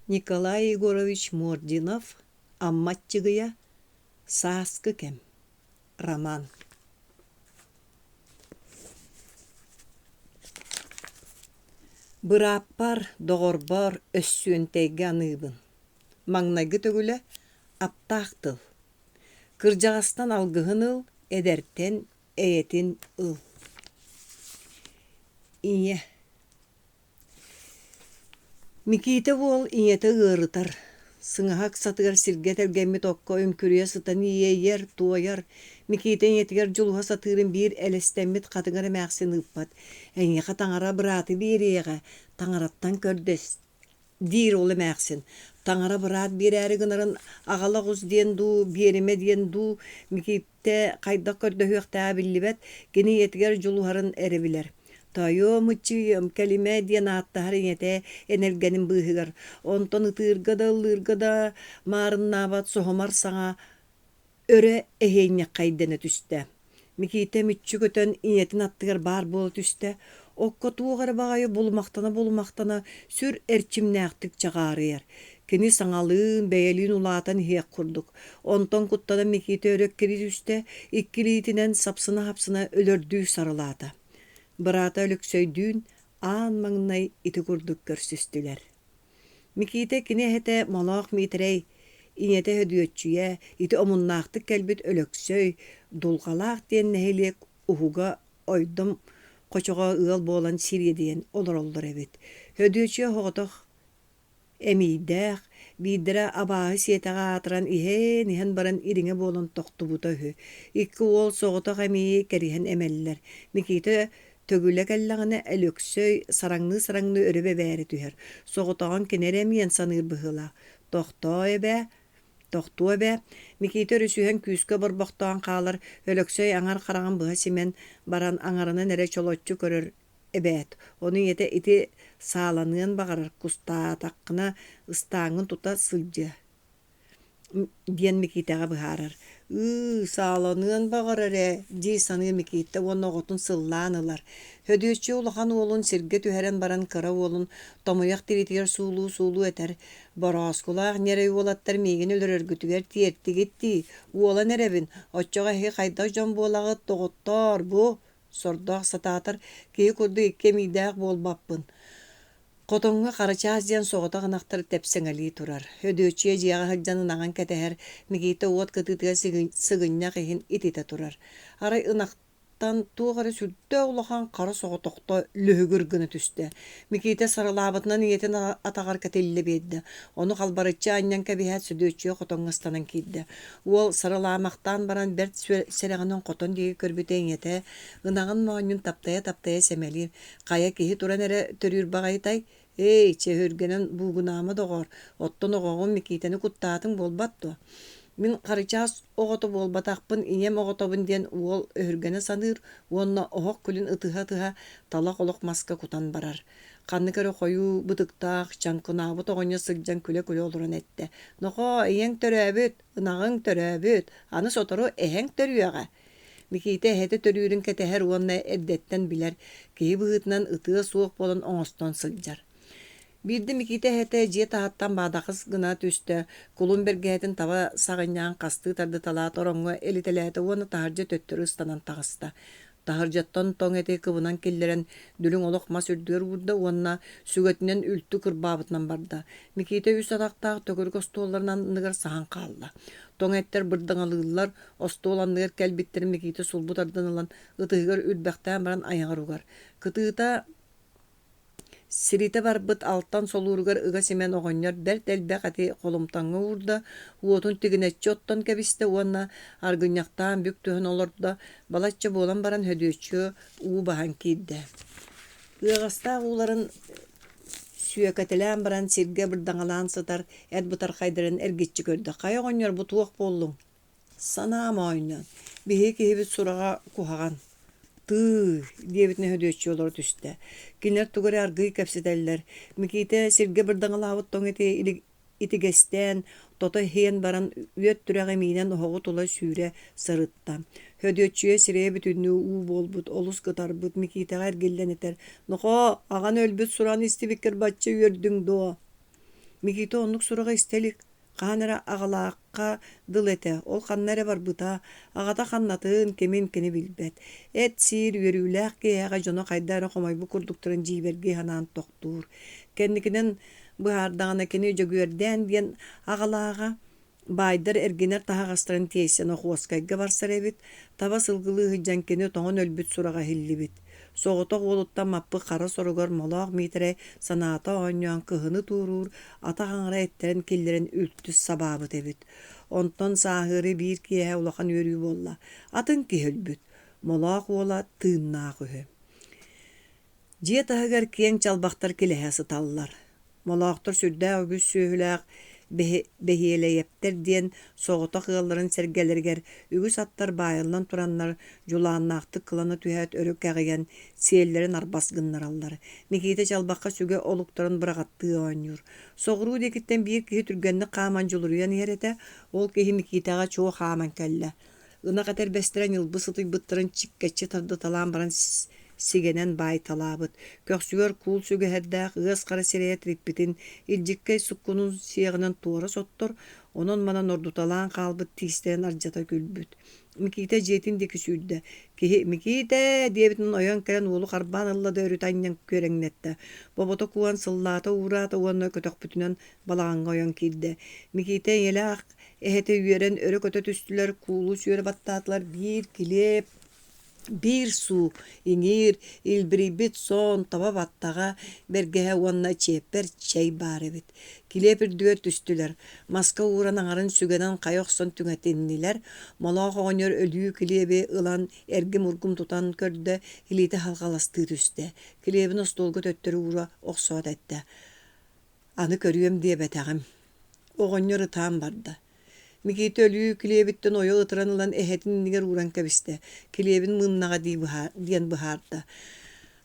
Николай Егорович Мординов Амматтигыя Сааскы кем. Роман. Быраппар доғорбор өссүөнтейге аныыбын. Маңнайгы төгүлө аптаахтыл. Кыржағастан алгыһын ыл, эдертен эйетин ыл. Ие. Микиите бол иете ыарытар. Сыңаһак сатыгар сирге телгемми токко үмкүрүе сытан иейер, туояр. Микиите иетигер жулуха сатыырын биир элестеммит катыгар эмээхсин ыппат. Эңеха таңара бырааты биириэҕэ, таңараттан көрдөс. Диир ол эмээхсин. Таңара быраат биирээри гынарын аҕала ҕус диэн дуу, биэриме диэн дуу, микиите хайдах көрдөһүөхтää биллибэт, кини иетигер жулуһарын эребилэр. Тойо мычыйым, кэлиме диэн ааттаһар иñете энергенин быыһыгар. Онтон ытыырга да, ыллыырга да маарыннаабат соһомар саҥа өрө эһиэññэ хайдана түстэ. Микиите мүччү көтөн иñетин аттыгар баар буола түстэ. Оккотуугар баҕайы булумахтана сүр эрчимнээхтик чаҕаарыйар. Кини саҥалыын, бэйэлиин улаатан иһиэк курдук. Онтон куттана микиите өрөк кири түстэ, иккилиитинэн сапсына-хапсына өлөрдүү сарылаата. Быраата өлөксөйдүүн аан маҥнай ити курдук көрсүстүлэр. Микиите кини эһэтэ молоох миитэрэй, иñете hödüöччүйэ, ити омуннаахтык кэлбит өлөксөй, дулҕалаах диэн нэһилиэк уһуга ойдом хочоҕо ыал буолан сирие диэн олороллор эбит. Hödüöчүэ хоҕотох эмиийдээх, биирдэрэ абааһы сиэтэҕэ аатыран иһэн баран ириҥэ буолан тохтубута үһү. Икки уол соҕотох эмиии кэриһэн эмэллэр. Микиите төгүлэ кэллэҕинэ өлөксөй сараҥныы өрүбэ бээри түһэр. Соҕотоҕун кинэр эмиэн саныыр быһыылаах. Тохтуу эбэ, микиите өрүсүһэн күүскэ борбохтоон хаалар өлөксөй аҥар хараҕын быһа симен баран аҥарынан эрэ чолоччу көрөр эбээт. Ону иэте ити сааланыан баҕарар, кустаатаххына ыстааҥҥын тута сылдьа диэн микиитэҕэ быһаарар. Сааланыан баҕарар дии саныыр микиитэ уонна оҕотун сыллаан ылар. Hödüöччү улахан уолун сиргэ түһэрэн баран кыра уолун томуйах тиритигэр суулуу этэр. Борооскулаах ньэрэй уолаттар миигин өлөрөргүтүгэр тиэртигитти, уолан эребин, оччоҕо эһи хайдах дьон буолагыт тоҕуттоор бу, сордоох сатаатар киһи курдук икки эмиийдээх буолбаппын. Хотоҥҥа харачаас диэн соҕото гынахтар тэпсэҥэлии турар. Hödüöччүэ дьиэҕэ сылдьан ынаҕын кэтэһэр, микиите уот кытыытыга сыгынньах иһин итите турар. Арай ынахтан туох эрэ сүрдөө улахан хара соҕотохто лөһүгүр гына түстэ. Микиите сарылаабытынан иетин атаҕар кэтиллэ биэддэ. Ону халбарыччы анньан кэбиһээт сөдүөччүө хотоҥҥастанан киирдэ. Уол сарылаамахтаан баран бэрт сэрэҕинэн хотон диэки көрбүтэ иñете ынаҕын моонньун таптайа сэмэлиир. Хая киһи туран эрэ төрүүр баҕайытай, чөһүргэнэн буугунаама доҕоор, оттон оҕоҕун микиитэни куттаатың буолбат дуо. Мин харычаас оҕото буолбатахпын, иñем оҕотобун диэн уол өһүргэнэ саныыр, уонна оһох күлүн ытыһа талах олох маска кутан барар. Ханнык эрэ хойуу бытыктаах, чаҥкынаабыт оҕонньо сылдьан күлэ олорон этте. Нохо, эйэҥ төрөөбүт, ынаҕыҥ төрөөбүт, аны сотору эһэҥ төрүөҕэ. Микиите эһэтэ төрүүрүн кэтэһэр уонна эрдэттэн билэр, киһи быһыытынан ытыа суох буолан оҥостон сылдьар. Биирдэ микиите эһэтэ дьиэ таһаттан баадахыс гына түстэ, кулун бэргэһэтин таба саҕынньаан хастыы тарды талаат ороҥҥо элитэлээтэ уонна таһырдьа төттөрү ыстанан таҕыста. Таһырдьаттан тоҥ эти кыбынан киллэрэн дүлүҥ олох мас үрдүгэр уурда уонна сүгөтүнэн үлтү кырбаабытынан барда. Микиите үс атактаах төгөрүк остуолларынан ыныгар саһан хаалла. Тоҥ эттэр бырдаҥалыыллар, остуоланныгар кэлбиттэр микиите сулбут ардан ылан ытыыгар үрбэхтээн баран айаҥар угар. Кытыыта сирите барбыт алтан солууругар ыга симен оҕонньор бэрт элбэх ати холумтаҥҥа уурда, уотун тигинэччи оттон кэбистэ уонна аргынньахтаан бүк түһэн олордо, балачча буолан баран hödüöччүö уу баһан киирдэ. Ыаҕастаах ууларын сүйэкэтэлээн баран сиргэ бырдаҥалаан сытар, эт бутар хайдарын эргиччи көрдө. Хай оҕонньор бу туох буоллуҥ? Санаам оонньон, биһиги киһибит сураҕа куһаҕан. Диэбитинэ hödüöччү олоро түстэ. Кинилэр тугары аргый кэпсэтэллэр. Микиите сиргэ бырдаҥалаабыт тоҥ итигэстэн, тото хиэн баран үөт түрэҕэ миинэн оһоҕу тула сүүрэ сырытта. Hödüöччүө сирээ бүтүннүү уу буолбут, олус кытарбыт, микиитэҕэ эргиллэн этэр. Нохо, аҕан өлбүт сурааны истибиккэр бачча үөрдүҥ дуо. Миките оннук сураға истелик. Қанара ағалаққа дыл эте, ол қаннары бар бұта, ағата қаннатын кемин кені билбет. Эт сир үйерүүләқ кеяға жоно қайдары қомайбы күрдіктірін жиберге ханан тоқтур. Кенникінен бұхардағына кені жөгүерден ден ағалаға байдар эргенер тахагастырын тейсен оқуаскайга барсар эбит, таба сылгылы хыджан кені тоңон өлбүт сураға хиллибит. Соғытақ олытта маппы қара соругар молақ митре санаата оңнуан кыһыны тууруур ата хаңара эттерен киллерен үлттүс сабабыт эбит. Онтон саахыры биир киэһэ улахан үөрүү болла. Атын киһөлбүт. Молақ ола тыыннаах үһү. Дьиэ таһыгар киэн чалбахтар килэһэ сыталлар. Молаахтар сүрдээ өгүс сүүһүлээх бэһиэлэйэптер диэн соҕотох ыалларын сэргэлэригэр үгүс аттар баайыллан тураннар жулааннаахтык кыланы түһэт өрүк кэҕигэн сиэллэрин арбасгыннараллар. Микиите чалбахха сүгэ олуктарын бырагаттыы оонньуур. Соҕуруу диэкиттэн биир киһи түргэнник хааман жулуруйан иһэрэтэ, ол киһи Микиитэҕэ чуо хааман кэллэ. Ынак этэрбэстэрэн ылбы сытыйбыттарын чиккэччи тарды талаан баран сигенен бай талаабыт. Көхсүгөр куул сүгэһэрдээх ыас хара сирэйэ триппитин илдьиккэй суккунун сиэҕинэн туора соттор, онон манан ордуталаан хаалбыт тиистерэн ардьата күлбүт. Микиите дьиэтин дики сүүрдэ. Киһи «Микиите» диэбитин ойон кэлэн уолу харбаан ыллада өрүт анньан көрөҥнэтtä. Бобото куан сыллаата ураата уонна көтөхпүтүнэн балаҕаҥҥа ойон киирдэ. Микиите иэлээх эһэтэ үөрэн өрө көтө түстүлэр куулу сүөрэ баттаатылар биир килеп биир суу иҥиир илбирийбит соон таба баттаҕа бэргэһэ уонна чиэппэр чэй баар эбит. Килиэп үрдүгэр түстүлэр. Маска ууран аҥарын сүгэнэн хайа охсон түҥэтиннилэр, молоох оҕонньор өлүү килиэби ылан эргим ургум тутан көрдө илиите халҕаластыы түстэ. Килиэбин остуолга төттөрү ура охсоот этэ. Аны көрүөм диэбэтэҕим. Оҕонньор ытаан барда. Микиите өлүү килиэбиттэн ойо ытыран ылан эһэтин нигер уран кэбистэ. Килиэбин мыннаҕа диэн быһаарда.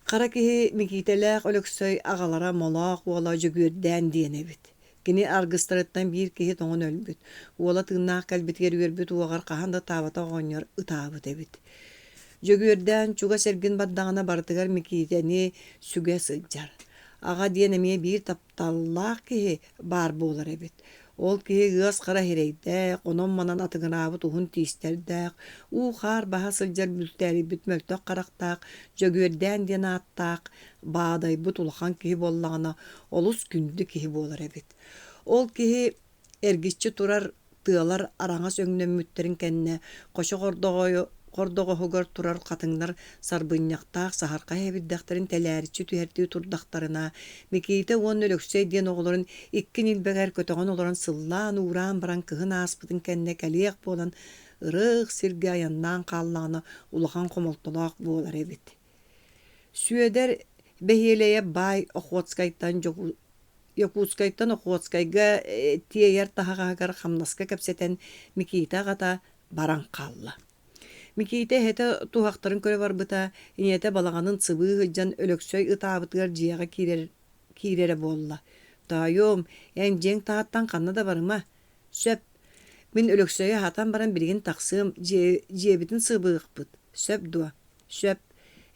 Хара киһи Микиитэлээх өлөксөй аҕалара молоох уола дьөгүөрдээн диэн эбит. Кини аргыстарыттан биир киһи тоҥон өлбүт. Уола тыыннаах кэлбитигэр үөрбүт уоҕар хаһан да таабата оҕонньор ытаабыт эбит. Дьөгүөрдээн чуга сэргин баддаҕына бартыгар Микиитэни сүгэ сылдьар. Аҕа диэн эмиэ биир тапталлаах киһи баар буолар эбит. Ол киһи ыас хара хирэйдээх, онон манан атыгынаабыт уһун тиистердээх, уухаар баһа сылдьар бүлтээрийбит мөлтөх харахтаах, дьөгүөрдээн диэн ааттаах, баадайбыт улахан киһи буоллаҕына олус күндү киһи буолар эбит. Ол киһи эргиччи турар тыалар араҥас өҥнөммүттерин кэннэ, хочо хордоҕоһугар турар хатыҥнар сарбынньахтаах саһарха эбиддэхтерин тэлээриччи түһэртии турдахтарына, Микиите уон өлөксөй диэн оҕолорун икки нилбэгэр көтөҕөн олорон сыллаан ураан баран кыһын ааспытын кэннэ кэлиэх буолан ырыах сиргэ аяннаан хааллаҕына улахан хомолтолоох буолар эбит. Сүөдэр бэһиэлэйэ баай Якутскайттан Охуоцкайга тиэйэр таһаҕаагар хамнаска кэпсэтэн Микиите аҕата баран хаалла. Микиите эһэтэ туһахтарын көрө барбыта, иниэтэ балаҕанын сыбыы хыдьан өлөксөй ытаабытыгар дьиэҕэ киирэре буолла. «Таайом, эн дьиэҥ таһаттан ханна да барыма. Сөп, мин өлөксөйө хатан баран билигин тахсыым дьиэбитин сыбыахпыт. Сөп дуа. Сөп,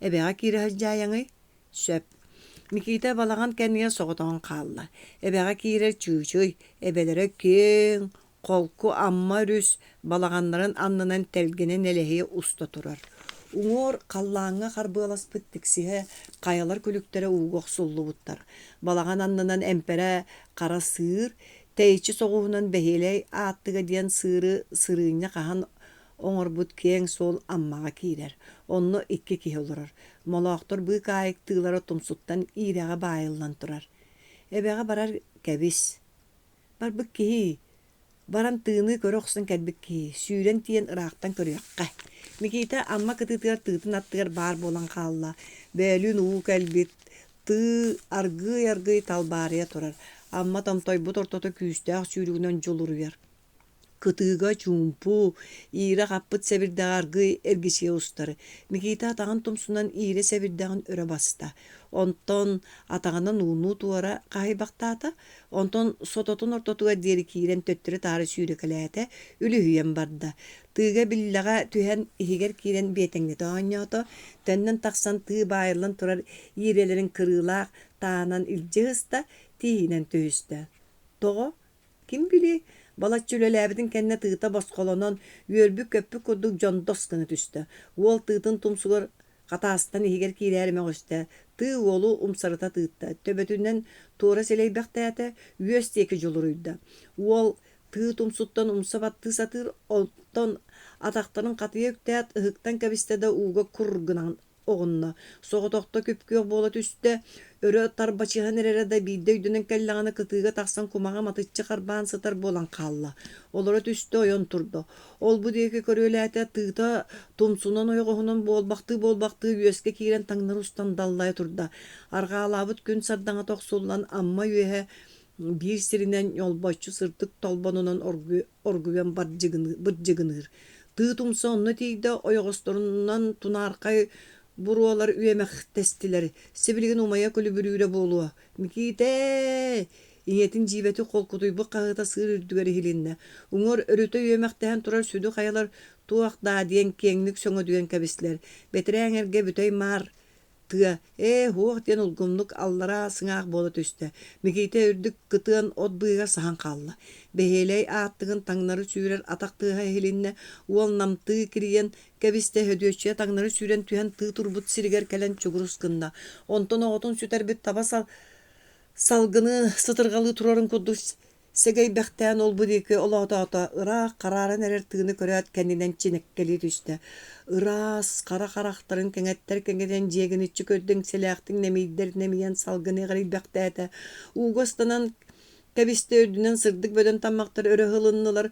эбэҕэ киирэһэлдьээйэҥый. Сөп». Микиите балаҕан кэннигэ соҕотоҕун хаалла. Эбэҕэ киирэр чыычый, эбэлэрэ кең, холку амма үрүс балаҕаннарын аннынан тэлгенен элэһиэ уста турар. Уҥуор халлааҥҥа харбыаласпыт тиксиһэ хайалар күлүктэрэ уугох суллубуттар. Балаҕан аннынан эмпэрэ хара сыыр, тэйичи соҕуһунан бэһиэлэй ааттыга диэн сырыыññа хаһан оҥорбут кең суол аммаҕа киирэр. Онно икки киһи олорор. Молоохтор быы каайык тыылара тумсуттан иирэҕэ баайыллан турар. Эбэҕэ барар кэбис. Барбык киһи. Баран тыыны көрө охсон кэлбик киһи. Сүүрэн тиэн ыраахтан көрүөххэ. Микиите амма кытыытыгар тыытын аттыгар баар буолан хаалла. Бээлүүн уу кэлбит. Тыы аргый талбаарыйа турар. Амма томтойбут ортото күүстээх сүүрүгүнэн жулуруяр. Кытыыга чуумпу, иира хаппыт сэбирдэҕэ аргый эргисиэ устары. Микиите атаҕын тумсунан иире сэбирдэҕин өрө баста. Онтон атаҕынан уунуу туора хаһыйбахтаата, онтон сототун ортотуга диэри киирэн төттөрү таары сүүрүкэлээтэ үлүһүйэн барда. Тыыга биллэҕэ түһэн иһигэр киирэн биэтэҥнэтэ оонньоото, төннөн тахсан тыы баайыллан турар иирэлэрин кырыылаах таанан илдьэ ыста тииһинэн төһүстэ. Togo kim bili bala çölelebidin kenne tığıta baskolonun yölbü köpü kurduk jondos kını düştü. Uol tığıtın tumsular katastan ihiger kilerime hoşta. Tığ oğlu umsarıta tığıtta. Töbetünden tuğra seley bekteyate yüz teki joluruydu. Uol tığ tumsuttan umsa battı satır ondan ataktarın katıya yükteyat ıhıktan kabistede uğga kurgunan oğunna. Soğutokta köpküyor bola düştü. Örü tarbaçıhan erere bir döydünün kellağını kıtığıga taksan kumağa matıçı karbağın satar bolan kalla. Olara düştü oyon turdu. Ol bu deki körüylete tığda tumsunan oyğuhunun bolbaktı yüeske kiren tangnar ustan dallaya turda. Arga alabıt gün sardana toksullan amma yühe bir sirinen yolbaşçı sırtık tolbanının orgüven bırcıgınır. Tığ tumsa onunla teyde oyğustorundan tunarkay burualar üyemek testileri. Sibilgin umaya kulübürüyle boluğa. Mikite! İniyetin cibeti kolkutuy bu kağıta sığır ürdügeri hilinne. Uңор örüte üyemekten turar südü kayalar tuak da diyen kenglik söngö dügen kabisler. Betirän erge bütöy mar. Tığa, huoq diyen ulgumluk allara sıngaq bola töste. Mikite ürdük kıtığın ot bıйга sahan kallı. Beheley ağıttığın taңnары süürer atak tığa helinne uol namtığı kiriyen kebiste hödüöççüye taңnары süüren tühen tığ turbut siriger kelen çuguruskında. Onton oğutun süter bit taba salgını sıtırgalı turarın kudu segey bäktään ol bu diki olata ıra kararın erer tığını köröt kendinden çinekkeli düştü. Iras kara karaktarın kengetter kengeden jegini çökördün selektin nemiyder nemiyen salgını gari bäktääte. Ugostanan kebiste ördünen sırdık böden tammaktar öre hılınlılar.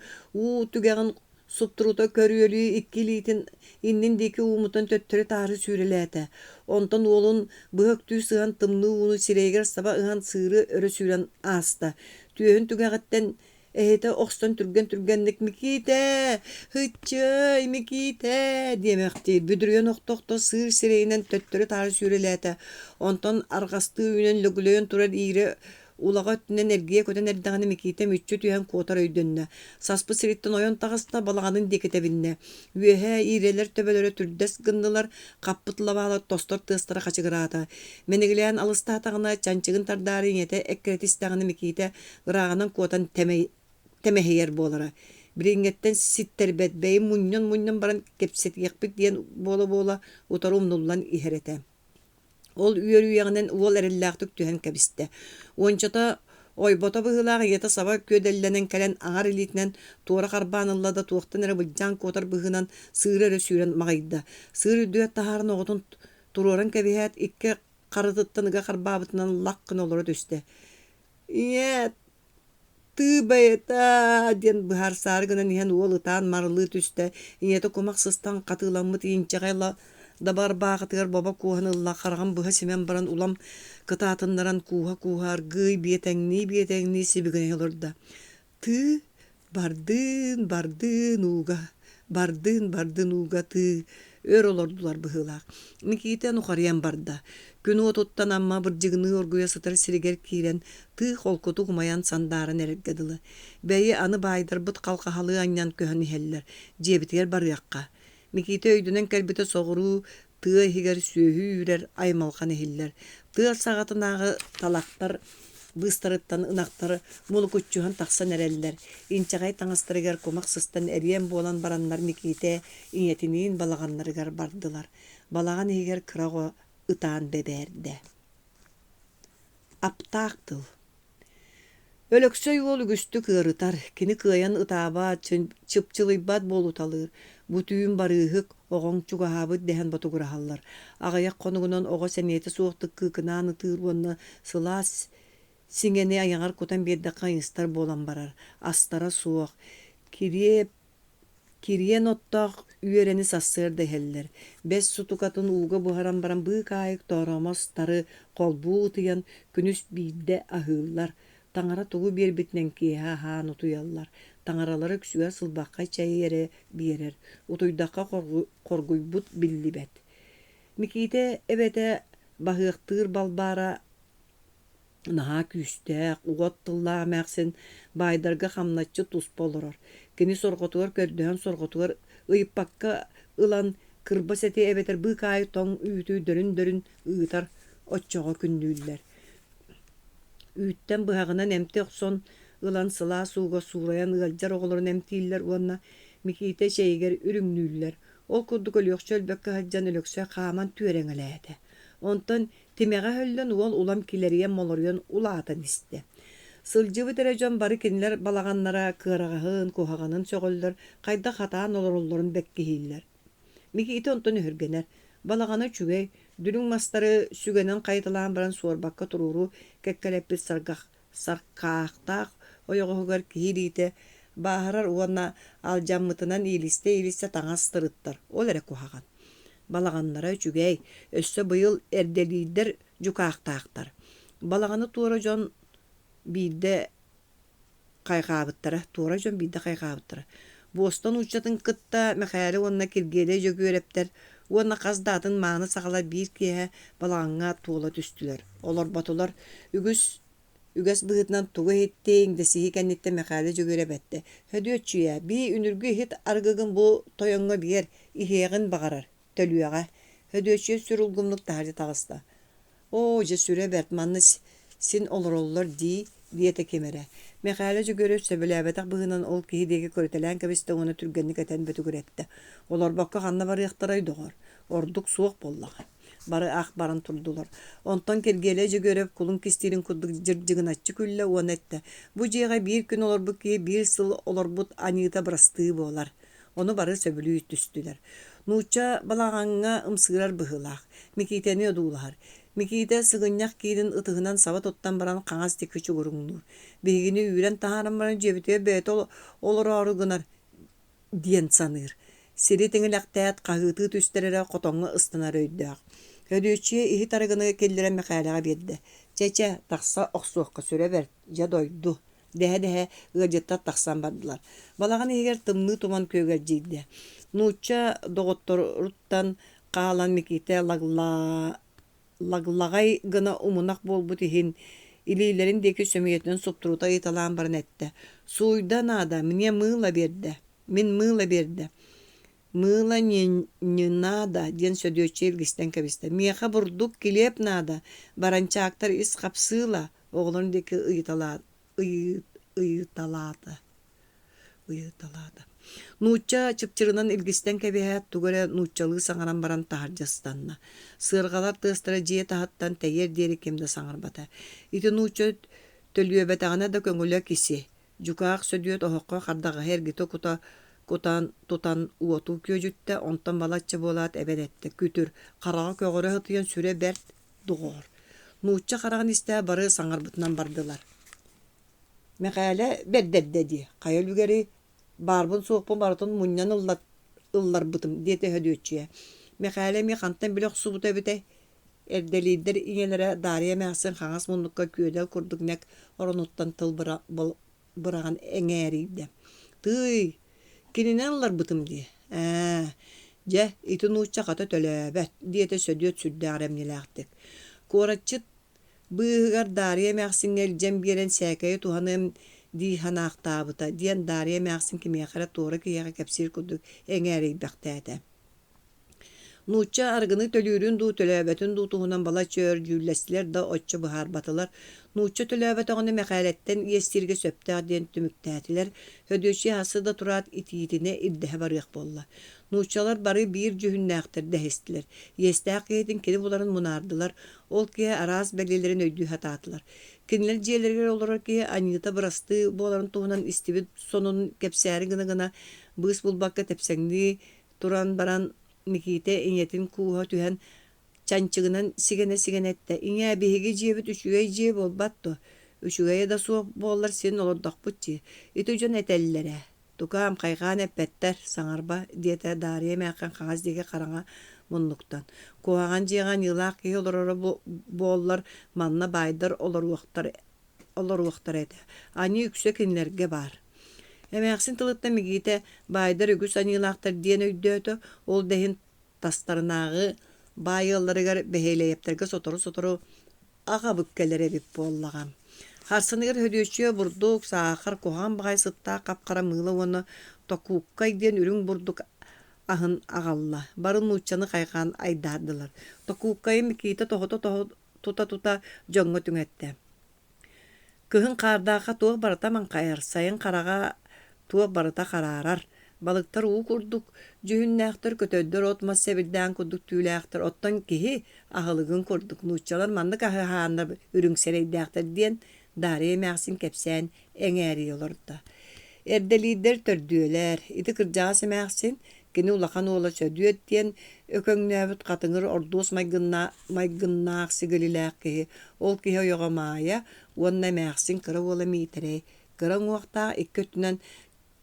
Tügeğin supturuta körüyölü ikkiliitin innindeki umutan töttürü tarı sürelete. Ondan oğlun bıhöktüğü sığan tımlı unu sireyger sabah ıhan sığırı örü süren asta. Tüyün tügeğitten ehete okstan türgenlik mikite, hıççıy mikite demektir. Büdürüyen oktokta sığır sireyinen töttürü tarı sürelete. Ondan argastığı ünen lögülöyen turar iğre ulağa tünen ergiye köten erdağını mikite mütçü tüyen kotar öydünne. Saspı siritten oyon tağısına balağının deketebinne. Üyehe iğreler töbelere türdes gındılar, kappıtla bağlı tostor tığıstıra kaçıgırata. Menegileyen alısta atağına çançıgın tardarı yete ekretistağını mikite ırağının kotan temeheyer bolara. Biringetten sitterbet beyi munyon baran kepset yakpik diyen bola utar umnullan iherete. Ol üyer üyağından uol erellääktük tühen kebiste. Onçata oybota bıhılaağı yeta saba ködellenen kelen ağar ilitinen tuora karbaanılla da tuoqtan ere bıccan kotar bıhınan sığır ere süüren mağayda. Sığır üdüet taharın oğutun turuoran kebihet ikke qarıtıttan ıga karbaabıtынан laqqın olora düşte. İye tı bayeta diyen bıhar sargınan ihan uol ıtaan marılı düşte. İyete komaksıztan katılanmıt inçagayla dabar bağıtır baba kuhanılla qarğan bıha simen baran ulam kıtaatındaran kuhar gıy biyetenni sibigine olurda. Tı bardın uga tı ör olurdular bıhılaq. Mikiten uqaryan barda. Günü otuttan amma bırcıgını orguya sıtır siriger kiren tı holkutu kumayan sandarın ergedılı. Beyi anı baydar bıt kalkahalı anyan köhani heller. Jebitiger barıyakka. Mikite öydünen kelbite soğuru tığ higer söhü yürer aymalkan ehiller. Tığ sağatınağı talaktar bıstarıttan ınaktar mulukutçuhan taksan ereller. İnçagay taŋastırıgar komaksızdan eriyen bolan baranlar mikite inyetinin balağanlarıgar bardılar. Balağan higer kırağı ıtaan beberde. Aptağtıl. Ölöksöy ol güstü kığırıtar. Kini kıyan ıtaba çıpçılıybat bolutalır. Bu tüyün barıhık oğun çugahabı dehen batugurahallar. Ağayak konugunan oğa seniyeti soğuktuk kıkınan ıtır onunla sılas singeni ayağar kotan bir dakika instar bolan barar. Astara soğuk. Kiriye nottaq üyereni sassır deheller. Bes sutukatın uğga buharan baran bık ayık doğramaz tarı kolbu ıtıyan günüs bide ahıllar. Taŋara tuğu bir bitnen ki ha nutuyallar. Taŋaraları küsüger sılbaqqa çayı yere biyerer. Utuydaqqa korguybut billibet. Mikite ebete bahıqtır balbara naha küste, uğattılla məqsin baydarga hamnatçı tus bolurur. Kini sorgotugar kördüğün sorgotugar ıyıppakka ılan kırba seti ebeter bıkayı toň üytü dörün ııtar otçoğa kündüller. Üytten bıhağına nemte oqson ılan sıla suuga suurayan ılcar oğulların emtiiller uanna Mikite şeyger ürüngnüller. Ol kurduk ölüyor çölbekke haccan ölökse kaman tüereŋeläädi. Ondan timeğe höllön uol ulam kileriye moloryon ulaatan iste. Sılcıbı derejon bari kinler balağanlara kırağahın, kuhağanın sögöller, kayda hataan olorulların bekkihiller. Mikite ondan ühürgener. Balağana çügey, dünün mastarı sügenen kaydılan baran suorbakka tururu, kekkeleppi sarkağıhtaq, oyoğu hüger kihirite, baharar uğanna aljammıtınan iliste taŋas tırıttar. Ol ere kuhagan. Balağanlara çügey, össe bıyıl erdelidir cukağıhtaqtar. Balağanı tuğrajon bide kaygaabıttara. Bostan uçatın kıtta mekayali onna kirgele jögörepter. Onna qazdatın maаны sağala bir kihe balağına tuğla düştüler. Olor batular üges bıhıtnan tuğu hittiğin desihi kennitte mekayali jögörebetti. Hödüötçüye bir ünürgü hit argıgın bu toyonga bir iheğin bağarar. Tölüyağa. Hödüötçüye sürülgümlük taharcı tağısta. O je süre bertmanны sin olor diyete kemere. Mekhalece görüp sebelebetaq bıhınan ol kihidegi körütelen kebiste ona türgenlik eten betü göretti. Olar bakka hanna var yaktaray doğar. Orduk soğuk bollağı. Bары ақ барын турдулар. Онтан кергележе görüp kulun кистирин курдук жыржыгын аччы күлле уон этте. Бу жыйга bir күн олар бу ки bir сыл олар бут анита брастыы болар. Onu bары söbülü түстүлер. Нууча балағаңга ымсыгырар быһылаах. Микитени одуулар. Миките сыгынняк киидин ытыгынан сабат оттан баран қаңас текүчү гуруңнур. Бегини үйрен тахаран баран жебите бет олар арыгынар диен саныр. Сири теңелектәт кагыты түстерере котоңга ыстынар өйдөк. Hödüçüye ihi tarıgını kellere mekalağa beddi. Çeçe taqsa oqsuqqa süre ver. Jadoydu. Dehe ıcıtta taqsan bardılar. Balağın eger tımlı tuman kögerciydi. Nuça doğutturuttan qalan mikite laglagay gına umunak bolbu tihin. İlilerindeki sömiyetinden supturuta yıtalan barın etti. Suyda nada minye mığla berdi. Min mığla berdi. Мыла не надо, ден сөдөче илгистен кебисте. Меха бурдук килеп надо. Баранчактар ис капсыла. Оғлын деки ыйыталады. Нуча чыпчырынан илгистен кебеһät тугара нучалыы саңаран баран тахаржастанна. Сыргалар тыстыра жие тахаттан тәйер дери кемде саңарбата. Ити нуча төлүөбетагана да көңүлө киси. Жукаак сөдөт оһокко кардагы хергито Кутан уоту көжүтте онтан балаччы болат эбедетте күтүр карага көгөрө хытыян сүре берт дугор. Нуучча караган исте бары саңарбытынан бардылар. Мекале бердедди. Кайыл үгери барбын сууппун барытын муньян ыллар бытым дете hödüçüye. Mekale mi kantан билек субута бите. Эрделидер иңелере дария мәхсен хаңас муннукка күйөдө курдук нек оронуттан тыл быраган эңерийди. Тый Кининен алар бытым дие. Же, итин уучча ката төлөбөт, диете сөдөт сүрдө аремнелээхтик. Куораччыт быыгар дария мэхсингел жем берен сәкәйе туханым ди ханаактаабыта, диен дария мэхсин кимиэхара туора кияға кепсир курдук эңээрей бэхтээте. Нуучча аргыны төлүүрүн дуу төлөбөтүн дуу туһунан бала чөөр жүллестилер да отчо быһаар батылар. Нуучча төлөбөтөҕүнү мэхээлеттен иэстирге сөптөөх диэн түмүктээттилер. Hödüçü хасы да турат итиитине ирдэһэ барыах болла. Нууччалар бары биир жүһүннээхтер дэһистилер. Иэстээх киһитин кини буларын мунаардылар. Ол киһи араас бэлилерин өйдүү хатаатылар. Кинилер дьиэлэригэр олорор киһи аньыыта бырасты буоларын туһунан истибит сонун кэпсээри гына быыс булбакка тепсэҥни туран баран Mikite iñetin kuha tühen çançıgınan sigene-sigenette. İñe bihiги jiebit üçügey jieb olbatto. Üçügeye da suop bollar senin olordaq butçi. Itucan etellere. Tukam kaygan epetter saŋarba diete dariye mekan kağız dege karaŋa munnuktan. Kuhagan jiğan yılaq ki olorora bollar manna baydar olor uaqtar ete. Ani yüksek inlerge bar. Эмээхсин тылытта мигите байдар үгүс анилаактар диэн өйдөөтө ол дехин тастарынаагы байылларыгар бэһээлэйэптерге сотору ага бүккелере бип боллагам. Харсыныгар hödüçüе бурдук саахар кухан багай сытта капкара мыла оны токууккай диэн үрүң бурдук ахын агалла. Барын нууччаны кайган айдаардылар. Токууккай миките тута жоңго түңетте. Кыһын каардааха туох барыта маңкайар, сайын карага туох барыта караарар. Балыктар уу курдук, жүһүннээхтер көтөддөр отмас себирдээн курдук түүлээхтер, оттон киһи аһылыгын курдук, нууччалар маннык аһыһаанна үрүҥсэрэйдээхтер диэн Дарья эмээхсин кэпсээн эҥээри олорда. Эрделииддер төрдүөлэр, ити кырдьаҕас эмээхсин кини улахан уола сөдүөт диэн өкөҥнөөбүт хатыҥыр ордуус майгыннаах сигэлилээх киһи, ол киһи ойоҕомаайа уонна эмээхсин кыра уола миитэрэй, кыра уҥуохтаах икки өттүнэн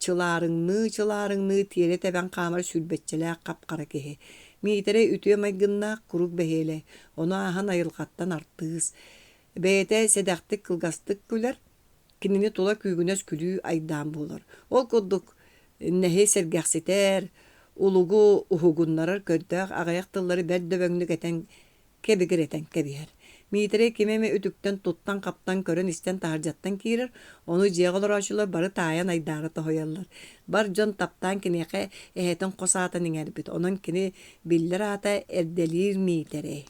чылаарыҥныы тиэри тэбэн хаамар сүрбэччэлээх хапхара киһи. Миитэрэй үтүө майгыннаах курук бэһиэлэй, ону ааһан айылҕаттан артыыс. Бэйэтэ сэдэхтик кылгастык күлэр, кинини тула күүгүнэс күлүү айдаан буолар. Ол курдук нэһи сэргэхситээр, улугу уһугуннарар көрдөөх аҕайах тыллары бэр дөбөҥнүк этэн кэбигэр этэн кэбиһэр. Миитэрэй кимэми үтүктэн туттан каптан көрөн истэн таһырдьаттан киирэр, ону дьиэҕолор очулар бары таайан айдаары тоһуйаллар. Бар дьон таптаан киниэхэ эһэтэн хосаатын иҥэрбит, онон кини биллэр аата эрделиир миитэрэй.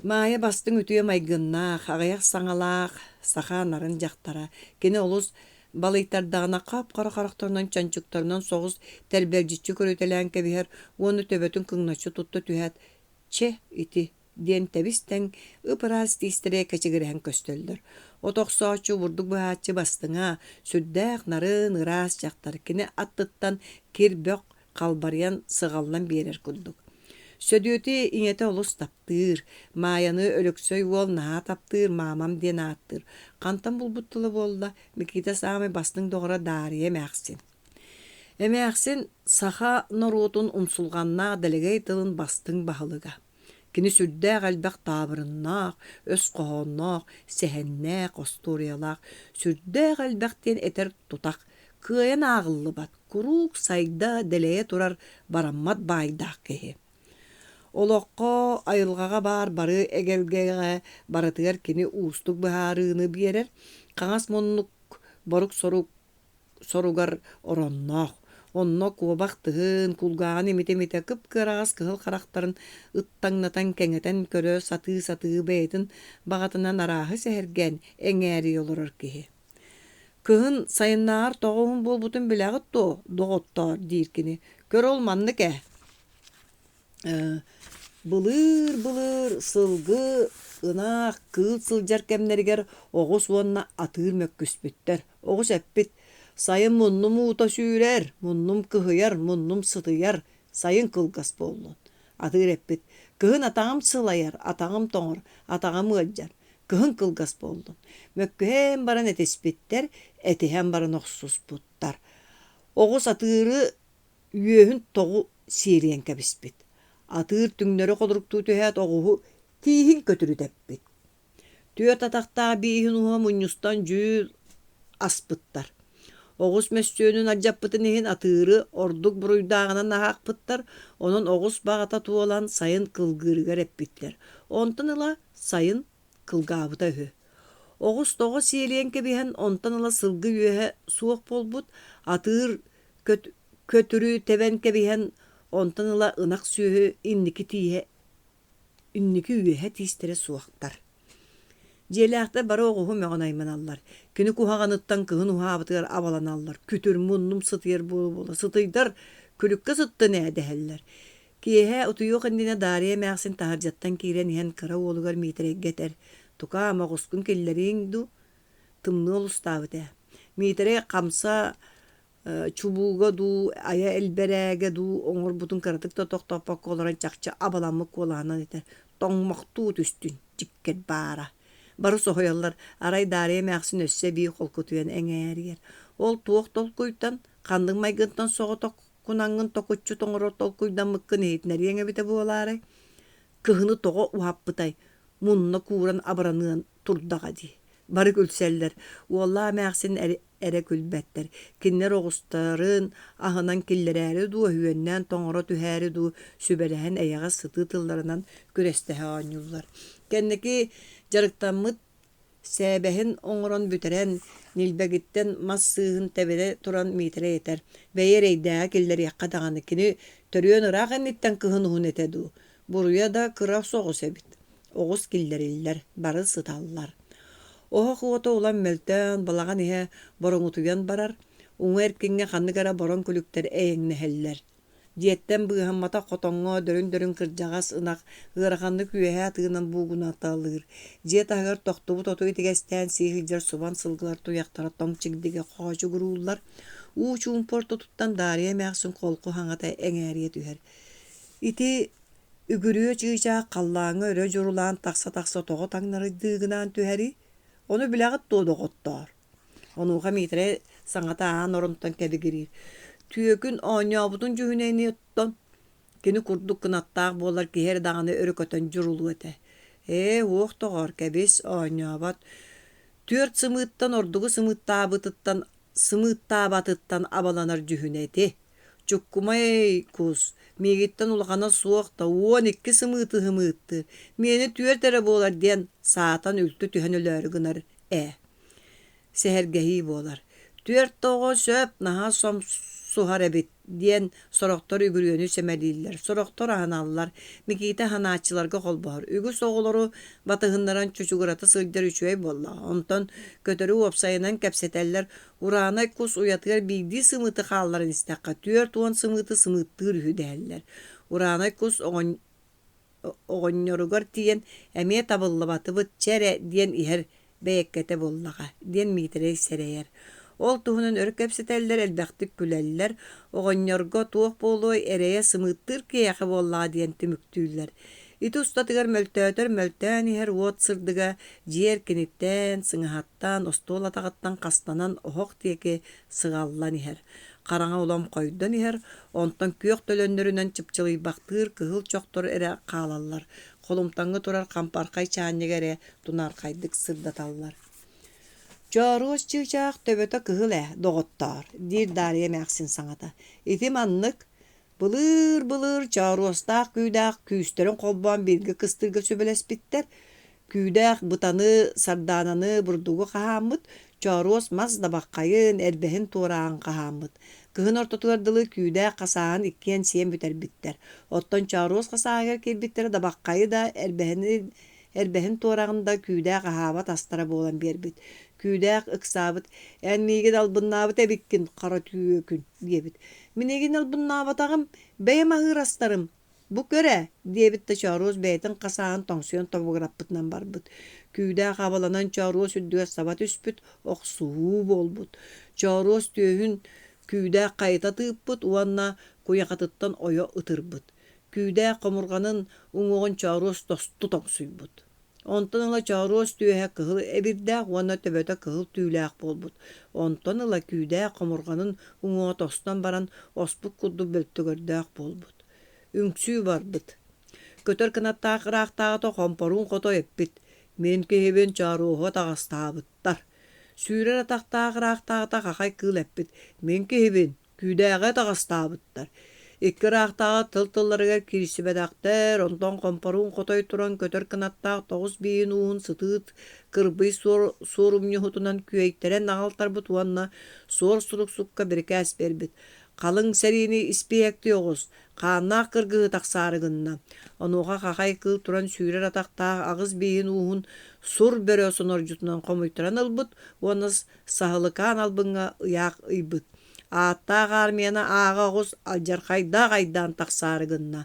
Маайа бастың үтүө майгыннаах, аҕайах саҥалаах, сахаанарын дьахтара, кини олус балыйтардағына қап-қара қарақтарынан чанчуктарынан соғыз тәрбәржитчі көрөтелән кәбіхер, оны төбөтін кыңначы тұтты түхәт, че ити диэн тәбістен ыпырас тиістере кәчігірән көстөлдір. Отоқсаачы вурдук бұхатчы бастыңа, сүрдәқ нарын ырас жақтар, кини аттыттан кирбөк қалбариян сығалынан берер күлдік. Сөдүөти иңете олус таптыыр, мааяны өлөксөй уол наһа таптыыр, маамам диэн ааттыыр. Кантан булбуттулы болда, Микита саамай бастың доғыра Дарья эмээхсин. Эмээхсин саха норуутун умсулганнаах дэлэгэй тылын бастың баһылыга. Кини сүрдээх элбэх таабырыннаах, өс коһонноох, сэһэннээх, осториялаах, сүрдээх элбэх диэн этер тутах, кыайан аагыллыбат, курук сайда дэлэйэ турар бараммат баайдаах киһи. Олоққа айылғаға бары эгелгеге барытыгар кини уустук быһаарыыны биэрер, қаңас моннук борук соругар оронноох, онно куобах тыһын кулгаан имите кыпкырагас кыһыл харахтарын ыттаңнатан кэҥэтэн көрө сатыы бэйэтин бағатынан арааһы сэһэргэн эҥээри олорор киһи. Кыһын сайыннаар тоҕуһун буолбутун билэҕит туо доҕоттоор дииркини, көр ол маннык Былыр, сылгы, ынақ, кыл сылжар кемнергер оғус уонна атыыр мөккүспүттер. Оғус эппит, сайын муннум uuта сүүрэр, муннум кыһыяр, муннум сытыяр, сайын кылгас боллун. Атыыр эппит, кыһын атаҕам сылайар, атаҕам тоҥор, атаҕам ыалдьар, кыһын кылгас боллун. Мөккүһэн баран этиспиттер, этиһэн баран охсуспуттар. Оғус атыыры үөһүн тоҕу сиэриэн кэбиспит. Атыыр түңнөрө холуруктуу түһэт оҕуһу тииһин көтүрүтэппит. Түөт атахтаа бииһин уһа мунньустан жүүл аспыттар. Оҕус мөссүөнүн алдьаппытын иһин атыыры ордук буруйдааҕынан наһаакпыттар, онон оҕус баҕата туолан сайын кылгыырыгар эппиттер. Онтон ыла сайын кылгаабыта үһү. Оҕус тоҕо сиэлиэн кэбиһэн онтон ыла сылгы үөһэ суох болбут, атыыр көтүрүү тэбэн кэбиһэн онтон ыла ынак сүүһү инники үөһэ тиистере суохтар. Дьиэлээхтэ бары оҕуһу мөҕөнайманаллар. Кини куһаҕаныттан кыһын уһаабытыгар абаланаллар. Күтүр муннум сытыйар буола. Сытыйдар күлүккэ сыттын эдэһэллэр. Киэһэ утуйуох иннинэ Дарья эмээхсин таһырдьаттан киирэн иһэн кыра уолугар миитэрэггэтэр. Тука моҕускун киллэрииҥ ду тымны олустаабыт ээ. Миитэрэ хамса чубууга ду, ая элберээгэ ду, оҥорбутун кыратык тотох-топпок олоран чахча абаламмык куолаанан этэр. Тоҥмохтуу түстүн, чиккет баара. Бары соһуйаллар, арай Дарья эмээхсин өссө бии холкутуйан эҥээригэр. Ол туох толкуйдан, хандыҥ майгынтан соҕотох кунаҥҥын токуччу тоҥорор толкуйдан мыккын эйитинэриэҥ эбитэ буолаарай. Кыһыны тоҕо уһаппытай, мунна кууран абараныан турдаҕа дии. Бары күлсэллэр, уолла эмээхсин эре күлбэттэр. Киннер оҕустарын аһынан киллэрээри дуу, үөннээн тоҥоро түһээри дуу, сүбэлэһэн эйэҕэ сытыы тылларынан күрэстэһэ оонньуллар. Кэнники жарыктаммыт сээбэһин оҥорон бүтэрэн, нилбэгиттэн мас сыыһын тэбэлэ туран миитэрэ этэр. Бэйэр эйдээҕэ киллэриэххэ даҕаны кини төрүөн ыраах энниттэн кыһын уһун этэ дуу. Буруйа да кыра соҕус эбит. Оҕус киллэриллэр, бары сыталлар. Оһо хуото улан мөлтөн балаган иһэ бороҥутуйан барар, уҥа эркиҥҥэ ханныгара борон күлүктэр эйэҥнэһэллэр. Диэттэн быыһаммата хотоҥҥо дөрүн кырдьаҕас ынах ыараханны күөһэ атыынан буугунаатаалыыр. Дьиэ таһыгар тохтубут отуй тигэстээн сииһилдьэр субан сылгылар туйахтара тоҥ чигдигэ хоочу гурууллар. уу чуун порто туттан Дарья эмээхсин холку хаҥата эҥээрийэ түһэр. Ити үгүрүө чыычаах халлааҥҥа өрө дьурулаан тахса тоҕо таҥнарыйдыыгынаан түһэри, ону билэҕит туодоҕоттоор. Онууха миитэрэ саҥата аан оронтон кэбигирир. Түөкүн оонньообутун дьүһүнэйни оттон кини курдук кынаттаах буолар киһэр даҕаны өрүкөтөн дьурулуу этэ. Уох тоҕор кэбис оонньообот түөрт сымыыттан ордугу сымыыттаабатыттан абаланар дьүһүнэти. Чуккумай кус, миигиттэн улахана суохта 12 сымыыты хымыытты. Миэни түөрт эрэ буолар диэн саатан үлтү түһэн өлөөрүгынар сэһэргэһии буолар. Түөрт тоҕо сөп наһаа сом суһар эбит диэн сорохтор үгүрүөнү сэмэлииллэр. Сорохтор аһаналлар, Микита ханааччыларга холбоһор. Үгүс оҕолору батыһыннаран чучугурата сылдьар үчүөй буолла. Онтон көтөрү уопсайынан кэпсэтэллэр ураанай кус уятыгар биирдии сымыыты хаалларын истэхха түөрт уон сымыыттыыр үһүдэһэллэр. Ураанай кус оҕонньоругар тиийэн эмиэ табыллабатыбыт чэрэ диэн иһэр бэйэккэтэ буоллаҕа диэн миитэрэй сэрэйэр. Ол туһунан өрө кэпсэтэллэр элбэхтик күлэллэр, оҕонньорго туох буолуой эрэйэ сымыыттыыр киэхэ буоллаҕа диэн түмүктүүлэр. Ити устатыгар мөлтөөн иһэр уот сырдыга дьиэр киниттэн, сыҥаһаттан, остуолатаҕыттан хастанан оһох диэки сыҕаллан иһэр. Хараҥа улам хойдон иһэр, онтон күөх төлөннөрүнэн чыпчылыйбахтыыр кыһыл чохтор эрэ хаалаллар. Холумтаҥҥы турар хампархай чаанньыга эрэ тунаархайдык сырдаталлар. Чоруос чыычаах төбөтө кыһыл доҕоттоор, диир Дарья эмээхсин саҥата. Ити маннык былыыр чоруостаах күүдээх күүстөрүн холбоон бииргэ кыстырга сүбэлэспиттэр. Күүдээх бытаны сардаананы бурдугу хаһааммыт, чоруос мас дабаххайын эрбэһин туораан хаһааммыт. Кыһын ортотугардылы күүдээх хасааһын иккиэн сиэн бүтэрбиттэр. Оттон чоруос хасааһыгар киирбиттэр дабаххайы да эрбэһин туораагында күүдээх аһаабат астара буолан биэрбит. Күүдээх ыксаабыт, эн миигин албыннаабыт эбиккин хара түйөкүн диэбит. Минигин албыннаабатаҕым бэйэм аһыырастарым. Бу көрэ диэбит да чоруос бэйэтин хасааһын тоҥсуйан тобугураппытынан барбыт. Күүдээх абаланан чоруос үрдүгэр саба түспүт, охсуу болбут. Чоруос түөһүн күүдээх хайыта тыыппыт, уанна куйахатыттан ойо ытырбыт. Күүдээх хомурганын уҥуоҕун чоруос тосту тоҥсуйбут. Онтон ыла чоруос түөһэ кыһыл эбирдээх уонна төбөтө кыһыл түүлээх болбут. Онтон ыла күүдээх хомурганын уҥуо тостон баран оспут курдук бөлттөгөрдөөх болбут. Үҥсүү барбыт. Көтөр кынаттаах ыраахтаҕата хомпоруун хото эппит. Мен киһибин чоруоһо таҕастаабыттар. Сүүрэр атахтаах ыраахтаҕата хахай кыыл эппит. Мен киһибин күүдээҕэ таҕастаабыттар. Икки ыраахтаҕа тыл-тылларыгар киирсибэдэхтэр, онтон хомпоруун хотой туран көтөр кынаттаах 9 биин уун сытыыт кырбый суорумньуһутунан күөйттэрэн аҕалтарбыт уанна суор сулук-сукка бирикээс бербит. Халыҥ сэриини испиэкти оҕус, хааннаах кыргыһы тахсаарыгынна. Онуоха хахай кыыл туран сүүрэр атахтаах агыс биин уһун сур бөрө сонордьутунан хомуйтаран ылбыт, уонна саһылыкаан албыҥҥа ыяах ыйбыт. Ааттаах аармиэна ааҕа оҕус алдьархайдаах айдаан тахсаарыгынна.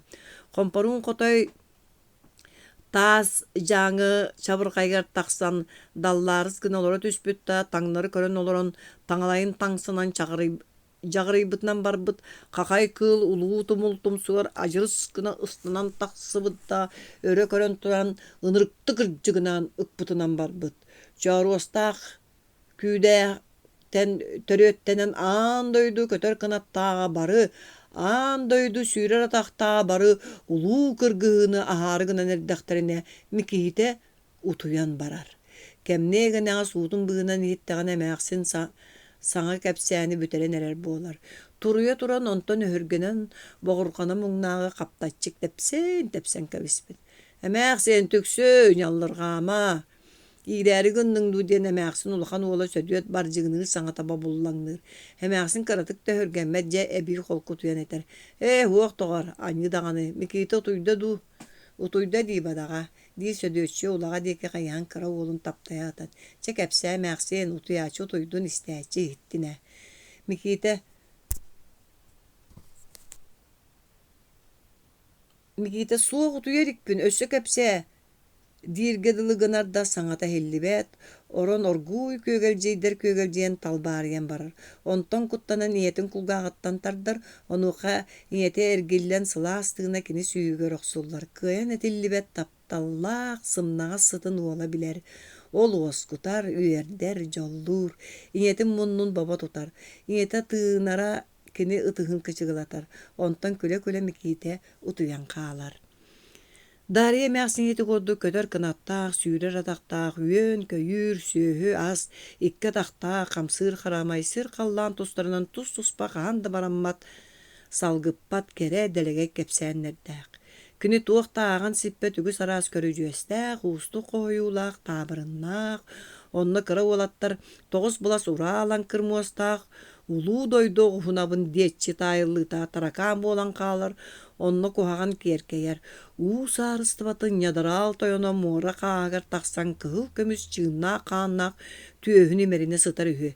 Хомпоруун хотой таас жааҥы чабырхайгар тахсан даллаарыс гына олоро түспүт да таҥнары көрөн олорон таҥалайын таҥсынан жаҕырыйбытынан барбыт. Хахай кыыл улуу тумул-тумсугар ажырыс гына ыстынан тахсыбыт да өрө көрөн туран ынырыкты кырдьыгынаан ыкпытынан барбыт. Чоруостаах күүдээх төрүөттэнэн аан дойду көтөр кынаттааҕа бары, аан дойду сүүрэр атахтааҕа бары улуу кыргыһыны аһаарыгынан эрдэхтэринэ Микиһитэ утуйан барар. Кэмнээ гынэҕэ суутун быһынан иһиттэҕин эмээхсин саҥа кэпсээни бүтэрэн эрэр буолар. Туруйа туран онтон өһүргэнэн боҕурхана муҥнааҕы хаптаччык тэпсэн кэбиспит. Эмээхсин түксүн яллырҕаама. Иирээри гынныҥ дуу диэн эмээхсин улахан уола сөдүөт бардьыгыныыр саҥата бабуллаҥныыр. Эмээхсин кыратык төһөргэммэт дьэ эбиир холку туйан этэр. Уох тоҕор, аньы даҕаны, Микита утуйда дии бадаҕа. дии сөдөччү улаға диэки хайыһан кыра уолун таптаятан. Чэ кэпсээ мээхсиэн утуячы утуйдун истээчи иттинэ. Микиите суох утуйарикпин өссө кэпсээ дииргэ дылыгынарда саҥата хиллибэт, орон оргууй көөгөлдьиэн талбаарыйан барар. Онтон куттанан ийэтин кулгааҕыттан тардар, онуоха ийэти эргиллэн сылаастыына кини сүүгөр охсуллар. Кыайан этиллибэт тапталлаах сымнаҕа сытын уола билэр. Ол уоскутар, үөрдэр, дьоллуур. Ийэтин муннун баба тутар. Ийэте тыынара кини ытыһын кычыгылатар. Онтон күлэ-күлэ Микиите утуйан хаалар. Дария мääхсиҥити курду көтөр кынаттаах, сүүрэр атахтаах, үөн, көйүүр, сүөһү, ас, икке тахтаах, хамсыыр харамайсыыр халлаан тустарынан тус-туспа хаан да бараммат, салгыппат керэ дэлэгэй кэпсээннэрдээх. Күнү туох тааҕан сиппэ түгүс араас көрүжүөстээх, уусту хойуулаах, таабырыннаах, онно кыра уолаттар тоҕус булас ураалан кырмуостаах, улуу дойдоох ухунабын диэтчи таайыллыытаа таракаан буолан хаалар, онно куһаҕан киэркэйэр, уу саарыстыбатын ньадараал тойоно муора хаагар тахсан кыһыл көмүс чыыннаах хааннаах түөһүн имерине сытар үһү.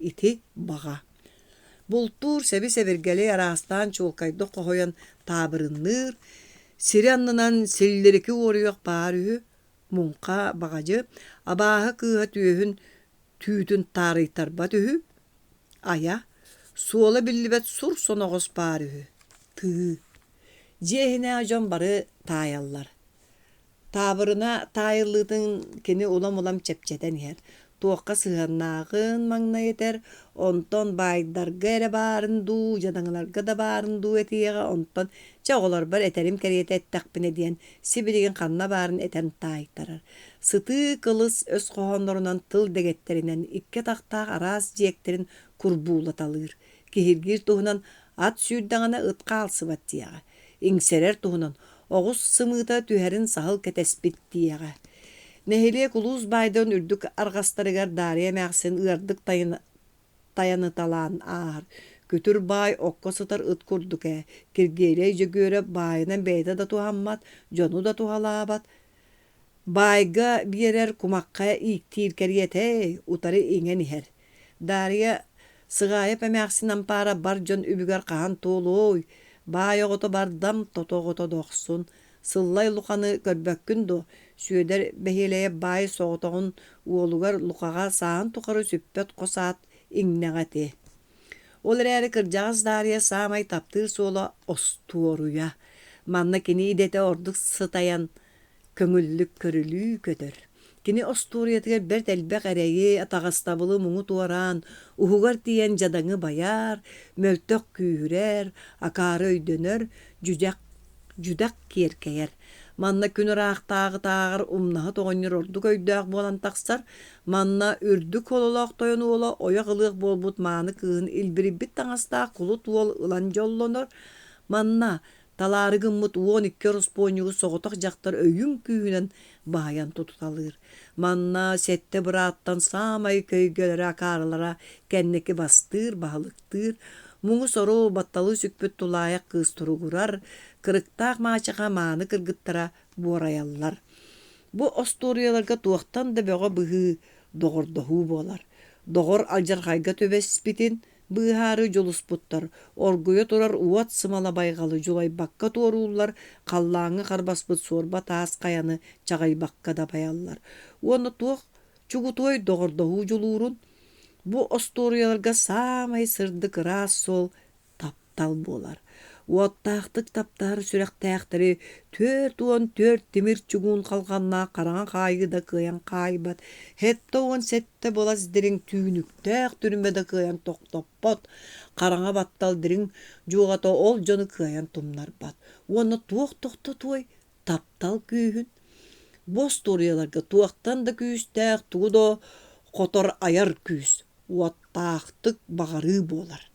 Ити баҕа. Бултуур сэби-сэбиргэлии араастаан чуолкайдык хоһойон таабырынныыр, сири аннынан силлирики уоруйах баар үһү, муҥха баҕадьы, абааһы кыыһа түөһүн түүтүн таарыйтарбат үһү, ая, суола биллибэт сур соноҕос баар үһү, тыы. Дьиэһинэ дьон бары таайаллар. Таабырына таайыллыытын кини улам-улам чэпчэтэн иһэр. Туохха сыһаннааҕын маҥна этэр, онтон баайдарга эрэ баарын дуу, дьадаҥыларга да баарын дуу этиэҕэ, онтон чоҕолорбор этэрим кэриэтэ эттэхпине диэн сибиригин ханна баарын этэн таайыктарар. Сытыы кылыс өс хоһоннорунан тыл дэгэттеринэн икке тахтаах араас дьиэктерин курбуулаталыыр. Киһиргиир туһунан ат сүүрдэҕинэ ытха алсыбат диэҕэ. Иҥсэрэр туһунан оҕус сымыыта түһэрин саһыл кэтэспит диэҕэ. Нэһилиэ кулуус баайдын үрдүк арҕастарыгар Дария мээхсин ыардык таяныталаан аар. Күтүр баай окко сытар ыт курдук ээ. Киргиэлэй дьөгүөрэ баайына бэйэ да туһаммат, дьону да туһалаабат. Baayga birer kumakka iiktiir keriyeтэй utari ingen iher. Darya sığayıp emäksin ampara barjon übügar qahan tuuluy. Baayogoto bardam totogoto doqsun. Sıllay luqanı körbökkün do. Süöder behileye baay soğutoğun uolugar luqaga sağın tuqarı süppet qosaat ingneğati. Olarari kırjağız Darya sağmay taptır sola ostuoruya. Manna kini idete orduk sıtayan köngüllük körülü kötör. Kini osturiyetiger bert elbek ereyi atağastabılı muğu tuaran, uhugar diyen jadaŋı bayar, möltök kүйürer, akarı öydönör, judak kierkeyer. Manna künürağ tağır umnağı toğunur orduk öydöğ bolan taqsar, manna ürdük ololaq toyonu ola oya qılıq bolbut manı kığın ilbiri bit taŋastağ kulut ol ılan jollonor, manna Talary gımmıt 12 ruspoñugu soğutak jaktar öyün kүйünен bayan tututalır. Manna sette bıraattan samay köygölere akarlara kenneki bastır, bahalıktır. Muğu soru battalı sükpüt tulayak kız turugurar, kırıktaq maçağa manı kırgıttara borayallar. Bu ostoriyalarga tuğaktan da böğe bıhı doğurdohu bolar. Doğur aljarhayga töbespitin, Bıharı jolusputtar, orguya turar uat sımala baygalı julay bakka tuarullar, kallağını karbaspıt sorba taas kayanı çagay bakka da bayallar. Onu tuğ, çugutoy doğurdahu jolurun, bu ostoriyalarga samay sırdık ras sol taptal bolar. Uattaqtık taptar sürektəxtəri 4 timir çugun qalğanna qaraŋa qayı da kıyan qaybat. Hetta on sette bolas dirin tüynüktəq türmede kıyan toqtoppat. Qaraŋa battal dirin juğata ol jonu kıyan tumnar bat. Onu toq toy taptal kүйhün. Bos toriyalarga tuaqtan da kүйüstəq tuğdo qotor ayar küs. Uattaqtık bağarı bolar.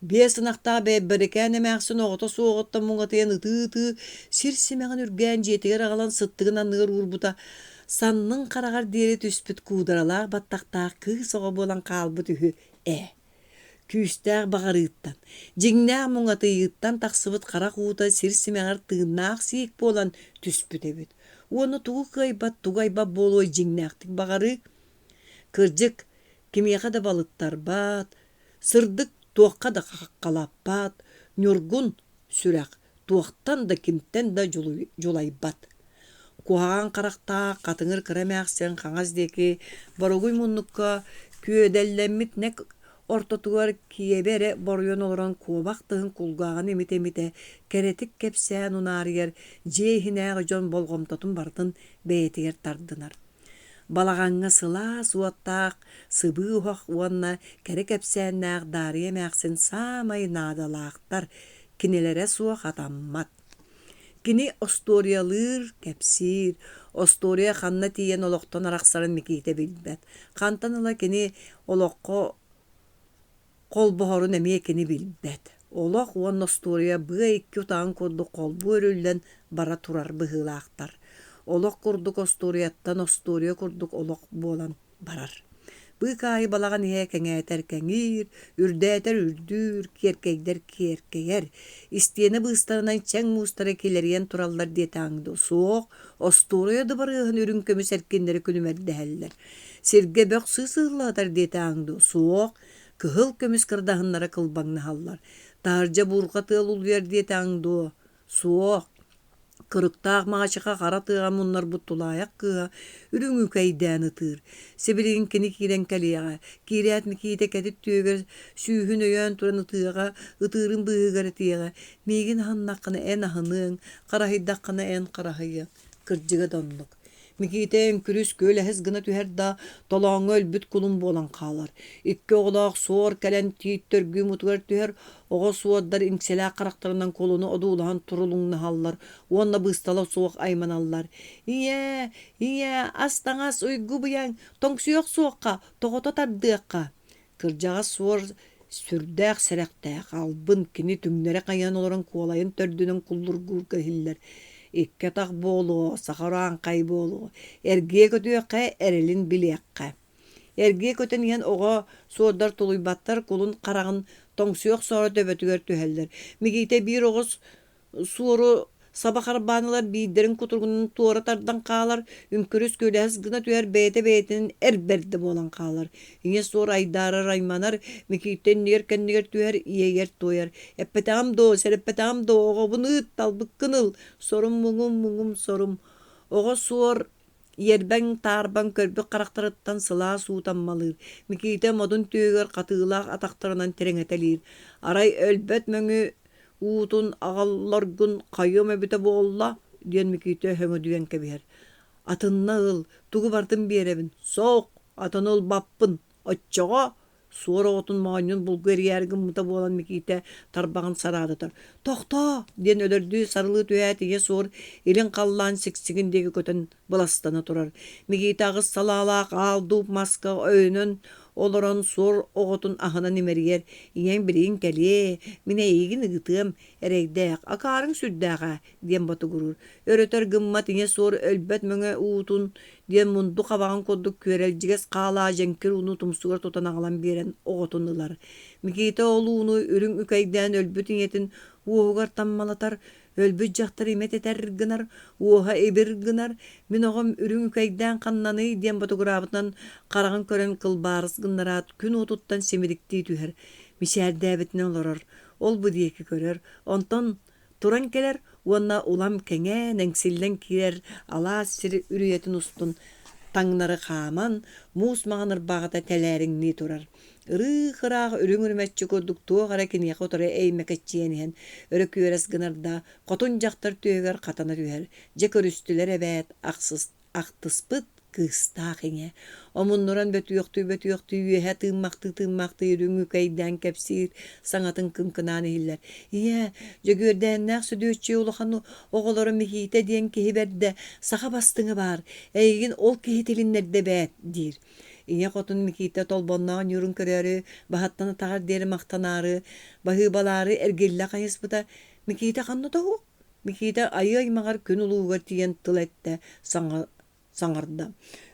Бесынақта бәббәрекән әмәқсін оғыта соғытта мұңатыян ыты-ыты, сирсімәғін үргән жетігер ағалан сыттығын анығыр урбута, санның қарағар дері түспіт кударалар баттақтақ күй соға болан қалбыт үхі Күйістәғ бағарыттан, жеңнәғ мұңатыйыттан тақсыбыт қара қуыта сирсімәғір тыыннақ сейік болан түспіт әбіт. Уону тугайбат болой жиңнәктик багары кырдьык кимиэха да балыттарбат, сырдык туохха да хаккалаппат, нюргун сүрэх туохтан да кимтен да жулайбат. Куһаан карахтаа катыҥыр кырамээхсен хаҥас диэки боругуй муннукка күөдэллэммит нэк ортотугар киэбэре боруйон олорон куобах тыһын кулгааҕын эмите керетик кэпсээн унаарыгар дьиэйхинээҕи дьон болгомтотун бартын бэйэтигэр тардынар. Балаҕаҥҥа сылаа суоттаах сыбыы уһах уонна кэри кэпсээннээх даарыйа мээхсин саамай наадалаахтар кинилэре суох атаммат. Кини осториялыыр кэпсиир, остория ханна тиийэн олохтон арахсарын микиите билбэт. Хантан ыла кини олоххо колбоһорун эмиэ кини билбэт. Олох уон остория быа икки утаан курдук колбу өрүллэн бара турар быһыылаахтар. Олох курдук осторияттан остория курдук олох буолан барар. Быыкаайы балаган иһэ кэҥээтэр кэҥиир, үрдээтэр үрдүүр, киэркэйдэр киэркэйэр. Истиэни быыстарынан чэҥ муустара килэриэн тураллар диэтээҥдо суох, остория дыбарыаһын үрүн көмүс эркиннери күнүмэрдэһэллэр. Сиргэ бөх сыысыылаатар диэтээҥдо суох, кыһыл көмүс кырдаһыннара кылбаҥнаһаллар. Таардьа буурга тыал улуяр диэтээҥдо суох, кырыктаах маачыха хара тыаҕа муннар буттулааяк кыа үрүҥ үкэйдээн ытыыр. Сибилигин кини киирэн кэлиэҕэ, киирэät микиите кэтит түөгэр сүүһүн өйөөн туран ытыаҕа, ытыырын быыһыгар тиэҕэ, миигин аһыннаххына эн аһыныаҥ, хараһыйдаххына эн хараһыйа, кырдьыга доннук. Микиите күрүс көөлэһэс гына түһэр да толооҥҥо өлбүт кулун буолан хаалар. Икки оҕолоох суор кэлэн тииттөргүү мутугар түһэр оҕо суоддар иҥсэлээх харахтарынан колуну одуулаһан турулуҥнаһаллар, уонна быыстала суох айманаллар. Ийэ, астаҥас уйгу быяҥ, тоҥсуйох суохха, тоҕото тардыахха. Кырдьаҕас суор сүрдээх сэрэхтээх албын кини түҥнэрэ хайан олорон куолайын төрдүнэн куллургуур кыһиллэр. Икке тах болуо, сахараан кай болуо, эргие көтүөккэ эрелин билиэккэ. Эргие көтөн иһэн оҕо суоддар тулуйбаттар кулун хараҕын тоҥсуох соoro төбөтүгэр түһэллэр. Мигиите биир оҕо суору саба харбааналар бииддэрин кутургунун туора тардан хаалар, үҥкүрүс күөлэһэс гына түһэр бэйэтинин эрбэрдэ буолан хаалар. Иҥэ суор айдаарар айманар, микииттен нигэр кэннигэр түһэр иэйэр туойар. Эппэтэҕим доо, сэрэппэтэҕим доо, оҕобун ыыт талбыккыныл, сорум муҥум сорум. Оҕо суор иэрбэҥ таарбаҥ көрбүк харахтарыттан сылаа суу таммалыыр. Микиите модун түөгөр хатыылаах атахтарынан терэҥэтэлиир. Арай өлбөт мөҥү уутун аҕалларгын хайыам эбитэ буолла диэн микиите höҥөдүгэн кэбиһэр. Атынна ыл, тугу бартын биэрэбин. Соох, атын ыл баппын, оччоҕо суор оҕотун маҕонньун булгу эриээргин мута буолан микиите тарбаҕын сараадытар. Тохто диэн өлөрдүү сарылыы түһээт ийэ суор илин халлаан сиксигин диэки көтөн быластана турар. Микиите агыс салаалаах аалдууп маска өйөнөн олорон суор оҕотун аһынан имэриэр. Ийэң билигин кэлии, мин эйигин ыгытыам, эрэйдээх, акаарыҥ сүрдээҕэ диэн батугурур. Өрөтөр гыммат ийэ суор өлбөт мөҥө уутун диэн мунду хабаҕын курдук күөрэлдьигес хаалаа дьэҥкир уну тумсугар тутан аҕалан биэрэн оҕотун ылар. Микиите ол ууну үрүҥ үкэйдээн өлбүт иҥэтин уоһугар таммалатар, өлбүт дьахтар имет этэр гынар, уоһа эбир гынар, мин оҕом үрүҥ үкэйдээн ханнаный диэн батугураабытынан хараҕын көрөн кылбаарыс гыннараат күн утуттан семириктии түһэр. Мичээрдээбитин олорор, ол бу диэки көрөр, онтон туран келер, уонна улам кэҥээн эҥсиллэн киирэр алаас сир үрүйэтин устун таҥнары хааман, муус маҕаныр баҕата тэлээриҥнии турар. Ырыахыраах үрүҥ үрмэччи курдук туох эрэ киниэхэ утары эймэкэччиэн иһэн өрө күөрэс гынарда хотун дьахтар түөгэр хатана түһэр. Дьэ көрүстүлэр эбээт ахтыспыт кыыстаах иҥэ. Омуннуран бөтүөхтүү үөһэ тыыммахты үрүҥ үкэйдээн кэпсиир саҥатын кымкынаан иһиллэр. Ийэ, дьөгүөрдээннээх сүдүүччи улаханы оҕолоро миһиитэ диэн киһи бэрдэ саха бастыҥы баар, эйигин ол киһи тилиннэрдэ бэät диир. Ийэ хотун микиите толбонноон юрун көрөөрү, баһаттана тагар диэри махтанаары, баһыыбалаары эргиллэ хайыспыта, микиите ханна тоһу. Микиите айы аймаҕар күн улуугар тиийэн тыл этэ саңарда.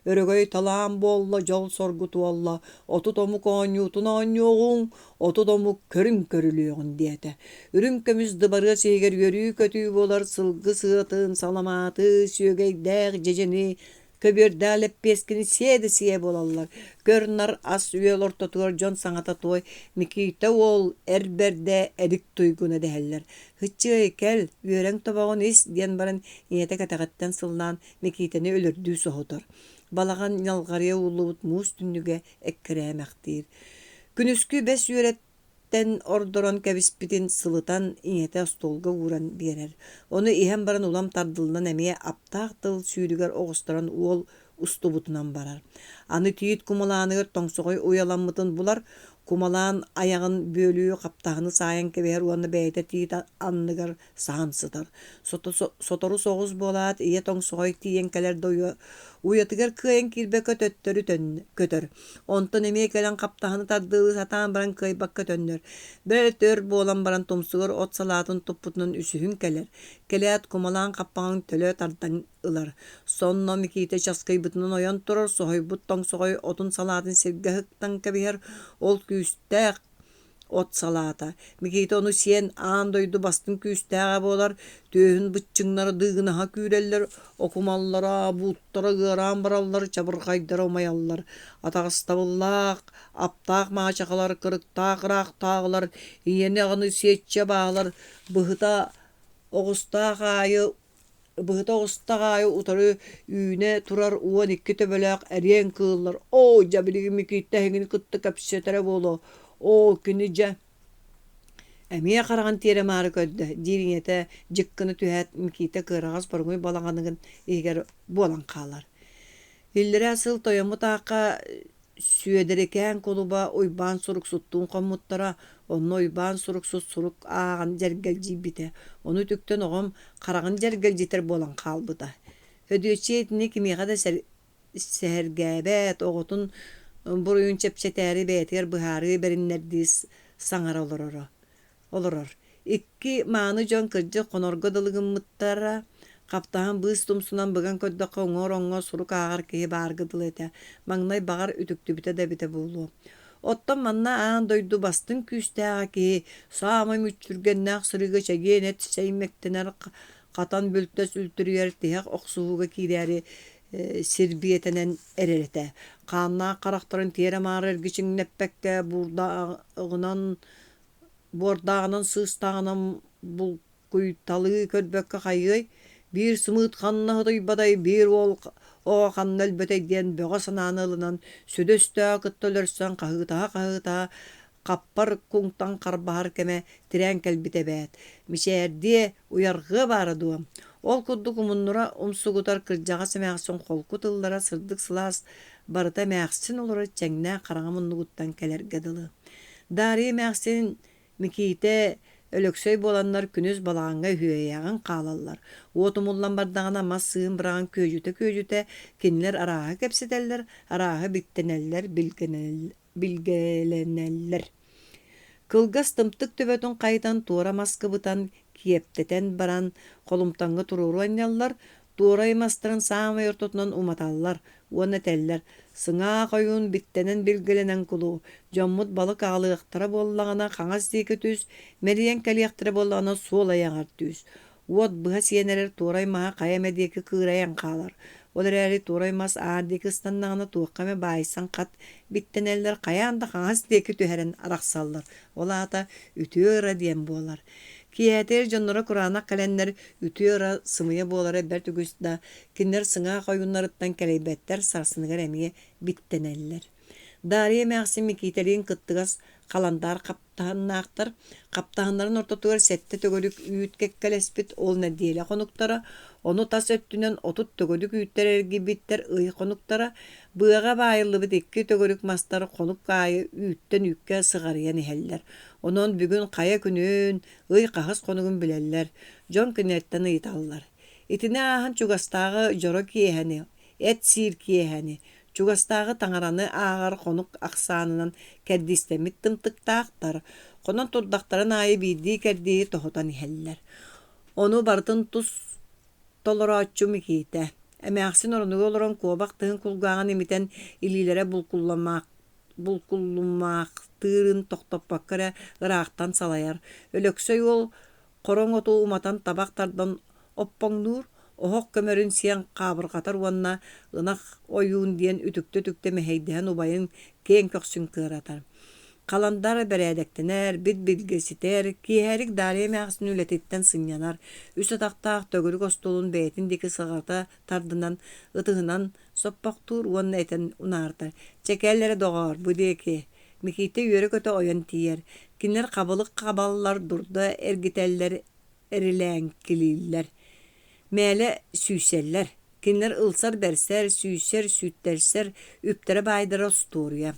Өрөгөй талаан болла жол соргуту олла, оту тому конютун онюғун, оту тому көрүм көрүлüөгүн диэте. Үрүм көмүс дыбары сеегер көрүү көтүү болар сылгы сыатын саламаты сүйөгейдäэх жежени көбүрдәлеп пескини сиэди сие болаллар. Көрнар ас үөл ортотугар жон саңата той Микита ол эрберде эдик туйгуна дәһәлләр. Хыччы кел, үөрәң тобогун ис диэн баран иете катагаттан сылнан Микитаны өлөрдүү соһотор. Балаган ялгарыя улубут муус түннүгө эккерэмэхтиир. Күнүскү бес үөреттен ордорон кэбиспитин сылытан иете столга ууран биэрер. Оны иһэн баран улам тардылынан эмиэ аптаах тыл сүүрүгэр оҕусторон уол устубутунан барар. Аны тиит кумалааныгар тоҥсоҕой уяламмытын булар, кумалаан аягын бөөлүү каптаһыны саайан кэбэһэр уонна бэйэтэ тиит анныгар саан сытар. Сотору соҕус буолаат ие тоҥсоҕой тиийэн кэлэр уйатыгар кыайан киирбэккэ төттөрү көтөр. Онтон эмиэ кэлэн каптаһыны тардыылыы сатаан баран кыайбакка төннөр. Бэр төр буолан баран тумсугар от салаатын туппутунан үсүһүн кэлэр. Кэлэät кумалаан каппаҕын төлөө тардан ылар. Сонно Микита часкайбытынан ойон турар, соһойбут тоҥсоҕой отун салаатын сиргэ хыктан кэбиһэр ол күүстээх от салаата. Микита ону сиэн аан дойду бастын күүстээҕэ буолар, төөһүн быччыҥнары дыыгынаһа күүрэллэр, окумаллара, бууттара ыараан бараллар, чабырхайдара умайаллар. Атаҕыстабыллаах, аптаах маачахалар, кырыктаах ыраахтааҕылар, ийэни аҕыны сиэтчэ бааҕылар, быһыта оҕустаҕаайы утары үүнэ турар уон икки төбөлөөх эриэн кыыллар. Оо, дьабилиги Микита эһиҥини кытта кэпсэтэрэ буолуо. Оо, кини дьэ. Эмиэ хараҕан тиэрэ маары көддө, диириҥэтэ дьыккыны түһээт Микита кыараҕас боруҥой балаҕаныгын иһигэр буолан хаалар. Иллэрэ сыл тойоммут аакка сүөдэрикээн кулуба уйбаан сурук суттуун хоммуттара, онно уйбаан сурук сут сурук ааган дьэргэлдьиибитэ. Ону түктөн оҕом хараҕын дьэргэлдьитэр буолан хаалбыта. Өдүөччи этини кимиэхэ да сэһэргээбэт оҕотун буруйун чэпчэтээри бээтигэр быһаарыы бериннэрдии саҥара олорор. Икки мааны дьон кырдьык хонорго дылыгыммыттара, каптаһан быыс тумсунан быган көддөккө оҥор сурук аагар киһи бааргы дыл этэ. Маҥнай баҕар үтүктүбүтэ дэбитэ буолуо. Оттон манна аан дойду бастын күүстээҕэ киһи саамай мүччүргэннээх сырыга чэгиэн эт сэймэктэнэр хатан бүлтэс үлтүрүгэр тиһэх охсууга киирээри сирбиэтэнэн эрэрэтэ. Хааннаах харахтарын тиэрэ маары эргичиҥнэппэккэ буордааҕынан сыыстааҕынан булкуйталыы көрбөккө хайыай, биир сымыыт ханна хытойбадай, биир уол оҕо ханна өлбөтэй диэн бөҕө санааны ылынан сөдөстөөө кытта өлөрсөн хаһыытаһа каппар куҥтан харбаһар кэмэ тирээн кэлбитэ мичээрдие уярҕыа баара дуо. Ол курдук умуннура умсугутар кырдьаҕа сэмээхсин холку тыллара сырдык сылаас барыта мээхсин олора чэҥнээх хараҥа муннугуттан кэлэргэ дылы. Даарыы мээхсин Микита өлөксөй буоланнар күнүс балааҥҥа үһүөйэҕин хаалаллар. Уотумуллан бардаҕына мас сыын быраҕан күөжүтэ кинилэр арааһы кэпсэтэллэр, арааһы биттэнэллэр, билгээлэнэллэр. Кылгас тымтык төбөтүн хайытан туора маскыбытан киэптэтэн баран холумтаҥҥа туруру анньаллар, туора имастырын саамай ортотунан уматаллар, уонна теллэр. Сыҥаах ойуун биттэнэн билгеленэн кулуу, дьоммут балык аалыахтара буоллаҕына хаҥас диэки түс, мэриэн кэлиэхтэрэ буоллаҕына суол аяҥар түс. Уот быһа сиэнэрэр туорай маһа хайа диэки кыырайан хаалар. Ол эрээри туорай мас аар диэки ыстаннаҕына туоххаме баайсан хат биттэнэллэр хайаан да хаҥас диэки түһэрэн арахсаллар. Олаата үтүө ыра диэн буолар. Киэтер дьоннора кураанах кэлэннэр үтүө ыра сымыйа буолар эббэр түгүс да, киннэр сыҥаах ойууннарыттан кэлэйбэттэр сарсыныгар эмиэ биттэнэллэр. Даарыйа мээхсин Микиталиин кыттыгас халандаар каптаһыннаахтар, каптаһыннарын ортотугар сэтте төгөлүк үүт кэккэлэспит ол нэдиэлэ хонуктара, ону тас өттүнэн отут төгөлүк үүттэр эргибиттэр ый хонуктара, быаҕа баайыллыбыт икки төгөлүк мастар хонук аайы үүттэн үккэ сыҕарыйан иһэллэр. Онон бүгүн хая күнүн ый хаһыс хонугун билэллэр, дьон кинэттэн ыйталлар. Итине ааһан чугастааҕы дьоро киэһэни, эт сиир киэһэни, чугастааҕы таҥараны ааҕар хонук ахсаанынан кэрдистэмит тымтыктаахтар, хонон турдахтарын аайы биирдии кэрдии тоһутан иһэллэр. Ону бартын тус толорооччу Микита. Emäksin orunugu oloron kuobak tığın kulgağın imiten ililere bulkullumak tığırın toktoppakkara ıraaqtan salayar. Ölöksöy ol koroň otu umatan tabaktardan oppoňdur. Ohok kömörün siyen qabırgatar wanna ınak oyun diyen ütükte tükte meheydehän ubayın keň köksün kıratar. Kalandar beredektener, bit bilgesiter, kiherik dariye mağsın ületitten sınyanar. Üst ataqtaq tögülük ostolun beytindeki sığarta tardından, ıtıhınan soppak tur uanna eten unartar. Çekellere doğar, bu deki. Mikite yörek öte oyan tiyer. Kinler kabalık kaballar durda ergiteller erilen kililler. Mele süyseller. Kinler ılsar berser, süyser, sütterser, üptere baydıra storuya.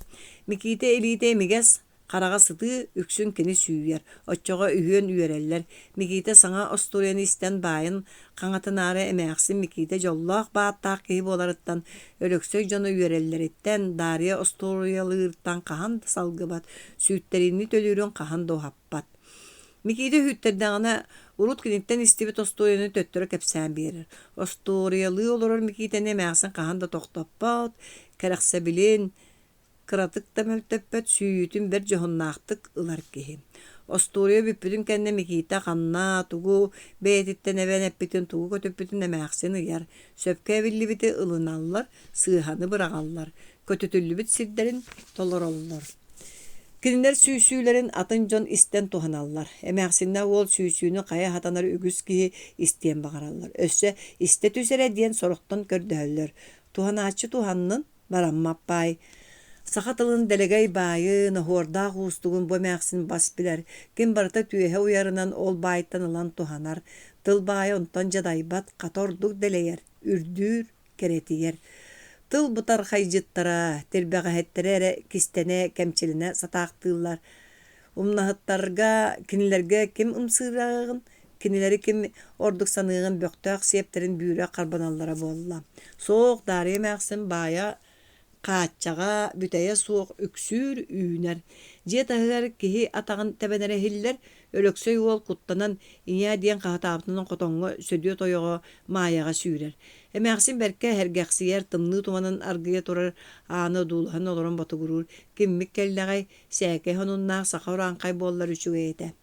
Mikite elite emiges, karaga sıtı, üksün kini süyer. Otçoga ühyen üyereller. Mikite sana ostoryanı isten bayın, kanatınare emeğsin mikite jollaq bağıttaq kehi bolarıttan, ölöksöy jonu üyereller dariya ostoryalıırttan kahan salgıbat, sütterini tölürün kahan dohappat. Mikide hütterdaňyna urut kinitten istibet ostoýany töttürä kepsän berir. Ostoriýaly oloror mikide nemäsin kahan da toktappat, kerekse bilin, kıratık da mölteppet süýütün bir johonnaqtyk ylar kehi. Ostoriýa büpüdün kenne mikide kanna, tugu, beytitten even eppitin tugu kötöppitin nemäsin ýar. Söpke billi biti ılınallar, sığhany bıragallar. Kötütüllü bit sirderin tolorollar. Kinler süýsüýlerin atın jon isten tuhanallar. Emäksinne ol süýsüýünü kaya hatanar ügüs ki isteyen bagarallar. Össe iste tüsere diyen soruktan kördöller. Tuhanaçı tuhannın barammapay. Sahatılın delegay bayı nahorda gustugun bu emäksin bas biler. Kim barata tüyehe uyarınan ol baytan alan tuhanar. Tıl bayı ontan jadaybat katorduk deleyer. Ürdür keretiyer. Tıl butar hayjıttara, terbeğahettere kistene kemçiline sataqtıllar. Umnahattarga, kinilerge kim ımsırağın, kinileri kim orduk sanığın böktaq septerin büyüre karbanallara bolla. Soğuk dariye mağsın baya qaçaga büteye soğuk üksür üyner. Jetahlar kihi atağın tebenere hiller, ölöksöy ol kuttanan inya diyen qahataptının qotonga södüyo toyoga mayaga süürer. Emäksin berke hergäksiyer tımны tumanın argıya torar anı dulhan oloron botu gurur. Kimmik kellegay säke honunnaq saxaran kaybollar üçüge ete.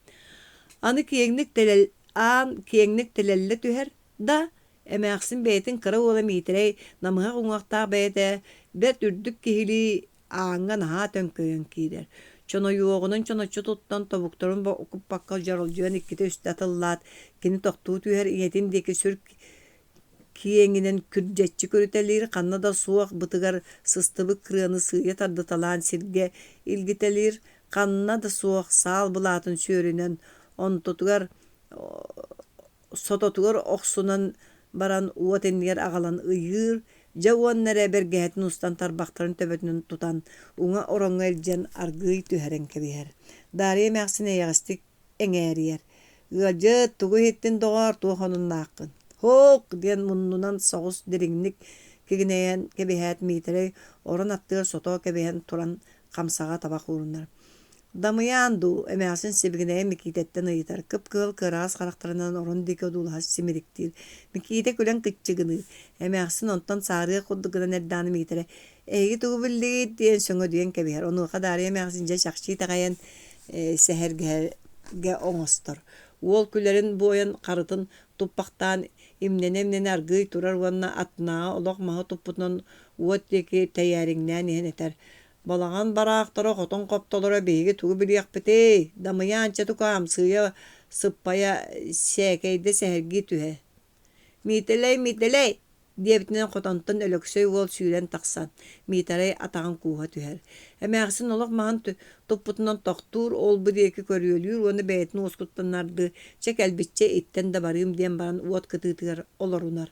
Kiengnik telelle tüher da emäksin beytin kıra ola mitirey namıha qungaqta beyte bet ürdük kihili ağanga naha tönköyen kider. Çono yoğunun çonoçu tuttan tobuktorun okup bakkal jaroljuan ikkite üstü atıllat. Kini tohtu tüher iyetindeki sürk kiyenginen kürjetçi körütelir, kanna da soğuk bıtıgar sıstıbı kırığını sığıya tardıtalan sirge ilgitelir, kanna da soğuk sağ bulatın sörünen on tutugar sototugar oksunan baran uvatenliyer ağalan ıyır, jawan nere bergehetin ustan tarbaktarın töbetinin tutan uňa oronga eljen argıy tüheren kebiher. Dariye mäksine yagastik eňeriyer. Gıcı tugu hettin doğar tuğanın naqın. Hok diyen munnunan soğus diriňlik kegineyen kebihet mitere oran attığı soto kebihen turan kamsağa tabak urunlar. Damıyandu emäsin sebigine mikitetten ıyıtar. Kıpkıl kıras karakterinden oran dike dulhas simiriktir. Mikite kölen kıççıgını. Emäsin ondan sarıya kudduguna nerdanı mitere. Egi tugu bildi diyen söngö diyen kebiher. Onu kadar emäsince şakşi tağayan seherge oňostor. Wol külerin boyan karıtın tuppaktan imnenemnen argıy turar wanna atna olok maha tupputan uwatteki tayariňnän eter. Balagan baraqtara qoton qoptolara beyge tugu biliyaq bete. Damıyança tukam sığya sıppaya şekeyde sehergi tühe. Miteley diýebitinen qotontan ölöksöy wol süülen taqsan. Miteley atağın kuha tüher. Emäksin olok mahan tupputundan toktur ol bu diýeki körüýülür, onu beytini oskuttanardy. Çekel bitçe itten de barym diýen baran uwat kıtıtygar olorunar.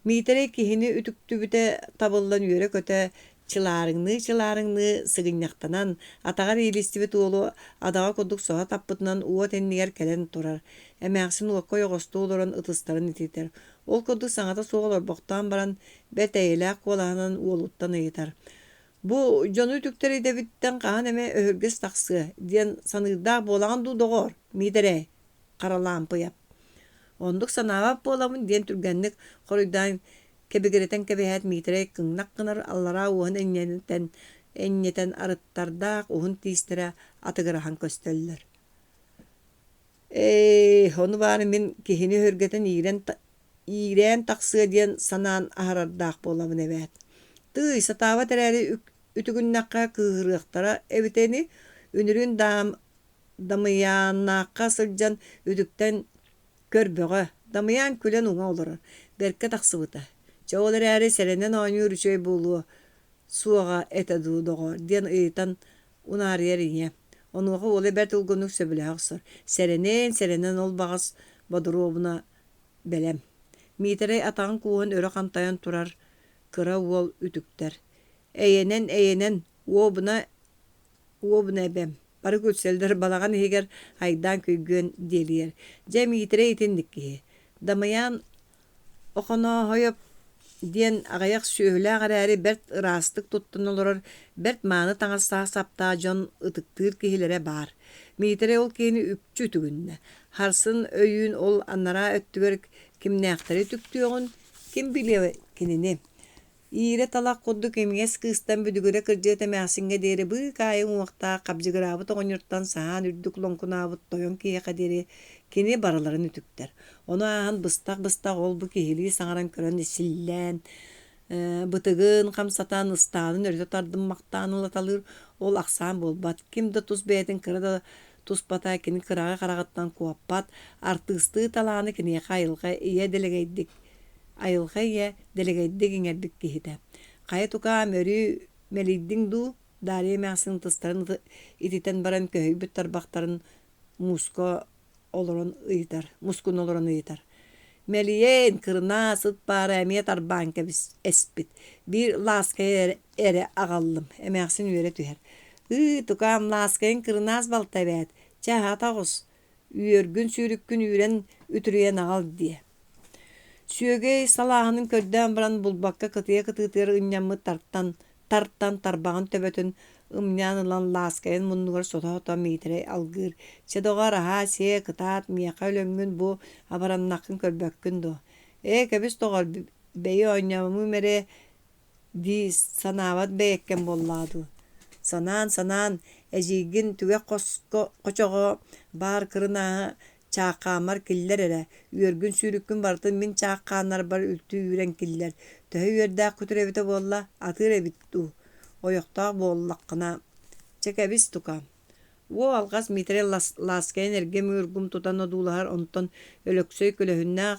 Miteley kihini ütüktü bite tabıllan yörek öte çılarıngny sıgınyaktanan atagar ilistibet olu adaga koduk soğa tappıtынан uwat enniger kelen turar. Emäksin ulakka yogostu oloran ıtıstarın ititer. Ol koduk saňata soğalor boktan baran beteýlek bolanan uoluttan ýeter. Bu jonu tükteri de bitten qahan eme öhürges taqsı diyen sanıgda bolan du dogor midere qara lampy yap. Onduk sanabap bolamın diyen türgenlik qoruydan Kebegireten kebehet mitere kıngnak kınar allara uğun ennyeten arıttardaq uğun tiistere atıgırahan kösteller. Onu bari min kihini hörgeten iğren taqsıga diyen sanan aharardaq bolamın evet. Tığ satava tereri ütügünnakka kıhırıqtara eviteni ünürün damıyanakka sılcan üdükten körböğe damıyan külen uğa olur. Berke taqsıbıta. Çoğular eri serenen oynur üçöy bulu suaga etadu doğor diyen ıyıtan unar yeriye. Onuğa ola bert ulgunuk söbüle haqsır. Serenen ol bağız badurobuna belem. Mitere atağın kuğun örü kantayan turar kıra ol ütükter. Eyenen uobuna ebem. Barı kötselder balağan heger haydan köygün deliyer. Cem mitere itindik ki. Damayan oqona hoyop diyen ağayak söyle ağarari bert rastık tuttun olur. Bert manı taŋasa sapta jon ıtıktır kihilere bar. Mitere ol kini üpçü tügünne. Harsın öyün ol anara öttüger kim näkteri tüktüğün kim biliyor kinini. İre talak koddu kemiges kıstan büdügüre kırcı temäsinge deri bu kayın wagta qabjıgırabı toğunyrttan sahan ürdük lonkunabıt toyon kiye kaderi kini baraların ütükter. Onu ahan bıstak ol bu kihili saŋaran körön sillen bıtıgın kamsatan ıstanın örtü tardım maqtanılatalır ol aksan bolbat. Kimde tuz betin kırada tuz bata kini kırağa karağıttan kuappat artıstı talağını kini kayılga iye delegeydik. Ayılgaya delegeydik ingerdik kihide. Kaya tuka mörü meliddin du dariye mäsin tıstarın ititen baran köhüy büttar baktarın muskun oloron ıyıtar. Meliyen kırna sıt para emiyet arban kebis espit. Bir laskaya ere ağallım. Emäsin üyere tüher. Tukam laskayın kırnaz balta bet. Çaha tağız. Üyörgün sürükkün üyren ütürüyen ağal diye. Süögey salahının kördän baran bulbakka kıtıya ınyamı tarttan tarbağın töbötün ımnyanılan laskayın munnugar sota mitre algır. Çedoğa raha siye kıtat miyaka ölöngün bu abarannakın körbökkün do. Kebis doğar beyi oynamı mere di sanavat beyekken bolladu. Sanan ejigin tüge koçoğu bar kırına çağqamar killer ere. Üörgün sürükkün bartın min çağqanlar bar ültü üren killer. Töhü üerdä kuturevite bolla atır ebittu. Oyoqta bollaqına. Çekebis tukam. O algas mitre laskayn ergem üörgüm tutan odulahar onton ölöksöy kölöhünnä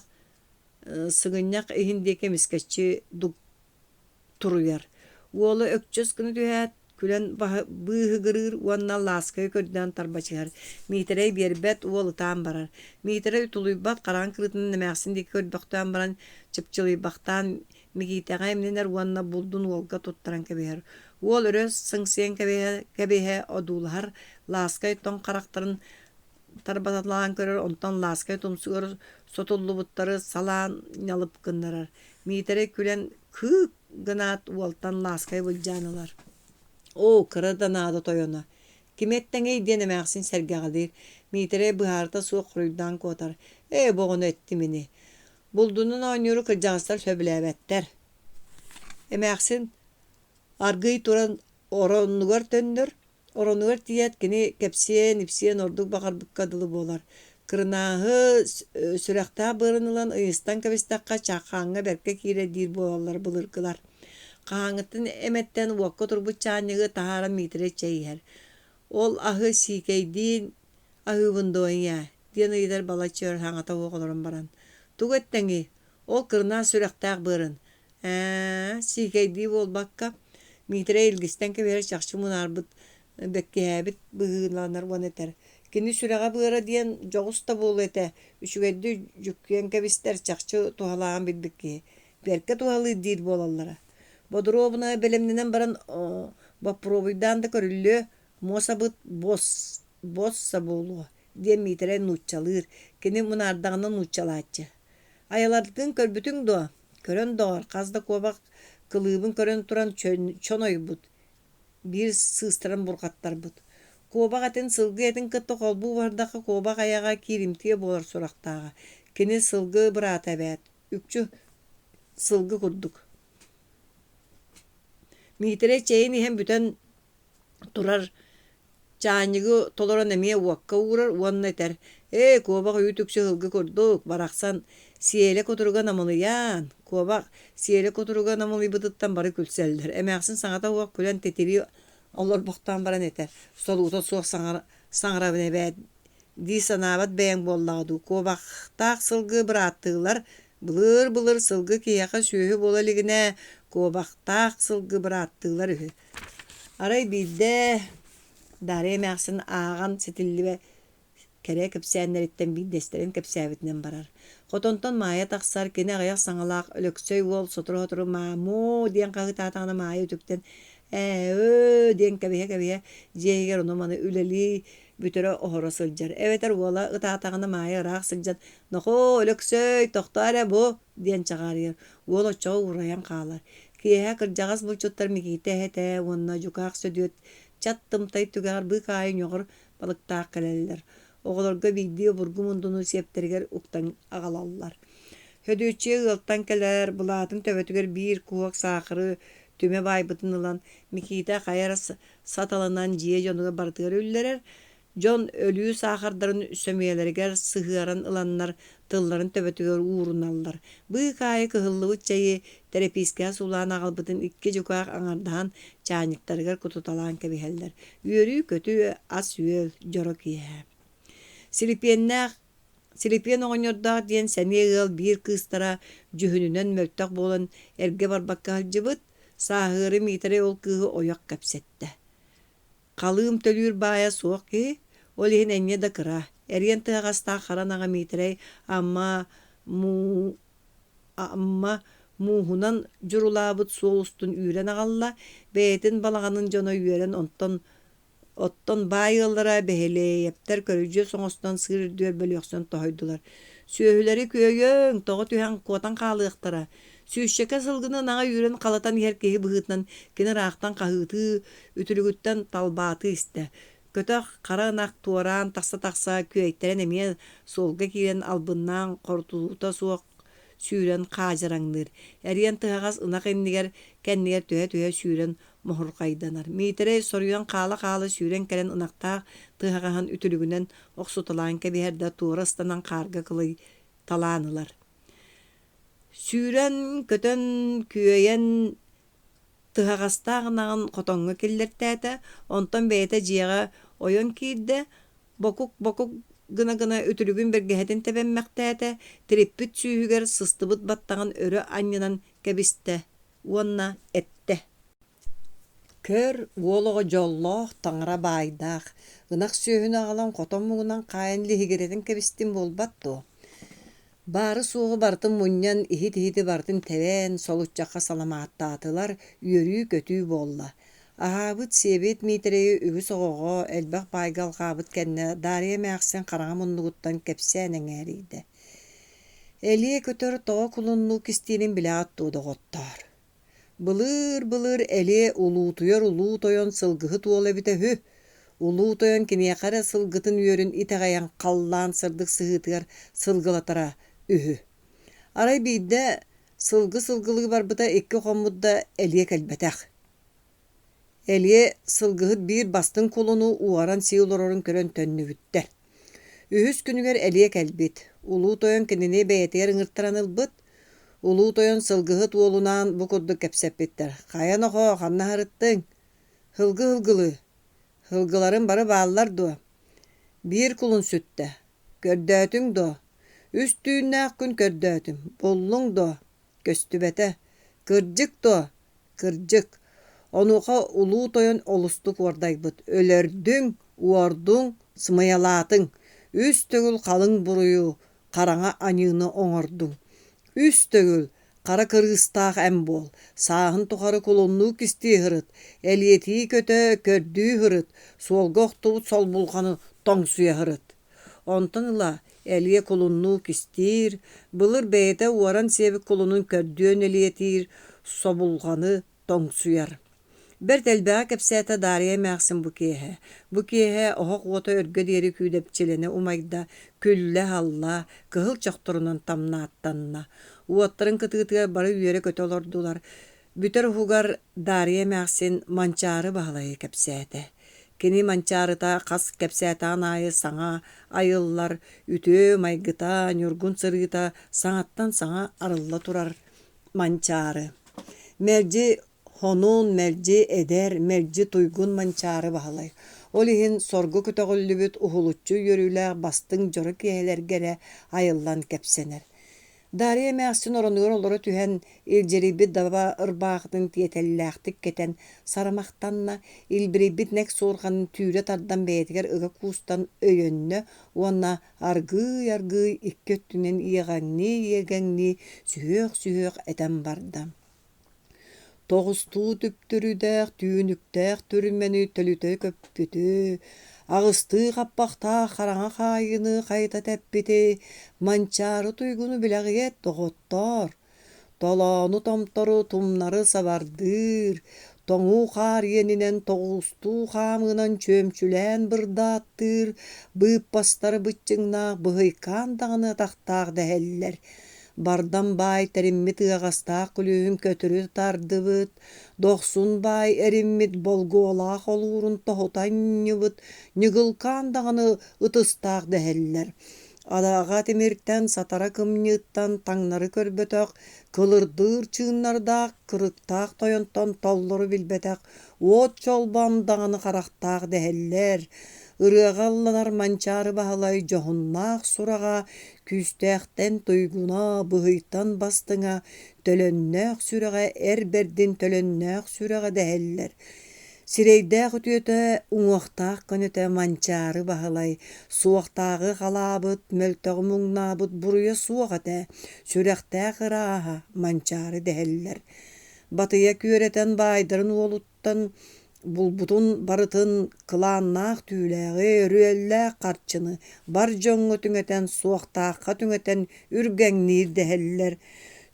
sığınyak ihindeke misketçi duk turuyar. Oğlu ökçöz kını tühät külen bıhı gırır uanna laskayı kördän tarbaçıgar. Mitere berbet oğlu tam barar. Mitere ütülüybat qaran kırıtının nemäksindeki körbökten baran çıpçılıybaktan migiteğe emnener uanna buldun olga tuttaran kebeher. Oğul örös sıngsıyan kebehe odulahar laskay ton karakterin tarbatatlagan körür ondan laskay tumsugar sotullu butları salan yalıp kındarar. Mitere külen kık gınat ualtan laskay bulcanılar. O kırada nada toyona. Kimetten denemäksin sergağıdır. Mitere bıharta su kuruydan kotar. Boğunu etti mini. Buldunun oynyoru kırcağıslar söbülevetler. Emäksin argıy turan oronlugar töndür. Oronlugar tiyet kini kepsiyen orduk bakar bukkadılı bolar. Kırnahı sürekta bırınılan ıyıstan kabistakka çakağına berke kire dir boğalar bulırkılar. Kahanıtın emetten vakka turbu çanyığı tahara mitre çeyher. Ol ahı sikeydin ahı bundoğun ya. Diyen ıydar bala çör hangata oğulorun baran. Tugetteni ol kırna sürektağ bırın. Sikeydi ol bakka mitre ilgisten kebere çakşı munarbıt bekkehebit bıhılanlar van eter. Kini süreğe bıra diyen joğusta bol ete. Üçügeddi jükyen kebister çakşı tuhalağın bilbekki. Berke tuhalı dir bolallara. Bodrobuna belemnenen baran baprobidan da körüllü mosabıt bossa bolu diye mitere nuççalır. Kini munardağına nuççalatçı. Ayalardın körbütün doğa. Körön doğar. Kazda kovak kılığın körön turan çonoy bud. Bir sığıstıran burkattar bud. Kovak aten sılgı etin kıttı kolbu vardaka kovak ayağa kirimtiye bolar soraktağa. Kini sılgı bırata bet. Üçü sılgı kurduk. Mitere çeyin hem bütün turar çaanyıgı toloran emiye uakka uğrar uanna eter. Kuobak ütükçü hılgı kurduk. Baraksan siyele koturuga namalıyan. Kuobak siyele koturuga namalı bıdıttan barı külseldir. Emeğsin sanata uak külen tetiri olur boktan baran eter. Soluğuta suak sangra bine di sanabat beğen bollağdu. Kuobak tak sılgı bırattılar. Bılır bılır sılgı kiyaka sühü bolaligine. Kuobak tak sılgı bırattılar. Aray bilde Darıya mağsın ağan setilli ve kere köpsәннәреттен бит дәстерен köpsәбитнән барар. Котонтон мая тақсар кене аяк саңалак өлөксөй вол сотро маму диен кагы татаңна мая үтүктен диен кәбие жегер оны маны үлели бүтере охора сылжар. Эветер вола ытатаңна мая рак сылжат. Нохо өлөксөй токтара бу диен чагарыр. Вола чоо ураян калар. Кие кыржагас булчуттар миките хете онна жукак сөдөт чаттым тай түгәр бу кайын йогыр балыктаа келелер. Оголорга видео бургумундуну септергер уктан агалаллар. Hödüçe ылтан келер булатын төбөтүгөр бир куак сахыры түмө байбытын ылан миките кайар саталанан жие жонуга бардыгар үллерер. Жон өлүү сахардарын сөмиелергер сыгыран ыланнар тылларын төбөтүгөр ууруналлар. Бу кайы кыһыллыбыт чайы терапийская сулаан агалбытын икки жукаак аңардаан чааниктарыгар кутуталаан кебиһеллер. Үөрүү көтү ас үөл жоро киэһэ. Силипиен оҕоньордаах диэн сэмиэгыл биир кыыстара жүһүнүнэн мөлтөх буолан эрге барбакка халдьыбыт, сааһыары миитэрэ ол кыыһы ойох кэпсэтте. Калыым төлүүр баая суох киһи, ол иһин эҥҥэ да кыра. Эриэн тыаҕастаах харан аҕа миитэрэй амма муухунан дьурулаабыт суолустун үүрэн аҕалла, бэйэтин балаҕанын дьоно үөрэн оттон баайыллара бэһэлээйэптэр көрүжүө соҥостон сыыр үрдүөр бөлүөхсөн тоһойдулар. Сүөһүлэри күөйөң тоҕо түһэн куотан хаалыахтара. Сүүсчэкэ сылгыны наҥа үүрэн халатан иһэр киһи быһыытынан кини раахтан хаһыытыы үтүлүгүттэн талбааты истэ. Көтөх хара ынах туораан тахса күөйттэрэн эмиэ суолга киирэн албыннаан хортулуута суох сүүрэн хаажараңныр. Эриэн тыһаҕас ынах иннигэр кэннигэр түһэ сүүрэн моһурхайданар. Миитэрэй соруйан хаала сүүрэн кэлэн ынахтаах тыһаҕаһан үтүлүгүнэн охсуталаан кэбиһэрдэ туора ыстанан хаарга кылый талаанылар. Сүүрэн көтөн күөйэн тыһаҕастааҕынаҕын хотоҥҥо киллэртээtä, онтон бэйэтэ дьиэҕэ ойон киирдэ бокук гына үтүлүгүн бэргэһэтин тэбэммэхтээtä, тириппит сүүһүгэр сыстыбыт баттаҕын өрө анньынан кэбистэ, уонна этте. Көр уолоҕо дьоллоох таҥара баайдаах, ынах сүөһүн аҕалан хотон мугунан хаайан лиһигиретин кэбистин буолбат дуо. Бары суоҕу бартын мунньан иһит-иһити бартын тэбэн солуччахха саламааттаатылар үөрүү көтүү буолла. Аһаабыт сиэбит миитэрэйи үгүс оҕоҕо элбэх байгалҕаабыт кэннэ Дарья мээхсин хараҥа муннугуттан кэпсээн эҥээриидэ. Элие көтөр тоҕо кулуннуу кистиинин билээҕит туудоҕоттоор. Былыр элие улуу тойон сылгыһы туол эбитэ үһү. Улуу тойон киниэхэрэ сылгытын үөрүн итэҕэйэн халлаан сырдык сыһыытыгар сылгылатара үһү. Арай биирдэ сылгылыгы барбыта икки хоммудда элие кэлбэтэх. Элие сылгыһыт биир бастын кулуну уаран сиулорорун көрөн төннүбүттэр. Үһүс күнүгэр элие кэлбит. Улуу тойон кинини бэйэтигэр ыҥыртаран ылбыт. Улуу тойон сылгыһыт уолунаан бу курдук кэпсэппиттэр. Хайан охо, ханнаһарыттыҥ. Хылгы. Хылгыларын бары бааллар дуо. Биир кулун сүттэ. Көрдөөтүң дуо. Үс түүннээх күн көрдөөтүм. Боллуң дуо. Көстүбэтэ. Кырдьык дуо. Кырдьык. Онуха улуу тойон олустук уордайбыт. Өлөрдүң, уордуң, сымыялаатыҥ. Үс төгүл халыҥ буруйуу, хараҥа аньыыны оҥордуң. Үс төгүл хара кырыыстаах эм буол. Сааһын тухары кулуннуу кистии хырыт. Элиэтии көтө көрдүү хырыт. Суолга охтубут солбулханы тоҥсуя хырыт. Онтон ыла элие кулуннуу кистиир, былыр бэйэтэ уоран сиэбик кулунун көрдүөн элиэтиир собулханы тоҥсуяр. Бэрт элбэҕэ кэпсээтэ Дарья мээхсин бу киэһэ. Бу киэһэ оһох уота өргө диэри күүдэпчиленэ умайда күллэ халла, кыһыл чохторунан тамнааттанна. Уоттарын кытыытыга бары үйөрө көтө олордулар. Бүтер хугар Дарья Мәхсин манчары баһалайы кэпсээте. Кини манчарыта хас кэпсээтэҕин аайы саҥа, айыллар, үтүө майгыта, ньургун сырыыта саҥаттан саҥа арылла турар манчары. Мэлдьи хонуун, мэлдьи эдэр, мэлдьи туйгун манчары баһалай. Ол иһин соргу күтөҕүллүбүт ухулуччу үөрүүлээх бастыҥ дьоро киэһэлэргэрэ айыллан кэпсэнэр. Дарья Мәхсин оронугар олоро түһэн илдьэрийбит даба ырбаахтын тиэтэллээхтик кетэн сарамахтанна илбирийбит нэк суурханын түүрэ тардан бэйэтигэр ыга куустан өйөннө уонна аргый икки өттүнэн иэгэҥни сүһүөх этэн барда. Тоҕустуу түптүрүдээх, түүнүктээх түрүмэни төлүтөй көппүтү, агыстыы хаппахтаах хараҥа хаайыны хайта тэппити, манчары туйгуну билэҕиэт тоҕоттор. Толоону томтору тумнары сабардыыр, тоҥуу хаар иэнинэн тоҕустуу хаамыынан чөөмчүлээн бырдааттыыр, быыппастары быччыҥнаах быһыйкаан даҕаны тахтаах дэһэллэр. Бардан бай тэриммит ыаҕастаах күлүүһүн көтүрү тардыбыт, дохсун бай эриммит болгуолаах олуурун тоһутанньыбыт, ньыгылкаан даҕаны ытыстаах дэһэллэр. Адаҕа тимиртэн сатара кымньыыттан таҥнары көрбөтөх, кылырдыыр чыыннардаах кырыктаах тойонтон толлору билбэтэх, уот чолбон даҕаны харахтаах дэһэллэр. Ырыаҕалланар манчары баһалай дьоһуннаах сураҕа, күстээхтэн туйгуна, быһыйтан бастыҥа, төлөннөөх сүрэҕэ, эр бердин төлөннөөх сүрэҕэ дэһэллэр. Сирэйдээх үтүөтэ уҥуохтаах көнөтэ манчары баһалай, суохтааҕы халаабыт, мөлтөҕү муҥнаабыт буруйа суох этэ, сүрэхтээх ырааһа манчары дэһэллэр. Батыйа күөрэтэн баайдарын уолуттан булбутун барытын кылааннаах түүлээҕи, өрүөллээх харчыны бар дьоҥҥо түҥэтэн суохтаахха түҥэтэн үргэҥниир дэһэллэр.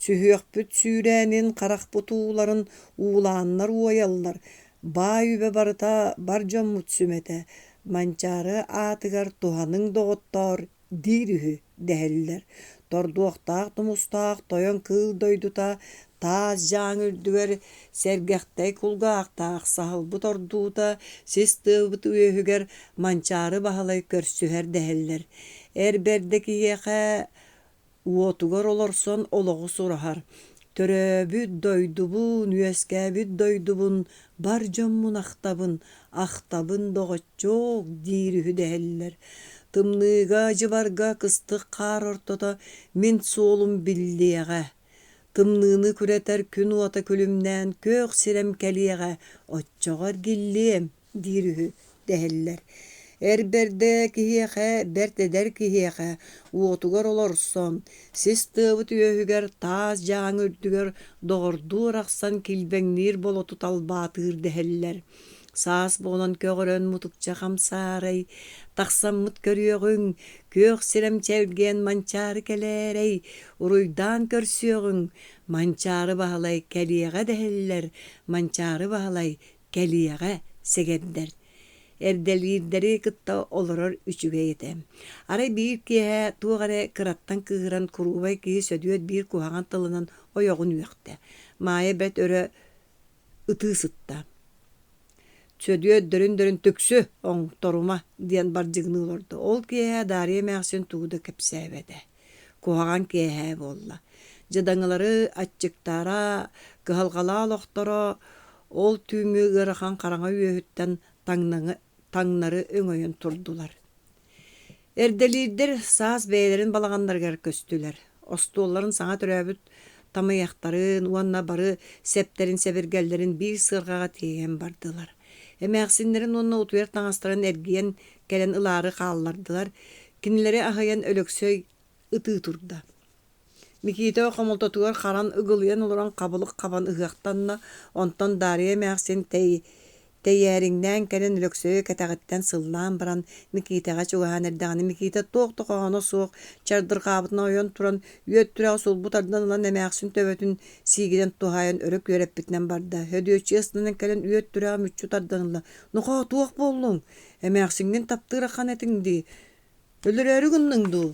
Сүһүөхпүт сүүрээнин харахпыт ууларын уулааннар уойаллар. Баай үбэ барыта бар дьоммут сүмэтэ, манчары аатыгар туһаныҥ доҕоттоор диир үһү дэһэллэр. Тордуохтаах тумустаах тойон кыыл дойдута, таас дьааҥ үрдүгэр сэргэхтэй кулгаахтаах саһылбыт ордуута, сис тыабыт үөһүгэр манчары баһалай көрсүһэр дэһэллэр. Эр бэрдэ киһиэхэ уотугар олорсон олоҕу сураһар. Төрөөбүт дойдубун, үөскээбит дойдубун, бар дьоммун ахтабын доҕоччоох диир үһү дэһэллэр. Тымныыга дьыбарга кыстык хаар ортото мин суолум биллиэҕэ. Тымныыны күрэтэр күн уота күлүмнээн көөх сирэм кэлиэҕэ, оччоҕор гиллиэм диир үһү дэһэллэр. Эр бердэ киһиэхэ, бэртэдэр киһиэхэ уотугар олорсон, сис тыабыт үөһүгэр таас дьааҥ үрдүгэр доҕордуу арахсан килбэҥниир болоту талбаатыыр дэһэллэр. Саас буонан көгөрөн мутукча хамсаарай, тахсаммыт көрүөҕүң, көөх сирэм чэлгиэн манчары кэлээрэй, уруйдаан көрсүөҕүң, манчары баһалай кэлиэҕэ дэһэллэр, манчары баһалай кэлиэҕэ сегэрдэр. Эрдэлиирдэри кытта олорор үчүгэйэтэ. Арай биир киэһэ туох эрэ кыраттан кыыһыран куруубай киһи сөдүөт биир куһаҕан тылынан ойоҕун үөхтэ. Маайа бэт өрө ытыысытта. Сөдүөт дөрүн төксү оҥторума диэн бардьыгыныылордо. Ол киэһэ Дарья Мәхсин тууда кэпсээбэтэ. Куһаҕан киэһэ буолла. Дьадаҥылары аччыктаара, кыһалҕалаа олохторо, ол түүмү ыарахан хараҥа үөһүттэн таҥнары өҥөйөн турдулар. Эрдэлиирдэр саас бэйэлэрин балаҕаннарыгар көстүлэр. Остуолларын саҥа төрөөбүт тамыйахтарын, уонна бары септерин себиргэллэрин биир сыарҕаҕа тиэйэн бардылар. Эмээхсиннэрин уонна утуйар таҥастарын эргиэн кэлэн ылаары хааллардылар. Кинилэри аһайан өлөксөй ытыы турда. Микиитэ хомолтотугар харан ыгылыйан олорон кабылык кабан ыһыахтанна, онтон Дарья Мәхсин тэйээриҥнээн кэлэн өлөксөйө кэтэҕиттэн сыллаан баран Микиитэҕэ чугаһан эрдэҕинэ Микиитэ туох-тухоҕоно суох чардырҕаабытына ойон туран үөт түрэх сулбут ардан ылан Эмээхсин төбөтүн сиигидэн туһайан өрө күөрэппитинэн барда. Hödüöччи ыстынан кэлэн үөт түрэх мүччү тарданыла. «Нуха туох боллуң, Эмээхсиҥҥин таптыырахан этиҥди, өлөрөөрү гынныҥ дуу?»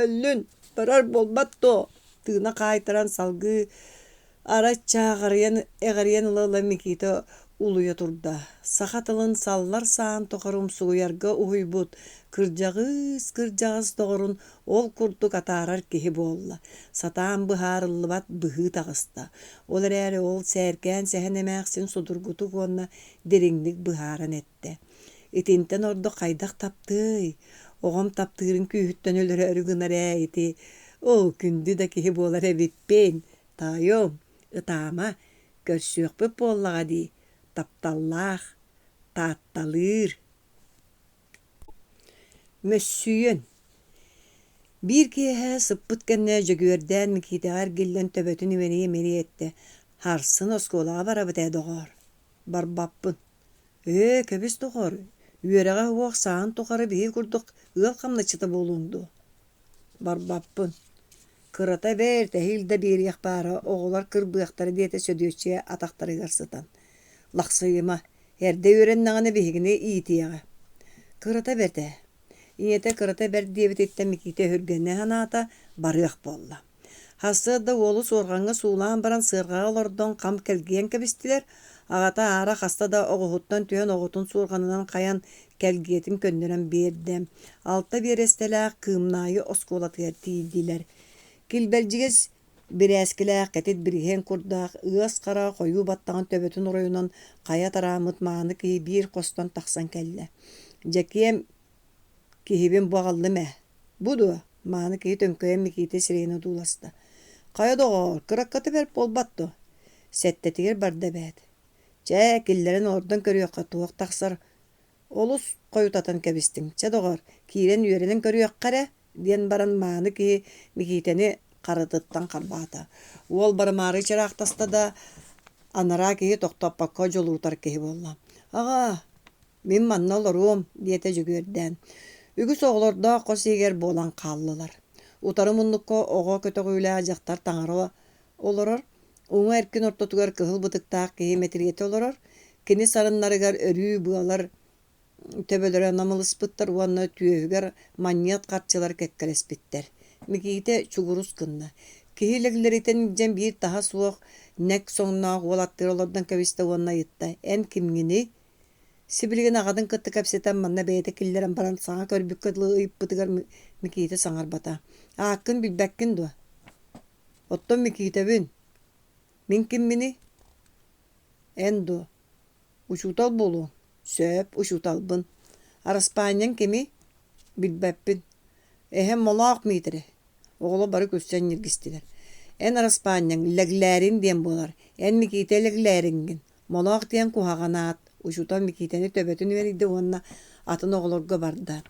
«Өллүн, барар болбат то, тыына кайтаран салгы ара чаагырыян эгериян ылыла Микита улуя турда. Сахатылын саллар саан тохорум сугуярга уйбут кыржагыс тоҕорун ол курдук атаарар киһи буолла. Сатаан быһаарыллыбат быһыы тагыста. Ол эрээри ол сээркээн сэһэн эмээхсин судургутук уонна дириҥник быһааран этте. Итинтен ордо хайдах таптый. Оҕом таптыырын күүһүттэн өлөрө өрүгүнар ити. Ол күндү да киһи буолар эбиппин. Тайом, ытаама, көрсүөхпүп буоллаҕа дии. Тапталлаах, таатталыыр. Мөссүйөн. Бир киэһэ сыппыт кэннэ жөгүөрдээн Микитаҕар гиллэн төбөтүн имэнии мэриэтте. Харсын оскуолаҕа барабыт доҕор. Барбаппын. Көбүс доҕор. Үөрэҕэ уох саан тухары биһи курдук ыал хамначыта буолуунду. Барбаппын. Кырата бээр тэһилда биэриэх баара оҕолор кырбыахтары диэтэ сөдүөччэ атахтарыгар сытан. Лахсыйыма, эрдэ үөрэннэҕэни биһигини иитиэҕэ. Кырата бэртэ. Иñете кырата бэр диэбититтэ Микита хүргэнэ ханаата барыах буолла. Хассыадда уолу суорҕаҥҥа суулаан баран сыарҕаҕа олордон хам кэлгиэн кэбистилэр, аҕата аара хаста да оҕоһуттан түһэн оҕотун суорҕанынан хайан кэлгиэтин көннөрөн биэрдэ. Алта биэрэстэлээх кыымнаайы оскуолатыгар тиийдилэр. Килбэлдьигэс бирэскилээх кэтит бириһэн курдаах ыас хара хойуу баттаҕын төбөтүн уройунан хая тараамыт мааны киһи биир хостон тахсан кэллэ. Дьэкиэм киһибин буаҕаллы мэ. Буду, мааны киһи төмкөйэн Микита сирэйин удууласта. Хая доҕор, кыраккаты бэрт буолбатту. Сэттэтигэр барда бэт. Чэ, киллэрин ордон көрүөххэ туох тахсар олус хойутатан кэбистиҥ. Чэ доҕор, киирэн үөрэнэн көрүөххэрэ диэн баран мааны киһи Микитэни харытыттан харбаата. Уол барымаары чараахтаста да анараа киһи тохтоппакка дьолуутар киһи буолла. Аҕа, мин манна олоруом диэтэ дьөгүөрдээн. Үгүс оҕолордоо хосиигэр буолан хааллылар. Утары муннукка оҕо көтөҕүүлээ дьахтар таҥара олорор, уҥа эркин ортотугар кыһыл бытыктаах киһи метриэти олорор, кини сарыннарыгар өрүү быалар төбөлөрө намылыспыттар уонна түөһүгэр манньыат харчылар кэккэлэспиттэр. Микита чугурус кынна. Киһи лэглэритэн дьэн биир таһа суох нэк соҥноох уолаттыыр олордон кэбистэ уонна ыытта. Эн кимҥини сибилигин аҕатын кытты кэпсэтэн манна бэйэтэ киллэрэн баран саҥа көрбүккэ ыйыппытыгар Микита саҥарбата. Ааккын билбэккин дуо. Оттон Микитабын. Мин киммини? Эн дуо. Учуутал буолуоҥ. Сөп, учууталбын. Араспаанньан кими? Билбэппин. Эһэ молоох миитэрэ. Оҕоло бары көссөн ньиргистилэр. Эн араспаанньан лэглээрин диэн буолар. Эн Микита лэглээриҥҥин. Молоох диэн куһаҕанаат. Учуутал Микитэни төбөтүн үөрийдэ уонна атын оҕолорго барда.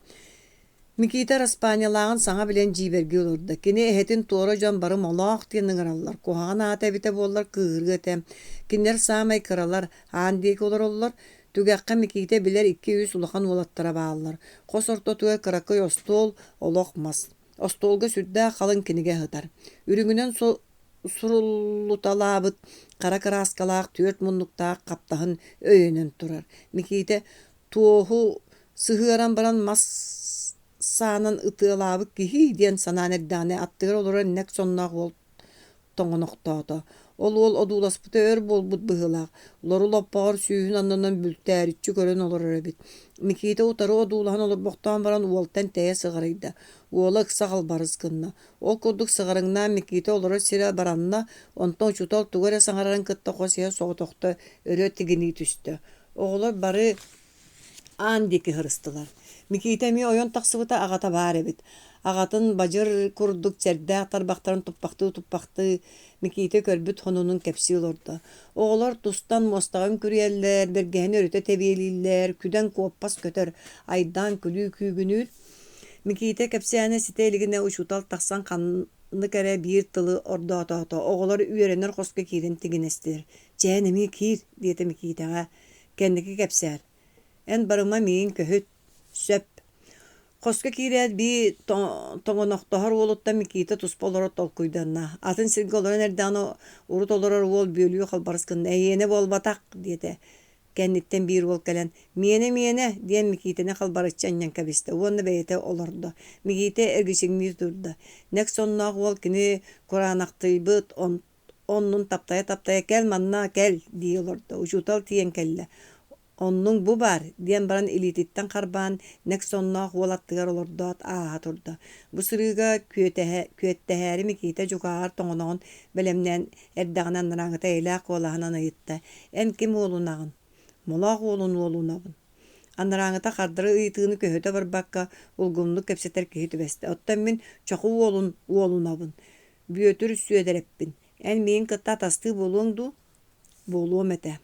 Микита распааньялааҕын саҥа билэн дьиибэрги олорда. Кини эһэтин туора дьон бары молоох диэн ыҥыраллар. Куһаҕанаат эбитэ буоллар кыыһырга этэ. Киннэр саамай кыралар, аан диэки олороллор. Түгэххэ Микита билэр 200 улахан уолаттара бааллар. Хос ортотугар кыраккый остуол олох мас. Остуолга сүрдээх халын кинигэ хытар. Үрүҥүнэн суруллуталаабыт кара кырааскалаах 4 муннуктаах каптаһын өйөнөн турар. Микита туоһу сыһыаран баран мас саанан ытыалаабыт киһи диэн санаан эрдэҕинэ аттыгар олорор нэк сонноох уол тоҥоноختоото. Ол одууласпыта өр буолбут быһылаах. Олору лоппоҕор сүүһүн аннынан бүлтээриччи көрөн олорор эбит. Микита утары одуулаһан олорбохтоон баран уолтан тэйэ сыҕарыйда. Уола ыкса халбарыс кынна. Ол курдук сыҕарыҥнаан Микита олоро сире баранна, онтон учутал тугара саҥарарын кытта хосиһа соҕотохто өрө тигинии түстө. Оҕолор бары аан диэки хырыстылар. Микита ми ойон тахсыбыта аҕата баар эбит. Аҕатын бадьыр курдук чэрдээх тарбахтарын туппахты Микита көрбүт хонунун кэпси олордо. Оҕолор тустан мостаҕын күриэллэр, бэргэһини өрүтэ тэбиэлииллэр, күдэн куоппас көтөр айдаан күлүү күүгүнүүр. Микита кэпсиэни ситээлигине учуутал тахсан ханны кэрэ биир тылы ордоотоото. Оҕолор үөрэнэр хоска киирэн тигинэстилэр. «Чээн эмиэ киир» диэтэ Микитаҕа. Кэнники кэпсээр. Эн барыма миин көһүт, сөп. Хоска киирээд би тоҥоноқтоһор уолутта Микита тусполоро толкуйданна. Атын сиргэ олорон эрдэҕинэ урут олорор уол бүөлүү халбарыс кынна. «Эйиэне буолбатах» диэтэ. Kennitten bir ol gelen miyene diyen Mikitene kalbarıçı anyan kabiste. Onu beyete olurdu. Mikite ergişigniz durdu. Nek sonuna ol kini Kur'anaktıybıt onun taptaya gel manna gel diyorlardı. Uçutal tiyen kelle. Onun bu bar diyen baran elititten karban nek sonuna olattıgar olurdu at aha turdu. Bu sırıga küetteheri Mikite jugar toğunağın belemnen erdağınan narangıta eylak olağınan ayıttı. En kim oğlunağın? Molaq oğlunağın. Anarağıta kardırı ıytığını köhöte bir bakka ulgumluk kepseter kehiti beste. Ottan min çakı oğlunağın. Büyötür süedereppin. En min kıtta tastığı boluğum ete.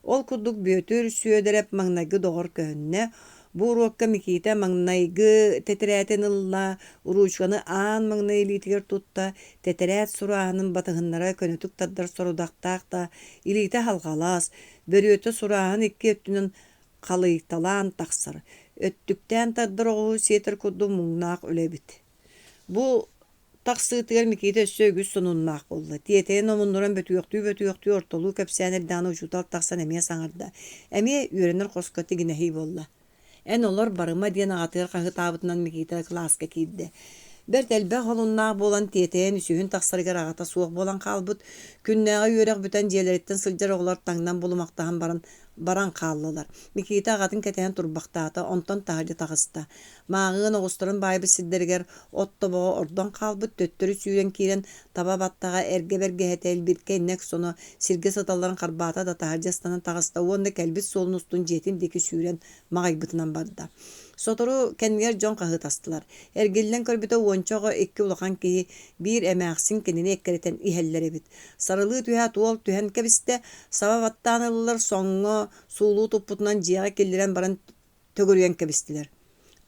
Ol kurduk büyötür süederep mağnagı doğur köhünne. Bu rokka Mikite mağnaygı tetereten ılla uruçkanı an mağnaylı itiger tutta teteret surağının batıhınlara könötük taddar sorudaqtaq da ilite halgalas börüöte surağın iki öttünün kalıytalan taqsar. Öttükten taddır oğu setir kudu muğnaq ölebit. Bu taqsıtıgar Mikite sögüz sonunmaq oldu. Diyeteyen omunduran bötüyoqtüy ortoluğu köpsəner dana uçutal taqsan emeye sanarda. Emeye öğrenir qoskoti ginehi bolla. En olar barıma diyen ağatır qahı tabıtından Mikite klaska kiddi. Bertelbe holunnağı bolan diyeteyen üsühün taqsarıgar ağata soğuk bolan qalbıt. Künnäge yörek büten jeleretten sıljar oğlar tаңнан bulumaqtahan baran qallılar. Mikite ağatın ketehen turbaqtaata onton taharca taqısta. Mağığın oğusturun baybı sidderger otto boğa ordan qalbıt töttörü sүйren kiren taba battağa erge berge hetel birke nek sonu sirge satalların qarbata da taharcastanan taqısta onda kelbit solun ustun jetim deki sүйren mağaybıtınan barda. Sotoru kendiler jon qahı tastılar. Ergilden körbüte onçoğa ekki ulaqan ki bir emeğsin kendini ekkereten ihellere bit. Sarılı tühe tuol tühen kebiste sababattan ılılar soğunu sulu toputundan ciyağa kelliren baran tögürüyen kebistiler.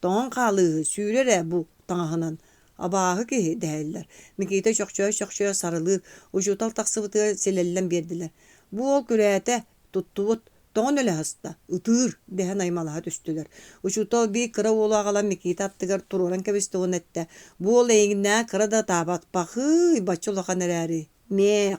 Doğan qalığı sürere bu tağınan. Abahı ki değerler. Mikite çokçoya sarılı ucutal taksıbıtı selellen berdiler. Bu ol küreyete tuttubut Doğan öyle hasta. Itır dehen aymalaha düştüler. Uçutal bir kıra oğlu ağalan Mikite attıgar tururan kebiste on ette. Bu ol eğinne kıra da tabat bakı başçolakan ereri. Mek.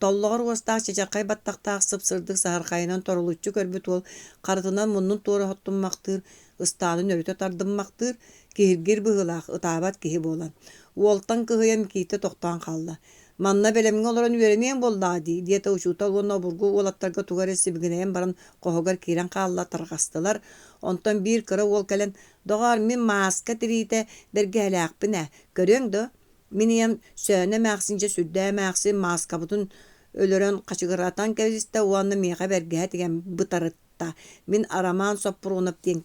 Tollar uğustağ çeçarkay battaqtağ sıpsırdık saharkayınan torulutçu körbüt ol. Karıtınan munun toru hottunmaktır. Istağının örüte tardınmaktır. Kihirgir bıhılaq ıtabat kihi bolan. Uoltan kıhıya Mikite toqtan kaldı. Manna belemin olaran üyeremeyen bolda di. Diyete uçutal ona burgu olattarga tugar esibiginayen baran qohogar kiren qalla tarqastılar. Ondan bir kıra ol kelen doğar min maska dirite berge helaqpine. Görüyorsun da? Miniyem söne maqsince südde maqsin maska butun ölören qaçıgıratan keviste uanna miqa berge degen bıtarıtta. Min araman soppurunup diyen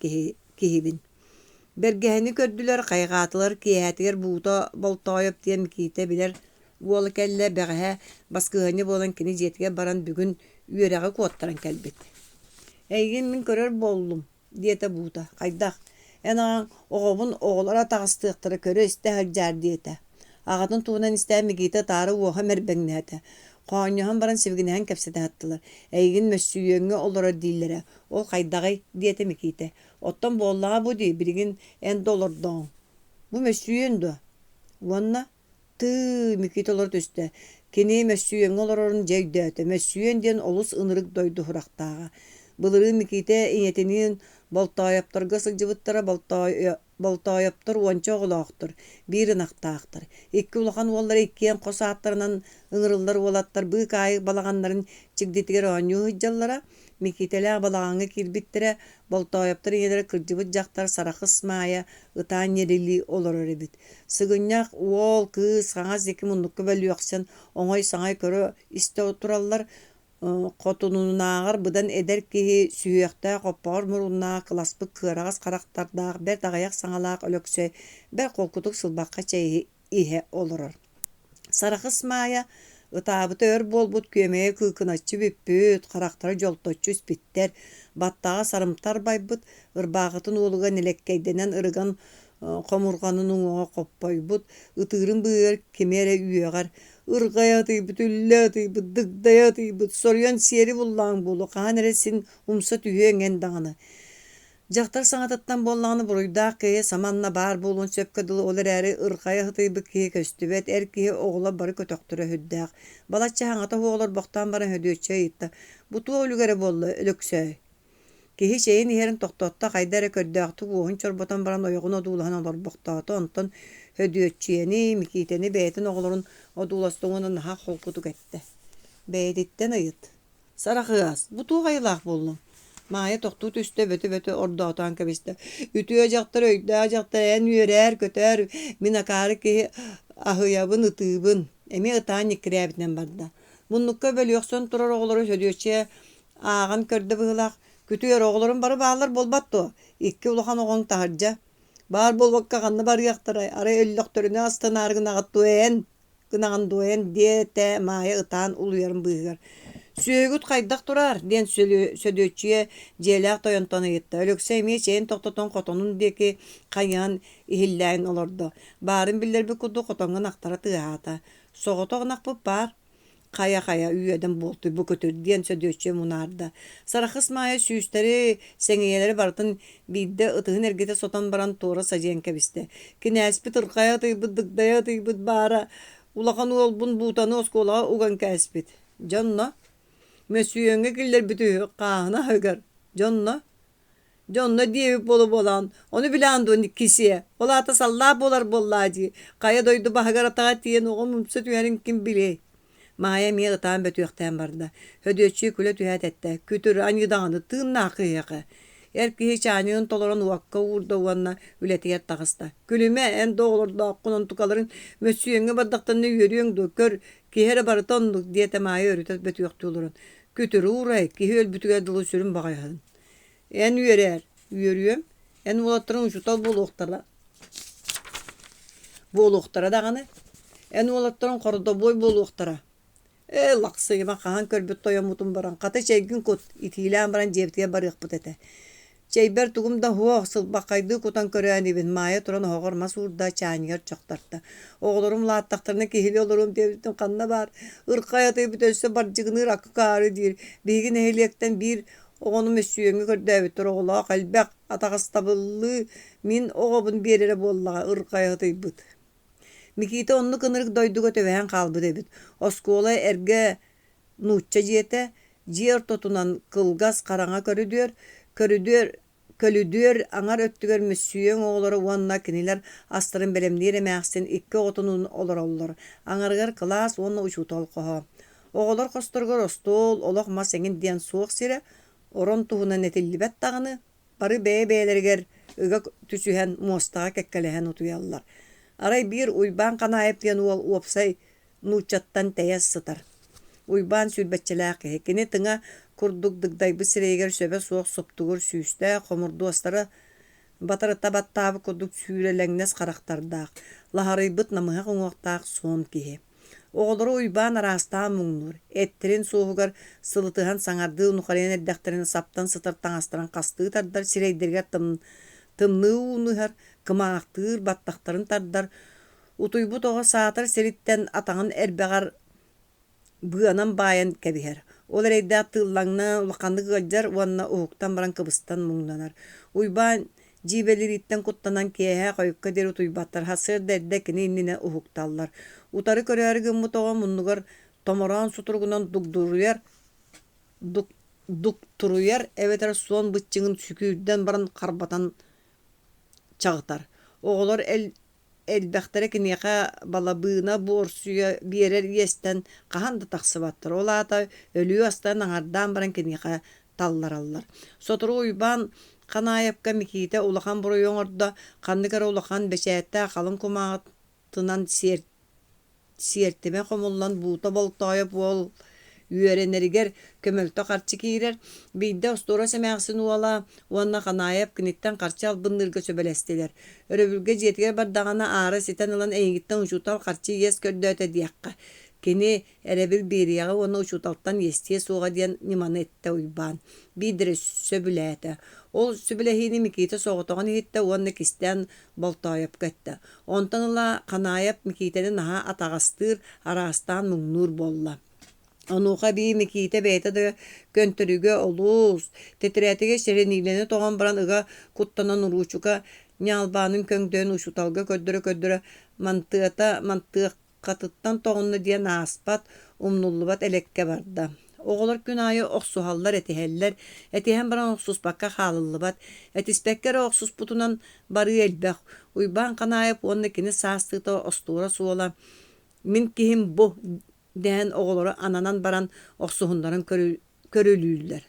kihibin. Bergehini kördüler qayğatılar kiyetiger buğda boltayıp diyen Mikite biler. Uol kelle beğe baskıhını bolan kini jetge baran bugün üyereği kuattaran kelbet. Eygin min körör bollum diyete buğda qaydak. En ağın oğubun oğulara tağıstıqtırı körö iste hırcar diyete. Ağatın tuğunan iste Mikite tarı oğa merbengnete. Qoğanyahan baran sevginahan kepsete attılar. Eygin mössüyöngü olara dillere. Ol qaydagay diyete Mikite. Ottan bollağa bu di birigin en dolardan. Bu mössüyöndü. Vanna Mikite olar töste. Kini mössüyöngü oların jegdete. Mössüyön diyen olus ınırık doydu huraqtağa. Bılırı Mikite inetenin baltayaptarga sılcıbıttara baltayaptar uança oğulağıktır. Bir ınaqtağıktır. İkki ulaqan oğulları ikkiyen qosa atlarından ıngırıllar oğulattar. Bık ayı balağanların çigdetiger oğanyu hıcallara. Mikiteler balağanı kirbittire baltayaptar yenere kırcıbıt jaktar saraqı maya ıtan yerili olur örebit. Sıgınyak oğul kız sana zeki mundukku bölü yoqsan oğay sana körü iste oturallar. Qotununağır bıdan eder ki süyekte qopar murunna klaspık kırağız qaraqtardağ ber dağayak sanalaq ölöksö ber kolkutuk sılbaqqa çeyi ihe olurur. Saraqыс maya ıtabıta ör bolbut kömeye kıkınaççı büppüt qaraqtara joltoççu üspitter battağa sarımtar baybıt ırbağıtın oğluğa nelekkeydenen ırıgan qomurganın oğa qoppaybıt ıtırın bığır kemere üyeğar ırgayatıyıbıt, ülleyatıyıbıt, dıgdayatıyıbıt, soryan seri bullan bulu, qaneresin umsa tühüyen dağını. Жактар саңататтан боллағаны буруйдаақ кеhe саманна бар болун сөпкө дылы олар әрі ырқая хытыйбы кеhe көстүбет, эр кеhe оғыла бары көтөктөрө хүддаақ. Балачча хаңата оғылар боқтан бара хөдүөччө ыйытта. Буту өлүгәрі болла, өлөксөй. Кеhe чейин иһерин тохтотта хайдары көрдөктү уһун чорботон баран ойогун одуулахан олар боқтааты онтон хөдүөччүени, микитени бээтин оғыларын одууластуңуна наха холкуту кетте. Бээтиттен ыйыт. Сарахыас, буту хайылаах боллун. Маая тохтуу түстө бөтө ордоотан кебисте. Үтүө жактар өйдөө жактар эн үйөрээр көтөр минакары ки ахыябын ытыыбын. Эми ытаан никирээбитнен барда. Муннукка бөлүөксөн турар оголору сөдүөче ааган көрдө быылаах. Күтүөр оголорун бары баалар болбатто. Икки улахан огон тахаржа. Бар болбакка ганна бар яктарай. Ары өллөктөрүнө астан аргын агаттуэн. Гынаган дуэн диэте маая ытаан улуярын быыгар. Сүйөгүт хайдах турар, ден сөдөчүе желяк тойонтону етті. Өлөксөй ме чейин тоқтотон котонун деки каян ихилләйин олорду. Барын билерби куду котонган ақтара тыаата. Соғотоғнақ бұп бар. Кая үйеден болту бу көтөр ден сөдөчүе мунарда. Сарахыс мая сүүстери сеңиелери бартын бидде ытыгын эргете сотон баран туора сажен кебисте. Кинәспит ыркая тыйбыт дыгдая тыйбыт бара. Улахан олбун бутаны осколага уган кәспит. Жонно Mösüyöňe giller bütü qaana höger. Jonna diýip bolan. Onu bilen dön kişiye. Ola ta salla bolar bollaji. Kaya doydu bahagara tağa tiyen oğum mümse tüyerin kim bile. Maya mi ıtan betüyekten barda. Hödöçü küle tüyet etti. Kütür anyıdanı tığınna kıyakı. Erki hiç anyon tolaran uakka uğurda uanna ületiyet tağısta. Külüme en doğulur da akkunan tukaların mösüyöňe bardaktan ne yürüyün dökör. Kihere barıtonduk diyete maya örütet betüyekti olurun. Kütürü uğray ki höl bütüge dılı sürün bağayadın. En yürüyüm. En ulattırın uçutal boluqtara dağını. En ulattırın koruda boy boluqtara. Laqsıyma qahan körbüt toyamutun baran. Qatı çeygin kut itilen baran jebtiye barıq bıt ete. Çeyber tugumda huwa aqsıl baqaydı kutan körüyen ibin. Maya turan hoğarmas urda çaniyar çoktartta. Oğlurum laattaqtarına kehili olurum devitin kanna bar. Irqayatı bütölse barcıgını rakı karı dir. Bigin ehliyekten bir oğunu mösüyöngü kördäbittir oğlağa qalbaq ataqastabıllı min oğabın berere bollağa ırqayatı bıt. Mikite onnu kınırık doydu götövehen qalbı debit. Oskola erge nuçça jete jier totunan kılgas qaranga Kölüdür aňar öttüger mösüýeň oglary wonna kiniler astyryn belemdire mäxsin ikki otunun olar. Aňargar klas wonna uçutal qoha. Oglar kosturgar ostol olaq masengin diýen soğuk sire oron tuhuna netillibet tagını bary beýlerger ögä tüsühen mostaga kekkelehen utuyallar. Aray bir uyban kanaýyp diýen ol opsay nuçattan täýes sıtar. Uyban sülbetçelääki hekini tıňa kurduk dıgday bisireger söbe soğuk soptugur süüste komurdu ostara batara tabattavı kurduk sürelengnes qaraktardaq. Lahary bıt namıha qoňoqtaq son kihe. Oğulary uyban arastan muňnur. Ettirin soğugar sılytyhan saňardy nuqaryan eddäkterini saptan sıtırtan astyran qasty tardar sireydirger tımny unuhar kımaqtyr battaqtaryn tardar. Utuybut oğa saatar seritten ataňyn erbegar bıanan bayan kebiher. Olar edda tıllanna ulaqandy gıljar wonna uğuktan baran kıbıstan muňlanar. Uyban jibeleritten kuttanan kehe qoyukka der utuybattar hasır derdekini innine uğuktallar. Utarı körär gımmy toğa munnugar tomoran suturgunan dukturuyar eveter son bıççıngın sükürden baran karbatan çağıtar. Oğlar elbäxtere kineka balabığına borsuya birer yesten qahan da taqsybattır. Olata ölüy astan aňardan baran kineka tallar allar. Soturu uyban kanaýapka mikite ulahan buruyoň orda kandygar ulahan beşätte qalyn kumatynan siertime komullan buta boltaýap bol üýereneriger kömöltö qarçy kirer. Bidde ostora semäxsin wala wonna kanaýap kinitten qarçy albındyrga söbelestiler. Öröbülge jetiger bardagana ara siten alan eýigitten uçutal qarçy yes kördöte diýakka. Kini erebil biriyağı wonna uçutaltan yestiye soğa diýen nimany ette uyban. Bidire söbülete. Ol söbülehini mikite soğutogan hitte wonna kisten boltaýap getdi. Ontan ala kanaýap mikiteni naha atagastyr arastan muňnur bolla. Онуха бии Микиите бейте да көнтөрүгө олус. Тетиретиге серенилени тоҕон баран ыга куттанан уруучука ньалбаанын көңдөөн ушуталга көддөрө мантыаккатыттан тоҕунна диэн ааспат, умнуллубат элекке барда. Оҕолор күн айы охсуһаллар этиһэллэр, этиһэн баран охсуспакка хаалыллыбат, этиспеккер охсуспутунан бары элбэх, уйбаан ханаайып уонна кини саастыыта остуора суола. Мин киһим бу дэһэн оҕолоро ананан баран охсуһуннарын көрүлүүлэр.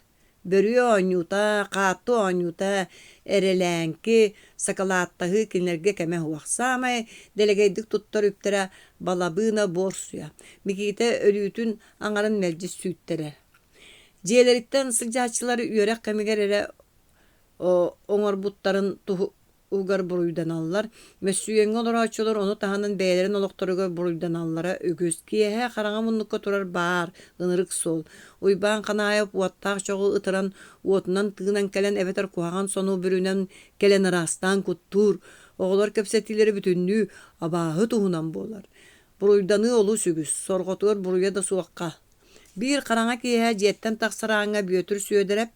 Бөрүө оонньуута, хаатту оонньуута, эрэлээнки, сакалааттаһыы кинилэргэ кэмэ хуахсаамай, дэлэгэйдик туттар үптэрэ балабыына буорсуя. Микиите өлүүтүн аҥарын мэлдьис сүүттэрэр. Дьиэлэриттэн сылдьааччылары үөрэх кэмигэр эрэ оҥорбуттарын угар буруйданаллар, мэссүйэҥҥэ олороочулар ону таһанан бэйэлэрин олохторугар буруйданаллара үгүс. Киэһэ хараҥа муннукка турар баар, ынырык суол. Уйбаан ханаайып уоттаах чоҕу ытыран, уотунан тыынан кэлэн эбэтэр куһаҕан сонуу бүрүнэн кэлэн ыраастаан куттуур. Оҕолор кэпсэтиилэри бүтүннүү абааһы туһунан буолар. Буруйданыы олус үгүс, сорҕотугар буруйа да суохха. Биир хараҥа киэһэ дьиэттэн тахсарааҥҥа бүөтүр сүөдэрэп,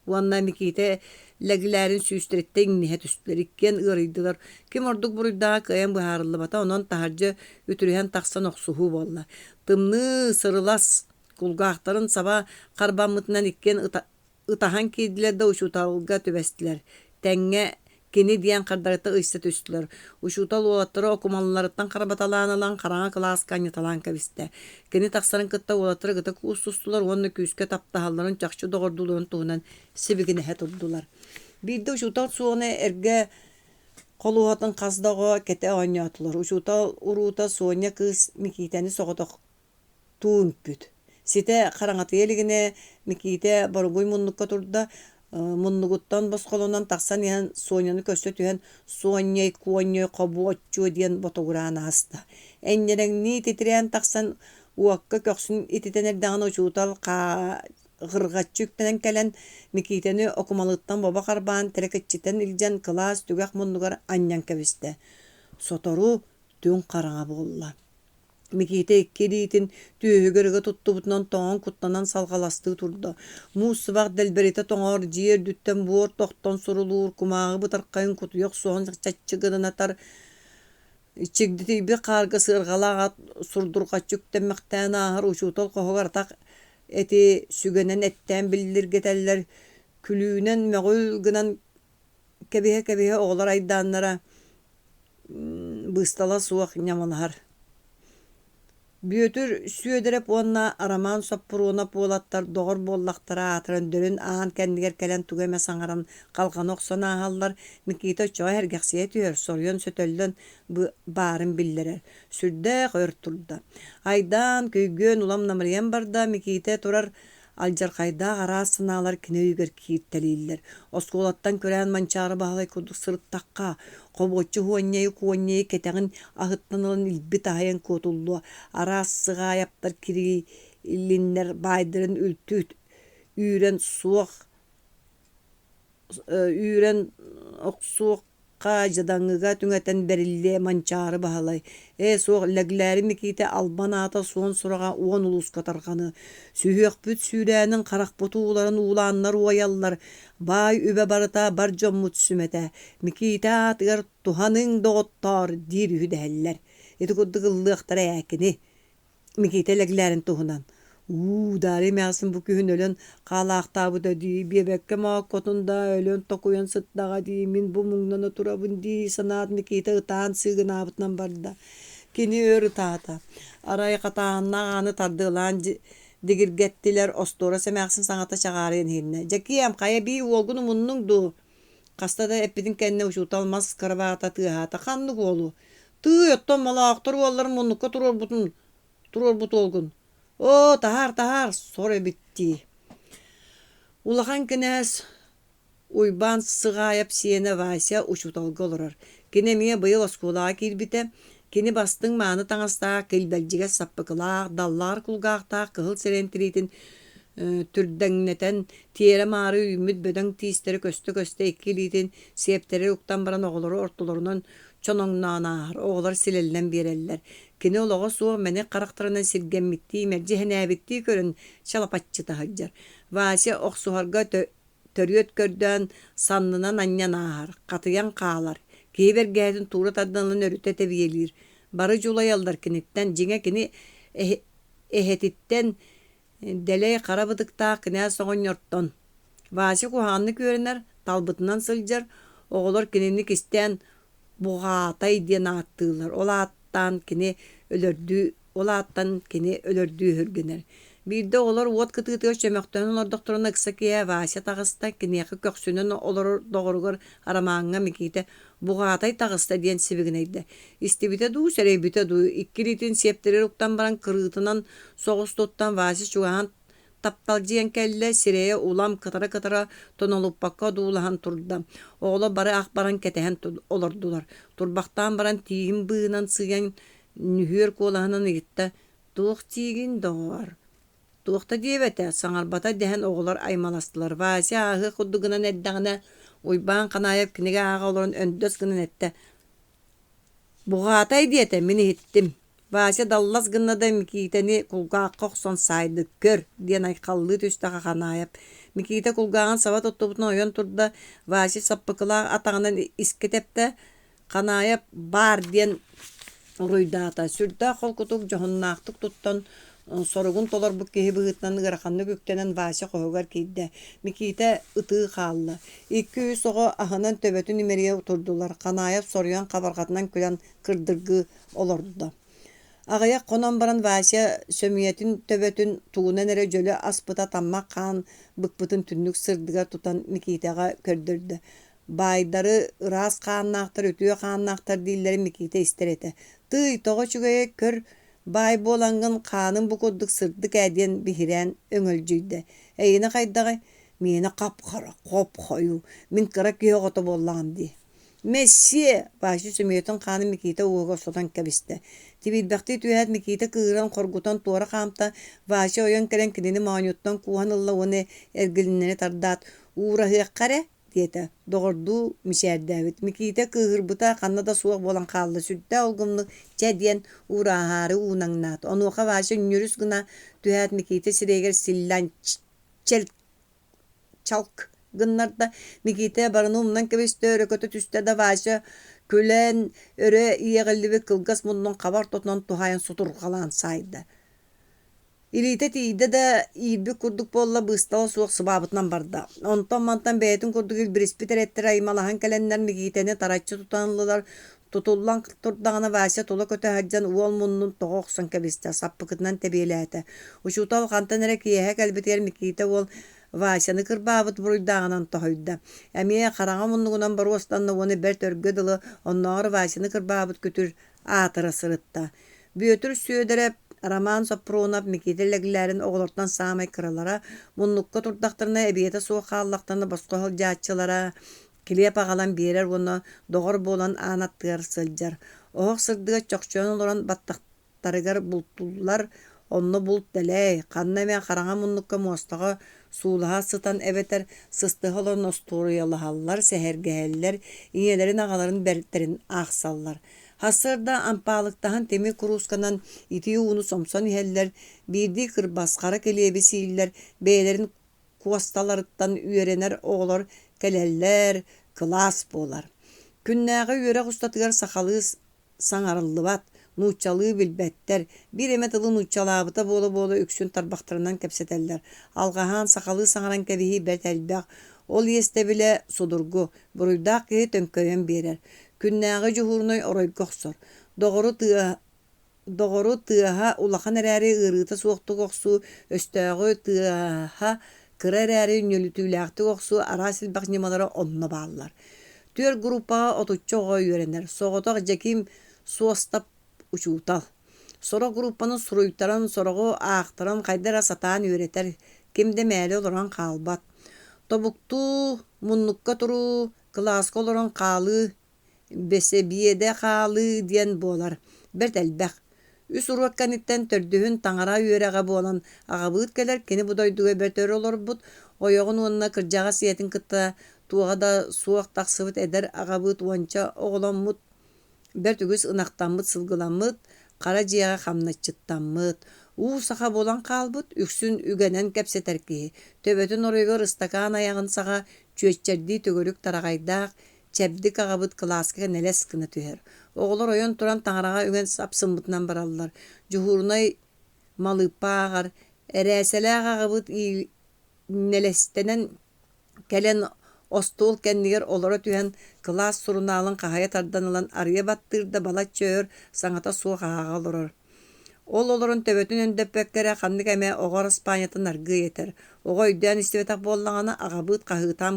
уанна Микиите лэгилээрин сүүстүрэттэй инниһэ түстүлэр иккиэн ыарыйдылар. Ким ордук буруйдаага кыайан быһаарыллыбата, онон таһардьа үтүрүһэн тахсан охсуһуу буолла. Тымныы сырылас кулгаахтарын саба харбаммытынан иккиэн ытаһан киирдилэр да учууталга түбэстилэр. Тэҥҥэ кини диэн хардарыта ыйса түстүлэр. Учуутал уолаттары окумалларыттан харбаталаанылан хараҥа кылааска аньыталаан кэбистэ. Кини тахсарын кытта уолаттары гыта куус тустулар, уонна күүскэ таптаһалларын чахчы доҕордулуон туһунан сибигинэһэ турдулар. Биирде учуутал суону эргэ холуһатын хасдаҕо кэтэ оонньоотулар. Учуутал уруута суоння кыыс Микиитэни соҕотох туумпүт. Сите хараҥатыйа Микиите боругуй муннукка турда, муннугуттан босхолонан тахсан иһэн суоньяны көстө түһэн суонньой куонньой хобуоччуо диэн ботугураан ааста. Эннерэҥнии титирээн тахсан уокка көхсүн ититэнэр даҕаны учуутал гыргаччүктэнэн кэлэн Микиитэни окумалыттан боба харбаан тэрэкэччитэн илдьэн кылаас түгэх муннугар анньан кэбистэ. Сотору түн хараҥа буолла. Микиите иккириитин түүһүгэрыгэ туттубутунан тоҕон куттанан салгаластыы турда. Мууссубах дэлбэрите тоҥоор дьиэр дүттэн буор тохтон сурулуур, кумааҕы бытархайын кутуйах суон чаччыгынатар чигдитийби хаарга сыаргалааҕа сурдурҕаччык тэмmäхтээн аахар учуутал хоһугартах эти сүгэнэн эттээн биллиргэтэллэр күлүүнэн möҕүл гынан кэбиһэ оҕолор айдааннара быыстала суох ньамалаһар. Бүөтүр сүөдэреп уонна арамаан соппуруона буолаттар доҕор буоллахтара атыран дөрүн аан кэннигэр кэлэн тугэмэ саҥаран халҕан охсон ааһаллар. Микиите оччоҕо эргэхсиэ түөр, соруйан сөтөллөн баарын биллэрэр. Сүрдээх өр турда. Айдаан көйгөөн улам намырыйан барда Микиите турар алдьархайдаах араас санаалар кинэйигэр кииртэлииллэр. Оскуолаттан көрөөн манчаары баһалай курдук сырыттахха, хобуоччу хуонньайы куонньайы кэтэҕин аһыттанылан илби таһайан куотуллуо. Араас сыгааяптар кириллиннэр баайдарын үлтүүт үүрэн оксуохха жадаҥҥыга түҥэтэн бэриллээ манчаары баһалай. Суох лэглээри Микиите албан аата суон сураҕа уон улууска тарҕаны. Сүһүөхпүт сүүрээнин харахпуту уларын уулааннар уояллар. Баай үбэ барыта бар дьоммут сүмэтэ. Микиите аатыгар туһаныҥ доҕоттоор диир үһүдэһэллэр. Ити курдук ыллыахтара эээкини Микиите лэглээрин туһунан. Даари мээхсин бу күһүн өлөн хаалаахтаабыта дии, биэбэкке мааккотунда өлөн токуйан сыттаҕа дии, мин бу муҥнана турабын дии санаат Микиите ытаан сыыгынаабытынан барда. Кини өр ытаата. Арай хатааннаах ааны тардыылаан дигиргэттилэр остуора сэмээхсин саҥата чаҕаарыйан иһиннэ. Дьэкиэм, хайа bii уолгуну муннуҥ дуу. Хастада эппитин кэннэ учуутал мас карабаата тыаһаата. Ханнык уолу. Тыый оттон малаахтар уоллар муннукка турорбут олгун. Тахар, соре битти. Улахан кинээс уйбаан сыгааяп сиэне Вася учуталга олорор. Кини мие быйыл оскуулаға киирбите, кини бастың мааны таңастаа килбэлжиге саппыкылаах, даллар кулгаахтаах, кыһыл серентиритин түрдәңнетен тиere мары үмүт бөдөң тиистери көстө иккилитин септери уктан баран оголору ортолорунан чоноңнаанаар оголор силеллен биэреллер. Кини олого суо мени карактарынан сиргеммитти мерджи хенээбитти көрүн чалапаччытаһыджар. Вася охсуһарга төрүөт көрдөөн саннынан аннянаар, катыян каалар. Киибергääтин тура тадданлын өрүтэ тебиелир. Бары жулайалдар киниттен жиңе кини эхетиттен дэлэй карабытыктаа кынаа соҕонньортон. Вася кухаанны күөрэнэр талбытынан сылдьар оҕолор кинини кистэн буғаатай диэн ааттыылар. Олааттан кини өлөрдүү хүргенер. Биирде олар уот кытыытыга чөмөхтөнүн ордохторуна ыкса киэ Вася тагыста киниэхи көксүнөн олор доҕоругар арамааҥҥа Микита буғаатай тагыста диэн сибигинэйдэ. Истибите дуу, серейбите дуу, иккилитин септерер уктан баран кырыытынан соҕус туттан Вася чугаһан тапталжыйан кэллэ сирэйэ улам кытара тонолуппакка дуулаһан турда. Оҕоло бары ах баран кэтэһэн олордулар. Турбахтаан баран тиигин быынан сыйан нүһүөр куолаһынан ыгытта туох тиигин доҕор. Туохта диэбэтэ саҥарбата дэһэн оҕолор аймаластылар. Вася аһы худдугунан эддэҕинэ уйбаан ханаайап кинигэ ааҕа олорун өндөс гынан этте. Буғаатай диэтэ мин иһиттим. Вася даллас гыннада Микитени кулгаакка охсон саайдык көр диэн айхаллыы түстаха ханаайап. Микита кулгааҕан саба туттубутун ойон турда Вася саппыкылаах атаҕынан искетепте ханаайап баар диэн уруйдаата. Сүрдээ холкутук жоһуннаахтык туттан соругун толорбук киһи быһыытынан ыгараханны күктенен Вася хоһугар киирдэ. Микита ытыы хаалла. 200 соҕо аһынан төбөтүн имерие турдулар. Ханаайап соруян кабаргатынан күлэн кырдыргыы олордо. Агаяк конон баран Вася сөмүйетин төбөтүн туунан эре жөлө аспыта таммак хаан быкпытын түннүк сырдыга тутан Микитага көрдөрдө. Байдары ырас хааннаахтар, өтүө хааннаахтар дииллери Микита истерете. Тый тоҕо чугайа көр бай болангын хаанын бу курдук сырдык әдиен бихирэн өҥөлжүйдэ. Эйини хайдагы мені капкара, копхою, мин кыра күйөгото боллаам ди. Месси! Вася сөмүйетін хааны Микита уога сотан кәбісті. Тибилбәқти түйәт Микита кыыран коргутан туора хаамта Вася ойон кәрен кинини маанюттан куhan ылла оны эргилиннени тардаат. Ура хыаққаре? Диета. Доғырду мишәрдәвит. Микита кыырбыта қаннада суақ болан қалды. Сүдді олгымлы чәден урахары унаңнат. Онуға Вася нүріс гына түйәт Микита сирегер силлан чалк гыннарда Микита барыны умнан кебесті өрөкөті түсті да Вася көлен өрө иеғылливі кылгас мұнның қабар тотынан тухайын сутур қалан сайды. Илите тииде да иирби курдук болла быстала суох сыбабытынан барда. Онтон мантан бәйтін курдук илбириспитер эттер аймалахан кәленнер Микитени тарачы тутанлылар. Тутуллан турдағына Вася тола көтө хаджан уол муннун тоғоқсан кәбісті саппыкытынан тәбиеләті. Ушутал қантан әрі киеһе кәлбетер Микита ол Васяны кырбаабыт буруйдаагынан тоһойда. Эмие хараҥа муннугунан бару останна уону бэр төргө дылы онноҕор Васяны кырбаабыт күтүр аатыра сырытта. Бүөтүр сүйөдөрөп Роман Сопронов Микителлэгилэрин оҕолортон саамай кыралара, муннукка турдахтарына эбиэте суох хааллахтарына боско хылдьааччылара, килиэп аҕалан биэрэр уонна доҕор буолан аанаттыар сылдьар. Оһох сырдыга чохчуон олорон баттахтарыгар бултуллар, онно булт дэлэй, ханна эмэ хараҥа муннукка муостаҕа суулаһа сытан эбетер сыстыһолон остуруялаһаллар, сэһэргэһэллэр, иñелэрин аҕаларын бэрттерин аахсаллар. Хасырда ампаалыктаһан теми курусканан ити ууну сомсон иһэллэр, биирди кырбасхара келиэби сииллэр, бэйэлэрин куосталарыттан үөрэнэр оҕолор келэллэр, класс буолар. Күннээҕи үөрэ хустатыгар сахалыы саҥарыллыбат, нуучалыы билбэттэр, бир эмэ тылы нуучалаабыта буола үксүн тарбахтарынан кэпсэтэллэр. Алгаһаан сахалыы саҥаран кэбиһи бэтэлбэх, ол иэстэ билэ судургу, буруйдаах киһи төҥкөйөн биэрэр. Күннээҕи дьуһурунай оройгохсор. Доҕору тыаһа улахан эрээри ырыыта суохтук охсуу, өстөөгү тыаһа кыра эрээри үҥөлүтүүлээхтик охсуу араа силбэх ньымалара онно бааллар. Түөр группаға отуччу оҕо үөрэнэр. Соҕотох Жаким суостап учуутал. Соро группанын суруйтаран, сороҕу аахтаран хайдара сатаан үөретэр. Кимде мээли олорон хаалбат. Тобуктуу муннукка туруу, класска олорон хаалы, бесе биеде хаалы диэн буолар. Бэрт элбэх. Үс уруакканиттен төрдүһүн таҥара үөрэҕэ буолан аҕабыыт кэлэр кини будойдуга бөтөр олорбут, ойоҕун уонна кырдьаҕа сиэтин кытта туоҕа да суох тахсыбыт эдэр аҕабыыт уонча оҕоломмут бэрт үгүс ынахтаммыт сылгыламмыт, хара дьиэҕэ хамначчыттаммыт. Саха болан хаалбыт, үксүн үгэнэн кэпсэтэр киһи. Төбөтүн оройгор ыстакаан аяҕын саҕа чүөччэрдии төгөрүк тараҕайдаах, чэбдик аҕабыт кылааскыга нэлэс кына түһэр. Оҕолор ойон туран таҥараҕа үгэн сапсыммытынан бараллар. Дьуһуурунай малыыппааҕар, эрээсэлээх аҕабыт нэлэстэнэн кэлэн остуол кэннигэр олоро түһэн кылаас сурунаалын хаһайа тардан ылан арыйа баттыырда бала чөөр саҥата суох ааҕа олорор. Ол олорон төбөтүн өндөппөккэрэ ханнык эмэ оҕор Испаниятын аргыый этэр. Оҕо өйдөөн истибэтэх буоллаҕына аҕабыыт хаһыытаан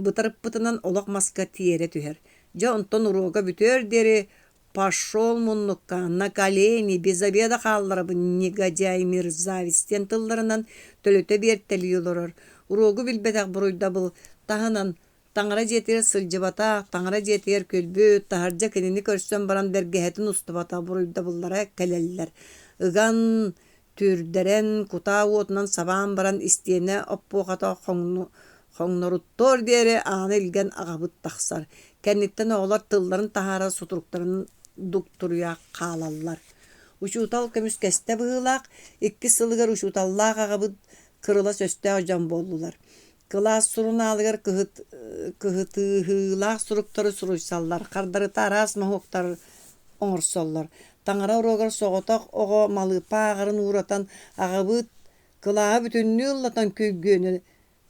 бытарыппытынан олох маска тиэре түһэр. Дьо онтон уруога бүтөөр диэри «Пошел муннукка, на колени, без обеда хаалларабын, негодяй мерзавец» тен тылларынан төлөтө биэртэлии олорор. Уруогу билбэтэх буруйда был таһынан таҥара дьиэтигэр сылдьыбатаах, таҥара дьиэтигэр көлбүт, таһардьа кинини көрсөн баран бэргэһэтин устубатаах буруйда буллара кэлэллэр. Ыган түрдэрэн кутаа уотунан сабаан баран истиэне оппуохата хоҥноруттор диэри ааны илген аҕабыт тахсар. Кэнниттэн оҕолор тылларын таһаара сутуруктарын дуктуруяах хаалаллар. Учуутал көмүс кэстэ быһыылаах, икки сылыгар учууталлаах аҕабыт кырыла сөстөөх дьон буоллулар. Кылаас сурунаалыгар кыһытыыһыылаах суруктары суруйсаллар, хардарыта араас маһуоктар оҥорсоллор. Таҥара уруогар соҕотох оҕо малыыппааҕарын уурatan аҕабыт кылааһы бүтүннүү ыллатан күйгүөнү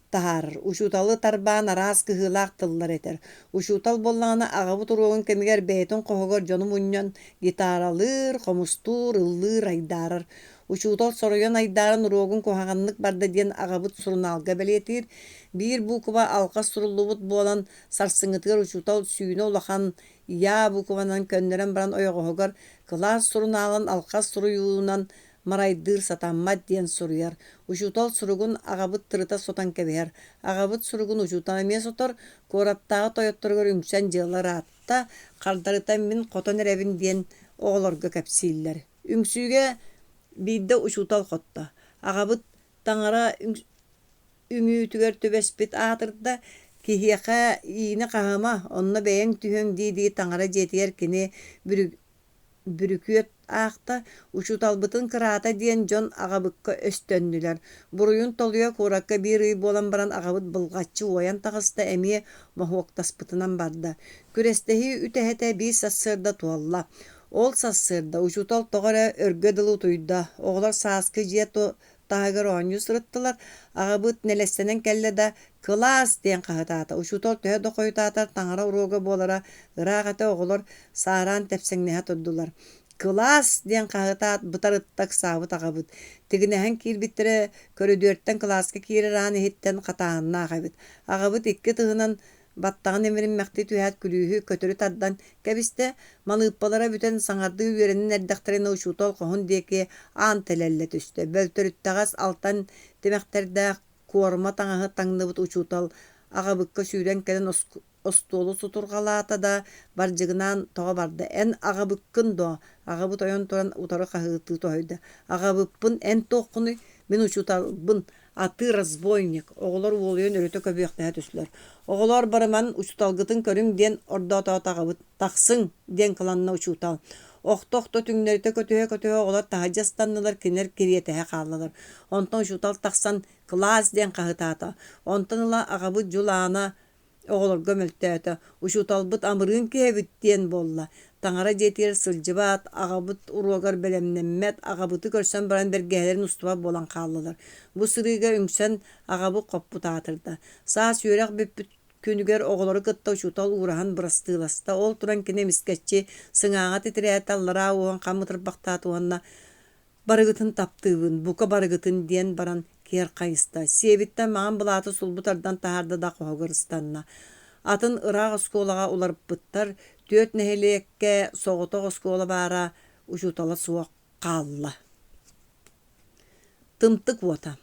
таһаарар. Учууталы тарбаан араас кыһыылаах тыллар этэр. Учуутал боллаҕына аҕабыт уруогун кэмигэр бэйэтин хоһугар дьону мунньон гитааралыыр, хомустуур, ыллыыр айдаарар. Учуутал соройон айдаарын уруогун куһаҕаннык барда диэн аҕабыт сурунаалга бэлиэтиир, биир буукуба алха суруллубут буолан сарсыҥҥытыгар учуутал сүүнэ улахан yaa буукубанан көннөрөн баран ойоҕоһугар кылаас сурунаалан алхас суруйуунан марайдыыр сатаммат диэн суруйар. Учуутал суругун аҕабыт тырыта сотан кэбиһэр. Аҕабыт суругун учуутан эмиэ сотор, куораттааҕы тойотторугар үҥсэн дьыалар аатта, хардарытан мин хотон эрэбин диэн оҕолорго кэпсииллэр. Үҥсүүгэ биирдэ учуутал хотто. Аҕабыт таҥара үҥүүтүгэр түбэспит аатырда киһиэхэ иини хаһыма онно бэйэҥ түһүҥ дии таҥара дьиэтигэр кини бүрүкүөт аахта учууталбытын кыраата диэн дьон аҕабыкка өстөннүлэр. Буруйун толуйа кууракка биир ый буолан баран аҕабыт былҕаччы уойан таҕыста эмиэ моһуоктаспытынан барда. Күрэстэһии үтэһэтэ биис сассыарда туолла. Ол сассыарда учуутал тоҕо эрэ өргө дылуу туйда. Оҕолор сааскы дьиэ таһыгар оонньуу сырыттылар. Аҕабыт нэлэстэнэн кэллэ да «Кылаас» диэн хаһытаата. Учуутал төһө дохойутаатар таҥара уруога буолара ыраах этэ оҕолор саараан тэпсэҥнэһэ турдулар. «Кылаас» диэн хаһытаат бытарыттак саабыт аҕабыт. Тигинэһэн киирбиттэрэ көрүдүөрттэн кылааска киирэр аан иһиттэн хатааннаах эбит. Аҕабыт икки тыһынан баттаҕын эмиринмэхти түһээт күлүүһү көтөрү тардан кэбистэ малыыппалара бүтэн саҥардыы үөрэнин эрдэхтэринэ учуутал хоһун диэки аан тэлэллэ түстэ. Бөлтөрүttäҕэс алтан тимэхтэрдээх куорма таҥаһы таҥныбыт учуутал аҕабыкка сүүрэн кэлэн остуолу сутурҕалаата да бардьыгынаан тоҕо барда. Эн аҕабыккын дуо. Аҕабыт ойон туран утары хаһыытыы тоһуйда. Аҕабыппын эн туоххуну мин учууталбын. Аты разбойник. Оҕолор уолуйан өрөтө көбүөхтэһэ түслөр. Оҕолор барыман учууталгытын көрүҥ диэн ордоотоот аҕабыт. Тахсыҥ диэн кыланна учуутал. Охто түҥнэритэ көтүһө оҕолор таһа дьастаннылар кинэр кириэтэһэ хааллалар. Онтон учуутал тахсан «Кылаас» диэн хаһытаата. Онтон ыла аҕабыт дьулаана оҕолорго мөлтөөтө. Учууталбыт амырыын киһэбит диэн буолла. Таҥара дьиэтигэр сылдьыбаат, аҕабыт уруогар бэлэмнэммэт, аҕабыты көрсөн баран бэргэһэлэрин устуба буолан хааллалар. Бу сырыыга үҥсэн аҕабыт хоппутаатырда. Саа сүүрэх бүппүт күнүгэр оҕолору кытта учуутал ураһан бырастыыласта. Ол туран кини эмискэччи сыҥааҕа титирээт аллара уон хаммытырбахтаат уонна барыгытын таптыыбын, бука барыгытын диэн баран киэр хайыста. Сиэбиттэн маҕам былааты сулбутардан таһаарда да хоһугырыстанна. Атын ыраах оскуолаҕа уларыппыттар, түөт нэһилиэккэ соҕотох оскуола баара учуутала суох хаалла. Тымтык уота.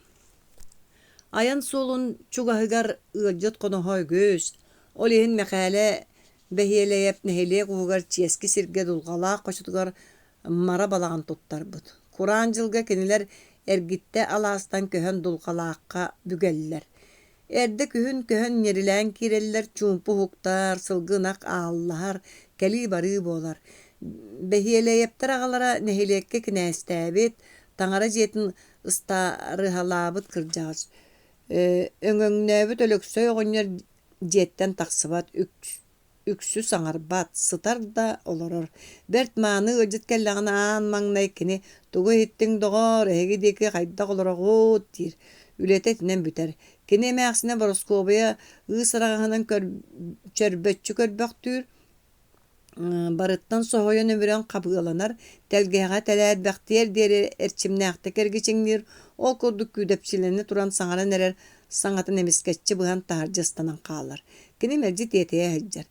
Аян суолун чугаһыгар ыалдьыт хоноһой көөс. Ол иһин мэхээлэ бэһиэлэйэп нэһилиэ куһугар чиэски сиргэ дулҕалаах хочутугар mara balağın tuttarбыт. Kur'an jılga kiniler ergitte alastan köhön dulqalaaqqa bügelliler. Erde kühün köhön yerilen kireller çumpu huktar, sılgınak ağıllar, keli barı bolar. Behiyeleyepter ağalara nehilekke kinestebit, tangara jetin ıstarı halabıt kırcağız. Öngöngnebi tölöksöy oğunyer jetten taksıbat üksü saŋarbat sıtar da oloror. Bert maany öjüt kelläňini aan maňnaykini tugu hittiň dogor egideki haýda olorogut diýir. Ületetinen büter. Kini emäksine boroskobaya ısırağının çörbötçü körböktür. Barıttan sohoyan ömüren kapılanar, telgeğe telät bəxtiyer deri erçimnäkte kergiçiňdir. Ol kurduk küdepçilerini turan saňara nerer saňatyn emisketçi bıhan taharjystanan qalar. Kini merji teteye hejjer.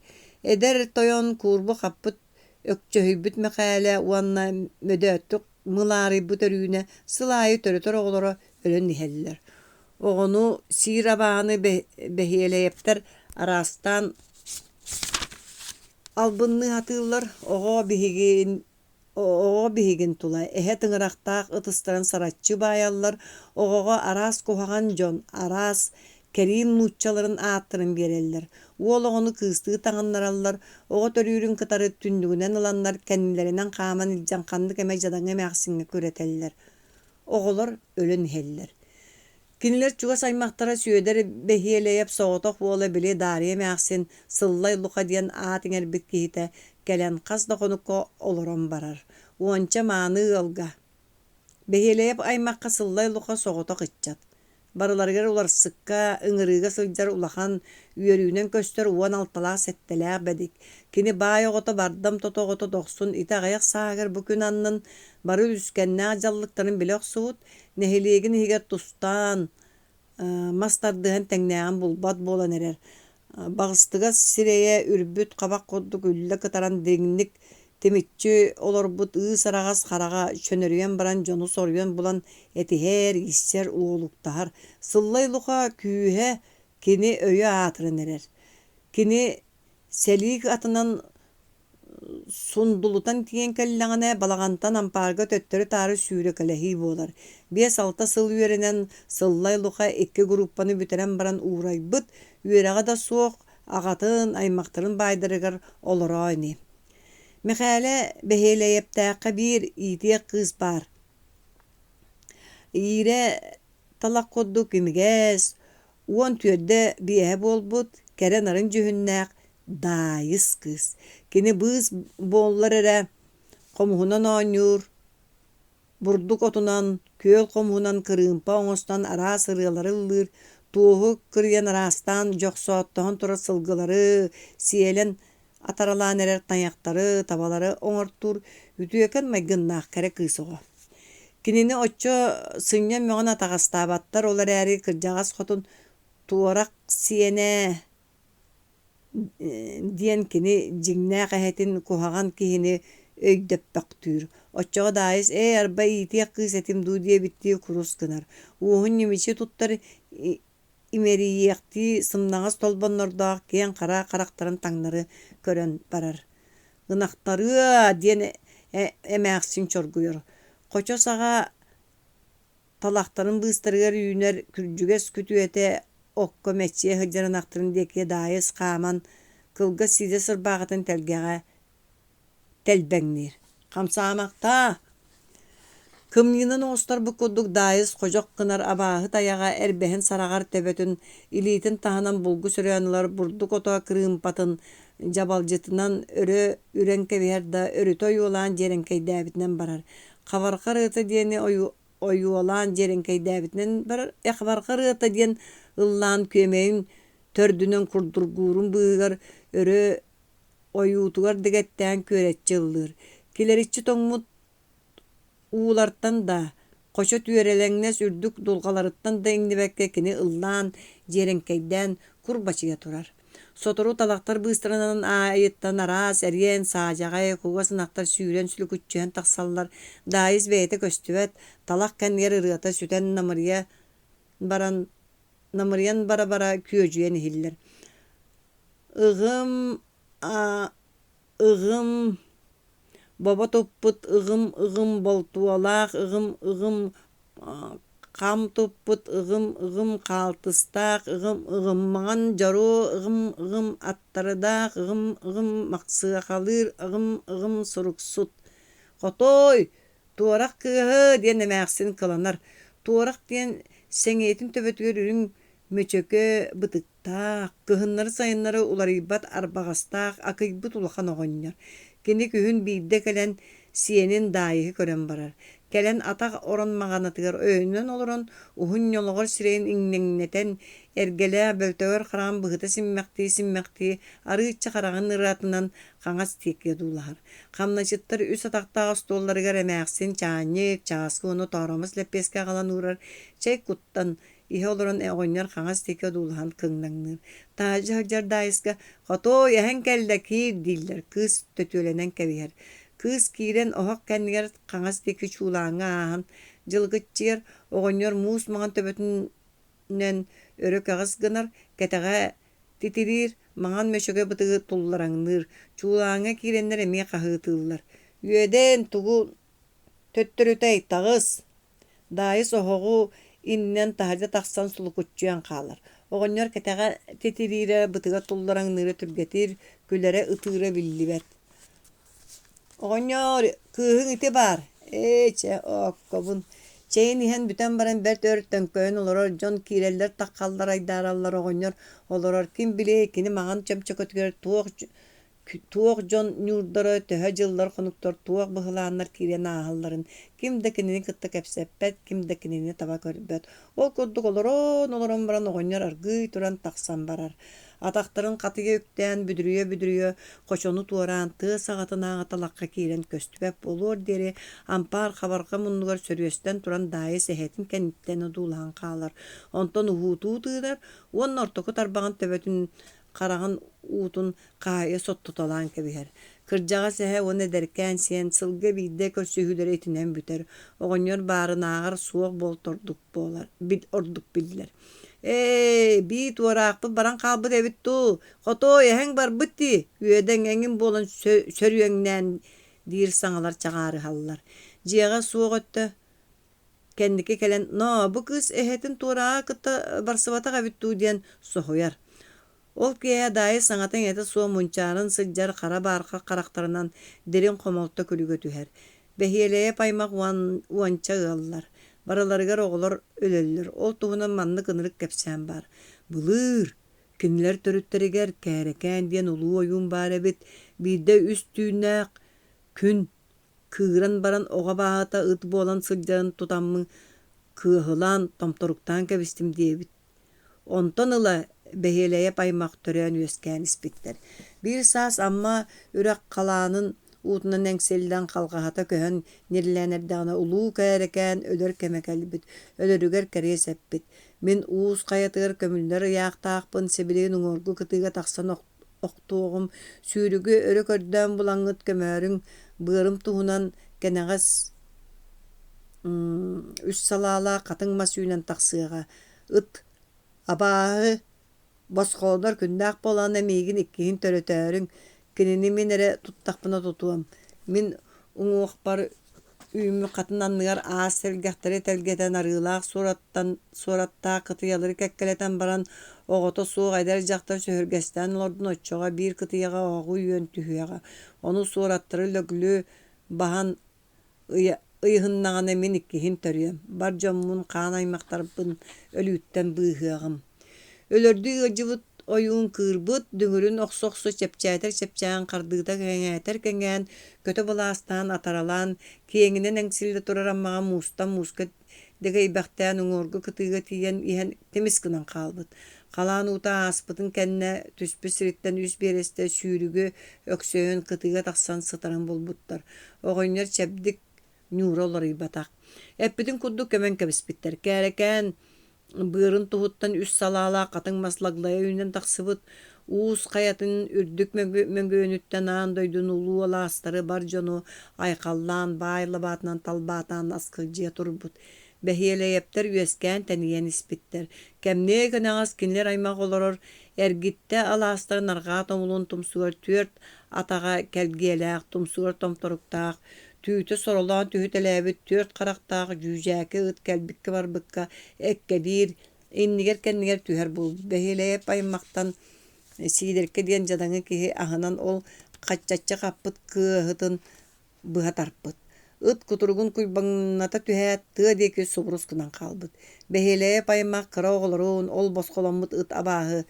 Eder toyon kurbu kapıt ökçöhübüt meqale uanna mödöttük mılari büterüne sılayı törötör oğloro ölön niheller. Oğunu sirabanı behiyeleyepter arastan albınlı hatırlar oğa bihigin tulay. Ehe tıngıraqtaq ıtıstaran saratçı bayallar. Oğa aras kohagan jon, aras kerim nutçaların ağıttırın bereller. Oğlu kıstığı taŋanlarallar. Oğa törüyürün kıtarı tündüğünen alanlar kendilerinen qaman ilcan kandık eme jadan eme aksinge köreteller. Oğular ölün heller. Kiniler çuga saymaqtara süöder behiyeleyip soğutak oğla bile dariye meaksin sıllay luqa diyen ağatın erbik kihite gelen qasda konukko oloron barar. Uança manı ılga. Behiyeleyip aymaqqa sıllay luqa soğutak itchat. Barılargar ular sıkka, ıngırıga sıljar ulahan üyerünen köster uan altalaq settelaq bedik. Kini bay oğota bardam toto oğota doqsun ita qayak sağır bükün annın barı üskenne ajallıktarın bilok suut nehiligin higer tustan mastardığın tengnäğin bulbat bolan erer. Bağıstıga sireye ürbüt qabaq kodduk ülle kıtaran degnik temitçi olorbut ısaragas qaraga çönörüyen baran jonu soruyen bulan etiher isser uğuluktahar. Sıllay luqa kühe kini öye atırın erer. Kini selik atınan sundulutan tiyen kelläňine balağantan amparga töttörü tarı süüre kalehi bolar. 5-6 syl üerenen syllay luqa iki gruppany büteren baran uğraybyt, üeraga da soğuk agatın aymaqtırın baydırıgar oloroyni. Mekale beheleyeptäqe bir itiye kız bar. Ire talak kodduk imiges, uon türde biye bolbut, keren arın jühünnäq dayız kız. Kini bız bollar ere komuhunan oynur, burduk otunan, köl komuhunan kırımpa oňostan ara sırıları ılır, tuğu kırıyan arastan joksoottohon tura sılgıları, siyelen ataralan erer taňaktary, tabalary oňortur, ütüyeken maygynnaaq kere kısogo. Kinini oçço sınyan möňen atagastabattar olar äri kırjagas hotun tuorak siyene diyen kini jiňnäq ehetin kuhagan kihini öýdep baktür. Oççoga daýys arba itiye kız etim du diye bitti kurus kınar. Uğun nimiçi tuttar imeriyekti sımnaňas tolbanlardaaq keň qara qaraqtarın taňlary körön barar. Gynaqtary diyen emäksin çorguyor. Koço saga talaqtarın bыстырыгар üýner kürjüges kütüete okko meçiye hıjaranaqtırın diye daýys qaman kılga size sırbağıtın telgeğe telbeňnir. Kamsamakta kımyının ostar bu koduk daýys kojok kınar abahy tayaga erbehen saragar tebetün ilitin tahanan bulgu sürýänler burduk oto kırımpatın jabaljytynan ürenke berda örütoy olan jerenkey däbitinden barar. Qabarqarıta diýeni oyu olan jerenkey däbitinden barar. Qabarqarıta diýen ıllan kömeýin tördünen kurdurgurun bıgar örü oyutugar digetten köretçi ılır. Kileritçi toňmut uğulardan da koşo tüyereleňnes ürdük dolgalarıttan da iňnibekke kini ıllan jerenkeyden kurbaçıya turar. Sotoru talaqtar bıstyranan aýyttan aras erýän sajagay kugasynaktar süüren sülükütçen taksallar daýys bete köstübet talaq kenler ırıta süten namyryan bara küýüjüen hiller. Ygım Baba tupput ığım boltuolaq ığım qam tupput ığım qaltыстaq ığımmagan jaru ığım attarıdaq ığım maqsığa qalır ığım suruksut. Qotoy tuorak kıhı diyen emäksin kılanar. Tuorak diyen seňetin töbetüger ürün möçökö bıtıktaq, kıhınları sayınları ularıybat arbağastaq, akıybıt ulakan oğonlar. Kini kühün biidde kelen siyenin daýyhy kören barar. Kelen ataq oronmaganatygar öýünden oluron, uhun ýologor sireýin iňneňneten ergelä böltöger qaran bıhıta simmekti, arıçça qaragın ıratynan qaňas tiekýe dulahar. Qamnaçyttar üs ataqtaga stollarıgar emäksin çaňyk, çagasky onu toramys lepeske galan urar, çay kuttan ihe oluron oňar qaňas tiekýe dulahan kıňnaňnır. Taýy hajar daýyska "Gato ýahan keldeki" diller, kız tötülenen kebiher. Kız kiren ohak kendiger qaňas tieki çulaňa ahan, jylgytjyr, oňor mus magan töbetinden örek agys gynar, ketege titirir, magan möşöge bytygy tullaraňdyr. Çulaňa kirenler emie gahytyllar. Ýöden tugu töttürütey tagys. Daýy sohogu innen taharda taqsan sulukutçuyan qalar. Oňor ketege titirire bytyga tullaraňdyr türgetir, külere ıtyra billibet. Oňor kıhın iti bar. Eçe okkobun. Çeyin ihan büten baran bert örtten köyn oloror, jon kireller takkallar aydarallar oňor oloror. Kim bile kini magan çömçökötgör tuok jon nurdara töhe jyllar konuktor tuok bıhılanlar kiren ahalların. Kim de kinini kıtta kepseppet, kim de kinini taba körbet. Ol kurduk oloron baran oňor argıy turan taksan barar. Ataqtарын qatıga ökten büdürüye qoşonu tuoran tığ sağatına atalaqqa kiren köstübep olur deri ampar xabarqa munnugar sörüyesten turan daýy sehetin kenitten dulahan qalar. Onton uhutu tığdar, on ortoku tarbağın töbetün qarağın uutun qaýa sot tutalan kebiher. Kırjağa sehe on ederken sen sılga bidde körsühüleri etinen büter. Oňor barınağır suoq boltorduk bolar, orduk bildiler. Bit waraqpy baran qalby debittu. Qoto ýahan bar bitti. Üýeden eňin bolan sörüýeňden dir saňalar çagary hallar. Jiýaga suwak ötdi. Kendiki kelen, "No, bu kız ehetin tura kıta barsybata gabittu" diýen sohoyar. Ol kiýe daýy saňatyň ete suwa munçaryn syljar qara barqa qaraktarynan derin komolta külüge tüher. Behiyeleye paymak uança ığallar. Baralarıgar oğular öleller. Ol tuğunan manlı kınırık kepsen bar. Bılır. Kinler törütteriger käreken diyen ulu oyun bar ebit. Bide üstüne kün. Kıran baran oğa bağata ıt bolan sıljarın tutamın kıhılan tomtoruktan kebistim diyebit. Ondan ıla behiyeleye paymak törüyen üyesken ispitler. Bir sas amma ürek kalanın uutnan eňselden kalgahata köhön nirlenerdana ulu käreken öler kemekelbit, ölerüger kere seppit. Min uus qayatyr kömüller ýaqtaaqpyn sebilen uňorgu kytyga taqsan oktuğum sürügü örek örden bulangyt kömörüň bırım tuhunan kenegas üs salala qatyň masyýlan taqsyga ıt abahy bosqolar kündäq bolan emigin ikkihin törötörüň kinini minere tuttaqpına tutuam. Min uňuqbar üýümü qatynanlygar aselgahtary telgeten arylaq suratta qıtyalary kekkeleten baran ogoto suwak aýdar jaktar söhürgesden lordun oççoga bir qıtyага ogu ýön tühüýäga. Onu surattary löglü bahan ýyhynnagan min ikkihin törüýem. Bar jommun qan aýmaktarpyn ölütten bıhyagym. Ölördi ıjybyt oyun kırbıt, düngürün oqsoqsu çepçäten qardyda keňäter köte bolastan ataralan, kiýeňinen eňsilde turar amma muska dege ibäkten uňorgu kytyga tiýen ihan temiskinden qalbyt. Qalan uta aspytyn kenne tüspüsiritten üs bereste sürügü öksöýün kytyga taqsan sytaran bolbutlar. Oňor çepdik nurolary batak. Eppitin kudduk kemen kebispitler. Käreken bırın tuhuttan üst salala qatyň maslaglaya ünden taqsybyt uus qayatyn ürdük möngönütten andoydun ulu alastary bar jonu ayqallan baýly batынан talbatan askylja turbut. Behiyeleyepter üesken teniyen ispitler. Kemne ganagas kinler aymaq oloror ergitte alastary narga tomulun tumsugar 4 атаға кәлгеләк, тумсуыр томторуктаақ, түйті соролан түйітеләбіт, төрт қарақтаақ, жүзәкі ұт кәлбіккі барбыққа, әккәдір, иннигер кәннигер түйер бұл. Бәхеләйіп айыммақтан сидерке диэн жадаңы киһи аһынан ол хаччачча хаппыт кыахытын быһа тарпыт. Ыт кутургун куйбаңната түһээт тыа диэки собурус кынан хаалбыт. Бэһиэлэйэ пайымаах кыра оҕолоруун ол босхоломмут ыт абааһы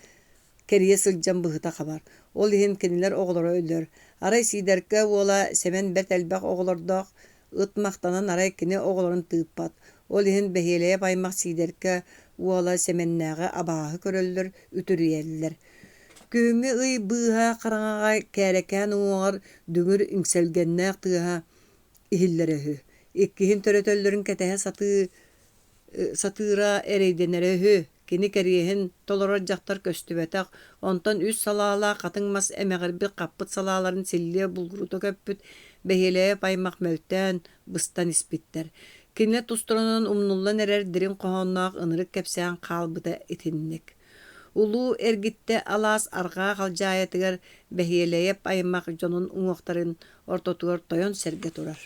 кэрийэ сылдьан быһыта хабар. Ол иһин кинилэр оҕолоро өллөр. Арай сидерке уола сэмэн бэрт элбэх оҕолордоох ыт махтанан арай кини оҕолорун тыыппат. Ол иһин бэһиэлэйэ пайымаах сидерке уола сэмэннээҕэ абааһы көрөллөр, үтүрүйэллэр. Күмү ый быыһа хараҥаҕа кээрэкээн уоҥар дүҥүр иҥсэлгэннээх тыаһа иһиллэрөһү. Иккиһин төрөтөллөрүн кэтэһэ сатыыра эрэйдэнэрөһү. Кини кэриэһин толорор дьахтар көстүбэтэх, онтон үс салаалаах хатыҥ мас эмэҕирбит хаппыт салааларын силлиэ булгурута көппүт бэһиэлэйэ паймах мөлтөөн быстан испиттэр. Кинилэ тустуронон умнуллан эрэр дирин коһонноох ынырык кэпсээн хаалбыта итинник. Улуу эргитте алаас аргаа халдьаайатыгар бэһиэлэйэ паймах дьонун уҥуохтарын ортотугар тойон сэргэ турар.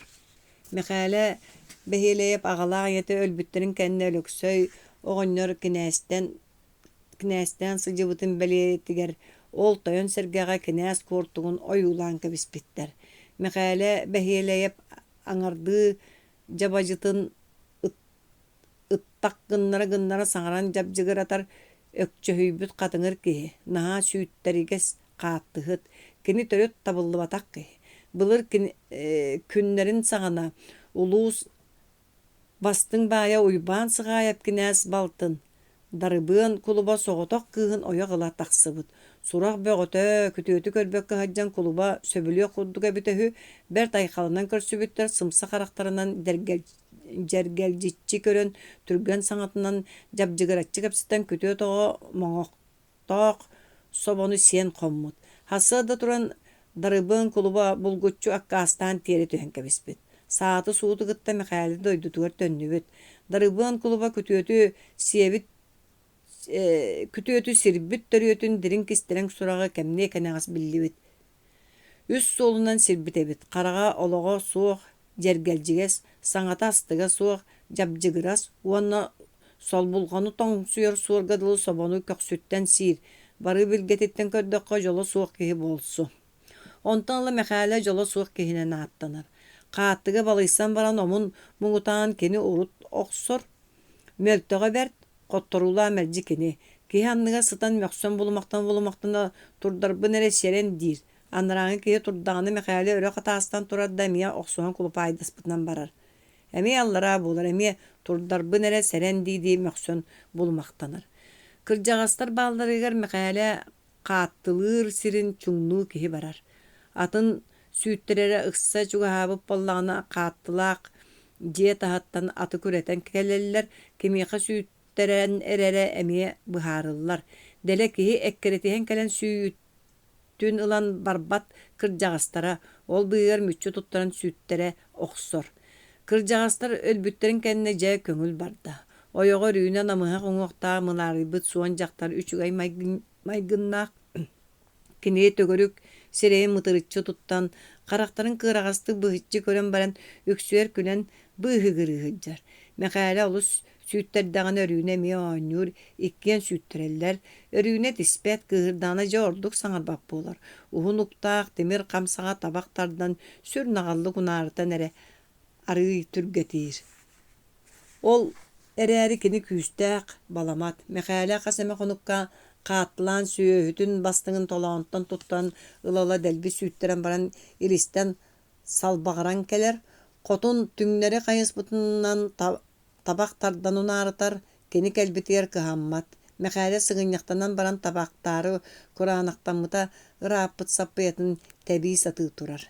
Михээлэ бэһиэлэйэ аҕалаах ийэтэ өлбүттэрин кэннэ өлөксөй оҕонньор кинээстэн сылдьыбытын бэлиэтигэр ол тойон сэргэҕэ кинээс куортугун ойуулаан кэбиспиттэр. Михээлэ бэһиэлэйэ аҥардыы жабажытын ыттак гыннара саҥаран жабдьыгыратар өкчөһүйбүт хатыҥыр киһи, наһаа сүүттэригес хааттыһыт, кини төрөт табыллыбатах киһи. Былыр күннэрин саҕана, улуус бастың баая уйбаан сыҕаайап кинээс балтын, дарыбыан кулуба соҕотох кыыһын ойох ыла тахсыбыт. Сурах бөҕөтө күтүөтү көрбөккө хаджан кулуба сөбүлүө курдуга бүтэһү, бэрт айхалынан көрсүбүттэр сымса харахтарынан дергелжиччи көрөн түргэн саҥатынан жабдьыгыратчы кэпсэтэн күтүө тоҕо моҥохтоох собону сиэн хоммут. Хасыада туран дарыбыан кулуба булгуччу аккаастаан тиэри түһэн кэбиспит. Сааты суутугытта Михээли дойдутугар төннүбүт. Дарыбыан кулуба күтүөтү сирбит төрүөтүн дирин кистерең сурага кэмнээ кэнэҕас биллибит. Үс суолунан сирбит эбит. Карага олоҕо суох дергелжигес, саҥата астыга суох жабдьыгырас, уонна солбулҕону тоҥсуйар суоргадылы собону көксүттэн сиир, бары билгетиттен көрдөккө жоло суох киһи буолсу. Онтон ла Михээли жоло суох киһинэн ааттанар. Хааттыга балыйсан баран омун муҥутаан кини урут охсор, мөлтөҕө бэрт, хотторуулаа мэлдьи кини. Киһи анныга сытан мөхсөн булумахтана турдарбын эрэ сэрэн диир. Аннарааҥы киһи турдаҕаны Михээли өрө хатаастан турар да эмиэ охсуһан кулупаайдаспытынан барар. Эмиэ аллараа буолар, эмиэ турдарбын эрэ сэрэн дии мөхсөн булумахтанар. Кырдьаҕастар баалларыгар Михээли хааттылыыр сирин чуҥнуу киһи барар. Атын сүүттэрэрэ ыкса чугаһаабыт боллаҕына хааттылаах дьиэ таһаттан аты күрэтэн кэлэллэр, кимиэхэ сүүттэрэн эрэри эмиэ быһаарыллар. Дэлэ киһи эккэрэтиһэн кэлэн сүүттүн ылан барбат кырдьаҕастара, ол быыгар мүччү туттаран сүүттэрэ охсор. Кырдьаҕастар өлбүттэрин кэннэ дьэ көҥүл барда. Ойоҕо рүүнэ намыһа оҥуохтаа мылаарыйбыт суон дьахтар үчүгэй майгыннаах кинии төгөрүк сирэйин мытырыччы туттан, харахтарын кыыраҕасты быһыччы көрөн баран үксүөр күнэн быыһыгырыһыдьар. Михээли олус сүүттэрдэҕин өрүүнэ эмиэ оонньуур иккиэн сүүттэрэллэр, өрүүнэ тиспэт кыыһырдаана дьэ ордук саҥарбап буолар. Уһун уктаах тимир хамсаҕа табахтардан сүр наҕаллы кунаарытан эрэ арыый түргэтиир. Ол эрээри кини күүстээх баламат. Михээли хасэме хонукка хааттылаан сүөһүтүн бастыҥын толоонтон туттан ылала дэлби сүүттэрэн баран илистэн салбаҕаран келэр, хотун түҥнэри хайыспытынан табахтардан унаарытар кини кэлбитигэр кыһаммат. Михээли сыгынньахтанан баран табахтаары кураанахтаммыта ырааппыт саппыйатын тэbii сатыы турар.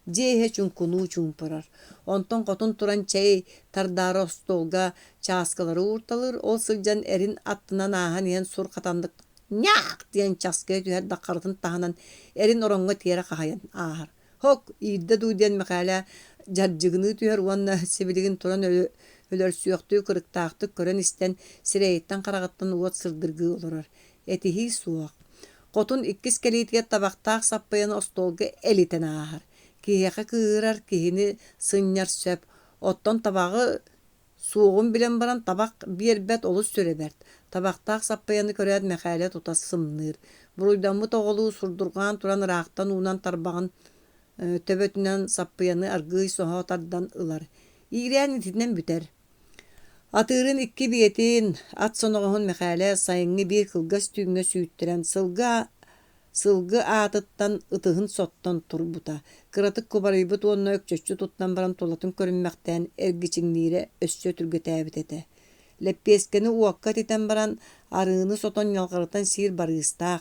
Дьиэһэ чуҥкунуу чуумпурар. Онтон хотун туран чэй тардаары остуолга чааскалары уурталыр, ол сылдьан эрин аттынан ааһан иһэн сур хатандык «Ньяах!» диэн часкайа түһэр даккарытын таһынан эрин ороҥҥо тиэрэ хаһайан ааһар. «Хок, иидда дуу» диэн Михээли дьардьыгыныы түһэр уонна сибилигин туран өлөрсүөхтүү кырыктаахтык көрөн истэн сирэйиттэн хараҕыттан уот сырдыргыы олорор. Этиһии суох. Qotun ikkis kelitiye tabaqtaaq sappayanı ostolga eliten ahar. Kiheqe kıırar, kihini sınnyar söp. Otton tabağı suğun bilen baran tabak bir bet olus sürebert. Tabaqtaaq sappayanı körəd məxələ tutas sımnır. Buruydanmı toğulu surdurgan turan raqtan unan tarbağın töbötünen sappayanı argıy soha tardan ılar. İğrən itinden büter. Atırın iki biyetin at sonoğun məxələ sayıngı bir kılgas tüğüne süyüttüren sılgı atıttan ıtıhın sottan turbuta. Kıratık kubarıybıt onunla ökçöççü tuttan baran tolatın körünməkten ergiçinliğire össö türgü təbit ete. Leppeskeni uakkat iten baran arığını soton yalqarıtan sir barıstaq.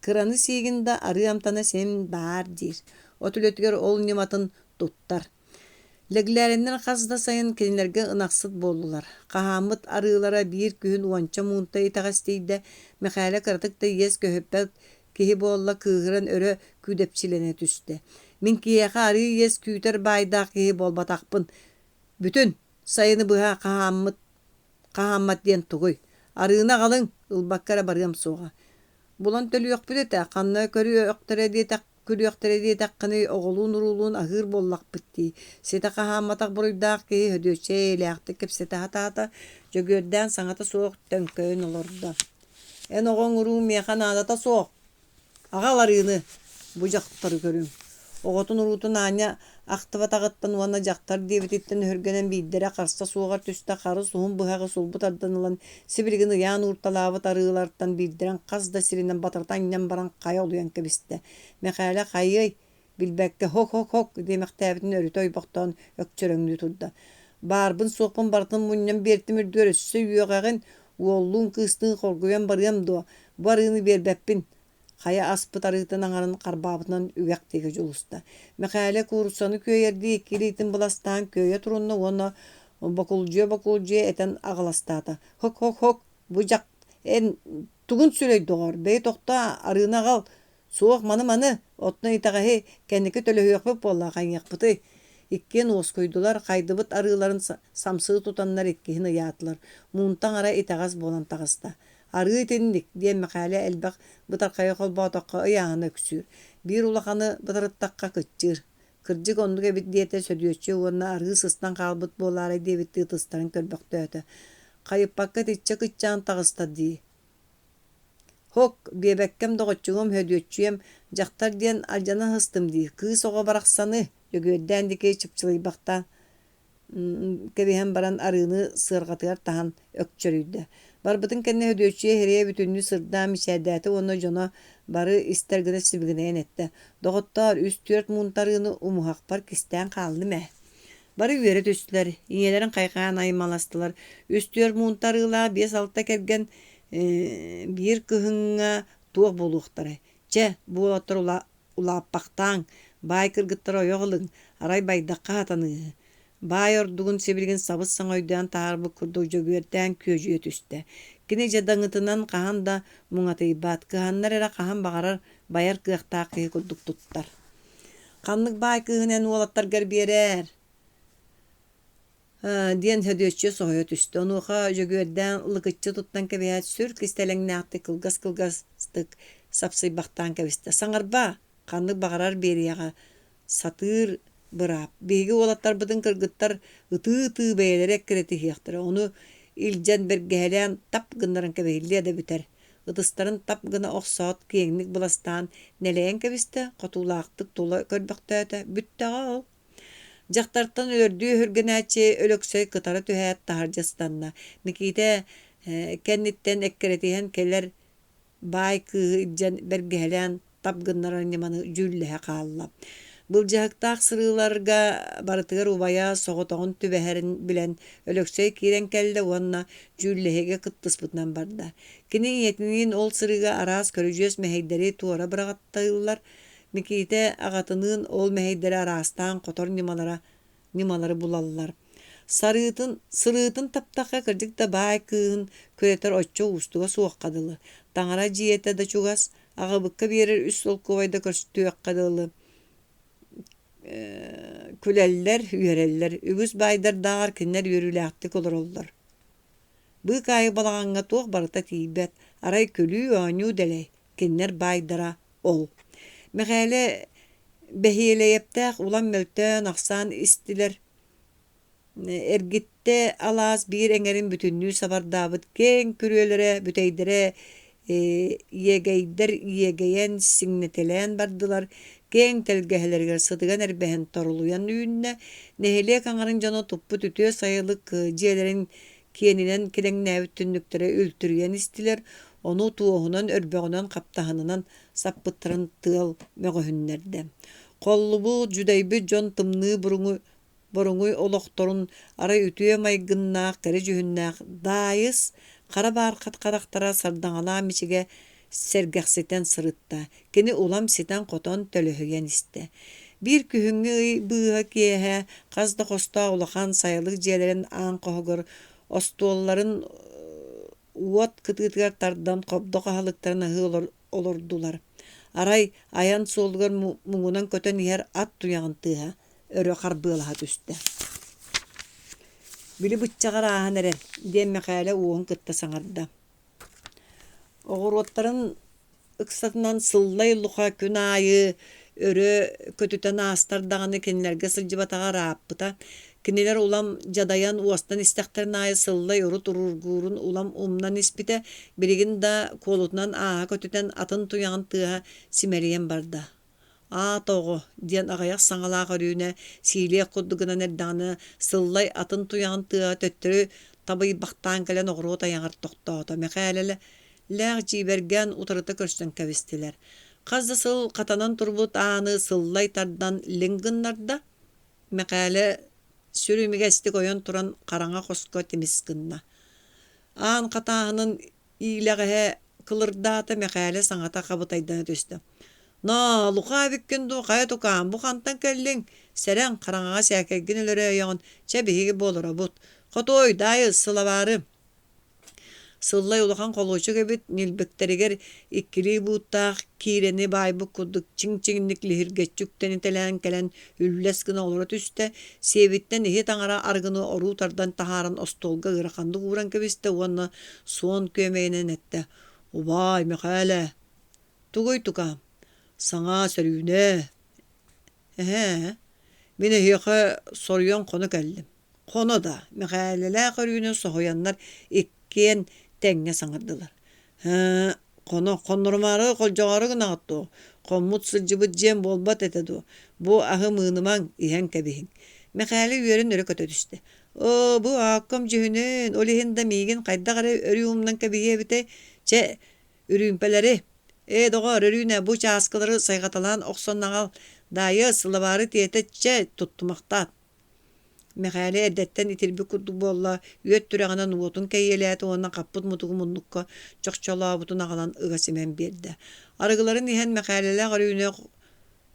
Kıranı siginde arı amtana sen bar dir. Otülötüger ol nimatın tuttar. Legilerinden qazda sayın kendilerge ınaqsıt boldular. Qahamıt arılara bir kühün uança muntayı tağastıydı. Mekale karatık da yes köhöppet kihi bolla kıhıran örö küdepçilene tüstü. Min kiyeğe arı yes küter bayda kihi bol bataqpın. Bütün sayını bıha qahammat diyen tuğuy. Arığına qalın, ılbakkara barıyam soğa. Bulan tölü yok bilete, qanna körü öqtere diyetek külüyökteri diyetekkini oğulun uruluğun ahır bollak bitti. Sete qahammatak buruydak ki hödöçe eleğti kepsete hata jөгörden saňata soğuk tönköyün olurdu. En oğun uruğun meğen adata soğuk. Ağalarını bu jaktarı görüm. Oğutun uruğutun anya aktıva tağıttan uana jaktar debititten hörgenen biddere qarsa soğuğar tüste qarı soğun bıhağı solbut ardanılan sibirgini yan urtalavıt arılardan bidderen qaz da sirinden batırtan inen baran qaya oluyan kebiste. Mekale qayy bilbekke hok demektäbitin örütöy baktan ökçöröňlü turda. Barbın soğpun bartın munyan bertimir dörössü yuğağın uollun kıstığın korguyan barıyam do. Barını berbeppin. Qaya aspıt arıqtan aňarın qarbabıtan ügäktegi jolusta. Mekale kursanı köyerdi kilitin bulastan köye turunna ona bakulcuya eten ağlastata. Hok bu jak en tugun sürey doğar. Bey tokta arığına qal. Soğuk manı otna itagahi kendiki tölöhüyökpöp bolla qanyakpıtı. İkken os koydular qaydıbıt arıların samsığı tutanlar ikkihin ıyatlar. Muntan ara itagaz bolan tağısta. Arığı etindik diye mekale elbaq bıtarqaya kol bağdaqqa ayağına öksür. Bir ulaqanı bıtarıttaqqa kıtçır. Kırcık onduk ebit diyete södüyötçü ona arığı sıstan qalbıt bolara devitti tıstarın körbaqtı ötü. Qayıp bakka titçe kıtçağın tağısta diye. Hok bebekkem doğutçuğum hödüyötçüyem jaktar diyen aljana hıstım diye. Kığı soğa baraqsanı jөгödden dike çıpçılay baktan kebihen baran arığını sırgatıyar tahan ökçörüydü. Barbıtın kenne hödöçüye hereye bütünlü sırda mişədəti ona jona bары istergine sibigine etti. Doğuttar üst 4 muntarını umuhaqpar kisten qaldı mə. Bары üyere töstüler, iňelerin qayqayan aymalastılar. Üst 4 muntarıla 5-6 kergen bir kıhınga tuğ boluqtары. Ce, bu olatlar ulapaqtan, bay kırgıttar oyoğulun, aray baydaqqa atanı. Bay ordugun sebilgin sabız saŋoydan taarbı kurdu jөгörden köjüye tüste. Kine jadаңıtınan qahan da muňataybat, qahanlar era qahan bagarar bayar kıaqtaqı kulduk tuttar. Qanlık bay kıhınen olatlar gerberer. Diyen hödöççü soğuya tüste. Onuqa jөгörden ılıqıtçı tuttan kebiyat sür kisteleňnäqti kılgas sapsy baqtan kebiste. Saŋarba qanlık bagarar beriyaga satır bırap. Begi olatlar bıdın kırgıttar ıtı beylere kireti hiyaqtır. Onu iljen bergehelen tap gınların kebehilliye de büter. Itıstarın tap gına oqsat kiyenglik bulastan neleyen kebiste qotulaqtık tola körbaqtata bütte al. Jaktartan ördüğü hürgenäçe ölöksöy kıtara tühät taharjastanna. Mikite kennitten ekkeretihen keller bay kığı iljen bergehelen tap gınların yamanı jüllehe qallap. Bılcahıktaq sırılarga barıtığır ubaya soğutoğun tübeherin bilen ölöksöy kiren kelle onna jüllehege kıttıspıtnan barda. Kinin yetinin ol sırıga aras körüjös meheyderi tuora bıragattayıllar. Mikite ağatının ol meheyderi arastan kotor nimaları bulallar. Sırıtın taptaqa kırcık da bay kığın köreter oçço ustuga soğuk kadılı. Taŋara jiyete da çugas ağabıkka berer üst ol kovayda körstüyök kadılı. Küleller, üyereller, ügüs baydar dağar kinler yürülähtik olur oldular. Bu kayı balağanga toğ barıta tiybet, aray kölü öňü deley. kinler baydara ol. Meğele behiyeleyeptəq ulan möltön aqsan istiler. Ergitte alas bir eňerin bütünnüğü sabardabıt keň kürüelere büteydere yegeyder yegeyen signetelen bardılar. Keň telgehelerger sıdıgan erbehen toruluyan üýünne nehele kaňarın jana tuppu tütüe sayılık jielerin kieninen kileňnäbit tünnükleri ültürýän istiler. Onu tuohunan örbeğinden kaptahanından sappıttırın tığal mögöhünlerde. Kollubu jüdeybi jon tımnığı boruňuy oloktorun ara ütüye maýgynnaaq geri jühünnaaq daýys kara barkat karaktara sardaňala miçige sergäkseten sırıtta. Kini ulam siten koton tölöhüyen iste. Bir kühüňi bıha kiyehe kazda kosta ulakan sayalık jelerin aň kohogor ostuollaryň uot kıtıgıtgar tardan kopdo kahalıklarına olurdular. Aray ayan solgar muğunan köten yer at tuyağın tıha, örü karbılaha düştü. Bili bıççagar ahan eren, diyen mekale uğun kıtta sanarda. Oğurotların ıksatından sıllay luka künayı, örü kötüten astar dağını kendilerge sılcıbatağa raapıta, kiniler ulam jadayan uastan istekterin ayı sıllay urut ururgurun ulam umnan ispite birigin da kolutnan ağa kötüten atın tuyağın tığa simeriyen barda. Toğu, diyen ağayak saŋala görüne siliye kudduguna erdanı sıllay atın tuyağın tığa töttürü tabay baktan gelen oğru tayaŋar toqtağıda. Mekalele lağ jibergen utarıta körsten kevestiler. Kazda sıl katanan turbut ağını sıllay tardan lingınlarda mekale sürümüge istik oyan turan karaŋa kosko temiskınna. Ağın katağının iyileğe kılırdata mekale saŋata kabıtaydana töstü. Na, luka bükkendu kaya tukam, bu kantan kelling. Seren karaŋağa säkergin ölere yoğun, çebihigi bolura but. Kotoy, dayı, sılavarı. Sıllay ulakan koluçu gebit, nilbekteriger ikkili buuttaq, kireni baybuk kuduk, çiň-çiňlik lihirgetçükten itelen kelen ülleskina olura tüste, sevitten ihi taňara argını oru tardan taharan ostolga ırakandı uğran kebiste, uanna suon kömeyinen ette. Ubay, mekale. Tugoy tukam. Saŋa sörüne. Mine hiqe soruyan konu kellim. Konu da, mekalele körüne sohoyanlar ikkien teňe saŋardylar. Konurmary koljaňary gynatdy. Kommut sylжyby jem bolbat etedi. Bu ahy mığnymaň ihen kebihin. Mekale ýören öre köte düşdi. Bu akkam jühünen, olihinde migin qaýda gara örüýümden kebihe bite, çe ürüýümpeleri. Dogar örüýüne bu çaskylary saýgatalan oksonnaňal daýy sılabary tietetçe tutmakta. Mekale edetten itilbi kudduk bolla, üet türeğinden uotun keyyeleti ondan kapput mutugu munnukka çokçala butun ağalan ıgasimen berdi. Arıgıların ihen mekalele garıyüne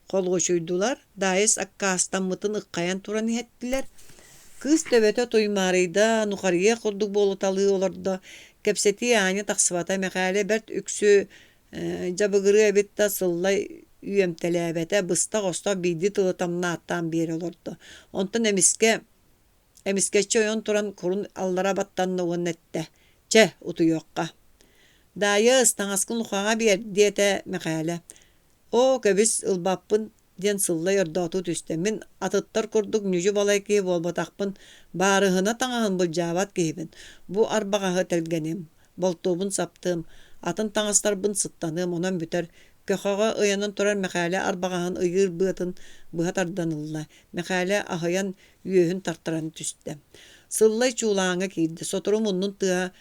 kol koşuydular, daýys akkastan mıtın ıkkayan turan ihettiler. Kız töbete tuymarıyda, nukarıya kudduk bolu talığı olurdu. Kepseti yani taksıvata mekale bert üksü jabıgırı ebitta sıllay üyemtelebete bısta kosta bidi tığıtamna attan beri olurdu. Ondan emiskeçe oyon turan kurun allara battanna onnette. Çe utu yokka. Daýys taňaskyn lukağa bir diyete mekale. O kebis ılbappın diyen sıllay ördatu tüste. Min atıttar kurduk nüjü balay ki bolbatakpın barıhına taňahan buljabat kihibin. Bu arbagağı telgenim. Boltubun saptım. Atın taňastarbın sıttanım onan büter. Köxağa ıyanan turar mekale arbagahan ıyır bıhtın bıhatardanılla. Mekale ahayan üyöhün tartaran tüste. Sıllay çulaňa kiydi. Sotoru munnun tığa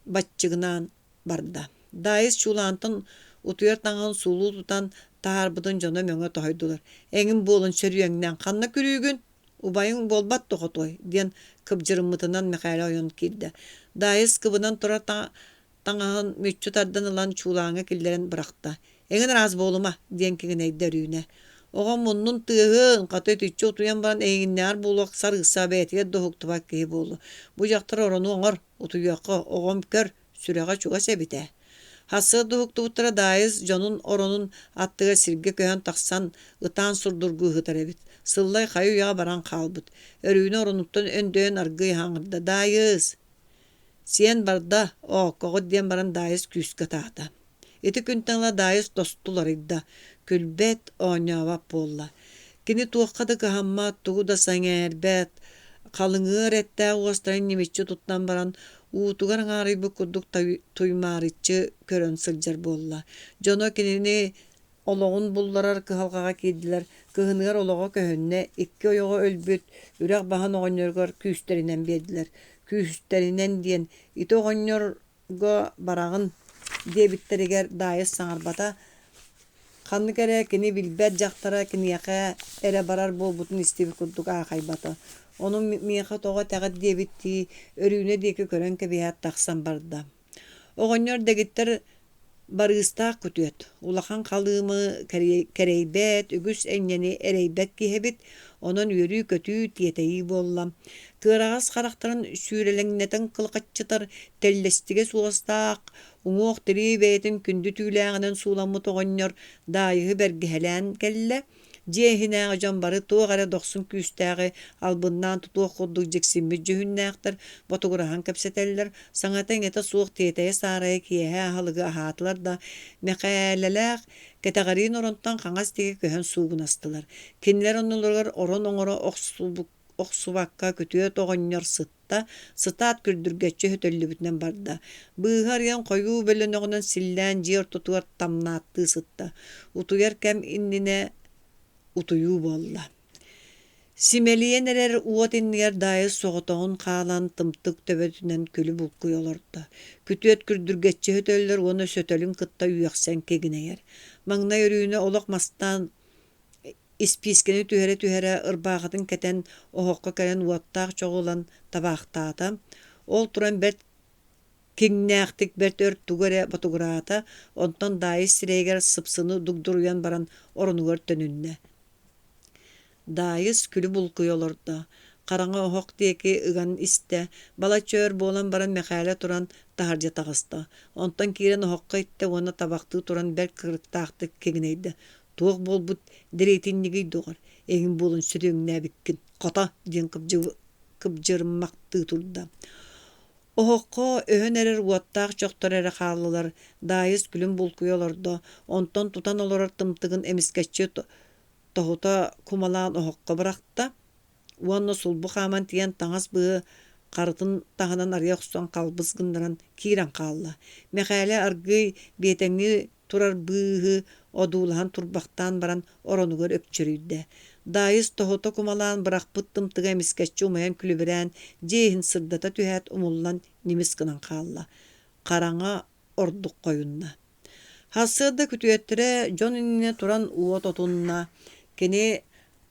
batçıgınan barda. Daýys çulantın utuyar taňan sulu tutan taharbıdın jana möňe tohaydylar. Eňin bolun çörüýeňden kanna kürüýgün. Ubayın bolbat toxotoy diyen kıbjırımıtından mekale oyon kiydi. Daýys kıbınan turar taňahan müççü tardanılan çulaňa killeren bırakta. Eňin raz boluma diyen kiňe derüne. Oga munnun tığın qatı tüççü otuyan baran eňinler bulak sarısa betiye dohuktupak ki bolu. Bu jaktar oronu oňor utuyaqqa ogam kör süreğe çuga sebite. Hası dohuktubutlara daýys jonun oronun attıga sirge köhen taksan ıtan surdurgu hıtar ebit. Sıllay kayu yağa baran kalbıt. Örüyüne oronuktan öndöön argıy haňyrda. Daýys sen barda o koğud diyen baran daýys küske tahta. Ити күнтаңла дайыс достуларыйда, күлбет оňawa болла. Кини туаққады каһамма тугу да саңээрбэт, қалыңыр эттää уостарын немеччи туттан баран, уутугар аңаарыйбы курдук туймаарыччы көрөн сылдьар болла. Дьоно кинини олоҕун булларар кыһалҕаҕа киирдилэр, кыһыныгар олоҕо көһөннэ, икки ойоҕо өлбүт, үрэх баһан оҕонньоргор күүстэринэн биэрдилэр. Күүстэринэн диэн, ити оҕонньорго бараҕын диэбиттеригэр дайыс саҥарбата, ханны кэрэ кини билбэт дьахтара киниэхэ эрэ барар буолбутун истиби курдук аахайбата. Онун миэхэ тоҕо тэҕэт диэбитти өрүүнэ диэки көрөн кэбиһэт тахсан барда. Оҕонньор дэгиттэр барыыстаах күтүөт. Улахан халыымы кэрэйбэт, үгүс эҥñэни эрэйбэт киһэбит, онон үөрүү көтүү тиэтэйи буолла. Кыараҕас харахтарын сүүрэлэҥнэтэн кылҕаччытар теллестигэ суостаах, уҥуох тирии бэйэтин күндү түүлээҕинэн сууламмыт оҕонньор даайыһы бэргэһэлээн кэллэ, дьиэһинээҕэ дьон бары туох эрэ дохсун күүстээҕи албыннаан тутуох курдук дьиксиммит дьүһүннээхтэр ботугураһан кэпсэтэллэр, саҥатаҥ этэ суох тиэтэйэ саарайа киэһэ аһалыгы аһаатылар да мэхээлэлээх кэтэҕэриин оронтон хаҥас диэки көһөн суугунастылар. Кинилэр оннолоргор орон оҥоро охсубакка күтүөт оҕонньор сытаат күрдүргэччи хөтөллүбүтүнэн барда. Быыһы арыйан хойуу бөлөнөҕүнэн силлээн дьиэ ортотугар тамнааттыы сытта. Утуйар кэм иннине утуйуу буолла. Симэлиэн эрэр уот иннигэр дайыс соҕотоҕун хаалан тымтык төбөтүнэн күлү булкуй олорда. Күтүөт күрдүргэччи хөтөллөр уону сөтөлүн кытта үөксэн кегинэйэр. Маҥнай өрүүнэ олох мастаан испиискени түһэрэ ырбааҕытын кэтэн оһоққа кэлэн уоттаах чоҕулан табаахтаата, ол туран бэрт киҥнээхтик бэрт өр тугэрэ ботугураата, онтон дайыс сирэйгэр сыпсыны дугдуруйан баран оронугар төнүннэ. Дайыс күлү булкуй олорда. Хараҥа оһоқ диэки ыган истэ, бала чөөр буолан баран мэхээлэ туран таһардьа таҕыста. Онтон киирэн оһоққа иттэ уонна табахтыы туран бэрт кырыктаахтык кегинэйдэ. Туох буолбут дэриэтиннигий дугар, эҥин буолун сүрүөҥнээбиккин «Хота» диэн кыбдьырммактыы турда. Оһоққо өһөн эрэр уоттаах чохтор эрэ хааллылар, дайыс күлүм булкуй олордо, онтон тутан олорор тымтыгын эмискэччи тоһута кумалаан оһоққо барахта, уонна сулбу хааман тиэн таҥас быһы харытын таһынан арыйа охсон халбыс гыннаран киирэн хаалла. Мэхээлэ аргый биэтэҥҥи турар быыһы одуулаһан турбахтаан баран оронугар өпчөрүйдэ. Дайыс тоһута кумалаан барахпыт тымтыга эмискэччи умайан күлүбэрээн дьиэһин сырдата түһээт умуллан nimис гынан хаалла. Хараҥа ордук койунна. Хассыырда күтүөттэрэ дьон иннине туран уот отунна. Кини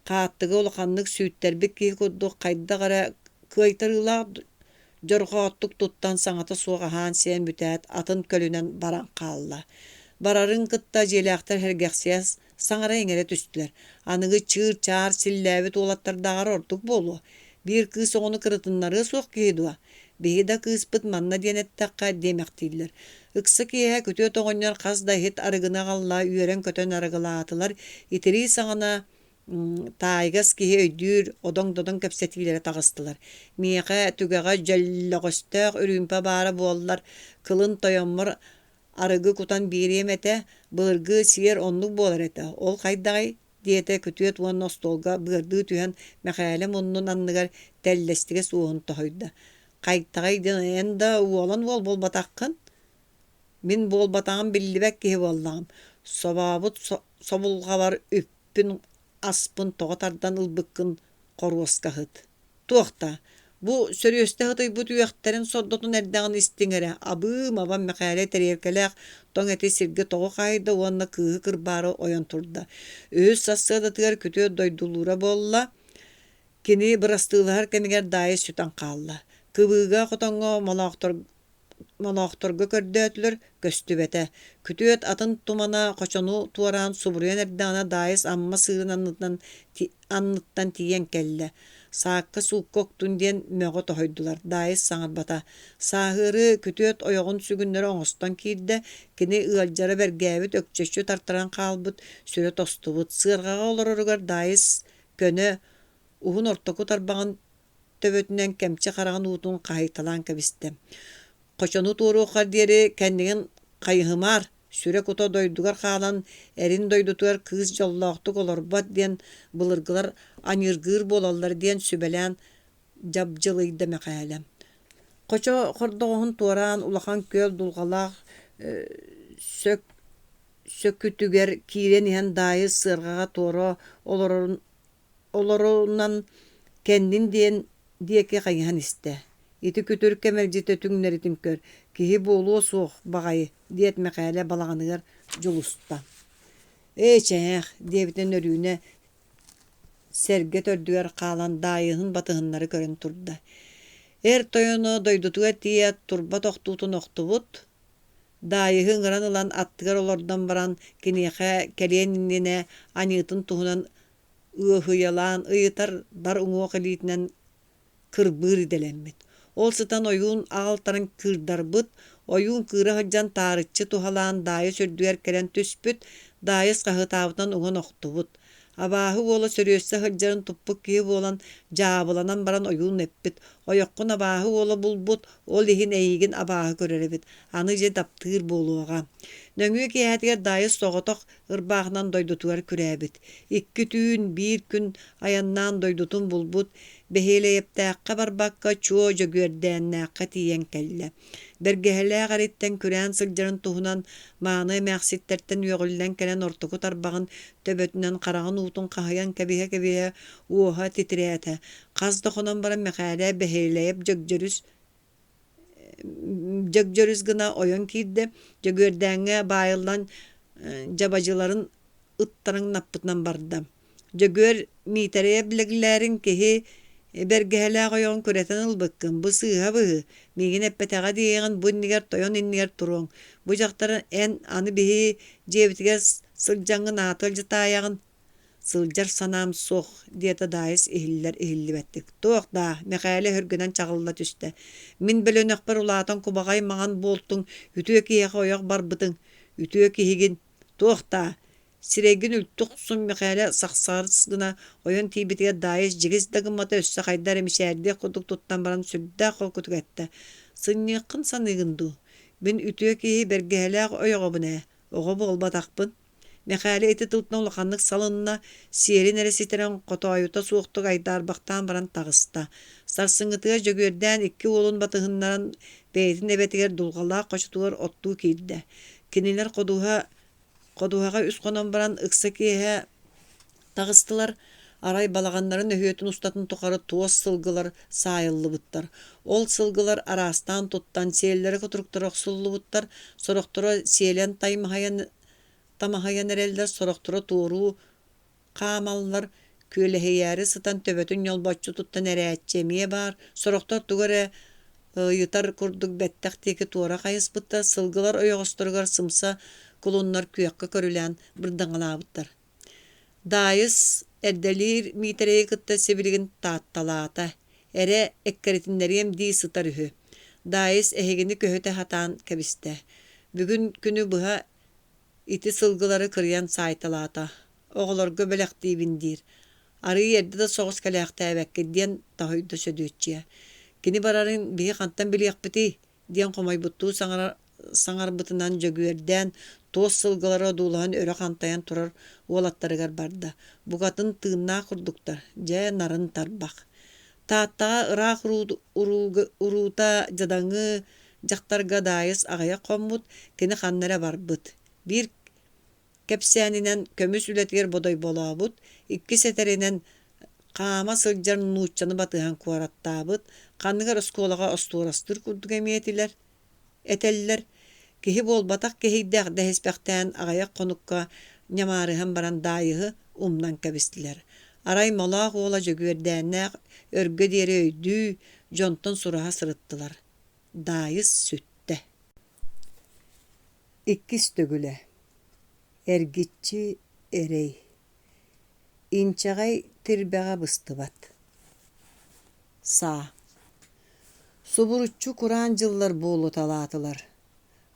хааттыгы улаханнык сүүттэрбик киһи курдук хайдагара кыайтарыылаах дьорҕооттук туттан саҥата суох аһаан сиэн бүтээт атын көлүнэн баран хаалла. Барарын кытта дьиэлээхтэр хэргэхсиэс саҥара эҥэрэ түстүлэр. Аныгы чыыр-чаар силлээбит уолаттардааҕар ордук буолуо. Биир кыыс оҕону кырытыннары суох киһи дуо. Биһи да кыыспыт манна диэнэттээххэ диэмэхтииллэр. Ыкса киэһэ күтүөт оҕонньор хас да ит арыгына галлаа үөрэн көтөн арыгылаатылар, итирии саҥана таайгас киһи өйдүүр одоҥ-додоҥ кэпсэтиилэрэ таҕыстылар. Миэхэ түгэҕэ дьөллөҕөстөөх үрүүмпэ баара буоллар, кылын тойоммор арыгы кутан биириэм этэ, былыргы сиэр оннук буолар этэ. Ол хайдагай диэтэ күтүөт уонна остуолга быардыы түһэн мэхээлэ муннун анныгар тэллэстигэ суоһун тоһойда. Хайдагай диэн да уолан уол буолбатаххын. Мин буолбатаҕым биллибэк киһи буоллаҕым. Собаабыт собулҕабар үппүн аспын тоҕо тардан ылбыккын хоруоскаһыт. Туохта, бу сөрүөстэ хытыйбыт үөхтэрин сордотун эрдэҕин истиҥэрэ, абыым-абам мэхээлэ тэриэркэлээх тоҥ эти сиргэ тоҕо хаайда уонна кыыһы кырбаары ойон турда. Үөс сассыадатыгар күтүөт дойдулуура буолла, кини бырастыылаһар кэмигэр дайыс сүтэн хаалла. Кыбыыга хотоҥҥо молоохторго көрдөөтүлөр көстүбэтэ. Күтүөт атын тумана хочону туараан субуруйан эрдэҕинэ дайыс амма сыырын анныттан тиийэн кэллэ. Саакка сууккоктун диэн мөҕө тоһойдулар. Дайыс саҥарбата. Сааһыыры күтүөт ойоҕун сүгүннөрө оҥостон киирдэ, кини ыалдьара бэргээбит өкчөччү тартаран хаалбыт, сүрэ тостубут. Сыарҕаҕа олороругар дайыс көнө уһун ортоку тарбаҕын төбөтүнэн кэмчи хараҕын уутун хаһыйталаан кэбистэ. Хочону туоруоххар диэри кэннигин хайыһымаар Сүрэ kuta doydugar хаалан эрин дойдутугар кыыс жоллоохтук олорбот диэн былыргылар аньыргыыр буолаллар диэн сүбэлээн жабдьылыйда мэхээлэ. Хочо хордоҕоһун туораан улахан күөл дулҕалаах сөккүтүгэр киирэн иһэн daayыс сыарҕаҕа туоро олорунан кэннин диэн диэки хайыһан истэ. Ити күтүр кэмэлдьитэ түҥнэритин көр, киһи буолуо суох баҕайы диэт мэхээлэ балаҕаныгар дьулуста. Чээх диэбитин өрүүнэ сэргэ төрдүгэр хаалан daayыһын батыһыннары көрөн турда. Эр тойоно дойдутуга тиэ турба тохтуутун охтубут, daayыһы ыҥыран ылан аттыгар олордон баран киниэхэ кэлиэниннинэ аньыытын туһунан ыаһыйалаан ыйытар бар уҥуох илиитинэн кырбыыр иделэммит. Ол сытан ойуун аҕалтарын кыырдарбыт, ойуун кыыра сылдьан таарыччы туһалаан daayы сөрдүгэр кэлэн түспүт, daayыс хаһыытаабытынан уҥан охтубут. Абааһы уола сөрүөссө сылдьарын туппут киһи буолан дьаабыланан баран ойуун эппит. Ойоххун абааһы уола булбут, ол иһин эйигин абааһы көрөр эбит. Аны дьэ таптыыр буолуоҕа. Нөҥүө киэһэтигэр daayыс соҕотох ырбаахынан дойдутугар күрээбит. Икки түүн биир күн аяннаан дойдутун булбут, бэһиэлэйэптээххэ барбакка чуо дьөгүөрдээннээххэ тиийэн кэллэ. Бэргэһэлээх ариттэн күрээн сылдьарын туһунан мааны эмээхситтэртэн үөҕүллэн кэлэн ортугу тарбаҕын төбөтүнэн хараҕын уутун хаһыйан кэбиһэ уоһа титирээтэ. Хас дохонон баран мэхээлээ бэһиэлэйэп дьөгдьөрүс гына ойон киирдэ дьөгүөрдээҥҥэ баайыллан дьабадьыларын ыттарың наппытынан барда. Дьөгүөр миитэрэйэ билэгилээрин киһи бэргэһэлээх ойоҕун күрэтэн ылбыккын, бу сыыһа быһы, миигин эппэтэҕэ диэҕин бу иннигэр тойон иннигэр туруоҥ. Бу дьахтар эн аны биһии дьиэбитигэр сылдьаҥҥын аатыал дьатааyaҕын сылдьар санаам суох диэта daayыс иһиллибэттик. Туох даа, мэхээлэ hörgünэн чаҕылла түстэ. Мин бөлөнөхпөр улаатан кубаҕай маҕан буолтуҥ, үтүө киһиэхэ ойох барбытыҥ, үтүө киһигин. Туох даа, сирэйгин үлтүх сум мэхээлэ сахсаарыс гына ойон тиибитигэр daayыс дьигис да гыммата өссө хайдар эмисээрдиэх курдук туттан баран сүрдээх холкутугэтtä. Сынньыаххын саныыгын дуу. Мин үтүө киһи бэргэһэлээх ойоҕобун ээ, оҕо буолбатахпын. Мэхээлэ ити тылтына улаханнык салынна сиэрин эрэ-ситэрэн хотоойута суохтук айдаарбахтаан баран таҕыста. Сарсыҥҥытыгар дьөгүөрдээн икки уолун батыһыннаран бэйэтин эбэтигэр дулҕалаах хочутугар оттуу киирдэ. Кинилэр ходуһаҕа үс хонон баран ыкса киэһэ таҕыстылар, арай балаҕаннарын өһүөтүн устатын тухары туос сылгылар саайыллыбыттар. Ол сылгылар араастаан туттан сиэллэри кутуруктара охсуллубуттар, сорохторо сиэлэн тамаһайан эрэллэр сорохторо туоруу хаамаллар күөлэһийээри сытан төбөтүн ньолбоччу туттан эрээччи эмиэ баар, сорохтор тугара ыйытар курдук бэттэх диэки туора хайыспыттар, сылгылар ойоҕосторугар сымса кулуннар күөккө көрүлээн бырдаҥалаабыттар. Daayыс эрдэлиир миитэрэйи кытта сибилигин таатталаата, эрэ эккэритиннэриэм дии сытар үһү. Daayыс эһигини көһүтэ хатаан кэбистэ. Бүгүн күнү быһа ити сылгылары кырыйан саайталаата. Оҕолорго бэлэхтиибин диир. Арыый эрдэ да соҕус кэлээхтээбэкки диэн таһойдо сөдүөччүэ. Кини барарын биһи хантан билиэхпитий диэн хомойбуттуу саҥарбытынан дьөгүөрдээн туос сылгылары дуулаһан өрө хантайан турар уолаттарыгар барда. Бугатын тыыннаах курдуктар, дьэ нарын тарбах. Тааттаҕа ыраах уруута дьадаҥы дьахтарга daayыс аҕыйа хоммут кини ханнара барбыт. Бир кэпсээнинэн көмүс үлэтигэр бодой болообут, икки сэтэринэн хаама сылдьар нууччаны батыһан куораттаабыт, ханныгар оскуолаҕа остуурастыр курдук этэллэр, киһи буолбатах киһийдээх дэһиспэхтээн аҕыйа хонукка ньамаарыһан баран daayыһы умнан кэбистилэр. Арай молоох уола дьөгүөрдээннээх өргө диэри өйдүү, дьонтон сураһа сырыттылар. Daayыс сүттэ. Иккис төгүлэ. Эргиччи эрей. Инчаҕай тирбэҕэ быстыбат. Саа. Субуруччу кураан дьыллар буолуталаатылар.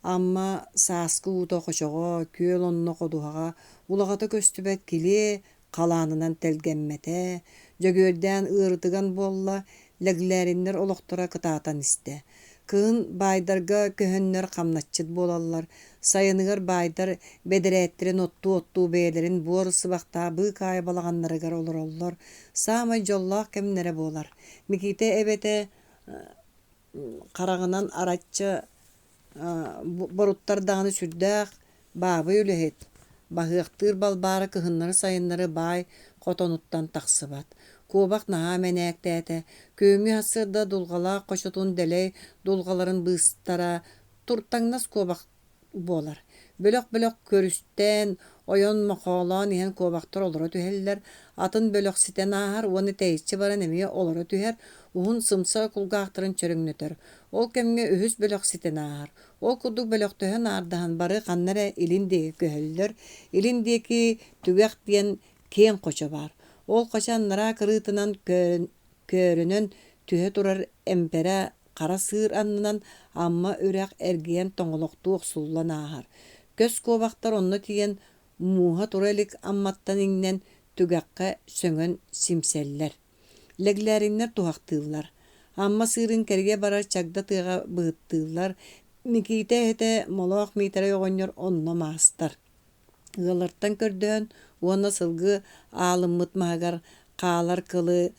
Амма сааскы уута хочоҕо, күөл онно ходуһаҕа улаҕата көстүбэт кили халаанынан телгэммэтэ, дьөгүөрдээн ыарытыган буолла лэглээриннэр олохтора кытаатан истэ. Кыын байдарга көһөннөр хамнатчыт болаллар. Сайыныгар байдар бедерээттирин оттуу бээлерин буорысы бахтаа быы каая балаганнарыгар олороллор. Саамай жоллоох кемнере болар. Миките эбете қарағынан араччы боруттар дағаны сүрдээх баабы үлэһит. Баһыахтыыр балбаары кыһыннары сайыннары баай хотонуттан тахсыбат. Куобак наһаа мэнээктээте, көөҥү хасырда дулҕалаах хочотун дэлэй дулҕаларын быыстара туртаңнас куобак буолар. Бөлөх көрүстэн ойон мохоолоон иһэн куобактар олоро түһэллэр, атын бөлөх ситэн ааһар уону тэйиччи баран эмиэ олоро түһэр, уһун сымса кулгаахтарын чөрөҥнөтөр. Ол кэмҥэ үһүс бөлөх ситэн ааһар. Ол курдук бөлөхтөһөн аардаһан бары ханнара илин диэки көһөллөр, илин диэки түгэх диэн киэн хочо бар. Ол қачаннара кырыытынан көөрөнөн түһө турар эмперэ хара сыыр аннынан амма үрэх эргиэн тоҥолохтуох суллан ааһар. Көс куобахтар онно тиийэн мууһа туралик амматтан иҥнэн түгэххэ сөҥөн симсэллэр. Лэглээриннэр туһахтыыллар. Амма сыырын кэрге барар чагда тыаҕа быһыттыыллар. Микиите эһэтэ молоох миитэрэ оҕонньор онно маастар. Ыалыртан көрдөөн уонна сылгы аалыммыт маһыгар хаалар кылы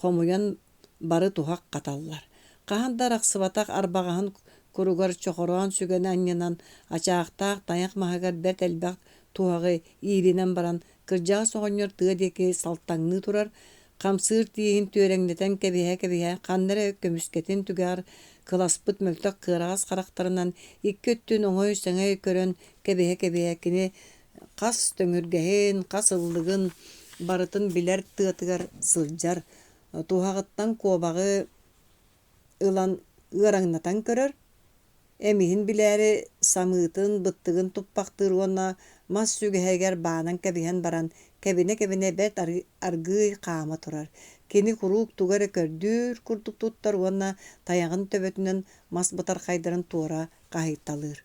хомуйан бары туһак каталлар. Хаһан рахсыбатах арбаҕаһын куругар чохороон сүгэн анньынан ачаахтаах таях маһыгар бэрт элбэх туһаҕы ииринэн баран кырдьаҕа соҕонньор тыа диэки салтаҥныы турар, хамсыыр тииһин түөрэҥнэтэн кэбиһэ ханнара көмүскэтин түгээр кыласпыт мөлтөх кыараҕас харахтарынан икки өттүн оҥой сэҥэй көрөн кэбиһэ кини хас төҥүргэһин, хас ыллыгын барытын билэр тыатыгар сылдьар. Туһаҕыттан куобаҕы ылан ыараҥнатан көрөр, эмиһин билээри самыытын быттыгын туппахтыыр уонна мас сүгэһээгэр баанан кэбиһэн баран кэбине бэрт аргыый хаама турар. Кини курук тугары көрдүүр курдук туттар уонна таяҕын төбөтүнэн мас бытар хайдарын туора хаһыйталыыр.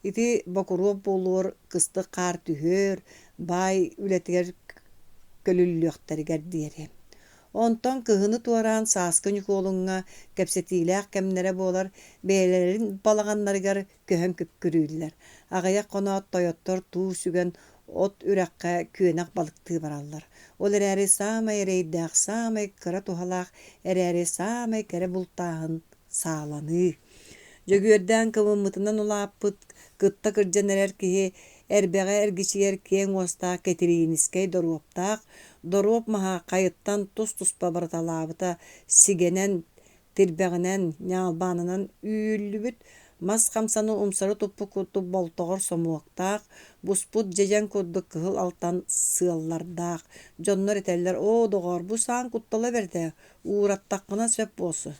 Ити бокуруоп буолуор кыстык хаар түһөр, бай үлэтигэр көлүллүөхтэригэр диэри. Онтон кыһыны туораан сааскы ньукуолуҥҥа кэпсэтиилээх кэмнэрэ буолар, бээлэрин балаганнарыгар көһөн күпкүрүүллэр. Аҕыйах хоноот тойоттор туу сүгэн от үрэххэ күөнэх балыктыы бараллар. Ол эрээри саамай эрэйдээх, саамай кыра туһалаах, эрээри саамай кэрэ бултааһын сааланы. Жөгүөрдээн кыбыммытынан улааппыт кытта кырдьан эрэр киһи эрбэҕэ эргичигэр киэҥ уостаах Кетириинискэй доруоптаах, доруоп маһа хайыттан тус-туспа бараталаабыта сигэнэн, тирбэҕинэн, ñаалбаанынан үүллүбүт мас хамсаны умсары туппу курдук болтоҕор сомуоктаах, буспут дьэдьэн курдук кыһыл алтан сыаллардаах. Дьоннор этэллэр: «Оо, доҕор, бу саан куттала бэрдэ, уураттаххына сөп буосу».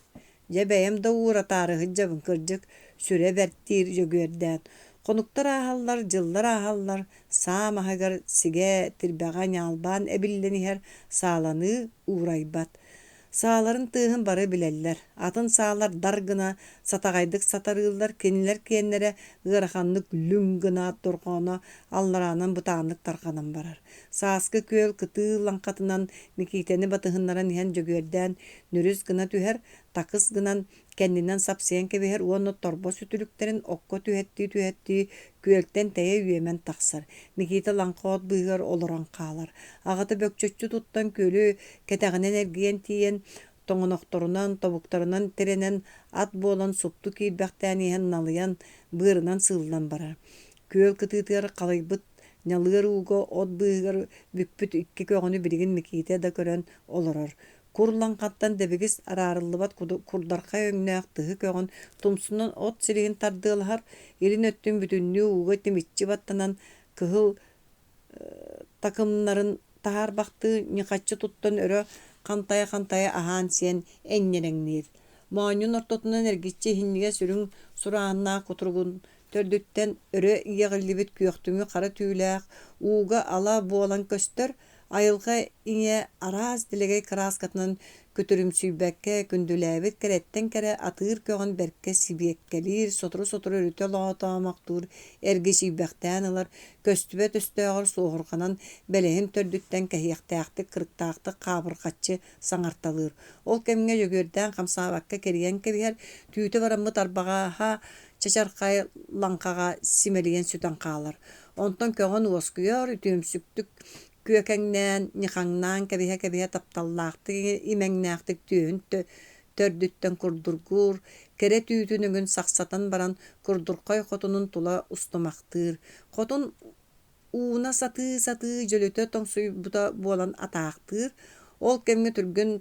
Дьэ бэйэм да uuratаары хыдьабын кырдьык сүрэ бэртиир жөгүөрдээн. Хонуктар ааһаллар, дьыллар ааһаллар, саамаһыгар сигэ тирбэҕэ ñаалбаан эбиллэниһэр сааланы уурайбат. Сааларын тыыһын бары билэллэр. Атын саалар дар гына сатаҕайдык сатарыыллар, кинилэр киэннэрэ ыараханнык люҥ гына турҕооно аллараанан бутааннык тарханан барар. Сааскы күөл кытыы лаҥхатынан микиитэни батыһыннаран иһэн жөгүөрдээн нүрүс гына түһэр, такыс гынан кэннинэн сапсыйан кэбиһэр уонна торбо сүтүлүктэрин окко түһэтти күөлтэн тэйэ үөмэн тахсар. Микиитэ лаҥхоот быыгар олорон хаалар. Аҕата бөкчөччү туттан күөлү кэтэҕинэн эргиэн тиийэн тоҥонохторунан, тобуктарынан тирэнэн ат буолан супту киирбэхтээн иһэн налыйан быарынан сыыллан барар. Күөл кытыытыгар халайбыт нялыар ууго от быыгар бүкпүт икки көҕөнү билигин микиитэ да көрөн олорор. Курлаҥхаттан дэбигис араарыллыбат курдарха өҥнөөх тыһы көҕөн тумсунан от силигин тардыалаһар, илин өттүн бүтүннүү ууга тимиччи баттанан кыһыл такымнарын тахаарбахтыы ньыкаччы туттан өрө хантайа аһаан сиэн эҥнэрэҥниир. Моонньун ортотунан эргиччи иһиннигэ сүрүҥ сурааннаах кутуругун төрдүттэн өрө ийэҕиллибит күөхтүҥү хара түүлээх ууга ала буолан көстөр Айылға ине араз дилегей краскатынан көтөрүмсүйбәккә күндүләбит кәрәттен кәрә атыр көған бәрккә сибиеккелир сотру өрүтө лоотоомактуур эрги сүйбәктән ылар көстүбә төстөөгөр суохурханан бэлэһин төрдүттэн кэһиэхтээхтик кырыктаахтык хаабырхаччы саҥарталыыр ол кэмҥэ жөгүөрдээн хамсаабакка кэрийэн кэбиһэр түүтэ бараммыт арбаҕааһа чачархай лаңхаҕа симэлийэн сүтэн хаалар онтон көҕөн уоскуйар үтүөмсүктүк күөкэҥнээн ньихаҥнаан кэбиһэ тапталлаахтык имэҥнээхтик түүһүн төрдүттэн курдургуур кэрэ түүтүнүгүн сахсатан баран курдурхой хотунун тула устумахтыыр хотун ууна сатыы жөлөтө тоҥсуйбута буолан атаахтыыр ол кэмҥэ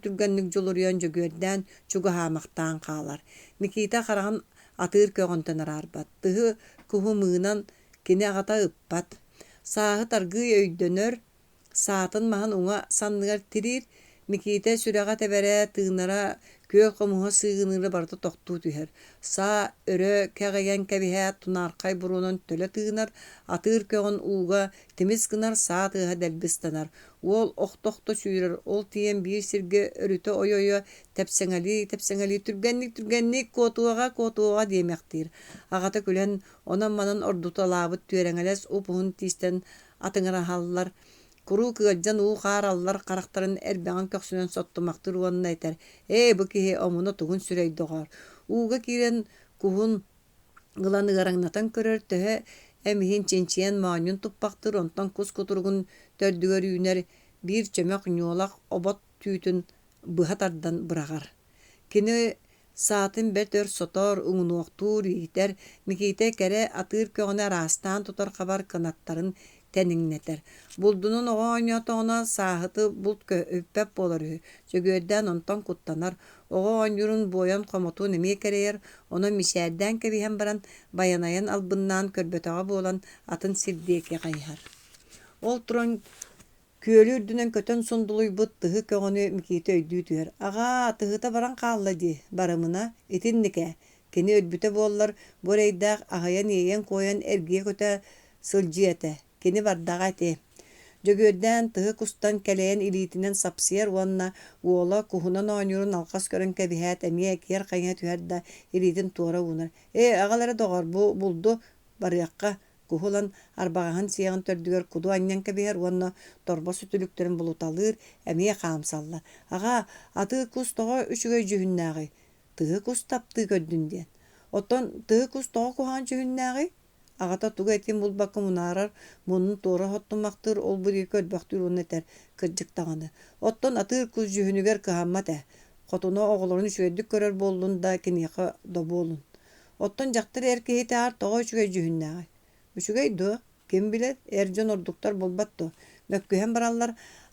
түргэнник дьолуруйан жөгүөрдээн чугаһаамахтаан хаалар Микита хараҕын атыыр көҕөнтөн араарбат тыһы куһу мыынан кини аҕата ыппат сааһы таргыы өйдөнөр саатын маһын уҥа санныгар тириир Микита сүрэҕэ тэбэрээ тыынара күөх омуһа сыыгыныыры барыта тохтуу түһэр саа өрө кэҕэйэн кэбиһээт тунаархай буруунан төлө тыынар атыыр көҕөн ууга тимис гынар саа тыаһа дэлбистанар уол охтохто сүүрэр ол тиийэн биир сиргэ өрүтө ойойо тэпсэҥэлии түргэнник куотуоҕа диэмэхтиир аҕата күлэн онон манан ордуталаабыт түөрэҥэлэс упуһун тиистэн атыҥараһаллар куруу кыалдьан уу хаараллар харахтарын эрбэҕин көхсүнэн соттумахтыр уонна этэр бу киһи омуна тугун сүрэй доҕоор ууга киирэн куһун ыланыгараҥнатан көрөр төһө эмиһин чинчиэн моонньун туппахтыр онтон кус кутуругун төрдүгөр үүнэр биир чөмөх ньуолах обот түүтүн быһа тардан быраҕар кини саатын бэрт өр сотоор уҥунуохтуур иитэр Микита кэрэ атыыр көҕүнэ араастаан тутар хабар кынаттарын тэниҥнэтэр булдунун оҕооññотоҕуна сааһыты булт өппэп буолар үһү сөгүөрдээн онтон куттанар оҕооññурун буойан хомотуун эмиэ кэрэйэр онон мичээрдээн кэбиһэн баран байанайан албыннаан көрбөтөҕө буолан атын сирдиэки хайыһар ол туран күөлү үрдүнэн көтөн сундулуйбут тыһы көҕөнү Микита өйдүү түһэр аҕаа тыһыта баран хаалла дии барымына итинникэ кини өлбүтэ буоллар бурайдаах аһайан ийэйэн куойан эргиэ көтө сылдьыы этэ кини бардаҕа эти жөгүөрдээн тыһы кустан кэлэйэн илиитинэн сапсыйар уонна уола куһунан оонньурун алхас көрөн кэбиһээт эмиэ экиэр хайыҥа түһэр да илиитин туора уунар аҕалара доҕор булду барыахха куһулан арбаҕаһын сиэҕин төрдүгөр куду анньан кэбиһэр уонна торбо сүтүлүктөрүн булуталыыр эмиэ хаамсалла аҕаа атыы кус тоҕо үчүгэй жүһүннээҕи тыһы кус таптыы көрдүн диэн оттон тыһы кус тоҕо куһаан жүһүннээҕи аҕата туга этин булбакка мунаарар мунун туора хоттумахтыр ол бурии көрбөхтүр уоннетер кырдьыктаҕаны оттон атыыр кус жүһүнүгэр кыһаммат хотуно оҕолорун үчүгэйдик көрөр буоллун да киниэхэ добуолун оттон дьахтар эр киһитээр тоҕо үчүгэй жүһүннээҕи үчүгэй дуо ким билэр эр дьон ордуктар болбат дуо мөккүһэн бараллар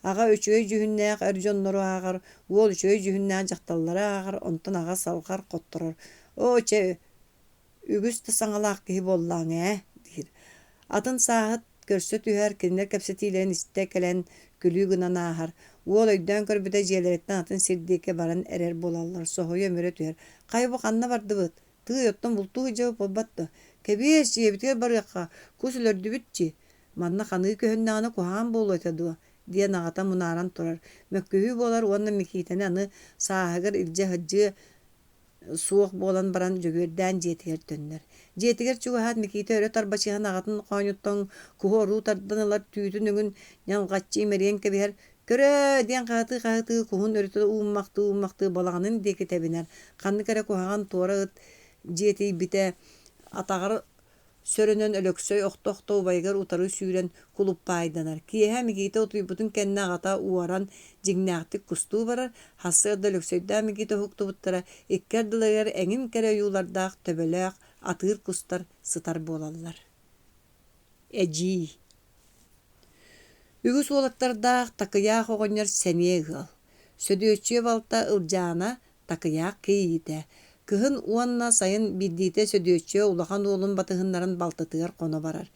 аҕа үчүгэй жүһүннээх эр дьоннору ааҕар уол үчүгэй жүһүннээх дьахталлара ааҕар онтон аҕа салҕар хотторор үгүс да саҥалаах киһи буоллааҥ диир атын сааһыт көрсө түһэр кинилэр кэпсэтиилэрин истэ кэлэн күлүү гынан ааһар уол өйдөөн көрбүтэ дьиэлэриттэн атын сирдиикке баран эрэр буолаллар соһуйа мөрө түһэр хайбу ханна бардыбыт тыый оттон бултуу хыдьабы болбатто кэбиэс дьиэбитигэр барыахха кус өлөрдүбүт чи манна ханыый көһүннэҕинэ куһаан буолуота дуо диэн аҕата мунааран турар мөккүһүү буолар уонна Микитаны аны сааһыгар илдьэ хаджыы суох буолан баран жөгүөрдээн дьиэтигэр төннөр дьиэтигэр чугаһаат Микита өрө тарбачыһан аҕатын хооньуттон куһу оруу тардан ылар түүтүн үҥүн ньалҕаччы имэриэн кэбиһэр көрөө диэн хаһытыы куһун өрүтө ууммахтыы балаҕанын диэки тэбинэр ханнык эрэ куһаҕан туора ыт дьиэтийбитэ атаҕар сөрөнөн өлөксөй охто убайгар утары сүүрэн кулуппаайданар киэһэ Микита утуйбутун кэннэ аҕата уоран дьиҥнээхтик кустуу барар хассыарда өлөксөйдөө Микита хуктубуттара иккер дылыгар эҥин кэрэ юулардаах төбөлөөх атыыр кустар сытар буолаллар эдьии үгүс уолаттардаах такыяах оҕонньор сэниэ ыал сөдүөччүө балта ылдьаана такыяах киийиитэ кыһын уонна сайын биддиитэ сөдүөччүө улахан уолун батыһыннарын балтатыгар хоно барар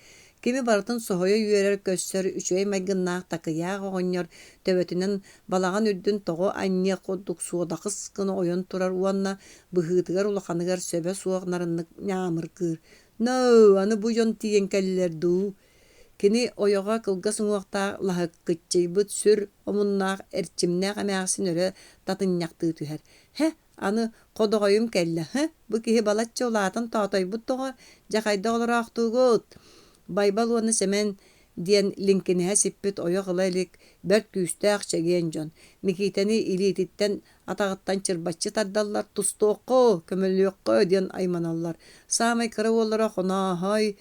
кими барытын соһойо үөрэр көссөр үчүгэй майгыннаах такыяах оҕонньор төбөтүнэн балаҕан үрдүн тоҕо анньа курдук суодахыс кыны ойон турар уонна быһыытыгар улаханыгар сөбө суох нарыннык ньаамыр кыыр аны бу дьон тиийэн кэллэр дуу Kini oyoga kılga sunuaqta lahıkkıtçıybıt sür omunnaaq erçimnaaq amaaxsın örü tatınñaqtığı tüher. He, anı qodoğayım kelle, he? Bu kihi balatça olaatan taatoybut toğa jakayda olaraaqtuğut. Baybal onu semen diyen linkinihe sippit oyoq ılaylik bert küstääq çegien jon. Mikiteni ilititten atağıttan çırbatçı taddallar tustuoqqo, kömöllüoqqo diyen aymanallar. Samay kırı olara xona hay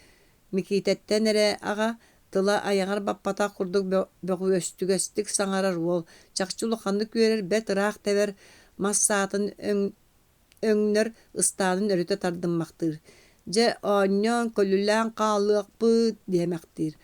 Mikitetten ere ağa tıla ayağar bappata kurduk böğü östügestik sangarar ol. Çakçılıqandı körer bet raq tever massatın öngner ıstanın örüte tardınmaktır. Je onyon kolülen qaalıq bıt demektir.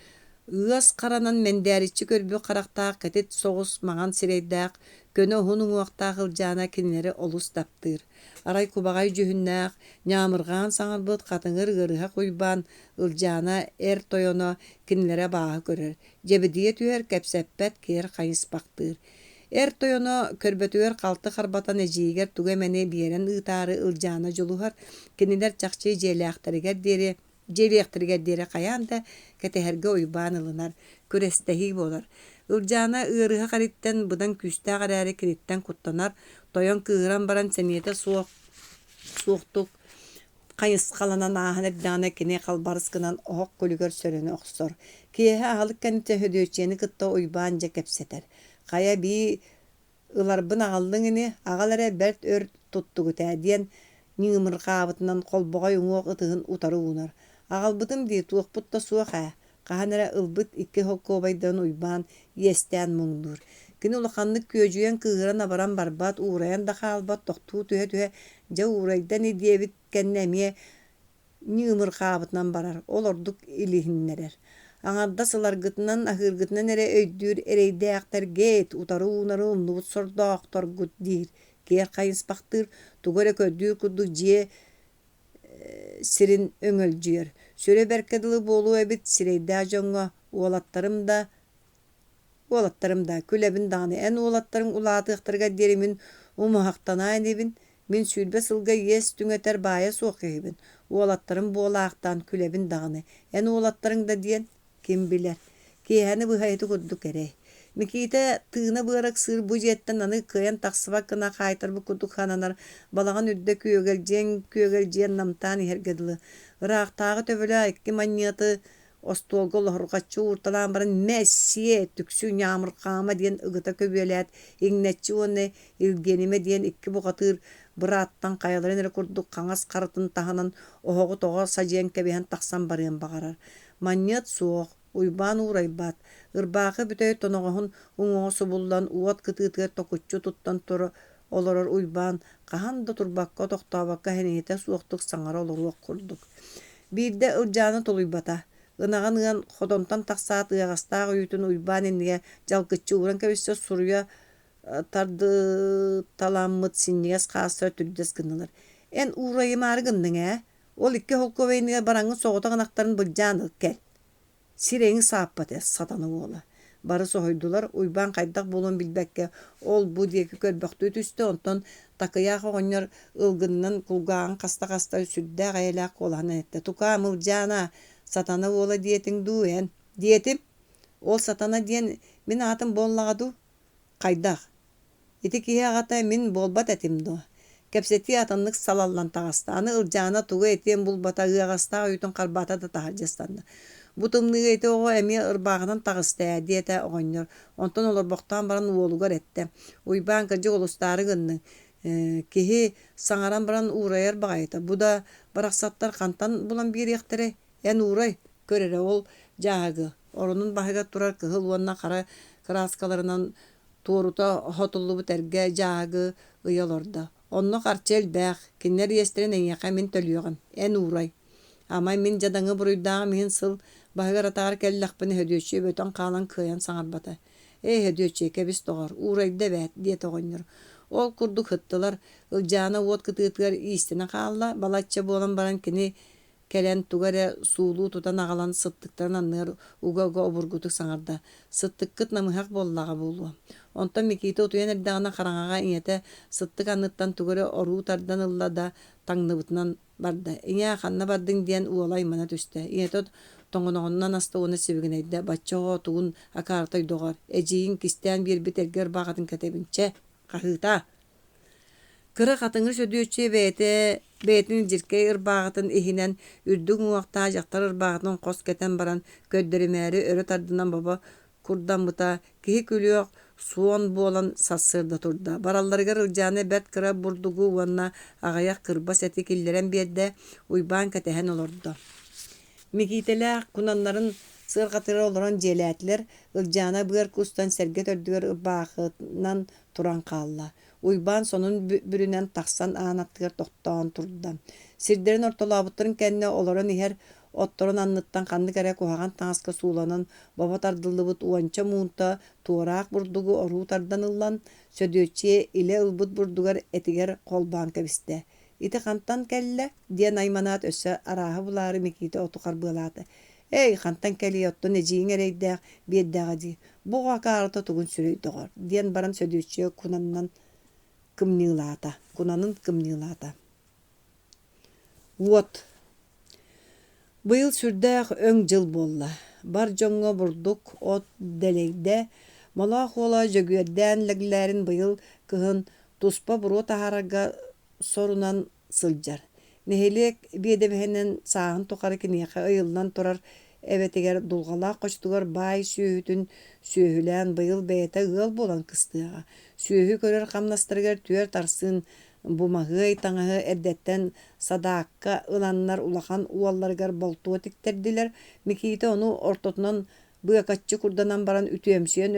Iğas qaranan mendäritçi körbü qaraqtaq ketet soğus mağan sireydaq könö hunun uaqtaq ıljana kinleri olus taptır. Aray kubagay jühünnaq ñamırgan saŋarbıt qatıngır gırıha kuyban ıljana toyono kinlere bağı görür. Jebidiye tüher kepseppet ker qayıspaqtır. Toyono körbötüger qaltı qarbatan ejiger tugemeni bieren ıtarı ıljana joluhar kiniler çaqçı Jelektirger deri qayanda keteherge uyban ılınar, körestehi bolar. Iljana ıırıha qaritten budan küste qararı kiritten kuttanar, toyon kııran baran seniyete soğuktuk. Qayıs qalanan ahın ebdana kine qalbarıskınan oğuk kulügör sörünü oqsor. Kiyehe ağalık kanite hödöçeni kıtta uybanca kepseter. Qaya bir ılarbın ağaldığını ağalara bert ör tuttugu diyen niğmır qabıtından kolboğa yuŋuq ıtığın utarı unar. Ağalbıtım diye tuğputta suaqa. Qahanara ılbıt iki holkobaydan uyban yestän muңdur. Kini ulaqanlık köjüyen kığıran abaran barbat uğrayan da qalbat toqtuu tühe ja uğraydan ediyebit kennemiye niğmır qabıtnan barar. Olorduk ilihinnerer. Aňarda sılargıtынан ahırgıtынан ere öydür ereydäqter get utarı unarı umnubut sordaqtar gut dir. Ger qayınspaktır tugara köddüğü kudduk jiye sirin öňöljüyor. Söre berkedili bolu ebit sireydä joňa olatlarım da külebin dağını en olatlarım ulatıqtırga derimin umuhaqtanayn ebin min sülbe sılga yes tüňeter baya soqybin. Olatlarım bolaqtan külebin dağını en olatlarım da diyen kim biler. Kihani bu hayti kudduk ere. Mikite tığına bırak sır bu jetten anı kıyan taksıbak kına kaytar bu kuduk hananar balağın üdde kögeljen namtani hergedili. Irak tağı tövüle ekki manyatı ostolgol horqatçı urtalan baran messiye tüksü ñamır qama diyen ıgıta köbelet ignetçi onu ilgenime diyen iki buqatır bırattan kayaların ere kurduk kaŋas qarıtın tahanan ohogu toğa sajiyen kebehan taksan barıyan bagarar. Manyat soğuk uyban uğraybat. Irbaqı bütöy tonoğun uŋosu bullan uat kıtıtıga tokutçu tuttan turu oloror uyban. Qahan da turbakka toqtabakka heniyete suoqtuk saŋara oloruq kurduk. Bir de ıljana toluybata. Ynağan ıyan xodontan taqsaat ıyağastaq uyutun uyban ennige jalgıtçı uğran kebisse suruya tardı talammıt sinniges qasa türdes gınılır. En uğrayım arı gındın Ol iki holkoveynige baraŋın soğuta gınaqtarın bıljanı kel. Sireňi saappat satany ola. Bary sohoydular, uyban qaydaq bolun bilbekke. Ol bu diýeki körböktü tüste onton takıya oňor ılgyndan kulgaň qasta südde gaýlak bolan ette. Tukam ıljana satany ola diýetiň duýen. Diýetim. Ol satana diýen min atym bollagadu. Qaydaq. Iti kihe agata min bolbat etimdo. Kepseti atanlık salallan tağasta. Anı ıljana tuğu etien bulbata ığasta uyutun qarbata da tahajastanda. Bu tımlığı eti oğu emi ırbağından tağıstaya diyete oğunyor. Ondan olur boktan baran uolugar etti. Uyban kıcı olustarı gındı. Kihi saŋaran baran uğrayar bağayta. Bu da baraksatlar kantan bulan bir yaktere. En uğray körere ol jahagı. Orunun bahıga turar kıhıl uanna kara kraskalarından toruta hotullu bu terge jahagı ıyal orda. Onno qarçel bäq. Kinler yestiren en yaka min tölüyoğun. En uğray. Ama min jadaňy buruydaň min syl bahgar atar kellaqpyny hödöçi böten qalan kıyan saňarbata. Hödöçi kebis togar uğrayda bät diýe togaňlar. Ol kurduk hıttılar. Iljana wot kytytgar istine qalla balatça bolan baran kini kelen tugara suulu tutan agalan sıttıktan anlar uga oburgutuk saňarda. Sıttık kıtna mıhaq bollaga boldu. Ondan mikite otuyan erdağına qaraňaga iňete sıttık anıttan tugara oru tardan ıllada taňnybıtnan barda. Iňe xanna bardın diýen uolay mana tüste. Iňete тоңоноғоннан аста оны сибигинейде баччоҕо тугун акаартай доҕор эдьииҥ кистээн биэрбит эргэр баҕатын кэтебинчэ хаһыыта кыра хатыҥы сөдүөччү бэйэтин дьиркэй ырбааҕытын иһинэн үрдүк уҥуохтаа дьахтар ырбааҕытын хос кэтэн баран көддөрүмээри өрө тардынан баба курдаммыта киһи күлүөх суон буолан сассыырда турда. Баралларыгар ылдьааны бэрт кыра бурдугу уонна аҕайах кырба сэти киллэрэн биэрдэ уйбаан кэтэһэн олордо. Микиителээх кунаннарын сыарҕатыра олорон дьиэлээтлэр ылдьаана быар кустан сэргэ төрдүгэр ырбаахытынан туран хаалла. Уйбаан сонун бүрүнэн тахсан аанаттыгар тохтоон турда. Сирдэрин ортолообуттарын кэннэ олорон иһэр отторун анныттан ханнык эрэ куһаҕан таҥаска сууланан баба тардыллыбыт уонча муунта туораах бурдугу оруу тардан ыллан сөдүөччү илэ ылбыт бурдугар этигэр холбаан кэбистэ. Ити хантан кэллэ диэн айманаат өссө арааһы булаары Микиите оту харбыалаата. Эй, хантан кэлии оттон эдьииҥ эрэйдээх биэрдэҕэ дии. Буга каарыта тугун сүрөй доҕор диэн баран сөдүөччү кунанын кымныылаата. Вот. Быйыл сүрдээх өң жыл буолла. Бар дьоҥҥо бурдук от дэлэйдэ молоох уола дьөгүөрдээн лэглээрин быйыл кыһын туспа буруо таһаарга сорунан сылдьар. Нэһилиэк биэдэбэһэнэн сааһын тухары киниэхэ ыйылынан турар эбэтигэр дулҕалаах хочтугар баай сүөһүтүн сүөһүлээн быйыл бэйэтэ ыал буолан кыстыаҕа. Сүөһү көрөр хамнастарыгар түөр тарсын бумаһыай таҥаһы эрдэттэн садаакка ыланнар улахан уолларыгар болтуо тиктердилэр. Микиите ону ортотунан быакаччы курданан баран үтүөмсүөн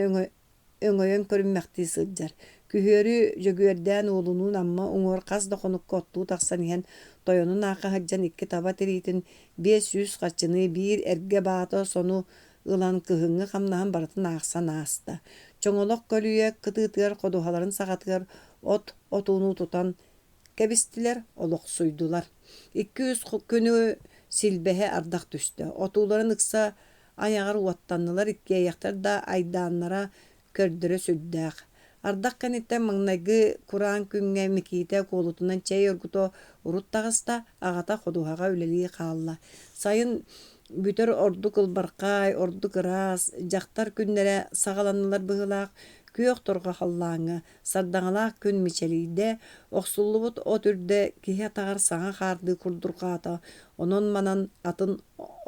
өҥөйөн көрүммэхтии сылдьар. Күһүөрү дьөгүөрдээн уолунуун амма уҥуор хас дохонукка оттуу тахсан иһэн тойонун аакка хаджан икки таба тириитин 500 хаччыны биир эргэ баата сону ылан кыһыҥҥы хамнаһан барытын аахсан ааста. Чоҥолох көлүйэ кытыытыгар ходуһаларын саҕатыгар отуунуу тутан кэбистилэр олохсуйдулар. 200 күнү силбэһэ ардах түстэ. Отууларын ыкса аяҕар уаттаннылар иккиэйэхтэр да айдааннара көрдөрө сүрдээх. Ардах кэнниттэн маҥнайгы кураан күҥҥэ Микиите куолутунан чэй өргүтө урут таҕыста аҕата ходуһаҕа үлэлии хаалла. Сайын бүтөр ордук ылбархаай, ордук ыраас, дьахтар күннэрэ саҕаланнылар быһыылаах күөх торҕо халлааҥҥа, сардаҥалаах күн мичэлиийдэ, охсуллубут от үрдэ киһи атаҕар саҥа хаардыы курдурҕаата, онон манан атын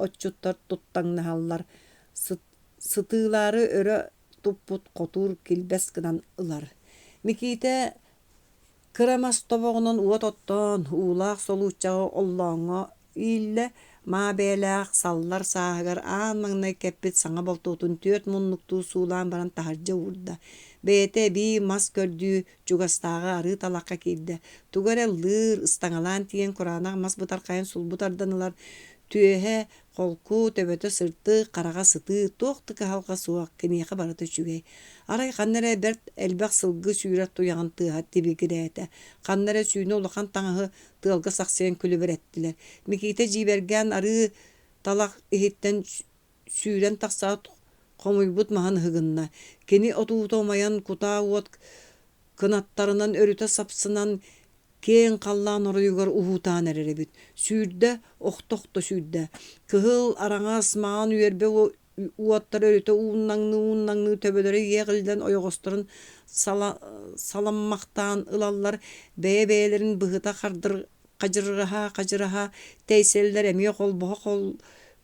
оччуттар туттаҥнаһаллар, сытыылаары өрө туппут хотуур килбэс гынан ылар. Микиите кыра мастобоҕунан уот оттоон уулаах солууччаҕы оллооҥҥо ииллэ маа бээлээх саллар сааһыгар аан маҥнай кэппит саҥа болтуутун 4 муннуктуу суулаан баран таһырдьа уурда. Бэйэтэ bii мас көрдүү чугастааҕы арыы талахха киирдэ. Тугар лыыр ыстаҥалаан тиийэн кураанах мас бытархайын сулбут арданылар. Түөһэ холку төбөтө сырты хараҕа сытыы туох тыкаһалҕа суох киниэхэ барыта үчүгэй. Арай ханнэрэ бэрт элбэх сылгы сүүрэр туйаҕын тыаһа тибигирээтэ. Ханнэрэ сүүнү улахан таҥаһы тыалга сахсыйан күлүбэр эттилэр. Микиите дьиибэргээн арыы талах иһиттэн сүүрэн тахсаат хомуйбут маһан ыһыгынна. Кини отуутоомайан кутаа уот кынаттарынан өрүтэ сапсынан кең халлаан оруйугар уһуутаан эрэрибит. Сүүрдэ охтохто сүүрдэ. Кыһыл араҥа ысмаҕан үөрбэ уоттар өрүтэ ууннаҥны төбөлөрү иэҕилдэн ойоҕосторун саламмахтаан ылаллар бэйэ-бэйэлэрин быһыта хажыраһа тэйсэллэр эмиэ холбоһо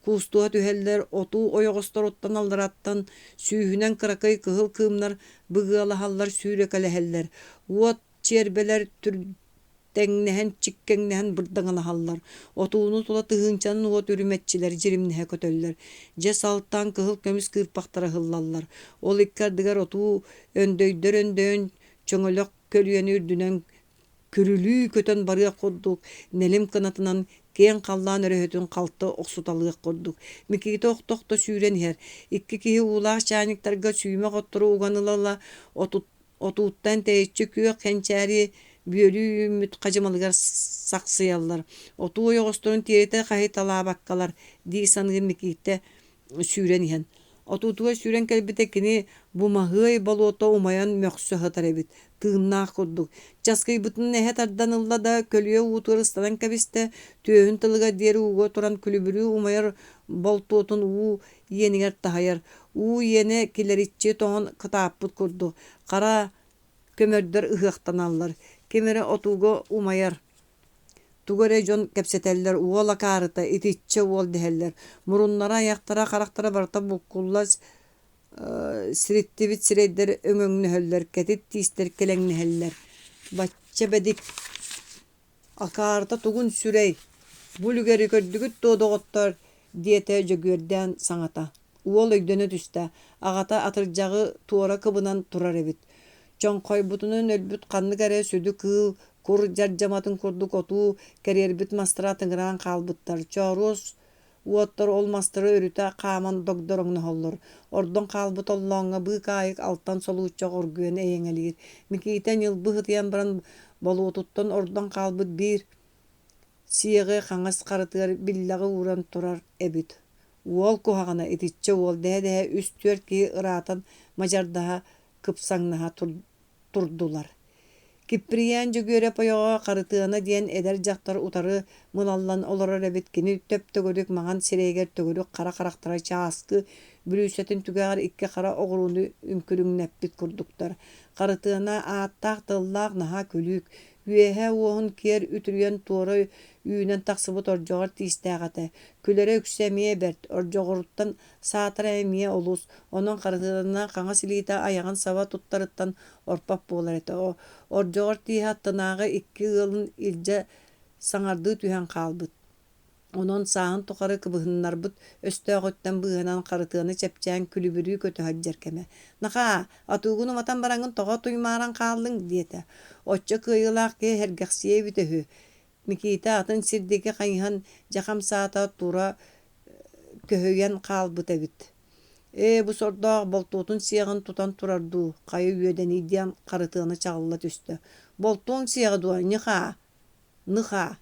куустуа түһэллэр отуу ойоҕостор оттан аллараттан сүүһүнэн кыракай кыһыл кыымнар быгыалаһаллар сүүрэ-кэлэһэллэр. Уот чиэрбэлэр тэҥнэһэн чиккэҥнэһэн бырдаҥалаһаллар. Отууну тула тыһыынчанын уот үрүмэччилэр дьиримнэһэ көтөллөр. Дьэ салтаан кыһыл көмүс кыырпахтара хыллаллар. Ол иккардыгар отуу өндөйөн чөҥөлөх көлүөнү үрдүнэн күрүлүү көтөн барыах курдук, нэлим кынатынан кең халлаан өрөһөтүн халты охсуталыах курдук. Микиите охтохто сүүрэн иһэр. Икки киһи уулаах чааниктарга сүүмэ хоттору уганылала отууттан тэйиччи күөх хэнчээри бүөлүүмүт хажымалыгар сахсыяллар. Отуу ойоҕосторун тиэйэтэ хаһы талаабаккалар дии саныгын Микиите сүүрэн иһэн. Отуутугар сүүрэн кэлбитэ кини бумаһыай болуото умайан мөхсө хытар эбит. Тыыннаах курдук. Часкайбытын эһэ тардан ылла да көлүө уутугар ыстанан кэбистэ түөһүн тылыга диэри угуо туран күлүбүрүү умайар болтуутун уу иенигер тахайар. уу иене килеритчи тоҕон кытааппыт курду. Кара көмөрдөр ыһыахтаналлар. Кемере отууга умайар. Тугоре дьон кэпсэтэллэр уола каарыта итиччэ уол дэһэллэр. Муруннара аяхтара харахтара барта булкуллас сириттибит сирейдер өҥөҥнөһөллөр, кэтит тиистер келэҥнэһэллэр. Бачча бэдик акаарта тугун сүрэй. Бүлүгери көрдүгүт тоодоҕоттор диэтэ дьөгүөрдээн саҥата. Уол өйдөнө түстэ. Аҕата атырдьаҕы туора кыбынан турар эбит. Чоҥхойбутунун өлбүт ханнык эрэ сүдү кыыл, кур дьардьаматын курдук отуу кэриэрбит мастара тыҥыраан хаалбыттар. Чоорус уоттор ол мастары өрүтэ хааман догдороҥноһоллор. Ордон хаалбыт оллооҥҥа быык аайык алтан солууччах оргуөн эйэҥэлиир. Микиитэн ылбы хытыйан баран болуотуттан ордон хаалбыт биир сиэҕи хаҥас харытыар биллаҕы ууран турар эбит. Уол куһаҕана итиччэ уол дэһэ-дэһэ үс-түөрт киһи ыраатан мадьардаһа кыпсаҥнаһа турдулар. Киппирийэн дьөгүөрэ пойоҕо харытыана диэн эдэр дьахтар утары мыналлан олорор эбит. Кини төп төгөрүк маҕан сирэйгэр төгөрүк хара харахтара чааскы бүлүүсэтин түгээҕэр икки хара оҕуруну үҥкүлүҥнэппит курдуктар. Харытыана ааттаах тыллаах наһаа күлүүк. Үөһэ уоһун киэр үтүрүйэн туора үүнэн тахсыбыт ордьоҕор тиистээҕэтэ. Күлэрэ үксэмиэ бэрт, ордьоҕоруттан саатара эмиэ олус. Онон харытыанна хаҥа силиитэ айаҕын саба туттарыттан орпап буолар этэ. Ордьоҕор тииһэ аттынааҕы икки ыалын илдьэ саҥардыы түһэн хаалбыт. Онон сааһын тухары кыбыһыннарбыт өстөөҕөттөн быһынан харытыаны чэпчээн күлүбүрүү көтөһөлдьэр кэмэ. Наха, атуугун уматан бараҥҥын тоҕо туймааран хааллыҥ диэтэ. Оччо кыайыылаах киһи хэргэхсиэбит өһү. Микиитэ атын сирдики хайыһан дьахам саата тура көһөйэн хаалбыт эбит. Бу сордоох болтуутун сиэҕин тутан турардуу, хайы үөдэнии диэн харытыаны чаҕылла түстө. Болтуун сиэҕи дуо, ныха.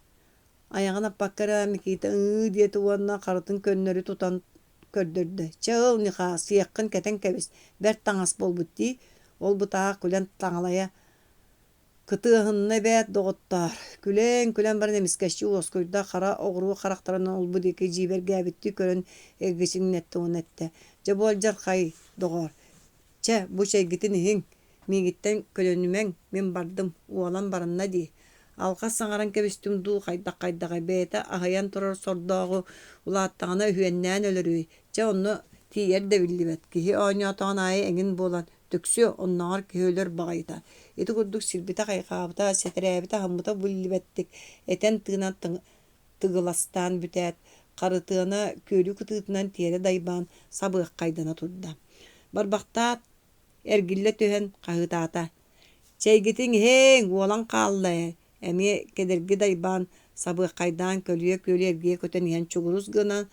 Аяҕын аппаккара Микиитэ диэти уонна харытын көннөрү тутан көрдөрдө. Чаыл ныха, сиэххин кэтэн кэбис, бэрт таҥас болбут дии. Ол бутаах күлэн таҥалайа кытыаһынна бэт доҕоттоор. Күлэн баран эмискэччи уоскуйда хара оҕуруу харахтарынан олбу диэки дьиибэр гээбитти көрөн эггичиҥнэтти уонэтте. Дьэ буолдьар хай доҕоор. Чэ, бу чэйгитин иһиҥ, миигиттэн көлөнүмэҥ, мин бардым, уолан баранна дии. Алхас саҥаран кэбистим дуу хайдах бэйэтэ аһайан турар сордоогу улааттаҕына үһүөннээн өлөрүүй. Чэ онно тиийэр да биллибэт. Киһи ооньоотоҕун аайы эҥин буолан төксү онноҕор киһи өлөр баҕайыта. Ити курдук сирбита хайхаабыта, сэтэрээбита хаммыта биллибэттик. Этэн тыынан тыгыластаан бүтээт. Харытыана күөлүү кытыытынан тиэрэ дайбаан сабыах кайдана турда. Барбахтаат эргиллэ түһэн хаһыытаата. Чэйгитиҥ иһээҥ уолан хаалла. Эми кедерги дайбаан сабыах кайдаан көлүө эргие көтөн иһэн чугурус гынан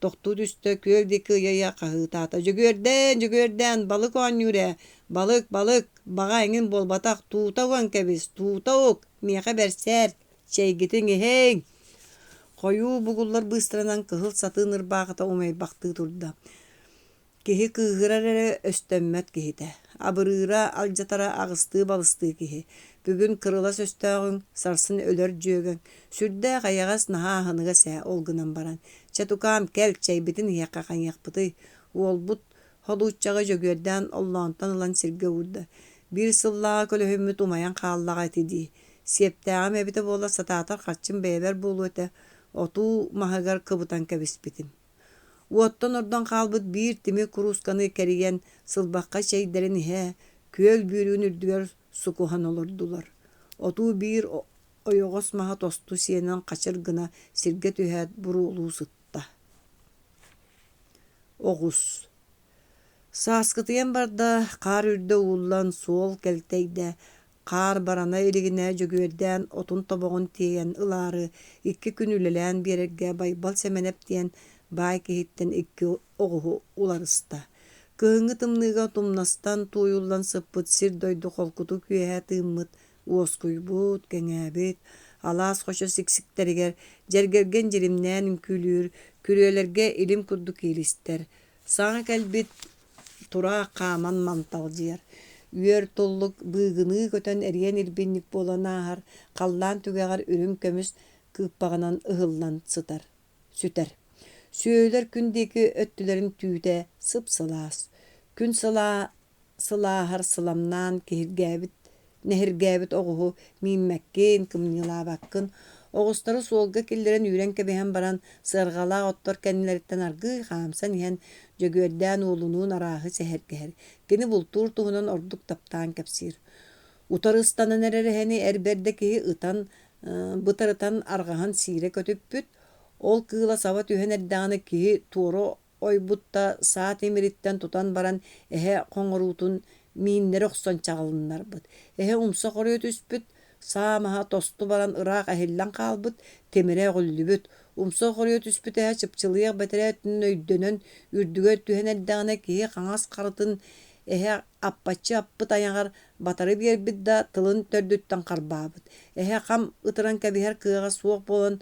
тохтуу түстө күөл дики ыйайа хаһыытаата. Дьөгүөрдээн, балык оонньуурэ, балык, баҕа эҥин буолбатах, туута уон кэбис, туута ук, миэхэ бэрсээр, чэйгитиҥ иһээҥ. Хойуу бугуллар быыстыранан кыһыл сатыын ырбааҕыта умайбахтыы турда. Киһи кыыһырар эрэ өстөммөт киһитэ. Абырыыра алдьатара аҕыстыы балыстыы киһи. Бүгүн кырылас өстөөҕүҥ сарсын өлөр дьүөгөҥ. Сүрдээх айаҕас наһаа аһыныга сää олгунан баран. Чатукаам кэл чэйбитин иһиэххэ хаҥыахпытый. Уолбут холууччаҕы дьөгүөрдээн оллоонтон ылан сиргэ уурда. Биир сыллаҕа көлөһүммүт умайан хааллаҕа этидии. Сиэптээҕим эбитэ буола сатаатар хаччын бэйэлэр буолуота отуу маһыгар кыбытан кэбиспитим. Уоттон ордон хаалбыт биир тими куруусканы кэрийэн сылбахха чэйдэрин иһэ күөл бүүрүүн үрдүгэр сукухан олордулар. Отуу биир ойоҕос маһа тосту сиэнэн хачыр гына сиргэ түһээт буруулуу сытта. Оҕус. Сааскытыйан барда хаар үрдэ уулан суол кэлтэйдэ хаар барана илигинэ дьөгүөрдээн отун тобоҕун тиийэн ылаары икки күн үлэлээн биэрэргэ байбал сэмэнэп диэн баай киһиттэн икки оҕуһу уларыста. Кыһыҥҥы тымныыга тумнастан туойуллан сыппыт сир дойду холкуту күөһэ тыыммыт, уоскуйбут, кэҥээбит, алаас хочо сиксиктеригэр дьэргэрген дьиримнээн үҥкүүлүүр, күрүөлэргэ илим курдук киилистэр. Саҥа кэлбит тураах хааман манталдьыар. Үөр туллук быыгыныы көтөн эриэн ирбинник буолан аахар, халлаан түгээҕэр үрүм көмүс кыыппаҕынан ыһыллан сүтэр. Süöler kündeki öttülerin tüyde sıpsılas. Gün sılahar sılamnan kehirgäbit nehirgäbit oğuhu mimmekkin kımnıla bakkın. Oğustары solga killeren üren kebehen baran sırgala ottor kendileritten argı hamsan ihen jögördän oğlunun arahı sehergeher. Geni bultur tuhunan orduk taptan kepsir. Utarıstanın erereheni erberdeki ıtan bıtarıtan argahan sire kötüppüt. Ol kığla sava tühen erdağını kihi tuğru oybutta saat emiritten tutan baran ehe koңorutun miinleri oksan çağılınlar bıt. Ehe umsa koruyor tüspüt. Saamaha tostu baran ırak ahillan kalbıt. Temire güllübüt. Umsa koruyor tüspüt ehe çıpçılıyaq betere tünün öydönön ürdüge tühen erdağını kihi kaŋas karıtın ehe appatçı appıt ayaŋar batarı birbit da tılın tördütten karbabıt. Ehe kam ıtıran kebiher kığa soğuk bolan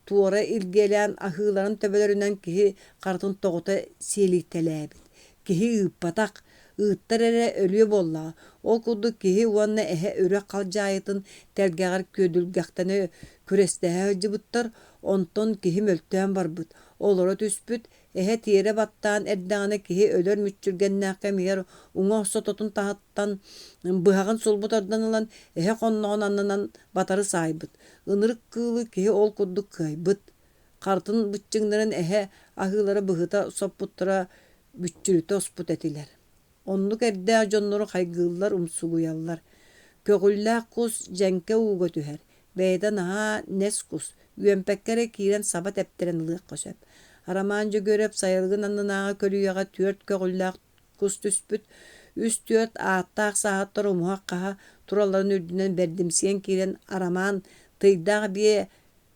tuora ilgelen ahıların töbelerinden kihi kartın toğuta selittelebit. Kihi ıppatak, ıttar ere ölüye bolla. O kuduk kihi uanna ehe öre kalcayıtın telgeğer ködülgäktene kürestehe cıbıttar, onton kihi möltüen barbıt. Olara tüspüt, ehe tiyere battan erdağına kihi ölör müççürgennäke miyer uŋa sototun tahattan bıhagın solbutardan alan ehe konnoğun annanan batarı saybıt. Inırık kıılı kihi ol kuduk kıybıt. Kartın bıççıngların ehe ahılara bıhıta sopputtura bütçülüte osput etiler. Onluk erde ajonnoru kaygılar umsuguyallar. Kögüllä kus jenke uğu tüher. Beyden aha nes kus. Üempekkere kiren sabat epteren ılık kösöp. Aramanca görep sayılgın anınağa kölüyağa tüört kögüllä kus tüspüt. Üst tüört ağattaq saattar umuhaq kaha turaların ürdünen berdimsiyen kiren araman tıydağı bir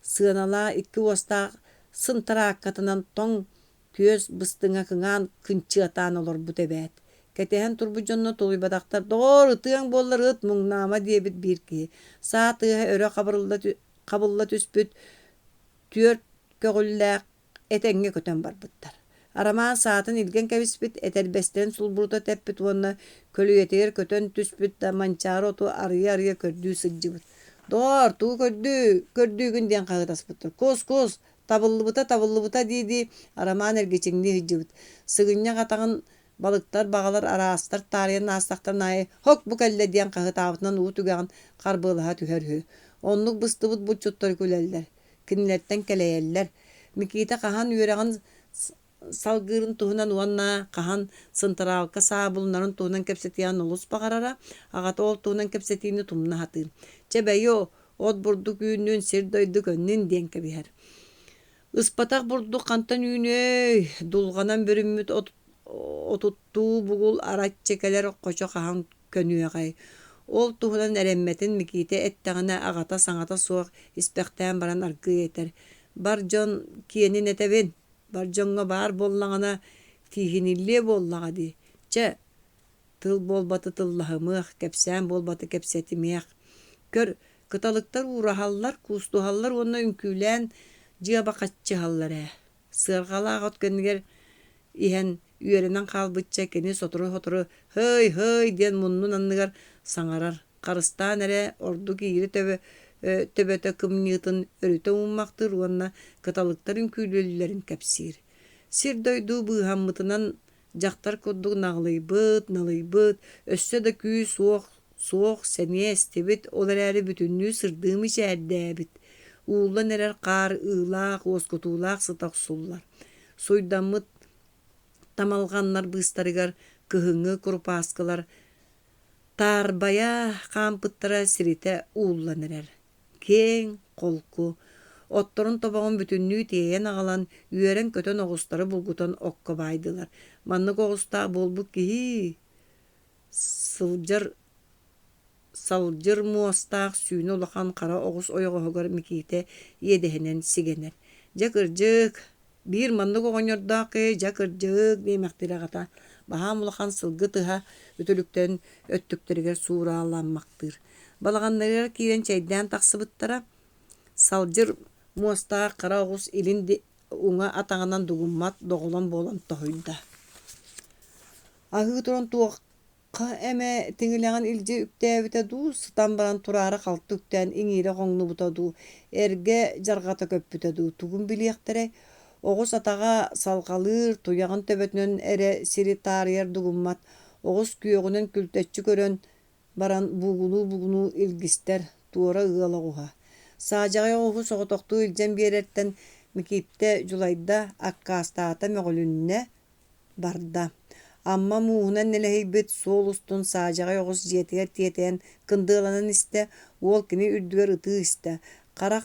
sığınala iki vostaq sıntara akkatınan ton köz bıstıŋa kıŋan kınçı atan olur bu tebet. Ketehen turbujonno tuluybadaktar doğru tığın bollar ıt muŋnama diye bir ki. Saat ıha öre kabılla tüspüt tüört kögüllä etenge köten barbıttar. Araman saatin ilgen kebispit eterbesten sulburda teppit vonna kölüyeteger köten tüspüt da mançaro otu arıya kördüğü sıcıbıt. Doğru tu kördüğün diyen kağıtaspıttır. Kus tabıllı buta didi araman ergeçeŋli hıcıbıt. Sıgınya katağın balıktar bağalar arastar tariyen astaktar nayi hok bu kelle diyen kağıt avıtından uğu tügağın karbığılaha tüherhü. Onluk bıstıbıt bu çuttar küleller. Kinlerden keleyeller. Mikita kahan yüreğin salgırın tuhunan uanna kahan sıntıravka sabulunların tuhunan kepsetiyan olus bakarara ağata ol tuhunan kepsetiini tumna hatır. Çebeyo ot burduk üyünün sir doyduk önün diyen kebiher. Ispatak burduk kantan üyünü dulganan bürümmüt otuttuu bugul araç çekeler koço kahan könüye kay. Ol tuhunan eremmetin mikite etteğine ağata saŋata soğuk ispekten baran argı yeter. Bar jon kiyenin etebin. Bar jonga bar bollaŋana tihinilli bollağa di. Çe tıl bolbatı tıllahımıq, kepsen bolbatı kepsetimiyak. Kör kıtalıktar uğrahallar, kustuhallar onna ünkülen jiga bakatçı hallara. Sırgala ağat könüger ihen üyerinden kalbıtça keni soturu hıy diyen munnun anныгар saŋarar. Karıstan ere ordu kiyiri töbete kımniyatın örüte ummaktır onna kıtalıkların küylülülerin kepsir. Sir doydu bıhammıtınan jaktar kodduk nalıybıt, össe de küy soğuk seneye estebit olar eri bütünlüğü sırdığımı şerdebit. Uğulan erer kar, ığlaq, oskutulaq, sıtak sullar. Soydamıt tamalganlar bıstarıgar, kıhıngı kurupaskılar, tarbaya kampıttara sirite uğulan erer. Keň kolku. Ottorun tobağın bütünlüğü tiyeyen ağalan üyeren kötön oğustары bulgutan okka baydılar. Manlık oğusta bolbuk kihi salcır muastaq sүйüne ulakan kara oğuz oyoğoğugar mikite yedehenen sigener. Jakırjık bir manlık oğonyordaki jakırjık demektire gata. Baham ulakan sılgı tıha ötülükten öttükteriger suuralanmaktır. Balağanları kiren çaydan taksıbıttara salcır muastaq kara oğuz ilin uňa atağынан dugummat dogulan bolan tohuyda. Ahı turan tuğakka eme tiňileğen ilje üktebite du sıtan baran turara kaltükten iňire goňlu buta du erge jargata köppüte du tugun biliyektere Оҕус атаҕа салҕалыыр туйаҕын төбөтүнөн эрэ сири таарыйар дугуммат оҕус күөҕүнэн күлтэччи көрөн баран бугулуу илгистэр туора ыалаҕуһа. Саадьаҕай оҕуһу соҕотохтуу илдьэн биэрэртэн Микииттэ дьулайда аккаастаата möҕөлүннэ барда. Амма муунан нэлэһийбит суол устун саадьаҕай оҕус дьиэтигэр тиэтээн кындыаланан истэ, уол кини үрдүгэр ытыы истэ. Харах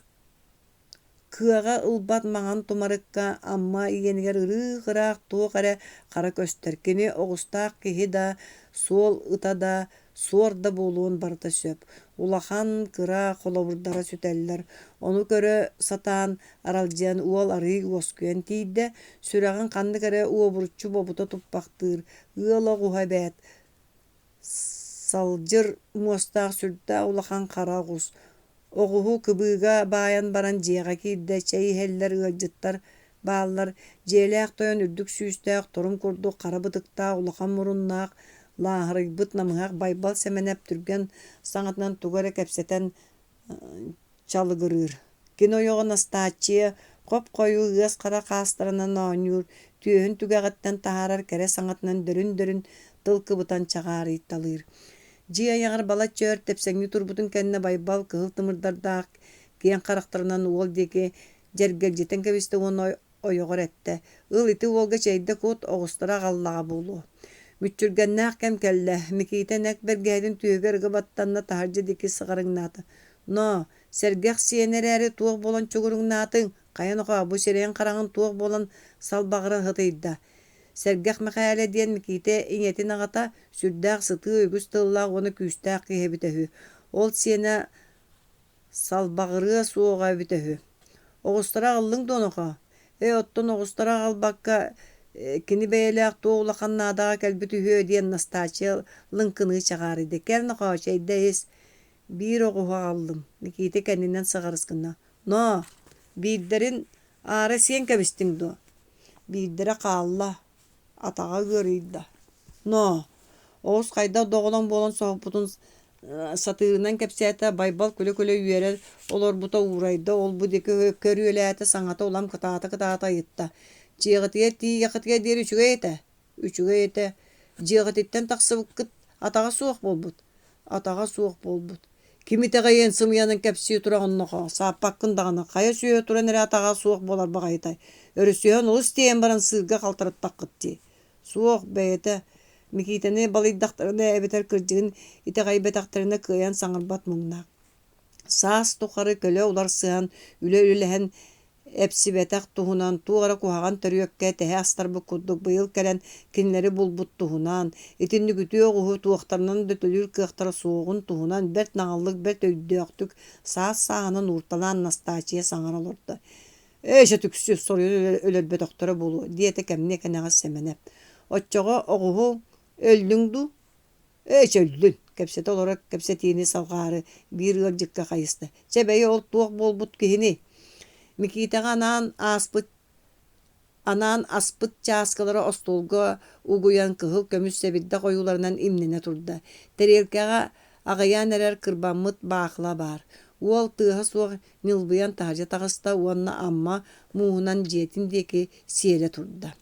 кыаҕа ылбат маҕан тумарыкка амма иенигэр ырыы-хыраах туох эрэ хара көстөр. Кини оҕустаах киһи да, суол ыта да, суор да буолуон барыта сөп. Улахан кыра холобурдара сүтэллэр. Ону көрө сатаан аралдьыан уол арыый уоскуйан тиийдэ, сүрэҕин ханнык эрэ уобуруччу бобута туппахтыыр, ыалаҕуһа бэт. Салдьыр муостаах сүрдээх улахан хара оҕус. Оҕуһу кыбыыга баайан баран дьиэҕэ киирдэ чэй иһэллэр ыалдьыттар бааллар, дьиэлээх тойон үрдүк сүүстээх турум курдук хара бытыктаах улахан муруннаах лааһырыйбыт намыһаах байбал сэмэнэп түргэн саҥатынан тугу эрэ кэпсэтэн чалыгырыыр. Кини ойоҕо Настачия хоп-хойуу ыас хара хаастарынан оонньуур, түөһүн түгэҕиттэн таһаарар кэрэ саҥатынан дөрүн тыл кыбытан чаҕаарыйталыыр. Дьиэ аьаҕар бала чөөр тэпсэҥҥи турбутун кэннэ байбал кыһыл тымырдардаах киэн харахтарынан уол диэки дьэргэлдьитэн кэбистэ уон ойоҕор этэ. Ыл ити уолга чэйдэ куут оҕустара аҕаллаҕа буолуо. Мүччүргэннээх кэм кэллэ, Микиитэ нэк бэргэһэтин түһүгэр ыга баттанна таһырдьа дики сыҕарыҥнаата. Но, сэргэх сиэнэрээри туох буолан чугуруҥнаатыҥ, хайан оҕо, бу сирэйин хараҕын туох буолан салбаҕара хытыйда. Сэргэх мэхээлэ диэн Микиитэ иҥэтин аҕата сүрдээх сытыы үгүс тыллаах уону күүстээх киһибит үһү. Ол сиэнэ салбаҕырыа суоҕабит үһү. Оҕустара аҕаллыҥ дуон оҕо. Оттон оҕустара аҕалбакка кини бэйэлээх туох улахан наадаҕа кэлбит үһүө диэн Настачия лыҥкыныыр чаҕаарыйда. Кэлэн оҕо, чэйдэ ис. Биир оҕуһу аҕаллым. Микиитэ кэннинэн саҕарыскынна. Но, биирдэрин аара сиэн кэбистиҥ дуо. Биирдэрэ хаалла, атаҕа ыарыйда. Но, оҕус хайда доҕолон буолан соһоппутун сатыырынан кэпсээтэ байбал күлэ үөрэр олорбута уурайда ол бу дики көрүөлээтэ саҥата улам кытаата айытта. Дьиэҕитигэр тиийэххитигэр диэри үчүгэй этэ. Дьиэҕититтэн тахсыбыккыт атаҕа суох буолбут. Кимитэҕэ иэн сымыйанын кэпсии тура оннохо, сааппаккын даҕаны, хайа сүөһө туран эрэ атаҕа суох буолар баҕайытай. Өрүсүөһөн улус тиээн баран сыырга халтарыттаххыт дии. Суох бэйэтэ, Микиитэни балыйдахтарына эбэтэр кырдьыгын итэҕэйбэтэхтэринэ кыайан саҥарбат муҥнаах. Саас тухары көлө улар сыһан үлэ-үлэһэн эпсибэтэх туһунан туора куһаҕан төрүөккэ тэһэ астарбык курдук быйыл кэлэн кинилэри булбут туһунан, итиннүгүтүө оҕуһу туохтарынан дөтөлүүр кыахтара суоҕун туһунан бэрт наҥаллык бэрт өйдөөхтүк саас сааһынан уурталаан Настачия саҥара олордо. Эйэ түксү соруйун өлөрбөтөхтөрө булуу диэтэ кэмне кэнэҕэ сэмэнэп. Оччоҕо оҕуһу өллүҥ ду? Өллүн. Кэпсэтэ олора кэпсэтиини салҕаары биир ыалдьыкка хайыста. Чэбэйи ол туох буолбут киһини. Микиитэҕэ анаан аспыт чааскалара остуолга угуйан кыһыл көмүс сэбиддэ хойууларынан имнэнэ турда. Тэриэлкэҕэ аҕайаан эрэр кырбаммыт баахла баар. Уол тыаһа суох ньылбыйан таһырдьа таҕыста уонна амма муунан дьиэтин диэки сиэрэ турда.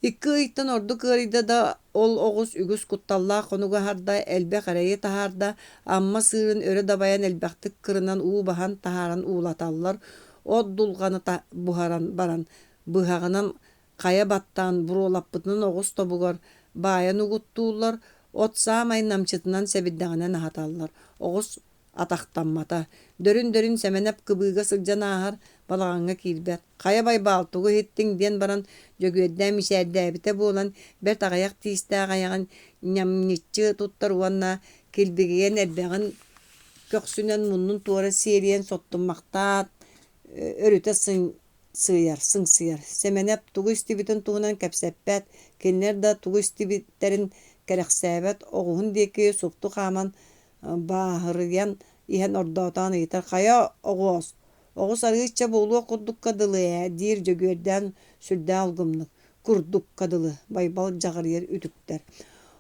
Икки ыйыттан ордук ыарыйда да ол оҕус үгүс кутталлаах хонуга харда элбэх эрэйи таһаарда амма сыырын өрө дабайан элбэхтик кырынан уу баһан таһааран уулаталлар. От дулҕаны буһаран баран быһаҕынан хая баттаан буруолаппытынан оҕус тобугор баайан угуттууллар, от саамай намчытынан сэбиддэҕинэн аһаталлар. Оҕус атахтаммата. Дөрүн сэмэнэп кыбыыга сылдьан ааһар балаҕаҥҥа киирбэт. Хая байбаалтугу хиттиҥ диэн баран дьөгүөддээ мисээддээбитэ буолан бэрт аҕайах тиистээх аяҕын ньамньыччы туттар уонна килбигийэн элбэҕин көхсүнэн муннун туора сиэриэн соттуммахтаат өрүтэ сыҥсыйар. Сэмэнэп тугу истибитин туһунан кэпсэппэт, кинилэр да тугу истибиттерин кэрэхсээбэт, оҕуһун диэки сукту хааман бааһырыйан иһэн ордоотаан ыйытар. Хая оҕус арыычча буолуо курдукка дылы диир дьөгүөрдээн сүрдээх алгымнык. Курдукка дылы, байбал дьаҕарыйар үтүктэр.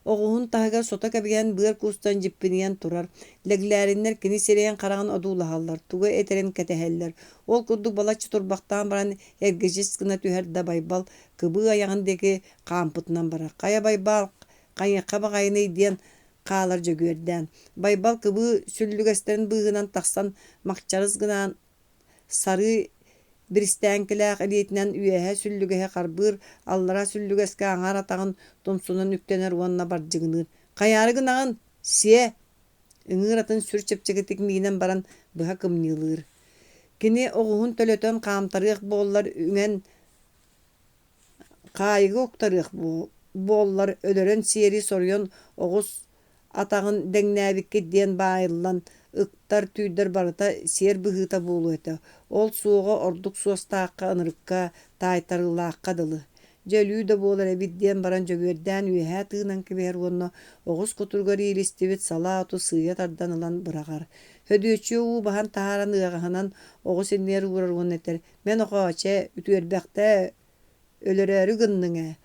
Oğuhun tahaga sota kabigen bığır kustan jippiniyen turar. Leglerinler kini sireyen karağın odulahallar. Tuga eteren keteheller. Ol kurduk balaçı turbaktan baran ergeciz kına tüherde baybal. Kıbığı ayağındaki kampıtından bara. Kaya baybal, kaya kaba kayını diyen kağlarca görden. Baybal kıbığı süllügesterin bığınan taksan makçarız gınan sarı Biristänkiläk elitinen üyehe süllügehe karbır, allara süllügeske aňar atagyn tomsunun nüktener wonna barjygynyr. Kaýary gynagyn, sie, Iňir atyn sür çepçegetik minen baran bıha kymnylyr. Kini oğuhun tölötön kamtaryk bollar üňen kaýygy oktaryk bollar öleren seri soryon oğuz atagyn deňnäbikki diýen baýylan yktar tüýder barata ser bıhıta bolu ete. Ol suoga orduk suostaqqa ynyrykka taýtarylaqqa dyly. Jelüü de bolar ebit diýen baran jөгердän üýe tynan kiber wonna oğuz kuturgar ýylistibit sala atu syýa tardan alan bıragar. Hödüçü u bahan taharan ýagahanan oğuz inler urar wonneter. Men okaça ütürbäkde ölereri gynnyňa.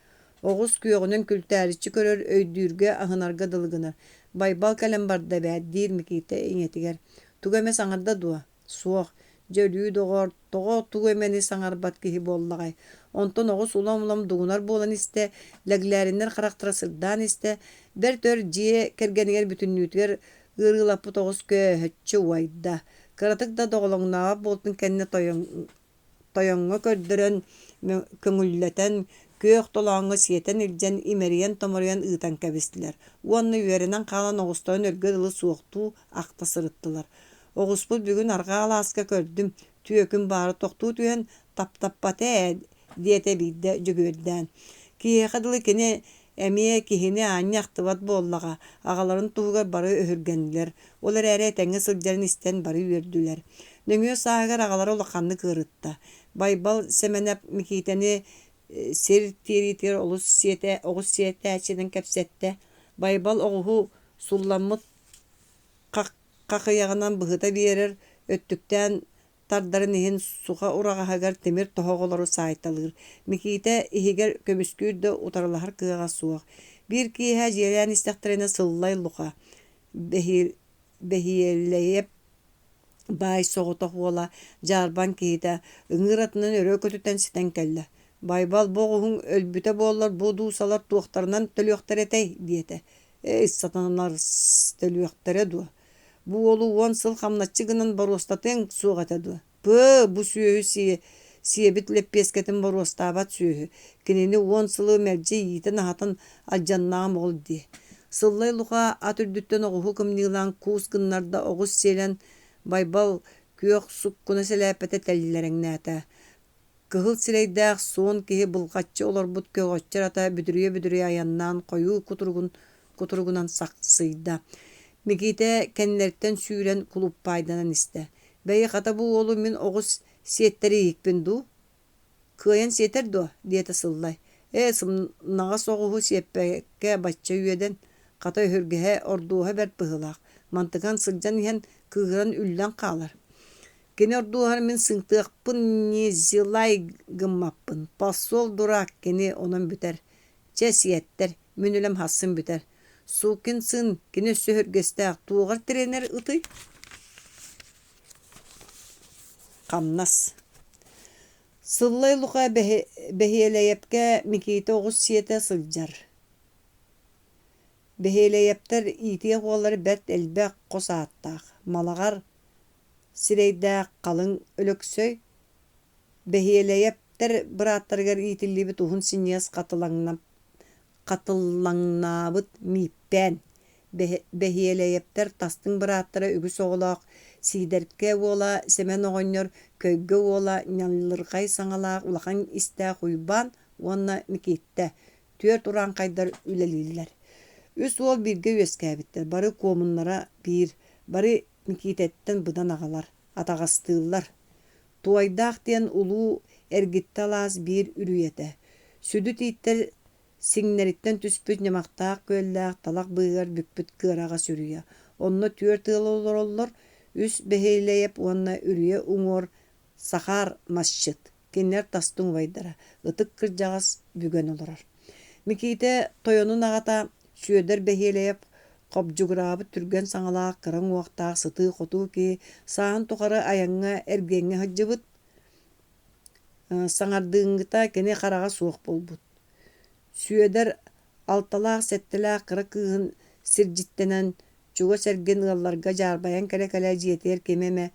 Oğuz küýөгünün kültäriçi körör öýdürge ahynarga dylgynar. Baybal kalem barda bädir mikite eňetiger. Tugeme saňarda dua. Suoq jölüü dogor togo tugemeni saňar batkihi bollagay. Onton oğuz ulam dugunar bolan iste leglerinden karakterasırdan iste bertör jiye kergeniger bütünlütger ırgılapı toğuz köhötçü wayda. Karatık da doğolongnağa boltun kenne toyonga kördüren köngülleten köök tolaňy sieten iljen imeriyen tomoryan ıtan käbestiler. Uanny ýerinen kalan oğuztaýyn ölge dılı suoktu akta sırıttılar. Oğuzpul bugün arga alaska kördüm. Tüökün bары toktu tüyen tap-tappate diýete bidde jөгердän. Kiýekadyly kene emie kihine aňaktybat bollaga agalaryn tuğugar bары öhürgendiler. Olar äre teňe syljaryn isten bары üýerdiler. Nöňe sagar agalar olakanny kyrıtda. Baybal semenep mikiteni ser territor olus siete oğuz siete açydan käpsette. Baybal oğuhu sullamyt kakıyagynan bıhıta berer, öttükten tardaryn ihin suha uraga hagar temir tohogolary saýtalyr. Mikite ihiger kömüskürde utarlahar kıyaga suwak. Bir kihe jelen istekterine syllay luka. Behiyelleyip bay soğutak ola jarban kiyde Iňir atynyň örö kötüten siten kelle. Baybal boğuhun ölbüte bollar bu dusalar tuğtarından tölüyoktar etey diýete. Ey satanlar tölüyoktar edu. Bu olu 10 syl hamnatçı gynyn barostaten suğatadı. Bu süýü siýebit leppesketin barostabat süýü. Kinini 10 syly merji ýiten hatan aljannaam boldy. Syllay luka atürdütten oğuhu kymnylan kus gynlarda oğuz selen baybal köök sukkuna seläpete tellilereňnäte. Kıhıl sireýdäk son kihi bulgatçı olar but kögatçar ata büdürüye ayannan koyu kuturgunan saksyda. Mikite kenlerden süüren kulup paydanan iste. Beyi kata bu olu min oğuz siyetteri yikpin du. Kıyan siyetter du diyete syllay. Sımnağa soğuhu siyeppeke batça üyeden kata hürgehe orduha bert bıhılak. Mantıkan sılcan ihen kıhıran üllen kalar. Gene orduhar min sıntıqpın ni zilay gımmappın. Pasol durak gene onan büter. Çesiyetter münülem hassın büter. Sukin sın gene söhürgestek tuğar trener ıtı. Kamnas. Sıllay luka behiyeleyepke mikite oğuz siyete sılcar. Behiyeleyepter itiye kolları bert elbek kosaattaq. Malagar sireýdäk kalın ölöksöy behiyeleyepter bırattargar itillibi tuhun sinyas katıllaňnabyt mipen. Behiyeleyepter tastın bırattara ügüs oğulak siderke ola semen oğonyor köýge ola ñallyrgay saňalak ulakan iste huyban wonna mikitte tüört uran kaydar üleliller. Üs ol birge üeskäbitler bary komunlara bir bary mikitetten bıdan agalar atagastyllar. Tuaydaq diyen ulu ergittalaz bir ürüyete. Südüt itler siňneritten tüspüt ñamaktaq köllaq talak bıgar bükpüt kıraga sürüye. Onna tüört olor üs beheyleyip onna ürüye uňor sahar masjid. Kinler tastın vaydara. Itık kırjagas bügen olorar. Mikite toyonun agata Süöder beheleyip qobjugurabı türgen saŋalaaq kıran uaqtaaq sıtığı qotuu ki saahan tuqara ayaŋŋa ergeŋŋe hajjыбыт saŋardыыҥҥыта kini qaraҕa suох болбут. Süöder altalaaq сэттэлээх кыра кыыһын сирдьиттэнэн чуга сэргин ыалларга дьаарбайан кэлэ-кэлэ дьиэтигэр кимэмэ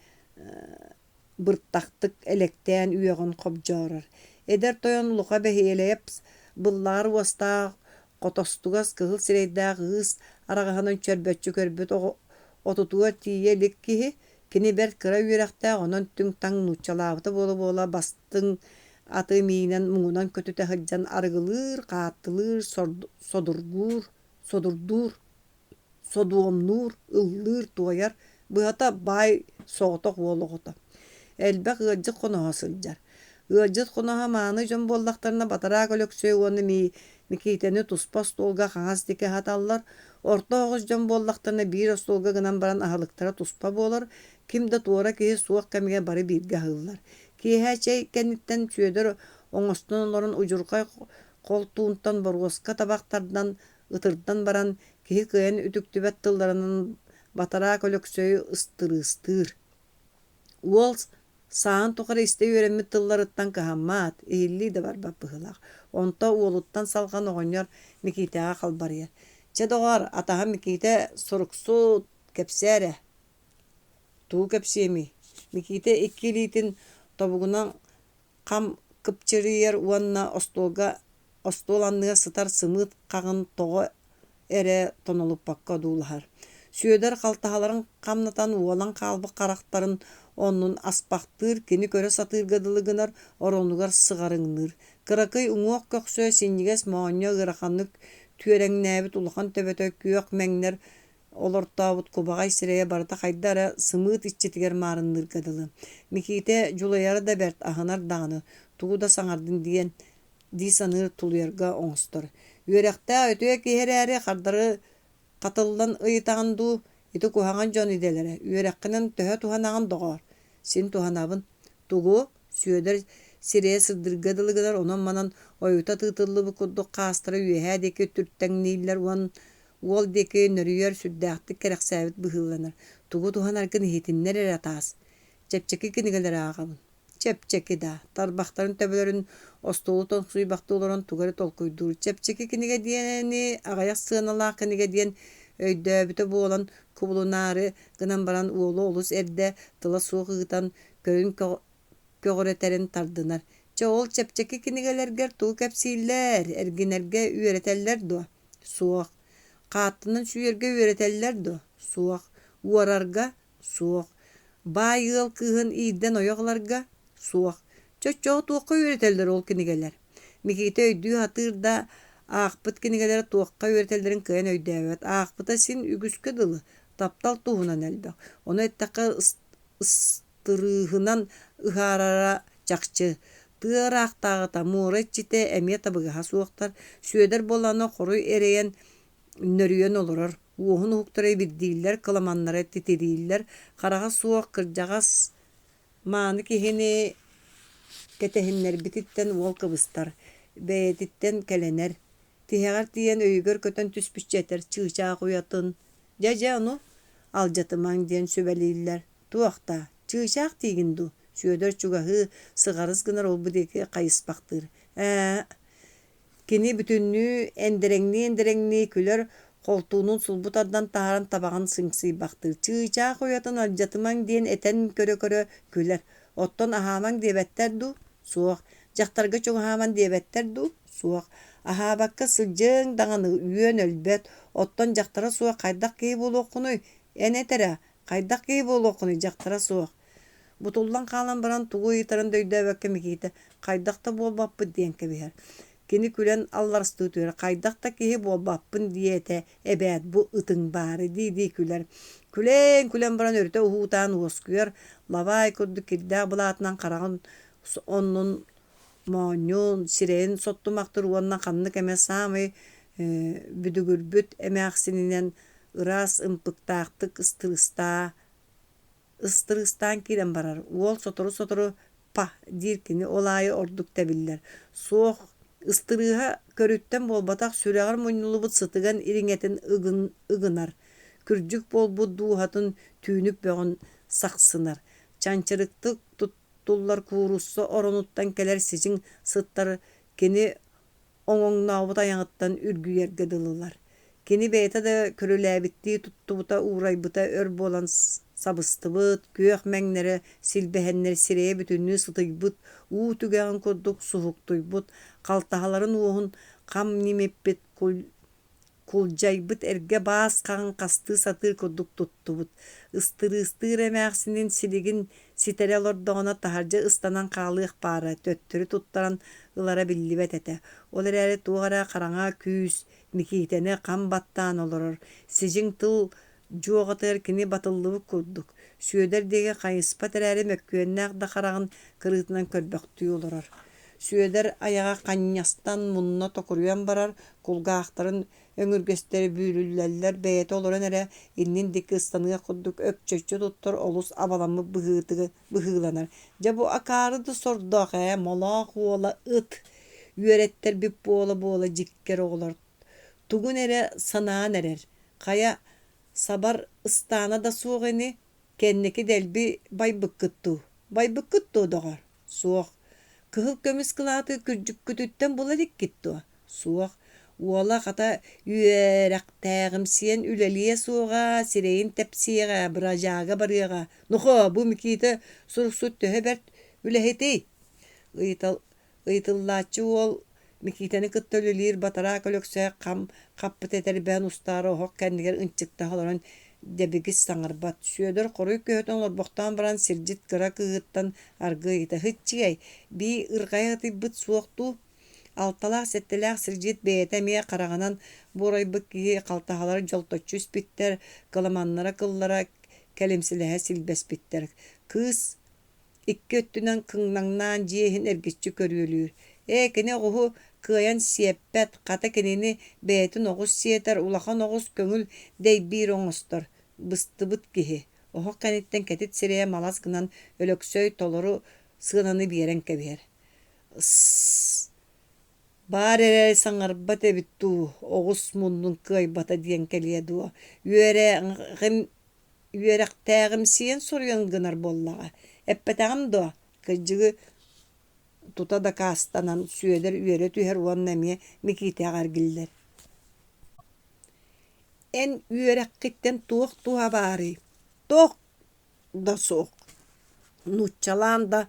бырттахтык электээн үөҕүн хобдьоорор. Эдэр тойон улуха бэһиэлэйэп быллаҕар уостаах хотостугас кыһыл сирэйдээх ыыс араҕаһынан чөрбөччү көрбүт отутугар тиийэ илик киһи кини бэрт кыра үөрэхтээх онон түҥ таҥ нууччалаабыта буола бастыҥ аты миинэн муҥунан көтүтэ сылдьан арыгылыыр, хааттылыыр, содурдуур, содуомнуур, ыллыыр туойар быһата баай соҕотох уолоҕото. Элбэх ыалдьыт хоноһо сылдьар. Ыалдьыт хоноһо мааны дьон буоллахтарына батараа көлөксүö уонна микиитэни туспа стуолга хаҥас дике хаталлар. Орто оҕус дьон буоллахтарына биир остуолга гынан баран аһылыктара туспа буолар. Ким да туора киһи суох кэмигэ бары бииргэ аһыыллар. Киэһэ чэй кэнниттэн сүөдөр оҥостон олорун удьурҕай холтуунтан боруоска табахтардан ытырдан баран киһи кыайан үтүктүбэт тылларынан батараа көлөксөйү ыстырыыстыыр. Уол саан тухара истэ үөрэммит тылларыттан кыһаммаат, иһиллии да барбап быһылаах. Онто уолуттан салган оҕонньор Микиитэҕэ халбарыйар. Че доҕор, атаһа Микиитэ суруксуут кэпсээрэ. Туу кэпсиэми. Микиитэ икки илиитин тобугунан хам кыпчырыйар уонна остуоланныга сытар сымыыт хаҕын тоҕо эрэ тонолуппакка дуулаһар. Сүөдэр халтаһаларын хамнатан уолан хаалбык харахтарын оннун аспахтыыр кини көрө сатыыргадылыгынар оронугар сыгарыҥныыр. Кыракый уҥуох көхсүө синньигэс моонньо ыараханнык түөрэҥнээбит улахан төбөтө күөх мэҥнэр олортообут кубаҕай сирэйэ барыта хайдара сымыыт иччитигэр маарынныргадылы. Микиитэ дьулайары да бэрт аһынар даҕаны, тугу да саҥардын дии саныыр тулуйарга оҥостор. Үөрэхтээ өтүө киһэрээри хардары қатылдан ыйытаҕын дуу, ити куһаҕан дьон иделэрэ, үөрэххинэн төһө туһанаҕын доҕоор. Син туһанабын. Тугу сүөдэр сирэйэ сырдыргадылыгынар онон манан ойута тыытыллыбы курдук хаастара үөһээ диэки түрttäҥнииллэр уол диэки нөрүйөр сүрдээхтик кэрэхсээбит быһыылланар. Тугу туһанаргын иһитиннэр эрэ таас. Чэпчэки кинигэлэр ааҕабын. Чэпчэки да. Тарбахтарын төбөлөрүн остуолутон суйбахты олорон тугары толкуйдуур. Чэпчэки кинигэ диэни аҕайах сыаналаах кинигэ диэн өйдөөбүтэ буолан кубулунаары гынан баран уолу олус эрдэ тыла суох ыытан көрүн көҕөрэтэрин тардынар. Че ол чэпчэки кинигэлэргэр туу кэпсииллэр, эргинэргэ үөрэтэллэр дуо. Суох. Хааттынан сүйэргэ үөрэтэллэр дуо. Суох. Уорарга суох. Баай ыал кыыһын иирдэн ойоҕларга суох. Чөччөҕө туохха үөрэтэллэр ол кинигэлэр. Микиитэ өйдүү хатыырда аахпыт кинигэлэр туохха үөрэтэллэрин кыайан өйдөөбөт. Аахпыта син үгүскө дылы, таптал туһунан элбэх. Ону эттакка ыстырыыһынан ыһаарара чахчы. Тыараахтааҕыта муора иччитэ эмиэ табыгаһа суохтар. Сүөдэр болланы хоруй эрэйэн нөрүөн олорор. Уоһун уһуктарай бидdiğiller, кыламаннара титирииллэр, хараҕа суох кырдьаҕас мааны киһини кэтэһиннэрбититтэн уол кыбыстар, бэйэтиттэн кэлэнэр. Тиһэҕэр тиийэн өйүгөр көтөн түспүччэтэр чыычаах уятын. Дьэ ону алдьатымаҥ диэн сүбэлииллэр. Туохта, чыычаах тиигин ду. Сүөдөр чугаһыы сыҕарыс гынар ол будеки хайыспахтыыр. Кини бүтүннүү эндэрэҥни күлөр холтуунун сулбутардан тааран табаҕын сыҥсыйбахтыыр. Чыычаах уятын алдьатымаҥ диэн этэн көрө күлэр. Оттон аһаамаҥ диэбэттэр ду. Суох. Дьахтарга чуҥаһааман диэбэттэр ду. Суох. Аһаабакка сылдьыаҥ даҕаны үөн өлбөт. Оттон дьахтара суох хайдах киһи буолуоххунуй. Энэтэрэ, хайдах киһи буолуоххунуй дьахтара суох. Бутуллан хаалан баран тугу ыйтарын дөйдөөбөккө Микиитэ хайдахта буолбаппыт диэн кэбиһэр. Кини күлэн алларыстыы түөрэ хайдахта киһи буолбаппын диэтэ эбэät бу ытыҥ баары дии күлэр. Күлэн баран өрүтэ уһуутаан уоскуйар лабаай курдук кирдээх былаатынан хараҕын оннун моонньуун сирэйин соттумахтыр уонна ханнык эмэ саамый бүдүгүрбүт эмээхсининэн ыраас ымпыктаахтык ыстырыстаан киирэн барар. Уол сотору па диир кини олаайы ордук тэбиллэр. Суох Ыстырыha көрүттен болбатах сүрэҕэр муннулубут сытыган ириҥэтин ыгынар. Күрдьүк болбут дууһатын түүнүп бөҕөн сахсынар. Чанчырыктык туттуллар кууруссо оронуттан келэр сиҗиҥ сыттар кини оҥоҥнообут аяҥыттан үргүйэргэ дылылар. Кини бэйэтэ да көрүлээбиттии туттубута уурайбыта өр буолан сабыстыбыт, күөх мэҥнэрэ силбэһэннэр сирэйэ бүтүннүү сытыйбыт, уу түгэҕин курдук суһуктуйбут, халтаһаларын уоһун хам нимиппит кулдьайбыт эргэ баас хаҕын хастыы-сатыы курдук туттубут. Ыстырыыстыыр эмээхсинин силигин ситэрэ олордоҕуна таһырдьа ыстанан хаалыах баара, төттөрү туттаран ылара биллибэт этэ. Ол эрээри туох эрэ хараҥа күүс Микиитэни хам баттаан олорор. Сиҗиҥ тыл дьуоҕатыгар кини батыллыбык курдук. Сүөдэр диэки хайыспат эрээри мөккүөннээх да хараҕын кырыытынан көрбөхтүү олорор. Сүөдэр аяҕа хаññастан мунна токуруйан барар, кулгаахтарын өҥүргэстери бүүрүллэллэр бэйэтэ олорон эрэ иннин дики ыстаныга курдук өкчөччү туттар олус абаламмы быһыыланар. Дьэ бу акаары да сордоох молоох уола ыт үөрэттэр бип буола дьиккэр оҕолор. Тугун эрэ санаан эрэр. Хая сабар ыстаана да суох ини, кэнники дэлби байбыккыттуу доҕор. Суох. Кыһыл көмүс кылааты күрдьүккүтүттэн була диккиттуо. Суох. Уола хата үөрэхтээҕимсиэн үлэлиэ суоҕа, сирэйин тэпсиэҕэ, быражаага барыаҕа. Нухо, бу Микиитэ суруксут төһө бэрт үлэһитий. Ыйтыллааччы уол Микиитэни кытта үлэлиир батараа көлөксөö хаппыт этэрбээн устаары оһох кэннигэр ынчыктаах олорон дэбигис саҥарбат. Сүөдэр хоруй көһөтөн олорбохтоон баран сирдьит кыра кыыһыттан аргыйыта. Хыччыгай, bii ырҕайа ытыйбыт суохтуу алталаах сэттэлээх сирдьит бэйэтэ эмиэ хараҕынан буорайбыт киһи халтаһалар дьолточчу испиттэр, кыламаннара кыллара кэлимсилэһэ силбэспиттэр. Кыыс икки өттүнэн кыҥнаҥнаан дьиэһин эргиччи көрүөлүүр. Кини оҕуһу кыайан сиэппэт, хата кинини бэйэтин оҕус сиэтэр, улахан оҕус көҥүл дэйбиир оҥостор. Быстыбыт киһи. Оһох кэнниттэн кэтит сирэйэ малас гынан өлөксөй толору сыананы биэрэн кэбиэр. Баар эрэ саҥарбат эбит дуу, оҕус муннун кыайбата диэн кэлиэ дуо. Үөрэхтээҕимсиэн соруйан гынар буоллаҕа. Эппэтэҕим дуо, кырдьыгы тута да каастанан сүөдэр үөрэ түһэр уонна эмиэ Микиитэҕэ аргиллэр. Эн үөрэххиттэн туох туһа баарый. Туох да суох. Нууччалаан да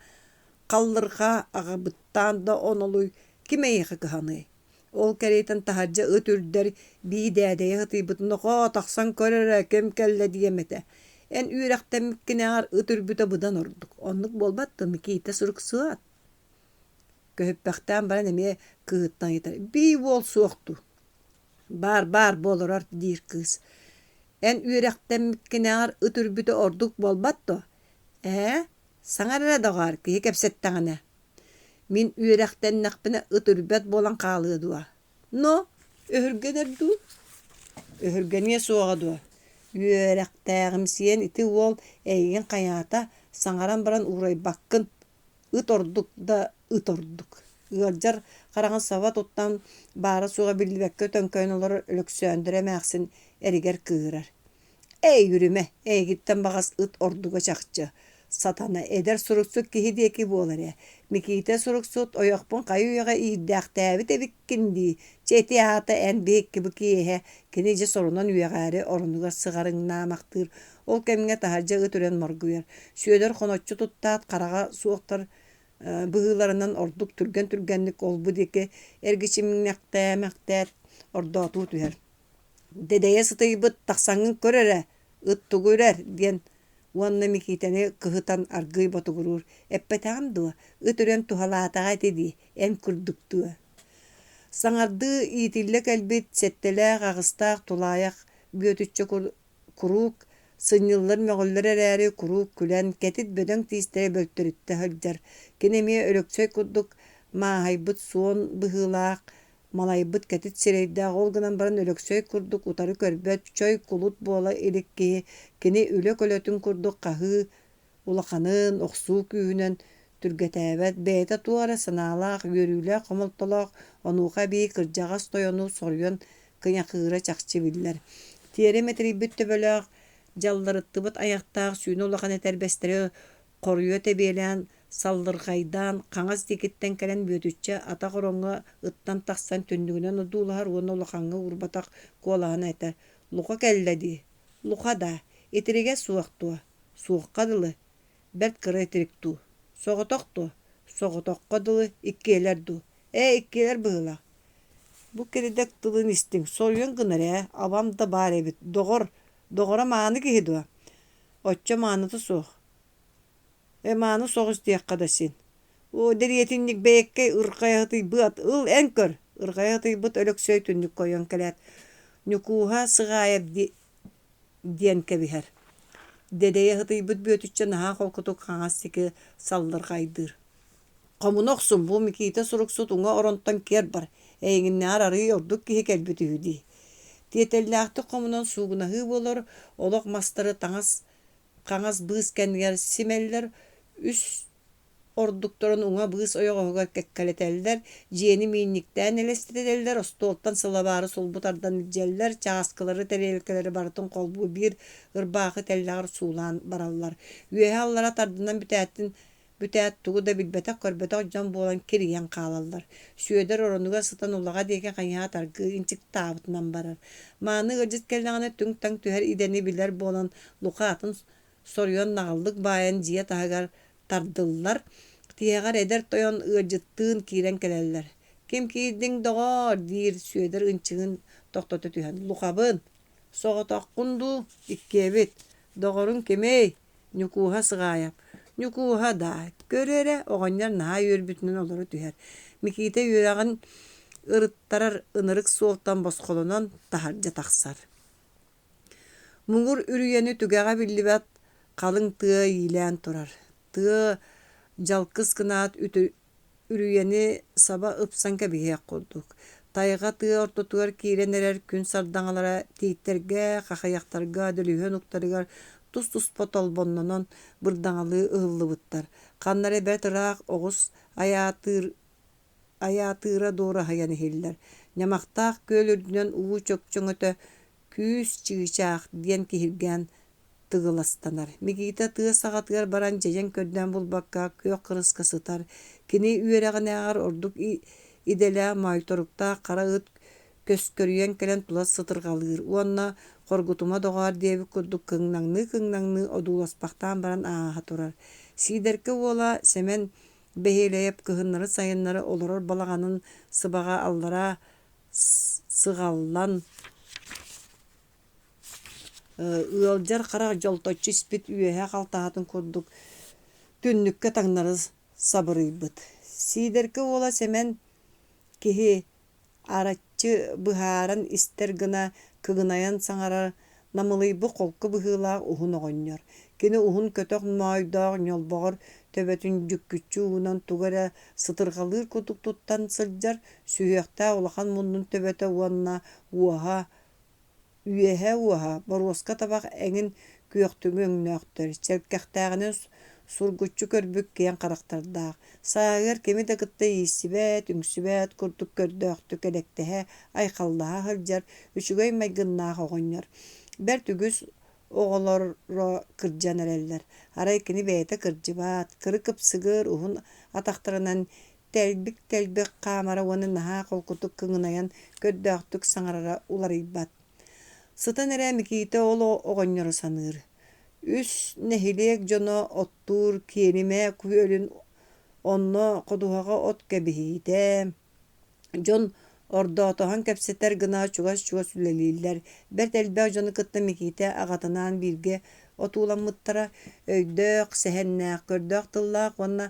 халлырҕаа аҕабыттаан да онолуй кимэйиэхэ кыһаныый. Ол кэриитэн таһырдьа ыт үрдэр bii дээдэйэ хытыйбыт. Нохо, тахсан көрөрө, кем кэллэ диэмэтэ. Эн үөрэхтэммиккинээҕэр ыт үрбүтэ быдан ордук. Оннук буолбатты Микиитэ сурук-суат. Көһүппэхтээн баран эмиэ кыыттан итэр. Bii уол суохту. Баар буолорор диир кыыс. Эн үөрэхтэммиккинээҕэр ыт үрбүтэ ордук буолбатто. Саҥар эрэ доҕоор, киһи кэпсэттэҕинэ. Мин үөрэхтэннэхпинэ ыт үрбэт буолан хаалыа дуо. Но, өһүргэнэр дуу. Өһүргэниэ суоҕа дуо. Үөрэхтээҕимсиэн ити уол эйигин хайаата саҥаран баран уурайбаккын ыт ордук да ыт ордук. Ыалдьар хараҕын саба туттан баара суоҕа биллибэккэ төҥкөйөн олорор өлөксөөндөр эмээхсин эригэр кыырар. Үрүмэ, эйигиттэн баҕас ыт ордуга чахчы. Сатана эдэр суруксут киһи диэки буоларэ. Микиитэ суруксут ойохпун хайы үйэҕэ иирдээхтээбит эбиккиндии. Чэти аата эн биикки бу киэһэ кини дьэ сорунан үэҕээри оронугар сыҕарыҥнаамахтыыр. Ол кэмҥэ таһырдьа ыт үрэн моргуйар. Сүөдэр хоноччу туттаат хараҕа суохтар быһыыларынан ордук түргэнник олбу диэки эргичимнэхтээт ордоотуу түһэр. Дэдэйэ сытыйбыт тахсаҥҥын көрөрэ, ыт тугуйрэр диэн уонна Микиитэни кыһытан аргый ботугуруур. Эппэтэҕим дуо, ыт үрэн туһалаатаҕа этидии, эн курдуктуо. Саҥардыы иитиллэ кэлбит сэттэлээх аҕыстаах тулаайах бүөтүччэ куруук, сынньыллар möҕөллөр эрээри куруук күлэн кэтит бөдөҥ тиистэрэ бөлтөрүттэ сылдьар. Кини эмиэ өлөксөй курдук мааһайбыт суон быһыылаах, малайбыт кэтит сирэйдээх ол гынан баран өлөксөй курдук утары көрбөт, чөй кулут буола илик киһи кини үлө көлөтүн курдук хаһыы улаханын охсуу күүһүнэн түргәтәбәт бәйtä туара санаалаах үөрүүлээх хомолтолоох онууха bii кырдьаҕас тойону соруйан кыняхыыра чахчы биллэр. Тиэри метрибит төбөлөөх жалларыттыбыт аяқтаах сүүнү улахан этэрбэстэрэ хоруйа тэбиэлээн саллырҕайдаан хаҥас тикиттэн кэлэн бүөтүччэ ата хороҥҥо ыттан тахсан түндүгүнэн удуулаһар уонна улахаҥҥа урбатах куолаһына этэ: «Луха кэллэ дии». «Луха да, итиригэ суох туо». «Суохха дылы, бэрт кыра итирик дуу». «Соҕотох туо». «Соҕотоххо дылы, иккиэлэр дуу». Иккиэлэр быһыылаах. Бу киридэк тылын истиҥ, соруйан гынар абам да баар эбит, доҕора мааны киһи дуо. Оччо маанаты суох. Мааны суох истиэххэ да син. Дэриэтинник бэйэккэй ырҕайаһытыйбыт, ыл эн көр. Ырҕайаһытыйбыт өлөксөй түннүк койон кэлээт. Ньукууһа сыҕаайап диэн кэбиһэр. Дэдэйэһытыйбыт бүөтүччэ наһаа холкутук хаҥас сики саллырҕайдыыр. Хомунохсум бу Микита суруксут уҥа оронтон киэр бар. Эйигиннээр арыы ордук киһи кэлбит үһүдии. Тиэтэллээхти хомунон суугунаһыы буолар, олох мастары хаҥас быыс кэннигэр симэллэр үс ордукторун уҥа быыс ойоҕоһугар кэккэлэтэллэр, дьиэни миинниктээн элестэтэллэр, остуолтан сылабаары сулбут ардан илдьэллэр, чааскылары тэриэлкэлэри барытын холбуу биир ырбаахы тэллэҕэр суулаан бараллар. Үөһэ аллара тардынан бүтэät тугу да билбэтэх көрбөтөх дьон буолан кириийэн хаалаллар. Сүөдэр оронуга сытан улаҕа диэки хаñыһа таргыы инчиктаабытынан барар. Мааны ырдьыт кэллэҕинэ түҥ таҥ түһэр идени билэр буолан луха атын соруйан наҕаллык баайан дьиэ таһыгар тардыллар. Тиэҕэр эдэр тойон ыадьыттыын киирэн кэлэллэр. «Ким киирдиҥ доҕоор» диир сүөдэр ынчыгын тохтото түһэн. «Лухабын». «Соҕотоххун дуу, иккиэбит». «Доҕорун кимэй?» «Ньукууһа сыҕаайап». «Ньукууһа да, көрөрэ» оҕонньор наһаа үөрбүтүнэн олоро түһэр. Микита үөрэҕин ырыттарар ынырык суолтан босхолонон таһырдьа тахсар. Муҥур үрүйэни түгэҕэ биллибэт халыҥ тыа иилээн турар. Тыа жалкыс гынаат үрүйэни саба ыпсан кэбиһиэх курдук. Тайга тыа ортотугар киирэн эрэр күн сардаҥалара тииттергэ, хахайахтарга, дөлүһөн уктарыгар тус потолбоннонон бырдаҥалыы ыһыллыбыттар. Ханнар эбэ ыраах оҕус аятыыра дуора хайан иһиллэр. Ньамахтаах күөл үрдүнэн уу чөкчөҥ өтө күүс чыычаах диэн киһиргээн тыгыластанар. Микита тыа саҕатыгар баран дьэйэн көрдөөн булбакка күөх кырыска сытар. Кини үөрэҕинээҕэр ордук идэлээх майторуктаах хара ыт көскөрүйэн кэлэн тулас сытырҕалыыр. Уонна хоргутума доҕоор диэбик курдук кыҥнаҥныы одууласпахтаан баран ааһа турар. Сиидэргэ уола сэмэн бэһиэлэйэп кыһыннары сайыннары олорор балаҕанын сыбаҕа аллара сыҕаллан ыалдьар харах дьолточчу испит үөһэ халтаатын курдук түннүккэ таҥнары сабырыйбыт. Сиидэргэ уола сэмэн киһи араччы быһааран истэр гына кыгынайан саҥарар намылыйбы холку быһыылаах уһун оҕонньор. Кини уһун көтөх мойдоох ньолбоҕор төбөтүн дүккүччү уунан тугара сытырҕалыыр кутук туттан сылдьар сүһүөхтää улахан муннун төбөтө уонна үөһэ уоһа боруоска табах эҥин күөхтүҥү өҥнөөхтөр. Чэлкэхтээҕинэн сургуччу көрбүк киэн харахтардаах. Сааһыгар кими да кытта ииссибэт, үҥсүбэт курдук көрдөөхтүк электэһэ айхаллаһа сылдьар үчүгэй майгыннаах оҕонньор. Бэр түгүс оҕолоро кырдьан эрэллэр. Арай кини бэйэтэ кырдьыбаат, кыры кыпсыгыр уһун атахтарынан тэлбик хаамара уонна наһаа холкутук кыҥынайан көрдөөхтүк саҥарара уларыйбат. Сытан эрэ Микита ол оҕонньоро саныыр. Үс нэһилиэк дьоно оттуур киэнимэ күөлүн онно ходуһаҕа от кэбиһиитэ. Дьон ордоотоһон кэпсэтэр гына чугас үлэлииллэр. Бэрт элбэх дьону кытта Микита аҕатынаан бииргэ отууламмыттара өйдөөх, сэһэннээх, көрдөөх тыллаах уонна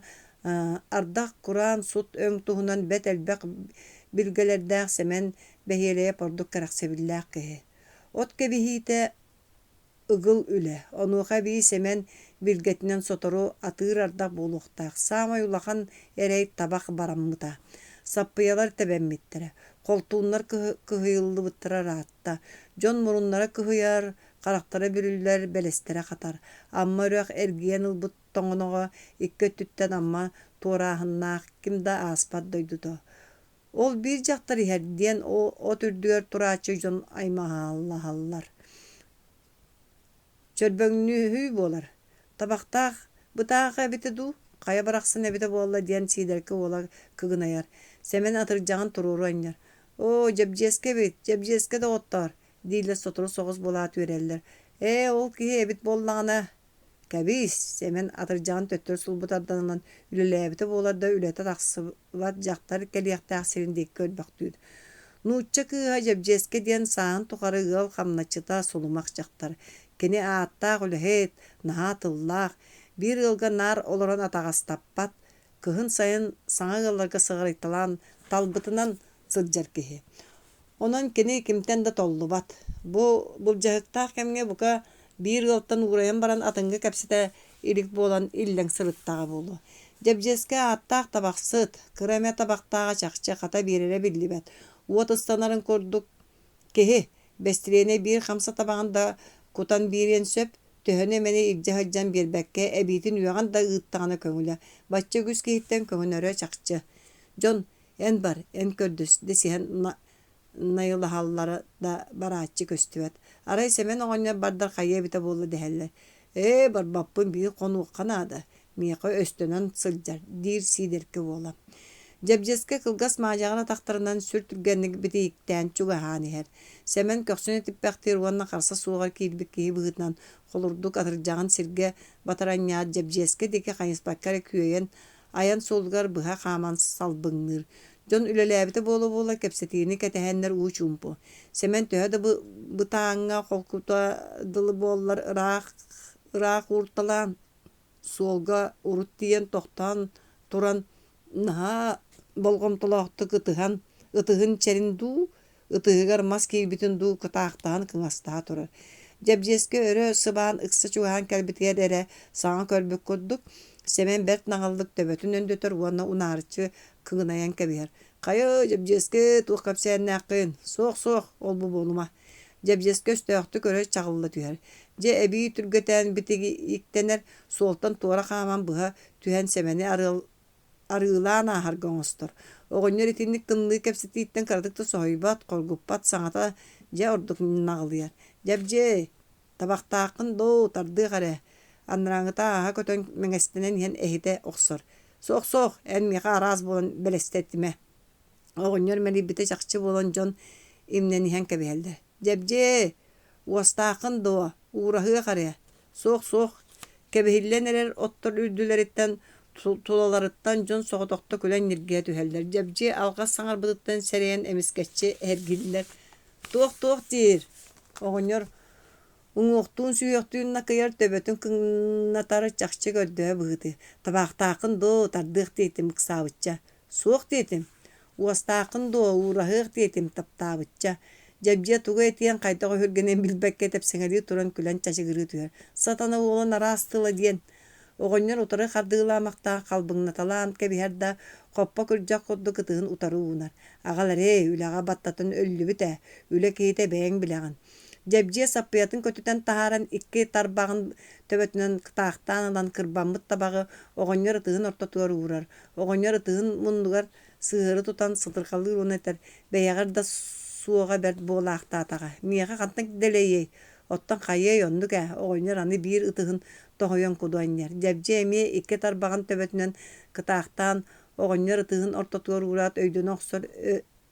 ардах кураан сут өҥ туһунан бэт элбэх билгэлэрдээх сэмэн бэһиэлэйэп ордук кэрахсэбиллээх киһи. От кэбиһиитэ ыгыл үлэ. Онуоха bii сэмэн билгэтинэн сотору атыыр ардах буолуохтаах. Саамай улахан эрэй табах бараммыта. Саппыялар тэбэммиттэрэ. Холтууннар кыһыйыллыбыттара раатта. Дьон муруннара кыһыяр Карактара бүрүллер белестере катар. Амма өрөк эргиен ылбыт тоңоноҕо икки өттүттэн амма туораахыннаах кимда ааспат дойдудо. Ол биир дьахтар иһэр диэн о түрдүгэр турааччы дьон аймаһааллар. Чөрбөҥнүһүй буолар. Табахтаах бытаах эбите дуу, кая барахсын эбите буолла диэн сиидэрки уола кыгынаяр. Сэмэн атырдьаҕын турууру аньар. О, дьэбдьиэскэ бит, дьэбдьиэскэ доҕоттоор, дииллэр сотору соҕус булаат үөрэллэр. Ол киһи эбит буоллаҕына. Кэбис, сэмэн атырдьаҕын төттөр сулбутарданынан үлэлээбите буоларда үлэтэ тахсыбат дьахтар кэлиэхтээх сириндикки өлбөхтүүр. Нуучча кыыһа дьэбдьиэскэ диэн сааһын тухары ыал хамначчыта сулумах дьахтар. Кини ааттаах үлэһэт, наһаа тыллаах, биир ылга нар олорон атаҕастаппат, кыһын сайын саҥа ыалларга сыҕарыйталаан талбытынан сылдьар киһи. Онон кини кимтэн да толлубат. Булдьаһыктаах кэмҥэ бука биир ыалтан уурайан баран атыҥҥа кэпсэтэ илик буолан иллэҥ сырыттаҕа буолуо. Дьэбдьиэскэ ааттаах табахсыт, кыра эмэ табахтааҕа чахчы хата биэрэри биллибэт. Уот ыстанарын курдук киһи бэстириэнэ биир хамса табаҕында кутан биирен сөп, төһөнө мени илдьэ-хылдьан биэрбэккэ эбиитин үөҕан да ыыттаҕына көҥүлэ. Бачча күс киһиттэн көҥүнөрө чахчы. Дьон, эн бар, эн көрдүс, десиһэн найылаһаллары да барааччы көстүбэт. Арай сэмэн оҕонньа бардар хайа эбитэ буолла дэһэллэр. Барбаппын биир хонуукка наада. Миэхэ өстөнөн сылдьар, диир сиидэрки буола. Дьэбдьиэскэ кылгас маадьаҕына тахтарынан сүр түргэнник битииктээн чугаһаан иһэр. Сэмэн көхсүн этиппэхтиир уонна харса суоҕар киирбик киһи быһытынан холурдук атырдьаҕын сиргэ батаранньаат дьэбдьиэскэ диэки хаñыспаккара күөйэн аян суулгар быһа хааман салбыҥныыр. Дьон үлэлээбите буола кэпсэтиини кэтэһэннэр уу чуумпу. Сэмэн төһө да бытааҥҥа холкутадылы буоллар ыраах уурталаан суолга урут тиийэн тохтоон туран наһаа болгомтолоохтук ытыһын чэрин дуу, ытыһыгар мас киирбитин дуу кытаахтаан кыҥастаа турар. Дьэбдьиэскэ өрө сыбаан ыкса чугаһаан кэлбитигэр эрэ саҥа көрбүк курдук, сэмэн бэрт наҥаллык төбөтүн өндөтөр уонна унаарыччы кыгынайан кэбиһэр. Хайа, дьэбдьиэскэ туох кэпсээннээххин, суох, ол бу буолума. Дьэбдьиэскэ өстөөхтү көрө чаҕылла түһэр. Дьэ эбии түргөтөөн битигииктэнэр суолтан туора хааман быһа түһэн сэмэни арыылаан ааһарга оҥостор. Оҕонньор итинник тымныы кэпсэтииттэн кыратык да соһуйбат, хоргуппат саҥата дьэ ордук наҕылыйар. Дьэбдьэ, табахтааххын доо тардыах эрэ. Аннырааҥыта ааһа көтөн мэҥэстэнэн иһэн эһитэ охсор. Суох, эн миэхэ араас буолан бэлэстэттимэ. Оҕонньор мэлиибитэ чахчы буолан дьон имнэн иһэн кэбиһэллэр. Дьэбдьэ, уостааххын доо, уураһыах эрэ. Суох, кэбиһиллэн эрэр оттор үрдүлэриттэн тулаларыттан дьон соҕотохто күлэн нирgiэ түһэллэр. Дьэбдьэ алҕас саҥарбытыттан сэрэйэн эмискэччи эһэргиллэр. Туох диир. Оҕонньор уҥуохтуун сүүөхтүүнна кыйар төбөтүн кыҥнатары чахчы көрдөһө быһыты. Табаахтааххын доо тардыах диэтим ыксаабычча. Суох диэтим. Уостааххын доо уураһыах диэтим таптаабычча. Дьэбдьэ туга этиэн хайдоҕо хүргэнэн билбэккэ тэпсэҥэлии туран күлэн чачыгырыы түһэр. Сатана уолан араастыла диэн. Оҕонньор утары хардыылаамахтаах халбыҥнаталаан кэбиһэр да хоппо кырдьах курдук ытыһын утары уунар. Аҕалар үлэҕэ баттатын өллүбүт үлэ киһитэ бэйэҥ билэҕин. Дьэбдьэ саппыйатын көтүтэн таһааран икки тарбаҕын төбөтүнэн таахтаанынан кырбаммыт табаҕы оҕонньор ытыһын ортотугар уурар. Оҕонньор ытыһын муннугар сыыһыры тутан сытырхаллыыр уон этэр бэйэҕэр да суоҕа бэрт буолаахтаатаҕа. Миэхэ хантан дэлэйэй. Оттон хайыай оннук оҕонньор аны биир ытыһын тоһуйан кудуанньар. Дьэбдьэ эмиэ икки тарбаҕын төбөтүнэн кытаахтаан оҕонньор ытыһын ортотугар уурат өйдөн охсор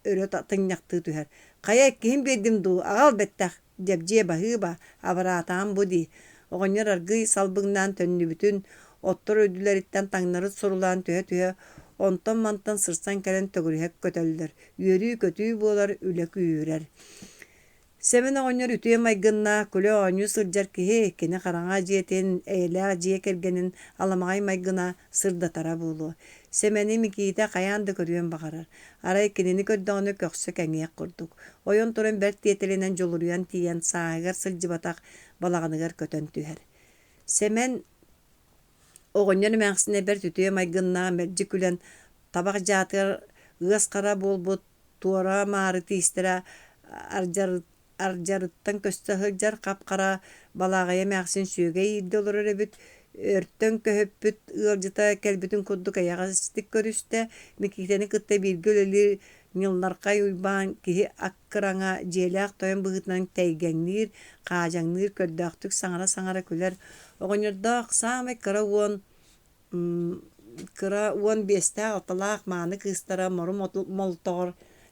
өрө тыññахтыы түһэр. Хайа киһин биэрдим дуу, аҕал бэттэх. Дьэбдьэ баһыыба, абараатаан бу дии. Оҕонньор аргый салбыҥнаан төннүбүтүн, оттор өйдүлэриттэн таҥнарыт сурулаан түһэ, онтон мантан сырсан кэлэн төгүрүһэк көтөллөр. Үөрүү көтүү буолар, үлэ күүрэр. Сэмэн оҕонньор үтүө майгынна күлэ оҕонньуу сылдьар киһи кини хараҥаа дьиэтин, эйэлээх дьиэ кэргэнин аламаҕай майгына сырдатара буолуо. Сэмэни Микита хайаан да көрүөн баҕарар. Арай кинини көрдөҕүнү көхсө кэҥиэк курдук. Ойон туран бэрт тиэтэлинэн дьолуруйан тиийэн сааһыгар сылдьыбатах балаҕыныгар көтөн түһэр. Сэмэн оҕонньор эмээхсинэ бэрт үтүө майгынна мэлдьи күлэн табах дьаатыгар ыас хара буолбут туора маары тиистэрэ аржарыттан көстө хылжар капкара балагая мәксин сүйөгө ийди олорор эбит өрттөн көһөппүт ыалжыта келбитин курдук аягастык көрүстэ микитени кытта биргөлөлү ньылларкай уйбаан киһи аккыраңа дьиэлээх тойон быһытынан тэйгэҥниир хаадьаҥниир көрдөөхтүк саҥара күлэр оҕонньордоох саамай кыра уон биэстээх оталаах мааны кыыстара мору молтоҕор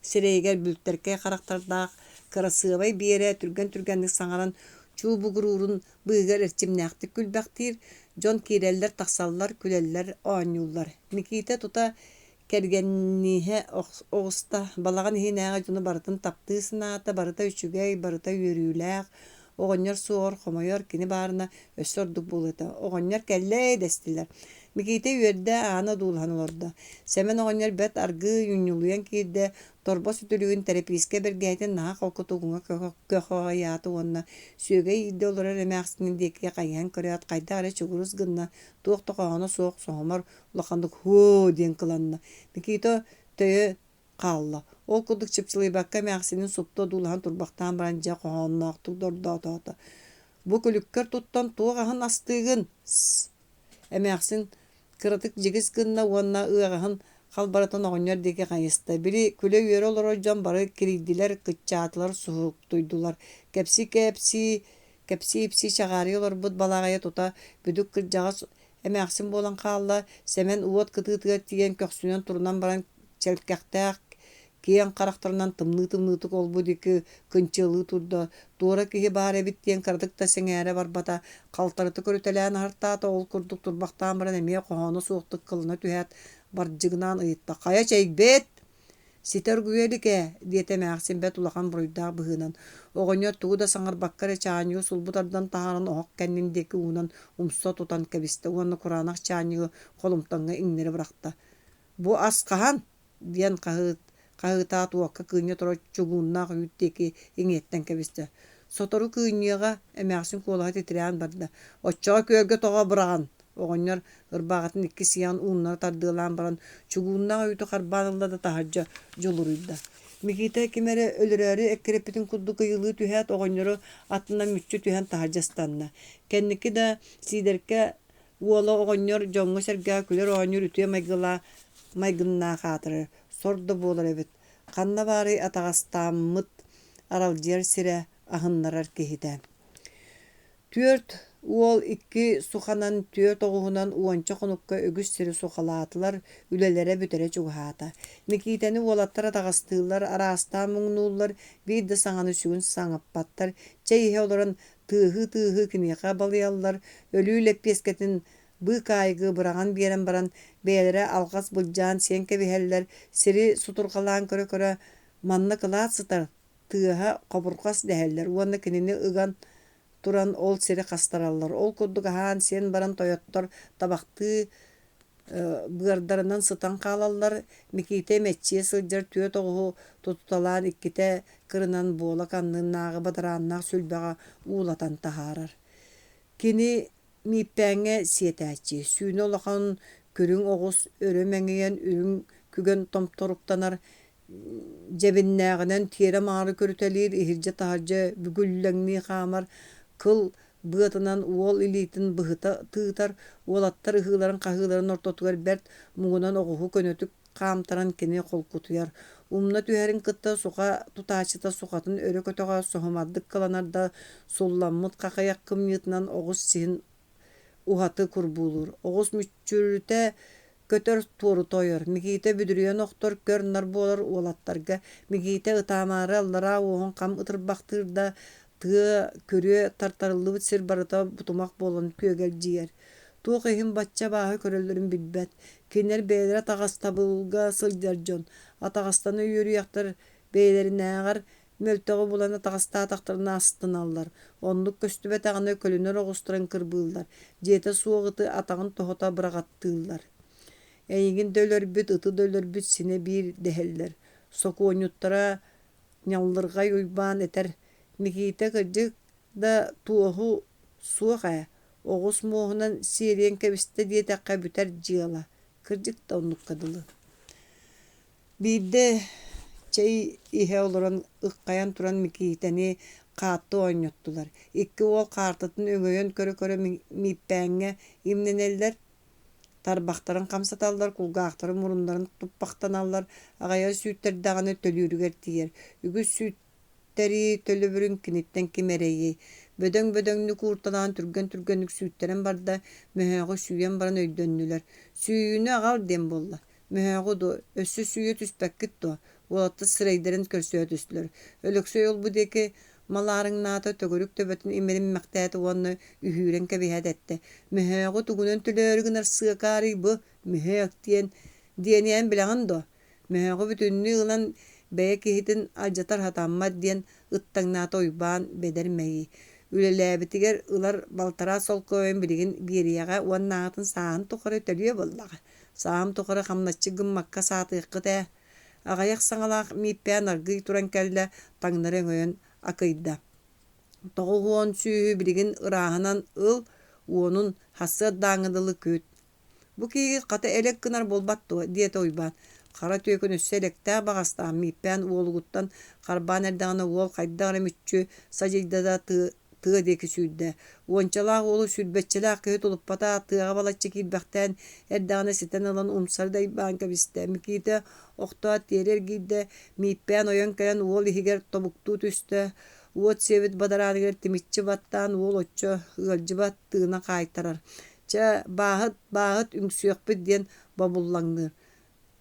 сирэйигэр бүлтэркэй харахтардаах кырасыабай биэрэ түргэнник саҥаран чуубугуруурун быыгар эрчимнээхтик күлбэхтиир дьон киирэллэр тахсаллар күлэллэр оонньууллар Микита тута кэргэннииһэ оҕуста балаҕан иһинээҕэ дьону барытын таптыы сынаата барыта үчүгэй барыта үөрүүлээх оҕонньор суор хомойор кини баарына өссө ордук буолуота оҕонньор кэллэй дэстилэр Микита үөрдэ аана дуулахан олордо сэмэн оҕонньор бэт аргыы юньньулуйан киирдэ торбо сүтүлүгүн терапийскэ бэргээтин наһаа холкутугуҥа көхөҕөйааты уонна сүөгэй иирдэ олорор эмээхсинин диэкиэ хайыһан көрөөт хайдах эрэ чугурус гынна туох тохооно суох соһомор улахандык «хөө» диэн кыланна Микита төйө хаалла ол курдук чыпчылыйбакка эмээхсинин супту дуулахан турбахтаан баран дьэ коһоонноохтук дордоотоото бу күлүккөр туттан туох аһын астыыгын эмээхсин кыратык дьигис гынна уонна ыаҕаһын халбарытын оҕонньор диэки хайыста били күлэ үөрэ олорор дьон бары кириидилэр кычаатылар суһуктуйдулар кэпси чаҕаарый олорбут балаҕайа тута бүдүк кырдьаҕас эмээхсин буолан хаалла сэмэн уот кытыытыгар тиийэн көхсүнэн турунан баран чэлкэхтээх киэн харахтарынан тымныы-тымныытык олбут ики кынчыылыы турда туора киһи баар эбит диэн кырдык да сэҥээрэ барбата халтарыты көрүтэлээн аһартаата ол курдук турбахтаан баран эмиэ коһоону суохтук кылына түһээт бардьыгынаан ыйытта «Хая чэйикбэт ситэ өргүөлүкэ» диэтэ эмээхсин бэт улахан буруйдаах быһыынан оҕонньор тугу да саҥарбаккара чаанньыгы сулбутардан таһааран оһох кэннин диэки уунан умса тутан кэбистэ уонна кураанах чаанньыгы холумтаҥҥа иҥнэри бырахта «Бу ас хаһан» диэн хаһыытаа туокка кыыньа тура чугууннаах үйүт диэки иҥиэттэн кэбистэ сотору кыыньыаҕа эмээхсин куолаһа титирэээн барда «Оччоҕо күөргө тоҕо быраҕан» оҕонньор ырбааҕатын икки сыйан ууннара тардыылаан баран чугууннаах үйтү харбаан ылла да таһырдьа дьолуруйда Микита кимэрэ өлөрөөрү эккиреппитин курдук ыйылыы түһээт оҕонньору аттынан мүччү түһэн таһырдьастанна кэнники да сиидэркэ уола оҕонньор дьоҥҥо сэргээх күлэр оҕонньор үтүө майгыннаахаатырар сордо буолар эбит ханна баарый атаҕастааммыт аралдьыар сирэ аһыннарар киһитэ түөрт уол икки суханан түөрт оҕуһунан уонча хонукка өгүс сири сухалаатылар үлэлэрэ бүтэрэ чугаһаата Микитэни уолаттар атаҕастыыллар араастаан муҥнууллар биир да саҥаны сүгүн саҥаппаттар чэй иһэ олорон тыаһыы киниэхэ балыйаллар өлүү лэппиэскэтин быы каайгы быраҕан биэрэн баран бэйэлэрэ алҕас былдьаан сиэн кэбиһэллэр сири сутурҕалаан көрө манна кылаат сытар тыаһа хобурхас дэһэллэр уонна кинини ыган туран ол сири хастараллар ол курдук аһаан сиэн баран тойоттор табахтыы быардарынан сытан хаалаллар Микита эмэччиэ сылдьар түөт оҕуһу тутуталаан иккитэ кырынан буола канныыннааҕы батарааннаах сүлбэҕэ уулатан таһаарар кини мииппээҥҥэ сиэтэяччи сүүнэ улахан күрүҥ оҕус өрө мэҥийэн үрүҥ күгэн томторуктанар дьэбиннээҕинэн тиэрэ маары көрүтэлиир иһирдьэ таһырдьа бүгүллэҥнии хаамар кыл быатынан уол илиитин быһыта тыытар уолаттар ыһыыларын хаһыыларын ортотугар бэрт муҥунан оҕуһу көнөтүк хаамтаран кини холкутуйар умна түһэрин кытта суха тутаачыта сухатын өрө көтөҕө соһомардык кыланар да сулламмыт хахайах кымньыытынан оҕус сиһин ухаты курбуулур оҕус мүччүрүтэ көтөр туору тойор Микита бүдүрүйэн охтор көр нар буолар уолаттарга Микита ытаамаары аллара уоһун хам ытырбахтыыр да тыа көрүө тартарыллыбыт сир барыта бутумах буолан күөгэр дьиэр туох иһин бачча бааһы көрөллөрүн билбэт кинилэр бэйэлэр атаҕастабылга сылдьар дьон атаҕастаны үөрүйахтар бэйэлэринээҕэр мөлтөҕү булан атаҕастаатахтарына астыналлар оннук көстүбэт аҕаны көлүнөр оҕустуран кырбыыллар дьиэтэ суоҕыты атаҕын тоһута быраҕаттыыллар эйигин дөлөрбүт ыты дөлөрбүт сине биир дэһэллэр сокуонньуттара ньаллыргай уйбаан этэр Микита кырдьык да туоһу суох оҕус муоһунан сиэриэн кэбистэ диэтэххэ бүтэр дьыала кырдьык да оннукка дылы биирдэ чэй иһэ олорон ыккайан туран Микитэни kaatı oynattılar. İkki ol kartıtın öngöyen köre mippäňe imneneller. Tarbaktarın kamsatallar, kulgaqtarın murunların tuppaktan allar, agaya süýtler dagany tölürüger tiyer. Ügüs süýtleri tölübürün kinitten kimereyi. Bödöň kurtadan türgönlük süýtlerin barda möhögü süýen baran öýdönnüler. Süýüni agal dem bolla. Möhögü do össü süýe tüspäkkit do. Olatda sıraydarin körsöýdüsler. Ölöksöy ol bu deki malaryň nata tögürük töbetini imerin mäktäti onu ühüren kebihet etti. Möhögü tugunun tülörgüner sığakary bu möhög diýen bilen do. Möhögü bütünni ılan bäye kihitin aljatar hatamma diýen ıttaňnata oýban bedermeyi. Ülelebitiger ılar baltara sol köýen biligin biriýaga onnatyn sahan tokary tölüýe bollaga. Saham tokary hamnatçy gymmakka saatykkyda. Agayak saŋalak miippäň argy turan kelle taňnary öňöň akıyda. Toğuğun süýü biligin ırahanan ıl onun hassa daňydyly küt. Bu ki kata elek gınar bolbatdy diýet oýban. Kara tökün üsselektä bagastan miippäň uoluguttan karban erdagana uol kaýdagara mütçü sajyda tı deki süýde. Onçalak olu sülbetçelak köt olup bata tığa balatçı kilbäkten erdagana siten alan umsarday banka biste. Mikite okta terer gide miippäň oýan kayan uol ihiger tobuktu tüste. Uot sevit badarager timitçi battan uol otço ılcı battığına kaýtarar. Ça bahat üňsüýekbit diýen babullaňdyr.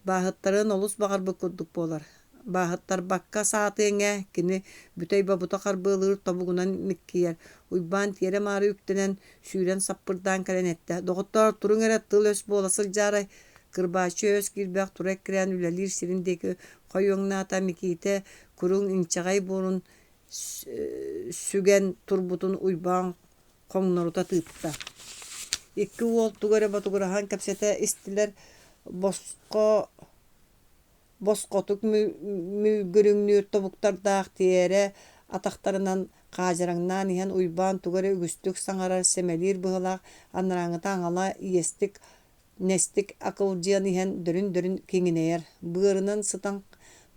Bahattarın olus bagarby kurduk bolar. Bahattar bakka saatyňa kini bütöý babuta garbylyr tobugunan mikkiyer. Uýban tiere mary üktenen süýren sappyrdan kalen etdi. Dogottor turuň ere tılös bolasy jara kırbaçy öz kilbäk turek kiren ülelir sirindeki koýoňnata mikite kurun inçagay burun sügen turbutun uýban koňnoruta typda. İkki uol tugara batugara han kapsete istiler boskotuk mülgürüňnür tobuktar dağ tiere ataktarynan kajaraňdan ihan uýban tugara ügüstük saňarar semelir bıhlak anraňy taňala iyestik nestik akyljaň ihan dörün keňineýär. Bırynyň sytan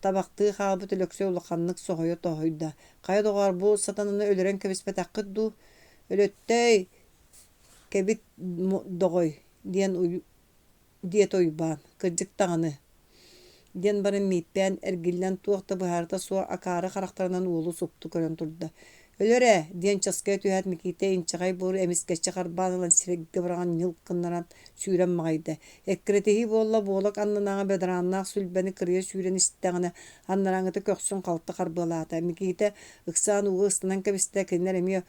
tabakty haby tölöksö ulakanlyk sohoýa tohuyda. Kaýa dogar bu satanyny öleren kebisbet akyddy. Öletтэй kebit dogoy diýet oýban. Kyrjyk taňyny. Den barın miippäň ergillen tuwakta buharda suwa akara karaktarynyň uulu suptu kören turda. Ölere diýen çaskay tüýät mikite inçagay bur emiskeçe garban alan siregge bargan ýylkynlaran süýren maýdy. Ekretehi bolak annanaňa bedrannaq sülbeni kyrýa süýren isteňine annaraňyty köksün kalty garbylata. Mikite yksan uwyslan kebiste kenler emi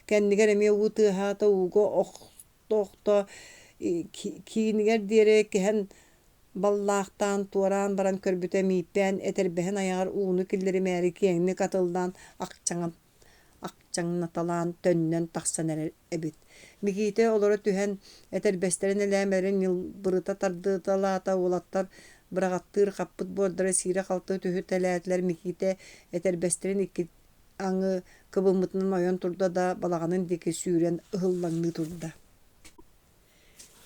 kendiger emi utyhata ugo okta kiiniger direk hen ballaqtan turan baran körbüte miippäň eterbehen aýar uunu killeri märi keňni katyldan akçaňnatalan tönnen taksaner ebit. Mikite olara tühen eterbestlerin elämelerin ýylbyrıta tardytalata ulattar bıragattyr kapyt bordara sire kalty tühü telätler mikite eterbestlerin iki aňy kybymytynyň oýan turda da balaganyň deki süýren ıhyllanly turda.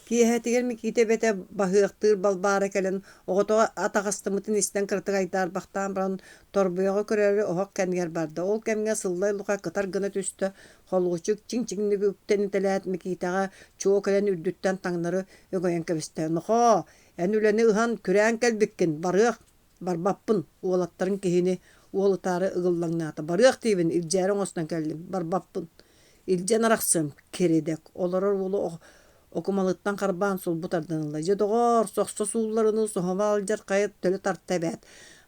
Kiyehetiger mikite bete bahyaktyr balbara kelen ogoto atagastymytyn isten kyrtyk aýdar baktan baran torboýaga köreri ohak kenger barda. Ol kemge syllay luka kytar gyna tüstü holguçuk çiň-çiňni gökten telät mikitega çoğu kelen ürdütten taňnary ögeýen kebiste. Noho, en üleni ıhan küren kelbikkin baryk barbappyn oğlatlaryň kehini oğlatary ıgyllanýata. Baryk diýbin iljäriň ostan keldim barbappyn. İljen araksym keredek. Olara ulu okumalıktan karban sul butardanıla. Jedogor soqsa suullaryny sohava aljar kayıt tölü tartabet.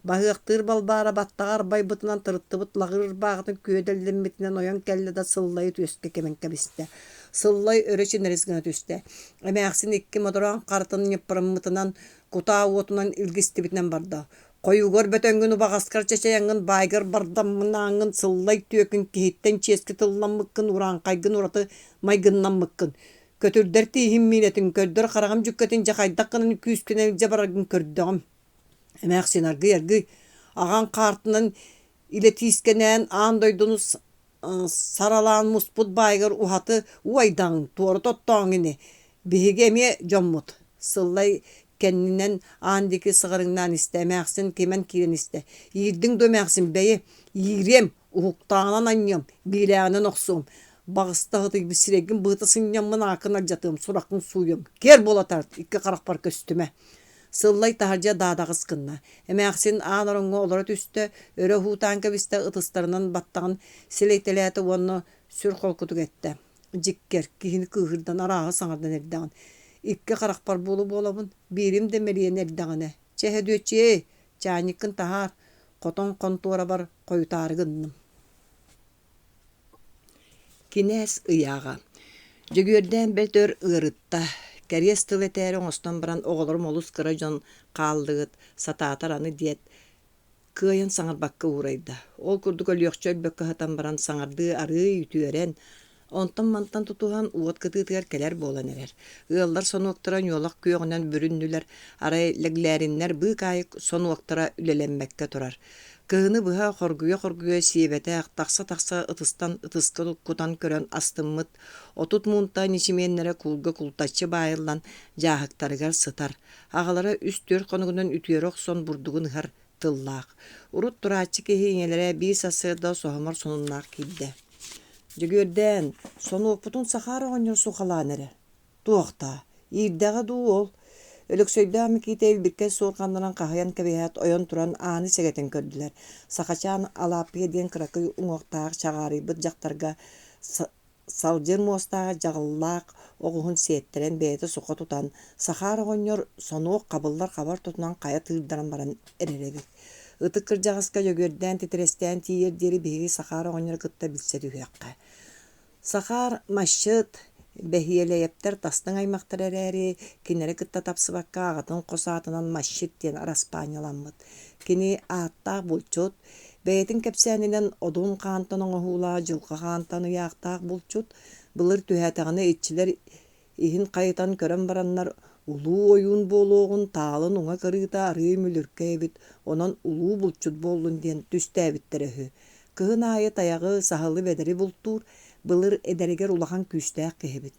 Bahyaktyr balbara battagar baybytynan tırıttıbıt lagır bağıtın köýedellenmetinden oyan kelle da sıllayı tüyöske kemen kebiste. Sıllay öreçin erizgine tüste. Emeğsin ikki motoran kartının yapırımıtınan kuta otunan ilgistibitinden barda. Koyu görbötöngünü bagaskar çeçeýäňin baýgar bardamynaňyn syllay tüýekün kehitten çeski tıllanmykkyn uran kaýgyn uratı maýgynlanmykkyn. Kötürder tiýim minetin kördür karagam jükketin jakaýdakynyň 200 kine jabaragyn kördüm. Emäksin argy agan kartynyň ile tiskenen andoýdunuz saralan musput baýgar uhaty uaydan toru tottoňyny bihigeme jommut. Syllay Kenninden andiki sığırından istemeksin, kemen kirin iste. Yirdin dömeksin beyi, yirem, uhuktağınan anyam, bilağının oksum. Bağıstağıdı gibi siregin bıhtasın yamın akına jatım, surakın suyum. Ger bolatar, iki karak parka üstüme. Sıllay taharca dağda kıskınna. Emeğsin ağlarını olarat üstte, öre hutanka biste ıtıslarının battağın sileyteliyatı onu sür kolkutuk etti. Jikker, kihini kıhırdan arağı sanardan erdan. İkke karakpar bolu bolabın, birim demeliyen erdağını. Çehe döçye, çanikin tahar, koton kontora bar koyutargınным. Kines ıyağa. Jөгүөрдэн бетөр ырытта. Кәрес тылетәрі оңостан баран оғылырым олус кыра жон қалдығыт, сатаатар аны диет. Кыйын саңарбакка урайда. Ол курдук өліөкчөл бөккө хатан баран саңарды ары үтүөрен. Онтан мантан тутухан уот кытыытыгар келер болан эрер. Ыаллар сонуоктара ньуолак күйөҕүнэн бүрүннүлэр, арай лэглээриннэр быы кайык сонуоктара үлэлэммэкке турар. Кыһыны быһа хоргуйа сиэбэтээх тахса ытыстан ытыска кутан көрөн астыммыт, отут муунта ничимиэннэрэ кулга култаччы баайыллан жааһыктарыгар сытар. Аҕалара үс-түөр хонугунан үтүөрөх сон бурдугун ыһар тыллаах. Урут турааччы киһи иҥэлэрэ биис асыырда соһомор сонуннаах киирдэ. Жөгүөрдэн, сонуоппутун сахара оҕонньор сухалаан эрэ. Туохта, иирдэҕэ дуу ол. Өлөксөйдөмү киитэ билбикке суурханнаран каһайан кэбиһэт ойон туран ааны сэгэтин көрдүлэр. Сахачаан алааппыйа диэн кыракый уҥуохтаах чаҕаарыйбыт дьахтарга салдьыр муостаага жаҕыллаах оҕуһун сиэттерэн бэйэтэ суха тутан сахара оҕонньор сонуох кабыллар хабар тутунан хая тыырдаран баран эрэребит. Ытык кырдьаҕаска жөгүөрдэн титирэстэн тиийэр диэри биһиги сахара оҕонньор кытта билсэ түһүөккэ. Сахар машыт бэһиэлэйэптэр тастың аймактар эрээри, кинери кытта тапсыбакка аҕатын хосаатынан машыт диэн араспааñаламмыт. Кини ааттаах булчут, бэйэтин кэпсээнинэн одуун хаантан оҥоһуулаа жылга хаантан ыяахтаах булчут, былыр түһээтэҕинэ итчилэр иһин хайытан көрөн бараннар улуу ойуун буолуоҕун таалын уҥа кырыыта арыы мүлүркэйбит, онон улуу булчут буоллун диэн түстээбиттэр өһү. Кыһын аайы таягы саһылы бэдэри бултуур, былыр эдэригэр улахан күүстээх киһибит.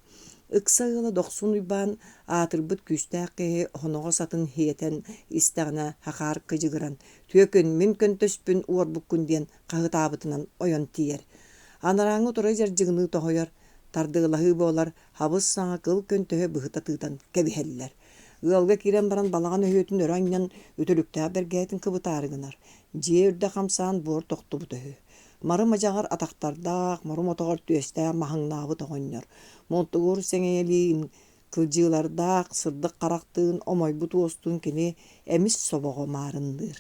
Ыксаыла дохсун уйбаан аатырбыт күүстээх киһи хоноҕо сатын хиэтэн истэҕинэ хахаар кыдьыгыран, түөкүн мин көнтөспүн уорбуккун диэн хаһытаабытынан ойон тиийэр. Анарааҥҥы турай дьардьыгыныы тоһойор, тардыылаһыы буолар хабыс саҥа кыл көнтөһө быһыта тыытан кэбиһэллэр. Ыалга киирэн баран балаҕан өһүөтүн өрө анньан үтүлүктээб бэргээтин кыбытаарыгынар. Дьиэ үрдэ хамсаан буор тохтубут өһү. Марым ажаҕар атахтардаах, морум отоҕор түөстää маһыҥнаабыт оҕонньор. Монтугур сэҥэйэлиин кылдьыылардаах сырдык харахтыын омойбут уостуун кини эмис собоҕо маарындыыр.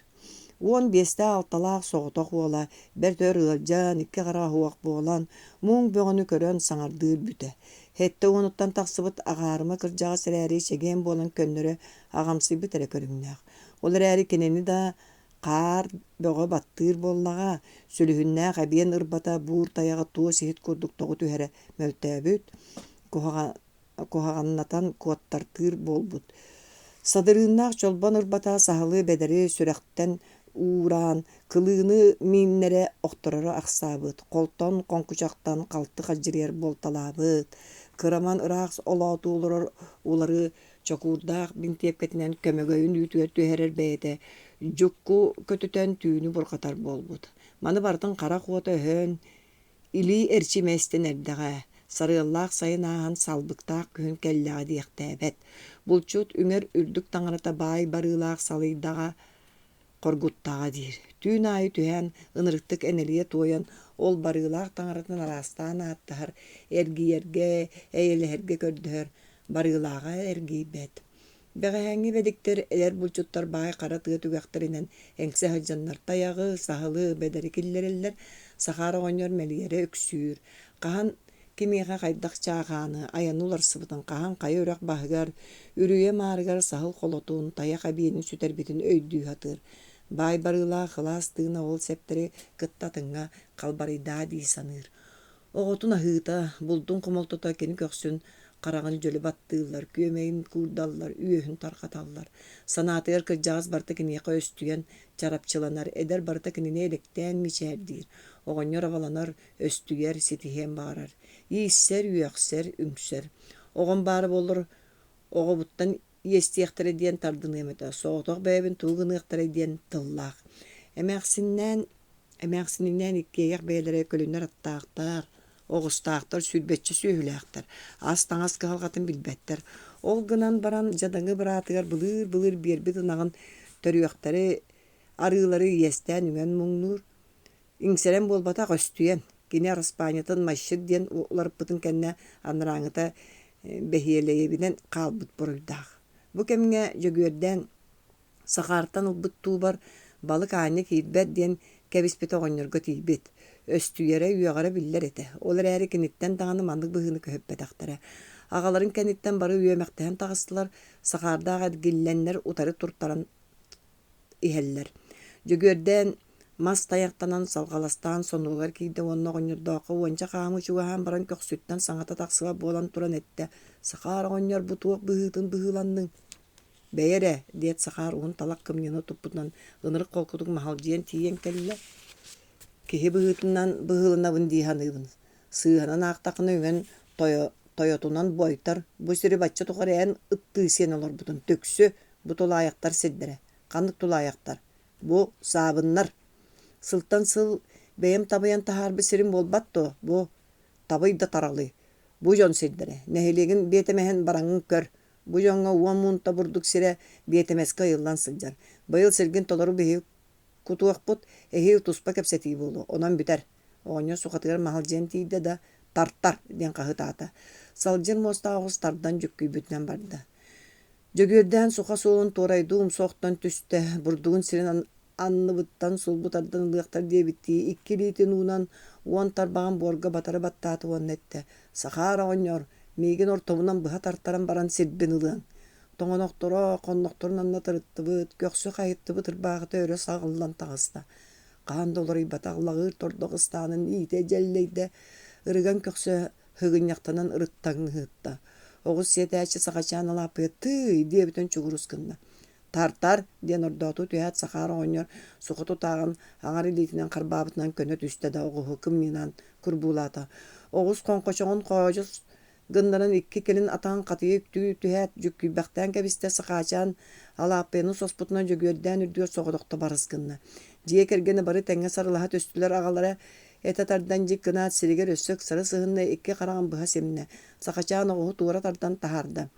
Уон биэстэ алталаах соҕотох уола, бэртөр ыалдьаан икки хараахуах буолан, мууң бөҕөнү көрөн саҥардыыр бүтэ. Хэтте уонуттан тахсыбыт аҕаарыма кырдьаҕа сэрээри чэгээн буолан көннөрө аҕамсыйбыт эрэ көрүҥнээх. Ол эрээри кинини да қаар бөҕө баттыыр буоллаҕа, сүлүһүннээх эбиэн ырбата буур таяҕа туо сиһит курдуктоҕу түһэрэ мөлтөөбүт, куһаҕаннатан куоттартыыр буолбут. Садырыыннаах чолбон ырбата саһылыы бэдэри сүрэхтэн ууран, кылыыны мииннэрэ охтороро ахсаабыт, холтон конкучахтан халтык адьырыар буолталаабыт. Кыраман ыраах олоотуулорор улары чокуурдаах бинтиэпкэтинэн көмөгөйүн үүтүгэр түһэрэр бэйэтэ, дьукку көтүтэн түүнү бурхатар буолбут. Маны бартын хара хуота өһөн илии эрчимэстин эрдэҕэ, сарыаллаах сайын ааһан салбыктаах күһүн кэллэҕэ диэхтээбэт. Булчут үҥөр үрдүк таҥарата баай барыылаах салыйдаҕа коргуттаҕа диир. Түүн аайы түһэн ынырыктык энэлие туойан ол барыылаах таҥаратын араастаан ааттаһар эргиерге, эйэлэһэргэ көрдөһөр, барыылааҕа эргийбэт. Бэҕэһээҥҥи бэдиктэр элэр булчуттар баай хара тыа түгэхтэринэн эҥсэ хадьаннар таягы, саһылы, бэдэри киллэрэллэр сахара оҕонньор мэлиэрэ өксүүр. Хаһан кимиэхэ хайдах чааҕааны аяну уларсыбытын хаһан хайа үрэх баһыгар, үрүйэ маарыгар саһыл холотуун тая хабиэнин сүтэрбитин өйдүү хатыыр. Баай барыылаах хылаас тыына ол сэптери кыттатыҥҥа халбарыйдаа дии саныыр. Оҕотун аһыыта, булдун хомолтото кини көхсүн хараҕын дьөлү баттыыллар, күөмэйин куурдаллар, үөһүн тархаталлар. Санаатыгар кырдьаҕас барта киниэхэ өстүйэн чарапчыланар, эдэр барта кинини электээн мичээрдиир. Оҕонньор абаланар, өстүйэр, ситиһиэн баарар. Ииссэр, үөхсэр, үҥсэр. Оҕон баары боллор оҕобуттан естиэхтэрэ диэн тардыныймыта, соҕотох бэйэбин тугыныахтара диэн тыллаах. Эмээхсининэн иккиэгэх бэйэлэрэ көлүннэр аттаахтар, оҕустаахтар, сүрбэччи сүүһүлээхтэр, ас таҥас кыһалҕатын билбэттэр. Ол гынан баран дьадаҥы быраатыгар былыыр биэрбит ынаҕын төрүөхтери арыылары иэстэн үҥөн муҥнуур. Иҥсэрэн буолбатах өстүйэн, кини Распаниятын майщык диэн уларыппытын кэннэ аннарааҥыта бэһиэлэйэбинэн хаалбыт буруйдаах. Бу кэмҥэ дьөгүөрдэн сахаартан ылбыт туубар балык аанньа киирбэт диэн кэбиспит оҕонньорго тиийбит. Өстүйэрэ үөҕэрэ биллэр этэ. Ол эрээри киниттэн таҕаны маннык быһыыны көһөппэтэхтэрэ. Аҕаларын кэнниттэн бары үөмэхтэһэн таҕыстылар, сахаардаах эдгиллэннэр утары туртаран иһэллэр. Дьөгүөрдэн мас тайахтанан салҕаластаан сонуолар киирдэ уонна оҕонньордоохха уонча хаамы чугаһаан баран көхсүттэн саҥата тахсыла буолан туран этэ. Сахаар оҕонньор бу туох быһыытын быһыыланныҥ. Бэйэрэ диэт сахаар уун талак кымньыны туппутунан ынырык холкутук маһалдьыйан тиийэн кэллэ. Киһи быһыытынан быһыыланабын дииһаныыбын. Сыыһанан аахтаххына үҥөн тойотунан буойтар, бу сири бачча тухар ээн ыттыы сиэн олорбутун. Төксү бу тулаайахтар сирдэрэ. Ханнык тулаайахтар. Бу саабыннар. Сылтан сыл бэйэм табыйан тахаарбы сирин буолбатто, бу табый да таралый. Бу дьон сирдэрэ. Нэһилиэгин биэтэмэһэн бараҥҥын көр. Бу дьоҥҥа уон муунта бурдук сире биэтэмэскэ ыйыллан сылдьар. Быйыл сиргин толору биһиги кутуохпут эһиил туспа кэпсэтии буолу. Онон бүтэр. Оҕонньор сухатыгар маһалдьыан тиийдэ да тартар диэн хаһытаата. Салдьын муостаҕыс тардан жүккүйбүтүнэн барда. Дьөгүөрдээн суха суолун туорайдуум соохтон түстэ, бурдугун сирин анныбыттан сулбутардан ылыахтар диэбиттии икки лиитин уунан уон тарбаҕан буорга батары баттааты уоннэтэ. Сахаар оҕонньор миигин ортобунан быһа тартаран баран сирбин ылыаҥ. Тоҥонохторо, хоннохторун анна тарыттыбыт, көхсү хайыттыбыт ырбааҕыта өрө саҕыллан таҕыста. Хаан долорый батаҕылаҕыыр тордоҕыстаанын иите дьэллэйдэ ырыган көхсө хыгынньахтанан ырыттаҥыһыытта. Оҕус сиэтээччи сахачаан алааппыйа тыый диэбитэн чугурускынна. Тартар диэн ордооту түһээт сахаар оҕонньор суха тутааҕын аҥар илиитинэн харбаабытынан көнө түстэ да оҕуһу кымньынан курбуулаата. Оҕус хонхочоҕун хоожус гыннарын икки келин атаан катыйы түһээт жүккүйбэхтээн кэбистэ сахаачаан алааппыйаны соспутунан дьөгүөрдээн үрдүгэр соҕодохто барыскынна. Дьиэ кэргэни бары тэҥҥэ сарылаһа төстүлэр аҕалара эта тардан дьик гынаат сиригэр өссөк сары сыһынна икки хараҕан быһа семнэ. Сахачаан оҕуһу туора тардан таһаарда.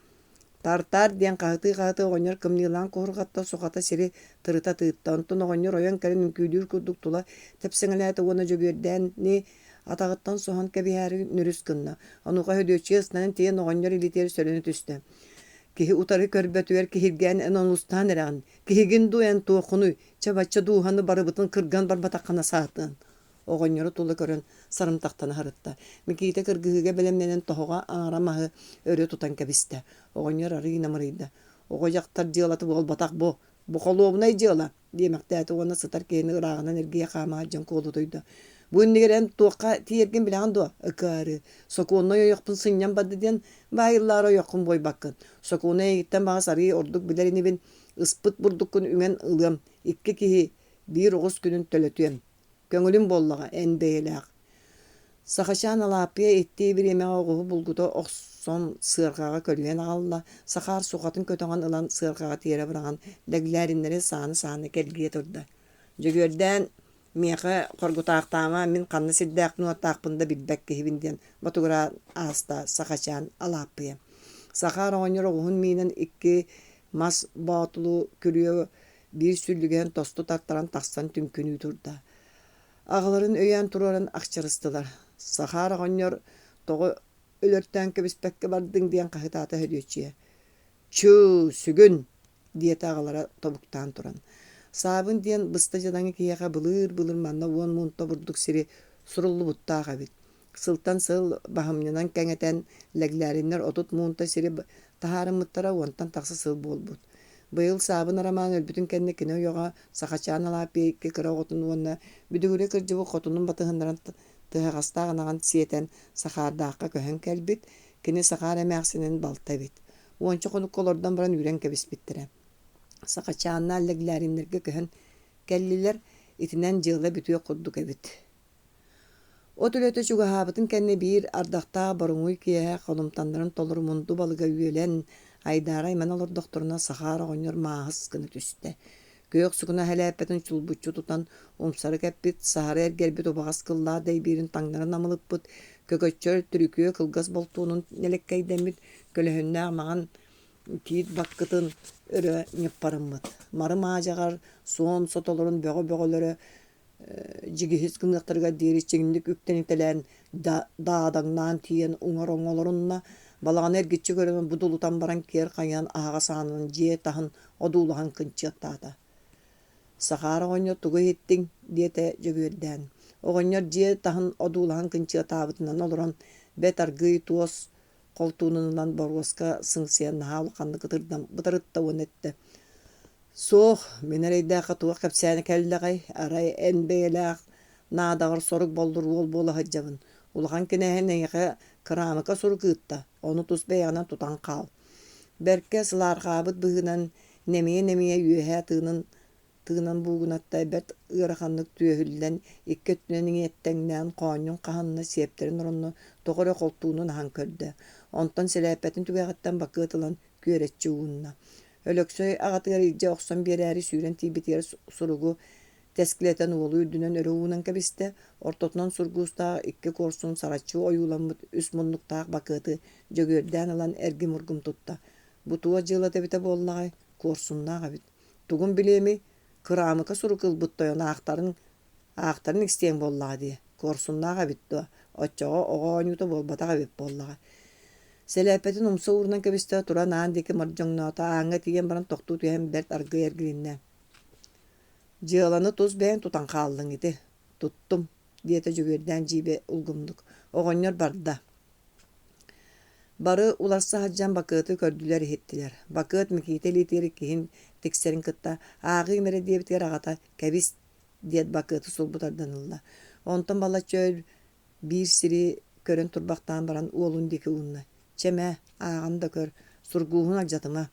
Тартар диэн хаһытыы оҕонньор кымньыылаан куһурҕатта сухата сири тырыта тыытта. Онтон оҕонньор ойон кэрин үҥкүүдүүр курдук тула тэпсэҥэлээти уона дьөгүөрдээни атаҕыттан соһон кэбиһээри нүрүс гынна. Онуха хөдүөччү ыснанын тиийэн оҕонньор илитиэри сөлөнү түстэ. Киһи утары көрбөтүгэр киһиргээн эн онустаан эрэҕин. Киһигин дуу эн туоххунуй, чабачча дууһаны барыбытын кырган барбатаххана саатыын. Оҕонньору тула көрөн сарымтахтана харытта. Микиите кыргыһыга белемненен тоһуга аҥара маһы өрө тутан кэбистэ. Оҕонньор арыйына мырыйда. Оҕо дьыалаты буолбатах бу. Бу холуобунай дьыала диэмэхтээти уонна сытар киһини ырааҕынан эргиэ хаамаа дьон куолутуйда. Бу иннигэр эн туохха тиэргин билэҕин дуо. Ыкаары. Сокуонной ойохпун сынньан бадды диэн баайыллаары ойохпун бойбаккын. Сокуонай эйиттэн баҕас арыы ордук билэринибин ыспыт бурдуккун үҥэн ылыам. Икки киһи биир оҕус күнүн төлөтүөм. Көңүлүм боллаҕа эн бэйэлээх. Сахачаан алааппыйа иттии бир эмэҕэ оҕуһу булгута охсон сыарҕаҕа көлүөн аҕалла, сахаар сухатын көтөҕөн ылан сыарҕаҕа тиэрэ быраҕан дэгилээриннери сааны келгие турда. Дьөгүөрдээн миэхэ хоргутаахтаама мин ханна сирдээх нуоттаахпында билбэк киһибин диэн батугураан ааста сахачаан алааппыйа. Сахаар оҕонньор оҕуһун миинэн икки мас боотулуу күрүө биир сүллүгээн тосту тартаран тахсан түмкүнүү турда. Аҕаларын өйөн тураран ахчарыстылар. Сахаар оҕонньор тоҕо өлөртөөн кэбиспэкке бардыҥ диэн хаһытаата hödүөччүэ. Чүү сүгүн диэти аҕалара тобуктаан туран. Саабын диэн быста дьадаҥы киэхэ былыыр манна уон муунта бурдук сири суруллубуттаах эбит. Сылтан сыл баһымньынан кэҥэтэн лэглээриннэр отут муунта сири таһаарыммыттара уонтан тахса сыл буолбут. Быйыл саабын арамаан өлбүтүн кэнни кини ойоҕа сахачаан алааппи икки кыра оҕотун уонна бүдүгүрэ кырдьыбы хотунун батыһыннаран тыһаҕастааҕынаҕын сиэтэн сахаардаахха көһөн кэлбит, кини сахаар эмээхсинин балта эбит. Уонча хонукколордон баран үрэн кэбиспиттэрэ. Сахачааннаан лэглээриннэргэ көһөн кэллилэр итинэн дьыала бүтүө курдук эбит. От үлөтө чугаһаабытын кэнни биир ардахтаа боруҥуй киэһэ холумтаннарын толорумунду балыга үөлэн Айдара мен олар докторуна сахара оңнор маахыс кыны түсте. Күйөк сугуна хелеппетін чулбуччу тутан умсары кәппит сахара эргербит обағас кылла дейбирин таңнарын амылыппыт, көкөччөр түрүкүө кылгас болтуунун нелеккейдемит көлөһүннээх маған тиит баккытын өрө ньыппарыммыт. Мары маажагар суон сотолорун бөҕө-бөҕөлөрө жигиһис кыныктарга диэри чиҥник үктенитэлээн даадаңнаан тиен уҥар оҥолорунна балаҕаны эргиччи көрөн будулутан баран киэр хайыан ааҕа саанын дьиэ таһын одуулаһан кынчыаттаата. Сахара оҕонньор тугу иттиҥ диэтэ дьөгүөрдээн. Оҕонньор дьиэ таһын одуулаһан кынчыаттаабытынан олорон бэт аргыы туос холтуунунан боруоска сыңсыйан наһаа улаханны бытарыттауын этте. Суох, мен эрейдээхэ туох кэпсээни кэллэҕэй, арай эн бэйэлээх наадағыр сорук боллур уол буола хаджабын. Улахан кинэһэн эйэхэ кыраамыка сурукыытта, ону тус бэйэҕинэн тутан хаал. Бэркэ сылаарҕаабыт быһынан немие үөһэ тыынан буугунаттай бэрт ыараханнык түөһүллэн иккөттүнэн иҥиэттэҥнээн хоонньун хаһанна сиэптерин оронно тоҕоро холтуунун аһан көрдө. Онтон сэлээппэтин түгээҕиттэн бакыытылан күөрэччи уунна. Өлөксөй аҕатыгар илдьэ охсон биэрээри сүүрэн тиибитигэр суругу тэскилэтэн уолу үрдүнэн өрө уунан кэбистэ, ортотунан сургуустаах икки курсун сараччуу ойууламмыт үс муннуктаах бакыыты дьөгүөрдээн ылан эрги мургум тутта. Бутуа дьыылата эбитэ буоллаҕай, курсуннаах эбит. Тугун билиэми кыраамыка сурукылбыттойон аахтарын икстиэң буоллаҕа дии. Курсуннаах эбит дуо, оччоҕо оҕооñуута буолбатах эбит буоллаҕа. Сэлээппэтин умса уурунан кэбистэ тура наан дики мордьоҥноото ааҥҥа тиийэн баран тохтуу түһэн бэрт аргый эргирииннэ. Дьыаланы тус бэйэн тутан хааллыҥ ити. Туттум диэтэ дьөгүөрдээн дьиибэ улгумдук. Оҕонньор барда. Бары уларса хаджан бакыыты көрдүлэр иһиттилэр. Бакыыт Микита лиитиэри киһин тиксэрин кытта ааҕыы мэри диэбитигэр аҕата кэбис диэт бакыыты сулбутардан ылла. Онтон балаччы биир сири көрөн турбахтаан баран уолун дики уунна. Чэмэ ааҕан да көр, сургууһун алдьатыма.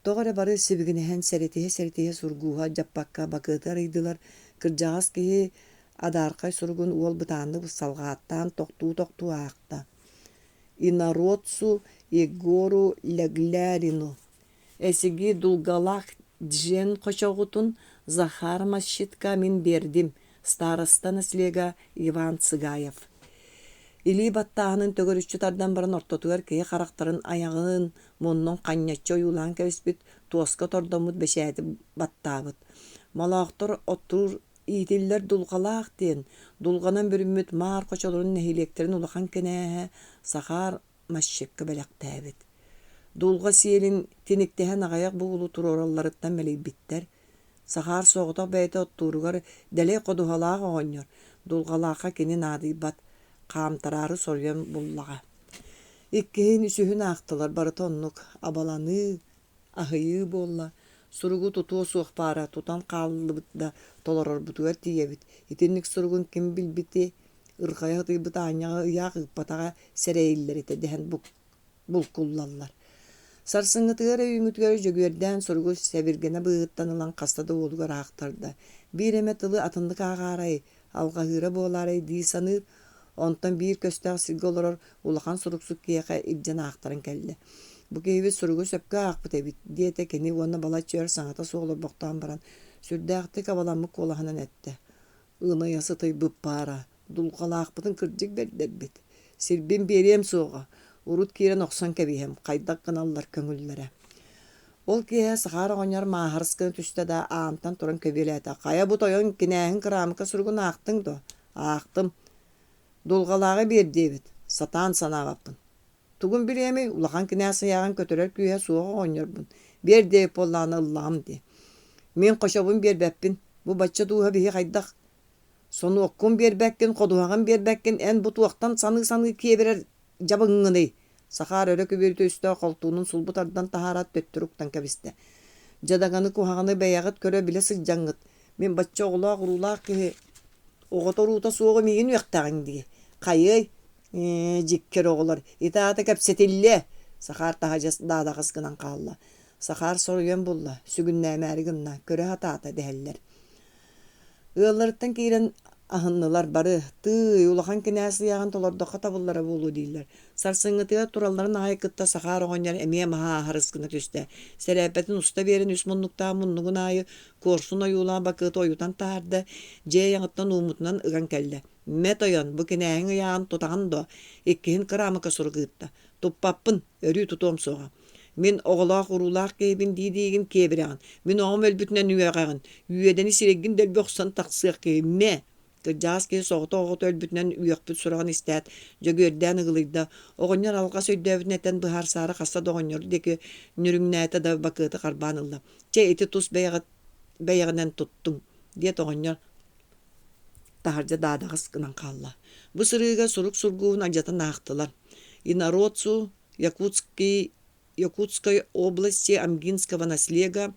Тоҕо эрэ бары сибигинэһэн сэритиһэ сургууһа дьаппакка бакыыты арыйдылар, кырдьаҕас киһи адаархай суругун уол бытаанны салҕааттаан тохтуу аахта. Инородцу Егору Ляглярину. Эсиги дулгалах джен хочоҕутун Захар Мащитка мин бердим. Староста наслега Иван Цыгаев. Илии баттааһынын төгөрүччү тардан баран ортотугар киһи харахтарын аяҕын муннун хаññаччы ойуулаан кэбиспит туоска тордоммут бэшээти баттаабыт. Малаахтар оттуур иитиллэр дулгалаах диэн дулганан бүрүммүт маар хочолорун нэһиилиэктерин улахан кэнээһэ Захар Мащикка бэлэхтээбит. Дулга сиэлин тиниктэһэн аҕайах бугулу туроралларыттан мэлийбиттэр. Захар соҕотох бэйэтэ оттууругар дэлэй ходуһалаах оҕонньор дулгалаахха кини наадыйбат хаамтарары сорйон буллаҕа. Иккиһин үсүһүн аахтылар барыта оннук абаланы, аһыйыы буолла. Суругу тутуо суохпаара тутан хааллыбыт да толорорбутугар тиийэбит. Итинник суругун ким билбити ырхайа тыйбыт ааññаҕа ыйаах ыппатаҕа сэрэйиллэрите дэһэн булкуллаллар. Сарсыҥҥытыгар өйүҥүтүгэр дьөгүөрдээн суругу сэбиргэнэ быһыттан ылан хастада уолугар аахтарда. Биир эмэ тылы атындык ааҕаарай, алҕаһыыра буолаарай дии саныыр, онтон биир көстөөх сиргэ олорор улахан суруксук киэхэ илдьэн аахтарын кэллэ. Бу киһибит суругу сөпкө аахпыт эбит диэтэ кини уонна балаччыар саҥата суолорбохтоон баран сүрдээхтик абаламмык куолаһынан этте. Ыынайасы тыйбыппаара, дулгалаахпытын кырдьык бердербит. Сирбин биэриэм суоҕа, урут киирэн охсон кэбиһэм, хайдах гыналлар көҥүллэрэ. Ол киэһэ Сахар оҕонньор мааһырыскыны түстэ да аантан туран көбүэлээtä. Хая бу тойон кинээһин кыраамыка суругун аахтыҥ дуо. Аахтым. Дулгалааҕа биэрдиэбит. Сатаан санаабаппын. Тугун билиэми улахан кинээ сыйааҕын көтөрөр күүһэ суоҕа оҕонньорбун. Биэрдиэбит буоллаҕына ыллаҕым дии. Мен хошобун биэрбэппин. Бу бачча дууһа биһи хайдах. Сонуоккун биэрбэккин, ходуһаҕын биэрбэккин эн бу туохтан саныы киэбирэр жабыҥҥыный. Сахар өрө күбүрүтө үстөө холтуунун сулбутардан таһаарат төттүруктан кэбистэ. Жадаганы куһаҕаны бэйэҕит көрө билэ сылдьаҥҥыт. Мен бачча оҕулаах урулаах киһи оҕоторуута суоҕа миигин үөхтээҕиҥ дии. Хайый, дьиккер оҕолор, итаата кэпсэтиллэ. Сахар таһа даадағыс гынан хаалла. Сахар сорuyон булла, сүгүннээмээри гынна, көрө хатаата дэһэллэр. Ыалларыттан киирэн Ahınныlar bары тый улахан кинәси ягын толордоқа табыллара болу дийлер. Сарсыңытыга туралларын ай кытта сахар оғоньяр эмие маха харыскына түстэ. Сәрәпәтин уста берин үс муннуктаа муннугун айы корсун оюлаа бакыты оютан таарда же яңыттан уумутунан ыган келле. Мет ойон бу кинәһин ягын тутаган до иккиһин кырамыка сургыытта. Туппаппын өрүү тутуом суга. Мен оголоох урулаах кейбин диидиигин кебираган. Мен оғым өлбүтүнен үөҕагын. Үөдени сиреггин дэл бөхсөн тақсыах кейимне. Кырдьаас ки соҕото оҕото өлбүтүнэн үөкпүт сураган истэät жөгүөрдээн ыгылыйда оҕонньор алга сөйдөөбүнэтэн быһаар саара хасса доҕонньор диэки нүрүҥнээте да бакыыты харбаан ылла. Че ити тус бэйэҕинэн туттуҥ диэт оҕонньор таһардьа даадағыс гынан хаалла. Бу сырыыга сурук сургуун адьата наахтылар. Инородцу Якутской области Амгинского наслега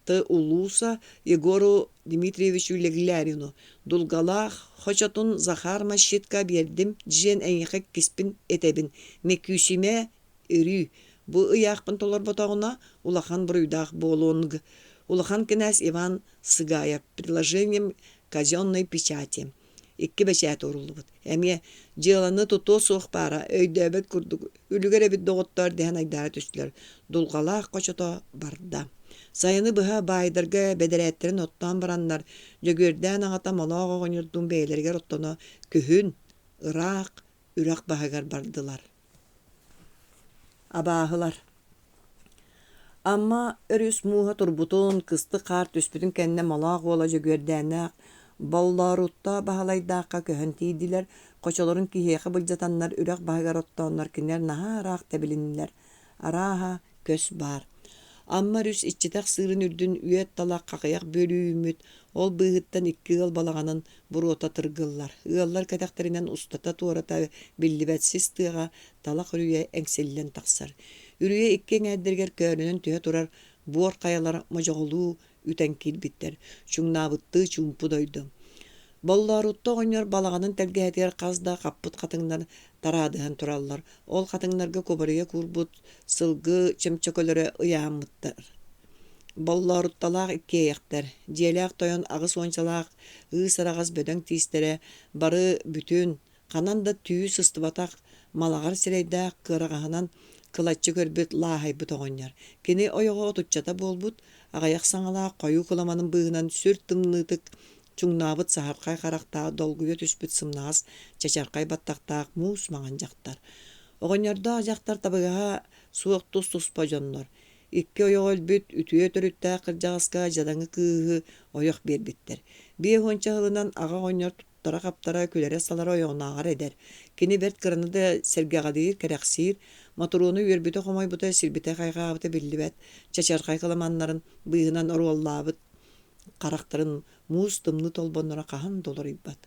Т. Улуса Егору Дмитриевичу Леглярину. Дулгалах хочатун Захар Машитка бердим джен эйхек киспин этебин. Мекүшиме үрү. Бу ыяхпын толар ботағына улахан бруйдах болонг. Улахан князь Иван Сыгаев предложением казенной печати. Икки бәчәт урулубут. Әме жыланы туту сух пара өйдөбөт курдук. Үлүгөр эбит доғоттар дәһән айдары түстүлөр. Дулгалах кочото барда. Сайыны быһа байдырга бедерәттерин оттан бараннар. Жөгөрдән аңата малага гонырдун бәйләргә оттоно күһүн, ырак, үрак баһагар бардылар. Абаһылар. Amma örüs muha turbutun kısты qar төспүтүн кэнне малаах ола жөгөрдәнәк балларутта баһалайдаакка көһөн тиидилер, кочолорун киһиэхэ былдьатаннар үрэх баһыгар оттооннор киннер наһаараах тэбилиннер. Арааһа көс бар. Amma rüs iççitэх сыырын үрдүн үөт талаах какыяк бөлүүмүт, ол быыһыттан 2 ыл балаганын буруота тыргыллар. Ыаллар кэтэхтеринен устата туората биллибэтсис тыаға талах үрүйэ эңселлен тахсар. Үрүйэ 2 эҥээддэригэр көөнүнөн түһэ турар буор каялар можоголуу үтэн киирбиттер. Чуңнаабытты чуумпу дойду. Болларутта оҕонньор балаганын тэлгэһэтигэр казда каппыт хатыҥнар тараадыһан тураллар. Ол хатыҥнарга кубарыйа куурбут сылгы чымчөкөлөрө ыяаммыттар. Болларутталаах иккиэйэхтэр. Дьиэлээх тойон агыс уончалаах ыысарагас бөдөҥ тиистерэ бары бүтүн ханан да түү сыстыбатах малагар сирэйдээх кыараҕаһынан кылаччы көрбүт лааһайбыт оҕонньор. Кини ойоҕо отуччата буолбут аҕайах саҥалаах хойуу кыламанын быыһынан сүр тымныытык чуңнаабыт саһархай харахтаа долгуйа түспүт сымнаас чачархай баттахтаах муус маҥан дьахтар. Оҕонньордо ажахтар табыгаһа суох тус туспа дьоннор. Икки ойоҕо өлбүт үтүө төрүттää кырдьаҕаска жадаҥы кыыһы ойох биэрбиттэр. Бие уонча ылынан аҕа оҕонньор туттара каптара күлэрэ салар ойоҕунааҕар эдэр. Кини берт кыраны да сэргэҕадыыр кэрэхсиир матуруону үөрбүтэ хомойбута сирбитэ хайгаабыта биллибэт чачархай кыламаннарын быыһынан оруоллаабыт карахтарын муус тымны толбоннора хаһан долорыйбат.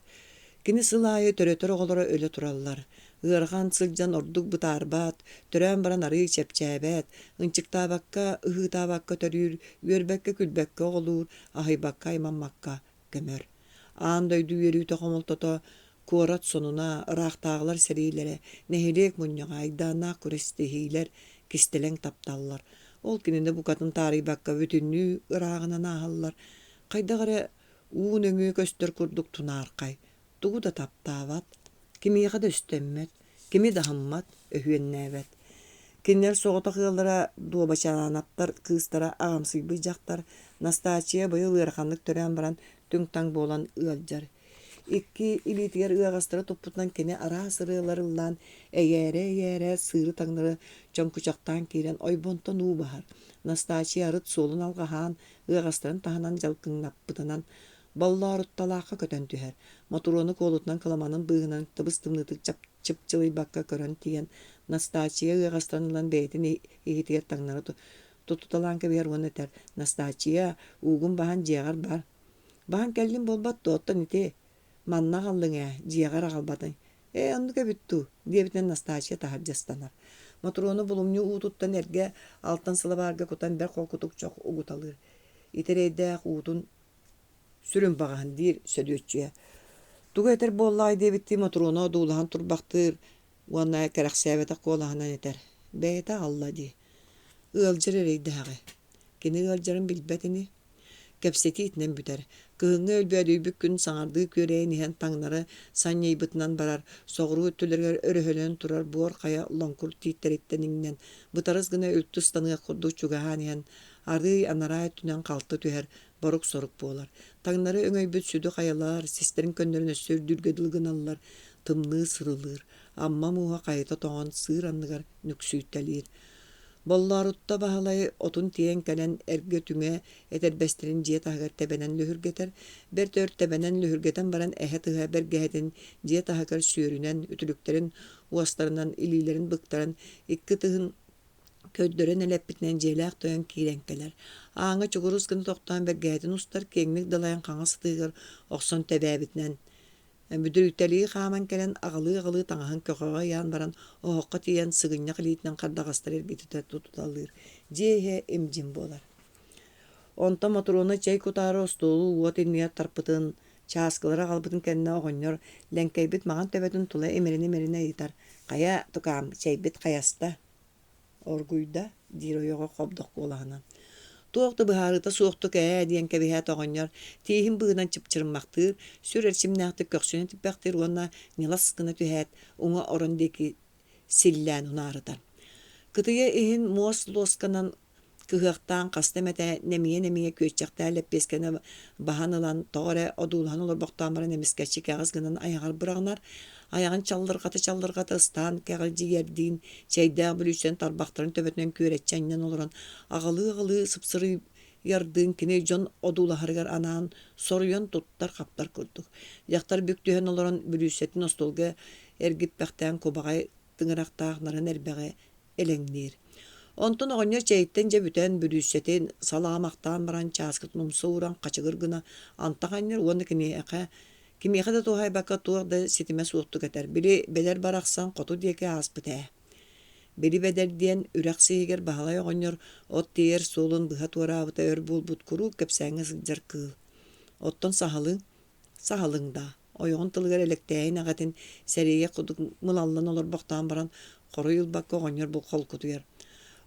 Кини сылаайы төрөтөр оҕолоро өлө тураллар. Ыархан сылдьан ордук бытаарбат, төрөөн баран арыы чэпчээбэт, ынчыктаабакка, ыһыытаабакка төрүүр, үөрбэкке күлбэкке оҕолуур, аһыйбакка аймаммакка көмөр. Аан дойду үөрүүтэ хомолтото куорат сонуна ыраахтааҕылар сэриилэре, нэһилиэк мунньаҕа айдааннаах күрэстиһиилэр кистэлэҥ тапталлар. Ол кинини букатын таарыйбакка бүтүннүү ырааҕынан ааһаллар. Хайдаҕара уун өҥүө көстөр курдук тунаархай. Тугу да таптаабат. Кимиэхэ да үстэммэт, кими да хаммат, өһүөннээбэт. Киннер соҕото хыаллара дуобачаанаптар кыыстара аҕамсыйбый дьахтар, Настачия быйыл ыараханнык төрөөн баран түҥ-таҥ буолан ыалдьар. Икки илиитигэр ыаҕастара туппутунан кини араа сырыалар ыллаан эйээрэ сыыры таҥнары чоҥкучахтаан киирэн ойбонтон уу баһар. Настачия арыт суолун алгаһаан ыаҕастарын таһынан дьалкыҥнаппытынан баллаарутталаахха көтөн түһэр. Матуруону куолутунан кыламанын быыһынан табыс тымнытык чыпчылыйбакка көрөн тиийэн Настачия ыаҕастарын ылан бэйэтин иһитигэр таҥнары тутуталаан кэбиэр уон этэр. Настачия уугун баһан дьиэҕэр бар. Баһан кэллин буолбат туоттан ити манна халлыҥ дьиэҕэр аҕалбатыҥ. Онну көбүттүү диэбитин Настачия таһырдьастанар. Матуруону булумню уутуттан эргэ алтан сылабаарга кутан бэр холкутук чох угуталыр. Итерейдээх уутун сүрүн багаһын диир сөдүөччүэ. Тугу этер буоллаай диэбитти матуруону дуулаһан турбахтыыр уонна кэрэхсээбэтэ куолаһынан этер. Бэйэтэ алла дии. Ыалдьар эрейдэһэҕи. Кини ыалдьарын билбэтини. Кэпсэти итинэн бүтэр. Кыһыңы өлбөдүйбүк күн саҥардыы күөрэйин иһэн таҥнары санньыйбытынан барар, соҕуруу өттүлэригэр өрөһөлөн турар буор хая лоҥкур тииттериттэн иҥнэн, бытарыс гына үлтү станыах курдук чугаһаан иһэн, арый анараа түнэн халты түһэр, борук-сорук буолар. Таҥнары өҥөйбүт сүдү хаялаар, систерин көннөрүн өссүөр дүргөдүлгыналлар, тымныы сырылыыр, амма мууһа хайыта тоҕон сыыр анныгар нүксүүттэлиир. Боллаарутта баһалай отун тиэн кэлэн эргэ түҥэ этэрбэстерин дьиэ таһыгар тэбэнэн лүһүргэтэр, бэр төр тэбэнэн лүһүргэтэн баран эһэ тыһа бэргэһэтин дьиэ таһыгар сүүрүнэн, үтүлүктэрин уостарынан илиилэрин быктаран, икки тыһын көддөрөн элэппитинэн дьиэлээх тойон киирэнкэлэр. Ааҥа чугурус гына тохтоон бэргэһэтин устар киэҥник далайан хаҥа сытыыгар охсон тэбээбитинэн бүдүрүйтэлии хааман кэлэн аҕалыы таҥаһын көхөҕө яан баран оһоққа тиийэн сыгынньах илиитинэн хардағастар эргититэ тутуталыыр. Дьиэһэ имдьин буолар. Онто моторуона чэй кутаары остуолу уот инньиэт тарпытын, чааскылара аҕалбытын кэннэ оҕонньор, лэҥкэйбит маҕан төбөтүн тула эмерин ыйытар. Хая тукаам чэйбит хайаста, оргуйда диир ойоҕо хобдох буолаһынан. Туохта быһаарыта суохтук диэн кэбиһэт оҕонньор, тииһин быынан чыпчырыммахтыыр, сүр эрчимнээхтик көхсүнэ типпэхтиир уонна ньылас гына түһээт, уҥа орон диэки силлээн унаарытар. Кытыйа иһин муос луосканан кыһыахтаан хаста эмэтэ нэмие күөччэхтээ лэппиэскэнэ баһан ылан тоҕо эрэ одуулаһан олорбохтоон баран эмискэччи кэҕис гынан аяҕар быраҕанар, аяҕын чаллыргата ыстаан кэҕилдьи иэрдиин чэйдээх бүлүүсүн тарбахтарын төбөтүнэн күөрэччи анньан олорон аҕалыы сыпсырый ярдыын кини дьон одуулаһарыгар анаан соруйан туттар хаптар курдук. Дьахтар бүктүһэн олорон бүлүүсэтин остуолга эргиппэхтээн кубаҕай тыҥырахтаахнарын эрбэҕэ элэҥниир. Онтон оҕонньор чэйиттэн дьэ бүтэн бүлүүсэтин салаамахтаан баран чааскыт нумса ууран хачыгыр гына антаханньар уонна кимиэхэ да туһайбакка туох да ситимэ суохтук этэр. Били бэлэр барахсан хоту диэки ааспыт ээ. Били бэдэр диэн үрэх сиһигэр баһалай оҕонньор от тиер суолун быһа туораабыта өр буолбут куруу кэпсээҥҥэ сылдьар кыыл. Оттон саһалыҥ да, ойоҕун тылыгар элэктээйин аҕатын сэриийэ кудук мылаллан олорбохтоон баран хоруй ылбакка оҕонньор бу холкутуйар.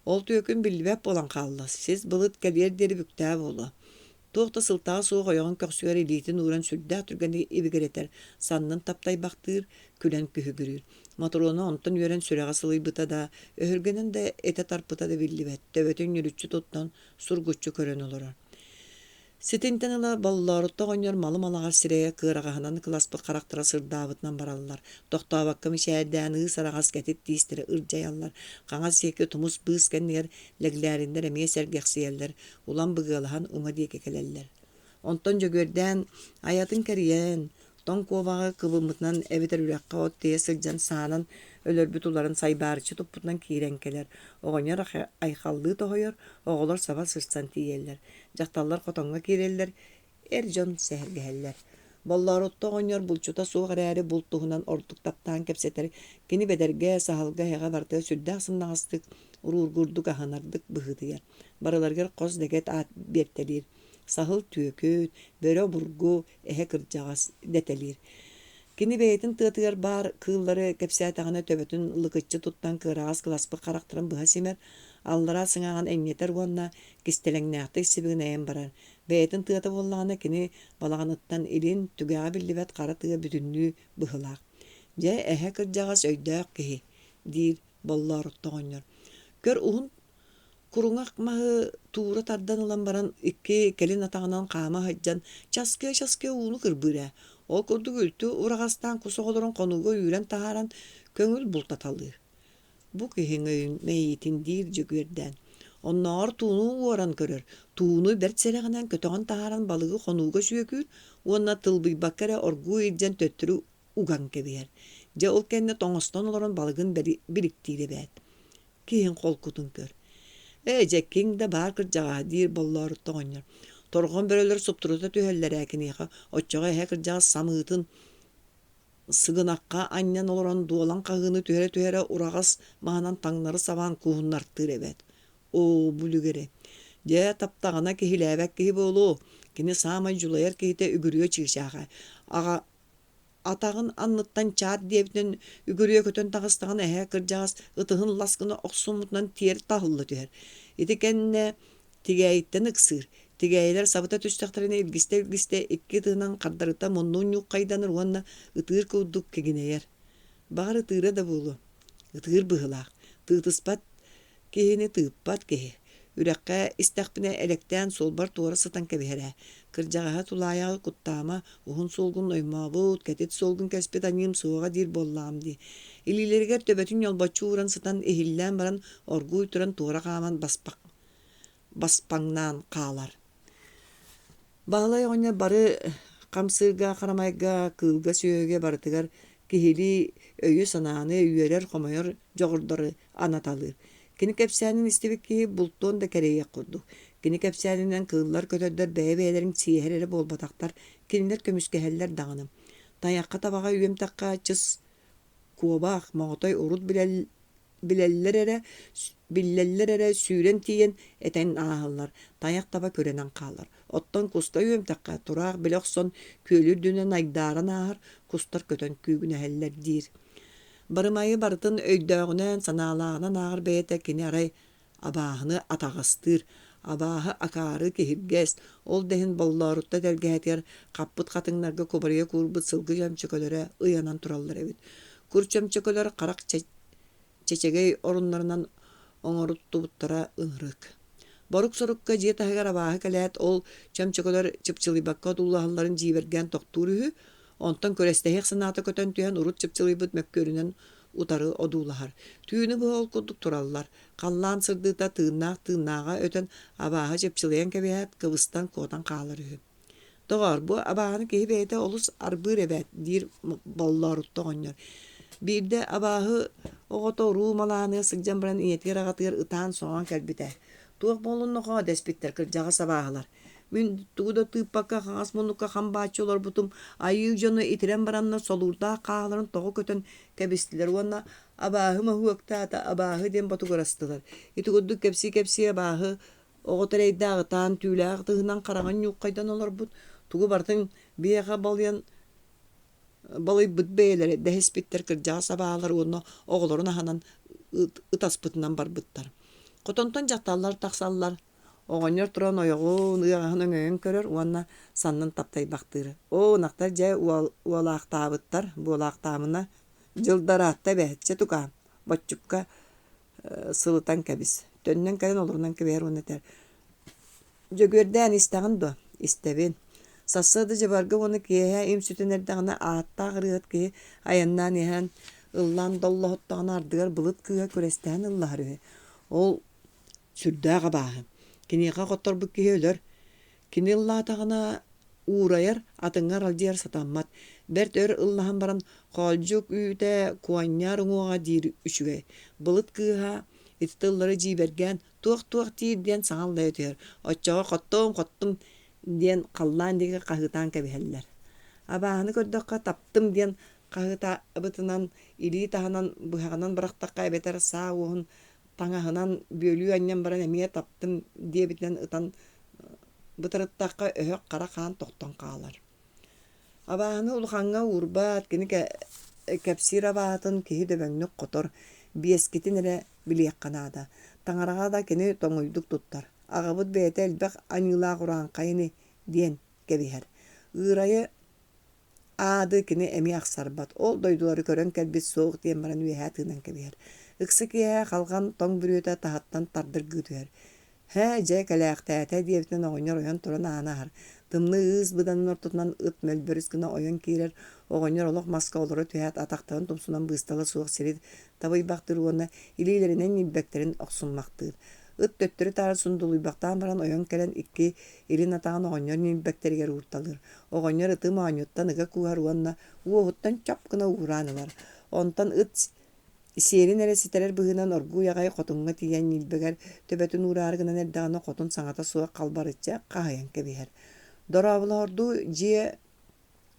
Ол түөкүн биллибэп болан хаалла, сис былыт кэлиэр диэри бүктää буола. Туохта сылтаа суох ойоҕун көхсүгэр илиитин ууран сүрдээх түргэн ibigэр саннын таптайбахтыыр, күлэн күһүгүрүр. Моторуона онтон үөрэн сүрэҕэ сылыйбыта да, өһүргэнэн да этэ тарпыта да биллибэт, төбөтүн нүрүччү туттан сургуччу көрөн олорор. Ситинтен ыла боллоорутта оҕонньор малы малагар сирэйэ кыыраҕаһынан кыласпыт харахтара сырдаабытынан бараллар. Тохтообаккам ичээдээн ыы сараҕас кэтит тиистэрэ ырдьайаллар. Хаҥа сиэки тумус быыс кэннигэр лэглээриндэр эмиэ сэргэхсиэллэр, улам быгыалаһан уҥа диэки кэлэллэр. Онтон дьөгүөрдээн аятын кэриэн, тон куобаҕы кыбымытынан эбитэр үрэххэ от тиэ сылдьан саанан өлөрбүт уларын сайбаарыччы туппутунан киирэн-кэлэр. Оҕонньор айхаллыы тоһойор, оҕолор саба сырсан тиийэллэр. Дьахталлар хотоҥҥа киирэллэр, эр дьон сэһэргэһэллэр. Боллоорутта оҕонньор булчута суох эрээри бултуһунан ордук таптаан кэпсэтэр, кини бэдэргэ саһалга эҕэ бартыа сүрдээх сыннаҕастык, уруургурдук аһанардык быһыытыйар. Барыларгар хос дэгет аат биэртэлиир. Саһыл түөкүт, бөрө бургу эһэ кырдьаҕас дэтэлиир. Кини бэйэтин тыатыгар баар кыыллары кэпсээтэҕинэ төбөтүн лыкыччы туттан кыыраҕас кыласпыт харахтаран быһа симэр, аллара сыҥааҕан эҥнетэр уонна кистэлэҥнээхтик сибигинэйэн барар. Бэйэтин тыата буоллаҕына кини балаҕаныттан илин түгээҕэ биллибэт хара тыа бүтүннүү быһылаах. Дьэ эһэ кырдьаҕас өйдөөх киһи диир боллоорутта оҕонньор. Көр уһун куруҥах маһы туора тардан ылан баран икки кэлин атаҕынан хаама хаджан часкыя уулу кырбыыр. Ол курдук үлтү ураҕастаан кусоҕолорун хонууга үүрэн таһааран көҥүл бултаталыыр. Бу киһиҥ өйүн мэйиитин диир дьөгүөрдээн. Онноор туунуу уоран көрөр. Тууну бэрт сэрэҕинэн көтөҕөн таһааран балыгы хонууга сүөкүүр, уонна тылбыйбакка оргуу илдьэн төттөрү уган кэбиэр. Дьэ ол кэннэ тоҥостон олорон балыгын бириктииребэт. Киһиҥ холкутун көр. Дьэккиҥ да баар кырдьаҕаа диир боллоорутта оҕонньор. Торгон бөрөлөр суптурута түһэллэрээ киниэхэ, оччоҕо эһэ кырдьаҕас самыытын сыгынакка анньан олорон дуолан хаһыыны түһэрэ ураҕас маанан таҥнары сабаан куһуннартыыр эбэт. Оо бүлүгэрэ. Дьэ таптаҕына киһилээбэк киһи буолуу, кини саамай дьулайар киһитэ үгүрүө чыгычааҕа. Атаҕын анныттан чаат диэбитин үгүрүө көтөн таҕыстаҕын эһэ кырдьаҕас ытыһын ласкына охсуммутунан тиэр таһылла түһэр. Ити кэннэ тигээйиттэн ыксыыр, Тигәйләр сабыта түстәхтәренә илгисте икки тыынан кардарыта моннун юк кайданыр уанна ытыр кудук кегинәяр. Багыр ытыры да булу. Ытыр быһылаах. Тыытыспат киһини тыыппат киһи. Үрәккә истәхпинә электән солбар туора сытан кәбиһәрә. Кырдьаҕаһа тулаяғы куттаама уһун солгун оймаабыт, кәтит солгун кәспет аньым суоға дир боллаам ди. Илилергер төбөтүн йолбочу уран сытан эхиллән баран оргуй туран туора хааман баспаңнан каалар. Бағалай оня бары камсырга, харамайга, кылга сүйөге барытыгар киһили өйү санааны үйерер хомойор жоғырдары анаталыр. Кини кепсәнин истебик киһи бултуон да кәрейек курду. Кини кепсәнинен кыллар көтөрдөр бәйбәйлерин сиэһэрери болбатактар, кинилер көмүскэһэллэр даҕаны. Тайакка табаға үйем такка чыс куобаах моҕотой урут биллеллер эре сүүрен тиен этен ааһыллар. Таяк таба көренен каалар. Оттон куска үйем такка тураах билохсон күөлүр дүнен айдааран аахар кустар көтөн күүгүнэһэллэр диир. Барымайы бартын өйдөөгүнэн санаалаагынан аагыр бэйэтэ кини арай абааһыны атаҕастыыр. Абааһы акаары киһиргэс, ол дэһин боллоорутта дэлгэһэтигэр каппыт хатыҥнарга кубарыйа куурбут сылгы чөмчөкөлөрө ыйанан тураллар эбит. Кур чөмчөкөлөр карак чечегей оруннарынан оҥоруттубуттара ыҥырык. Борук сорукка дьиэ таһыгар абааһы кэлээт ол чөмчөкөлөр чыпчылыйбакка туллаһалларын дьиибэргэн тохтуур үһү, онтон көрөстэһиэх санаата көтөн түһэн урут чыпчылыйбыт мөккөрүнэн утары одуулаһар. Түүнү быһыл курдук тураллар. Қаллаан сырдыта тыыннаага өтөн абааһы чыпчылыйан кэбиэт кыбыстан куотан каалар үһү. Тоҕор бу абааһыны киһи бэйэтэ олус арбыыр эбэт диир боллоорутта оҕонньор. Биирдэ абааһы оҕоторуу малааны сылдьан баран иэтигэр аҕатыгар ытаан соҕон кэлбитэ. Туох болуннохоо дэспиттэр кырдьаҕас абааһылар. Мин тугуда тыыппакка хаңас мунукка хамбаачы олорбутум айыы дьону итирэн баранна солуурдаах кааһаларын тоҕо көтөн кэбистилэр уонна абааһы маһуактаата абааһы диэн ботугарастылар. Итугуддук кэпси абааһы оҕотарайдаагытаан түүлээх тыһынан хараҕан юуккайдан олорбут. Тугу бартын биэҕэ балыйбыт бэйэлэри дэһиспиттэр кырдьаҕас абааһылар уонна оҕолорун аһанан ытаспытынан барбыттар. Хотонтон дьахталлар тахсаллар. Оҕонньор туран ойоҕун ыаҕаһын өҥөөн көрөр уонна саннын таптайбахтыыр. Нактар дьэ уолаахтаабыттар, буолаахтаамына дьылдараатта бэһэтчэ тугаан боччукка сылытан кэбис. Төннөн кэлэн олорунан кэбэһэр уоннэтэр. Дьөгүөрдээн истэҕин дуо, истэбин. Сассыады дьабарга уону киэһэ им сүтэнэрдэҕинэ ааттаах ырыат киһи айаннаан иһэн ыллаан доллоһуттаҕына ардыгар былыт кыыһа күрэстээн ыллаһар үһү. Ол сүрдээх абааһы. Киниэхэ хотторбут киһи өлөр. Кини ыллаатаҕына уурайар атыҥҥар алдыар сатаммат. Бэрт өр ыллаһан баран хоолдьук үүтэ куаньяар уҥуоҕа диир үчүгэй. Былыт кыыһа итытыллары дьиибэргээн туох тиир диэн саҥаллай өтүөр. Оччоҕо хоттум диэн халлаан диги хаһыытаан кэбиһэллэр. Абааһыны көрдөккө таптым диэн хаһыытаабытынан илии таһанан быһаҕынан барахтакка эбэтэр саа уоһун таҥаһынан бүөлүү анньан баран эмиэ таптым диэбитинэн ытан бытырыттаахха өһөк хара хаан тохтон каалар. Абааһыны улахаҥҥа уурбаат кини кэпсиир абаатын киһи дөбөҥнүк хотор биэскитин эрэ билиэкканаада. Таҥараҕа да кини тоҥуйдук туттар. Аҕабыт бэйэтэ элбэх аньыылаах ураанхайыны диэн кэбиһэр. Ыырайы аады кини эми ахсарбат. Ол дойдулары көрөн кэлбит суох диэн баран үэһэ тыынан кэбиһэр. Ыксы киэһэ халган тоҥ бүрүөтэ таһаттан тардыр гыытыар. Дьэ кэлээхтээтэй диэбитинэн оҕонньор ойон туран аанаар. Тымны ыыс быданын ортотунан ыт мөлбөрүс гына ойон киирэр оҕонньор олох маска олоро түһэät атахтарын тумсунан быыстала суох сирит табыйбахтыр уонна илиилэринэн ньилбэктерин охсунмахтыыр. Ыт төттөрү таары сундулуйбахтаан баран ойон кэлэн икки ирин атаҕын оҕонньор ньилбэктеригэр уурталыр. Оҕонньор ыты мааньуттан ыга кууһар уонна уоһуттан чап гына уурааналар. Онтон ыт сиэрин эрэ ситэрэр быһынан оргуу ягай хотуҥҥа тиийэн ньилбэгэр төбөтүн уураар гынан эрдэҕинэ хотун саҥата суох халбарычча хаһайан кэбиһэр. Дорообулоордуу дьиэ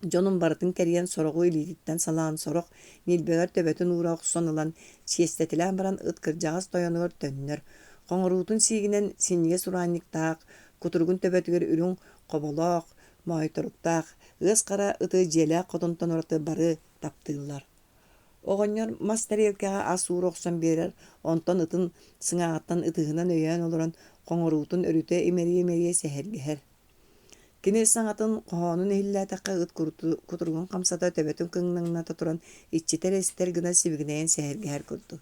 дьонун барытын кэриэн сороҕу илиититтэн салаан сорох ньилбэгэр төбөтүн уураа охсон ылан сиэстэтилээн баран ыт кырдьаҕас тойонугар төннөр. Хоҥоруутун сиигинэн синньигэ сураанньыктаах, кутургун төбөтүгэр үрүҥ хоболоох, моойторуктаах, ыас хара ыты дьиэлээх хотунтан ураты бары таптыыллар. Оҕонньор мас тарелкаға ас ууру охсон биэрэр, онтон ытын сыҥааҕаттан ытыһынан өйөөн олорон Qoңoruutun örüte imeriye sehergeher. Kini saŋатын qoһоонун иһиллээтэххэ ыт кутургун хамсата төбөтүн кыҥнаҥната туран иччитэр эстэр гына сибигинэйэн сэһэргэһэр курдук.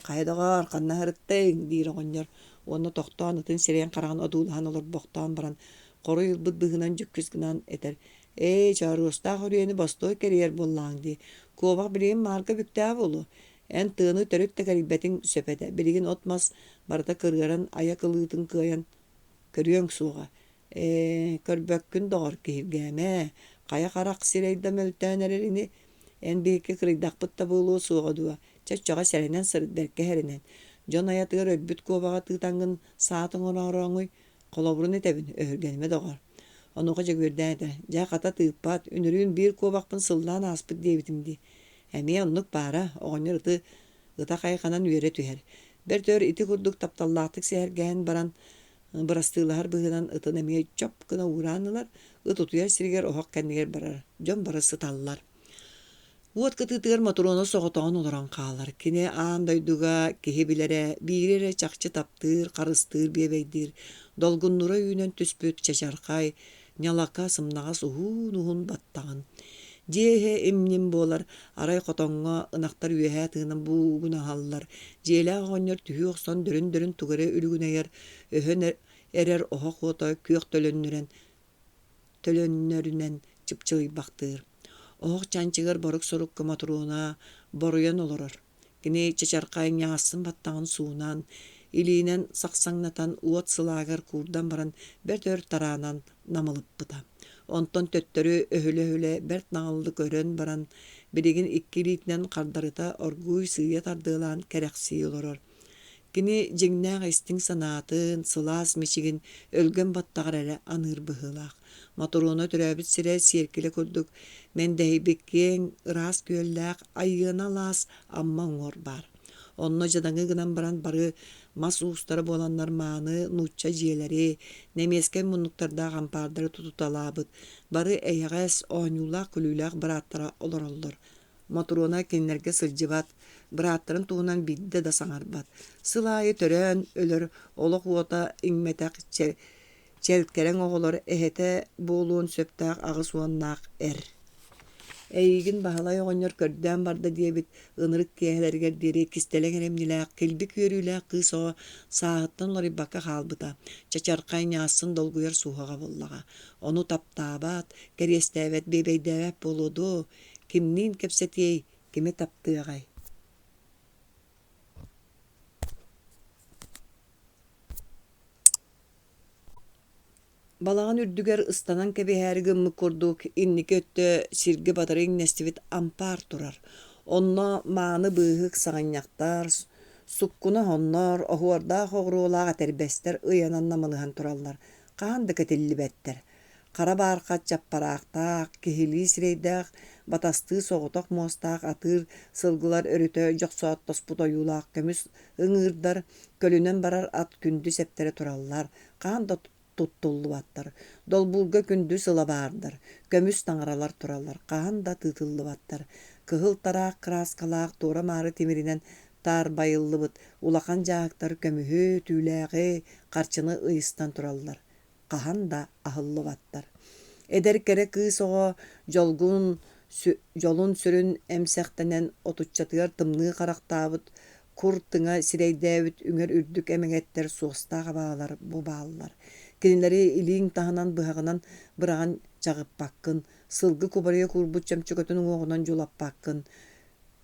Хайдаҕар ханна харыттайыҥ диир оҕонньор уонна тохтоон ытын сирэйэн хараҕын одуулаһан олорбохтоон баран хоро ыалбыт быһынан дьүккүс гынан этэр: чаарыыстаах өрүөни постой кэрийэр буоллааҥ дии, куобах билигин маарга бүктээб улу. Эн тыаны төрүт текэрийбэтиҥ сөпэтэ, билигин от мас барыта кырыаран ая кылыытын кыайан көрүөҥ суоҕа. Көрбөккүн доҕор киһиргෑмэ, хая харах сирейда мөлтөөнэрэрини эн биһикки кырыйдахпыт табыылуу суоҕа дуо, чоччоҕо сэрэнэн сырыт бэркэ дьон аятыгар өлбүт куобаҕа тыытаҥҥын саатыҥ ороорооҥуй холобурун этэбин өһүргэниме доҕор. Онуға жөгүрдээн этэ: «Дьэ хата тыыппат, үнүрүүн биир куобахпын сыллаан ааспыт диэбитим дии. Эмиэ оннук баара, оҕонньор ыта хайханан үөрэ түһэр. Бэр ити курдук тапталлаахтык сэһэргээн баран бырастыылаһар быһынан ытын эмиэ чоп гына уурааннылар, ыт утуйар сиригэр оһох кэннигэр барар, дьон бары сыталлар. Уот кытыытыгар моторуону соҕотоон олорон хаалар. Кини аан дойдуга киһи билэрэ, биириэрэ чахчы таптыыр, харыстыыр биэбэйдиир, долгуннура үүнэн түспүт чачархай, ньалака сымнаҕас уһуун баттаҕын. Дьиэһэ имним буолар, арай хотоҥҥо ынахтар үөһэ тыынан буугуна халлар. Дьиэлээх оҕонньор түһү охсон дөрүн тугары үлүгүнэйэр, өһөн эрэр оһох уотой күөх төлөннөрүнэн чыпчылыйбахтыыр. Оһох чанчыгар борук сорукка моторуона боруйан олорор. Кини чачархай ñаасын баттаҕын суунан, илиинэн сахсаҥнатан уот сылаагар куурдан баран бэртөр тараанан намылыппыта. Онтон төттөрү өһүлө бэрт наҕыллы көрөн баран билигин икки илиитинэн хардарыта оргууй сыыйа тардыылаан кэрэхсии олорор. Кини дьиҥнээх истиҥ санаатын, сылаас мичигин өлгөн баттаҕар эрэ аныыр быһыылаах. Моторуона төрөөбүт сирэ сиэркилэ курдук, мэндэһийбиккиэҥ ыраас күөллээх айыана лаас амма уҥор баар. Онно дьадаҥы гынан баран бары мас уустара буоланнар мааны нуучча дьиэлэри, нэмиэскэ муннуктардаах ампаардары тутуталаабыт, бары эйэҕэс ооньуулаах күлүүлээх бырааттара олороллор. Моторуона кинилэргэ сылдьыбат, бырааттарын туһунан бидде да саҥарбат. Сылаайы төрөөн өлөр олох уота иҥмэтэх чэлкэрэҥ оҕолор эһэтэ буолуун сөптаах аҕыс уоннаах эр. Эйигин баһылай оҕонньор көрдөөн барда диэбит ынырык киэһэлэригэр диэри кистэлэҥ эремнилээх, килби күөрүүлээх кыыс оҕо сааһыттан лорибакка хаалбыта, чачархай ñаасын долгуйар сууһаҕа буллаҕа. Ону таптаабаат, кэриэстээбэт биэбэйдээбэт буолуоду, кимниин кэпсэтиэй, кими таптыаҕай. Балаҕан үрдүгэр ыстанан кэбиһээри гыммык курдук, инники өттө сиргэ батарыйыҥ нэстибит ампаар турар. Онно мааны быыһык саҕанньахтар, суккуна хоннор, оһуордаах оҕуруулаах этэрбэстэр ыйанан намылыһан тураллар. Хаһан да кэтиллибэттэр. Хара баархат чаппараахтаах, киһилии сирейдээх, батастыы соҕутох муостаах атыыр сылгылар өрүтө дьохсоот тоспут ойуулаах көмүс ыҥыырдар, көлүнэн барар ат күндү сэптэрэ тураллар. Хаһан да туттуллубаттар. Долбуурга күндү сыла баардар. Көмүс таҥаралар тураллар. Хаһан да тыытыллыбаттар. Кыһыл тараах кырааскалаах туора маары тимиринэн таар байыллыбыт, улахан жаактар көмүһү, түүлээҕи, харчыны ыйыстан тураллар. Хаһан да аһыллыбаттар. Эдэр кэрэ кыыс оҕо жолун сүрүн эмсэхтэнэн отуччатыгар тымныы харахтаабыт, кур тыҥа сирейдээбит үҥөр үрдүк эмэҥэттэр суостаах абаалар бу бааллар. Кинилэри илииҥ таһынан быһаҕынан быраҕан чаҕыппаккын, сылгы кубарыйа куурбут чөмчөгөтүн уоҕунан дьулаппаккын.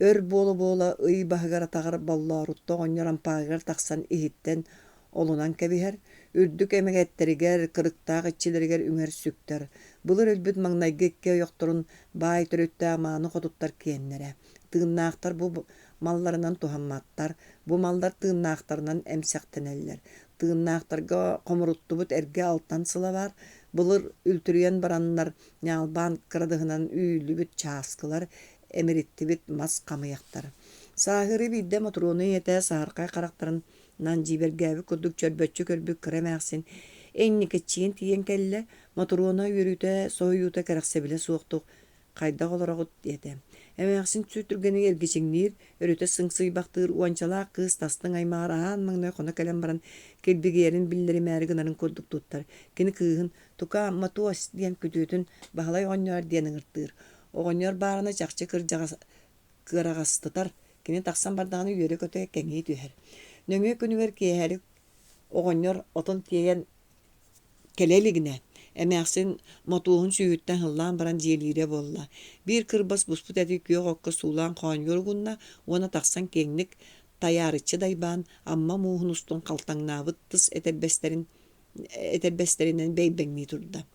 Өр буола ый баһыгар атаҕар боллоорутта оҕонньор ампааҕыгар тахсан иһиттэн олунан кэбиһэр, үрдүк эмэҥэттеригэр, кырыктаах иччилэригэр үҥөр сүктэр. Былыр өлбүт маҥнайга икки ойохторун баай төрүттэээх мааны хотуттар киэннэрэ. Тыыннаахтар бу малларынан туһамматтар, бу маллар тыыннаахтарынан эмсэхтэнэллэр. Тыыннаахтарга хомуруттубут эргэ алтан сыла бар, былыр үлтүрүйэн бараннар ñаалбаан кырадыһынан үүлүбүт чааскылар, эмириттибит мас хамыйахтар. Сааһыры биирдэ моторуону иэтэ саархай харахтарынан дьиибэргээби курдук чөрбөччү көрбүк кырамээхсин, эйникичиин тиийэн кэллэ моторуона үөрүүтэ соһуйуута кэрэхсэбилэ суохтук хайдах олороҕут диэтэ. Эмээхсин сүтүргени эргичиңнир, өрөтө сыңсыйбактыр уанчалаа кыз тастың аймаараан маңна коно кэлэн баран келбигээрин биллеримээри гынарын курдук туттар. Кини кыыһын тука матуос диэн күтүөтүн баһалай оҕонньоор диэн ыҥыртыыр. Оҕонньоор баарына чахчы кырагастытар. Кини тахсан бардаҕына үөрэ көтө кэҥии түһэр. Нөҥүө күнүгэр киэһэри оҕонньор отон тиэйэн келелигинэ. Эмээхсин мотуухун сүүһүттэн хыллаан баран дьиэлиирэ буолла. Биир кырбас буспут эти күөҕ окко суулаан хооньоругунна уона тахсан киэҥник тайаарыччы дайбаан амма мууһун устун халтаҥнаабыт тыс этэрбэстэринэн бэйбэҥнии турда.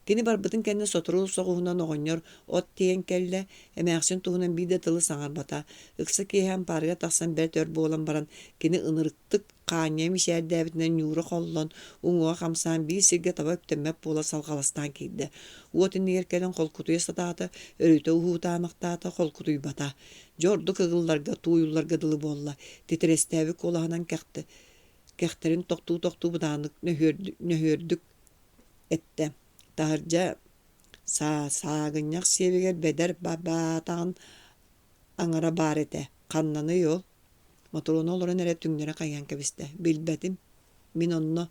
Кини барбытын кэннэ сотору соҕуһунан оҕонньор от тиэн кэллэ, эмээхсин туһунан биирдэ тылы саҥарбата. Ыкса киэһэн парыга тахсан бэрт өр буолан баран кини ынырыктык хаанньа мишээдээбитинэн ньуура холлон уҥуа хамсаан биир сиргэ таба өптөммэп буола салҕаластаан киирдэ. Уот иннигэр кэлэн холкутуйа сатаата, өрүтө уһуутаамактаата холкутуйбата. Дьордук ыгылларга, тууйулларга дылы буолла. Титирэстээбик кулаһынан кэхтэрин тохтуу бутаанык нөһүөрдүк этте. Таһырдьа саагынньах сиэбигэр бэдэр баатаҕын аҥара баар этэ. Ханнаны ыал. Моторуона олорон эрэ түҥнэрэ хайыан кэбистэ. Билбэтим, мин онно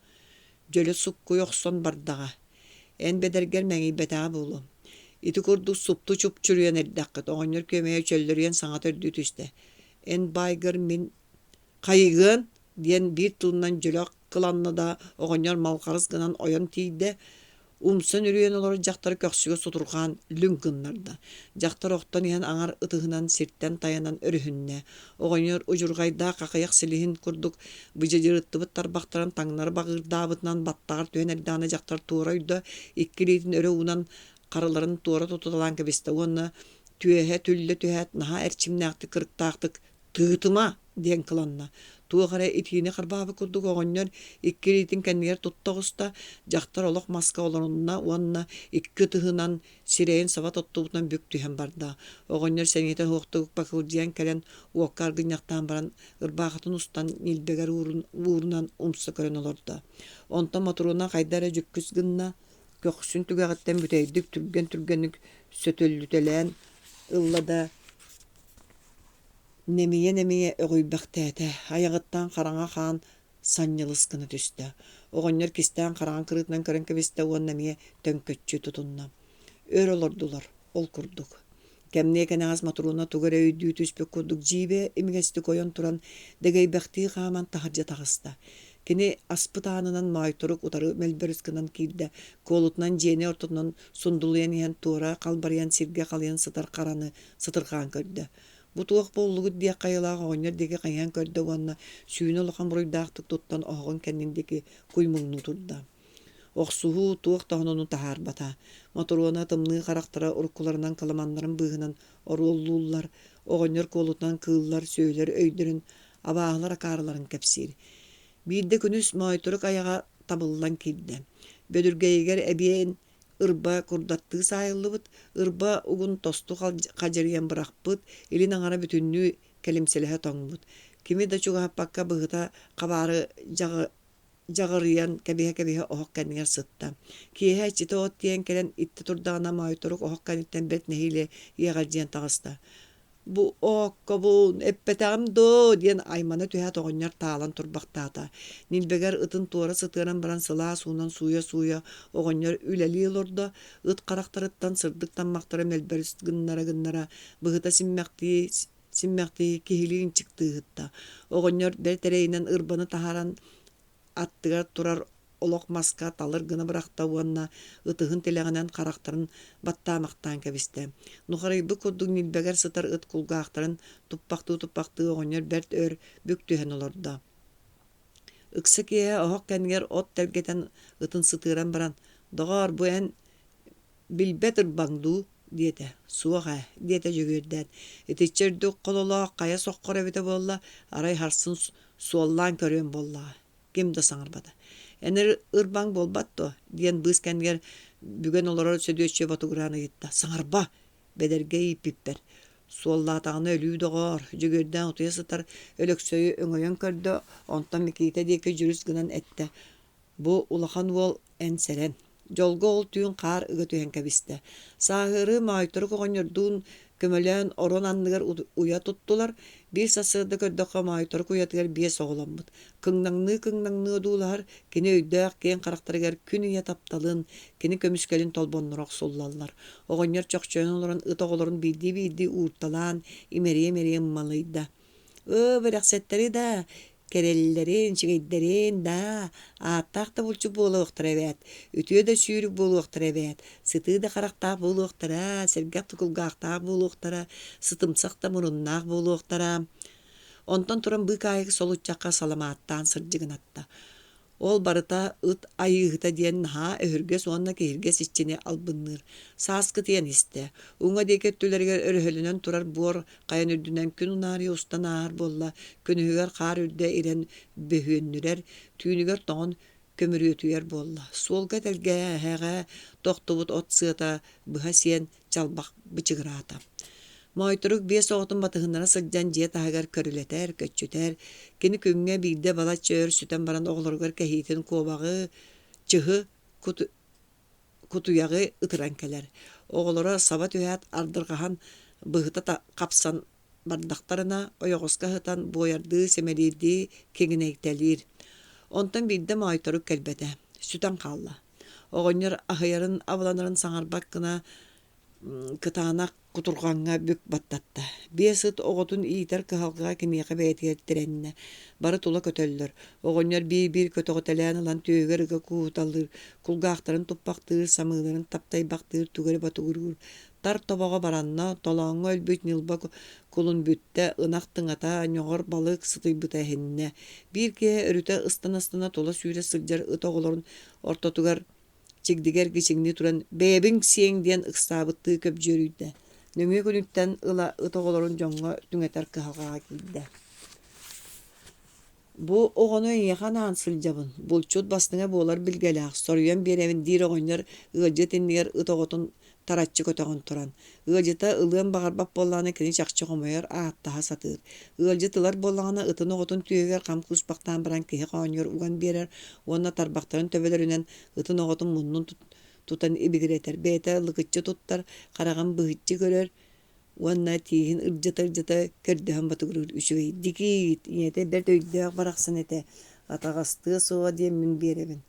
дьөлө суккуй охсон бардаҕа. Эн бэдэргэр мэҥиибэтэҕэ буолуом. Ити курдук супту чупчурүйэн эрдэххит, оҕонньор көмөйө чөллөрүйэн саҥа төрдүү түстэ. Эн байгыр мин хайыгыан диэн биир тылынан дьөлөк кыланна да оҕонньор малхарыс гынан ойон тиийдэ. Умсан үрүйэн олор дьахтары көхсүгө сутургаан люҥкыннарда. Дьахтар охтон иһэн аҥар ытыһынан сирттэн таянан өрүһүннэ. Оҕонньор ужургайдаах хахайах силиһин курдук быдьадьырыттыбыт тарбахтаран таҥнары багыырдаабытынан баттаҕар түһэн эрдэҕинэ дьахтар туора үйдө иккилиитин өрө уунан харыларын туора тутуталаан кэбистэ. Уонна түөһэ түллэ түһээт наһаа эрчимнээхтик кырыктаахтык тыытыма диэн кыланна. Туохара итиини харбаабы курдук оҕонньор иккилиитин кэннигэр туттоҕуста дьахтар олох маска олорунна уонна икки тыһынан сирэйин саба тоттубутунан бүк түһэн барда. Оҕонньор сэниэтэн хуохтугук бакылдьыан кэлэн уокка аргынньахтаан баран ырбаахатын устан нилбэгэр уурунан умса көрөн олорда. Онтон моторуна хайдара жүккүс гынна көхсүн түгэҕиттэн бүтэйдик түргэнник сөтөллүтэлээн ыллада немие ögüýbäktäätä ayagyttan haraňa han sanňylyskını түстэ. Oňonňor kistän haraň kyrıtnan körän kebiste on nemie tönkkötçü tutunna. Ör olordular, ol kurduk. Kemne kenäs maturuna tugara öýdüýü түспек kurduk jibe emigesti koyon turan degeýbäkti gaman taharja tagısta. Kini aspıtaanынан mayturuk utarı melbörüskünan kirde, kolutnan jeni ortundan sundulayan ýan tora kalbaryan sirge kalyan sıtar karany sıtırgan körde. Bu tuğ bollugu diye kayılağı oňor dege kayan körde onna sүйüne olakan buruydaaqtık tuttan oğun kendindeki kuymugnu turda. Oqsuhu tuğ tahnonu tahar bata. Motoruna tımnığı karaktara urkularından kalamanların bığınan orullular, oňor kolutnan kığıllar, söyler, öydürün, abağlar akarların kepsir. Bir de günüs mayturuk ayağa tabıllan kildi. Bödürgeyger ebiyen ırba kurdattığı sayıllıbıt, ırba ugun tostu kacariyen bırakbıt, ilin aňara bütünlüğü kelimselehe toňbut. Kimi de çuga hapakka bıhıta kabarı jagırıyan kebihe ohak kendiler sıtta. Kiyehe çite ot diyen kelen itti turdağına mayturuk ohak kenditten bet nehiyle yeğalciyen tağısta. Bu okkabun eppetäm do diyen aymana tühät oňor taalan turbaktaata. Nilbeger ıtın tuora sıtıran baran sıla suunan suya oňor üleli olorda ıt karaktarıttan sırdıktan maktara melberis gınnara bıhıta simmekti kihiliğin çıktığı hıtta. Oňor bertereýinden ırbanı taharan attıgar turar olok maska talır gına bırakta uanna ıtıhın teleğinen karakterin battamaktan kebiste. Nuharayı bu kurduk nilbeger sıtar ıt kulgağıtların tuppaktığı oňor bert ör büktühen olorda. Iksı kiye ohak kendiler ot tergeten ıtın sıtıran baran doğar bu en bilbet ırbangdu diyete. Suağa diyete jögörden. Etiçerdük kololaq kaya soqqor evite bolla aray harsın suallan körön bolla. Kim de saňarbada. Ener ırbaň bolbatdo diyen bız kendiler bügen olara södüöçe batugurana gitti. Saňarba bederge pipper. Suallatağını ölüy doğar. Jögörden otuya sıtar ölöksöýü öňöýen körde ondan mikite diýke jürüs gınan ette. Bu ulahan wol enseren. Jolga ol tüýün kar ıga tüýen kebiste. Sahyry mayturuk oňordun Kömölön oron anныгар уя туттулар. Bir сасырды көддөккө майтору уятыгар бие соголоммут. Кыңнаңны дуулар кини өйдөк кен карактарыгар күн уя тапталын, кини көмүскелин толбоннорок суллаллар. Огоннор чокчойон олорун ытоголорун билди уурталаан, имерие малыйда. Быраксеттери да, кереллерин, чигейдерин да, аттакта булчу болуктар эбет. Үтүө да сүүрүк болуктар эбет. Сытыы да карактаак болуктара, сергак тукулгаактаак болуктара, сытымсак да муруннаак болуктара. Онтон туран бык айык солуччакка саламааттаан сырдьыгынатта. Ол барыта ыт айыгыта диэн наха өһүргөс уонна киһиргес иччине албынныр. Сааскы тиэн исте. Уңа декеттүлэригэр өрөһөлүнөн турар буор кайан үрдүнэн күн унаари устан аар болла. Күнүгөр каар үрдэ ирен бөһүөннүрэр, түүнүгөр тоҕон көмүрүөтүер болла. Суолга телгэ хэгэ тохтубут от сыата быха сиэн чалбак бычыгыраата. Мойторук бие соғытын батыһыннара сылдьан дьиэ таһыгар көрүлэтэр, көччүтэр, кини күҥҥэ биирдэ бала чөөр сүтэн баран оҕолоругар кэһиитин куобаҕы, чыһы, кутуйаҕы ытыран кэлэр. Оҕолоро саба түһээт ардырҕаһан быһыта капсан бардахтарына ойоҕуска ыһытан буойардыы сэмэлиирдии киҥинэйтэлиир. Онтон биирдэ мойторук кэлбэтэ, сүтэн хаалла. Оҕонньор аһыйарын абыланарын саҥарбак гына кытаанак кутурҕаҥҥа бүк баттатта. Биэсыт оҕотун иитэр кыһалҕыга кимиэхэ бэйэтигэртирэннэ. Бары тула көтөллөр. Оҕонньор биир көтөҕөтэлээн ылан түөгөр ыга кууталлыр, кулгаахтарын туппахтыыр, самыыларын таптайбахтыыр, түгэр батугуруур. Тар тобоҕо баранна, толооҥҥо өлбүт ньылба кулун бүттэ, ынах тыҥата, ньоҕор балык сытыйбыта эһиннэ. Биир киһи өрүтэ ыстана тула сүүрэ сылдьар ыт оҕолорун ортотугар чигдигэр кичиҥни туран бэйэбиҥ сиэҥ диэн ыксаабыттыы көбдьүөрүүдэ. Нөҥүө күнүттэн ыла ыт оҕолорун дьоҥҥо түҥэтэр кыһалҕаҕа киирдэ. Бу оҕону ыйахан аан сылдьабын. Булчут бастыҥа буолар билгэлээх. Соруйан биэрэбин диир оҕонньор ыалдьы тиннигэр ыт оҕотун тараччы көтөҕөн туран. Ыалдьыта ылыан баҕарбап буоллаҕына кини чахчы хомойор ааттаһа сатыыр. Ыалдьы тылар буоллаҕына ытын оҕотун түөгэр хам кууспахтаан баран киһи хоонньор уган биэрэр уонна тарбахтарын төбөлөрүнэн ытын оҕотун муннун тутан ибигиретэр. Бэйэтэ лыгыччы туттар, хараҕан быһыччы көрөр, уонна тииһин ырдьыта көрдөһөн батыгырыыр үчүгэй. Дикиит, ийэтэ бэрт өйдөөх барахсын этэ. Атаҕастыы суоҕа диэн мин биэрэбин.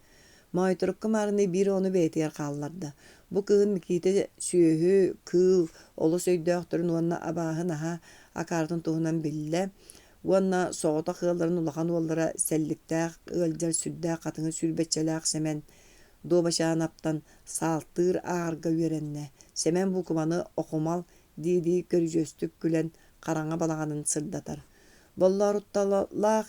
Мойторукка маарыны биир ону бэйэтигэр хаалларда. Бу кыһын микиите сүөһү, кыыл, олус өйдөөхтөрүн уонна абааһы наһа акаартын туһунан биллэ. Уонна соҕото кыалларын улахан уоллара сэлликтээх, ыалдьар сүрдээх хатыҥы сүүрбэччэлээх сэмэн дуобачаанаптан саалтыыр аарга үөрэннэ. Сэмэн бу куманы охумал дии көрүжөстүк күлэн хараҥа балаҕанын сырдатар. Боллоорутталаах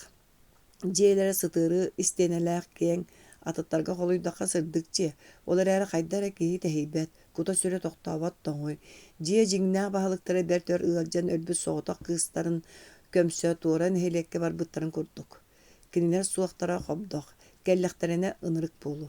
дьиэлэрэ сытыыры истиэнэлээх киэҥ атыттарга холуйдаха сырдык дьиэ. Олар эрэ хайдара киһи тэһийбэт, кута сүрэ тохтообот тоҥуй. Дьиэ дьиҥнээх баһылыктара бэрт өр ыалдьан өлбүт соҕотох кыыстарын көмсө туоран эһиэлиэккэ барбыттарын курдук. Кинилэр суохтара хобдох, кэллэхтэринэ ынырык буолу.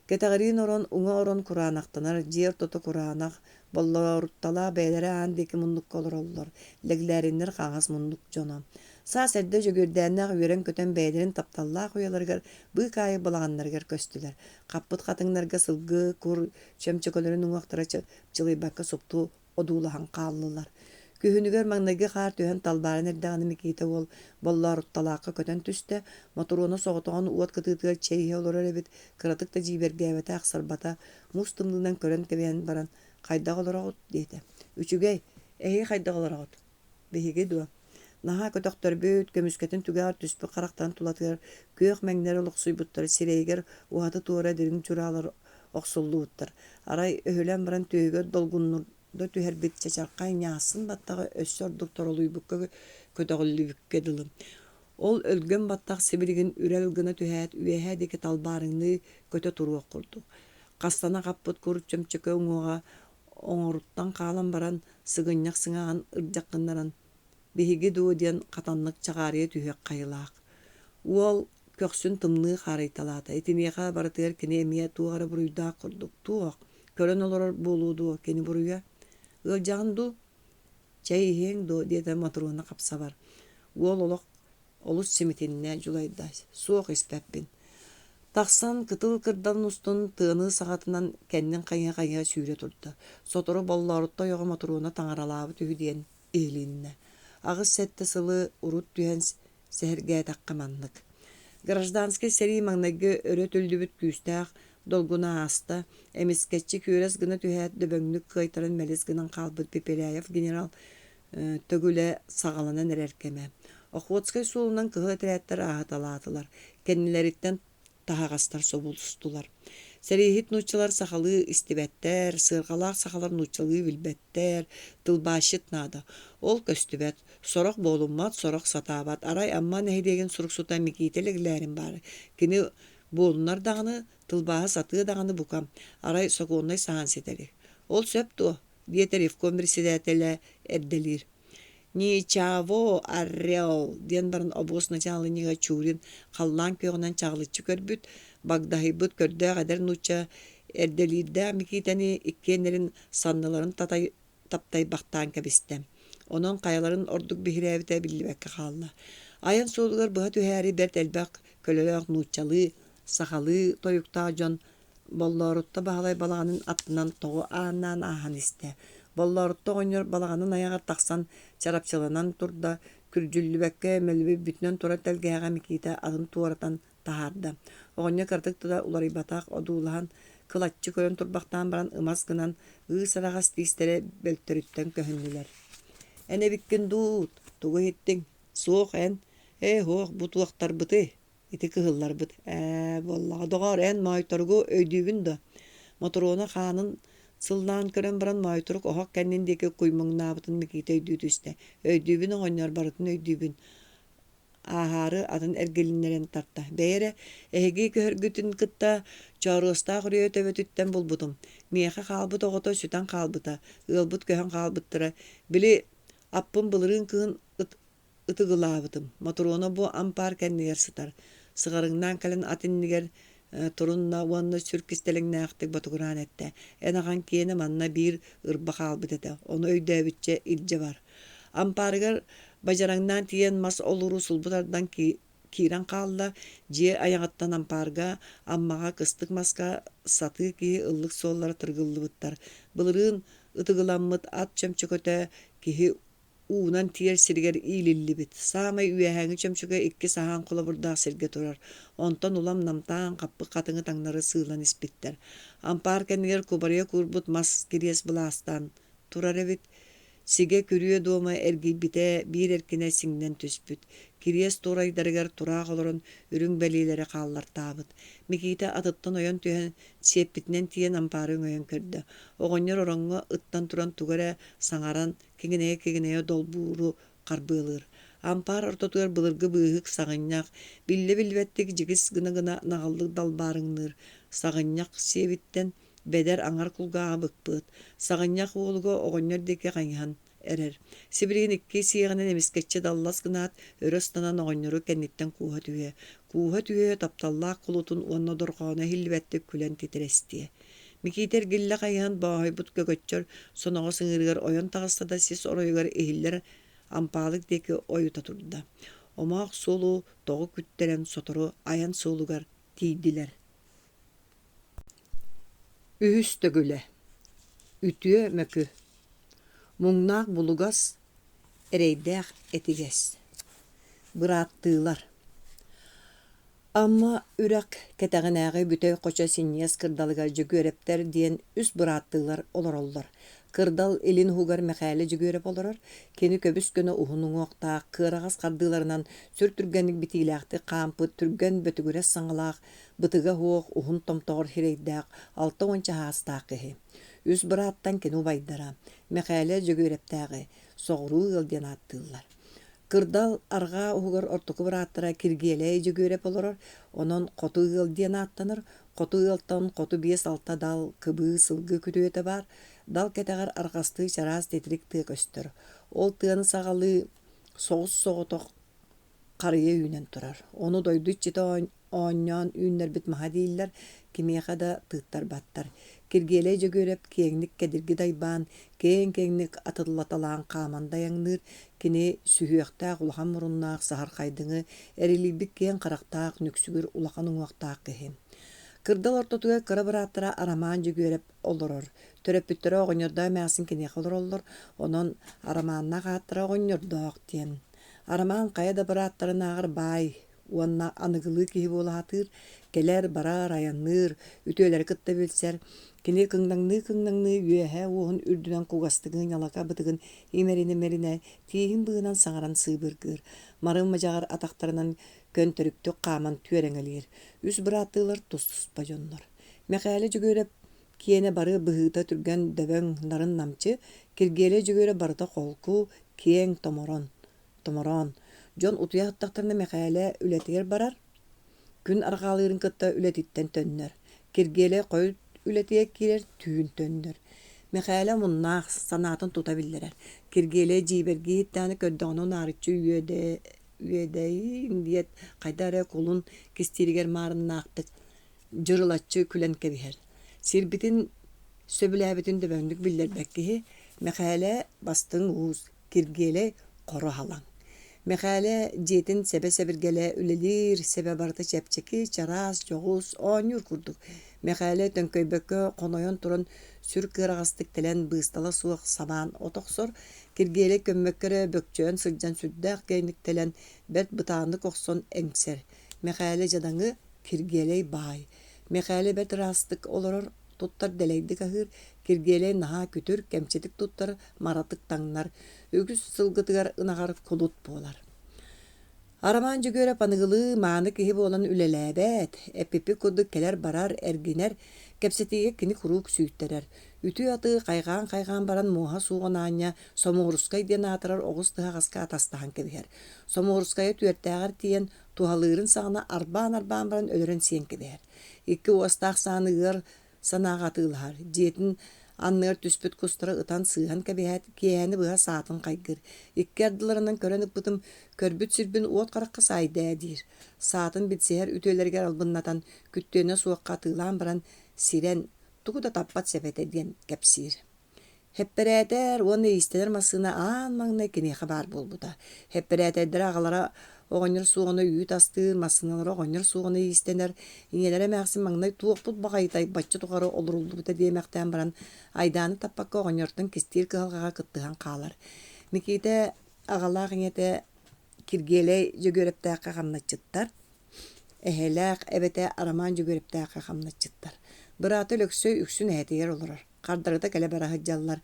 Кэтэҕэриин орон уҥа орон кураанахтанар, дьиэ ортото кураанах, боллоорутталаа бэйэлэрэ аан диэки муннукка олороллор, лэглээриннэр хаҥас муннук дьоно. Саас эрдэ жөгүрдээннээх үөрэн көтөн бэйэлэрин тапталлаах уяларыгар быык аайы балаҕаннарыгар көстүлэр. Хаппыт хатыҥнарга сылгыы, кур, чөмчөкөлөрүн уҥуохтара чылыйбакка суптуу одуулаһан хааллылар. Күһүнүгөр маҥнайгы хаар түһэн талбаарын эрдэҕини микиите уол боллоорутталаакка көтөн түстэ, моторуона соҕотоҕун уот кытыытыгар чэйиһэ олорор эбит, кыратык да дьиибэргээбэтээх сарбата, мус тымнынан көрөн кэбиэн баран хайдах олороҕут диэтэ. Үчүгэй, эһиги хайдах олороҕут. Биһиги дуо. Наһаа көтөхтөрбүт, көмүскэтин түгээр түспү харахтан тулатыгар күөх мэҥнэр олохсуйбуттар, сирэйигэр уһаты туора дирин чураалар охсуллууттар. Арай өһүлэн баран түөгөр долгуннурда түһэрбит чачархай ньаасын баттаҕа өссө ордук торолуйбукка көтөҕүллүбүккэ дылым. Ол өлгөн баттах сибиригин үрэл гына түһээт үэһэ диэки талбаарыҥны көтө туруох курдук. Хастана хаппыт кур чөмчөкө уҥуоҕа оҥоруттан хаалан баран сыгынньах сыҥаҕан ырдьаккыннаран биһиги дуу диэн хатаннык чаҕаарыйа түһүөк хайылаах. Уол көксүн тымныы хаарыйталаата. Итимиэхэ барытыгар кини эмиэ туоҕара буруйдаах курдук. Туох, көрөн олорор буолуудуу кини буруйа. Ыалдьаҕын ду, чэйиһиэҥ ду диэтэ моторуона хапсабар. Уол олох олус симитиннэ дьулайда суох испэппин. Тахсан кытыл кырдан устун тыаны саҕатынан кэннин хайа сүүрэ турда. Сотору боллорутта йоҕо моторуна таҥаралаабы түһү диэн иһилииннэ. Агыс сэтте сылы урут түһэн сэһэргээ таккаманнык. Гражданский сэрии маҥнайгы өрө төлдүбүт күүстээх долгуна аста, эмискетчи күөрэс гына түһээт дөбөҥнүк кыайтарын мэлис гынан хаалбыт Пепеляев генерал төгүлэ саҕаланан эрэркэмэ. Охвотскай суулунан кыһы тэрээттэр ааһаталаатылар, кэннилэриттэн таһаҕастар собулустулар. Сэриихит нууччалар сахалы истибэттэр, сыарҕалаах сахалар нууччалыы билбэттэр, тылбаашчыт наада. Ол көстүбэт, сорох боолуммат, сорох сатаабат, арай амман эһидиэгин сурук-сута микиителегилээрин баары. Кини буолунар даҕаны, тылбааһа сатыы даҕаны букам, арай сокуоннай саһан ситери. Ол сөп туо, диэтэ ревком председателя эрдэлиир. «Ничего, орел!» диэн баран обуос началынига чуурин халлаан күйөҕүнэн чаҕылыччы көрбүт, багдахайбыт көрдөөх эдэр нуучча эрдэлиирдэ микиитени иккиэннэрин санныларын таптайбахтаан кэбистэ. Онон кайаларын ордук биһирээбитэ биллибэккэ хаалла. Айан суолугар быһа түһээри бэрт элбэх көлөлөөх нууччалыы, сахалыы тойуктаа дьон боллорутта баһалай балаганын аттынан тоҕо ааннаан ааһан истэ. Боллорутта оҕонньор балаганын аяҕар тахсан чарапчыланан турда, күрдүллүбэккэ мөлүбү бүтүнэн тура тэлгээҕэ микиитэ атын туоратан таһаарда. Оҕонньор кырдык тута уларыйбатаах одуулаһан кылаччы көрөн турбахтаан баран ымас гынан сараҕас тиистерэ бөлтөрүттэн көһүннүлэр. «Энебиккин дуут, тугу хиттиң, суох эн, хуох бутуактарбыты, ити кыһылларбыт, боллаҕа доҕоор эн маайторгу өйдүүбүн да». Моторуона хаанын сылнаан көрөн баран маайторук оһох кэннин диэки куймуҥнаабытын микиитэ өйдүүтүстэ. Өйдүүбүн оҕонньор барытын өйдүүбүн. Аһаары атын эргилиннэрэн тарта. Бэйэрэ эһиги көһөргүтүн кытта чоорустаах үрүө төбөтүттэн булбутум. Миэхэ хаалбыт оҕото сүтэн хаалбыта, ыалбыт көһөн хаалбыттара. Били аппын былырыын кыһын ытыгылаабытым. Моторуона бу ампаар кэннигэр сытар. Сыҕарыҥнаан кэлэн атиннигэр турунна уонна сүркистэлиҥнээхтик батугураан этэ. Энаҕан киэнэ манна биир ырба хаалбыт этэ. Ону өйдөөбүтчэ илдьэ бар. Ампаарыгар бажараҥнаан тиийэн мас олуру сулбутардан киирэн хаалла дьиэ аяҕаттан ампаарга аммаҕа кыстык маска сатыы киһи ыллык суоллара тыргыллыбыттар. Былырыын ытыгыламмыт ат чөмчөкөтө киһи уунан тиэр сиригэр иилиллибит. Саамай үөһээҥи чөмчөгө икки саһаан кулабурдаах сиргэ турар. Онтон улам намтаан хаппык хатыҥы таҥнары сыылан испиттэр. Ампаар кэннигэр кубарыа куурбут мас кириэс былаастаан турар эбит. Сигэ күрүө дуома эргийбитэ биир эркине сиҥнэн түспүт. Кириэс туурайдарыгар тураах олорон үрүҥ бэлиилэри хааллартаабыт. Микиитэ атыттан ойон түһэн сиэппитинэн тиийэн ампаарыҥ ойон көрдө. Оҕонньор ороҥҥо ыттан туран тугара саҥаран киҥинэйэ долбууру харбыалыыр. Ампаар ортотугар былыргы быыһык саҕынньах, биллэ-билбэттик дьигис гына наҕаллык далбаарыҥныыр. Саҕынньах сиэбиттэн бэдэр аҥар кулгааҕа быкпыт. Саҕынньах уолуго оҕонньор диэки хаҥыһан эрэр. Сибиригин икки сиэҕинэн эмискэтчи даллас гынаат өрө станан оҕонньору кэнниттэн кууһа түһүө. Кууһа түһүө тапталлаах кулутун уонна дорҕооно хиллибэттик күлэн титирэстиэ. Микиитэр гиллэ хайыһан бааһойбут көгөччөр соноҕо сыҥырыгар ойон таҕыстада сис оройугар иһиллэр ампаалык диэки ойута турда. Омоох суолу тоҕо күттэрэн сотору аян суолугар тиийдилэр. Үһүс төгүлэ. Үтүө мөкү. Муҥнаах булугас, эрэйдээх этигэс. Бырааттыылар. Амма үрэх кэтэҕинээҕи бүтэй хочо синньиэс кырдалыгар дьөгүөрэптэр диэн үс бырааттыылар олороллор. Кырдал илин хугар мэхээлэ дьөгүөрэп олорор, кини көбүс көнө уһунуҥуохтаах кыараҕас хардыыларынан сүр түргэнник битиилээхти хаампыт түргэн бөтүгүрэс саҥалаах, бытыга хуох уһун томтоҕор хирэйдээх алта уонча хаастаах киһи. Үс бырааттан кини убайдара, мэхээлэ дьөгүөрэптээҕи, соҕуруу ыал диэн ааттыыллар. Кырдал арҕаа уһугар ортуку бырааттара киргиэлэй дьөгүөрэп олорор, онон хоту ыал диэн ааттанар, хоту ыалтан хоту биэс алта дал кыбыы сылгы күтүөтэ бар, дал кэтэҕэр арҕастыы чараас тетирик тыа көстөр. Ол тыаны саҕалыы соҕус соҕотох харыйа үүнэн турар. Ону дойдут чите оонньоон үүннэрбит маһа дииллэр, кимиэхэ да тыыттар баттар. Киргиэлэй дьөгүөрэп киэҥник кэдирги дайбаан, кээн-кэҥник атыллаталаан хааман даяҥныыр, кини сүһүөхтээх улахан муруннаах саһар хайдыҥы, эрилиибик киэн харахтаах нүксүгүр улахан уҥуохтаах киһи. Кырдал ортотуга кыра быраттара арамаан жүгүреп олорор. Төрөппүттөрө оҕоньордоо мээхсин киниэх олор оллор, онон арамаанна хааттара оҕоньордоох диэн. Арамаан кая да быраттарынаагар баай, уонна аныгылыы киһи буолаатыыр, келер барар аянныыр, үтүөлери кытта билсэр, кини кыңнаҥныы үөһэ уоһун үрдүнэн кугастыгын ялака бытыгын имерине тииһин быынан саҥаран сыыбыргыыр, марын мадьаҕар атахтарынан көн төрүктүк хааман түөрэҥэлиир, үс бырааттыылар тус-туспа дьоннор. Мэхээлэ жүгүөрэп киэнэ бары быһыыта түргэн дөбөҥ нарын намчы, киргиэлэ жүгүөрэ барыта холку киэҥ томороон. Дьон утуйахтахтарына мэхээлэ үлэтигэр барар, күн арҕаалыырын кытта үлэтиттэн төннөр. Киргиэлэ хойут үлэтиэ киирэр түүн төннөр. Мэхээлэ муннаах санаатын тута биллэрэр. Киргиэлэ дьиибэргииттээни көрдөҕүнүн аарыччы үөдэйин диэт хайдаарэ кулун кистииригэр маарыннаахтык дьырылаччы күлэн кэбиһэр. Сирбитин сөбүлээбитин дөбөҥнүк биллэрбэк киһи мэхээлэ бастыҥ уус, киргиэлэ хоро халаҥ. Мэхээлэ дьиэтин сэбэ сэбиргэлэ үлэлиир сэбэ барыта чэпчэки, чараас, дьоҕус, оонньуур курдук. Мэхээлэ төҥкөйбөккө хонойон туран сүр кыараҕастык тэлэн быыстала суох сабаан отохсор, киргиэлэ көммөккөрө бөкчөөн сылдьан сүрдээх кэйниктэлэн бэрт бытааннык охсон эҥсэр. Мэхээлэ дьадаҥы киргиэлэй баай. Мэхээлэ бэрт ыраастык олорор туттар дэлэйдик аһыыр, киргиэлэй наһаа күтүр, кэмчэтик туттар маратык таҥнар, үгүс сылгытыгар ынаҕар кулут буолар. Арамаан жүгүөрэ паныгылыы мааны киһи буолан үлэлээбэт, эппиппи курдук келер барар эргинэр, кэпсэтиге кини хурук сүүттэрэр. Үтүү аты хайгаан баран муоһа сууҕунаанньа Сомуурускай диэн аатырар оҕус тыһаҕаска атастаһан кэбиһэр. Сомуурускайа түөртээҕэр тиийэн туһалыырын саҕана арбаан баран өлөрөн сиэн кэбиһэр. Икки уостаах сааныыгар санааҕа атыылаһар, дьиэтин анныгар түспүт кустара ытан сыыһан кэбиһээт, киэһэни быһа саатын хайгыр. Икки ардыларынан көрөн ыппытым көрбүт сирбин уот харахха саайдаа диир. Саатын bitséһэр үтүөлэригэр албыннатан күттүөнэ суохха атыылаан баран сирэн тугу да таппат сэбэтэ диэн кэпсиир. Хепперэтэр уонна иистэнэр массыына аан маҥна киниэхэ баар буолбута. Хепперэтэрдэр аҕалара оҕонньор суоҕуна үүт астыыр, массыыналара оҕонньор суоҕуна иистэнэр, иҥэлэрэ мээхсин маҥнай туохпут баҕайытай баччы тухары олоруллубута диэмэхтээн баран айдааны таппакка оҕонньортон кистиир кыһалҕаҕа кыттыһан хаалар. Микиитэ аҕалаах иҥэтэ киргиэлэй дьөгүөрэптээххэ хамначчыттар, эһэлээх эбэтэ арамаан дьөгүөрэптээххэ хамначчыттар. Быраата өлөксөй үксүн эһэтигэр олорор. Хардарыта кэлэ бараһыдьаллар.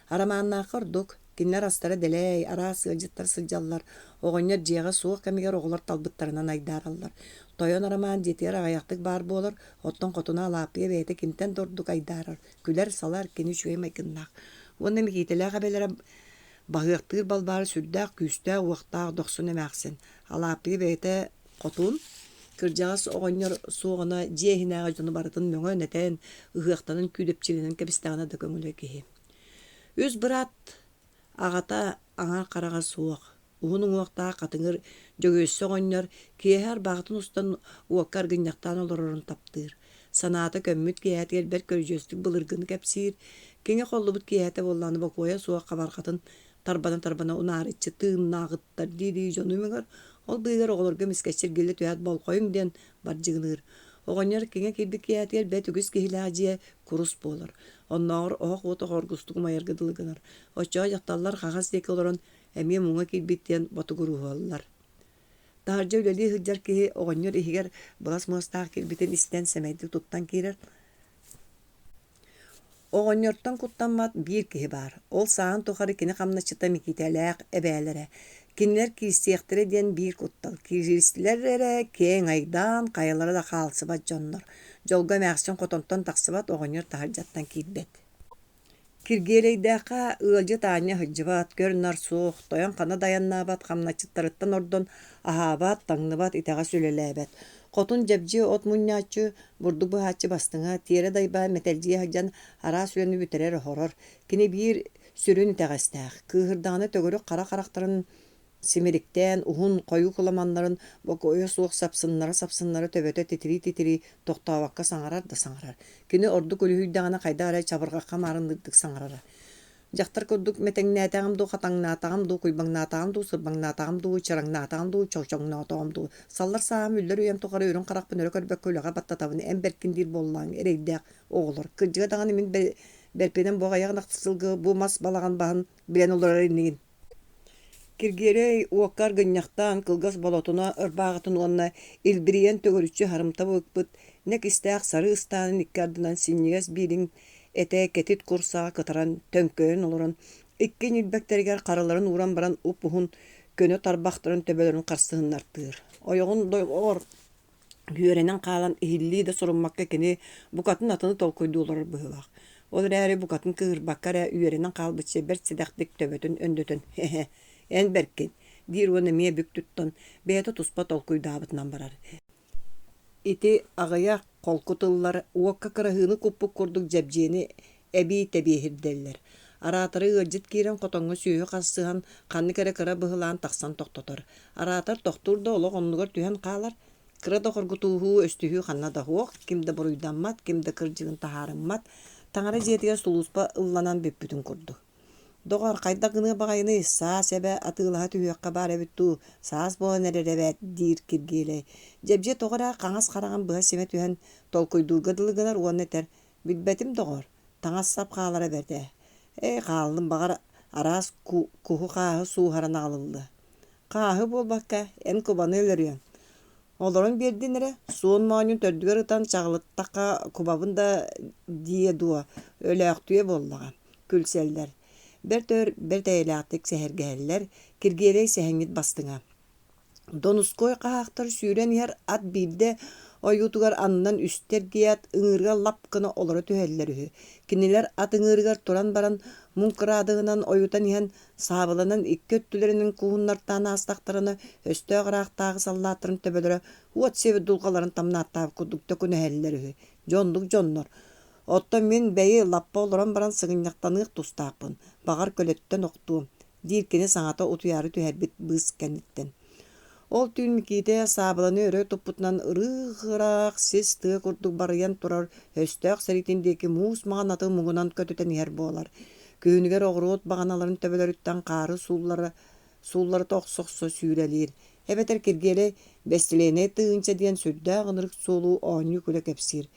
Арамааннаахха ордук, кинилэр астара дэлэй, араа сыалдьыттар сылдьаллар, оҕонньор дьиэҕэ суох кэмигэр оҕолор талбыттарынан айдаараллар. Тойон арамаан дьиэтигэр аҕайахтык баар буолар, оттон хотуна алааппыйа бэйэтэ кимтэн дордук айдаарар, күлэр салар кини үчүгэй майгыннаах. Уонна микиитэлээх эбэлэрэ баһыахтыыр балбаары сүрдээх күүстээх уохтаах дохсун эмээхсин. Алааппыйа бэйэтэ хотун кырдьаҕас оҕонньор суоҕуна дьиэһинээҕэ дьону барытын мөҥө нэтэн ыһыахтанын күүдэпчилинэн кэбистэҕинэ да көҥүлүө киһи. Үс быраат аҕата аҥаар хараҕа суох, уһун уҥуохтаах хатыҥыр дьөгүөссө оҕонньор киэһэ арбаҕытын устан уокка аргынньахтаан олорорун таптыыр. Санаата көммүт киэһэтигэр бэрт көрдьүөстүк былыргыны кэпсиир, киҥэ холлубут киэһэтэ буоллааны бокуоя суох хабархатын тарбана унаарыччы тыыннааҕыттар дии дьонуумуҥар, ол быыгар оҕолорго мискэччир гилли түһэт болхойуҥ диэн бардьыгыныыр. Оҕонньор киҥэ киирбит киэһэтигэр бэт үгүс киһилээх дьиэ курус буолар. Оннооҕор оһох уота хоргустугу майарга дылыгынар. Оччоо дьахталлар хаҕас диэки олорон эмиэ муҥа киирбит диэн ботугуруһуоллар. Таһырдьа үлэлии сылдьар киһи оҕонньор иһигэр былас муостаах киирбитин истэн сэмэйдик туттан киирэр. Оҕонньортон куттаммат биир киһи баар. Ол саан тухары кини хамначчыта микиитэлээх эбээлэрэ. Кинилэр киристиэхтэрэ диэн биир куттал. Киристилэр эрэ киэҥ айдаан хайалара да хаалсыбат дьоннор. Дьолго мээхсин хотонтон тахсыбат оҕонньор таһырдьаттан киирбэт. Киргиэлэйдээххэ ыалдьы таанньа hyдьыбат, көр нар суох, тойон хана dayannaабат, хамначчыттарыттан ордон аһаабат, таҥныбат, итэҕэ сүлэлээбэт. Хотун дьэбдьи от мунньааччы, бурдук быһааччы бастыҥа, тиэрэ дайбаа мэтэлдьиэ сылдьан араа сүлэни бүтэрэр оһорор. Кини биир сүрүн итэҕэстээх. Кыыһырдаҕына төгөрүк хара харахтарын симириктэн, уһун хойуу кыламаннарын бокуойа суох сапсыннара төбөтө титири тохтообакка саҥарар да саҥарар. Кини ордук үлүһүйдэҕинэ хайдаа эрэ чабыргакка маарын нырдык саҥарара. Жақтар көрдік метеңнәтәғым ду, қатаңнатағым ду, куйбаңнатағым ду, сырбаңнатағым ду, чараңнатағым ду, чоңчоңнатағым ду. Саллар сағам үллер үйем туғары өрін қарақпын өрі көрбек көйліға баттатабын, ән беркін дир боллаң, эрейдәк оғылыр. Кыржыға дағаны мен берпенен боға яғын ақтысылғы bu mas балаған бағын білен олар әрінеген. Киргерей уаккар гынняқтан кылгас болотуна ырбағытын онна илбириен төгөрүччү харымта бөкпүт, нек истәк сары ыстаанын иккардынан синнигес биилин эте кетит курса кытаран төңкөөн олорон иккин илбектеригер караларын уран баран упухун көнө тарбахтарын төбөлөрүн карсыһыннартыыр. Ойоғун дойгоор үөренен каалан ихиллии да суруммакка кини букатын атыны толкуйдуулар быһылаах. Ол рääри букатын кыырбакка үөренен каалбытчы бер сидахтык төбөтүн өндөтөн. Эн беркен, дир уонна мие бүк туттон, бэйэта туспа толкуйдаабытынан барар. Ити агая колкутыллар уокка кырahыыны куппук курдук жабжиэни эбии тэбиэһирдэллэр. Араатары ыардьыт киирэн хотоҥҥо сүүһү хассыһан ханны кэрэ кыра быһылаан тахсан тохтотор. Араатар тохтур да олох оннугар түһэн хаалар. Кыра дохоргутууһуу өстүһүү ханна да хуох, кимде буруйданмат, кимде кырдьыгын тахаарыммат, таҥара дьиэтигэр сулууспа ылланан бүппүтүн курду. Доғар қайда гыны бағайны саас эбэ атыылаха түһүөкка баар эбиттүү саас боон эреребэт диир киргиэлэй. Жебже тоҕора қаңас хараган быһа симе түһэн толкуйдууга дылыгылар уон этер. Билбетим доғор, таҥас сап хаалара бердэ. Хааллым бағар араас куһу хааһы сууһаран аалыллы. Хааһы буолбакка эн кубаны өлөрүөн. Олорон бердин эре суон маанын төрдүгөр ытан чаҕылыттакка кубабын да дие дуо өлөөктүө буоллаҕа. Күлселлер. Бер тәйләктик сәһәргәһелләр киргелей сәһәңит бастыңа. Донуской каһактар сүүрен яр ат бирде ойутугар аннан үстер дият ыңырга лап кына олары төһәлләр үһү. Кинилер ат ыңыргар туран баран мункырадыгынан оютан иһэн саабыланан икки өттүлеринин куһуннартаана астактарына өстөөграактаагы саллааттарын төбөлөрө уот себе дулгаларын тамнааттаап кудукта күнөһэлләр үһү. Жондук жоннор. Оттон мен бәйі лаппа олоран баран сығыньяқтаныық тустааппын. Бағар көлөттен оқтуым. Диркені саңата утуяры түһәрбит быз кәнниттен. Ол түйін микейте сабыланы өрі туппутынан ырыгырақ сес тыға курдук барыян турар өстөк сәритіндеки муус маған аты мұңынан көтөтен ер болар. Күйінігер оғыруот бағаналарын төбелеріттен қары суулары тоқсоқсо сүйрелер. Эбетер киргеле бестилене тыынча диен сүрдә ғынырық солу оңы күлі кепсир.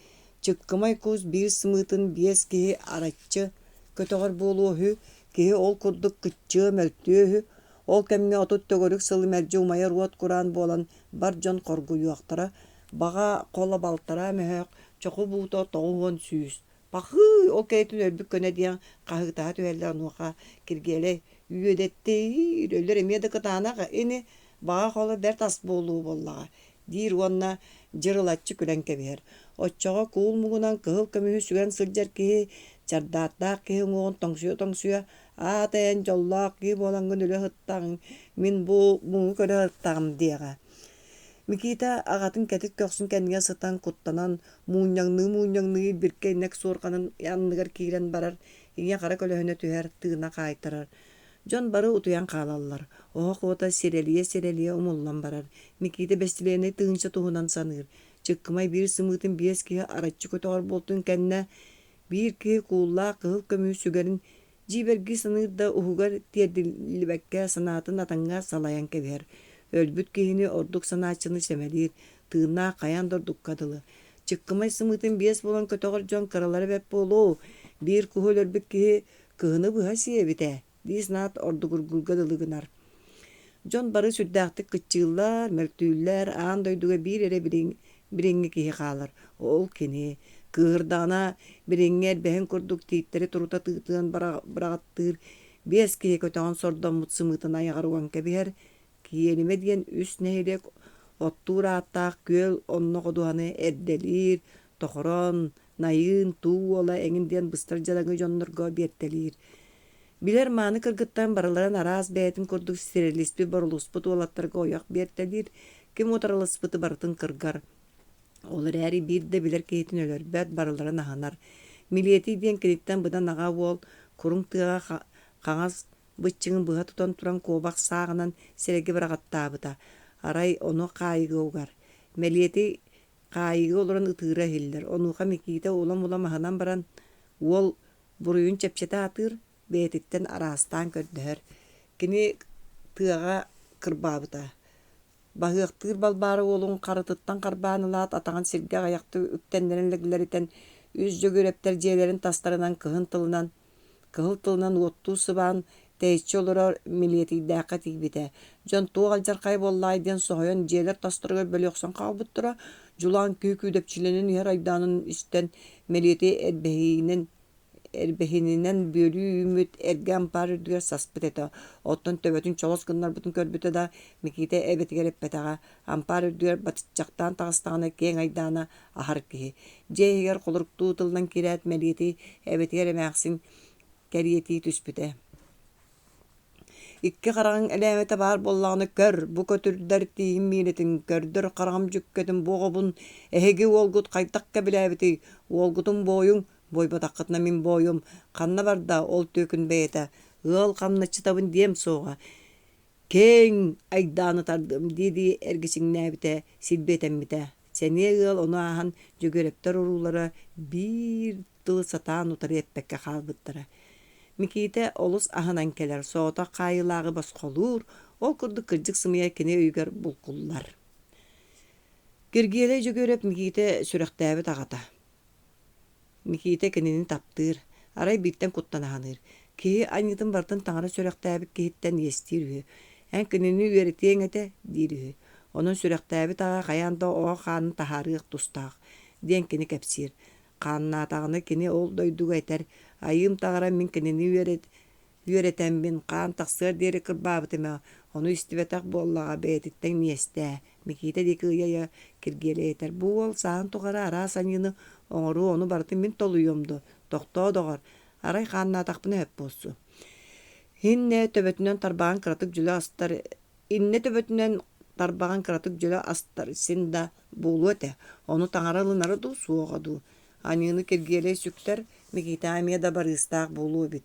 Чыккымай куз бир сымытын биес кеһи араччы көтөгөр болуоху, кеһи ол курдук кытчы мөлтүөхү, ол кемге отут төгөрүк сылы мәржі умайы руот куран болан бар жон коргуюактара, бага кола балтара мөһөк, чоку бууто тоғуон сүүс. Бахы ол кейтін өрбүк көне диен қағытаға түәллер нуға киргеле үйедеттейір, өлер емеді кытаанаға, ені бага кола бер тас болуу боллаға. Дир уонна жырылатчы күлен кебер. Отчоға куул мугунан кыһыл көмүһү сүгэн сылдьар киһи чардааттаах киһи уоҕун тоҥсуя аатайан жоллоох киһи буолангын үлө хыттаҕын мин бу муҥу көрө хыттаҕым диэҕэ. Микита аҕатын кэтит көхсүн кэннигэ сытан куттанан мууньаҥныы биркейнек суорханын янныгар киирэн барар, иҥэ хара көлөһүнө түһэр тыына хаайтарар. Жон бары утуян хаалаллар. Оох уота сирелие умуллан барар. Микита бестилээни тыынча туһунан саныыр. Чыккымай бир сымытын биес киһи араччы көтөҕөр болтун кэннэ бир киһи кууллаа кыһыл көмүү сүгэрин жиберги саныыр да уһугар тиэрдилибэккэ санаатын атаҥҥа салайан кэбиэр. Өлбүт киһини ордук санааччыны сэмэлиир, тыыннаа хаян дордуккадылы. Чыккымай сымытын биес болан көтөҕөр дьон кыралары бэп болуу, бир куһу өлбүт киһи кыһыны быһа сиэбитэ, дииснаат ордугургулга дылыгынар. Дьон бары сүрдээхтик кыччыыллар, мөлтүүллэр, аан дойдуга бир эре бириңҥи киһи хаалар. Ол кини кыһырдаана бириҥҥэр бэһэн курдук тииттери турута тыытыан бырағаттыыр биэс киһи көтөҕөн сордоммут сымыытын айаҕаруан кэбиһэр киэниме диэн үс нэһилиэк оттуурааттаах күөл онноҕодуһаны эрдэлиир, тохорон, найыын, туу ола эҥин диэн быстар дьадаҥы дьоннорго биэртэлиир. Билер мааны кыргыттан барыларын араас бэйэтин курдук сирелиспи борулуспут уолаттарга ойох биэртэлиир, ким утаралыспыты барытын кыргар. Олар әри бир да билер кейтин өлөрбөт барыларын аһанар. Милиети диэн кириттен быдан аға уол куруң тыаға қаңас бытчыңын быға тутан туран куобақ сағынан сереге барағаттаабыта. Арай ону қайығы угар. Милиети қайығы оларын ытыыра хиллер. Онуға микиите улам аһанан баран уол буруйун чепчете атыр, beetitten arastan kördüher. Kini tığağa kırbaabıta. Bahıqtır balbары olun qarıtıttan qarbaanılaat atağın sirge ayaқты üptenlerin üz jөгөрepter jelerin tastarынан kıhıl tılынан ottu sıban teýçi oluror miliyetidäkä tigbite. Jon tuğ aljarkay bollaýdyn soğuyan jeler tastarga bölüqsan qalbıttıra julan küydepçilenin yer aydanın isten miliyeti erbehininden bölü ümit ergen parı diyor saspıt ete. Ottan töbötün çolos gınlar butun körbüte da mikite ebeti gelip betağa. Amparı diyor batışacaktan tağıstağına keң aydana ahar kihi. Jehiger koluruktu tıldan kiret meliyeti ebeti gelemeksin keriyeti tüspüte. Ikki qarağın elämete bar bollağını kör, bu kötürdär tihim miletin kördür qarağım jükketin boğubun ehegi olgut qaytakka biläbiti, olgutun boyun boybataqqıtna min boyum, qanna barda ol tökün beyete, ığıl qamnaçı tabın diyem soğa. Keň aydanı tardım dedi ergisiň näbite silbeten bite. Seni ığıl onu ahan jөгөрepter urulara bir tıl satan utar etpekke qalbıttıra. Mikite olus ahanan keler soğuta qayılağı basqolur, ol kurdu kırcık sımıya kene üyger bulkullar. Girgiyele jөгөрep mikite sürektäbi tağata. Mikite kenini taptır, aray bitten kuttan ahanır. Ki anyıtın bartın taňara sürektäbi kehitten yestir. En kenini üyeretien ete dir. Onun sürektäbi tağa qayanda o xanın taharıq tustaq. Den keni kepsir. Qanna tağını keni ol doyduga eter. Ayım tağara min kenini üyereten bin qan taqsır deri kırbabıtıma. Onu istivetak bollağa betitten niyeste. Mikite dikiya kirgele eter. Bu ol sağın tuğara ara sanyını oňoru onu bartın min toluyumdu. Toqto doğar. Aray qanna taqpını hep bolsu. Hinne töbötünden tarbağın kıratık jüle astar. Inne töbötünden tarbağın kıratık jüle astar. Sin da bolu ete. Onu taňaralınarı du soğadu. Anyını kirgele sükter. Mikite amiye da barыстaq bolu bit.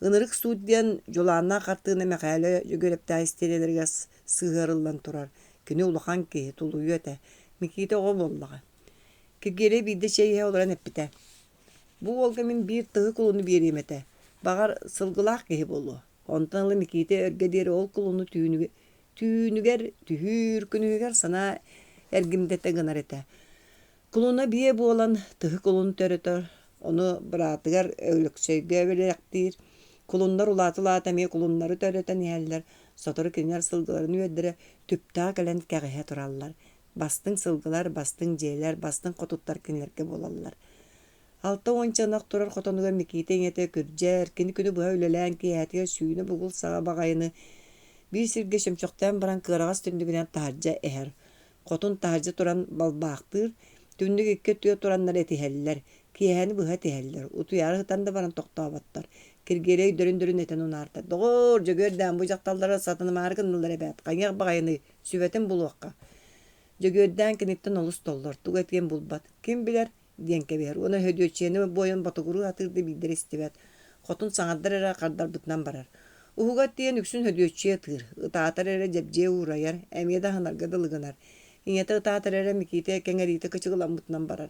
Inırık suudyan jolanna qartığına meqale jөгөрeptä isterelerge sığarıllan turar. Kini ulakan ki tuluyu ete. Mikite o bollağı. Kirgele bide şeyhe olaran epite. Bu olga min bir tığı kulunu beriyem ete. Bagar sılgılaq kehi bolu. Ontanlı mikite örge deri ol kulunu tühür sana ergimdete gınar ete. Kuluna biye bu olan tığı kulunu törötör. Onu bıratıgar öylükseyge verektir. Kulunlar ulatı kulunları töröten yerler. Sotoru kinler sılgılarını öddire tüptağa gelen kägehe turallar. Bastın sılgılar, bastın jeler, bastın kotutlar kinlerke bolallar. Altta onçanak turar kotonuga mikite ete kürjer, kini günü bu öylelen ki etiye suyunu bugul sağa bagayını. Bir sirge şemçoktan baran kıragas tündü bilen taharca eher. Kotun taharca turan balbaqtır. Tündü ikke tüyo turanlar etiheller. Kiyahani buha etiheller. Utuyarı hıtan da baran toktabattar. Kirgeley dörün eten onarta. Doğur jөгörden bu jaktallara satını margınlılar ebet. Kanyak bagayını süvetin buluqqa. Jөгörden kinitten olus dollar. Tuğ etken bulbat. Kim biler? Diyenke ber. Ona hödöçeni boyun batuguru atırdı bildir istibet. Kotun saňaddar era qardar butnan barar. Uhugat diyen üksün hödöçiye tır. Itatar era jebje urayar. Emiye da hanarga dılgınar. İnyete itatar era mikite kengerite kıçıgılan butnan barar.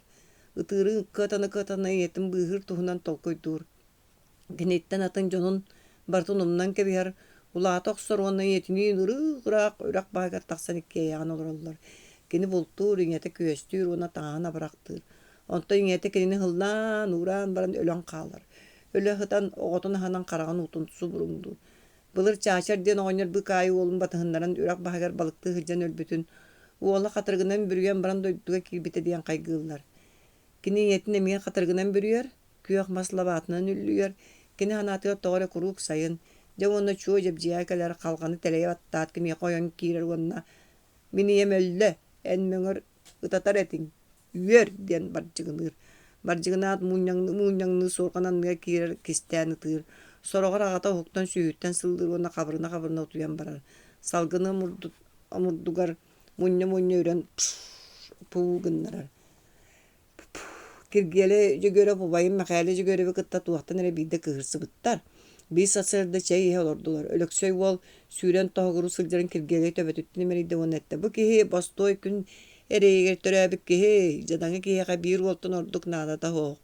Itırı kıtana yetim bıhır tuhunan tolkoydur. Ginitten atın jonun bartunumdan kebiher. Ula toqsor ona yetini ırıqraq örak baygar taqsan ikke yağın olurlar. Gini bultur inyete köstür ona taağına bıraktır. Onta inyete kenini hıldan uğran baran ölen qalır. Öle hıtan oğutun hanan qarağın utuntusu burundu. Bılır çaçar den oynar bu kayı olun batıhındaran örak baygar balıktı hıcan ölbütün. Oğla qatırgınan bürüyen baran doyduga kilbite diyen qaygılar. Kini yetin emiye qatırgınan bürüyer. Kuyaq maslabatından üllüyer. Kini hanatıga toğra kuruk sayın. Javonna çoğu jebjiyakalar qalqanı teleye attat kini qoyan kirer onna. Mini yemölle en möngör ıtatar etin. Üyer diyen barjıgınır. Barjıgınat munyangını sorqananlıga kirer kisteni tır. Soroğar ağata hoktan süyütten sıldır ona qabrına otuyan barar. Salgını amurdugar munya ören puğu gınnarar. Kirgele jөгörep ubayın meqale jөгörep kıtta tuaqtan ere bide kıhırsı bıttar. Bir sasırda şey olurdular. Ölöksöy bol süren toğuru sılcırın kirgele töbetüttüne meride onette. Bu kihi bastoy gün ereğer törəbik kihi jadanga kihi bir oltun orduk nada da hoq.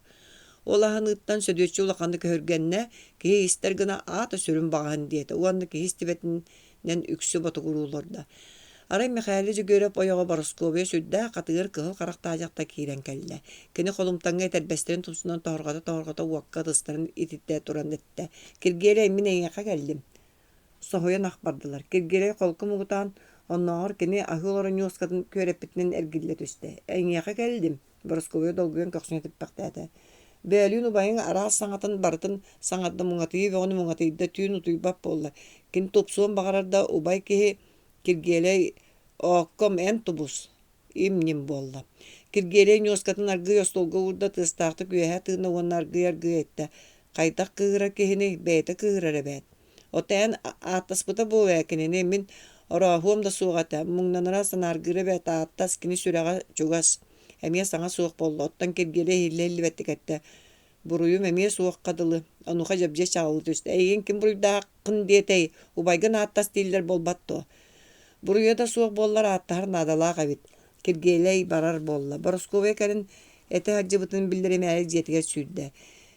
Olahanıttan södüçü ulaqandı körgenne ki ister gına ata sürün bağın diyete. Uandı ki istibetinden üksü batı gurulardı. Aray Mихаиле görüp oyağa Boroskovya südde qatıgır kıhıl qaraqtacaqta kiren kelle. Kini kolumtanga eterbesterin tupsundan tohorgata uakka tıstarın ititте turan ette. Kirgele emin eyyaka geldim. Sohoya nakbardılar. Kirgele kolkum ugutan onnar kini ahıların yoskadın körepitinin ergille tüste. Eyyaka geldim. Boroskovya dolguyan köksüne tippaqtete. Bölün ubayın ara sanatın barıtın sanatda muğatıyı ve onu muğatıyı da tüyün utuyubap bolla. Kini topsuğun bağırda ubay ki Kirgele okkom en tubus imnim bolla. Kirgele nyoskatın argı yostolga urda tыстақты güehe tığına onun argı ette. Kaytak kığıra kehini beyte kığıra rebet. Otayan atas buta bu vekinini min orahuam da suğata. Mungnanara san argı rebet atas kini sürağa çugas. Emiye sana suğuk bolla. Ottan kirgele hilli bettik ette. Buruyum emiye suğuk kadılı. Onuğa jabje çağılı tüstü. Eyin kim buruy daha kın diyetey. Ubaygın atas diller bolbatto. Buraya da soğuk bollar attahar nadalağa kavit. Kirgeley barar bolla. Boroskovyakarın ete hacı bıtın bildirimeli jetiger sürdü.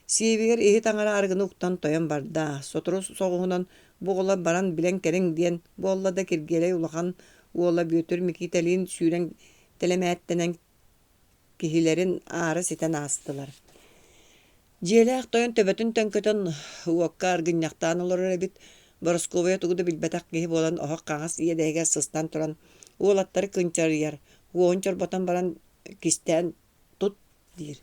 Siyebiger ehi tangara argını uktan toyan barda. Soturu soğuğundan boğula baran bilen kerin diyen bolla da kirgeley ulağan uola büyütür mikiteliğin süren telemeyettenen kihilerin ağrı siten astılar. Jelek toyan töbetün tönkötön uokka argınyaktan olur ebit. Boroskovya tugudu bilbetak gehi bolan oha qağas iya dege sıstan turan uolatları kınçar yer. Uonçar botan baran kisten tut dir.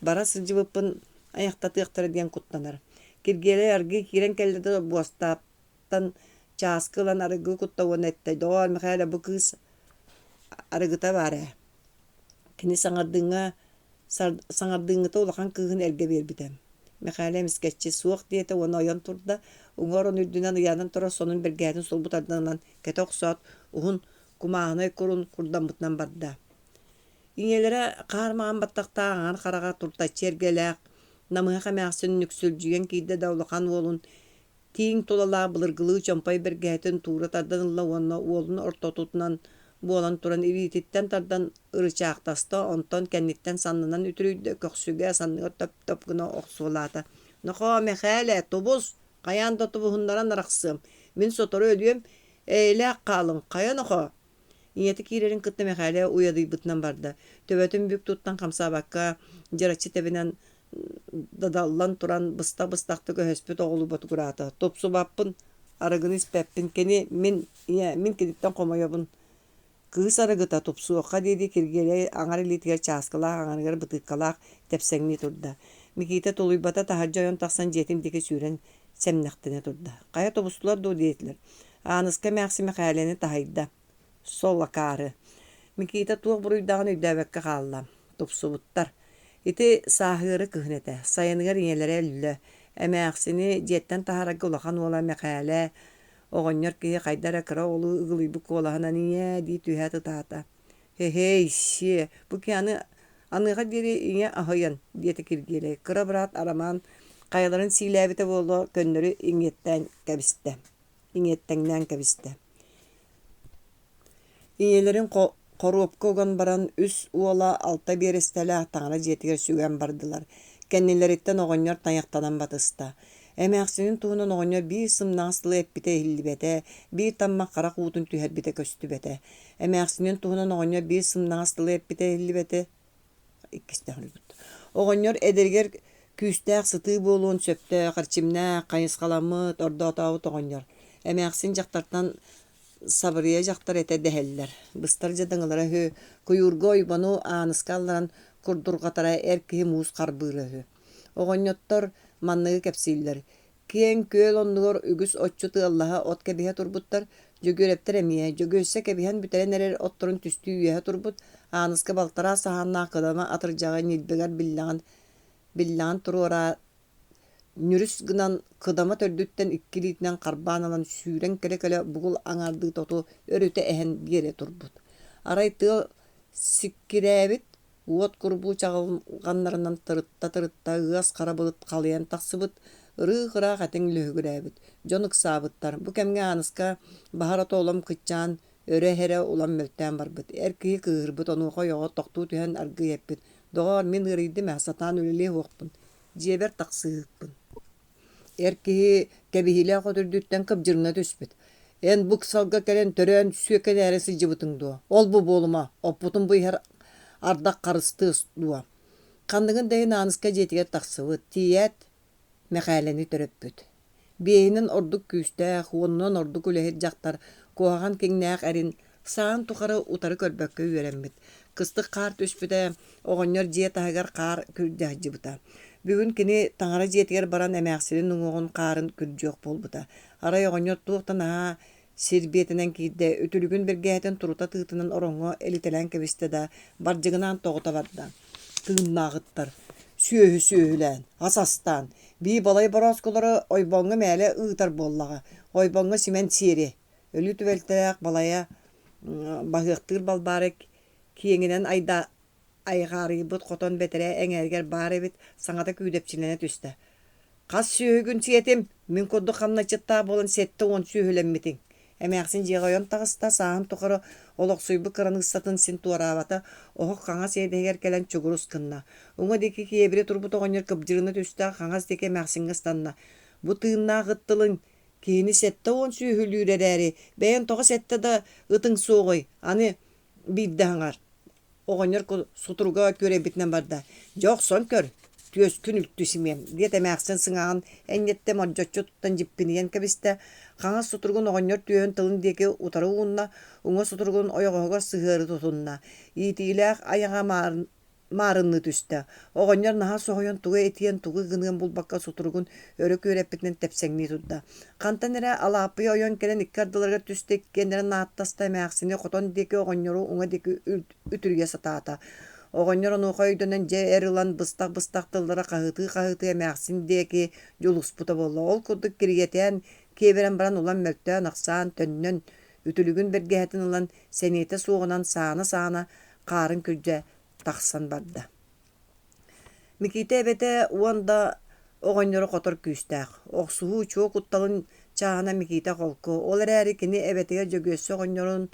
Bara sılcı bıppın ayakta tığıqtara diyen kutlanar. Kirgele argı kiren kellede boastaptan çaskılan argı kuttavon ette. Doğal Mихаиле bu kız argıta bare. Kini sanardığına ulaqan kığın erge verbitem. Mихаиле misketçi suaq diyete onu oyan turda. Uңар он үрдүнен ыянын тура сонун бергәтин солбут ардынан кете оксот уһун кумааны курун курдамбытынан барда. Иңелере каармаган баттактааган карага турта чергелек намыха мәхсин нүксүлжүген кийде даулахан олун тиң толала былыргылыы чомпай бергәтин тура тардан лавонна олун ортотутунан буолан туран ирититтен тардан ырычаактаста онтон кенниттен саннынан үтүрүйдө көксүгө санныга топ гына оксулата. Нохо Михаиле тубус Каян да тубухундаран арақсым. Мен сотору өлüем. Эйле қалың. Каян оха. Иети кирерин кытты Михаиле уяды бытынан барды. Төбөтүн бүк туттан камсабакка жарачы тебинен дадаллан туран быстақты көһөспүт оғылу бот курата. Топсу баппын арыгын испеппин кени мен кедиттен комойобун. Кыз арыгыта топсу оқа деди киргеле аңар илитигер часкалақ аңаргар бытыккалақ тепсеңни турда. Миките толуйбата тахаржайон тақсан жетимдеки сүүрен семнақтыне турда. Кая тобустулар до дейтлер. Аныска мәхси Михаилени тахайда. Сола кары. Микита туох буруйдаган үйдөбекке қалла. Топсубуттар. Ити сахыры кыхнете. Сайыныгар иелері әллі. Әмәхсini жеттен тахарагы улахан ола Михаиле. Оғоньор кие қайдара кыра олу ыгылыйбы колахана ния ди түйәті тата. Хей, ши. Бу кияны аныға дери ине ахойан диеті киргеле. Кыра брат араман Кайаларын сийләбите болу көннөрү иңеттен кәбисте. Иңелерин коруопка оган баран үс уола алта берестеле таңара жетигер сүгөн бардылар. Кеннелереттен оғоньор таяқтанан батыста. Әмәқсинин туһунан оғоньор бир сымнаңсылы эппите хиллибете, бир тамма қара қуутун түһәрбите көстүбете. Әмәқсинин туһунан оғоньор бир сымнаңсылы эппите хиллибете. Оғоньор эдергер Küstәк сыты болуын сөпті, қырчымна, қайысқаламы, орда-отауы тоғынер. Әмәқсін жақтартан сабырия жақтар әті дәхелілер. Бұстар жадыңылары хө, көйіргі ойбану анысқаларан күрдұрғатара әркігі мұз қарбыры хө. Оғынеттар маннығы кәпсейлер. Кен көл оннығыр үгіс отчуты Аллаға от кәбіге турбуттар, жөгөреттер әмие, жөгөссе кәбіген бүтәрен әрер отторын түсті үйеге турбут, анысқы балтара сағанна қыдама атыржаға нелбегер Billan turora nürüs gınan kıdama tördütten ikkiliğinden karbanılan sürен kele bugul anardığı totu örüte ehen yere turbut. Araytığı sikkirebit uot kurbu çağılganlarından tırıtta ığas karabılıt kalayan taksıbıt ırı-hıra qaten löhgürebit. Jonuk sabıttar. Bu kemge anıska baharat olam kıçan öre here olan mölten barbıt. Erkeği kığırbıt onu koyoğa toktu tühen argı yeppit. Doğar min ırıydı mehsatan ölüle hoqpun. Жебер тақсыықпын. Эркиһи кэбиһилээх отурдуттан кыбдьырына түспүт. Эн бук салга кэлэн төрөөн сүйэкэн эрэси жыбытың дуо. Ол бу болума, оппутун буйхар ардак карыстыыс дуо. Ханныгын дэйин аныска жетигер тахсыбыт, тиет мэхээлени төрөппүт. Биэһинин ордук күүстээх, уоннон ордук үлэһит жактар куахан киңнээх эрин саан тухары утары көрбөккө үөрэммит. Кыстык каар түспүтэ, оҕонньор дьиэ таһыгар каар күрдээхжибыта. Бүгүн кини таҥара дьиэтигэр баран эмээхсирин нуҥуоҕун каарын күрдүөх буолбута. Арай оҕонньор туохтан сирбиэтинэн киирдэ үтүлүгүн биргээһэтин турута тыытынан ороҥҥо элителэн кэбистэ да бардьыгынаан тоҕута барда. Тыыннааҕыттар, сүөһүлээн, асастаан, bii балай боросколоро ойбоҥҥо мээлэ ыытар буоллаҕа, ойбоҥҥо симен сиэри, өлү түбэлтээх балайа баһыахтыыр балбаарык киэҥинэн айҕаарыйбыт хотон бэтэрэ эҥээригэр баар эбит саҥата күүдэпчиленэ түстэ. Хас сүөһүгүн сиэтим, мин курдук хамначыттаа болан сетте уон сүөһүлэммитиҥ. Эмээхсин дьиэҕойон таҕыста сааһын тухары олохсуйбу кыраныгсатын син туараабата оһох хаҥас эйдэһигэр кэлэн чугурус кынна. Уҥа дики киэбири турбут оҕонньор кыбдьырына түстэ хаҥас дики эмээхсиҥҥа станна. Бу тыыннаах-ыттылыҥ киһини сетте уон сүөһүлүүрэрээри, бэйэн тоҕо сетте да ытыҥ суоҕуй, аны биирдэһэҥар. Оҕонньор сутуруга күөрэбитинэн барда. Дьох сон көр, түөскүн үлтү симиэм, диэт эмээхсин сыҥааҕын энньетте мордьоччу туттан дьиппиниэн кэбистэ хаҥас сутуругун оҕонньор түөһөн тылын диэки утары уунна, уҥа сутуругун ойоҕоһугар сыһыары тутунна, иитиилээх айаҥа маарынны түстэ. Оҕонньор наһаа соһуйан тугу этиэн тугу гыныан булбакка сутуругун өрө күөрэппитинэн тэпсэҥнии турда. Хантан эрэ алааппый ойон кэлэн икки ардыларга түстэ иккиэннэрэ нааттаста эмээхсини хотон диэки оҕонньору уҥа диэки үтүрүйэ сатаата. Оҕонньор онуоха өйдөнөн дьэ эр ылан быстах тыллара хаһыытыы эмээхсин диэки дьулуспута буолла. Ол курдук киригэтиэн киэбэрэн баран улан мөлтөөн ахсаан төннөн үтүлүгүн бэргэһэтин ылан сэниэтэ суоҕунан саана хаарын күрдьэ тахсан барда. Микиитэ эбэтэ уонда оҕонньоро хотор күүстээх. Охсуһуу чуо кутталын чааһына Микиитэ холку. Ол эрээри кини эбэтигэр дьөгүөссө оҕонньорун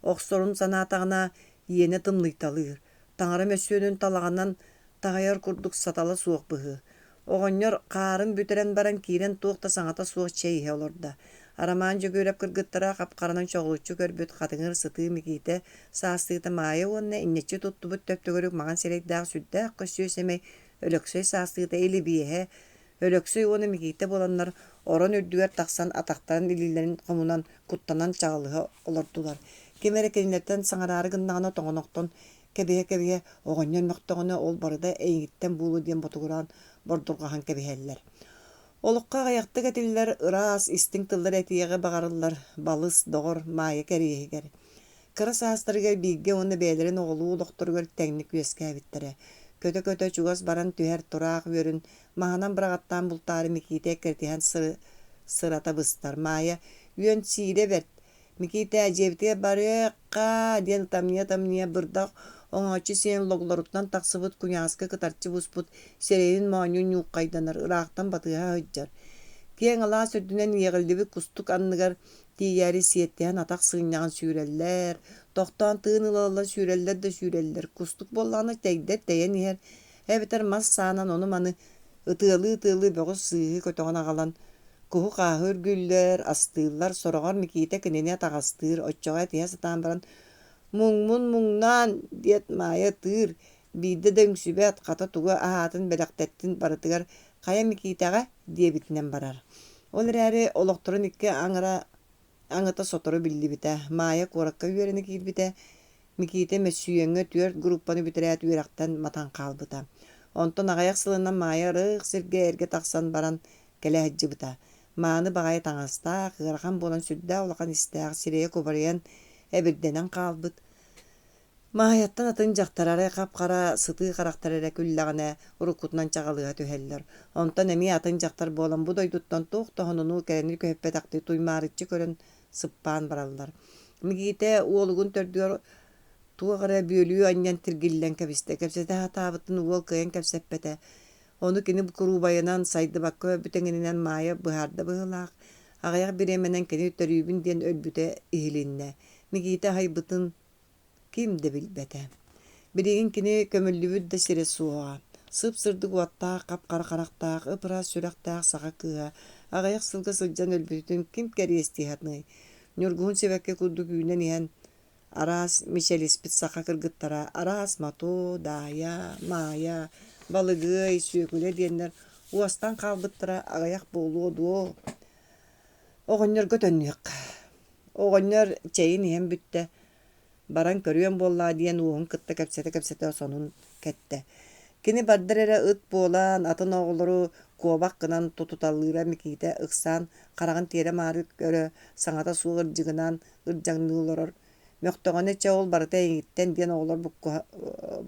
охсорун санаатаҕына иэне тымныйталыыр. Таҥара мөссүөнүн талаганан таҕайар курдук сатала суох быһы. Оҕонньор хаарын бүтэрэн баран киирэн туохта саҥата суох чэйиһэ олорда. Арамаан дьөгүөрэп кыргыттара хапхаранан чоҕулуччу көрбүт хатыҥыр сытыы Микиитэ саастыыта маайа уонна иннеччи туттубут төптөгөрүк маҕан сирэйдээх сүрдээх көссүөс эмэй өлөксөй саастыыта илибиэһэ. Өлөксөй уону Микиитэ буоланнар орон үрдүгэр тахсан атахтарын илиилэрин хомунан куттанан чаҕылыһа олордулар. Кимэрэ кинилэттэн саҥараары гыннаҕына тоҥонохтон кэбиһэ оҕонньор мөхтөҕүнэ ол барыда эйиҥиттэн буулу диэн ботугураан бордургаһан кэбиһэллэр. Олукка аяқтык этиллэр ыраас истиң тыллар этиэҕэ баҕарыллар, балыс, доҕор, маайа кэриэһигэр. Кыра саастарыгар бииргэ уонна бэйэлэрин оҕолуу улохторугар тэҥник үөскээбиттэрэ. Көтө чугас баран түһэр тураах үөрүн маһанан быраҕаттаан бултаары Микиитэ кэртиһэн сырата быстар. Маайа үөн сиире берт. Микиитэ дьиэбитигэр барыакка диэн тамния бырдах оҥооччу сиэн логолоруттан тахсыбыт куñааска кытарчы буспут сэрэйин моонньун ньууккайданар, ыраахтан батыыһа ыйдьар. Киэҥ алаа сөдүнэн иэҕэллибит кустук анныгар тиийээри сиэттиһэн атах сыынньаҕын сүүрэллэр, тохтоон тыын ылалла сүүрэллэр, кустук буоллаҕына тэйдэр тэйэн иһэр, эбэтэр мас саанан ону маны ытыалы бөҕүс сыыһы көтөҕөн аҕалан, куһу хааһы үргүллэр, астыыллар, сороҕор Микиитэ кинини таҕастыыр, оччоҕо этиһэ сатаан баран муҥнан диэт маайа тыыр, биирдэ да үҥсүбэт хата тугу аһаатын бэлэхтэттин барытыгар хая Микиитэҕэ диэбитинэн барар. Ол эрээри олохторун икки аҥыта сотору биллибитэ, маайа куоракка үөрэни киирбитэ, Микиитэ мэссүйөҥҥө түөрт группаны бүтэрээт үөрэхтэн матан хаалбыта. Онтон аҕайах сылынан маайа ырыах сиргэ эргэ тахсан баран кэлээһэджибыта. Мааны баҕайа таҥастаах, ыарахан буолан сүрдээ улахан истээх сирэйэ кубарыйан эбирдэнэн хаалбыт. Маайаттан атын дьахтарары хап-хара сытыы харахтар эрэ күллэҕинэ уруккутунан чаҕалыыһа түһэллэр. Онтон эмиэ атын дьахтар буолан бу дойдуттан туох тоһунунуу кэрэнир көһөппэтахтыы туймаарыччы көрөн сыппаан бараллар. Микиитэ уолугун төрдүгэр туох эрэ бүөлүү анньан тиргиллэн кэбистэ, кэпсэтэ хатаабытын уол кыйан кэпсэппэтэ. Ону кини курубайынан сайдыбакка өбүтэҥининэн маайа быһаарда быһылаах, аҕайах бириэмэнэн кини төрүүбүн диэн өлбүтэ иһилиннэ. Микиитэ хайбытын ким да билбэтэ. Биригин кини көмөллүбүт да сире суоҕа. Сып сырдык уаттаах, кап-кара карактаах, ыпыра сүрэхтаах саха кыыһа, аҕайах сылга сылдьан өлбүтүн ким кэриэстииһатныы. Ньургуһун себэкке курдук үүнэн иһэн араас мичэлиспит саха кыргыттара, араас мату, даая, маая, балыгый, сүөкүлэ диэннэр уостан хаалбыттара аҕайах буолуо дуо. Оҕонньор көтөннүөх. Оҕонньор чэйин иһэн бүттэ. Баран көрүөн буоллаа диэн уоһун кытта кэпсэтэ сонун кэтте. Кини бардыр эрэ ыт буолан атын оҕолору куобак гынан тутуталлыыра микиитэ ыксаан харагын тиэрэ маары көрө саҥата суох ырдьыгынан ырдьаҥныылорор. Мөхтөҕөн эчэ ол барыта эҥиттэн диэн оҕолор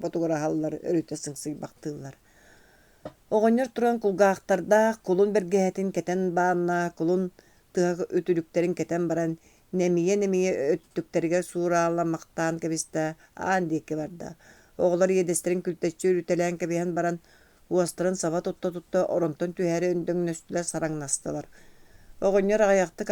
ботугураһаллар, өрүтэ сыҥсыйбахтыыллар. Оҕонньор туран кулгаахтардаах кулун бэргэһэтин кэтэн баанна, кулун тыһа үтүлүктерин кэтэн баран нэмие өттүктэригэр suuraallamмахтаан кэбистэ аан диэкки барда. Оҕолор иэдэстерин күлтэччи үрүтэлээн кэбиһэн баран уостарын саба тутта оронтон түһээри өндөҥнөстүлэр сараҥнастылар. Оҕонньор аҕайахтык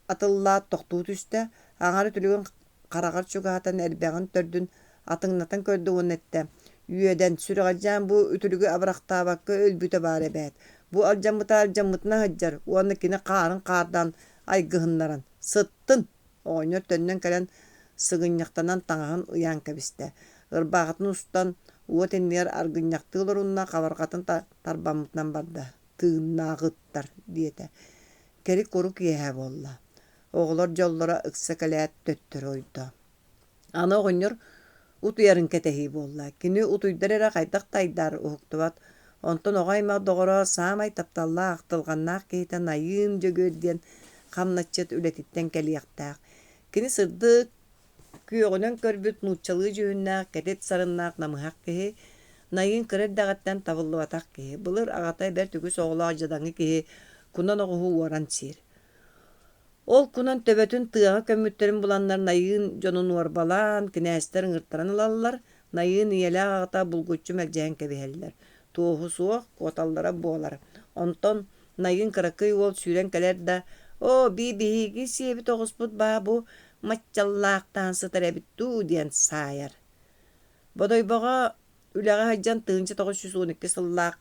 атыллаат тохтуу түстэ, аҥаар үтүлүгүн харагар чугаатан эрбэҕин төрдүн атыҥнатан көрдүгүн этте. Үөдэн сүрэҕэдьээн бу үтүлүгү абырахтаабакка өлбүтэ баар эбээт. Бу алдьаммытына хаджар, уонна кини хаарын хаардаан айгыһыннаран. Сыттын! Оҕонньор төннөн кэлэн сыгынньахтанан таҥаһын ыйаан кэбистэ. Ырбааҕатын устан уот иннигэр аргынньахтыылар унна хабарҕатын тарбаммытынан барда. Тыыннааҕыттар диэтэ. Кери куру киэһэ буолла. Оҕолор дьоллора ыкса кэлээт төттөр ойдо. Аны оҕонньор утуйарын кэтэһии буолла. Кини утуйдар эрэ хайдах тайдар уһуктубат. Онтон оҕаймах доҕоро саамай тапталлаах тылҕаннаах киһитэ найыын дьөгүөр диэн хамначчыт үлэтиттэн кэлиэхтээх. Кини сырдык күөҕүнэн көрбүт нууччалыы дьүһүннаах кэтит сарыннаах намыһах киһи найыын кырардаҕаттан табыллыбатах киһи. Былыр аҕатай бэр түгүс оҕолоох дьадаҥҥы киһи кунан оҕуһу уоран сиир. Ол кунан төбөтүн тыаҕа көммүттерин буланнар найыын дьонун уорбалаан кинээстэр ыҥыртаран ылаллар, найыын ийэлээх аҕата булгуччу мэлдьэһэн кэбиһэллэр. Туоһу суох куоталлара буолар. Онтон найыын кыраккый уол сүүрэн кэлэр да: «О, биһиги сиэбит оҕуспут баа бу маччаллаахтаан сытар эбиттүү» диэн саайар. Бодойбоҕо үлэҕэ хаджан тыынча 912 сыллаах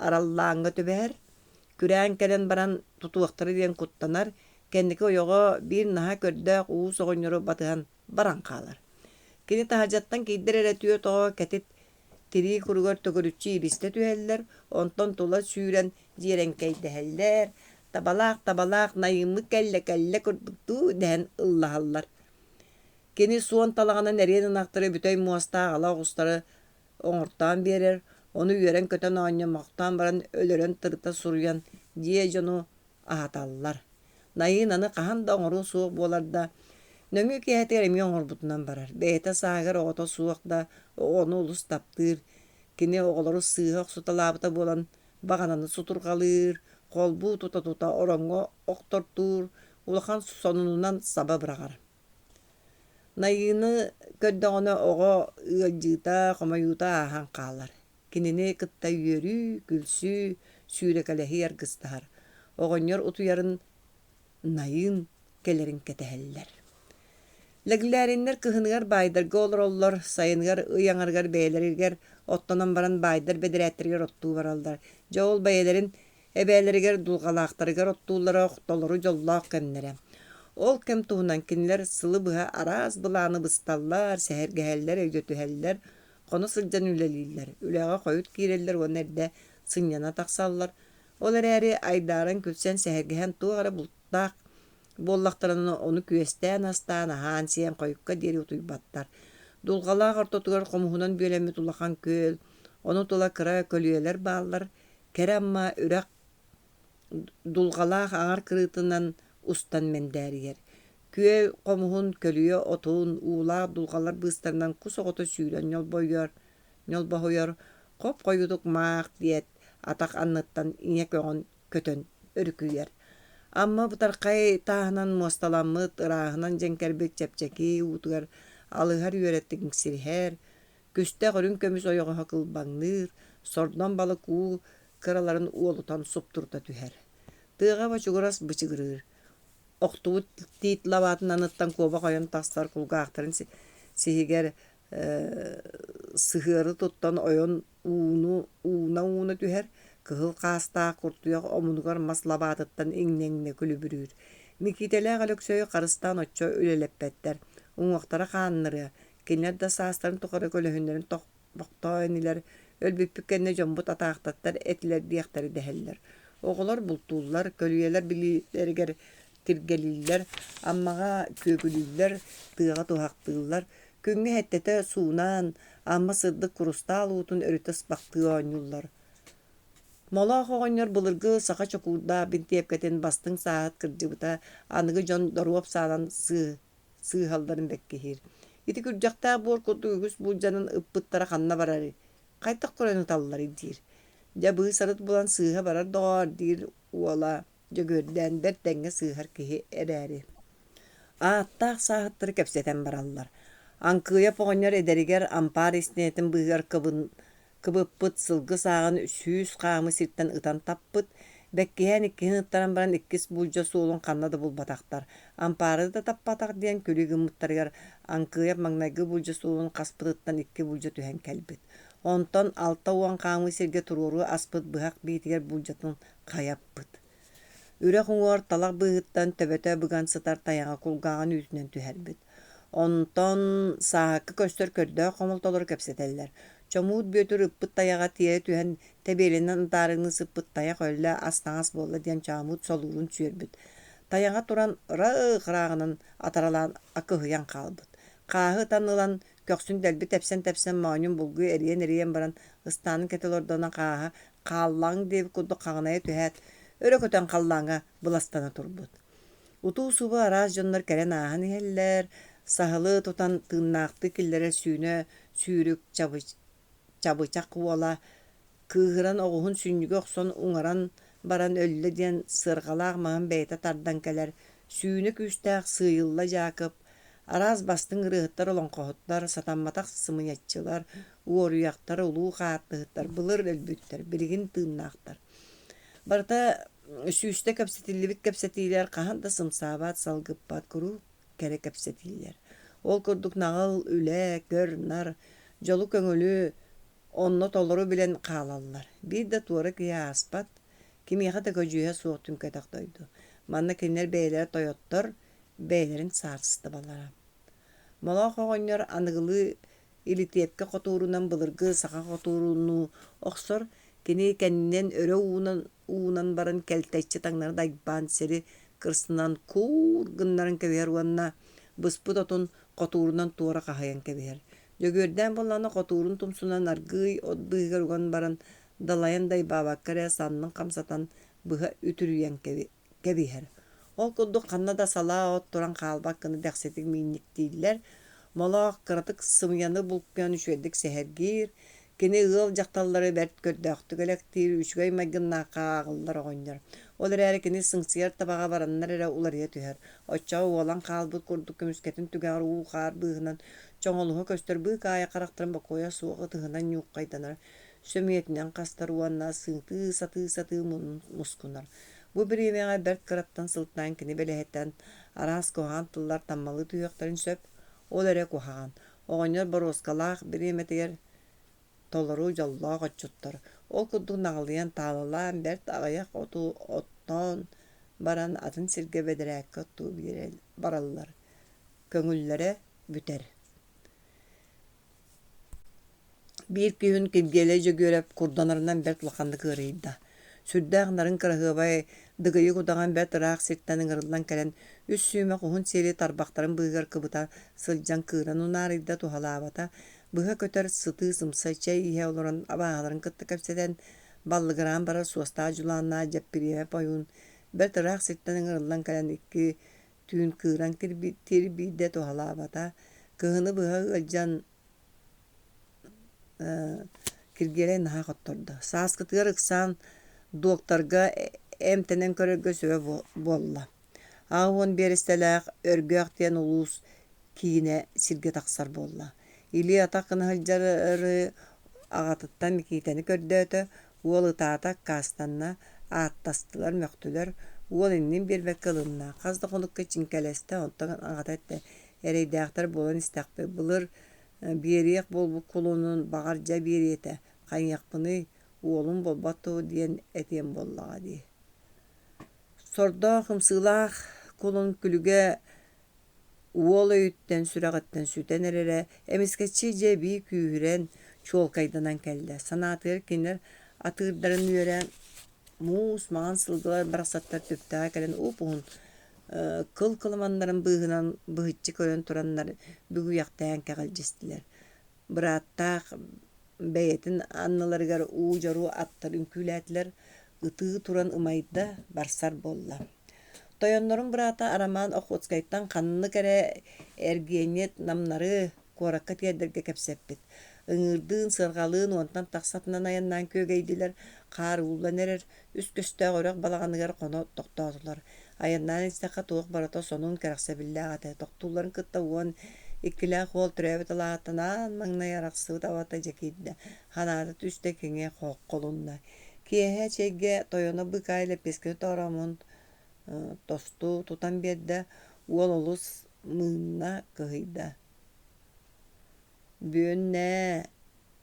араллааҥҥа түбэһэр, күрээн кэлэн баран тутуохтары диэн куттанар, кэнники ойоҕо биир наһа көрдөөх уус оҕонньору батыһан баран хаалар. Кини таһадьаттан киирдэр эрэ түө тоҕо кэтит тирии куругар төгөрүччи илистэ түһэллэр, онтон тула сүүрэн дьиэрэнкэйдэһэллэр, табалаах найыыммы кэллэ курдуктуу дэһэн ыллаһаллар. Кини суон талаҕынан эриэн ынахтары бүtöй муостаах ала оҕустары оҥортоон биэрэр, ону үөрэн көтөн оонньоммохтоон баран өлөрөн тырыта суруйан дьиэ дьону аһаталлар. Найыын аны хаһан да оҥоруу суох буолар да, нөҥү киэһэтигэр эмиэ оҥорбутунан барар. Бэйэтэ сааһыгар оҕото суох да оҕону улус таптыыр. Кини оҕолору сыыһа охсуталаабыта буолан баҕананы сутурҕалыыр, холбуу тута ороҥҥо охтортуур, улахан сонунунан саба быраҕар. Найыыны көрдөҕөнө оҕо ыалдьыыта, хомойуута ааһан хаалар. Кинини кытта үөрүү, күлсүү, сүүрэкэлэһии аргыстаһар. Оҕонньор утуйарын найыын кэлэрин кэтэһэллэр. Лэгилээриннэр кыһыныгар баайдарга олороллор, сайыныгар ыйаҥарыгар бэйэлэригэр оттонон баран баайдар бэдэрээттэригэр оттуу бараллар. Дьол бэйэлэрин эбээлэригэр дулҕалаахтарыгар оттууллара охтолору дьоллоох кэмнэрэ. Ол кэм туһунан кинилэр сылы быһа араас былааны бысталлар, сэһэргэһэллэр, өйдөтүһэллэр, хоно сылдьан үлэлииллэр. Үлэҕэ хойут киирэллэр уонна эрдэ сынньана тахсаллар. Ол эрээри айдаарын күлсэн сэһэргэһэн туоҕара бултаах буоллахтарына ону күөстээн астаан аһаан сиэн хойукка диэри утуйбаттар. Дулҕалаах ортотугар хомуһунан бүөлэммит улахан көөл, ону тула кыра көлүөлэр бааллар, кэрэ амма үрэх дулҕалаах аҥар кырыытынан устан мэндээригэр. Күөл хомуһун көлүө отуун уулаах дулҕалар быыстарынан кус оҕото сүүрэн ньолбоһуйар, хоп хойутук маах диэт атах анныттан иñэ көҕөн көтөн өрүкүйэр. Amma butarkay taahanan muostalammıt ıraaһынан дьэҥкэрбит чэпчэки уутугар алыыһар үөрэттигин сириһэр, күстэ хорун көмүс ойоҕоһо кылбаҥныыр, сордон балык уу кыраларын уолутан суптурда түһэр. Тыаҕа бачугурас бычыгырыыр. Охтубут тиит лабаатын аныттан куоба хойон тастар кулгаахтарын сиһигэр sıhırı tuttan oyon uuna tüher, kıhıl kasta kurtuyak omunugar maslabatıttan iňneňne külübürür. Mikitelä galöksöy karıstan otço üleleppetler. Uňaktara kaanları, kinler da saastарын tukara kölöhünlerin boktoyniler, ölbüppük kenne jombut ataaqtattar etler diýekteri deheller. Oğular bultullar, kölüyeler bilileriger tirgeliller, ammaga kögülüller, tığa tuhaqtığlar. Köňňe hettete suunan, amma sırdık kurusta aluutun örütes baktığı oynullar. Mola hoğonyor bulurgu sağa çokurda bintiepketen bastın saat kırcıbıta anıgı jon doruop sağlan sığhalların bekkehir. Iti kürjakta bor kutuğuz bu canın ıppıttara kanna bararı. Kaytak koranı talları dir. Jabı sarıt bulan sığha barar doğar dir uola. Jogörden bertenge sığhar kehi ereri. Aattaq saattırı kepseten barallar. Ankıya poğonyor ederiger ampar isnetin bıhar kıbıppıt sılgı sağın süs qağımı sirtten ıtan tappıt. Bekkeyen ikkihin ıttaran baran ikkis bulca suolun kannadı bulbataktar. Amparı da tappatak diyen kölügü muttarıgar ankıya magnaygı bulca suolun kaspıtıttan ikki bulca tühen kelbit. Onton alta uan qağımı sirge tururu aspıt bıhak bitiger bulcatın qayappıt. Ürek uğur talak bıhıttan töbötö bıgan sıtar tayağa kulgağın yüzünen tüherbit. Onton sahakı köstör kördö komultolor kepseteller. Çomut bötür ıppıt tayağa tiye tühen tebelinden ıtarını sıppıt tayak ölle astaňas bolla diyen çamut soluğun süyerbit. Tayağa turan rağının ataralan akıhıyan kalbıt. Qahı tanılan köksün delbi tepsen maňum bulgu eriyen baran ıstanın ketelordona qahı qallan dev kudu qağınaya tühet. Öre köten qallaňa bulastana turbut. Utu subu araz jonlar keren ahan heller, sahalı tutan tığnaqtı killere sүйne sürük çabıçak uola, kıhıran oğuhun sünnüge okson uŋaran baran öllü diyen sırgalaq mağın beyta tardan keler, sүйne küstaq sıyılla jakıp, araz bastın rıhıttar olan kohutlar, satanmatak sımıyatçılar, uoruyaktar, ulu qaatlıhıttar, bılır ölbüttar, birigin tığnaqtar. Barta süste kapsetilibit kapsetiler qahan da sımsabat salgıppat kuru kere kapsetiler. Ol kurduk nağıl üle görnar jolu köngülü onno toluru bilen qalallar. Bir de tuara kiya aspat kimiyaha da göjüye soğutun kadaqtoydu. Manna kinler beyler toyottor beylerin sarsıstı balara. Mola hoğonyor anıgılı ilitiyepke qoturunan bılırgı sağa qoturunu oqsor kini keninen öre uğunan baran kelteççi taňnary daýban seri kırsından kur gınların keber wanna bıspıt otun qoturundan tuara qahayan keber. Jogörden bolany qoturun tumsunan argıy ot bıgar ugan baran dalayan daý babakkara sannyň kamsatan bıha ütürüyen keber. Ol kudduk qanna da sala ot turan qalbakkyny däxsetik minnik diýiller. Mola kıratık sımyanı bulkyanüşedik sehergir. Kini ığıl jaktalları bert kördöktü gelektir, üçgöy magınna qağıllar oğonyor. Olar eri kini sınksiyar tabağa baranlar ere ularıya tüher. Oçağı olan qalbıt kurduk kömüsketin tügağır uğar bığınan, çoğuluğu köstör bığı kaya karakterın bakoya soğuk ıtığından yuq kaydanar. Sömiyetinden kastar uanna sığtı satı muskunar. Bu bir yemeğe bert kırattan sılttan kini belehetten aras kohan tıllar tammalı tüyöklerin söp, olara kohan. Oğonyor baroskalaq bir yemeteger tolaru jalla gaçuttar. Ol kudduk nağlayan talalan bert agayak otton baran atın sirge bederek kötü barallar. Köngüllere büter. Bir gün kilgelece görep kurdanlarından bert lakandı kırıydı. Sürdağınların kırıhıbay dıgıyı kudagan bert raq sirttanın ırıldan kelen üs süyme kuhun seri tarbakların bıgar kıbıta sılcan kıran unarıydı tuhalabata bıha köter sıtı sımsa çay ihe oluran abağaların kıttı kapseden ballıgıran bara suasta julanna jeppiriyeme payun bert raq sirttanın ırıldan kelen iki tüün kıran tirbide tuhalabata kıhını bıha ılcan kirgele naha qottordu. Saaskıtıgar ıksan doktorga emtenen körörgö söbe bolla. Ağın beristelaaq örgöq diyen ulus kiyine sirge taqsar bolla. Ili ataqını hıljarı ağatıttan mikiteni kördötö, uol ıtaatak kastanna aatastılar möktüler, uol innin bir bekkalınna. Qazda qonukka çinkeleste ontan ağatat ereydağtar bolan istakpı bılır Бериек болбу кулунун багаржа бериете. Каньякпыны уолун болбату диен этем боллага ди. Сордо хымсылах кулун күлүге уол өйттен сүрагаттан сүтен эрере эмискечи же бии күүрен чуолкайданан келде. Санаатыгар кинер атыырдарын үөрэ муус маған сылгылар барақсаттар түптää кэлэн упуун кыл кылыманнарын быыһынан быһыччы көрөн тураннар бүгүяктаан кэҕэлдьистилэр. Бырааттаах бэйэтин анныларыгар уу жаруу аттар үҥкүүлээтлэр ытыы туран ымайда барсар болла. Тойоннорун быраата арамаан охуоцкайттан ханны кэрэ эргиэнниэт намнары куоракка тиэрдэргэ кэпсэппит. Ыҥырдыын сыргалыын уонтан тахсатынан аяннаан күөгэйдилэр, хааруулан эрэр, үс көстөөгөрөөх балаҕаныгар хоно тохтоотулар. Аяннаан истэхэ туох барата сонун кэрэхсэбиллээҕэтэ. Тохтууларын кытта уон иккилээх уол төрөөбүт алаатанаан маҥнай арахсыбыт абата дьэкииддэ. Ханаата түстэ киҥэ хоокколунна. Киэһэ чэйгэ тойоно быкай лэппискини торомун тосту тутан биэрдэ уол олус мыынна кыһыйда. Бүөн нää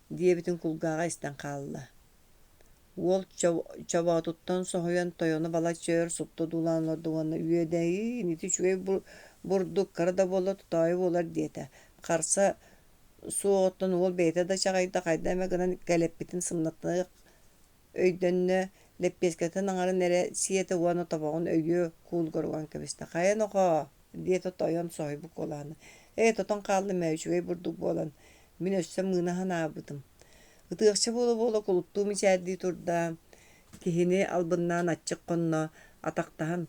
диэбитин кулгаага истэн хаалла. Уол чобоотуттан соһуйан тойоно бала чөөр супту дулаан олордугонна үөдэйи нити чүгэй бурдук карада буола тутаайы буолар диэтэ. Харса суоҕоттон уол бэйэтэ да чаҕайда хайда эмэ гынан кэлэппитин сымнаттык өйдөннө лэппиэскэтэн аҥарын эрэ сиэтэ уону тобоҕун өйүө куулгоруган кэбистэ. Хайан оҕо диэтэ тойон соһуйбут куолаана. Тотон хаалла мэ үчүгэй бурдук буолан мин өссө мыына ханаабытым. Ытыахчы буола кулуттуу мичээрдии турда киһини албыннаан аччык конно атактаһан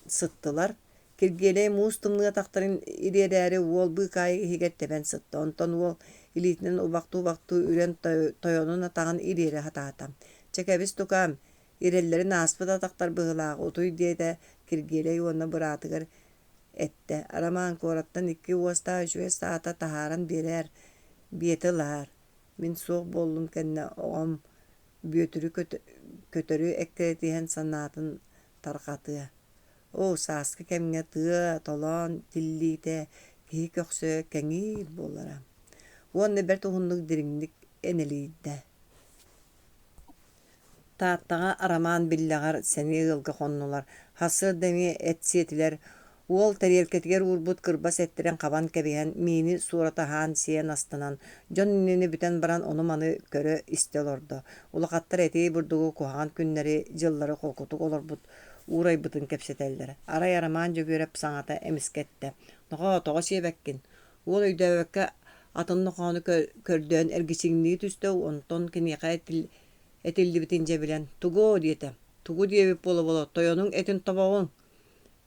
сыттылар. Киргиэлэй муус тымныы атактарын ириэрээри уол быыкаайы иһигэр сытты. Онтон уол илиитинэн убактуу үрэн тойонун атаҕын ириэрэ хатаата. Чэкэбис тукаам ирэллэрин ааспыт атактар быһылаах утуй диэтэ киргиэлэй уонна быраатыгар этте. Арамаан куораттан икки уостаа үчүгэй саата таһааран биэрээр биэти лаар. Мин суох буоллум кэннэ оҕом бүөтүрү көтөрү эккэтиһэн санаатын тарҕатыа. Сааска кэмҥэ тыа толоон тиллиитэ киһи көхсө кэҥиир буолара. Уонна бэр туһуннук дириҥник энэлииддэ. Тааттаҕа арамаан биллэҕэр сэни ыалга хоннулар. Хасыр дэмиэ эт сиэтилэр уол тарелкетигэр уурбут кырбас эттирэн хабан кэбиһэн миини суоратаһаан сиэн астынан дьон иннини бүтэн баран ону маны көрө истэл ордо. Улахаттар этии бурдугу куһаҕан күннэри дьыллары холкутук олорбут уурайбытын кэпсэтэллэр. Арай арамаан дьөгүөрэп саҥата эмискэтте. Нохо тоҕо сиэбэккин. Уол өйдөөбөккэ атын нохоону көрдөөн эргичиҥнии түстө онтон киниэхэ этиллибитин дьэбилэн тугу диэтэ. Тугу диэбит буола тойонуң этин тобоҕуҥ.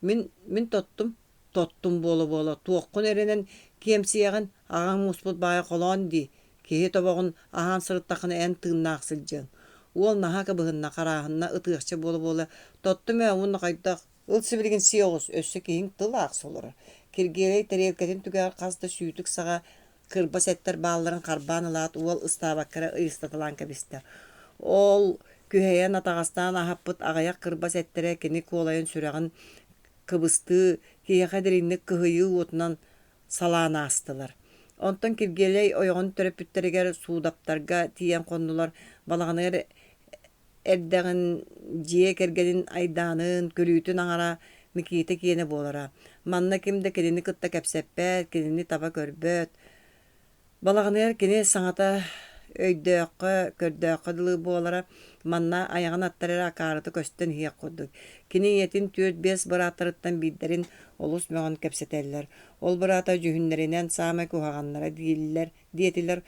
Мин тоттум буола туоххун эренэн киэмсиэҕин аҕаҥ муспут баайа холоон дии. Киһи тобоҕун аһаан сырыттаххына эн тыыннаах сылдьыаҥ. Уол наһаа кабыһынна харааһынна ытыахчы буола тоттум уунна хайдах ыл сибилигин сиоҕус өссө киһиҥ тылаах солорор. Киргиэлэй тарелкэтин түгээх хаста сүүтүк саҕа кырбас эттэр баалларын харбаан ылаат уол ыстаабаккара ыйыстатылаан кэбистэ. Ол күһэйэн атаҕастаан аһаппыт аҕайах кырбас эттерэ кини куолайын сүрэҕин кыбыстыы киэхэ дэринник кыһыйыы уутунан салаанаастылар. Онтон киргиэлэй ойоҕун төрөппүттэригэр суудаптарга тиийэн хоннулар. Балаҕаныгар эрдэҕин дьиэ кэргэнин айдаанын көлүүтүн аҥара микиите киэне буолара. Манна кимдэ кинини кытта кэпсэппэт, кинини таба көрбөт. Балаҕаныгар кини саҥата көрдөөххө дылыы буолара. Манна аяҕын аттарар акаарыты көстөн хиэк курдук. Кини иэтин 4-5 бырааттарыттан бииддэрин олус мөҕөн кэпсэтэллэр. Ол быраата жүһүннэринэн саамай куһаҕаннара диэтилэр.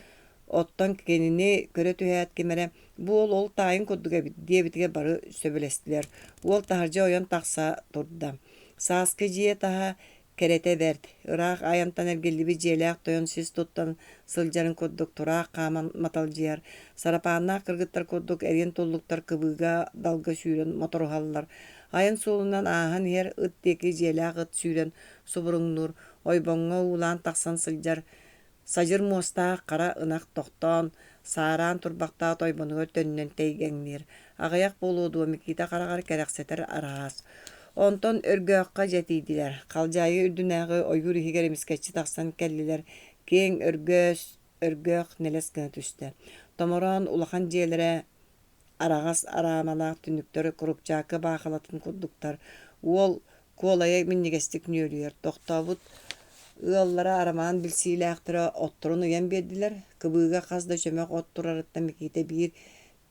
Оттон кинини көрө түһээт кимэрэ буол ол таайын курдук эбит диэбитигэ бары сөбүлэстилэр. Уол таһырдьа ойон тахса турда. Сааска дьиэ таһа кэрэте бэрт. Ыраах аянтан эргиллиби дьиэлээх тойон сис туттан сылдьарын курдук тураах хааман маталдьыар. Сарапааннаах кыргыттар курдук эрин туллуктар кыбыыга далга сүүрэн моторухаллар. Айын суулунан ааһан иһэр ыт диэки дьиэлээх ыт сүүрэн субуруҥнуур ойбоҥҥо уулаан тахсан сылдьар сажыр муостаах хара ынах тохтоон саараан турбахтаат ойбонугар төннөн тэйгэҥниир. Аҕайах буолуодуо микиите хараҕар кэрэхсэтэр араас. Онтон өргөөххэ дьэтиидилэр. Халдьаайы үрдүнээҕи ойуур иһигэр эмискэччи тахсан кэллилэр. кең өргөх нелес гына түстэ. Томорон улахан жиэлэрэ арағас араамалаах түнүктөр курупчаакка баахалатын курдуктар. Уол куолайа миннигестик ньөлүөр. Тохтобут ыаллара арамаан билсиилээхтэрэ отторун ыйан биэрдилэр. Кыбыыга хас да чөмөх оттурарытта микиите биир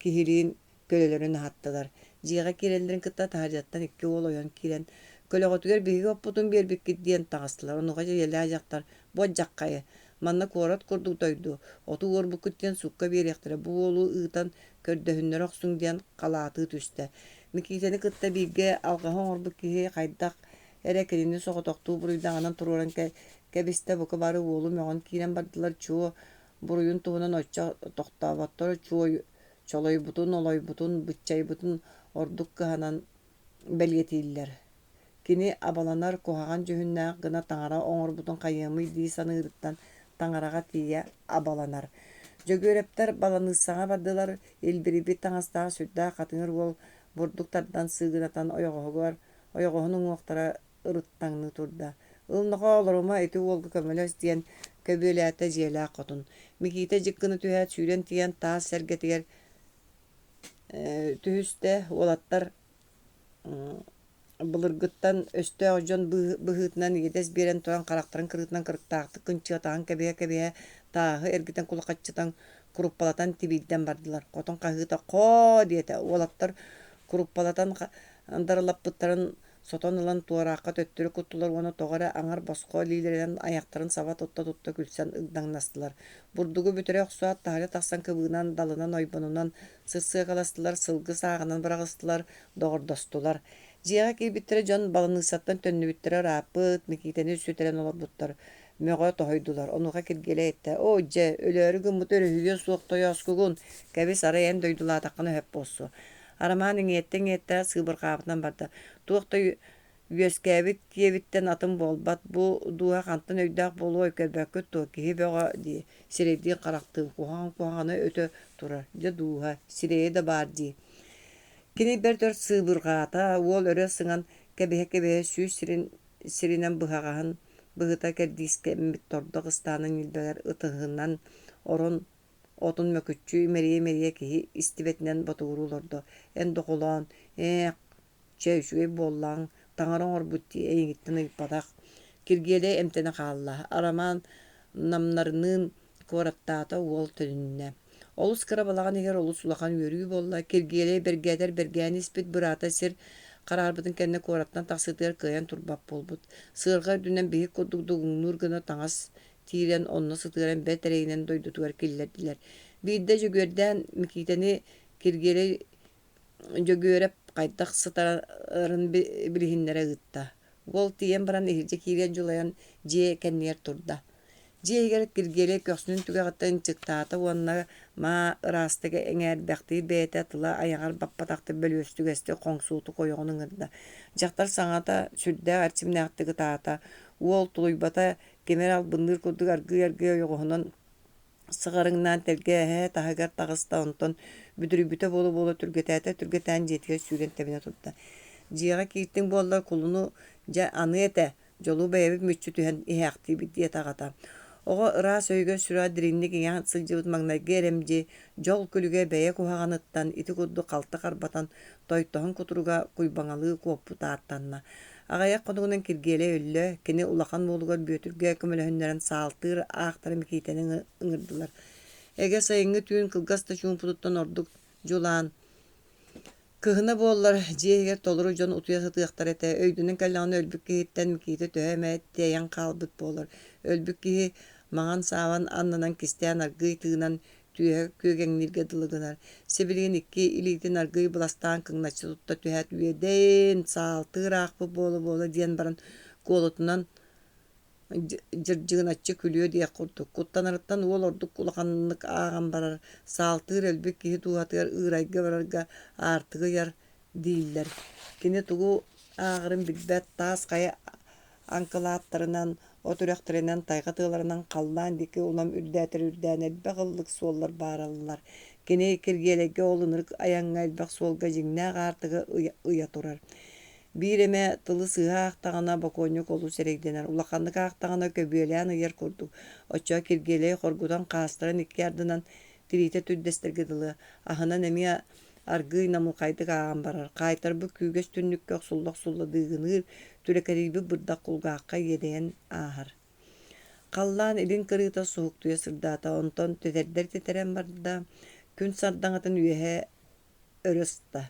киһилиин көлөлөрүн аһаттылар. Дьиэҕэ киирэллэрин кытта таһырдьаттан икки уол ойон киирэн көлөҕөтүгэр биһиги оппутун биэрбиккит диэн таҕыстылар. Онуға дьиэлээх дьахтар буот дьаххайы. Манна куорат курдук тойду. Оту уорбуккут диэн сукка биэриэхтэрэ бу уолу ыытан көрдөһүннөр охсуң диэн халаатыы түстэ. Микиитени кытта бииргэ алҕаһы оҥорбут киһи хайдах эрэ кинини соҕотохтуу буруйдаҕынан туруоран кэбистэ бука бары уолу мөҕөн киирэн бардылар. Чуо буруйун туһунан оччо тохтооботтор чуо чолойбутун, олойбутун, быччайбутун ордук кыһанан бэлиэтииллэр. Кини абаланар куһаҕан дьүһүннээх гына таҥара оҥорбутун хайыамый дии саныырыттан таҥараҕа тиийэ абаланар. Дьөгүөрэптэр баланыыссаҕа бардылар. Илбирибит таҥастаах сүрдээх хатыҥыр уол бурдук тардан сыыгынатан ойоҕоһун уҥуохтара ырыттаҥны турда. Ылнаҕа олорума ити уолга көмөлөс диэн көбүөлээттэ дьиэлээх хотун. Микиите дьиккыны түһээт сүүрэн тиийэн таас сэргэтигэр түһүстэ уолаттар былыргыттан өстөөх дьон быһыытынан иэдэс биэрэн туран харахтарын кырыытынан кырыктаахтык кынчыатаҕын кэбиһэ тааһы эргитэн кулакаччытан куруппалатан тибиирдэн бардылар. Хотон хаһыыта «хоо» диэтэ уолаттар куруппалатан дарылаппыттарын сотон ылан туораахха төттүрү куттулар уону тоҕо аҥар босхо лиилэринэн аяхтарын саба тутта күлсэн ыгдаҥнастылар. Бурдугу бүтэрэ охсуат таһыры тахсан кыбыынан далынан ойбонунан сырсыакаластылар, сылгы сааҕынан быраҕастылар, доҕордостулар. Дьиэҕэ киирбиттэрэ дьон баланыысаттан төннүбүттэрэ ырааппыт, микиитени үссүтэрэн олорбуттар. Мөҕө тоһойдулар. Онуға киргилэйэтэ: «Оо дьэ, өлөөрү гыммыт өрүһүгүө суохтойооскугун» кэбис арайан дойдулаатаххына höp буолсу. Арамаан иҥиэттэ сыыбырҕаабытынан барда. Туохта үөскээбит тиэбиттэн атын буолбат, бу дууһа хантан өйдөөх буолуо өйкөрбөккүт туо киһи бөҕө дии. Сирэйдии хараахтыы куһаҕана өтө турар. Дьэ дууһа, сирэйэ да баар дии. Кини бэр-төр сыыбырҕаата уол өрө сыҥан кэбиһэ сүүс сиринэн быһаҕаһын быһыта кэрдиискэммит тордох ыстаанын илбэлэр ытыһынан орон отун мөкүччү имэрийэ киһи истибэтинэн ботуурулордо. Эн дохулоон: «Чэй үчүгэй буоллааҥ, таҥара оҥорбут дии эйиҥиттэн ыйыппатах». Киргиэлэй эмтэнэ хаалла. Арамаан намнарыныын куораттаата уол төнүннэ. Олус кыра балаҕан иһэр олус улахан үөрүү буолла. Киргиэлэй бэргээтэр бэргээн испит быраата сир хараарбытын кэннэ куораттан тахсытыгар кыайан турбап буолбут. Сыарга үрдүнэн биһик курдук дугуҥнуур гына таҥас тиирэн онно сытыаран бэт эрэйинэн дойдутугар киллэрдилэр. Биирдэ дьөгүөрдээн микиитени киргиэлэй дьөгүөрэп хайдах сытарын билиһиннэрэ ыытта. Уол тиийэн баран иһирдьэ киирэн дьулайан дьиэ кэнниэр турда. Дьиэһигэр киргиэлэй көхсүнүн түгэҕиттэн чыктаата уонна маа ыраастыга эҥээрбэхтии бээтэ тыла аяҥар баппатахтар бөлүөстүгэстэ хоҥсууту койоҕун ыҥырда. Дьахтар саҥата сүрдээх арчимнээхтыгы таата уол тулуйбата кемэр албынныыр курдук аргыы ойоҕоһунан сыҕарыҥнаан тэргээһэ таһыгар таҕыста онтон бүдүрүбүтэ буолу түргэтээн дьиэтигэр сүүрэн тэбинэ турда. Дьиэҕэ кииртиҥ буоллар кулуну дьэ аны этэ дьолуу бэйэбит мүччү түһэн иһээхтиибит диэтаҕата. Оҕо ыраас өйгө сүрээ диринник иҥээн сылдьыбыт маҥнайга эрэмдьи дьол күлүгэ бэйэ куһаҕаныттан ити курдук халтак арбатан тойтоһун кутуруга куйбаҥалыы куоппут ааттанна. Аҕайах хонугунан киргиэлэй өллө, кини улахан буолугар бүөтүргэ көмөлөһүннэрэн саалтыыр аахтара микиитени ыҥырдылар. Эгэ сайыҥҥы түүн кылгас да чуумпутуттан ордук дьулаан кыһына буоллар. Дьиэһигэр толору дьон утуйа сытыахтар этэ. Өйдүнүн кэллэҕинэ өлбүк киһиттэн микиите төһө-мээт тиэйэн хаалбыт буолар. Өлбүк киһи маҥан саабан аннынан кистээн аргый тыынан түөһэ күөгэҥнииргэ дылыгынар. Сибилигин икки илиитин аргый быластаан кыҥначчы тутта түһээт үөдээн саалтыыр аахпы буола диэн баран куолутунан дьырдьыгыначчы күлүө диэк курдук. Куттанарыттан уол ордук улаханнык ааҕан барар. Саалтыыр өлбүк киһи туһатыгар ыырайга барарга аартыгыйар дииллэр. Кини тугу ааҕырын билбэт таас хайа анкылааттарынан, отүрэхтэринэн, тайҕа тыаларынан халлаан дики улам үрдээн элбэх ыллык суоллар баараллар. Кини киргиэлэйгэ ол ынырык аяҥҥа элбэх суолга дьиҥнээх аартыга ыйа турар. Bir eme tılı sıha aktağına bakonyuk olu sereydener. Ulaqanlık aktağına köbüyeleyen yer kurduk. Oça kirgeleyi korgudan qastıran iki yardınan dirite tüddesterge dılı. Ahınan emi argı namulqaydık ağam barar. Qaytar bu kügöz tünnük kök sullaq sulladığınır. Tülekeribi bırdak kulgaqqa yedeyen ahar. Қаллаан илин кырыыта суһуктуйа сырдаата, онтон төтердер тетерен барда, күн сардаҥатын үөһэ өрөста.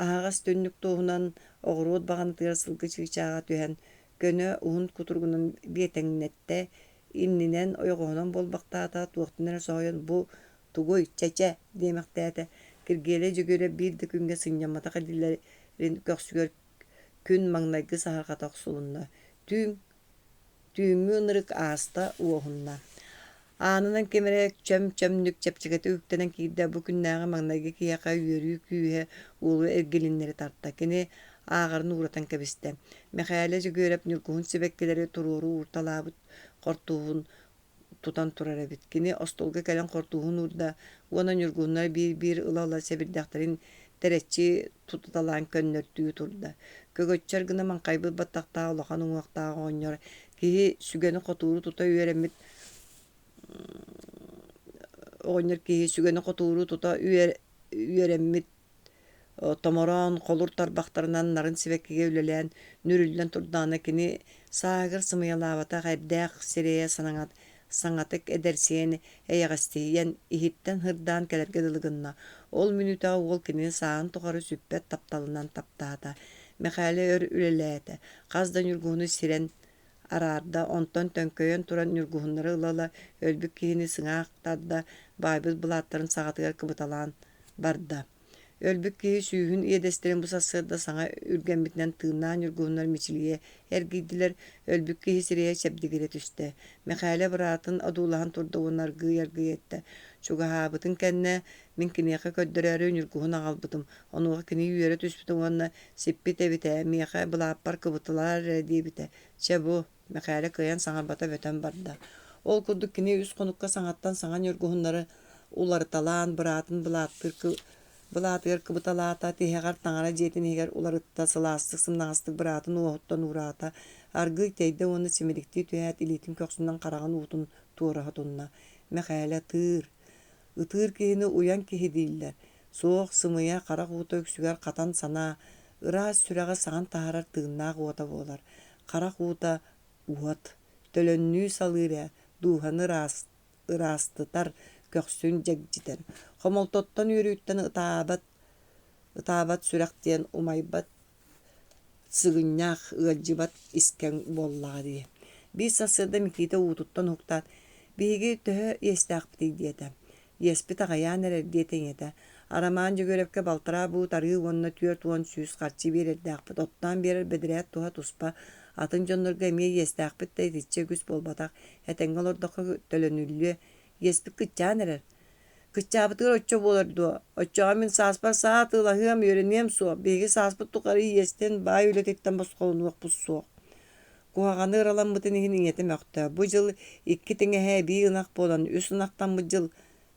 Аһаҕас түннүк туһунан оҕоруот баҕанытыгар сылгы чыычааҕа түһэн, көнө уһун кутургунан биэтэҥнэтте, иннинэн ойоҕоһунан буолбахтаата туохтунара соһуйан бу тугуй чэчэ диэмэхтээтэ, киргиэлэ дьөгүөрэ биир да күнгэ сынньамматах диллэрин көхсүгөр күн маҥнайгы саһарҕатах сулунна. Түүмү ынырык ааста уоһунна. Aanынан кемерек чөм-чөмнүк чэпчэгэти үктэнэн киирдэ бу күннээҕи маҥнайгы киэхэ үөрүү күүһэ уулу эргилиннери тарта. Кини ааҕарын ууратан кэбистэ. Мэхээлэ дьөгүөрэп ньургуһун сибэккилэри турууру уурталаабыт хортууһун тутан турар эбит. Кини остолга кэлэн хортууһун уурда уона ньургуһуннара биир ыла-ыла сэбирдэхтэрин тэрэччи тутуталаан көннөртүү турда. Көгөччөр гына маҥкайбыт баттахтаа улахан уҥуохтааҕа оонньор киһи сүгэни хотууру тута үөрэммит оҕонньор киһи сүгэни хотууру тута үөрэммит томорон холур тарбахтарынан нарын сибэккиге үлэлээн нүрүллэн турдаана кини саагыр сымыйалаабата хайрдаах сирэйэ саҥатык эдэрсиэн эйэҕэстиийэн иһиттэн хырдаан кэлэргэ дылыгынна. Ол мүнүтэ уол кини саан тухары сүппэт тапталынан таптаата. Мэхээлэ өр үлэлээтэ. Хас да ньургуһуну сирэн араарда онтон төңкөйөн туран ньургуһуннары ылала өлбүк киһини сыҥаахтарда баайбыт былааттарын саҕатыгар кыбыталаан барда. Өлбүк киһи сүүһүн иэдэстерин бу сассыарда саҥа үргэммитинэн тыыннаан ньургуһуннар мичилие эргийдилэр өлбүк киһи сирэйэ чэбдигире түстэ. Мэхээлэ быраатын одуулаһан турдугун аргый-аргыйетте. Чугаһаабытын кэннэ мин киниэхэ көддөрөөрү ньургуһун аҕалбытым. Онуоха кини үөрэ түспүтүм уонна сиппит эбитэ, миэхэ былааппар кыбытылаар эрэ диэбитэ. Чэ бу, мэхээлэ кыайан саҥарбата бөтөн барда. Ол курдук кини үс хонукка саҥаттан саҥа ньургуһуннары уларыталаан быраатын былаатыгар кыбыталаата тиһэҕэр таҥара дьиэтин иһигэр уларытта сылаастык сымнаҕастык быраатын уоһуттан ураата аргый тэйдэ уонна симиликтии түһээт илиитин көхсүнэн хараҕын уутун туораһа тунна. Мэхээлэ ытыыр киһини уян киһи дииллэр. Суох сымыйа харах уута үксүгэр хатан санаа ыраас сүрэҕэ саҕан таһарар тыыннаах уота буолар. Харах уута уот төлөннүү салыырэ дууһаны ыраастытар көхсүн дьэгдьитэр. Хомолтоттон үөрүүттэн ытаабат сүрэх диэн умайбат сыгынньаах ыалдьыбат искэн буоллаҕа дии. Биис сассыарда Микита уутуттан хуктаат биһиги төһө иэстээхпитик диэтэ. Иэспит аҕайаан эрэр диэтэҥэтэ. Арамаан дьөгүөрэпкэ балтараа буу тарыы уонна түөрт уон сүүс харчы биэрэрдээхпит. Оттоон биэрэр бэдэрээт туһа туспа атын дьоннорго эмиэ иэстээхпит да итиччэ күс буолбатах этэҥҥэ олордоххо төлөнүллүө иэспит кычаан эрэр. Кычаабытыгар оччо буолар дуо. Оччоҕа мин сааспар саа тыылаһыам үөрэнниэм суо. Биһиги сааспыт тукары иэстэн баай үлэтиттэн босхолунуохпус суох. Куһаҕаны ыраламмытын иһин иҥэтим өхтө. Бу дьыл икки тиҥэһэ эбии ынах буолан үс ынахтаммыт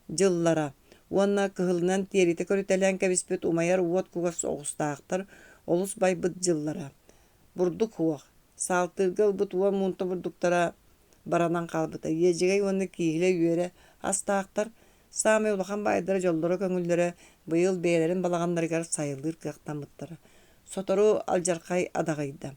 дьыллара. Уонна кыһылынан тиэрите көрүтэлээн кэбиспит умайар уот кугас оҕустаахтар олус байбыт дьыллара. Бурдук хуох. Саалтыырга ылбыт уон муунта бурдуктара баранан хаалбыта. Иэдьигэй уонна кииһилэ үөрэ астаахтар саамай улахан баайдара дьоллоро көҥүллөрө быйыл бэйэлэрин балаҕаннарыгар сайылыыр кыахтаммыттара. Сотору алдьархай адаҕайда.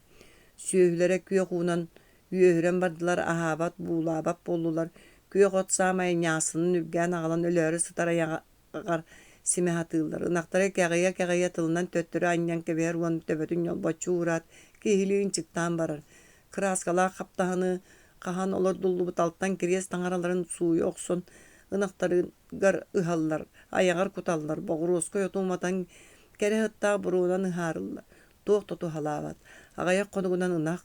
Сүөһүлэрэ күөх уунан үөһүрэн бардылар аһаабат буулаабат буоллулар. Күөх от саамай ньаасынын үргээн аҕалан өлөөрү сытар аяҕар симэһатыыллар. Ынахтара кэҕийэ тылынан төттөрү аньян кэбиһэр уон төбөтүн ньолбоччу уурат киһилиигин чыктаан барар. Кырааскалаах хаптаһаны хаһан олор дуллубут алтан кириэс таҥараларын сууйу охсон ынахтарыгар ыһаллар, аяҕар куталлар, боҕуруоской отууматан кэрэ ыттаах буруунан ыһаарыллар. Туох тоту халаабат. Аҕайах хонугунан ынах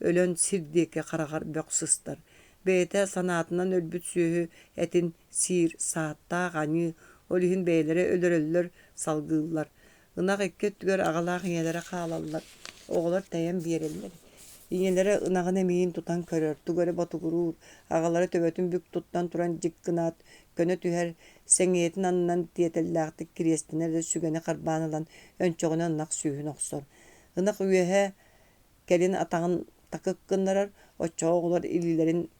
өлөн сир диэки хараҕар бөөх сыстар. Бэйэтэ санаатынан өлбүт сүөһү этин сиир сааттаах аñыы ол иһин бэйэлэри өлөрөллөр салгыыллар. Ынах икки өттүгэр аҕалаах иñэлэри хаалаллар. Оҕолор тэйэн биэрэллэр. Иñэлэри ынаҕын эмиин тутан көрөр, тугары ботугуруур, аҕалары төбөтүн бүк туттан туран дьик гынаат көнө түһэр сэҥиэтин аннан тиэтэллээхтик кириэстинэр да сүгэни харбаан ылан өнчөҕүнэ ынах сүүһүн охсор. Ынак üyehe kelin atağın takıkkınlarar, o çoğular ililerin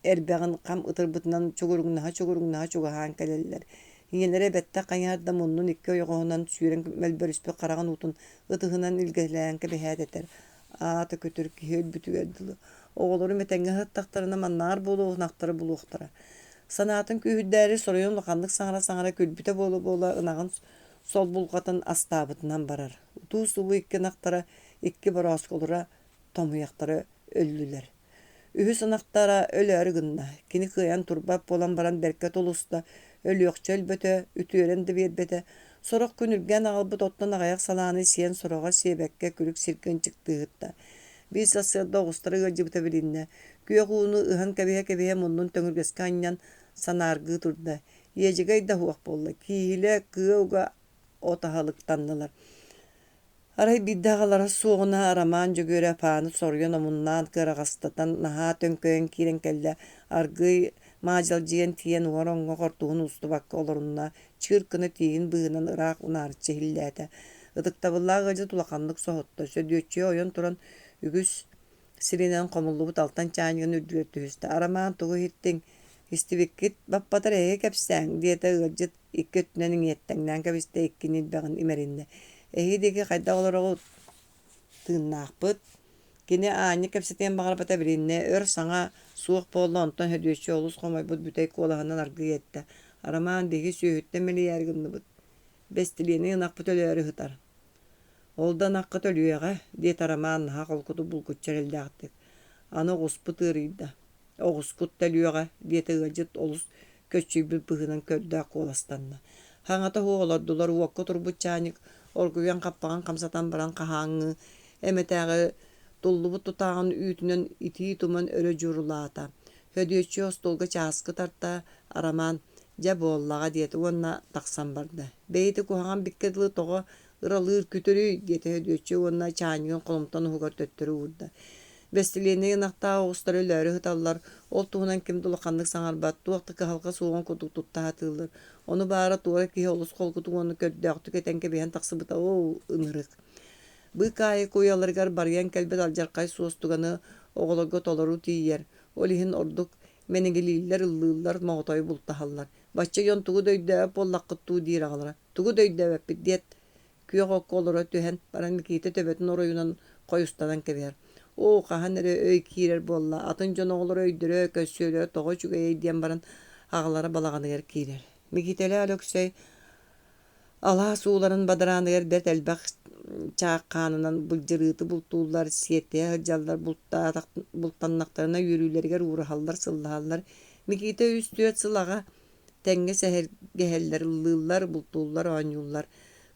erbäğin kam ıtırbıtынан çogurugnaha çogahan keleller. Hiňelere bette qaýarda munnun iki oýoğundan süýren melbörüspü qaragan utun ытыһынан ilgelänke behet eter. Ata kötürk höl bütügeldi. Oğulary metenge hattaqtaryna mannar bolup naqtary buluqtara. Sanatın kühüdäri soruyon lakanlık saňara külbüte bola ınağın sol bulgatın astabıtından barar. Utu sulu iki naqtara iki baraskolara tomuyaqtara öllüler. Ühü sanaqtara öleri gınna. Kini kıyan turbap bolan baran berket olusta ölüyokça elbete, ütüyeren de berbete. Sorok günülgen ağılbıt ottan ağayak salanı siyen soroğa sebekke külük sirken çıktığıtta. Biz asırda oğustara gılcıbıta bilinne. Güyoğunu ıhan kebehe munnun töngürgeske anyan sanargı turda. Yecigay da huak bolla. Kihile kıyıuga otahalıktandılar. Aray biddağalara soğuna araman göre panı soruyon omundan kırağastatan naha tönköyen kiren kelle argıy majalciyen tiyen oronga kortuğun ustu bakka olurunna çırkını tiyin bığınan ırak unarıçı hillete. Idıktabılla gıcı tulakanlık soğutta södüyötçüye oyon turan ügüs sirinen komullu but altan çanyın ürdüğütü üstü. Araman tuğu hittin histivikit bappatar eye kepsen diyete gıcıt iki ötünenin yettenden kepiste ikkinin bağın imerinne. Ehideki qayda olarak tığnaqpıt. Kine ani kepseten bağır bata birinne ör sana soğuk bollu ondan hödüyöçü olus komay bud büteyk olahandan argı yette. Araman degi söğüttemeli yergınlı bud. Bestiliyeni ynaqpıt öleri hıtar. Oldan haqqıt ölüyeğe diye taraman haq olkudu bulkutçar elde aqtık. Anı oğuspıt ırıydı. Oğuskut ölüyeğe diye tığacıt olus köçüy bir bıhınan kördüğe kolastanna. Hangata hoğalardılar uakka turbut çanik orguyan kappagan kamsatan baran kahaňy emetäge dollubu tutağın ütünen iti tuman öre jurulata. Hödüyöçü ostolga çaskı tarta araman ja bollaga diýeti onna taksan barda. Beýti kuhagan bikkedli togo ıralyr kütürü diýeti hödüyöçü onna çaňyň kolumtan hugar töttürü urda. Bestilene ynaqta oğustar öleri hıtallar. Ol tuğunan kim dulakanlık saňarbat. Tuaqtaki halka soğan kutuk tutta hatılır. Onu bara tuğra ki olus kolkutuk onu kördüğü tüketenke beyan taksıbıta o ınırık. Bu kayı koyalargar barayan kelbet aljarkay soğustuganı oğulaga tolaru tiyer. Olihin orduk menegililler ıllığıllar mağutayı bultahallar. Başça yon tuğu döydäp ollaqıt tuğu dir ağlara. Tuğu döydäp biddiyet küyok okku olara tühen baran mikite töbetin orayunan koyustadan keber. O kahanere öy kirer bolla. Atın jon oğulur öydürö kössöylö togo çügeye diyen baran ağlara balağını ger kirer. Mikitele alöksey ala suuların badarağını ger dert elbaq çağ kanınan bıljırıtı bultuğullar siyeteye hırjallar bultannaklarına yürüylerger uğrahallar sıllahallar. Mikite üstüye sılağa tenge seher geheller ıllığıllar bultuğullar oanyullar.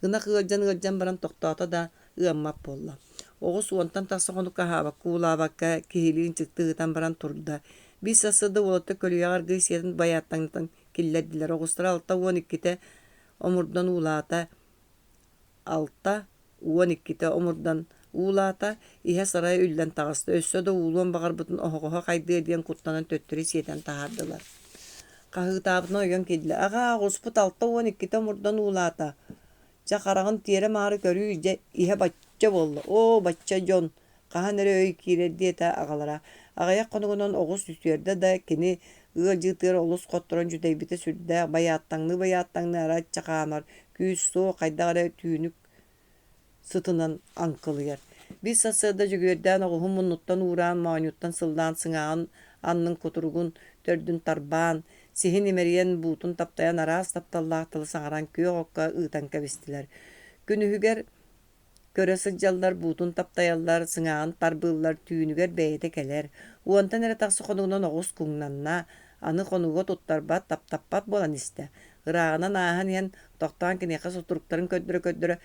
Gına kığılcan baran toktata da ıammap bolla. Oğuz ondan taqsa onu kahaba kuula bakka kihiliğin çıktığıdan baran turda. Biz asırda olata kölüyagar gıysiyetin bayattantan killediler. Oğuzlara alta 12'te omurdan uulata alta 12'te omurdan uulata ihe saraya üllen tağıstı. Össö da uuluan bağır butun ohoqoha qaydı ediyen kuttanan töttürü siyeten tahardılar. Kahı tabına oyan kediler. Ağa oğuzput alta 12'te omurdan uulata. Jakarağın tiyere mağarı körü ihe bacca bollu. O bacca jon. Kahanere öy kirer diyete ağalara. Ağayak konuğunun oğuz üstüyerde da kini ığılcıtır olus kotturan jüdeybite sürdü. Bayattanlı ara çakamar. Küs soğuk kaydağara tüyünük sıtınan ankılıyar. Biz sasırda jügörden oğuhun munnuttan uğrağın manyuttan sıldan sыңağın annın kuturugun tördün tarban. Sihin imeriyen butun taptayan aras taptallaqtılı sağaran köy okka ıtan kebestiler. Günühüger köre sıcallar butun taptayallar sыңağın tarbıllar tüyünüger beyete keler. Uantan ere taqsı konuğundan oğuz kuңnanna anı konuğu tuttarbat taptappat bolan iste. Irağınan ahan yen toqtan kineqas oturukların köddürö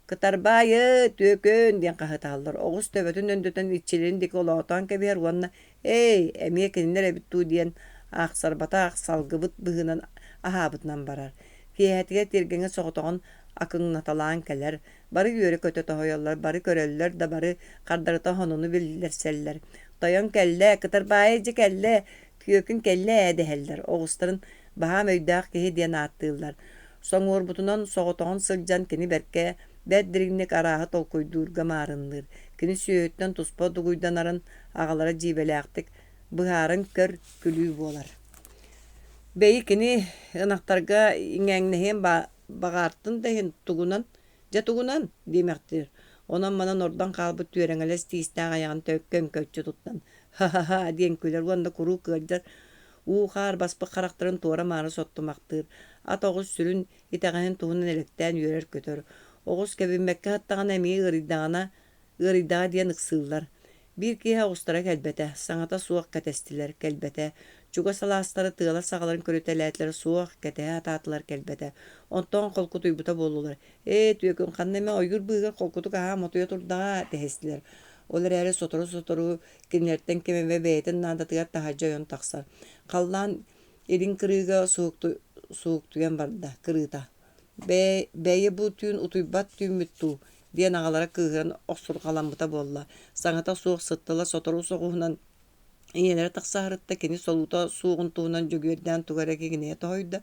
Kıtarbayı tökön diyen kahıtallar. Oğuz töbetün öndöten iççilerindeki olağıtan keber uanna ey emiye keninler ebittu diyen Aqsarbata salgıbıt bıhınan ahabıtnan barar. Fiyatiga tergenge soğutoğun akın natalan keler. Barı yörü kötü tohoyallar, barı köreller da barı kardarıta honunu bilirler seller. Toyon kelle, kıtır bayıcı kelle, kökün kelle edeheller. Oğuzların baha möydaq kehi diyen attığırlar. Son orbutundan soğutoğun sılcan kini berke Бәддиринник арааһы толкуйдуурга маарынныр. Кини сүөттен туспа дугуйданарын аҕалара дьиибэлээхтик быһаарын көр күлүү буолар. Бэйи кини ынахтарга иҥээҥнэһиэн баҕаартын да иһин тугунан диэмэхтир. Онон манан ордон хаалбыт түөрэҥэлэс тиистээх айаҕын көҥкөйччү туттан ха-ха-ха диэн күлэр уонна куруу кыалдьар уухаар баспык харахтарын туора маары соттумахтыыр. Ат оҕус сүрүн итэҕэһин туһунан электээн үөрэр көтөр. Оҕус кэбиммэккэ хаттаҕына эмиэ ыарыйдаҕа диэн ыксыыллар. Биир киэһэ оҕустара кэлбэтэ, саҥата суох кэтэстилэр кэлбэтэ, чуга салаастары тыала саҕаларын көрүтэлээтлэр суох кэтэһэ атаатылар кэлбэтэ. Онтон холку туйбута буоллулар. Түөкүн ханна эмэ ойгур быыгар холкуту каһаа мотуйа турдаҕа тэһэстилэр. Олар эрэ сотору кинилэртэн кэмэбэ бэйэтин наадатыгар таһа дьойон тахсар. Халлаан илин кырыыга сууктуйан барда кырыыта. Бэйэ бу түүн утуйбат түүммүт туу диэн аҕалара кыыһыран охсурҕаламмыта буолла. Саҥата суох сыттыла сотору соҕуһунан ийэлэри тахсааһырытта кини солуута сууҕун туһунан дьөгүөрдээн тугара кигинэйэ тоһойда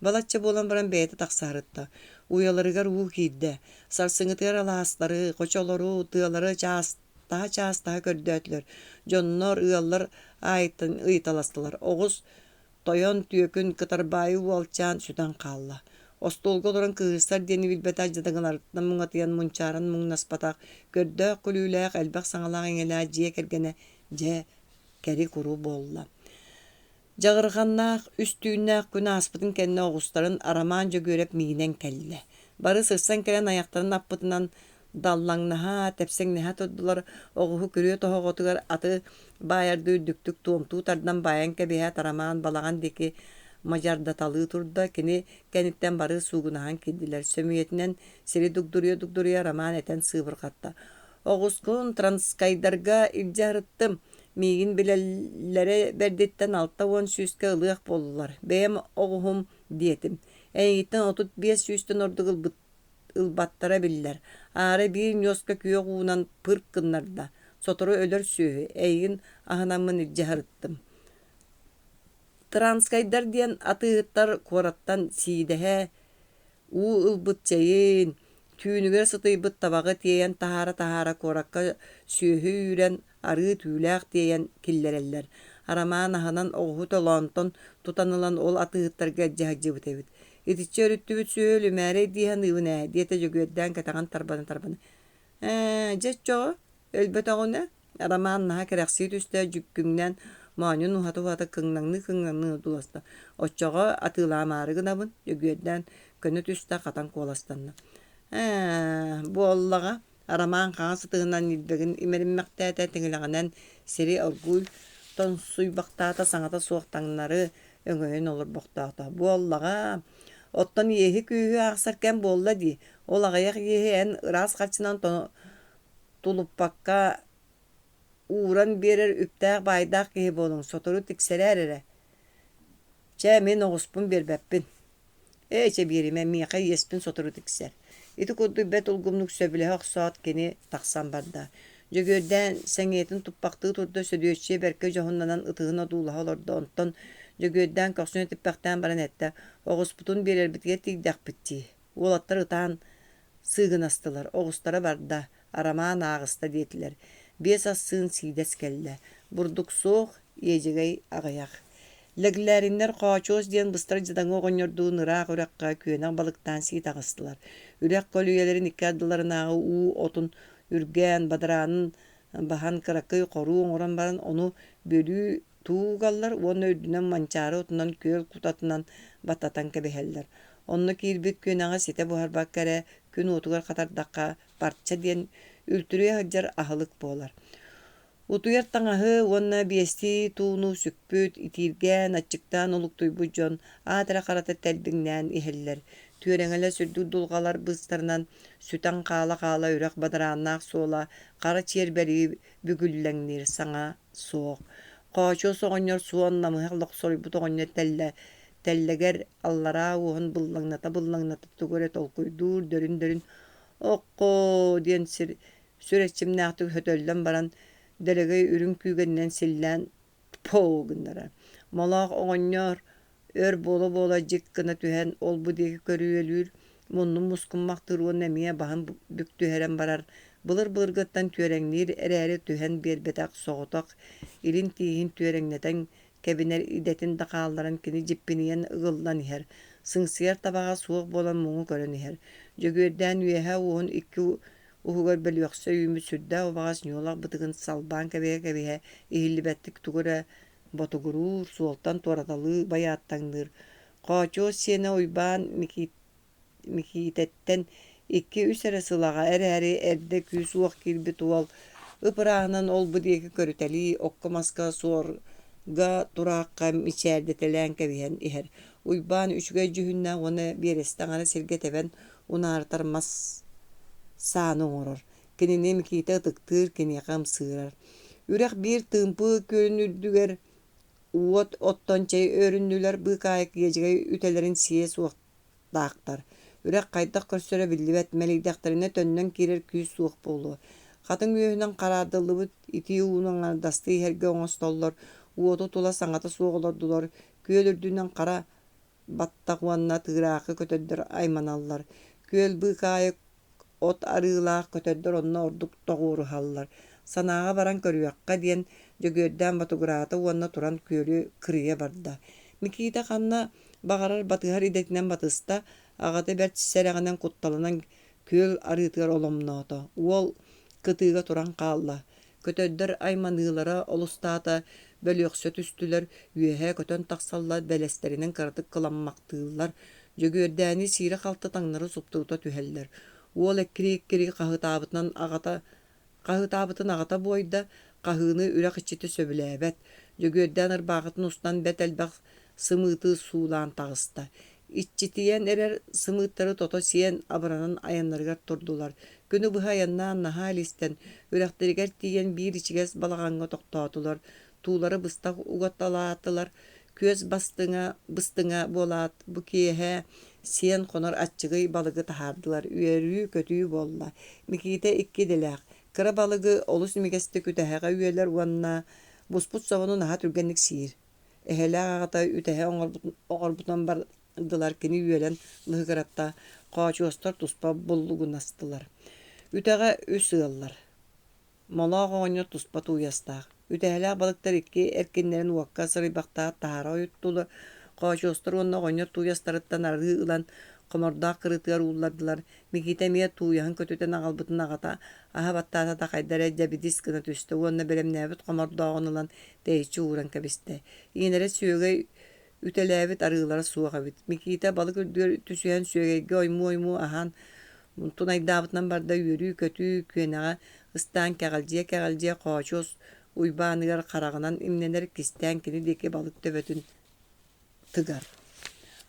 балачча буолан баран бэйэти тахсааһырытта. Уйаларыгар уу киирдэ, сарсыҥытыгар алаастары, хочолору, тыалары чаастаһа көрдөөтүлөр. Дьоннор ыаллар ыйыталастылар. Оҕус тойон түөкүн кытарбаайы уолчаан сүтэн хаалла. Остуолга олорон кыһырсар диэни билбэтэ адьадыҥаларыттан муҥатыйан мунчааран муҥнаспатаах көрдөөх күлүүлээх элбэх саҥалаах иҥэлээх дьиэ кэргэнэ дьэ кэри куруу буолла. Дьаҕырҕаннаах үстүүнээх күн ааспытын кэннэ оҕустарын арамаан дьөгүөрэп миинэн кэллэ. Бары сырсан кэлэн айахтарын аппытынан даллаҥнаһа, тэпсэҥнэһэ турдулар. Оҕуһу күрүө тоһоҕотугар аты баайардыы дүктүк туомтуу тардан баайан кэбиһэ тарамаан балаҕан дики мадьардаталыы турда кини кэнниттэн бары суугунаһан киирдилэр. Сөмүйэтинэн сири дугдуруйа арамаан этэн сыыбырҕатта. Оҕускун транскайдарга илдьэһырыттым. Миигин билэллэри бэрдиттэн алта уон сүүскэ ылыах буоллулар. Бэйэм оҕуһум диэтим. Эйиттэн отут биэс сүүстэн ордук ылбаттара биллэр. Аары биир ньоска күөҕ уунан пыр кыннарда. Сотору өлөр сүүһү. Эйигин аһынаммын илдьэһырыттым. Транскайдар диэн атыыттар куораттан сиидэһэ уу ылбытчайыын түүнүгэр сытыйбыт табаҕы тиэйэн таһаара куоракка сүөһү үүрэн арыы түүлээх тиэйэн киллэрэллэр. Арамаан аһынан оҕуһу толоонтон тутанылан ол атыыттарга эдьэһэдьибыт эбит. Итиччэ өрүттүбүт сүөһү үлүмээрэй диэһэн ыыбын диэтэ дьөгүөрдээн кэтэҕэн тарбаны. Дьэччоҕо өлбөт оҕуна арамаан наһа кэрэхсии түстэ жүккүҥнэн мааньун уһата кыҥнаҥны дуласта. Оччоҕо атыылаамаары гынабын дьөгүөрдээн көнө түстэ хатан куоластанна. Буоллаҕа арамаан хаан сытыһынан илбэгин имэриммэхтээтэй тиҥилэҕинэн сири оргууй тонсуйбахтаата саҥата суохтаҥнары өҥөйөн олорбохтоото. Буоллаҕа оттон иэһи күүһү аахсар кэм буолла дии. Ол аҕайах иэһи эн ыраас хачынан тулуппакка ууран биэрэр үптээх байдаах киһи буолуҥ сотору тиксэрээр эрэ. Чэ мин оҕуспун биэрбэппин. Эчэ биэримэ миэхэ иэспин сотору тиксэр. Ити курдуй бэт улгумнук сөбүлэһэ охсоот кини тахсан барда. Дьөгүөрдээн сэҥиэтин туппахтыы турда сөдүөччиэ бэркэ дьоһуннанан ытыһын одуулаһа олордо. Онтон дьөгүөрдээн көхсүнэ типпэхтээн баран этэ оҕуспутун биэрэрбитигэр тиигдэхпиттии. Уолаттар ытаан сыыгынастылар. Оҕустара барда арамаан ааҕыста диэтилэр. Биэс ассыын сиидэс кэллэ. Бурдук суох иэдьигэй аҕайах. Лэглээриннэр хоочуос диэн быстара дьадаҥы оҕонньордуу ыраах үрэххэ күөнээх балыктаан сиит аҕыстылар. Үрэх көлүйэлэрин икки ардыларынааҕы уу отун үргээн бадараанын баһан кыраккый хоруу оҥорон баран ону бөлүү туугаллар уонна үрдүнэн манчаары отунан күөл кутатынан баттатан кэбиһэллэр. Онно киирбит күөнэҕэ ситэ буһарбакка эрэ күн уутугар хатардакка парча диэн үлтүрүө хаджар аһылык буолар. Утуйар таҥаһы уонна биэсти тууну сүкпүт итииргээн аччыктаан олуктуйбут дьон аатара харата тэлбиҥнээн иһэллэр. Түөрэҥэлэ сүрдүү дулҕалар быстарынан сүтэн хаала үрэх бадарааннаах суола хара чиэрбэрии бүгүллэҥнир саҥа суох. Хоочуос оҕонньор суон намыһа лохсоройбут оҕонньор тэллэгэр аллараа уоһун быллаҥната тугурэ толкуйдуур дөрүн окко диэн сүрэччимнээхтик хөтөллөн баран дэлэгэй үрүн күүгэннэн силлээн поо-гыннара. Молоох оҕонньор өр буола дьик гына түһэн ол бу диэки көрүөлүүр Munnun muskunmaktırıon nemiye bahan büktüheren barar. Bılır gıttan tüöreŋnir erääri tühen bir betak soğutak. İlin tihin tüöreŋneten kebiner idetin daqallaran kini jippiniyen ıgıldan iher. Sığsıyar tabağa soğuk bolan muğu gören iher. Jögörden üyehe uğun iki uhugar bölüyoksa üyümü südda obağas nyolak bıtıgın salban kebehe ihillibettik tugura botugurur suoltan toratalı bayattangdır. Qaço sene uyban mikitetten iki üsere sılaga ereri erde küs uaq kilbi tuval ıpırağынан ol bu diyeki körüteli okkomaska sorga duraqqa içerdetelen kebihen iher. Uyban üçge cühünna ona birestağına silgeteben unartar mas sağını oğurur. Kinini mikite tıktır kini qam sığırar. Ürek bir tımpı görünürdüger uot ottan çay öründüler bu kayık gecege ütelerin siye suaq dağıttar. Ürek kaydak körsöre billibet melidekterine tönnen kirer küs suaq bolu. Katın üyühünden karadılıbıt iti uğunun ardastığı herge oğustollar. Uotu tula sangata suoğulardular. Köyölürdüğünden kara battaqwanna tığraqı kötödür aymanallar. Köl bu kayık ot arıılaq kötödür onna orduk toğuru hallar. Sanağa baran körüyakka diyen jögörden batugurata uanna turan kölü kırıya barda. Mikita kanna bağarar batıhar idetinden batısta ağata bert sereğinden kuttalanan köl arıtıgar olomnota. Uol kıtыга turan kalla. Kötödür aymanıılara olustata bölüyoksöt üstüler üyehe kötön taksallar beleslerinin kırtık kılanmaktığılar. Jögördäni sire kaltı taŋnары suptuğuta tüheller. Uol ekkiri Qahıtabıtın ağata boyda qahını ürek içiti söbüläbet. Jögörden ırbağıtın ustan bet elbaq sımıtı suulan tağısta. İççitiyen erer sımıtları toto siyen abaranın ayanlarıgar turdular. Günü bu ayanna naha listen ürekteriger tiyen bir içiges balagaŋa toqtatular. Tuuları bыстaq ugattalaattılar. Köz bыстığına bolat bu kiyehe siyen konar aççıgı balıgı tahardılar. Üerü kötüyü bolla. Mikite ikki dilek. Kıra balıgı olus nimegeste küteheğe üyeler uanna busput savunu naha türgenlik siir. Ehele ağata ütehe oğarbutan bardılar kini üyelen lıhıgaratta qaçuostar tuspa bollugun astılar. Üteğe üs ığıllar. Mola oğanya tuspa tuyastaq. Ütehele balıktar iki erkinlerin uakka sırıybaqta tahara oyuttular. Qaçuostar onna oğanya tuyastarıttan arığı ılan komorda kırıtıgar uğullardılar. Mikite miye tuğyahın kötüten ağalbıtın ağata. Aha battata da kaydare jabidis kına tüstü. Onna belemnebit komorda oğunulan değişçi uğran kabiste. İğnere süöge ütelebit arıılara suağa bit. Mikite balık öldür tüsüyen süögege oymu ahan. Tunay davıtnan barda yürü kötü küenağa ıstan kegalciye qaços uybanıgar karağınan imnener kisten kini deki balık töbötün tıgar.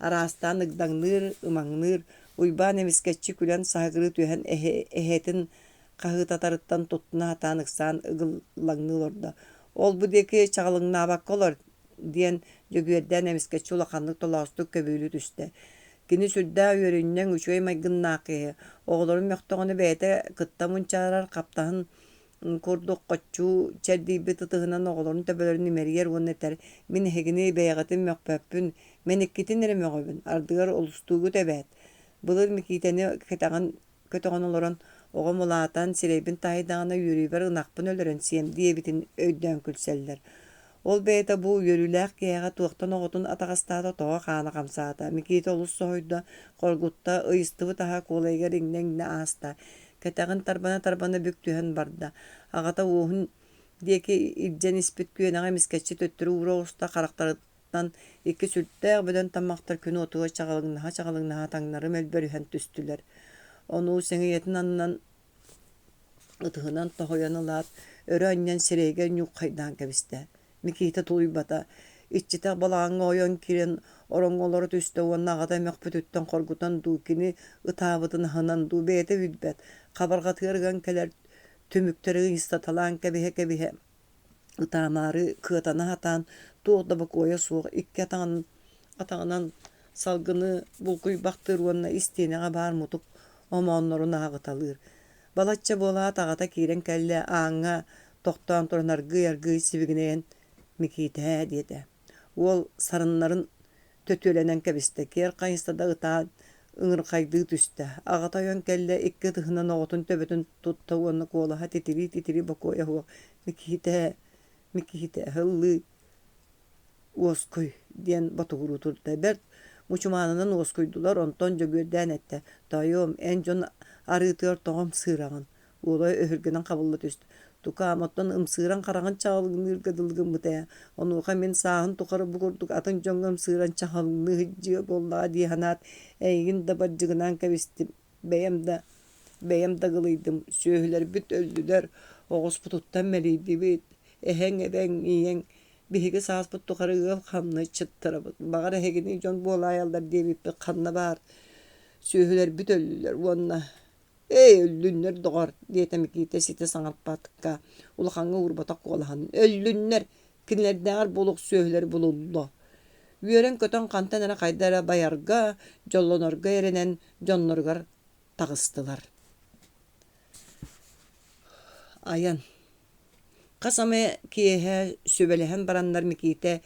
Arastan ıgdaŋnır, ımaŋnır, uyban emisketçi külen sahagırı tühen ehetin kahıtatarıttan tutuna hatan ıksan ıgıllaŋnıl orda. Ol bu deki çağılığına bak olur, diyen jögörden emisketçi ulakanlık tolaustuk köbüylü düşte. Kini südda yöründen üçöy maygınnaqı, oğulorun möktöğünü beyte kıttamun çağırar kaptahın kurduk qoççu çerdibi tıtığınan oğulorun töbelerini meriyer on eter. Min hegini beyagatın mökpöppün, men ikkitin ere mögöbün, ardıgar olustuğu tebet. Bılır mikiteni kötöğün oloron oğum olatan sireybin tahidağına yürüyber ınaqpın ölörön siyem diye bitin öydön külseller. Ol beyta bu yörülək kiyağa tuaqtan oğutun ataqastada toğa xana qamsata. Mikite olus soğuyda qorgutta ıyıstıvı taha kolayga ringden asta. Ketağın tarbana büktühen barda. Ağata uğun diyeki ilcen ispit küyenağa misketçi töttürü uğra usta karaktarıttan iki sülttäğ böden tammaqtar künü otuğa çağalığınaha taŋnары melbörühen tüstüler. Onu seni yetin annan ıtığınan tohoyanılat, örü annen sireygen yuqqaydan kebiste. Mikite tuybata, iççite balağına oyan kiren orongoları tüste onna ağada mökpütütten korgutan dukini ıtabıtın hanan du beyte bilbet. Kabarga tığırgan keler tümükleri istatalan kebihe ıtamarı kıtana hatan tuğda bak oya soğuk iki atağından salgını bulkuy baktır onna isteğine bar mutuk ama onların ağıtalır. Balatça bola tağata kiren kelle ağına toktan toranar gıyar sivigineyen mikite diye. Ol sarınların tötülenen kebiste ker kayısta da ıta ыңыр кайды түстэ. Агатайан келле икки тыһынан оҕотун төбөтүн тутта уонна куолаха титири бокоя хуо. Микихите хыллы уоской диэн батугуру турда. Бер мучуманынан уоскойдулар онтон жөгөрдән этте. Тайом эн жон арыытыар тоҕом сыыраган. Уолай өһүргенен кабылла түстэ. Тукаамоттон ымсыыран караган чаалыгынырга дылгыммыта. Онуха мен сааһын тухары бугурдук атын жоҥҥом сыыран чаалыгыны хыджыа боллаа диэханаат эйигин да баржыгынан кэбистим. Бэйэм дагылыйдым. Сүөһүлэр бүт өллүлэр оҕус путуттан мэлийдибит. Эһэң эбэң ийэң биһиги сааспыт тухары ыал хамны чыттырабыт. Багар эһэгини дьон буолаайаллар диэбиппит ханна баар. Сүөһүлэр бүт өллүлэр уонна өллүннер доҕор диэтэмикиите сите саҥарпаатыкка улахаҥҥа уурбата куолахан. Өллүннер кинилэрдээҕэр булук сүөһүлэр булулло. Үөрэн көтөн хантан эрэ хайдара байарга, дьоллонорго эренэн дьонноргар тагыстылар. Аян. Касаме киэһэ сүбэлэһэн бараннар микиите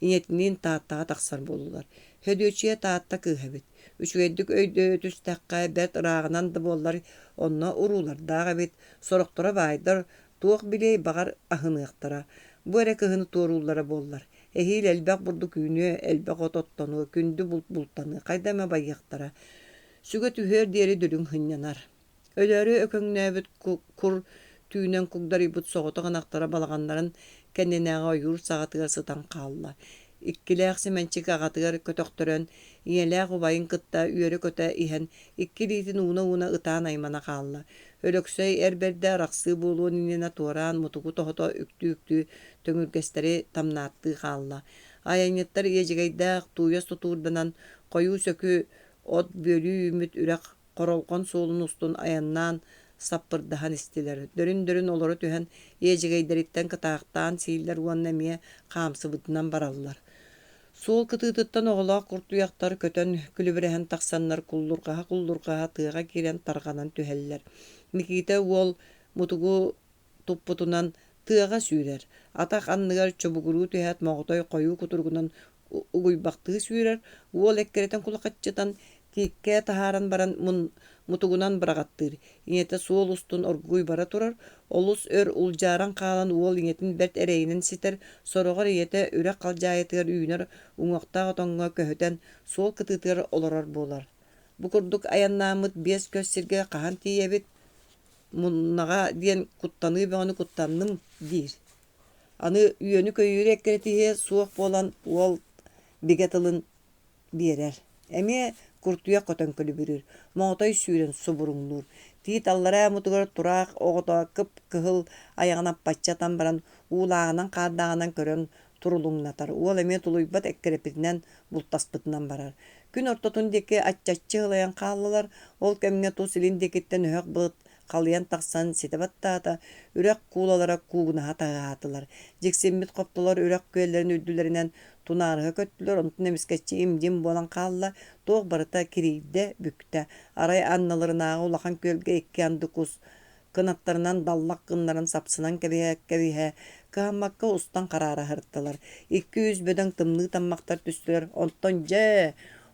иñetiniin тааттаға тахсар болулар. Hödüöçüе таатта кыыһабит. Үчүгэйдик өйдөө түстәккай бэт ыраагынан да боллар онно урулардаага бит сорохтора байдар туох билей багар ахыныахтара. Бу эре кыһыны туоруллара боллар. Эхил элбэх бурду күүнүө элбэх ототтону күндү булттаны кайдама байяхтара. Сүгө түһөр диэри дүлүң хыннянар. Өлөрү өкөңнөөбүт кур түүнен кугдарыбыт соҕото ганахтара балаганнарын кэнненээҕэ ойуур саҕатыгар сытан хаалла. Иккилээх симэнчик аҕатыгар көтөхтөрөн иэлээх убайын кытта үөрэ көтө иһэн иккилиитин уна ытаан аймана хаалла. Өлөксөй эрбердэ арахсыы буолуон инина туораан мутугу тоһото үктүү төҥүргэстери тамнаатты хаалла. Айаньыттар иэжигайдаах туйас тутуурданан койуу сөкү от бөлүү үмүт үрэх королгон суолун устун аяннаан саппырдахан истилер. Дөрүн олору түһэн иэжигайдариттен кытаахтаан сииллер уонна эмиэ хаамсыбытынан бараллар. Суол кытыытыттан оҕолоох куртуйахтар көтөн күлүбүрэһэн тахсаннар куллургаха тыаға кирен тарганан түһэллэр. Микиите уол мутугу туппутунан тыаға сүүрэр. Атах анныгар чобугуруу түһэт моҕотой койуу кутургунан угуйбахтыы сүүрэр. Уол эккеретен кулакаччытан киикке тахааран баран мутугунан бырагаттыр. Иñете суол устун оргуй бара турар. Олус өр улжааран хаалан уол иñетин берт эрэйинин ситер. Сорогор иñете үрэх халдьаайытыгар үүнэр уҥуохтаах отоҥҥо көһөтөн суол кытыытыгар олорор буолар. Бу курдук аяннаамыт биэс көс сиргэ хаһан тиийэбит муннага диэн куттаныы бөҕөнү куттанным диир. Аны үөнү көйүүрэ эккеретиһиэ суох буолан уол бигэ тылын биэрэр. Эмиэ куртуя көтөн көлүбүрүр. Моңотой сүүрен субуруңнуур. Тиит аллара мутугар тураах оҕото кып кыһыл аяҕына паччатан баран уулааҕынан хаардааҕынан көрөн турулуҥнатар. Уол эмиэ тулуйбат эккерепитинэн бултаспытынан барар. Күн ортотун диэки аччаччы ылайан хааллалар. Ол кэмҥэ тус илин диэкиттен өһөх быт халыйан тахсан ситебаттаата үрэх куулалара куугунаһа тагаатылар. Дьиксиммит хоптолор үрэх күөллэрин үрдүлэринэн тунаарыһа көттүлөр. Онтун эмискэччи имдим буолан хаалла туох барыта кириийдэ бүктэ. Арай анналарынааҕы улахан күөлгэ икки анды кус кынаттарынан даллак кыннарын сапсынан кэбиһэ кыһаммакка устан караара хырттылар. 200 бөдөң тымныы таммактар түстүлөр. Онтон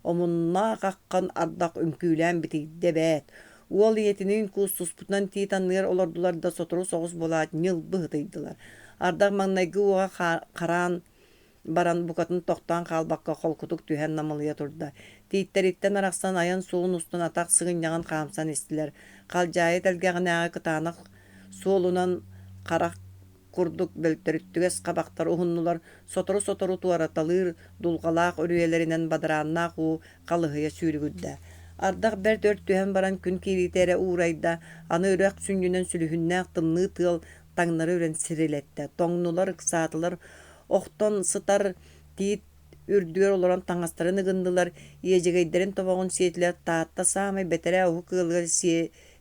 омуннаа каккан ардак үҥкүүлээн битиийдэ бэät. Уол иетинин куус туспутунан тиит анныгар олордулар да сотору соҕус болаат ньылбы хытыйдылар. Ардак маҥнайгы уоҕа хараан баран букатын тохтоон хаалбакка холкутук түһэн намылыйа турда. Тииттериттен арахсан аян суолун устун атах сыгынньаҕан хаамсан истилэр. Халдьаайы тэлгэҕинээҕи кытаанах суолунан харах курдук бөлтөрүттүгэс кабактар уһуннулар сотору туараталыыр дулгалаах өрүөлэринэн бадарааннаах уу калыһыйа сүүрүгүддэ. Ардах бэр төрт түһэн баран күн кириитээре уурайда аны үрэх сүннүнэн сүлүһүннээх тымныы тыал таҥнары үрэн сирилэтте. Тоҥнулар, ыксаатылар, охтон сытар тиит үрдүгэр олорон таҥастарын ыгындылар. Иэжигэйдэрин тобоҕун сиэтилэр таатта саамай бэтэрэ оһу кыалыгар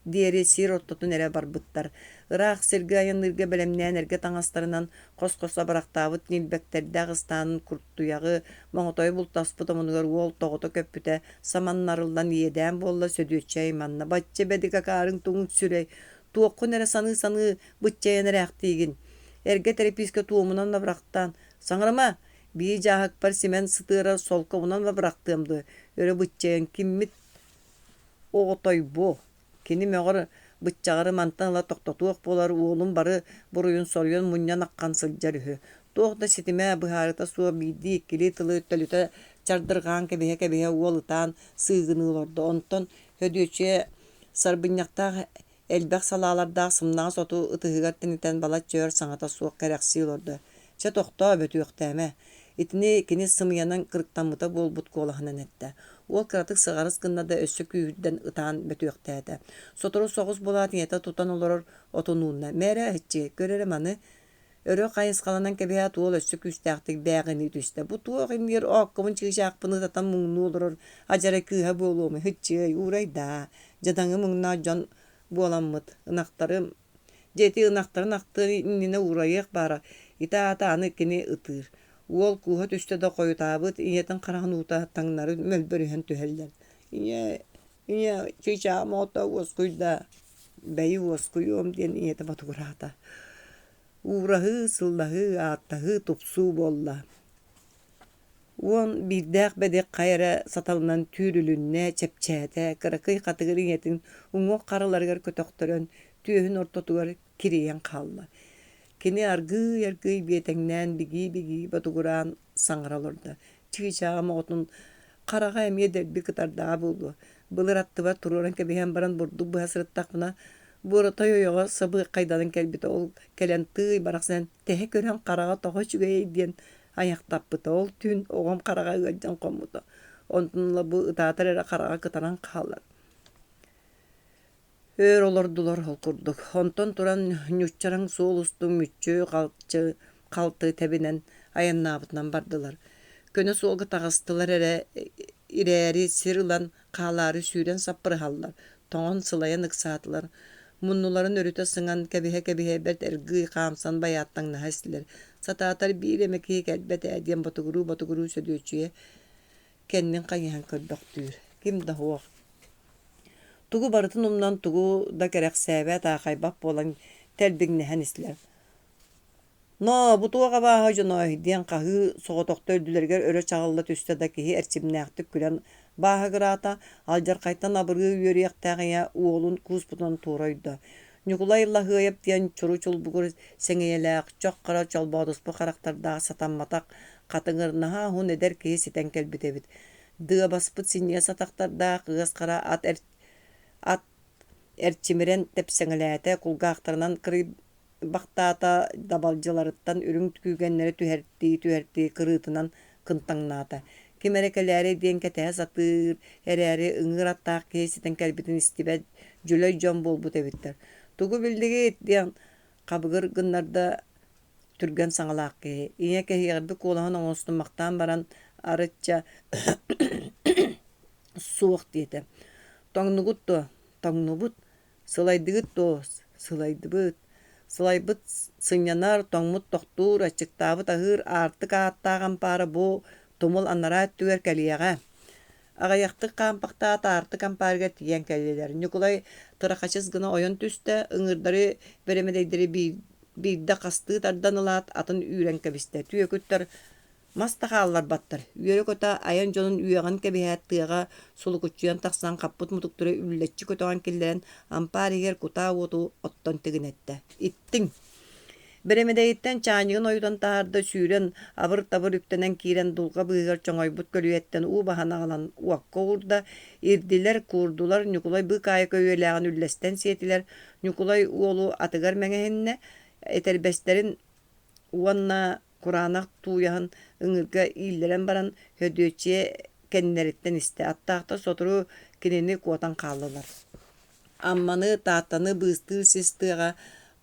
диэри сир оттотун эрэ барбыттар. Ыраах сиргэ айанныргэ бэлэмнээн эргэ таҥастарынан хос-хоса барахтаабыт нилбэктердэ агыстаанын куртуяҕы моҥотой бултаспыт омунугар уол тоҕото көппүтэ саманнарылдан иэдээн буолла сөдүөччэй манна. Бачча бэди какаарыҥ туҥут сүрэй. Туоххун эрэ саныы быччайан эрэхтиигин. Эргэ терапийска туомунан лабырахтаан. Саҥарама, бии жааһакпар симен сытыара солкобунан лабырахтыамды. Өрө быччайан киммит оғытой бу. Кини мөҕөр быччаҕары мантаныла тоқтотуох болар уолун бары буруйун соруйун мунньан аккан сылдьар үһү. Туох да ситимэ быһаарыта суо биирди иккили тылы төлүтэ чардыргаан кэбиһэ уол ытаан сыыгыныылордо. Онтон хөдүөчүө сарбынньахтаах элбэх салаалардаах сымнаҕа соту ытыһыгар тинитэн бала чөөр саҥата суох кэрэхсиилордо. Чэ тохтоо бөтүөхтээмэ. Итини кини сымыянан кырыктаммыта буолбут куолаһынан этэ. Уол кыратык сыҕарыс гынна да өссө күүһүрдэн ытаан бөтүөхтээtä. Сотору соҕус булаат ийэтэ тутан олорор отунуунна. Мээрэ ыһыччы, көрөрө маны. Өрө кайыскаланан кэбиһэ туол өссө күүстээхтик бээҕини түстэ. Бу туох иннигэр ооккумун чыгычаахпыны татан муҥнуу олорор адьара кыыһа буолуома. Ыһыччыый, уурайда. Дьатаҥы муҥнаа дьон буоламмыт. Ынахтарым дьиэти ынахтарын ахтыыр иннинэ уурайыах баара. Итаата аны кини ытыыр. Уол кууһа түстэ да койутаабыт, ийэтин хараҕын уутааттаҥнары мөлбөрүһэн түһэллэр. Ине чыычаама ота уоскуйда. Бэйи уоскуйуом диэн ийэти батугураата. Уураһыы, сыллаһыы, ааттаһыы тупсуу буолла. Уон биирдээх бэдик хайара саталынан түүрүлүннэ, чэпчээтэ, кыракый хатыгыр ийэтин уҥуох харыларыгар көтөхтөрөн түөһүн ортотугар кириийэн хаалла. Кини аргый биэтэҥнээн бигии батугураан саҥаралорда. Чыычааҕа оҕотун хараҕа эмиэ дэлби кытардаа буолуо. Былыр аттыба туруоран кэбиһэн баран бурду быһа сырыттахпына буоратай ойоҕо сабыы хайданын кэлбитэ ол кэлэн тыый барахсан тэһэ көрөн хараҕа тоҕо чүгэйэй диэн аяқтаппыта ол түн оҕом хараҕа ыалдьан хоммута. Онтунла бу ытаатар эрэ хараҕа кытаран хаалар. Өр олордулар холкурдук. Онтон туран ньуччараң суолустуң мүччөө қалты тэбинэн аяннаабытынан бардылар. Көнө суолга тағыстылар эрэ ирээри сир ылан хаалаары сүүрэн саппырыһаллар. Тоҥон сылайан ыксаатылар. Муннуларын өрүтө сыҥан кэбиһэ бэрт эргый хаамсан баяаттаҥнаһа истилэр. Сатаатар биир эмекии кэлбэт диэн батугуруу сөдүөчүө кэннин хайыһан көрдөхтүүр. Ким да хуох. Тугу барытын умнан тугу да кэрэхсээбэт аахайбап буолан тэлбигнэһэн истилэр. Но бутуоҕа бааһа дьоной диэн хаһыы соҕотохто өлдүлэригэр өрө чаҕылла түстэ да киһи эрчимнээхтик күлэн бааһыгыраата алдьархайтан абырыы үөриэхтээҕиэ уолун кууспутунан туурайда. Ньукулай лаһыайап диэн чуру чулбугур сэҥэйэлээх чоххара чолбоотуспу харахтардаах сатамматах хатыҥырнаһа хун эдэр киһи ситэн кэлбитэбит. Дыа баспыт синньиэ сатахтардаах кыас хара ат эрчимирэн тэпсэҥэлээтэ кулгаахтарынан кырый бахтаата дабалдьаларыттан үрүҥ күүгэннэри түһэртии кырыытынан кынтаҥнаата. Кимэрекэлээри диэн кэтэһэ сатыыр эрээри ыҥыыр аттаах киһи ситэн кэлбитин истибэт дьүлэй дьон буолбут эбиттэр. Тугу билдигит диэн хабыгыр гыннарда түргэн саҥалаах киһи. Ийэ кэһиэҕэрби куолаһын оҥостуммахтаан баран арычча суох диэтэ. Тоҥнубут дуо, тоҥнубут, сылайдыгыт дуо, сылайдыбыт. Сылайбыт сыннянар тоҥмут тохтуур ачыктаабыт аһыыр аартык ааттааҕан паара бу тумул аннараат түгэр кэлиэҕэ. Аҕайахтык хаампахтаат аартык ампаарыгар тиийэн кэллилэр. Ньукулай тырахачыс гына ойон түстэ ыҥырдары бэремэдэйдери биирдэ хастыы тардан ылаат атын үүрэн кэбистэ. Түөкүттэр мастахааллар баттар. Үөрэ көтө аян дьонун үөҕэн кэбиһээт тыаҕа сулукуччуйан тахсан хаппыт мутуктура үллэччи көтөҕөн киллэрэн ампаарыгар кутаа уоту оттон тыгынэтtä. Иттиҥ. Бэремэдэйиттэн чааñыгын ойутан таарда сүүрэн абыр-табыр үктэнэн киирэн дулга быыгар чоҥойбут көлүөттэн уу баһанаҕалан уакка уурда ирдилэр куурдулар. Ньукулай быы каайа көйүөлээҕин үллэстэн сиэтилэр. Ньукулай уолу атыгар мэҥэһиннэ этэрбэстерин уонна кураанах тууяһын ыҥырга ииллэрэн баран хөдүөчүө кэннэриттэн истэ. Аттаахта сотору кинини куотан хааллылар. Амманы тааттаны быыстыы сис тыаҕа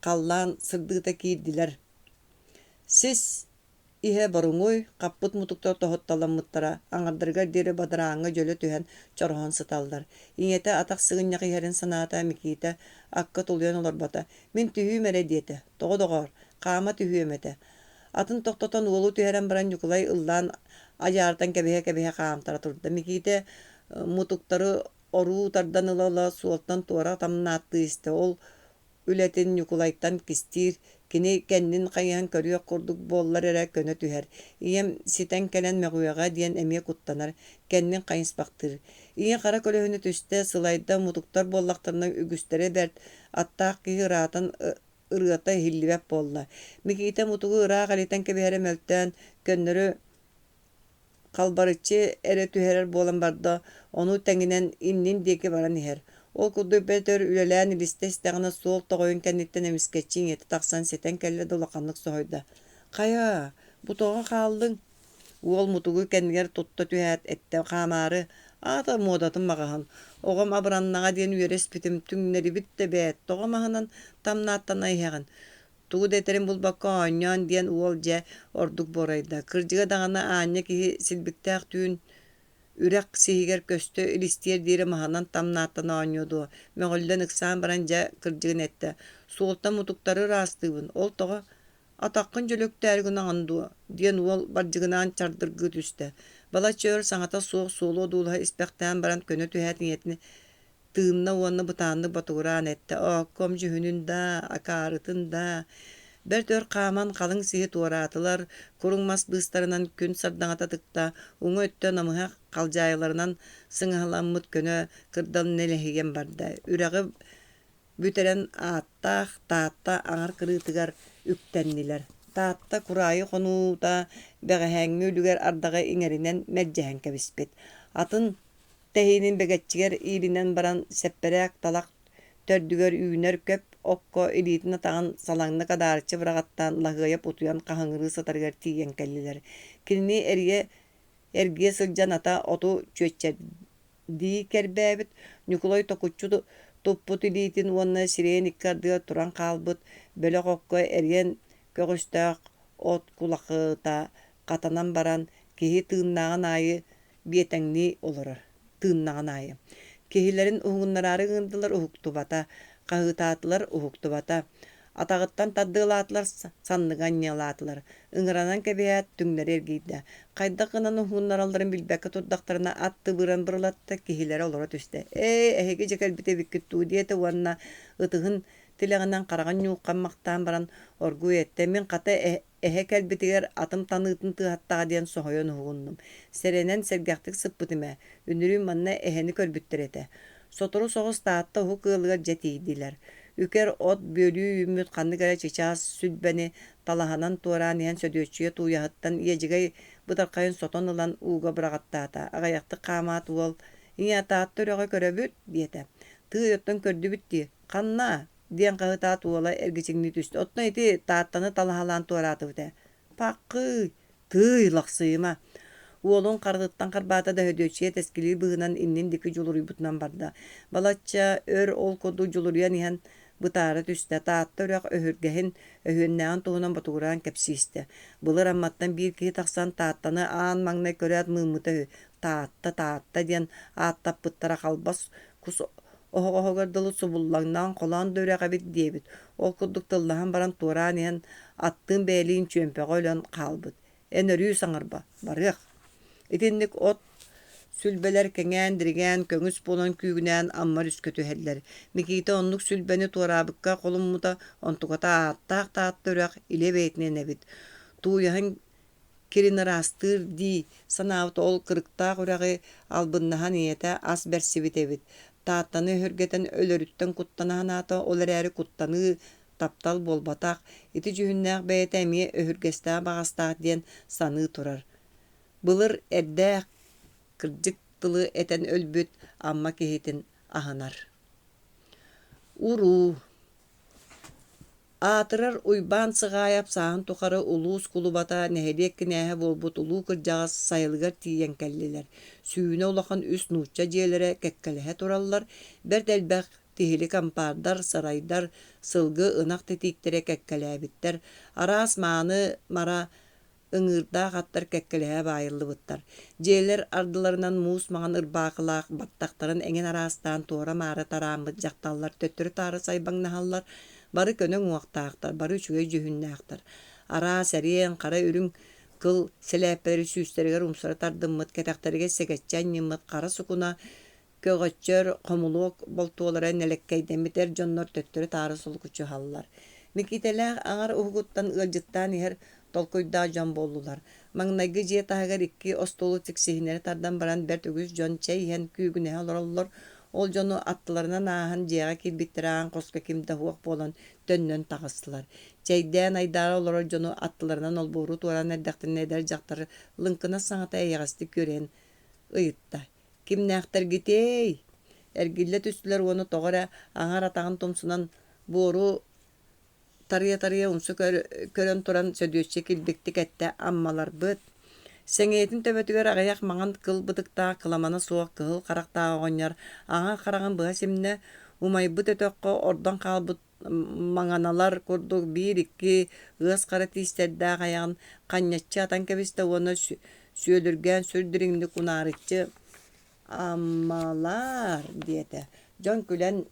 халлаан сырдыыта киирдилэр. Сис иһэ боруҥуй хаппыт мутуктар тоһутталаммыттара аҥардыргар диэри бадарааҥҥа дьөлө түһэн чороһон сыталлар. Иҥэтэ атах сыгынньах иһэрин санаата Микита акка тулуйан олорбата. Мин түһүүм эрэ диэтэ. Тоҕо-доҕоор, хаама түһүөм этэ. Атын тохтотон уолу түһэрэн баран Ньукулай ыллаан ажаартан кэбиһэ хаамтара турда. Микита мутуктары оруу тардан ылала суолтан туора тамнааттыы истэ. Ол үлэтин Ньукулайттан кистиир Kini kendin kayıhan körüyor kurduk bollar ere könö tüher. İyem siten kelen meğuyaga diyen emiye kuttanar. Kendin kayıns baktır. İyi kara kölöhünü tüste sılayda mutuktar bollaktarına ügüstere bert. Attaq ki hıratan ırgata hillibep bolla. Mikite mutugu ıra galiten kebehere mölten könnörü kalbarıçı ere tüherer bolan barda onu tenginen innin deke baran iher. Ol kudu beter ülelän iliste istagana sol togoyun kennitten emisketçin yeti taksan seten kelle dolakanlık sohoyda. Kaya, bu toğa kaldın. Uol mutugu kendiger tutta tühet ette kamarı. Ata modatın mağahan. Oğam abrannağa diyen üyeres bitim tüngleri bitte bet. Toğamahanan tamnaattan ayheğin. Tuğu deterin bulbakka oynyan diyen uolca orduk borayda. Kırcıga dağına anya ki silbiktaak tüğün ürek sihiger köstü ilistiyer diri mahanan tamnaattan oynyodu. Meğolden ıksan baranca kırcıgın ette. Soğulta mutukları rastığın. Ol toğa Ataqqın jölöktärgin aňandy diýen ol barjygynan çardyrgy düşdi. Bala çör saňata soğuk solo dulha ispektän baran könü tühät niýetini tığınna onna butanyny baturan etdi. O komjy hününde, akarytynda bir tör qaman qalyň sihi toratylar, kurunmas dystarынан kün sardaňata tykda, oňa ötten amyha qaljaýlarынан syňalanmyt könü kyrdan nelehigen barda. Üregi büteren attaq tatta aňar kyrıtygar üktenniler. Tatta kurayı konuda begehäňmi lüger ardaga iňerinen merjähen kebispet. Atın tehinin begetçiger iyilinen baran sepperek talak tördüger üýner köp okko elitine tağın salaňna kadarçı bıragattan lagayap otuyan kahaňry satargar tiýen kelliler. Kilini ergiye sıljan ata otu çöçer di kerbäbit Nikolay Tokuççu Tupput ilitin onna siren ikkardıga turan kalbıt böle kokko ergen kögüstök ot kulakıta katanan baran kehi tığınnağın ayı biyetenli olur. Tığınnağın ayı. Kehilerin uğunlararı gındılar uhuktubata, kahıtatılar uhuktubata. Atağıttan taddılatılar sanlıgan yalatılar. Ingıranan kebeyat tüngler ergiydi. Kayda kınan uğunlaralların bilbeki tuddaklarına attı bıran bırlattı kehilere olara düştü. Ehege jekel bite bikittu diyete vanna ıtıhın tileğinden karagan yuqan maqtan baran orgu ette. Min kata ehekel bitiger atım tanıtın tıhattağa diyen sohoyon uğunnum. Serenen sergahtık sıppıtıme. Ünürüm manna eheni körbüttür ete. Sotoru soğuz taatta hu kığılıgar jetiydiler. Üker ot bölüğü ümüt kanlı gara çeçaz sülbeni talahanan tuğran ehen södöçüye tuğyahattan iyecigay bıdarkayın sotonılan uğga bıragattata. Agayaktı qamat uol. İnya taatta öreğe körebüt diyete. Tığ yottan kördü bitti. Kanna diyen qağı taat uola ergiçingni düştü. Otna iti taattanı talahalan tuğratı bide. Pakı tığ laksıyma. Uolun qargıttan qarbata da hödöçüye teskili bığınan innin diki joluri butnan barda. Balatça ör ol kodu joluriyan ihan bıtara düştü. Taatta öreğ öhürgehin öhünnäğin tuğunan batuğuran kepsiste. Bular ammattan bir kihi taqsan taattanı aan mangna körät mığmıta hö. Taatta diyen aattap bıttara kalbas kus ohogar dalı subullagnan qolan döreğe bit diyebit. Ol kudduk tıllahan baran tuğuran ihan attığın beyliğin çömpeğe olan kalbıt. Enörüyü sanırba. Barık. Etinlik ot sülbeler keňän dirgen köňüs bolan küýgünän ammar üskötü heller. Mikite onluk sülbeni tuarabykka kolummuta ontugata attaq taat dörek ile beytine nebit. Tuýahan kirin rastır di sanawt ol kırıkta uragi albınnahan iyete as bersibitebit. Taattanı hörgeten ölörütten kuttanahan ata olarary kuttanı taptal bolbatak iti jühünnäq beytemi öhürgeste bagastaq diyen sanı turar. Bılır erde kırcık tılı eten ölbüt amma kehitin ahanar. Uru atırar uyban sığayap sağın tukarı ulus kulubata nehelek nehe bolbut ulu kırcağız sayılgar tiyen kelliler. Süyüne ulaqan üst nuçça jiyelere kekkelehe turallar. Bir delbek tihili kampardar, saraydar, sılgı ınak tetiktere kekkelehe bitter. Aras mağını mara ıngırda qattar kekkelehe bayırlı bıttar. Jeler ardılarından muus mağan ırbaqılaq battaqtarın eňen arastan tora mara taramı jaktallar töttürü tarı saybaň nahallar. Bары könöň uaqtaqtar, bары üçüge jühünnäqtar. Ara serien qara ürüň kıl seläpleri süsteriger umsara tardymmyt ketekterige segetçän ýymyt qara sukuna kögöççör komuluk boltuolara nelekkeýden biter jonnor töttürü tarı sulguçu hallar. Mikitelär aňar uhuguttan ıljyttan iher tolkoýda jon boldular. Maňnaýgy je tahagar iki ostolu tiksihinleri tardan baran bert ügüs jon çey hen küýgüne olorlar. Ol jonu attılarına nahan jega kilbittirän koska kimde huok bolan dönnön tagastılar. Çeýdän aýdara olar jonu attılarынан ol boru turan erdäkten eder jaktar lynkyna saňata ýagasty gören ıýытта. Kim nähter gitey? Ergille tüstüler onu togara aňar atagyn tomsunan boru tarıya unsu körön turan södüçe kilbiktik ette ammalar bıt. Seňetin töbetüger agayak maňan kılbıdıkta kılamana soğuk kıl karakta oňar. Aňa karagan bıha simne umay bıt ötökko ordan kalbıt maňanalar kurduk 1-2 ıs kara tistedda gayan kanyaçça atan kebiste onu süýdürgen sürdüringli kunaryçı ammalar diýete. Jon külen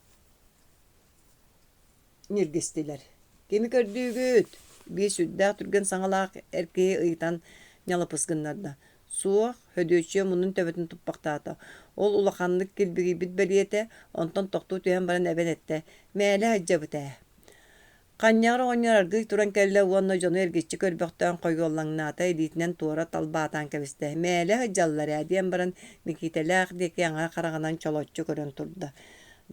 nirgistiler. Kimi kördüğüt? Bir südde türgen saňalak erkeği ıytan ñalıpısgınlarda. Suaq hödöçüye munun töbetini tuppaqtaata. Ol ulakanlık kilbigi bit beriyete, ondan toktu tüyen baran eben ette. Meğle hajjabıta. Qanyara oñar argıy turan kelle uanna jonu ergeççi körbökten koygollaňnaata editinen tuara talbaatan kebiste. Meğle hajjallara diyen baran mikitelaq deki aňa qaraganan çolotçu körön turda.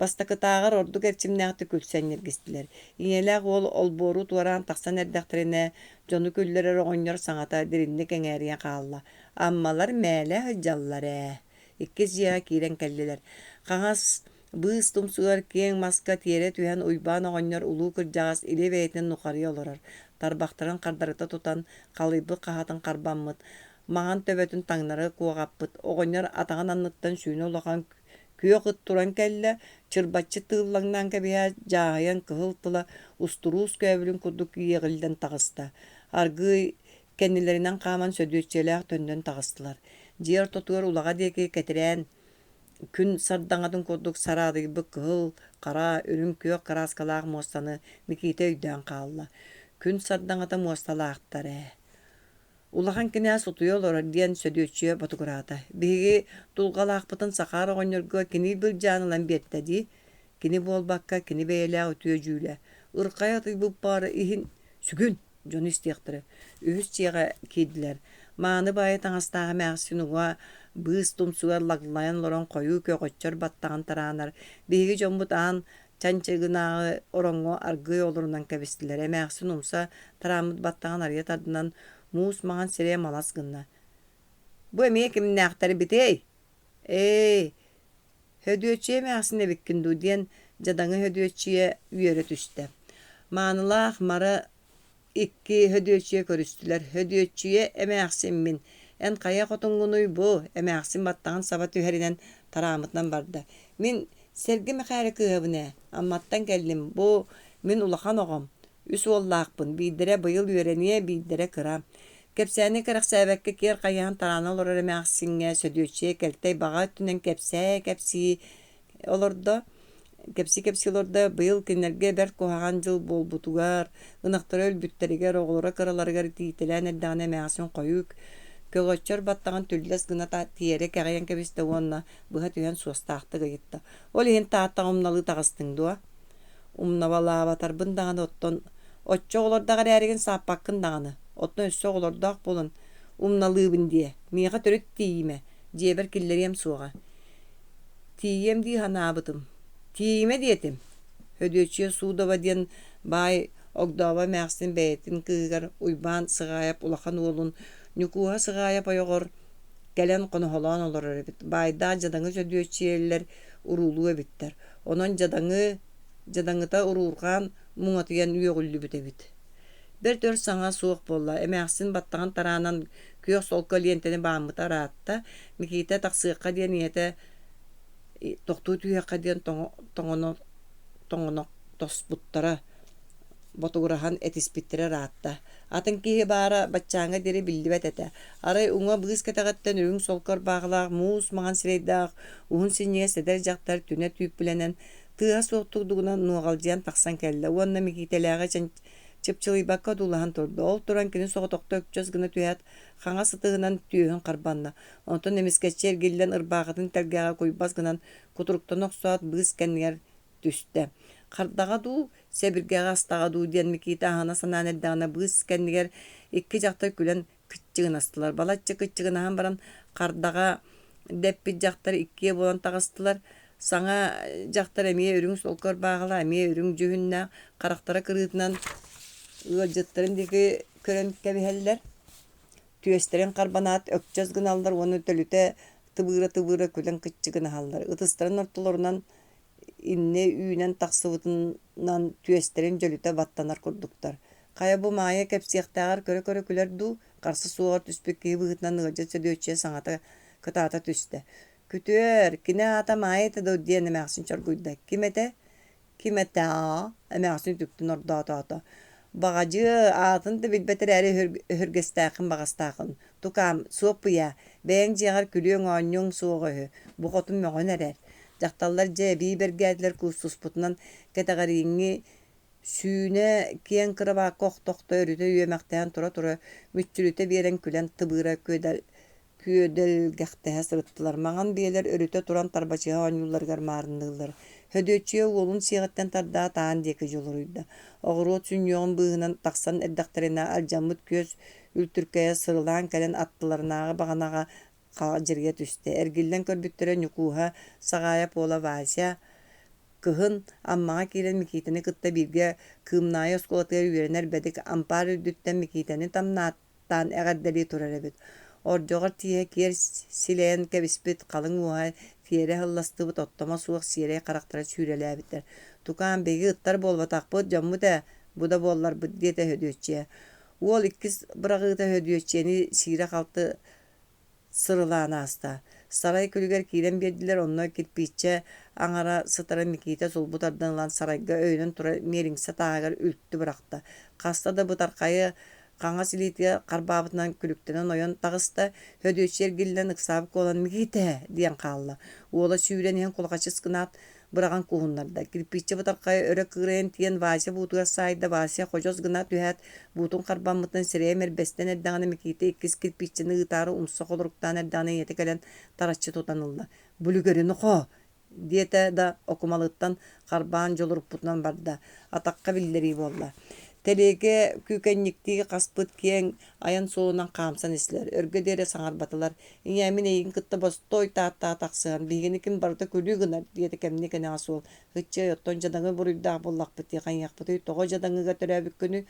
Bastakıtağır ordu gerçimnäkti külsen nirgistiler. İňelek ol boru tuaran taksan erdäkterine jonu küllere oňar saňata dirinni keňäriýen kalla. Ammalar meğle hajjallara. Ikkiz ýa kiren kelliler. Qaňas bıs tumsugar keň maska tiere tüýen uýban oňar ulu kırjagas ile beyetinden nukarya olarar. Tarbaktaran kardarıta tutan kalıbı qahatın karbanmıt. Maňan töbetün taňnary kuwagapyt. Oňar atagan annyttan süýne olagan Küyoqıt turan kelle, çırbatçı tığıllaŋdan kebeya jahayan kıhıltıla usturuz köbülün kurduk yeğilden tağısta. Argı kendilerinden qaman södüççelek töndön tağıstılar. Jiyer totugar ulağa deki ketiren kün sardaňatyn kurduk sarady gibi kıhıl, qara, ölüm köyök karaskalag mostanı mikite öýden qalla. Kün sardaňata mostalaqtare. Ulahan kine sotuyorlar diyen södüçüye batugurata. Bigi dulgalaqpıtın sakar oňorgo kini bir janylan bettedi. Kini bol bakka kini beýle ötüjüle. Irqaýaty bu para ihin sügün jon istiýakdyry. Üç ýaga kediler. Many baýa taňastaga mäxsinuga bıs tumsugar laglayan loron koyu köqöççör battagan taranar. Bigi jombutan çançıgınağı orongo argı olurundan kebestiler. Mäxsinumsa taramut battagan arya tadynan Mus mahan sireye malas gınna. Bu emeğe kimin näktari bitey? Hödüöçüye mäxsine bikkindu diyen jadaňy hödüöçüye üýere düşdi. Manylaq mara iki hödüöçüye körüstüler. Hödüöçüye emäxsin min. En kaya qotungunuy bu. Emäxsin battagan sabat üherinen taramytdan barda. Min sergi mekari kıhıbına. Ammattan geldim. Bu min ulakan oğam. Üs ollaqpın. Bidire bıyıl üöreniye bidire kıram. Kepsäni kırık säbäkkä kier qaýan taranal olar emäxsinge södüçe keltey baga tünen kepsi olorda. Kepsi olorda bıyıl kinlerge ber kohagan jyl bolbutugar. Ynaktar ölbütteriger oğlara karalargar tiitelen eddäne emäxsin koyuk. Kögoççor battagan tülles gına tiere kägen kebiste onna bıha tüyen suostaqty gytda. Ol ihin taattan umnaly tagystyňdy. Umnabala batar bındagan otton otço olardagar ärigen sappakkyn dagany. Otdan üssü olardak bolun umnalybyn diye. Miňa törüt diýme. Jeber killeriyem suga. Tiýem diýi hanabıtym. Tiýme diýetim. Hödüçe suwda diýen bay ogdawa mäxsin beýetin kygar uýban sygaýap ulakan bolun. Nukuha sygaýap aýogor gelen qonoholan olar ebit. Bayda jadaňy hödüçeler urulu ebitler. Onan jadaňyta ururgan muňatygan üýegülli bitebit. Bir dör saňa soğuk bolla. Emäxsin battagan taranan köyök sol kalienteni bağımıta rahatta. Mikite taksıqqa diyen niyete toktu tüyekka diyen toňono tosbuttara botugurahan etispittire rahatta. Atın kihi bara batçaňa deri bildibet ete. Aray uňa bıgys ketagatten öňüň solkar bağlaq, mus maňan sireýdaq, uğun sinýe seder jaktar tüne tüýüp bilenen tığa soğukturduğuna nuğaljayan taksan kelle. Uanna mikiteläge çıpçılı bakka dulahan turdu. Ol turan kini soğutokta ökçöz gına tüyat, xaňa sıtığınan tüyüğün qarbanna. Ondan emiskeçer gillen ırbağıtın telgağa koybaz gınan kuturuktan oksuat bıgys kenler düştü. Kardaga du, sebirge gastaga du diyen Mikita hana sanan eddağına bıs kendiger iki jakta gülen kıççığın astılar. Balatçı kıççığın ahan baran kardaga deppi jaktar ikkiye bolan tağıstılar. Sana jaktar emiye ürün solkor bağla, emiye ürün cühünne, karaktara kırıtından ıgılcıttарын diki kören kebiheller. Tüyesteren karbonat ökçöz gınallar, onu tölüte tıbıra külen kıççı gınahallar. Itыстарын ortalarından inne üyünen taksıvıtından tüyesteren jölüte battanar kurduktar. Kaya bu maya kepsiyaktagar köre küler du, karşı suğar tüspeki bıgıtnan ıgılcı södüöççe sanata kıtata tüste. Kütüör, kine ata maya da diyen emeğsin çorguyda. Kimete a, emeğsin tüktün orda ata. Bagacı atın da bilbeter eri hürgestağın bagastağın. Tukam soğuk buya. Beğen ciğer külüyon onyon soğuğu. Bu kotun möğün erer. Jaktallar cebi bergediler kusuz putunan keteğariğini sүйüne kiyen kıraba koktukta örüte üyemekten tura müççülüte beren külen tıbıra ködelgähtähä sırıttılar. Maňan biýeler örüte turan tarbaçyha oňullar garmaryndylar. Hödöçüýe olun siýetden tarda taan diýeki joluruyda. Ogurut sünýoň bıhынан taksan eddaktaryna aljamyt köz ültürkäýe sırılan kelen attylaryna baganaga jirge düşdi. Ergilden körbütlere ñukuha sagaýap ola Vasya kıhın ammağa kiren Mikitini kıtta birge kımnaya skolataya üyerener bedik ampar üddütten Mikitini tamnaattan egaddeli turar ebit. Orjogar tiye kier sileyen kebispit kalın uha fiyere hıllastıbıt ottama suğuk siyere karaktara sürele ebitler. Tukan begi ıttar bolbatak jammu da bu da bollar bu diyete hödüyötçeye. Uol ikkis bıragıda hödüyötçeyeni sire kalktı sırılağına hasta. Saray külüger kiren berdiler onunla kirpiçe aňara sıtara Mikita sol butardan sarayga öýden tura meriňse taýgar ültdi bıraktı. Kasta da bu tarkayı kaňa silitiye karbabytyndan külüktenen oýan tagysda hödüçer gillen yksabyk bolan Mikita diýen kalla. Ola süýrenen kulgaçy skynat bıragan kuhunlarda kirpiçe bu tarkayı öre kıren tiýen Vasya butuga saýda Vasya hojoz gına tühät butun karbamytyn siremer besten eddaňy Mikita ikkis kirpiçini ýtary umsa golurukdan eddaňy ýete gelen taraççy tutanyldy. Bulügerini ko diýete da okumalyttan karban jolurup butnan barda atakka billeri bolla. Telege kükennikti kaspıt kiyen ayan soğunan kamsan isler. Örgü dere saňar batılar. Iňämin eýin kıtta bostoy taata taksıgan. Biginikin barda kölü gınar diýeti kemne kene asol. Hıçça yotton jadaňy buruyda bollak biti gaňyak biti togo jadaňy götüräbik günü.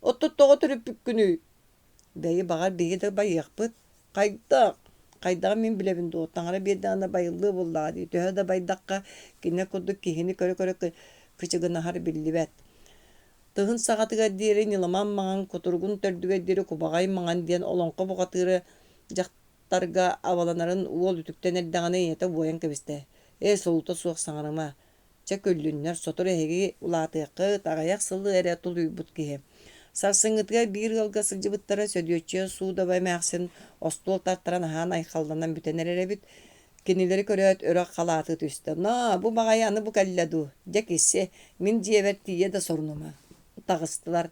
Otto togo türüp günü. Beýi bagar beýi de baýyak bit. Kayda min bilebin do taňara bir dana baýyldy bolla diýdi. Töhä da baýdakka kine kurduk kihini köre kıçıgına har billibet. Tığın sagatyga diýerin ýylaman maňan koturgun tördüge diri kubagay maňan diýen olonqa bogatyrı jaktarga awalanaryn uol ütükden eddaňy ýete boýan kebiste. Soluta suwak saňaryma. Çeköllünler sotur ehegi ulatyky tagayak syly ere tuluybut kihe. Sarsyňytga bir ýylga syljybyttara södüýetçi suwda baýmaksin ostol tartaran han aýkaldanan bütener erebit. Kenileri köröt öre kalaty düşdi. Na bu bagaýany bu kalladu. Jekisi min jiýebet diýe de sorunuma. Tağıstılar.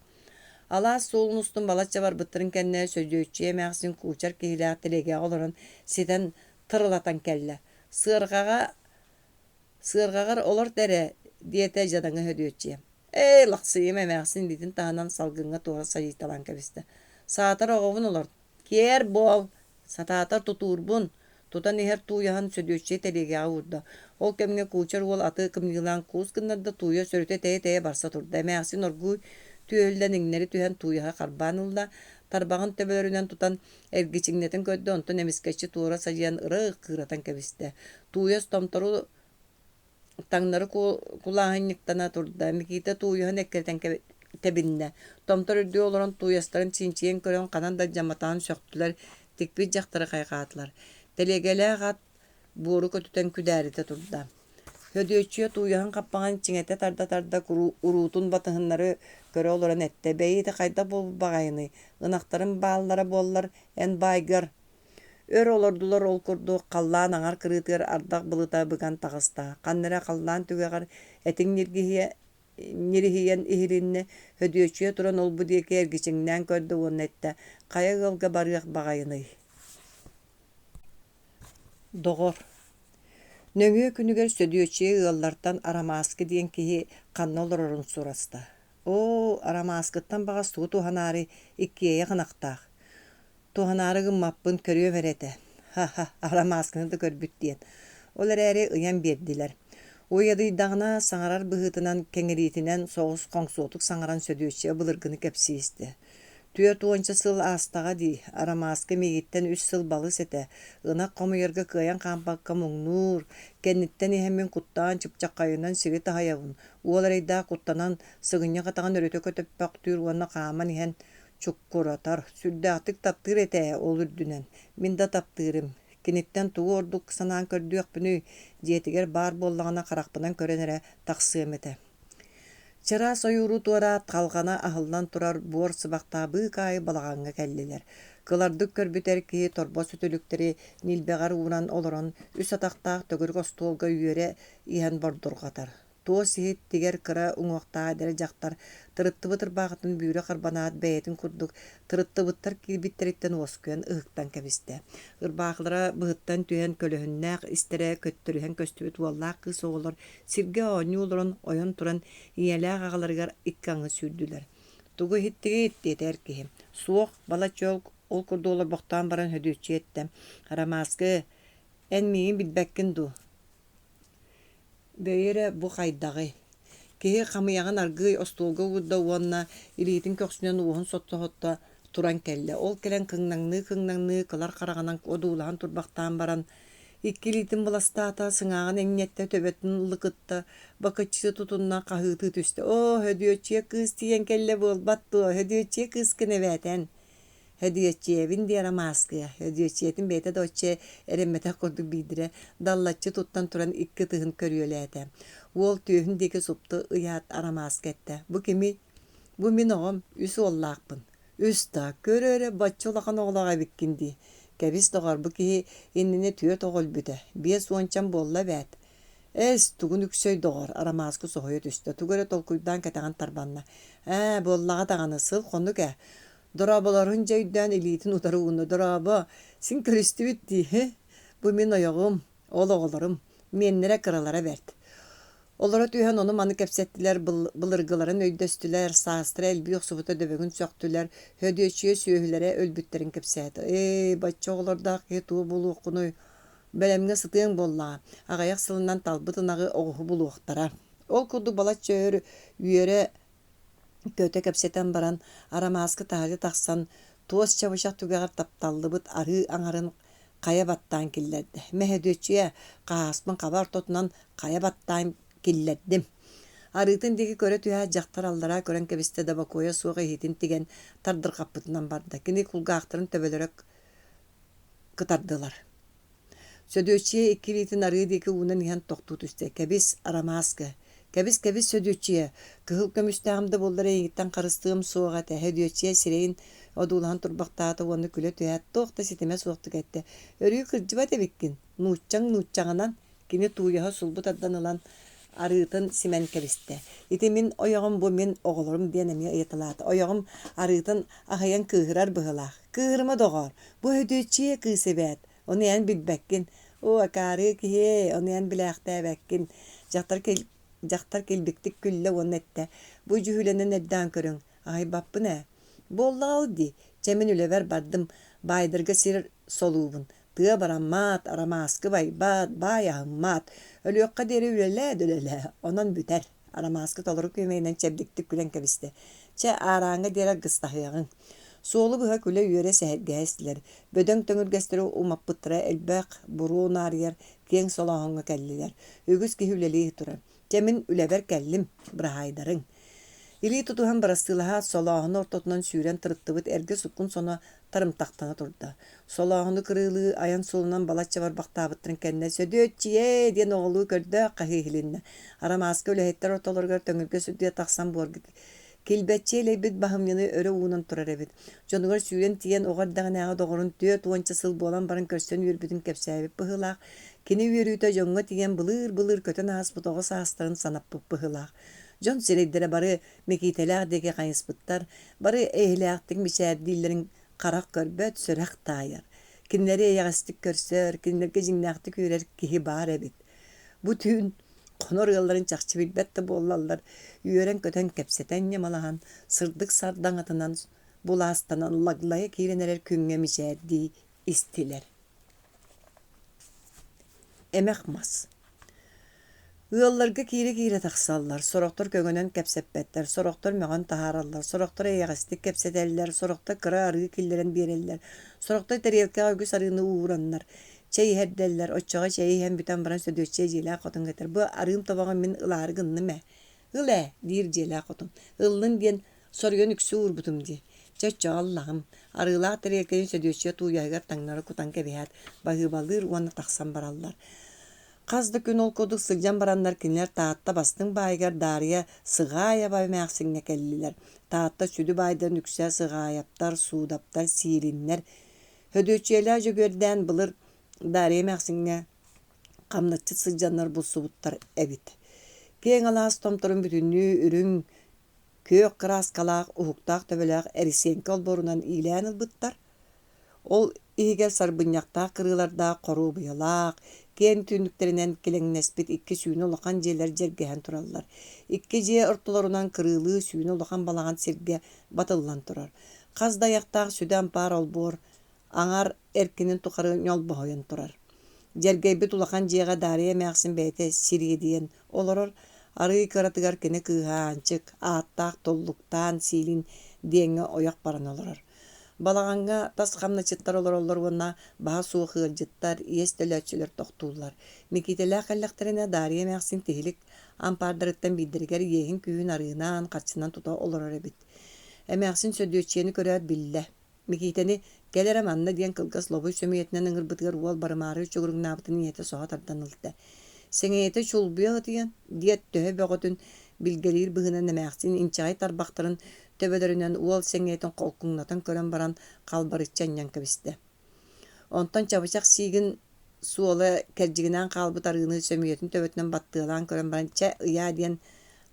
Ala solunustun balatça var bıttırın kenne sözdöççüye məxsin kuçar kehilä telege olaran seden tırılatan kelle. Sığırgagar olur dere diyete jadaňy hödüççüye. Laqsıyım məxsin ditin tahanan salgınga toğa sayıtalan kebiste. Saatar oğuvun olur. Kier bol. Satatar tuturbun. Tutan her tuyahan södüççüye telege avurda. O kemge kuçar ol atı kımyılan kus kınlarda tuya sörüte teye barsa turda. Məxsin orgu tüyölden iňleri tühen tuyaha karbanılda. Tarbağın tebelerinden tutan ergiçiňnetin ködde onton emiskeçi tuğra sajiyan ırık kıratan kebiste. Tuya stomtoru taňnary kulağın ýyktana turda. Mikita tuyahan ekkerten tebinne. Tomtor ödü olaran tuyasların çinçiyen kören kanan da jamatan söktüler. Tikbit jaktara kaýgatlar. Telegeler gat boru kötüten küdärite turda. Hödüççüye tuyahan kappagan çiňete tarda urutun batyhynlary göre olaran ette. Beýi kayda bol bagaýyny. Ynaktaryn ballara bollar en baýgar. Ör olordular ol kurdu kallan aňar kyrıtyr ardak bylyta bygan tagısta. Kannera kallan tügegar etiň nirihiyen ihirinne hödüççüye turan ol bu diýeki ergiçiňden kördü onu ette. Kaya gılga baryak bagaýyny. Dogor. Nöngü күнүгер сөдүөчү ыллартан Арамааскы диэн киһи ханна олорорун сураста. О, Арамааскыттан бага суу туханаары иккиэйэ ханактаах. Туханаары гыммаппын көрүө берете. Ха-ха, Арамааскыны да көрбүт диэн. Ол эрээри ыян биэрдилэр. Уйадыйдағына саңарар быһытынан кеңириитинен соҕус хоҥсуотук саҥаран сөдүөччүө былыргыны кэпсиисти. Түө туонча сыл aastaҕа дии, Арамааскы миигиттэн 3 сыл балыс этэ, ынак хомуйарга кыайан хаампакка муҥнуур, кэнниттэн иһэммин куттаан чыпчаккайынан сири таһайабын, уоларайдаах куттанан сыгынньа хатаҕан өрүтө көтөппөх түүр уонна хааман иһэн чуккуратар, сүрдээхтик таптыыр этэ ол үрдүнэн, мин да таптыырым. Киниттен тугу ордук санаан көрдүөхпүнүй, диэтигэр баар буоллаҕына харахпынан көрэнэрэ тахсыам этэ. Чара союру туара талгана ахылдан турар буор сыбактаабыы каайы балаҕаҥҥа кэллилэр. Кылардык көрбүтэр киһи торбо сүтүлүктери нилбэҕэр ууран олорон үс атахтаах төгүрүк остуолга үөрэ иһэн бордурҕатар. Туо сиһит тигэр кыра уҥуохтаа дэрэ дьахтар тырыттыбытыр баҕатын бүүрэ харбанаат бэйэтин курдук тырыттыбыттар киирбиттериттэн уоскуйан ыһыктан кэбистэ. Ырбаахлара быһыттан түһэн көлөһүннээх истэрэ көттөрүһэн көстүбүт уоллаах кыыс оҕолор сиргэ оонньуу олорон ойон туран ийэлээх аҕаларыгар иккаҥҥы сүүрдүлэр. Тугу хиттигит диэтээр киһи. Суох бала чөөл ол курдуолар бохтоон баран хөдүүччи этэ. Арамааскы эн миигин билбэккин дуу. Бөйөрэ бу хайдаҕы. Киһи хамыйаҕын аргыый остуолга уурда уонна илиитин көхсүнэн уоһун сотсоһотто туран кэллэ. Ол кэлэн кыҥнаҥныы кылар хараҕынан одуулаһан турбахтаан баран икки илиитин быластаата сыҥааҕын эҥньэтте төбөтүн лыкытта бакыччы тутунна хаһыытыы түстэ. О, hödүөччүө кыыс тиийэн кэллэ буолбат дуо, hödүөччүө кыыскын эбээтэн. Hödүөччүөбүн ди Арамааскыга. Hödүөччүөтүн бэйэтэ дооччэ эрэммэтэх курдук биидирэ даллаччы туттан туран икки тыһын көрүөлээтэ. Уол түөһүн диэки супту ыйаат Арамааска этэ. Бу кими? Бу мин оҕом, үс уоллаахпын. Үс да, көрөөрэ баччы улахан оҕолоҕа эбиккин дии. Кэбис доҕор бу киһи иннини түөт оҕолбүтэ. Биэс уончан буолла бэт. Эс тугун үксөй доҕор Арамааскы соһуйа түстэ. Тугары толкуйдаан кэтэҕэн тарбанна. Буоллаҕа таҕаны сыл хонук э. Дорабаларын жайдан илиитин утары уну дораба. Син көрүстүбүт дии. Бу мин ойоҕум, ол оҕолорум. Меннере кыралара берт. Олора түйэн ону маны кэпсэттилэр, былыргыларын өйдөстүлэр, саастыра элби охсубута дөбөгүн сөктүлэр, hödүөчүө сүөһүлэрэ өлбүттерин кэпсээти. Бачча оҕолордаах киһи туу булуоххунуй. Бэлэмҥэ сытыаң буоллаҕа. Аҕайах сылынан талбыт ынагы оҕуһу булуохтара. Ол курдук балачча үөрэ көтө кэпсэтэн баран Арамааскы таһыры тахсан туос чабышах түгэҕэр тапталлыбыт арыы аҥарын хая баттаан киллэрдэ. Мэһэдүөччүө хааспын хаба ортотунан хая баттаан киллэрдим. Арыытын диги көрө түһээ дьахтар аллара көрөн кэбистэ Дабакуоя суоҕа иһитин тиген тардырхаппытынан барда. Кини кулгаахтарын төбөлөрө кытардылар. Сөдүөччүө икки илиитин арыы диги уунан иһэн тохтуу түстэ. Кэбис Арамааскы. Кэбис сөдүөччүө. Кыһыл көмүстээҕимдэ буоллара иҥиттэн харыстыам суоҕа этэ. Hödүөччүө сирэйин одуулаһан турбахтаата уонна күлэ түһээт туохта ситимэ суохтук этэ. Өрүү кырдьыбат эбиккин. Нууччаҥанан кини тууйаһа сулбут аддан ылан арыытын симэн кэбистэ. Ити мин ойоҕум бу мин оҕолорум диэн эмиэ ыйытылаата. Ойоҕум арыытын аһайан кыыһырар быһылаах. Кыыһырыма доҕоор. Бу hödүөччүө кыыс эбэт. Ону ээн билбэккин. Акаары киһи ону ээн билээхтээбэккин. Дьахтар келбиктик күллэ уон этэ. Бу үһүлэнэн эрдээн көрүң. Баппын ээ. Буоллаҕал ди. Чэмин үлэбэр бардым баайдырга сир солуубун. Тыа бараммаат, Арамааскы байбаат, баайаһыммаат. Өлүөххэ диэри үлэлээ. Онон бүтэр. Арамааскы толору күмэйинэн чэбдиктик күлэн кэбистэ. Чэ аарааҥҥа диэрэ гыстаһыаҕыҥ. Суолу быһа күлэ үөрэ сэһэргээстилэр. Бөдөҥ төҥүргэстэрэ умаппыттара элбэх буруу наарыйар киэҥ солооһуҥҥа кэллилэр. Үгүс киһи үлэлии турар. Чэмин үлэбэр кэллим быраһайдарыҥ. Илии тутуһан барастыылаһа солооһуну ортотунан сүүрэн тырыттыбыт эргэ суккун соно тарымтахтана турда. Солооһуну кырыылыы аян сулунан балачча барбахтаабыттарын кэннэ сөдүөччүө диэн оҕолуу көрдө хаһыыһилиннэ. Арамааскы үлэһиттэр ортолоргор төҥүргэ сүрдүө тахсан буорга килбэччи элэйбит баһымньыны өрө уунан турар эбит. Дьонугар сүүрэн тиийэн оҕор даҕынааҕа доҕорун түө туонча сыл буолан баран көрсөн үөрбүтүн кэпсээбит быһылаах. Кини үөрүүтэ дьоҥҥо тиийэн былыыр көтөн ааспыт оҕо саастарын санаппыт быһылаах. Дьон сирэйдэрэ бары мекиитэлээх диэки хайыспыттар, бары эйһилээхтик мичээрдииллэрин харах көрбөт сөрэх таайар. Кинилэри эйэҕэстик көрсөр, кинилэргэ дьиҥнээхтик үөрэр киһи баар эбит. Bu tüün konor yılların çakçı bilbette bollallar. Yören köten kepseten yamalahan, sırdık sardan atınan, bulastanan laglaya kireneler küngemişerdi istiler. Emek Yollarga kire taqsallar, soroktor kögönön kepseppetler, soroktor mögön taharallar, soroktor eyagastik kepseteller, soroktor kıra arığı killeren bereller, soroktor teriyelke aygı sarığını uğranlar, çey herdeller, oçağa çeyi hem büten baran södöççe jela qotun getir. Bu arığım tabağın min ıları gınны me. Ile, dir jela qotun. Illın diyen soryon üksü uğurbutum di. Çöççe Allah'ım, arığılar teriyelkenin södöççe tuğyaygar tangnara kutan kebehat, bahı balır, onu taqsan barallar. Қазды күн ол koduk сылжан бараннар кинилер таатта бастың байгар дария сыгаая бай мәксиңне келлилер. Таатта сүдү байдан үксә сыгаяптар, судаптар, сириннер. Хөдөчелә жөгөрдән былыр дария мәксиңне камнатчы сылжаннар булсубуттар эбит. Кең алаас томторун бүтүннү үрүң көк краскалаак ухуктаак төбөлөк эрисенке олборунан ийлән ылбыттар. Ол игел сарбыньяктаа кырыыларда коруу быялаак, кен түнүктеринен келеңнеспит икки сүүнү улахан жээлер жергеһен тураллар. Икки жээ ортолорунан кырыылыы сүүнү улахан балаган сирге батыллан турар. Каздаяктаах сүдөн паар олбор, аңар эркинин тухары ньолбоһойон турар. Жергейбит улахан жээга дария мэаксин бэйте сирие диен олорор, арыы кыратыгар кини кыыһаанчык, ааттаах толлуктаан сиилин диэҥҥэ ояк баран олорор. Балаганга тас хамначыттар олороллор уонна баha суох ыалдьыттар, иэс төлөччүлөр тохтуулар. Микителээ халлахтарына дария мэаксин тихилик ампаардарыттан билдиригер иэһин күүһүн арыынан харчынан тута олорор эбит. Эмээксин сөдүөччиэни көрөөт биллэ. Микитени келере манна диэн кылгас лобуй сөмүйетинен ыҥырбытыгар уол барымаары чугуругнаабытын иэте соҕо тардан ылта. Сеҥэйэте чулбуйа диэн диэт төһө бөҕөтүн билгелиир быһынан эмээксин инчаҕай тарбахтарын төбөлөрүнөн уол сеҥээтин холкуҥнатын көрөн баран халбарыччанньан кэбисте. Онтон чабычак сиигин суола кэрдьигинээн хаалбыт арыыны сөмүйетін төбөтүнөн баттыылаан көрөн баран чэ ыйаа диэн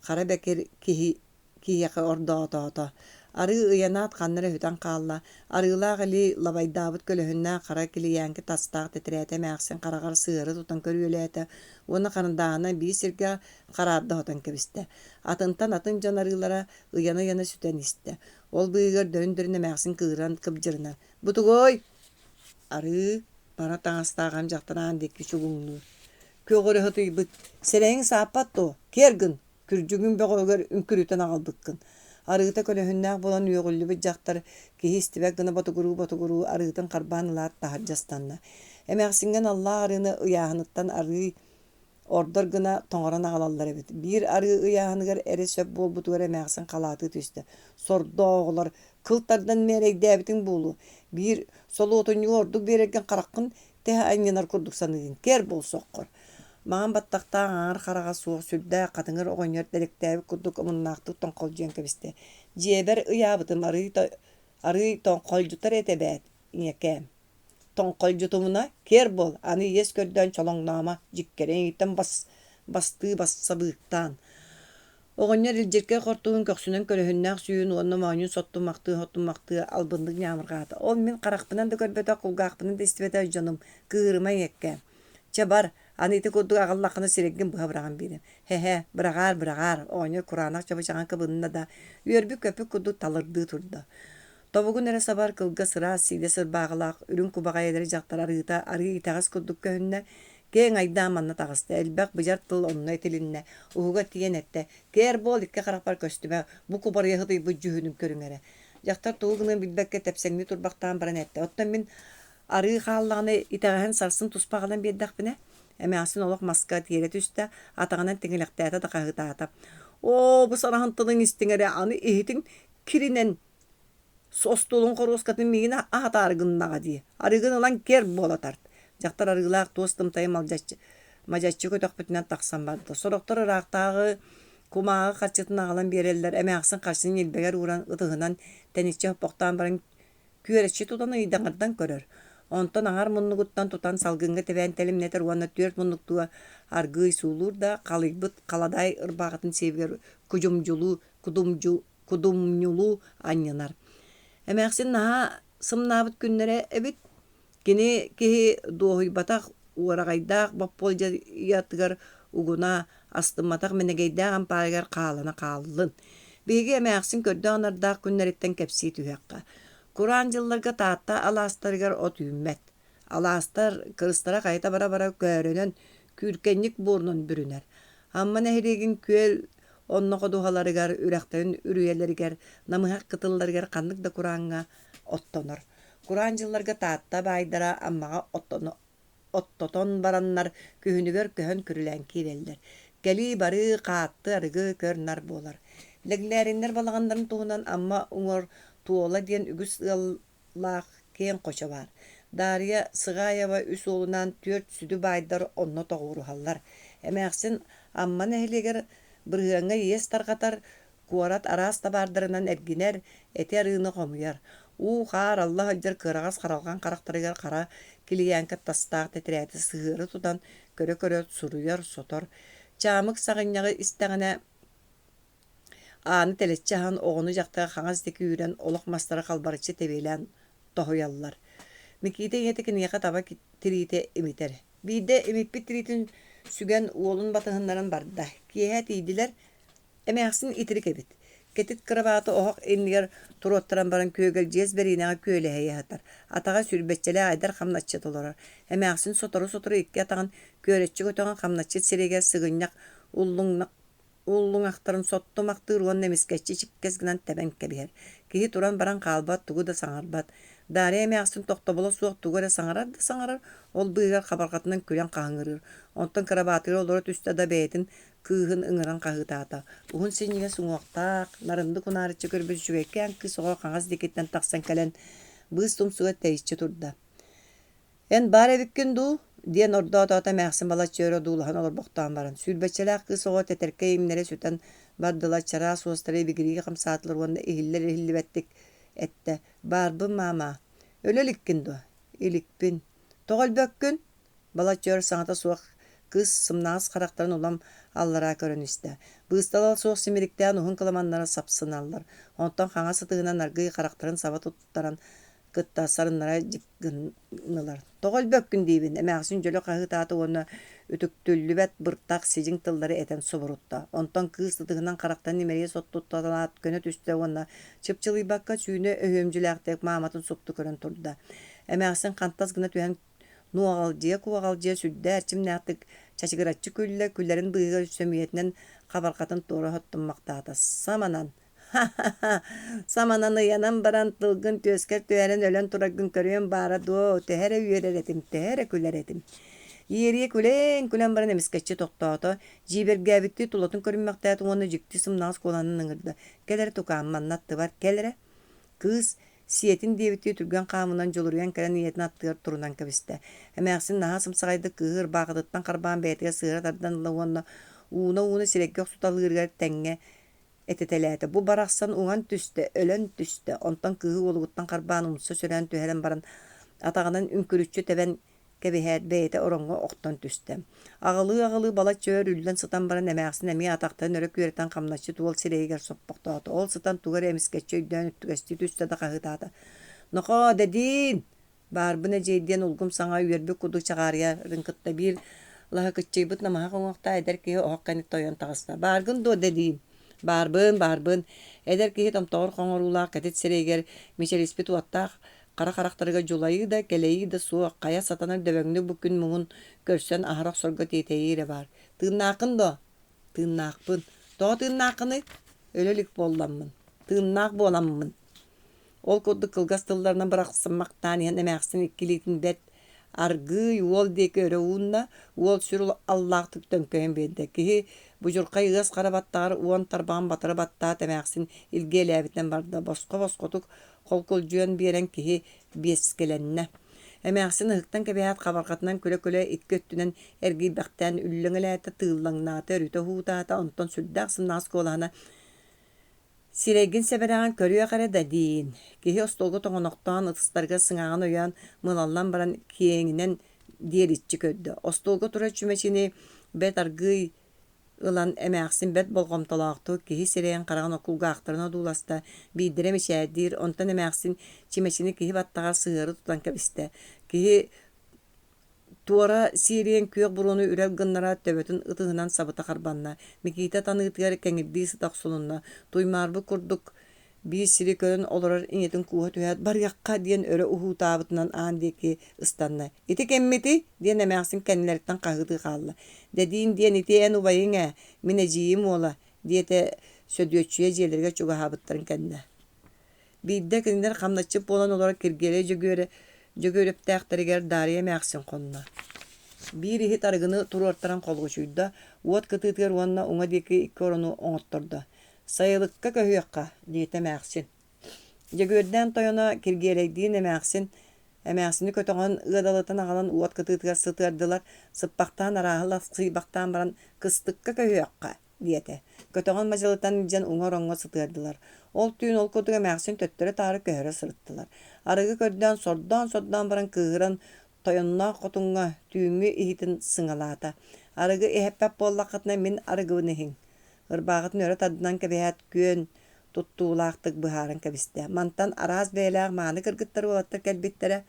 хара бэкир киһиэхэ ордоотоото. Арыы ыянаат ханнара хүтэн хаалла, арыылаах эли лабайдаабыт көлөһүннээн хара килийээнки тастаах тетирээте эмээксин харагар сыары тутан көрүөлээте, уонна ханадаана бии сиргэ хараадда хотон кэбисте. Атынтан атын дьон арыылара ыяна сүтэн истэ. Ол быыгар дөндөрүн эмээксин кыыран кыбдьырына. Бутугой! Арыы бара таҥастааҕам дьахтараан дикки чугуҥнуу. Көгөрө хытыйбыт. Серэйиҥ сааппатту, кергин, күрдьүгүн бөҕөөгөр үҥкүрүтэн аҕалбыккын. Арыыта көлөһүннээх болан үөҕүллүбүт дьахтар киһи истибэк гына ботугуруу арыытын харбаан ылаат таһар дьастанна. Эмээксинген Аллаах арыыны ыяаһыныттан арыы ордор гына тоҥорон аҕалаллар эбит. Биир арыы ыяаһыныгар эри сөп буолбутугар эмээксин халааты түстэ. Сордооҕулар кылтардан мээрейдээбитиҥ буолу. Биир солуотунньугу ордук биэрэрген хараххын тэһэ анньанар курдук саныыгын кер буолсоххор. Маан баттахтаа аңар харага суох сүрдэ хатыҥыр оҕонньор дэлэктээбит курдук ымыннаахтык тоҥхолдьуон кэбисте. Дьиэбэр ыяабытым арый тоҥхолдьутар этебэт иҥэкээм. Тоҥхолдьутумуна кер буол, аны иэс көрдөөн чолоҥноома дьиккэрээн иттэн бассабыыктаан. Оҕонньор илдьиргэ хортугун көхсүнэн көрөһүннээх сүүн уонна мооньун хоттуммахтыы албындык ñaamыргаата. Ол мин харахпынан да көрбөтө, кулгаахпынан да истибэтэ дьонум, кыырыма иҥэккээм. Чэ бар, аны ити курдук аҕаллаххына сирэггин быһа быраган биирим. Хэ, бырагаар, оҕоньор кураанах чабычаҕан кыбынна да үөрбүк көпүк курдук талырдыы турда. Тобугун эрэ сабар кылга сыраас сиилэ сырбааҕылаах үрүн кубаҕайэлэри дьахтар арыы итэҕас курдук көһүннэ кең айдаан манна таҕыста элбэх быдьар тыл онно этилиннэ уһуга тиэн этте кээр буол икки харахпар көстүмэ бу кубарыйа хытыйбыт жүһүнүм көрүҥэрэ. Дьахтар тугугунан билбэкке тэпсэҥни турбахтаан баран этте. Оттон мин арыы хааллаҕына итэҕэһэн сарсын туспаҕалан биэрдэхпинэ. Эмээксин олох маска тиэрэ түстэ атаҕынан тиҥилэхтээта да хаһыытаата. Оо, бу сараһынтының истиҥэрэ аны иһитиҥ киринэн остуолун хоруоскатын миигин аһатаарыгыннаҕа дии. Арыгын ылан кер буола тарт. Дьахтар арыылаах туостым тайы мажаччы көтөхпүтүнэн тахсан барда. Сорохтор ыраахтааҕы кумааҕы харчытын аҕалан биэрэллэр эмээксин харчыны илбэгэр ууран ытыһынан тэниччи хоппохтаан баран күөрэччи тутан ыйдаҥардан көрөр. Онтон аңар муннугуттан тутан салгыҥҥа тэбээн телимнэтэр уонна түөрт муннуктуа аргыый суулуур да халыйбыт халадаай ырбааҕытын сиэбигэр кудумньулуу анньанар. Эмээксин наһаа сымнаабыт күннэрэ эбит кини киһи дуоһуйбатах уораҕайдаах бопполдьа иатыгар uguna astımmataq menegeydagan paygar qalana qallın. Begi emäksin kördü anarda günleritten kepsi tühekka. Kur'an yıllarga taatta alastargar ot ümmet. Alastar kırыстara kayta bara görünön kürkenlik burnun bürüner. Amma nehrigin köl onno koduhalarıgar ürekterin ürüyeleriger namıhak kıtıllarıgar kanlık da Kur'an'a ottonur. Kur'an yıllarga taatta baydara amma ottoton baranlar kühünügör köhön kürülen kireller. Geli barı qaattı arıgı körnar bolar. Leglerinler balağanların tuğundan amma uңor tuola diyen ügüs ıllaq ken koça var. Darya Sığayeva üs oğlunan 4 südü baydar onno toğuru hallar. Emäksin amma nehliger bırhıanga yes tarqatar kuarat aras tabardarынан erginer eter ığını qomuyar. Qar Allah ajar kırağas qaralgan qaraqtarıgar qara kiliyanka tastaq tetireti sığırı tutan köre suruyar sotor. Çamık sağınyağı istəğine anı teletçahan oğunu jaqtağı xaŋazdeki üren olaq mastara qalbarıçı tebeylən tohuyallar. Mikide yetekin yaqa taba tirite imiter. Bide imippi tiritin sügen oğlun batıhınların barda. Kiyehet iydiler emäksin itirik ebit. Ketit kravatı oğaq enliger turottaran baran köygel jez berinağa köyleheye hatar. Atağa sürbeççele aydar xamnatçı tolorar. Emäksin sotoru ikki atağın köretçi götöğün xamnatçı sireger sığınyak ullun aktarın sottumaktır on nemisketçi çipkezginen tebenke biher. Kihi turan baran qalbat tugu da saŋarbat. Dare emäksin toktobola suoq tugu da saŋarar. Ol bıygar xabarqatından külen qaŋırır. Ondan kravatı olora tüste da beytin kıhın ıngıran qahıtata. Uğun senige suŋuaqtaq, narındı kunarıçı körbüz şüvekken ki soğa qaŋaz diketten taqsan kelen bız tumsuğa teisçi turda. En bare bükkin du, diyen orda otata mäksin bala çöre duulahan olur boqtan baran. Sülbeçelak kı soğa teterke imlere süten bardıla çara suostare bigirigi qamsaatılır onda ihilli bettik ette. Barbın mama. Ölelikkin du. İlikpin. Toğal bökkün. Bala çöre saŋata soğuk kız sımnağız karakterin olam allara körün iste. Bıstalalı soğuk simirikten uhun kılamanlara sapsınarlar. Ondan xaŋa sıtığına nargıyı karakterin sava tuttaran kıtta sarınlara jıkkınılar. Toğal bökkün deyibin. Emäksin jölö qahıtatı onu ütüktüllübet bırtaq sijin tılları eten soburutta. Ondan kız sıtığından karakterin nimeriye sottutalat könöt üstte ona çıpçılıyı bakka suyunu öhömcüläktek mamatın soptu körün turda. Emäksin kantas gına tühen kuvagalcıya südde erçim nähtik çaçıgıratçı küllerin bıyıga sömiyetinden qabarqatın toru hottunmaqtaata. Samananı yanan baran tılgın tösker töeren ölen turagın körüyen bara do tehere üyerer etim, tehere küller etim. Yeriye külen baran emisketçi toktaata, jiber gäbitti tulatın körünmaqtaatı onu jikti sımnağız kolanın ıngırda. Kelere tukağın mannattı var, kelere. Kız, siyetin diyebitti türgen qamından joluruyan kere niyetin attığır turunan kabiste. Emäksin naha sımsağaydı kığır bağıdıttan qarbağın beytiga sığıra tardan lavonna uuna sirekki oqsutalığırgar tenge etetelete. Bu baraqsan uğan tüste, ölen tüste. Ondan kığı oluguttan qarbağın umutsa sören tühelen baran atağından ünkürüççü teben kebehet beyte oronga oqtan tüste. Ağılı bala çöğür ülden sıtan baran emäksin emi ataqtan örek üretan qamnaçı tuol sireyiger soppoqtaatı. Ol sıtan tugar emisketçi üdden üttügesti tüste da qahıtaatı. Noqa dedin. Barbına ceydiyen ulgum sana üyerbi kudu çağarıya rınkıtta bir laha kıtçıybıt namaha qoňoqta eder ki oqkanit toyon tağısta. Bargın do dedin. Barbın. Eder ki tomtoğur qoňorulaq ketit sireyiger michel ispit uattaq qara qaraktarıga julayı da keleyi da suwa qaya satanar döböňni bu gün muğun görsen aharaq sorga teteyiire bar. Tığnaqın do. Tığnaqpın. Do tığnaqını ölelik bollanmın. Tığnaq bolamın. Ol koddu kılgas tıllarına bıraksınmaktan yan emäksin ikkilitin bet argı yol deki öre uunna ol sürül Allah'tık dönköyen bende ki bu jurqay ığas qarabattar uon tarbağın batara batta emäksin ilgelebitten barda boskotuk kolkoljuyan beren ki beskelenne. Emäksin ıhıktan kebehat qabarqatынан köle ikki öttünen ergi baktan üllüngeleete tığıllaŋnaata örüte huutaata onton süddaqsın nask olana Siregin seberağın körüye kare da deyin. Kihi ostolgu toğunoktan ıtıstarga sыңağın oyan mılallan baran kiyeğinen diyer itçi köddü. Ostolgu tura çümeçini bet argıy ılan emäksin bet bolgomtalaaqtı kihi sireyen qarağın okulga aqtırına duulasta bidirem işädir. Ondan emäksin çimeçini kihi battağa sığırı tutan kebiste. Kihi Туора сириен күйек буруну үрел гыннара төбөтүн ытыгынан сабыта карбанна. Микита таныытыгар кеңирдии сытак сулунна. Туймаарбы курдук бии сири көрөн олорор иңетин кууha түһät барыакка диэн өрө уһуутаабытынан аан диэки ыстанна. Ити кеммити диэн эмээхсин кэннилэриттэн хаһыытыы хаалла. Дэдиин диэн ити эн убайыҥ мин эдьиийим уола диэте сөдүөччүө дьиэлэргэ чугаһаабыттарын кэннэ. Биирдэ кинилэр хамначчык буолан олорор киргиэлэ жөгүөрөптээхтэригэр Дарья эмээхсин хонно. Биир иһит арыгыны туруортаран холгучуйда, уот кытыытыгар уонна уҥа диэки икки орону оҥоттордо. Сайылыкка көһүөкка диэте эмээхсин. Жөгүөрдээн тойоно киргиэлэйдиин эмээхсини көтөҕөн ыадалытын аҕалан уот кытыытыгар сытыардылар, сыппахтаан арааһыла сыйбахтаан баран кыстыкка көһүөкка диэте. Көтөҕөн мажалытан илдьэн уҥа ороҥҥо сытыардылар. Ол түүн ол курдук эмээхсин төттөрө таары көһөрө сырыттылар. Арыгы көрдөөн сордоон баран кыыһыран тойонноох хотуҥҥа түүҥҥү иһитин сыҥалаата. Арыгы иһэппэп буоллаххытына мин арыгыбын иһиҥ. Ырбааҕытын өрө тадынан кэбиһэт күөн туттуулаахтык быһааран кэбистэ. Мантан араас бэйэлээх мааны кыргыттар уолаттар кэлбиттэрэ.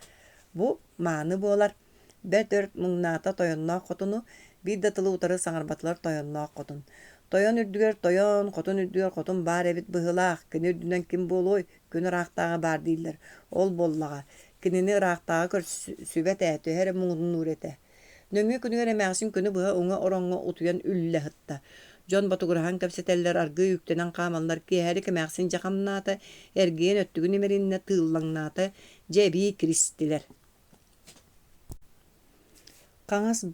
Бу мааны буолар. Бэт өрт муҥнаата тойонноох хотуну биир да тылы утары саҥарбатылар тойонноох хотун. Тойон үрдүгэр тойон, хотун үрдүгэр хотун баар эбит быһылаах. Кини үрдүнэн ким буолуой, күн ыраахтааҕа баар дииллэр. Ол буоллаҕа. Кинини ыраахтааҕа көр сүбэт ээти, эһэрэ муҥунун үөрэтэ. Нөҥүө күнүгэр эмээхсин күнү быһа уҥа ороҥҥо утуйан үллэ хытта. Дьон батугураһан кэпсэтэллэр аргыы үктэнэн хаамаллар киэһэри кэмээхсин дьахамнаата, эргиэн өттүгүн имэриннэ тыыллаҥнаата, дьээbii киристилэр. Каҥас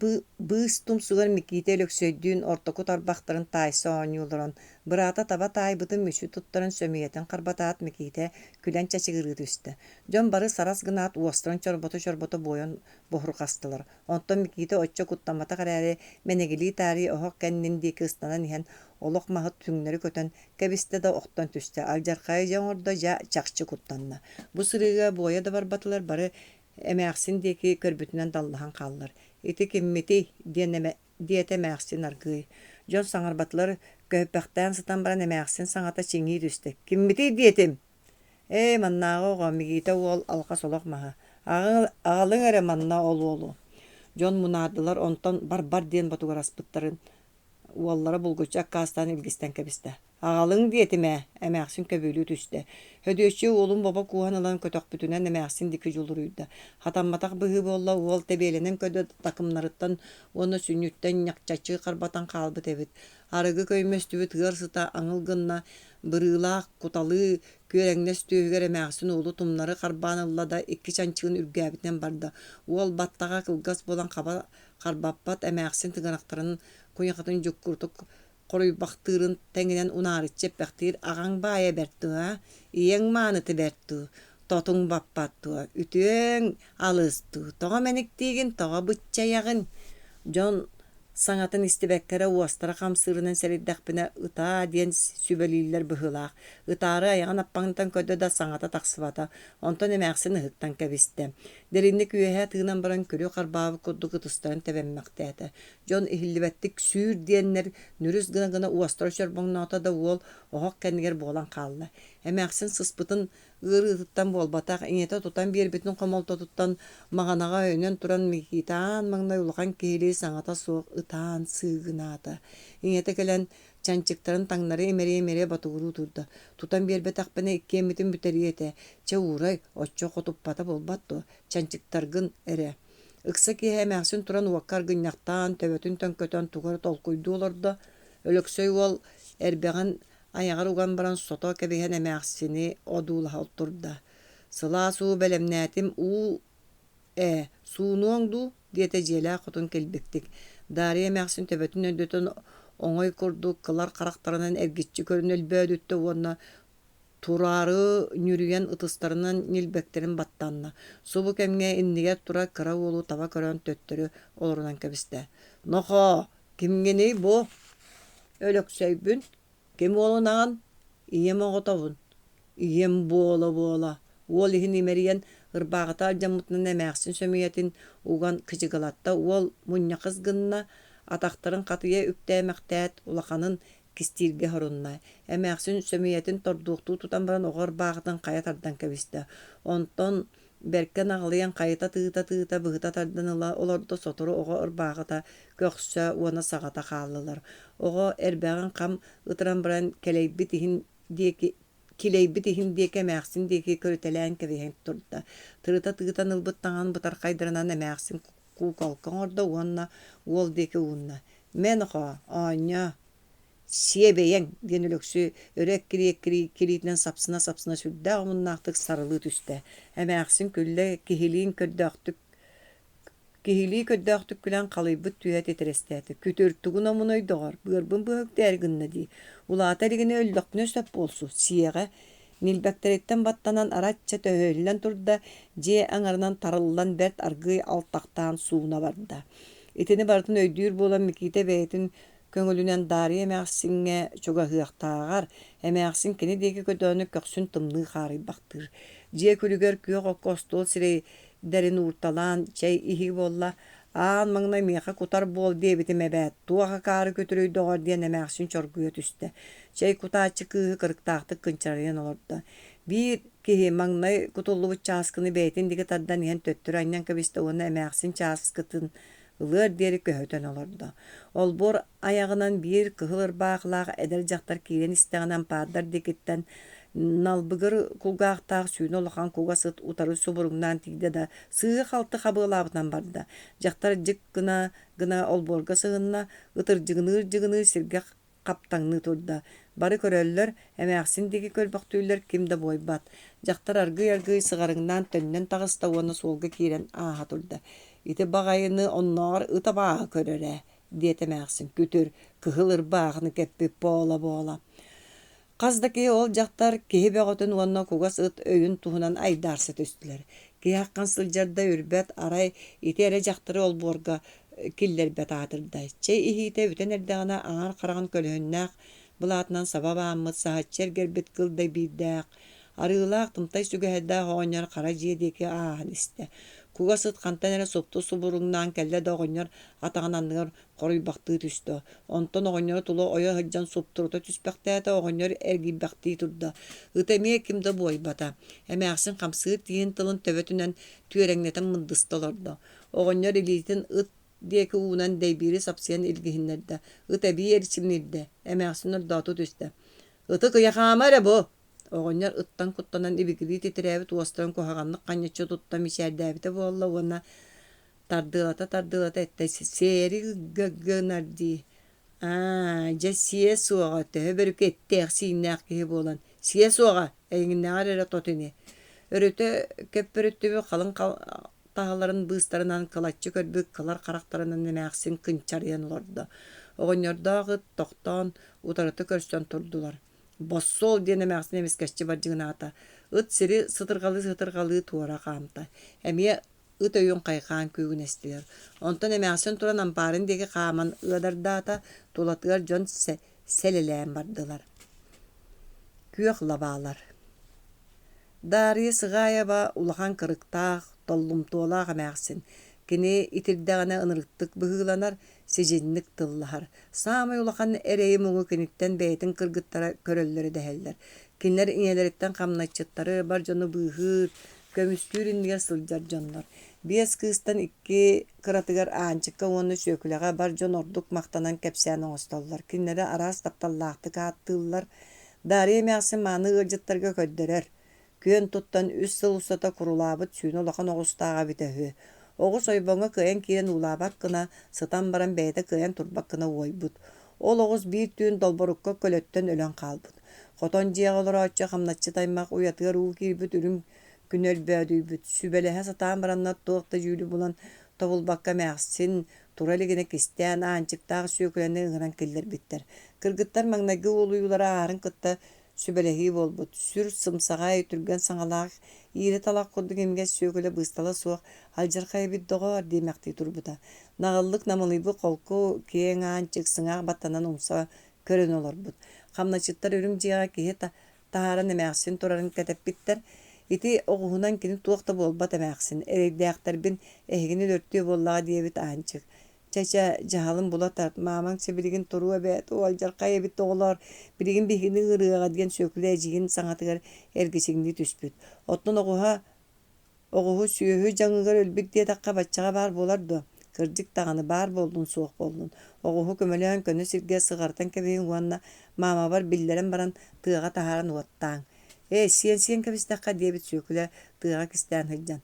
быыс тумсугар Микита өлөксөйдүүн ортоку тарбахтарын таайса ооньууларан, быраата таба таайбытын мүчү туттарын сөмүйэтин харбатаат Микита күлэн чачыгырыыр үстэ. Дьон бары сарас гынаат уостаран чорбото бойон бохурхастылар. Онтон Микита оччо куттаммата караари менегилии таари оһох кэннин диэки ыстанан иһэн олох маһыт түҥнөрү көтөн кэбистэ да охтон түстэ. Алдьархайы дьоҥордо дьа чахчы куттанна. Бу сырыыга буоя да барбатылар бары эмээхсин диэки көрбүтүнэн даллахан хааллар. Ити киммити диэте эмээхсин аргыый. Дьон саҥарбатылар көһүппэхтээн сытан баран эмээхсин саҥата чиҥии түстэ. Киммити диэтим? Маннааҕа оҕо Микита уол алха солох маһа. Аҕалыҥ эрэ манна олуолу. Дьон мунаардылар онтон бар диэн батугараспыттарын уоллара булгуччу аккаастаан илгистэн кэбистэ. Аҕалыҥ диэтимэ эмээхсин көбүлүү түстэ. Hödüöççü oğlum baba kuhan alan kötökpütünen emääxsin diki juluruyda. Hatammataq bıhı bolla uol tebelenen ködö takımlarıttan onu sünnütten ñakçaçı karbatan kalbıt ebit. Arıgı köymöstübüt hırsıta aŋılgınna bırıılaq kutalı köreŋnes tühüger emääxsin oğlu tumları karbanılla da iki çançığın ürgäbiten barda. Uol battağa kılgas bolan kaba karbappat emääxsin tıganaktarının kunyakatın jokkurtuk koruybaqtırın tenginen unarıççep baqtır ağaң baaya bertu ha. Iyeng maanıtı bertu. Totun bappattu. Ütüöň alысту. Toğa meniktiigin, toğa bıççayagın. Jon saŋatın istibekkere uostara kamsırının seriddäkpine ıta diyen sübeliller bıhılaq. Itaары ayağın appaŋtan ködö da saŋata taksıbata. Onton emääxsin ıhıktan kebiste. Derinlik üyehe tığınan baran körü karbabı kudduk ıtıstarın tebemmekteete. Jon ihillibettik sür diyenler nürüz gına uostara çörbongnata da uol oğuk kendiger boğulan kallı. Emääxsin sıspıtın ığır ıtıttan bolbataq, iňete tutan bir bitin komolta tuttan mağanağa önen turan Mikitaan maŋnay ulukan kihili saŋata soğuk ıtaan sığınaata. Iňete gelen çançıktarın taŋnары emere batuguru turda. Tutan bir betaqpene iki emitin büteriyete. Çe uğray, oçço qotuppata bolbattu. Çançıktargın ere. Iksa ki emääxsin turan uvakkar gınnaqtan, töbötün tönkötön tugar tolkuydu olorda. Ölöksöy ol erbeğen ayagar ugan baran soto kebehen emääxsini oduulaha otturda. Sıla suu belemnätim suunuoňdu diete jelä qotun kelbektik. Darıya emääxsin töbötün öndötön oňoy kurduk, kılar qaraktarынан ergitçi körünölbödütte uonna turarı nürüyen ıtıstarынан nilbekterin battanna. Subu kemge inniger tura kıra ulu taba körön töttörü olurunan kebiste. Noho, kimgeni bu? Ölöksöybün. Kim olunağın? İyem oğutavun. İyem boğla. Uol ihin imeriyen ırbağıta aljamutnan emääxsin sömüyetin ugan kıcıgalatta uol munya kızgınna ataqtарын qatıya üptämektäät ulaqanın kistirge horunna. Emääxsin sömüyetin torduqtu tutan baran oğar bağıtan qaya tardan kebiste. Onton Беркен ağlayan kayıta tığıta bıhıta tardanıla olordu soturu oğa ırbağıta köksü ona sağata kallılar. Oğa erbağın kam ıtıran bıran kileybit ihin diye kemäksin diye körütelen kevehen turda. Tığıta tığıta nılbıttağın bıtar kaydırınan emäksin kukalkan orada uanna uol diye uunna. Men oğa anya Siyebeyen genelöksü örek kiriyetlen sapsına sürdü ağımınnaqtık sarılı tüste. Əməqsin külle kihiliği köddöktük gülen kalıybıt tüyet eterestəti. Kütürtügün amunoy doğar. Bırbın bıhık dərgінna di. Ulata ligini öllöknö söp bolsu. Siyeğe nilbekteretten battanan aratça töhöllen turda je aňarынан tarıllan bert argıy alttaqtan suuna barda. Etini bartın öydüür bolan mikite beytin köngülünen dari emäksinge çoga hıaqtağar. Emäksin kini deki ködönü köksün tımlığı xarı baktır. Je külüger küyoq kostol sirey derin urtalan çay ihi bolla aan mangna miha kutar bol diye bitime bet. Tuağa karı kötürüy doğar diye emäksin çorguya tüste. Çay kutaçı kıhı kırıktağıtı kınçarıyan olurdu. Bir kihi mangnay kutullu çaskını beytin diki taddan yen töttür anyan kabiste onu emäksin çaskıtın ılır deri köhötön olurdu. Ol bor ayağынан bir kıhılır bağlaq eder jaktar kiren isteğinden padar dikitten nalbıgır kulgaqtaq suyun olakan kuga sıt utarı suburundan tigde da sığı haltı xabıqlabıtan barda. Jaktar jık gına ol borga sığınna ıtır jıgınır sirge kaptanını turda. Bari köröller emäksindeki kölbak tüyler kimde boybat. Jaktar argıy sıgarından tönnen tağısta onu solga kiren aha turda. Ite bagayını onlar ıta bağı köröre. Dietemäksin kütür kıhılır bağını keppip bola. Qazdaki ol jaktar kihi beğotun onna kugas ıt öyün tuhunan aydarsı töstüler. Kihi haqqan sıljarda ürbet aray itere jaktары ol borga killer bet atırda. Çey ihite üten erdağına ağır qarağın kölhönnaq bulatından sabab ammıt sahatçer gerbet kılday biddaq. Arıılaq tımtay sügehedda hoğonyar qara jiyedeki ağın iste. Kugasıt kantanere soptu suburundan kelle doğonyor atağananlar koruy baktığı tüstü. Ondan oğonyor tulu oya hıccan sopturda tüspektäte oğonyor ergi baktığı turda. Itemiye kimde boy bata. Emäksin kamsığı tiyin tılın tövetünen tüyerengneten mındıstalardı. Oğonyor elitin ıt diyeki uğunan deybiri sapsiyan ilgihinlerde. Itebi erçimlirde. Emäksinler dağıtı tüste. Itı kıyakaamara bu. Oğonlar ıttan kuttanan ibigili titrevi tuastan kohaganlık kanyaçı tuttam içerdevite bolla ona tardılata ette seri gıgınardi. Ja siye soğa töhörük ettek sinnak gibi bolan. Siye soğa eğinne arara totini. Örüte köppörüttübü kalın tahaların bııstarından kılatçı körbük kılar karaktarının emäksin kınçarıyan olurdu. Oğonlar dağı toktan utarıtı körsten turdular. Bossol diye emäksin emeskeççi barjığına ata. It siri sıtırgalı tuara qamta. Emiye it öyün qayqan kügün estiler. Ondan emäksin turan amparin deki qaman ıdarda ata tulatıgar jon seleleyen bardılar. Küyök labalar. Dari sığaya ba ulahan kırıktağ tollum tuolaq emäksin. Kini itirdağına ınırıktık bıhılanar, sejinlik tıllar. Samay ulakan ereyi muğu kinikten beytin kırgıttara körölleri deheller. Kinler ineleritten kamnaçıtları barjonu bıhır, kömüskürün diye sıljar jonlar. Bies kıstan iki kıratıgar ağançıkka onu sökülağa barjon orduk maktanan kepsiyana ostallar. Kinlere aras taptallaqtı kağıttıllar. Dari emäksin manı ırcıttarga ködderer. Kön tuttan üst sıl usata kurulabıt suyun olakan oğustağa bitehü. Oğuz oyboňa kıyan kiren ulabak kına sıtan baran beyde kıyan turbak kına oybut. Ol oğuz bir tüün dolborukka kölötten ölen kalbut. Koton jiyağı olara açça hamnatçı taymak uyatığır uğu kirbüt ürüm günel bödüybüt. Sübelehe satan baranna tuğukta jülü bulan tovulbakka mäksin turaligine kisteyen ağançıktağ sökülende ığıran killer bitter. Kırgıttar magnagi oluyulara ağırın kıtta sübelehi bolbut. Sür sımsağa ötürgen saŋalaq iri talaq kurduk emge söküle bыстala soğuk haljar kaybit doğar demekti turbuta. Nağıllık namılıybu kolku kiyen ağançık sıŋaq battanan umsa körön olarbut. Kamnaçıttar örüm jiyağa kiye taharan emäksin turarın ketep bitter. Iti oğuhunan kini tuğukta bolbat emäksin. Ereydäktär bin ehigini dörttüö bollağa diyebit ağançık. Çeçe jahalın bula tart. Mamang sebiligin turuwa bet. O aljar kaya bit oğlar. Biligin bihini ırığa diyen söküle ejigin saŋatıgar ergisiŋli tüspüt. Otton oğuha Oğuhu süyühü жаңыгар өлбүт diye takka batçaga bar bolardı. Kırcık dağını bar boldun soğuk boldun. Oğuhu kömeleğen könü sirge sıgartan kebeğin uanna mama var billerin baran tığaga taharan uattan. Siyen kebistakka diye bit söküle tığaga kisten hıccan.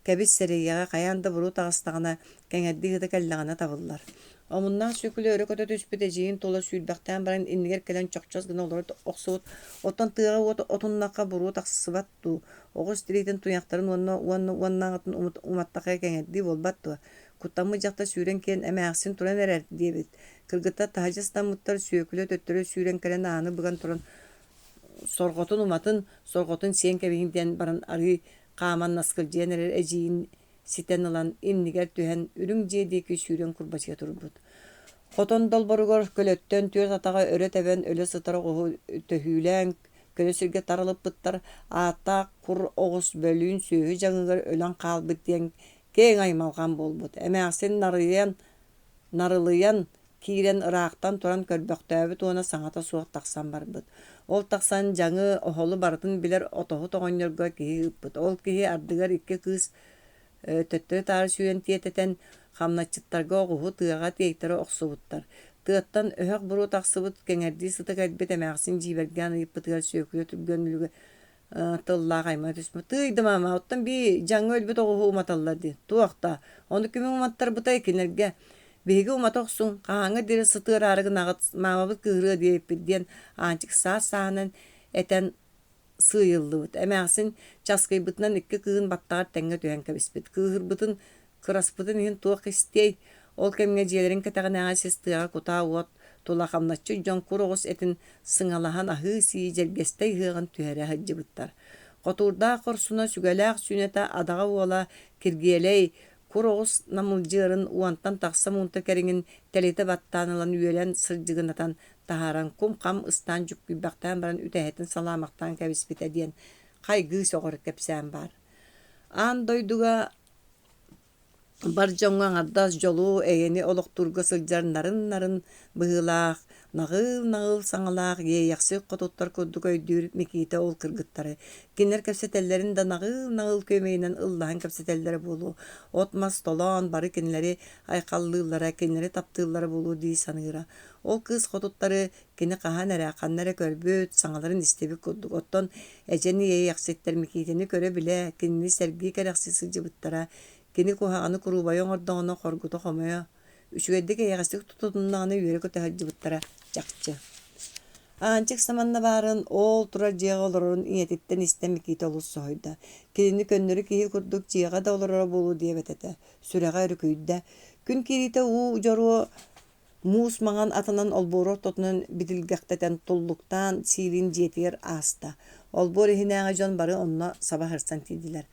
Kebis seriyaga kayanda buru tağıstağına kengeddi hıda kellağına tavıllar. Omundan sökülü örü kötü tüspüteciğin tola süylbaktan baran inniger kelen çokçaz gına olur oqsuut. Otan tığaga otunnaka buru taqsıbattu. Oğuz tiritin tuyakların onnaağıtın umattaka kengeddi bolbattu. Kuttamı jakta süren ken emeğsin turan erer diyebit. Kırgıtta tahacıstan muttar sökülü töttürü süren kelen ağını bıgan turan sorgotun sen kebihin diyen baran arı qaman naskıl jenerer ejiin siten alan imniger tühen ürün jedeki süren kurbaçya turbut. Xoton dolborugor kölötten tüör tataga öre teben öle sıtara ohu töhülen kölösürge taralıp bıttar ata kur oğuz bölüün söhü жаңыгар ölen qalbıt diyen keң aymalgan bolbut. Emäksen narılıyan kiren ıraqtan turan kölböktөbüt ona saňata suaq taqsan barbıt. Ol taqsan жаңы oholu barытın biler otohu toğonyorga kihi ıppıt. Ol kihi ardıgar ikke kız töttörü tarı süyen tiyeteten xamnatçıttarga oğuhu tığaga teytara oqsubuttar. Tığattan öhök buru taqsıbıt keňerdi sıtık elbet emäksin jibergen ıppıtıgar söküle tübgönlüge tıllığa qayma tüsmü. Tıydım ama ottan bir жаңы ölbet oğuhu umatallar di. Tuaqta. Onu kimi umattar buta ekinerge. Begi umatoqsun qaňa dire sıtır arıgı nağıt mamabıt kıhırı diýip diyen ançık saat eten sıyıllıbıt. Emäksin çaskıybıtынан iki kığın battagar teňe tühen kebispit. Kıhırbıtın kıraspıtın ihin tuaq istey. Ol kemge jelerin ketagan ağaçız tığa kuta uot tula xamnatçı jon kuroğus etin sıngalahan ahı siyi jelgestey hığın tühere hajjıbıttar. Qoturda qorsuna sügelaq süneta adaga uola kirgieley kuroğus namılcıların uantan taqsam unta keringin telete battanılan üyelen sırjıgınatan taharan kum qam ıstan juk gübaktan baran ütehetin salamaktan kebispite diyen qaygı soğur kepsen bar. An doyduga bar jongan ardas jolu eyeni olokturga sıljar narın bıhılaq, nağıl saŋalaq ye yaxşı qotuttar kudduk öydürüp mikite ol kırgıttarı. Kinler kepsetellerin de nağıl kömeyinen ıllahan kepsetelleri bolu. Otmas tolan barı kinleri ayqallığılara, kinleri taptığılara bolu diye sanıra. Ol kız qotuttarı kini qaha nere qannere körbüt saŋaların istebi kudduk. Otton ejeni ye yaxsetler mikiteni köre bile kinini sergi kereqsi sıcıbıttara. Kini kuhağını kurubayon ordağına korgutu xomaya. Üçügeddek eyagastik tututunağını yürek öte hacıbıttara çakçı. Ançık samanna barın ol tura jiyaga olorun iyetitten istemikiti olus soyda. Kilini könnörü kihi kurduk jiyaga da olorora bolu diye betete. Sürega ürüküydü. Gün kirite ujaru muus maŋan atanan olboror totunan bitilgaqteten tulluktan silin jetiyer asta. Olbor ihinaga jon barı onna sabah hırsan tidiler.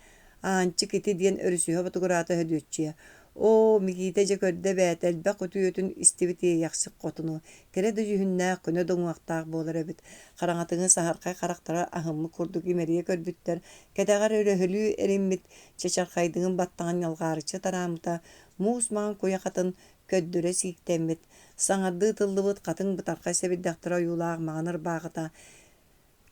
Ançık iti diyen örüsühü batugurata hödüççüye. O mikitece körde bätel bä kötüyötün istibiti yaxşık qotunu. Kere de yühünnä köne doňuaqtaq bolar ebit. Qaraňatyňy saharqay qaraktara ahymmy kurduk imeriye körbütler. Kedagar örehülü erimmit çeçarqaydygyň battaňan ýalgarçy taramyta muus maňan koya qatyn köddüre siktemmit. Saňardy tıllybyt qatyň butarqa sebiddaktara ýulaq maňar bagıta.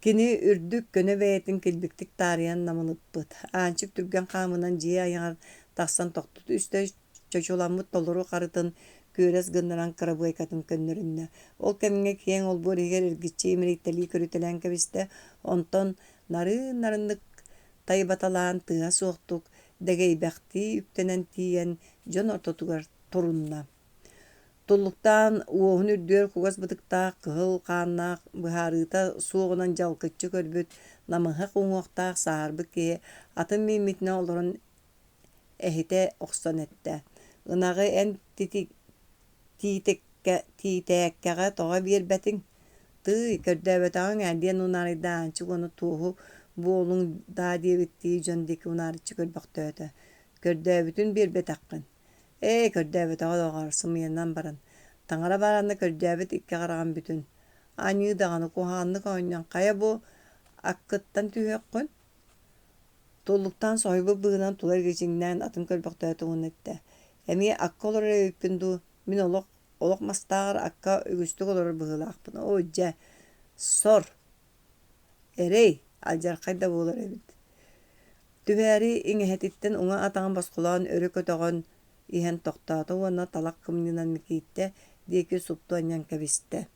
Kini ürdük köne bätin kilbiktik tariyan namыныppıt. Ançık türgen qamynan jiýa ýaňar taqsan toqtut üste çoçolamıt toluru qarıtın köres gındıran karabuaykatın könnörünne. Ol kemiňe kiýen ol bor eger ergitçi imeritteli körütelen kebiste onton narınlık taybatalan tığa soğuktuk degeybäkti üptenen tiýen jon ortotugar torunna. Tulluktan uohun ürdüör kugas bıtıkta kıhıl qannak bıharıta soğunan jalkıtçı körbüt namıha qoňuaqtaq saarby ki atın mimitine olorun ehite oqsan ette. Inağı en tiitekkäge toğa birbetin. Tıy kördäbetaň ändien unarıdan çugonu tuğu bolun da diye bitti jondiki unarı çykölbaktöte. Kördäbütün birbet haqqın. Kördäbetaň oğarsym ýandan baran. Taňara baranda kördäbet ikke garagan bütün. Aňy dagany kuhanlyk oýnan kaya bu akkyttan tüýekkin. Tulluktan soýby bığınan tular geçinden atın kölbaktöte unette. Emi akka olur öpündü. Min olok mastar akka ögüstük olur bığılaqpın. Oje sor. Erey aljar qayda bolar ebit. Түбәри иңеһетиттен уңа атаҕын басқулаан өрө көтөҕөн иһэн тохтоото уонна талак кымнынан микиитте диэки супту аньян кэбистэ.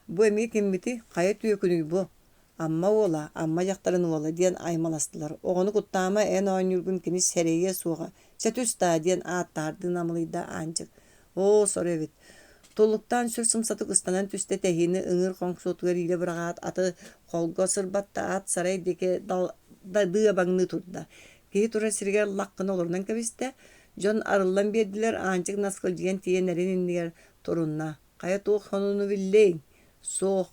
Бу эмиэ киммити хайа түйөкүнүй бу. Амма уола, амма дьахтарын уола диэн аймаластылар. Оҕону куттаама эн оонньургун кини сэрэйэ суоҕа. Сэтүстаа диэн ааттаардыын амылыйда аанчык. Соро эбит. Туллуктаан сүр сымсатык ыстанан түсте тэһиини ыҥыр хоҥсуутугар иилэ быраҕаат аты холго сырбатта аат сарай диэки дыа баҥныы турда. Киһи тура сиригэр лаххын олорунан кэбистэ, дьон арыллан биэрдилэр аанчык наскылдьыйан тиийэн эрин иннигэр турунна. Хайа туох хонуну биллэйиҥ, суох.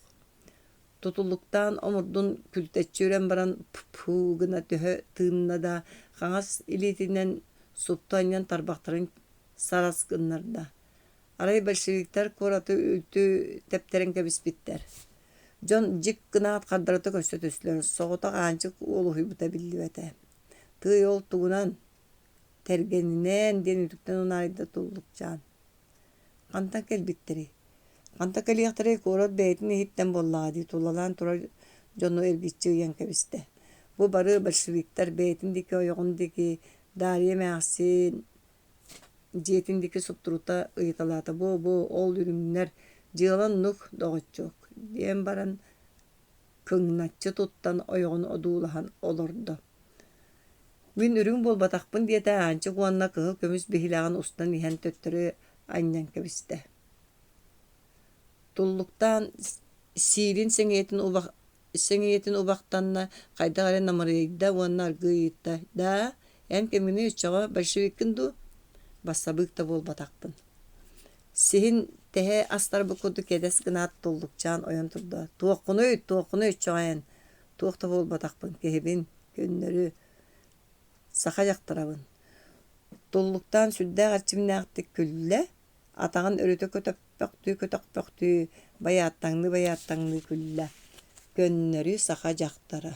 Тутуллуктаан омурдун күлтэччүөрэн баран пу гына төһө тыынна да хаҥас илиитинэн супту аньян тарбахтарын сараскыннарда. Арай большевиктар кураты үлтү тептерен кэбиспиттэр. Дьон дьик гынаат хардарыта көстөтүслөр, соҕотох аанчык уолуһуйбута биллибэтэ. Тыый ол тугунан тергенинэн диэн үтүктэн унаайда туллукчаан. Хантан келбиттери. Ханта кэлиэхтэрэй куорат бэйэтин иһиттэн боллаҕа дии тулалаан тура дьону эргиччиийэн кэбистэ. Бу бары большевиктар бэйэтин дики ойоҕун дики Дарья Мээхсин дьиэтин дики суптурута ыйыталаата бу ол үрүҥнэр дьыалан нух доҕоччуок диэн баран кыҥначчы туттан ойоҕун одуулаһан олордо. Мин үрүҥ буолбатахпын диэтэ аанчык уонна кыһыл көмүс биһилээҕин устан иһэн төттөрү аньян кэбистэ. Туллуктаан сиирин сэҥиэтин убахтанна хайдах эрэ намарыйда уонна аргыйыйытта. Да, эн кемини үччөҕө большевиккин ду бассабыыкта буолбатахпын. Сиһин тэһэ астарбы курдук кэдэс гынаат туллукчаан ойон турда. Туоххунуй үччөҕө эн. Туохта буолбатахпын. Киһибин, көннөрү саха дьахтарабын. Туллуктаан сүрдээх арчимнээхтик күллэ, атаҕын өрүтө көтөхпөхтүү, баяаттаҥны күллэ. Көннөрү саха дьахтара.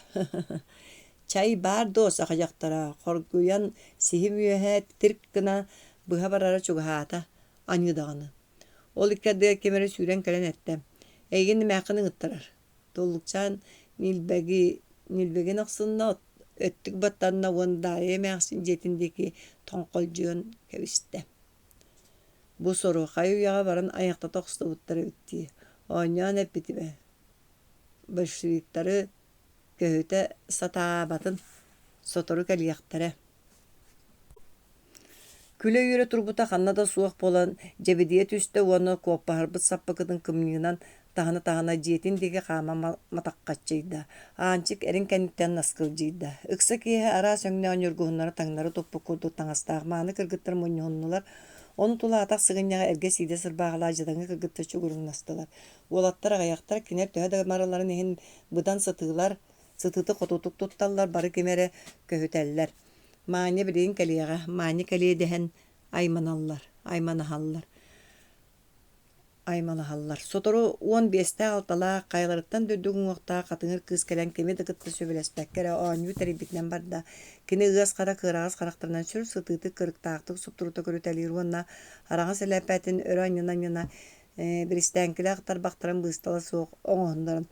Чай баар дуо саха дьахтара. Хоргуйан сиһим үөһэ тирк гына быһа барара чугаһаата аñыдаҕаны. Ол иккэрдэ кемери сүүрэн кэлэн эттэ. Эйигин нэмээххин ыҥыттарар. Туллукчаан нилбэгин охсунна өттүк баттанна уон Дарья Мээхсин дьиэтин дики тоҥхолдьуон кэбистэ. Бу сору хай уяҕа баран айахтата охстубуттара үттии. Оонньоон эппитибэ. Большевиктары көһүтэ сатаабатын сотору кэлиэхтэрэ. Күлэ үөрэ турбута ханна да суох болан дьэбидиэ түстэ уонна куоппаһарбыт саппакытын кымньыынан таһына дьиэтин диги хаама матаххаччыйда. Аанчык эрин кэнниттэн наскылдьыйда. Ыкса киэһэ араа сөҥнэ оñургуһуннара таҥнары туппу курдук таҥастаах мааны кыргыттар муньуһуннулар. Ону тулаатах сыгынньаҕа эргэ сиидэ сырбааҕалаа дьатаҥҥа кыргыттар чугуруҥнастылар. Уолаттар аҕайахтар кинэр төһө дагымараларын иһин быдан сытыыты хотутук тутталлар бары кимэрэ көһүтэллэр. Мааньа билигин кэлиэҕэ, мааньа кэлиэдэһэн айманаһаллар. Сотору уон биэстээ алталаа хайыларыттан дөддүгүҥуохтаа хатыҥыр кыыс кэлэн кими дыкытты сөбүлэспэккэрэ оонньуу тэрибитинэн барда. Кини ыас хара кыырааҕас харахтарынан сүр сытыыты кырыктаахтык суптурута көрүтэлиир уонна араҕас элээппэтин өрө аньана биристээҥкилээх тарбахтаран быыстала суох оҥоһуннарын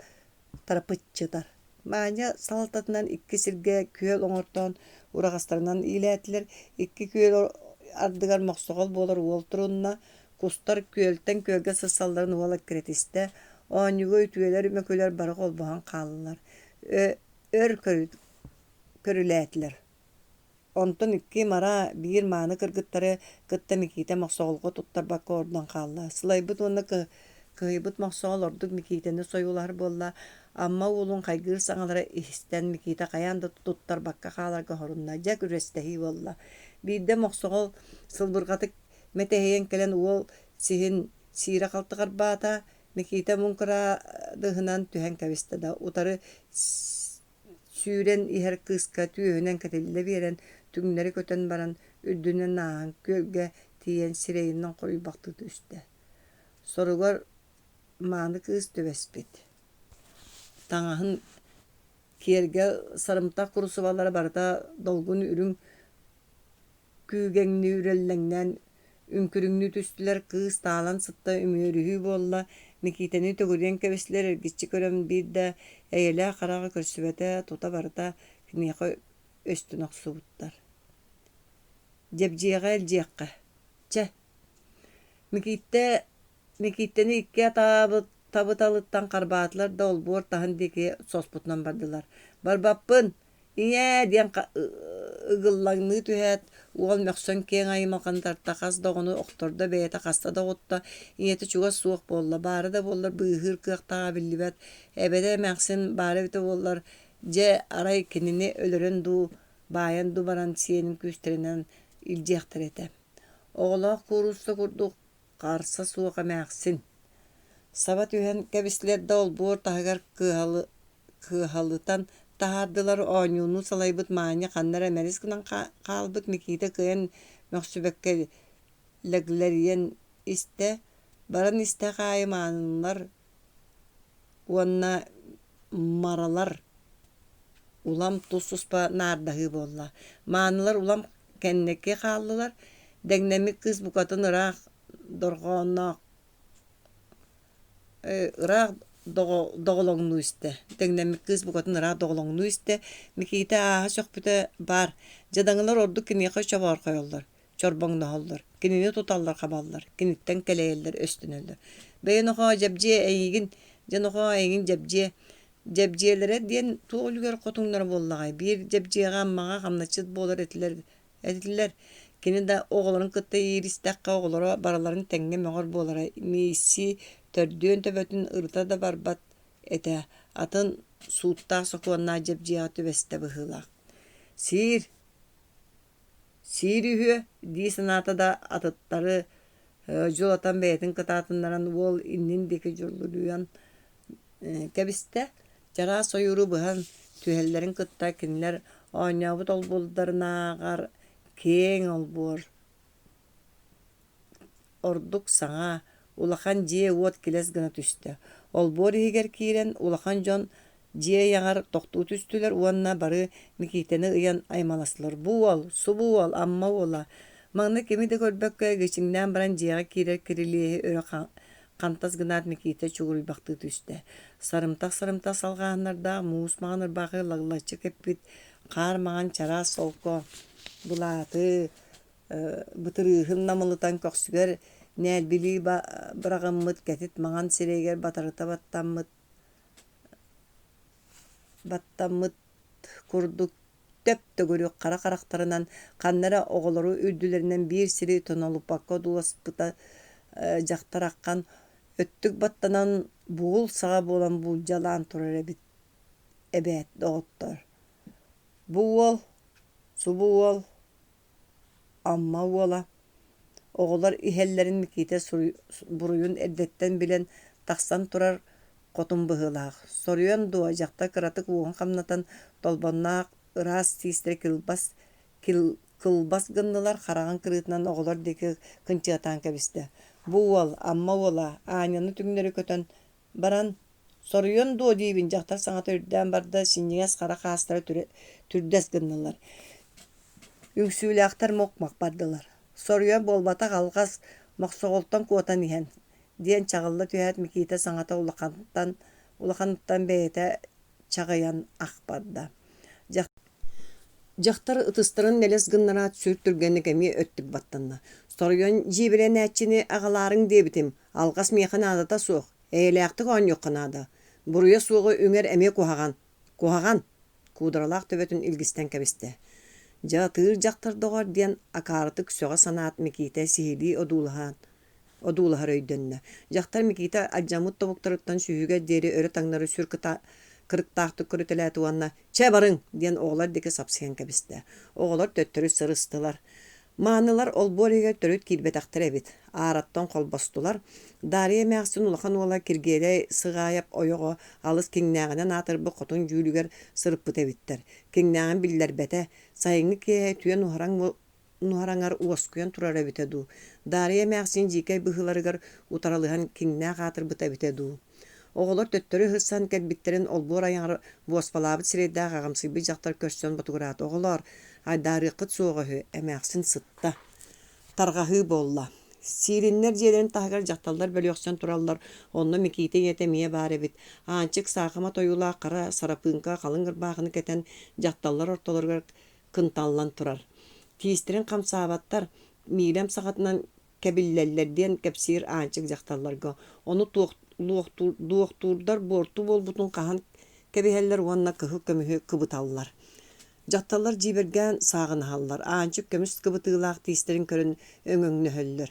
тарапыччытар. Мааньа салтатынан икки сиргэ күөл оҥортоон ураҕастарынан иилээттилэр, икки күөл ардыгар мохсоҕол буолар уол турунна кустар күөлтэн күөлгэ сырсалларын уола киретистэ, оонньугу үтүөлэр үмөкүлэр бары холбоһон хааллар. Өр көрүлээтлэр. Онтон икки мара биир мааны кыргыттары кытта микиитэ мохсоҕолго туттарбакка ордон хаалла. Сылайбыт уонна кыһыйбыт мохсоҕол ордук микиитэни сойуулар буолла, амма уолун хайгыыр саҥалара иһистэн микиитэ хайаан да туттарбакка хааларга хорунна дьэ күрүөстэһии буолла. Биирдэ мохсоҕол сылбырҕатык мэтэһийэн кэлэн уол сиһин сиирэ халтыгар баата микиитэ муҥкыраадыһынан түһэн кэбистэ да утары сүүрэн иһэр кыыска түйөһүнэн кэтиллэ биэрэн түҥнэри көтөн баран үрдүнэн ааһан күөлгэ тиийэн сирэйиннэн хоруйбахтыы түстэ. Соругар мааны кыыс төбэспит. Таҥаһын киэргэ сарымтах курусубаллара барыта долгун үрүҥ күүгэҥнүү үрэллэҥнэн үҥкүрүҥнүү түстүлэр кыыс таалан сытта үмүөрүһүү буолла микиитэни төгүрүөн кэбистилэр эргиччи көрөн биирдэ эйэлээх хараҕа көрсүбэтэ тута барыта киниэхэ өстүн оксубуттар. Жебжиэҕэ элдьиэххэ. Че. Микиттени икке табыталыттан карбаатылар да олбуор таһын дики соспутунан бардылар. Барбаппын, иэ диэн ыгыллаңны түһэт, уол мөхсөн кең айымалхан тартахас доҕону охторда бэйэте хаста доҕутта, иэти чуга суох буолла. Бары да буоллар быыһыыр кыахтаҕа биллибэт, эбэдэ мэхсин бары бите буоллар же арай кинини өлөрөн дуу, бааyan ду баран сиэнин күстеринэн илдьиэхтэр этэ. Оҕолоох кууруста курдук харса суоха мэхсин. Саба түһэн кэбислэр да олбуор таһыгар кыыһаллытан таһаардылар ооньууну салайбыт мааньа ханнар эмэрис гынан хаалбыт Микита кыйан мөхсүбэккэ лэглэриэн истэ, баран истэ хааймаанылар уонна маралар улам туссуспа наардаһыы буолла. Маанылар улам кэннэкке хааллылар, дэгнэмик кыыс букатын ыраах дорҕоонноох ыраах доголоҥнуу истэ. Дэгнэмик кыыс букатын ыраах доголоҥнуу истэ. Микита ааһа сөхпүтэ бар. Дьадаҥылар ордук киниэхэ чобоорхойоллор, чорбоҥноһоллор, кинини туталлар хабаллар, киниттэн кэлэйэллэр, өстүнөллөр. Бэйэн оҕо дьабдьиэ эйигин, дьон оҕо эйигин дьабдьиэлэре диэн туолугар хотуҥнар буоллаҕай. Биир дьабдьиэҕэ аммаҕа хамначчыт буолар этилэр. Кини да оҕолорун кытта ииристэххэ оҕолоро бараларын тэҥҥэ möҕөр буолара. Миисси төрдүөн төбөтүн ырыта да барбат этэ. Атын сууттаах сокуоннаа дьабдьиэҕэ төбөстэ быһыылаах. Сиир үһүө дии санаата да атыттары дьулатан бэйэтин кытаатыннаран уол иннин дики дьуллулууян кэбистэ жараа сойуру быһан түһэллэрин кытта кинилэр оонньообут олбулдарынааҕар кең олбуор ордук саҥа улахан дьиэ уот килэс гына түстэ. Олбуор иһигэр киирэн улахан дьон дьиэ яҥар тохтуу түстүлэр, уонна бары Микитаны ыйан аймаласлар. Буол, су буол, амма уола. Маҥна кими да көрбөккө гычиҥнаан баран дьиэҕэ киирэр кирилиэһи өрө хантас гынаат Микита чугуруйбахтыы түстэ. Сарымтах салгааннардаах муус маҕан ырбаахы лаглаччы кэппит, хаар маҕан чараа солко булааты бытырыыһын намылытан көхсүгэр нээлбилии быраҕыммыт кэтит маҕан сирэйгэр батарыта баттаммыт курдук төп төгөрүк кара карахтарынан ханнара оҕолору үрдүлэринэн биир сири тонолуппакка дууаспыта дьахтар аккан өттүк баттанан буул саҕа буолан булдьалаан турар эбээт доҕоттор. Буол, су буол, амма уола. Оҕолор иһэллэрин Микита буруйун эрдэттэн билэн тахсан турар хотун быһыылаах. Соруйан дуо дьахта кыратык уоһун хамнатан толбоннаах ыраас тиистэр кылбас гыннылар хараҕын кырыытынан оҕолор дики кынчыатаан кэбистэ. Буол, амма уола, Аняны түҥнөрү көтөн баран соруйан дуо диибин дьахтар саҥата үрдээн барда синньигэс хара хаастара түрдэс гыннылар. Үҥсүүлээхтэр мокмак бардылар. Соруйан буолбата халҕас мохсоҕолтон куотан иһэн диэн чаҕылла түһээт Микита саҥата улаханныттан бэйэтэ чаҕайан ах барда. Дьахтар ытыстарын нэлэс гыннараат сүр түргэнни кэми өттүк баттанна. Соруйан дьиибирэнээччини аҕалаарыҥ диэбитим, алҕас миэхэн аадата суох, эйэлээхтик оонньукканаада. Буруйа суоҕу үҥэр эмиэ куһаҕан, куудуралаах төбөтүн илгистэн кэбистэ. Дьаатыыр дьахтар доҕор диэн акаарытык сөҕө санаат Микита сиһилии одуулаһар өйдөннө. Дьахтар Микита адьаммыт тобуктарыттан сүүһүгэ диэри өрө таҥнары сүр кырыктаахтык көрүтэлээт уанна «Чэ барыҥ» диэн оҕолор дики сапсыйан кэбистэ. Оҕолор төттөрү сырыстылар. Маанылар олбуор иһигэр төрүт киирбэтэхтэр эбит. Аараттан холбостулар. Дарья мэхсин улахан уола киргиэлэй сыгааяп ойоҕо алыс киҥнээҕинэн аатырбы хотун дьүүлүгэр сырыппыт эбиттэр. Киҥнээҕин биллэрбэтэ, сайыҥҥы киэһэ түйэ нуһараҥар уоскуйан турар эбитэ дуу. Дарья мэхсин дьиикэй быһыларыгар утаралыһан киҥнээх аатырбыт эбитэ дуу. Оҕолор төттөрү ыһырсан кэлбиттерин олбуор аяҥар буоспалаабыт сирэйдээх аҕамсыйбы дьахтар көрсөн батугураат. Оҕолор айдаарыаххыт суоҕаһы эмээхсин сытта. Тарҕаһыы буолла. Сириннер жиэлерин таһыгар жакталлар бөлөксөн тураллар. Онно миките етемие бар эбит. Анчык саахыма тоюлаа кара сарапыынка калың ырбаагыны кетен жакталлар ортолоргар кынталлан турар. Тиистерин камсаабаттар миилем саҕатынан кэбиллэллэрдиэн кэпсиир анчык жакталларга. Ону дуохтуурдар борту болбутун кахан кэбиһэллэр уонна кыһы көмүһү кыбыталлар. Жакталлар жиберген саагынаһаллар. Анчык көмүс кыбытыылаах тиистерин көрөн өҥөҥнөһөллөр.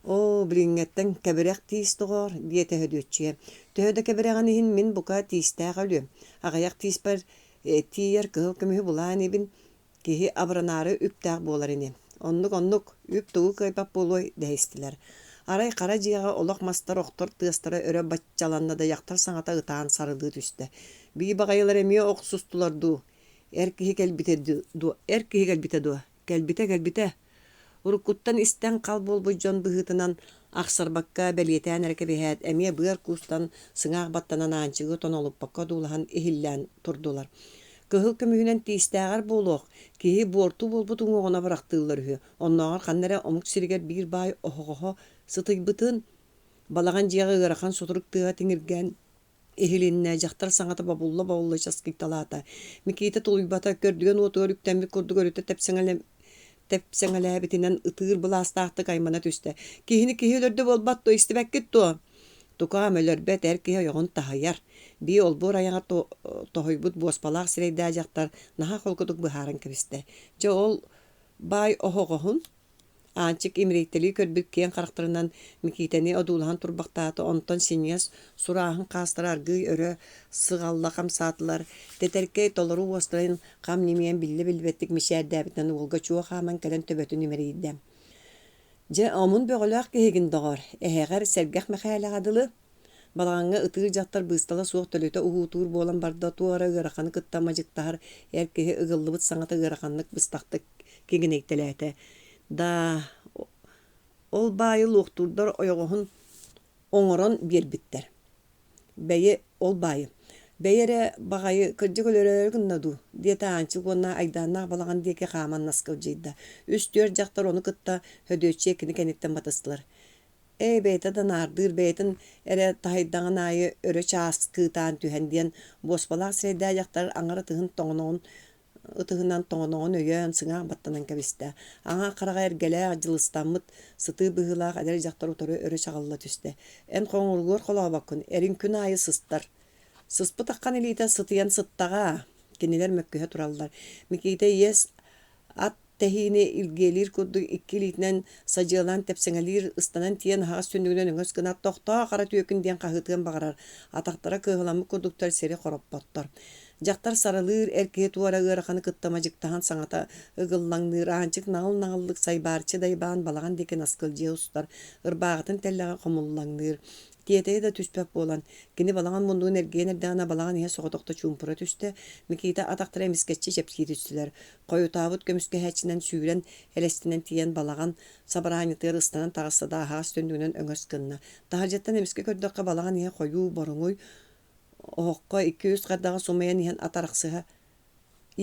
О, билиңеттен кэбирэх тиис тоҕор диэте hödүөччүе. Төһөдө кэбирэҕин иһин мин бука тиистээҕ өлүөм. Аҕайах тииспэр тиийэр кыһыл көмүһү булаан эбин киһи абыранаары үптээх буолар ини. Оннук үп тугу кыйпап буолуой дэһистилэр. Арай кара дьиэҕэ олох мастар охтор тыастара өрө баччаланна да яктар саҥата ытаан сарылыы түстэ. Бии баҕайылар эмиэ охсустулар дуу. Эр киһи кэлбитэ дуо. Кэлбитэ. Уруккуттан истэн кал болбут дьон быһыытынан ахсарбакка бэлиэтээн эркэбиһээт эмиэ быар куустан сыҥаах баттанан аанчыгы тонолуппакка дуулаһан иһиллээн турдулар. Кыһыл көмүһүнэн тиистээҕэр буолуох киһи буорту болбут уҥуоҕуна барахтыыллар үһү. Оннооҕор ханнэра омук сиригэр биир баай оһоҕоһо сытыйбытын балаҕан дьиэҕэ ыарахан соторук тыаһа тиҥиргээн иһилиннэ дьахтар саҥата бабулла часкыйталаата. Микиите тулуйбата көрдүгэн уотугар үктэммик курдук өрүтэ тепсэҥэлээбитинэн ытыыр былаастаахтык аймана түстэ. Киһини киһи өлөрдө болбат то истибэккит туо. Тукаам өлөрбөт эр киһи ойоҕун таһыйар. Бии олбуор аяҥа тоһойбут буоспалаах сирэйдээ дьахтар наһа холкутук быһааран кэбистэ. Дьэ ол баай оһоҕоһун Анчык имрейтели көрбүк киэн характарынан микитени одуулахан турбактааты онтон синьяс сурааһын каастараргый өрө сыгалла камсаатылар тетеркей толору уостарын кам немиен билбеттик мишээрдээбитен уолга чуо хааман кэлэн төбөтүн имерийдэ. Же омун бөҕөлөөх киһигин доҕор эһэҕэр сэргэх мэхээлэҕадылы балаҕаҥҥа ытыы дьахтар быыстала суох төлөтө уһуутуур буолан барда туора ыараханы кыттаммадьыктаһар эр киһи ыгыллыбыт саҥата ыараханнык быстахтык кигинэйтэлээтэ. Да ол баайы луохтуурдар ойоҕоһун оҥорон биэрбиттэр. Бэйи ол баайы. Бэйэрэ баҕайы кырдьык өлөрөөр гыннаду диэтэ аанчык уонна айдааннаах балаҕан диэки хааман наскылдьыйда. Үс-түөр дьахтар ону кытта hödүөччүэ кини кэнниттэн батыстылар. Бэйэтэ да наардыыр бэйэтин эрэ таһайдаҕын аайы өрө чааскыытаан түһэн диэн буоспалаах сирэйдээ дьахтар аҥара ытыһынан тоҥоноҕун өйөөн сыҥаах баттанан кэбистэ. Аҥа хараҕа эргэлээх дьылыстаммыт сытыы быһыылаах эдэр дьахтар утары өрө чаҕалла түстэ. Эн хоҥургуор холообаккын эрин күн аайы сыстар. Сыспыт аккан илиитэ сытыйан сыттаҕаа кинилэр мөккүһэ тураллар. Микиите иэс ат тэһиини илгиэлиир курдук икки илиитинэн садьыалаан тэпсэҥэлиир ыстанан тиэн хаҕас түндүгүнэн өҥөс гына тохтоо хара түөкүн диэн хаһыытыан баҕарар. Атахтара кыыһыламмык курдуктар сери хороппоттор. Дьахтар сарылыыр эр киһи туора ыараханы кыттамадьыктаһан саҥата ыгыллаҥныыр аанчык наҕыл-наҕыллык сайбаарчы дайбаан балаҕан диэки наскылдьыа устар ырбааҕытын тэллэҕэ хомуллаҥныыр. Тиэтэйэ да түспэп буолан. Кини балаҕан мундуун эргиэн эрдэҕинэ балаҕан иһэ соҕотохто чуумпура түстэ. Микиите атахтара эмискэччи чэпсии түстүлэр. Хойутаабыт көмүскэһээчинэн сүүрэн элестинэн тиийэн балаҕан сабарааñытыар ыстанан таҕастадаа хаас төндүгүнэн өҥөс гынна. Таһырдьаттан эмискэ көрдөккө балаҕан иһэ хойуу боруҥуй оһокко 200 хардаҕа сумайан иһэн атарахсыһа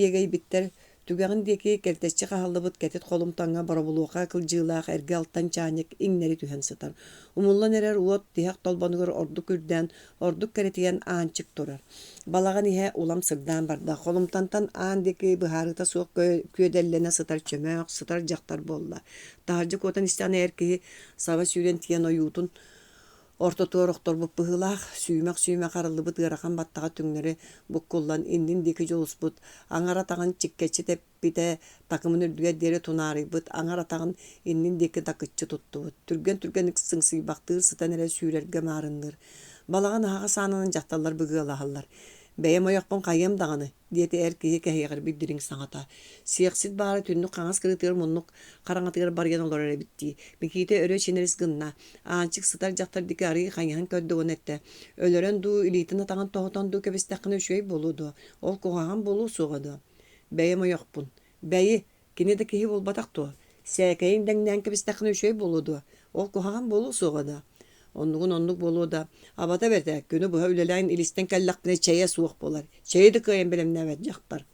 иэгэйбиттэр түгэҕин диэки кэлтэччи хаһаллыбыт кэтит холумтаҥҥа боробулуоха кылдьыылаах эргэ алтан чааньык иҥнэри түһэн сытар. Умуллан эрэр уот тиһэх толбонугар ордук үрдээн ордук кэрэтийэн аанчык турар. Балаҕан иһэ улам сырдаан барда. Холумтантан аан диэки быһаарыта суох күөдэллэнэ сытар чөмөөх сытар дьахтар буолла. Таһырдьык уотан истэҕинэ эр киһи саба сүүрэн тиийэн ойуутун ортотуор охторбуп быһыылаах сүүмэх арыллыбыт ыарахан баттаҕа түҥнэри буккуллан иннин диэки дьолуспут аҥара таҕын чиккэччи тэппитэ такымын үрдүгэр диэри тунаарыйбыт аҥара таҕын иннин диэки такыччы туттубут түргэн сыңсыйбахтыыр сытан эрэ сүүрэргэ маарынныр. Балаҕан аһаҕа саананан дьахталлар быгыалаһаллар. Бэйэм ойохпун хайыам даҕаны диэти эр киһи кэһиэҕэр билдириҥ саҥата. Сиэхсит баара түннүк хаҥас кырыытыгар муннук хараҥатыгар барыйан олорор эбитти. Микиите өрө чинерис гынна. Аанчык сытар дьахтар дики арыый хайыһан көрдөҕүн этэ. Өлөрөн дуу илиитин атаҕын тоһотон дуу кэбистэххин үчүгэй болуду. Ол куһаҕан болуу суоҕаду. Бэйэм ойохпун. Бэйи кини да киһи болбатах туо. Сээкэйин дэҥнээн кэбистэххин үчүгэй болуду. Ол куһаҕан болуу суоҕаду. Оннук болуу да абата бэртэ күнү буһа үлэлээн илистэн кэллэхпинэ чэйэ суох болар. Чэйди кыайан билэмнээбэт дьахтар.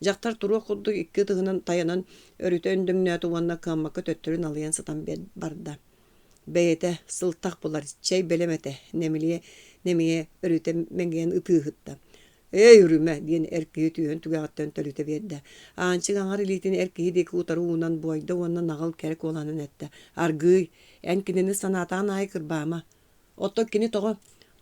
Дьахтар туруох курдук икки тыһынан таянан өрүтө өндөҥнөөтү уонна кыаммакка төттөрүн алыйан сытан барда. Beyete sıltak bular, çay belemete, nemiye örüte mengen ıtıhıtta. Yürüme diyen erkeği tüyön tügağıttan tölüte verdi. Ançık ağır ilitin erkeği deki utarı unan boyda onunla nağıl kerek olanın etti. Argıy, enkinini sanatan aykır bağma. Otto kini toğu.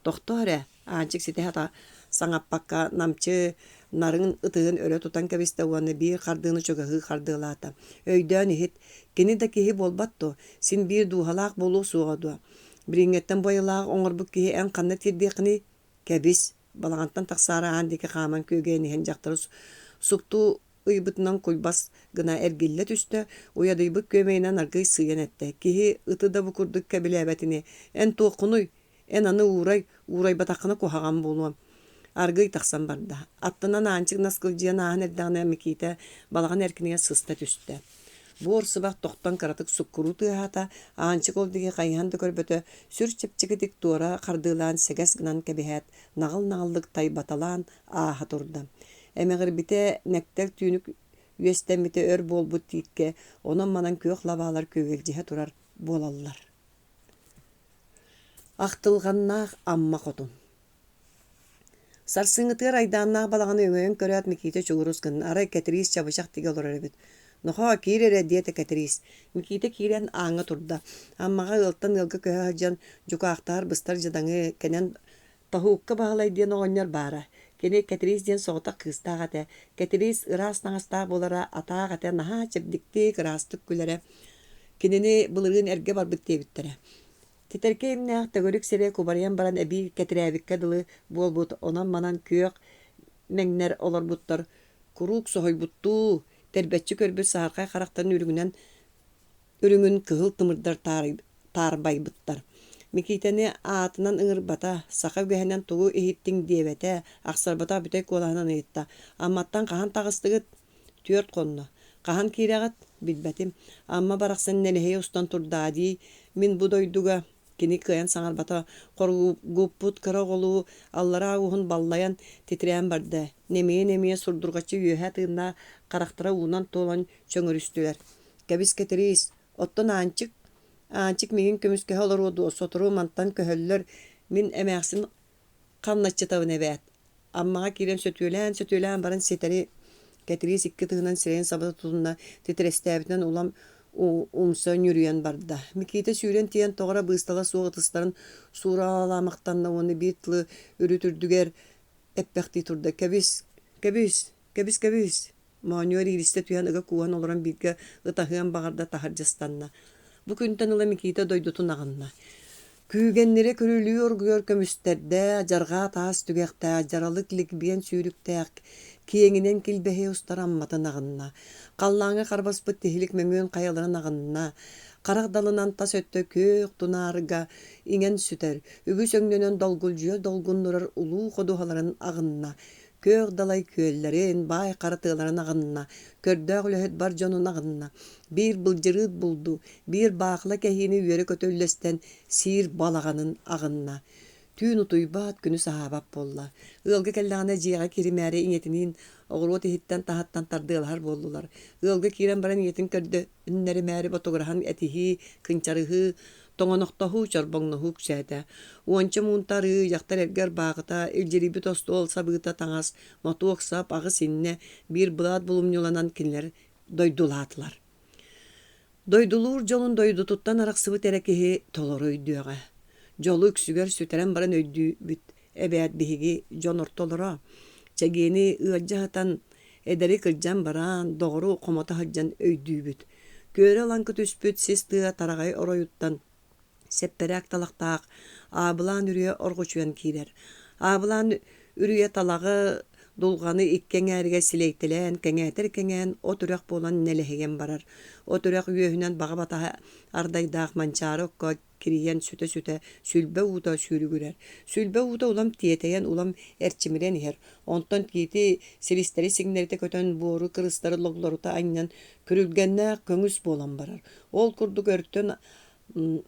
Doktore, ançık site hata sangapakka namçı narın ıtığın öre tutan kebiste uanı bir kardığını çögahı kardığılata. Öydön ihit, kini de kihi bolbatto, sin bir duhalak bolu suğadu. Biringetten boyalak oңorbuk kihi en kanna tirdiğini kebis. Balağantan taksara andiki kaman kögeni hen jaktarız. Suktu ıybıtынан kulbas gına ergillet üstü, uyadıybık kömeynen argay sığın etti. Kihi ıtı da bu kurduk kebilebetini. En toğunuy, en anı uğray batakını kohagan boluam. Argay taksan barda. Attınan ançık naskılcıyan ahın erdağına mikite balağan erkiniye sısta üstü. Bu orsubaq toqtan karatık sukkuru tığata, ançık oldigi qayhan dökörbetöö, sür çepçigidik tuora qardığılan seges gınan kebihet, nağıl-nağıllık tay batalan aha turda. Emeğir bite nektel tüynük üyestemite ör bolbut tiikke, onan manan köök lavalar kögelcihe turar bolallar. Aqtılğannaq amma qotun. Sarsıngıtır aydannaaq balağını öngöön köröt mikite çuğuruz kın, aray ketiriz çabışaq tige olur ebit. Noha kirere diyete ketiriz. Mikite kiren aňa turda. Ammaga ıltan ılgı köhäjan jukaaqtar bıstar jadanı kenen tahukka bağlay diyen oňar bara. Kene ketiriz diyen soğuta kıstağate. Ketiriz ıras nağasta bolara atağate naha çepdikti kırastık külere. Keneni bılırgın erge barbıt debittere. Titerke imneaq tegörük sere kubarayan baran ebi ketiräbikke dılı bol but onan manan kök meňner olar buttar. Kuruk sohoy buttu. Terbetçi körbür saharkay karakterin ürüngün kıhıl tımırdar tarbay bıttar. Mikiteni atınan ıngır bata, sakav gehenen tuğu ehittin diyevete, aksar bata bütek kolahanan ehitta. Ammattan kahan tağıstıgıt, tüört konnu. Kahan kiregat, bilbetim. Amma baraksan neleheye ustan turdadi, min bu doyduga, kini kıyan sanar bata, koru gupput kıra golu, allara uğun ballayan titreyen barda. Nemeye surdurgaçı yühe tığına karaktara uğunan tolan çöngürüstüler. Kebis ketiriz, otton ançık migin kömüske olur odu, soturu mantan köhöller, min emeğsin kanlatçı tavın evet. Amma kiren sötülen baran seteri ketiriz ikki tığınan siren sabata tutunda titrestebitinden ulam umsan yürüyen barda. Mikite süren tiyen toğra bıstala soğutısların suralamaktan da onu bitli ürütürdüger epekti turda. Kebis. Manuel iliste tüyen ıga kuhan oluran bilge ıtahıyan bağırda taharcastanna. Bu künten ıla mikite doydutun ağınna. Kügenlere körülüyor görkömüsterde, jarga taas tügekte, jaralık likbiyen sürüktek, kiyenginen kilbehe ustaranmatan ağınna. Qallağına qarbaspıt tehilik memön qayaların ağınna. Qaraq dalынан tas öttö kök tunarga ingen süter. Ügüs öngönön dolgulcuya dolgundurar ulu qoduhaların ağınna. Kök dalay köllerin, bay qaratığların ağınna. Kördög löhet bar jonun ağınna. Bir bılcırıt buldu, bir bağla kehini üyere kötöllesten sir balağanın ağınna. Tüyn utuybat günü sahabap bolla. Ilgı kellağına jiyaga kirimere inyetinin oğru tehitten tahattan tardığılar bollular. Ilgı kiren baran iyetin kördü ünleri meri botograhan etihi, kınçarıhı, toğanoktahu çarbağnahu küsete. Uança muntarı, yaktar erger bağıta, ilceribi tostu olsa bığıta taŋas, motu oksap ağı sinne bir bılat bulumyolanan kinler doydulatılar. Doydulur jolun doydu tuttan arak sıvı terekehi toloroyduyaga. Jolu üksüger süteren baran öydü büt. Ebeyat bihigi jon ortolara. Çegeni ıgacahatan ederi kırcan baran doğru komota haccan öydü büt. Göre lankı tüspüt sis tığa taragay oroyuttan. Sepperek talaktaq. Abılan ürüye orguçuyan kirer. Abılan ürüye talağı dulğanı ikken erge sileytilen, kengeter kengen o türek bolan nelehegen barar. O türek üyehünen bağa bataha ardaydaq mançarı okka kiriyen süte sülbe uta sürügürer. Sülbe uta ulam tiyeteyen ulam erçimiren her. Ondan tiyeti silisteri signerte kötön boru kırısları loglaruta aynan körülgenne köngüs bolan barar. Ol kurduk örtön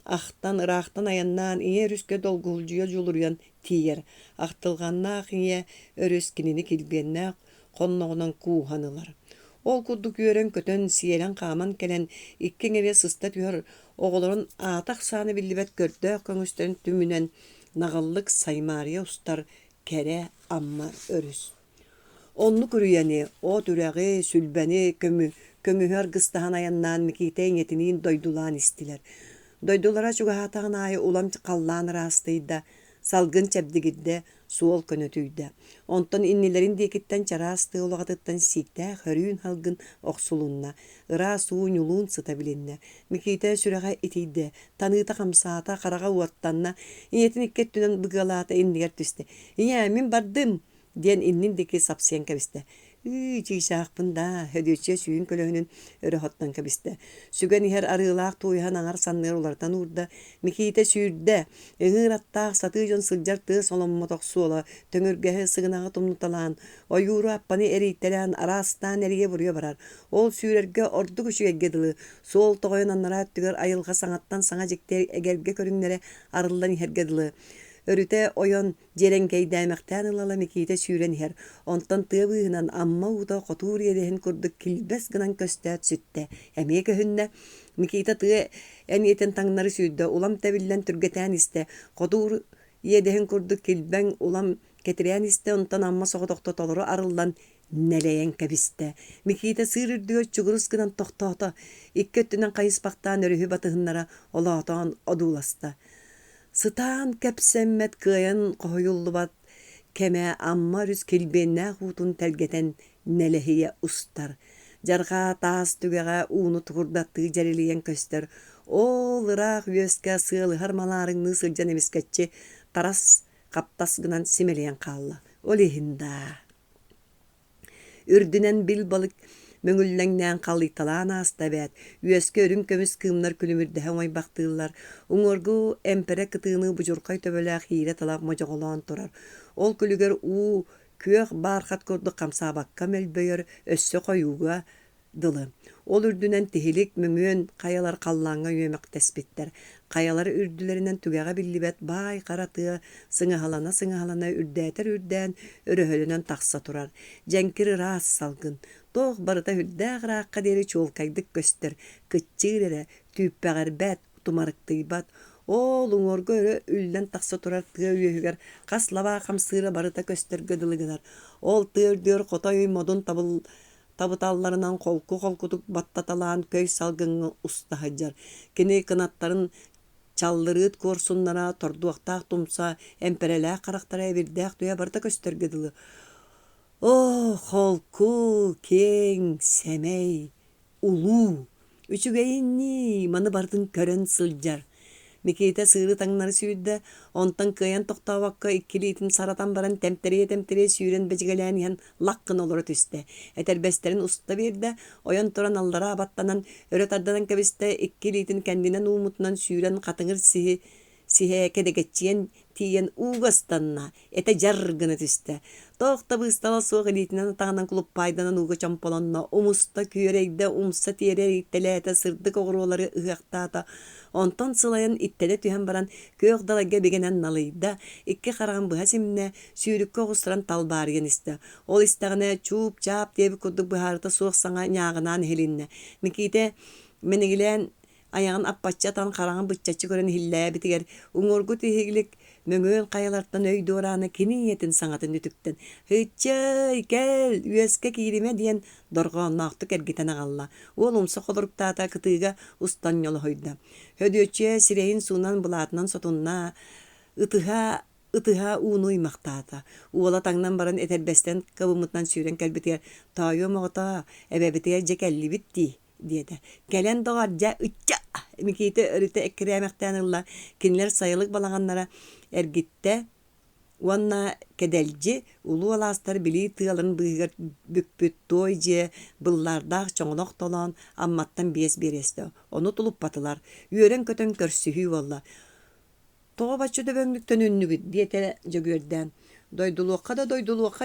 ahtan ıraqtan ayannan iye rüske dolgulcuya joluryan tiyer. Ahtılganna iye örüskinini kilbenne konnoğunan kuhanılar. Ол курдук үөрен көтөн сиэлэн хааман келен иккен эбе сыста түһөр оҕолорун аатах сааны биллибет көрдөөх көҥүстөрүн түмүнэн наҕаллык Саймария устар кэрэ амма өрүс. Онну күрүйэни, о түрäҕи, сүлбэни, көмүһөр гыстаһан аяннаан Микиитэ иҥэтиниин дойдулаан истилэр. Дойдулара чугаһаатаҕын аайы улам халлаан ыраастыйда, салгын чэбдигидде, суол көнөтүйдэ. Онтон иннилэрин диэкиттэн чараастыы улаҕатыттан сииктээх хөрүүн халгын охсулунна, ыраа суу ньулуун сыта билиннэ. Микиитэ сүрэҕэ итийдэ, таныыта хамсаата, хараҕа уоттанна, иñэтин иккет түнэн быгалаата иннигэр түстэ. «Иñэ, мин бардым» диэн иннин дики сапсыйан кэбистэ. Чиисаахпын да, хөдүөччэ сүүн көлөһүнүн өрөһоттон кэбистэ. Сүгэн иһэр арыылаах туйаһан аңар санныыр улартан уурда, Микиитэ сүүрдэ, ыҥыыраттаах сатыы дьон сылдьар тыа соломмотох суола, төҥүргэһэ сыгынаҕа тумнуталаан, ойууру аппаны эрийтэлээн араастаан эрие буруйа барар. Ол сүүрэргэ ордук үчүгэйгэ дылы, суол тоҕойон аннара өттүгэр айылҕа саҥаттан саҥа дьиктээ эгергэ көрүҥнэрэ арыллан иһэргэ дылы. Өрүтэ ойон жеренгейдෑмэхтээн ылала Микиитэ сүүрэн иһэр. Онтон тыабыыһынан амма уута хотуур иэдэһин курдук килбэс гынан көстөөт сүттэ. Эмиэ көһүннэ Микиитэ тыа эмиэтин таҥнары сүүрдэ улам тэбиллэн түргэтээн истэ. Хотуур иэдэһин курдук килбэң улам кетирээн истэ, онтон амма соҕотохто толоро арыллан нэлэйэн кэбистэ. Микиитэ сыыр үрдүгөр чугурус гынан тохтоото, икки өттүнэн хайыспахтаан өрүһү батыһыннара олоотоон одууласта. Сытаан кэпсэммэт кыайан коһуйуллубат кэмэ амма үрүс килбиэннээх уутун тэлгэтэн нэлэһийэ устар. Жаргаа таас түгэҕэ ууну тугурдаттыы жарилийэн көстөр. Ол ыраах үөскэ сыалыһар малаарыҥныы сылдьан эмискэччи тарас каптас гынан симэлийэн хаалла. Ол иһинда. Үрдүнэн бил балык мөҥүллэҥнээн халлыйталаан ааста бэт, үөскө өрүн көмүс кыымнар күлүмүрдэһэ оҥойбахтыыллар, уҥоргу эмперэ кытыыны бужурхай төбөлээх иирэ талаах модьоҕолоон турар. Ол күлүгэр уу күөх баархат курдук хамсаабакка мөлбөйөр өссө хойууга дылы. Ол үрдүнэн тиһилик мөҥүөн хайалар халлааҥҥа үөмэхтэспиттэр. Хайалар үрдүлэринэн түгэҕэ биллибэт баай харатыа сыҥаһалана үрдээтэр үрдээн өрөһөлөнөн тахса турар. Дьэҥкир ыраас салгын. Тоох барыта хүрдээх ыраахха диэри чуолкайдык көстөр. Кыччыыр эрэ, түүппэҕэрбэт, тумарыктыйбат. Ол уҥорго өрө үллэн тахса турар тыа үөһүгэр хас лабаа хамсыыра барыта көстөргө дылыгынар. Ол тыа үрдүөр хотой модун табыталларынан холку-холкутук баттаталаан көй салгыҥҥа устаһыдьар. Кини кынаттарын чаллырыыт куорсуннара тордуохтаах тумса эмперэлээх харахтара эбирдээх туя барыта көстөргө дылы. О, холку, кең, сэмэй, улуу, үчүгэйинни, маны бардын көрөн сылдьар. Микиитэ сыыры таҥнары сүүрдэ, онтон кыайан тохтообакка иккилиитин саратан баран тэмтерие сүүрэн бэдьигэлээн иһэн лахкын олоро түстэ. Этэрбэстерин уста биэрдэ, ойон туран аллара абаттанан, өрө тарданан кэбистэ иккилиитин кэндинэн уумутунан сүүрэн хатыҥыр сиһэ кэдэгэтчиэн тиийэн уугастанна, этэ жаргыны түстэ. Тоохта быыстала суох илиитинэн атаҕынан кулуппайданан ууга чомполонно, умуста күөрэйдэ умса тиэрэ иттэлээтэ сырдык оҕуруолары ыһыахтаата. Онтон сылайан иттэлэ түһэн баран көөх далайга бигэнэн налыйда, икки хараҕын быһа симнэ сүүрүккө оҕустаран талбаарыйан истэ. Ол истэҕинэ чууп-чаап диэби курдук быһаарыта суох саҥа ñааҕынаан иһилиннэ. Микиитэ менигилээн аяҕын аппаччатан хараҕын быччаччы көрөн иһиллээбитигэр уҥоргу тиһиглик мөҥүөн хайалартан өй дуорааны кини иэтин саҥатын үтүктэн «Хыччай, кэл, үөскэ киириме» диэн дорҕоонноохтук эргитэн аҕалла. Уол умса холоруктаата кытыыга устан ñолоһойда. Хөдүөччүө сирэйин суунан булаатынан сотунна ытыһа ууну уймахтаата. Уола таҥнан баран этэрбэстэн кабымытынан сүүрэн кэлбитигэр «Таайы моҕото, эбэбитигэр дьэ кэллибит дии» диэдэ. Кэлэн доҕар дьэ ычча! Микиитэ өрүтэ эккирээмэхтээн ылла кинилэр сайылык балаҕаннара эргиттэ уонна кэдэлдьи улуу алаастар билии тыаларын быыһыгар бүкпүт туой дьиэ быллаардаах чоҥонох толоон амматтан биэс биэрэстэ. Ону тулуппатылар. Үөрэн көтөн көрсүһүү болла. Тоҕо баччы дөбөҥнүктөн үннүбүт диэтэ дьөгүөрдээн. Дойдулуокка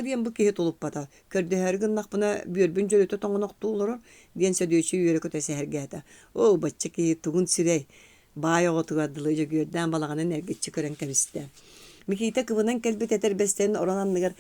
диэн бу киһи тулуппата. Көрдөһөр гыннахпына бүөрбүн жөлөтө тоҥоноктуулорор диэн сөдүөчү үөрэ көтөсэһэргээта. О, баччы киһи тугун сирэй. Баай оҕотугардылы дьөгүөрдээн балаҕанын эргиччи көрөн кэбистэ. Микиитэ кыбынан кэлбит этэрбэстэн оронанныгар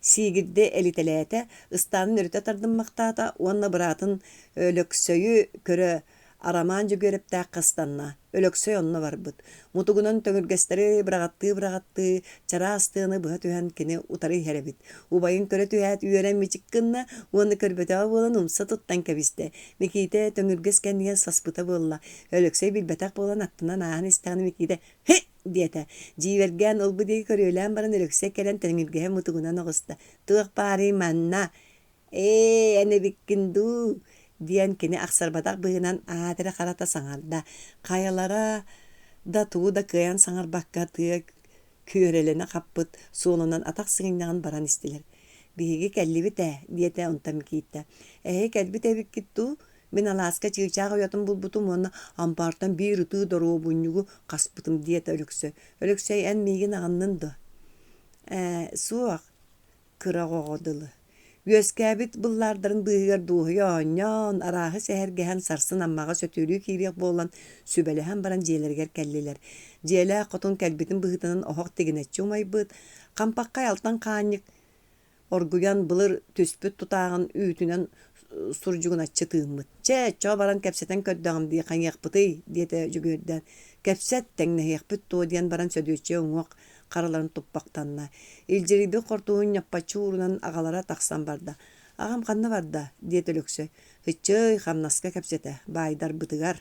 Сигирде элителээте ыстанын өрүтө тардыммактаата уонна быратын өлөксөйү көрө арамаан жүгөрөптää кыстанна өлөксөй онно барбыт. Мутугунан төңүргестери бырагатты чараастыыны быһа түһэн кини утары иһэребит. Убайын көрө түһэät үөрэн мичиккынна уонна көрбөтөҕө буолан умса туттан кэбисте. Микиите төңүргес кэнниге саспыта буолла. Өлөксөй билбэтэх буолан аттынан аан истэҕини микиите «Хе!» диэтэ. Дьиибэргээн ылбы дии көрүөлээн баран өлөксөй кэлэн төңүргэһэ мутугунан оҕуста. «Туох баарый манна. Энебиккиндүү» диэн кини ахсарбатах быһынан аатыра харата саҥарда. Хайалара да туу да кыайан саҥарбакка тыа күөрэлене хаппыт суолунан атах сыҥыйнаҕын баран истилэр. «Биһиги кэллибит диэтэ онта микиитэ. Кэлбит эбиккиттүү, мен алааска чыычаах ойотун булбутум уонна ампаартан биир ытыы доруобунньугу хаспытым диэтэ өлөксөй. Өлөксөй эн миигин аҕыннын до. Суох кыраҕ оҕодылы. Үөскääбит быллаардарын быыһыгар дуоһуйа оонньоон арааһы сэһэргэһэн сарсын аммаҕа сөтүөлүү киириэх буолан сүбэлэһэн баран дьиэлэригэр кэллилэр. Дьиэлээх хотун кэлбитин быһытынан оһох тигинэччи умайбыт. Хампаккай алтан хаанньык оргуян былыр түспүт тутааҕын үүтүнэн сурдьугуначчы тыыммыт. Чоо баран кэпсэтэн көрдөҕüm дии хаҥыахпытый диэтэ жүгүөрдээн. Кэпсэт тэҥнэһиэхпит туо диэн баран сөдүөччэ уҥуох хараларын туппактанна. Илдьэриби хортуун няппаччы уурунан аҕалара тахсан барда. «Аҕам ханна барда» диэт өлөксөй. «Хыччый хамнаска кэпсэтэ, баайдар бытыгар.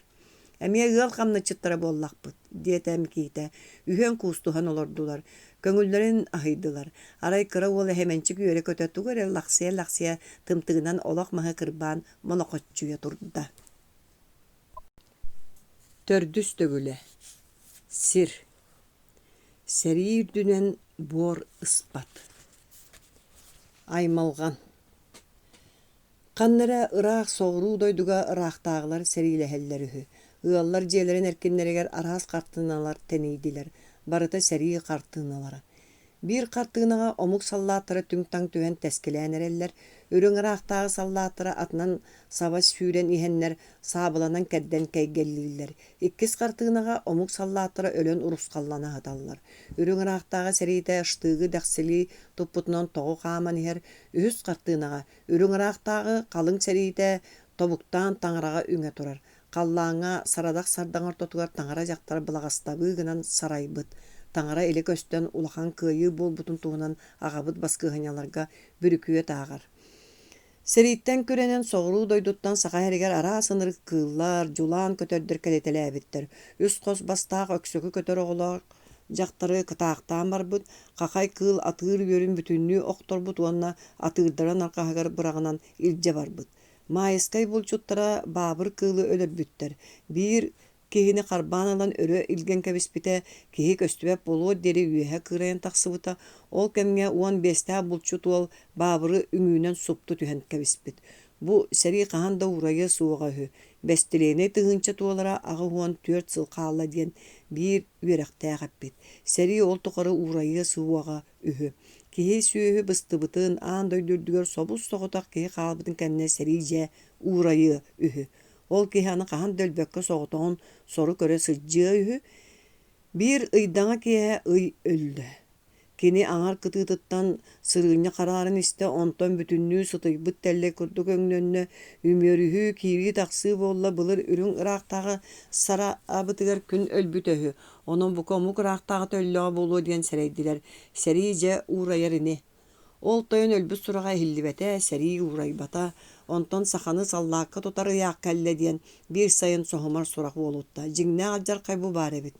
Эмиэ ыал хамначыттара буоллахпыт» диэтэ микиитэ. Үһүөн куустуһан олордулар. Көҥүллэрин аһыйдылар. Арай кыра уол эһэмэнчи күөрэ көтөттүгөр лахсия тымтыгынан олох маһы кырбаан монохоччуйа турда. Төрдүс төгүлэ. Сир. Сэрии үрдүнэн буор ыспат. Аймалган. Ханнара ыраах соҕуруу дойдуга ыраахтааҕылар сэриилэһэллэр үһү. Ыаллар дьиэлэрин эркиннэригэр араас хартыыналар тэнийдилэр. Барыта сэрии хартыыналара. Биир хартыынаҕа омук саллааттара түҥ-таҥ түһэн тэскилээн эрэллэр. Өрүҥ ыраахтааҕы саллааттара атынан саба сүүрэн иһэннэр саабыланан кэрдэн кэйгэллииллэр. Иккис хартыынаҕа омук саллааттара өлөн урускаллана хаталлар. Өрүҥ ыраахтааҕы сэриитэ ыштыыгы дахсилии туппутунан тоҕо хааман иһэр. Үһүс хартыынаҕа өрүҥ ыраахтааҕы халыҥ сэриитэ тобуктаан таҥараҕа үҥэ турар. Халлааҥҥа сарадах сардаҥар тотугар таҥара дьахтар былаҕастабыы гынан сарайбыт. Таҥара илик өстөн улахан кыайыы буолбутун туһунан аҕабыт баскыыһаñаларга бүрүкүө тааҕар. Сэрииттэн күрэнэн соҕуруу дойдуттан саха эригэр араа сынырык кыыллар, жулаан көтөрдөр кэлэтэлээбиттэр. Үс хос бастаах өксөкү көтөр оҕолоох дьахтары кытаахтаан барбыт. Хахай кыыл атыыр үөрүн бүтүннүү охторбут уонна атыырдаран аркаһыгар быраҕынан илдьэ барбыт. Маайыскай булчуттара баабыр кыылы өлөрбүттэр. Биир киһини харбаан ылан өрө илген кэбиспитэ киһи көстүбэп болуо диэри үөһэ кыырайан тахсыбыта. Ол кэмҥэ уон биэстээ булчут уол баабыры үҥүүнэн супту түһэн кэбиспит. Бу сэрии хаһан да урайы суоҕа үһү. Бэстилиэни тыһыынча туолара аҕы уон 4 сыл хаалла диэн биир үөрэхтээх эппит. Сэрии ол тухары урайы суоҕа үһү. Киһи сүөһү быстыбытын аан дойдурдугар собус соҕотах киһи хаалбытын кэннэ сэрии дьэ урайы үһү. Ол киһи аны хаһан дөлбөккө соҕотоҕун сору көрө сылдьыа үһү. Биир ыйдаҥа киэһэ ый өллө. Кини аҥар кытыытыттан сырыынньа хараарын истэ онтон бүтүннүү сытыйбыт тэллэ курдук өҥнөннө үмүөрүһүү киирии тахсыы буолла былыр үрүҥ ыраахтааҕы сараабытыгар күн өлбүт өһү. Онон бука омук ыраахтааҕы төллөҕө буолуо диэн сэрэйдилэр. Сэрии дьэ уурайар ини. Ол тойон өлбүт сураҕа иһиллибэтэ сэрии уурайбата. Онтон саханы саллаакка тутар ыяах кэллэ диэн биир сайын соһумар сурах буолуутта. Дьиҥнээх алдьар хайбу баар эбит.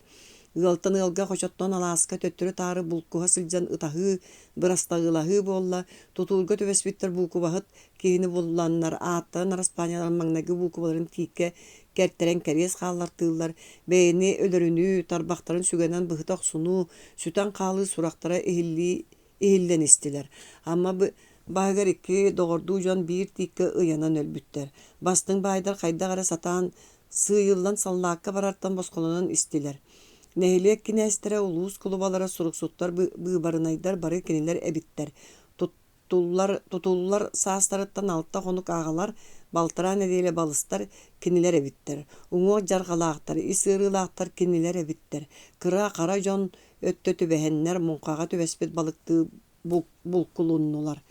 Ыалтан ыалга хочоттон алааска төттөрү таары булкуһа сылдьан ытаһыы, бырастаҕылаһыы буолла, тутуулга төбөспүттэр булкубаһыт киһини булланнар, ааттан араспаанялар маҥнайгы булкубаларын киикке кэртэрэн кэриэс хааллартыыллар, бэйэни өлөрүнүү, тарбахтарын сүгэнэн быһыта охсунуу, сүтэн хаалыы сурахтара иһиллэн истилэр. Амма баһыгар икки доҕордуу дьон биир тиикке ыйанан өлбүттэр. Бастыҥ баайдар хайдах эрэ сатаан сыайыллан саллаакка барартан босхолонон истилэр. Нэһилиэк кинээстэрэ улуус кулубалара суруксуттар быыбарынайдар бары кинилэр эбиттэр. Тутуллар саастарыттан алта хонук ааҕалар, балтараан эдиэлэ балыстар кинилэр эбиттэр. Уҥуох дьарҕалаахтар, исыырыылаахтар кинилэр эбиттэр. Кыра хара дьон өттө түбэһэннэр муҥхаҕа түбэспит балыктыы булкулуннулар.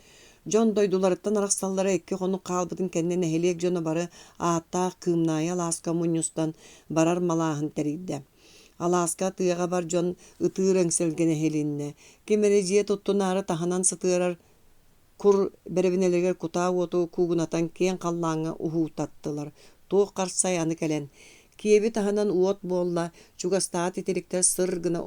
Жон дойдуларыттан арақсаллары экки хону қалбытын кеннен эхелек жону бары ааттаах кыымнаая Алааска муньюстан барар малааһын тэрийдэ. Алааска тыаға бар жон ытыыр эҥселген эхелинне. Кемери жие туттунаары таханан сытыарар кур беребинелерге кутаа уоту куугунатан киэн қаллааҥҥа уһуутаттылар. Туох қарсай аны кэлэн. Киэби таһанан уот буолла чугастаат итиликтер сыр гына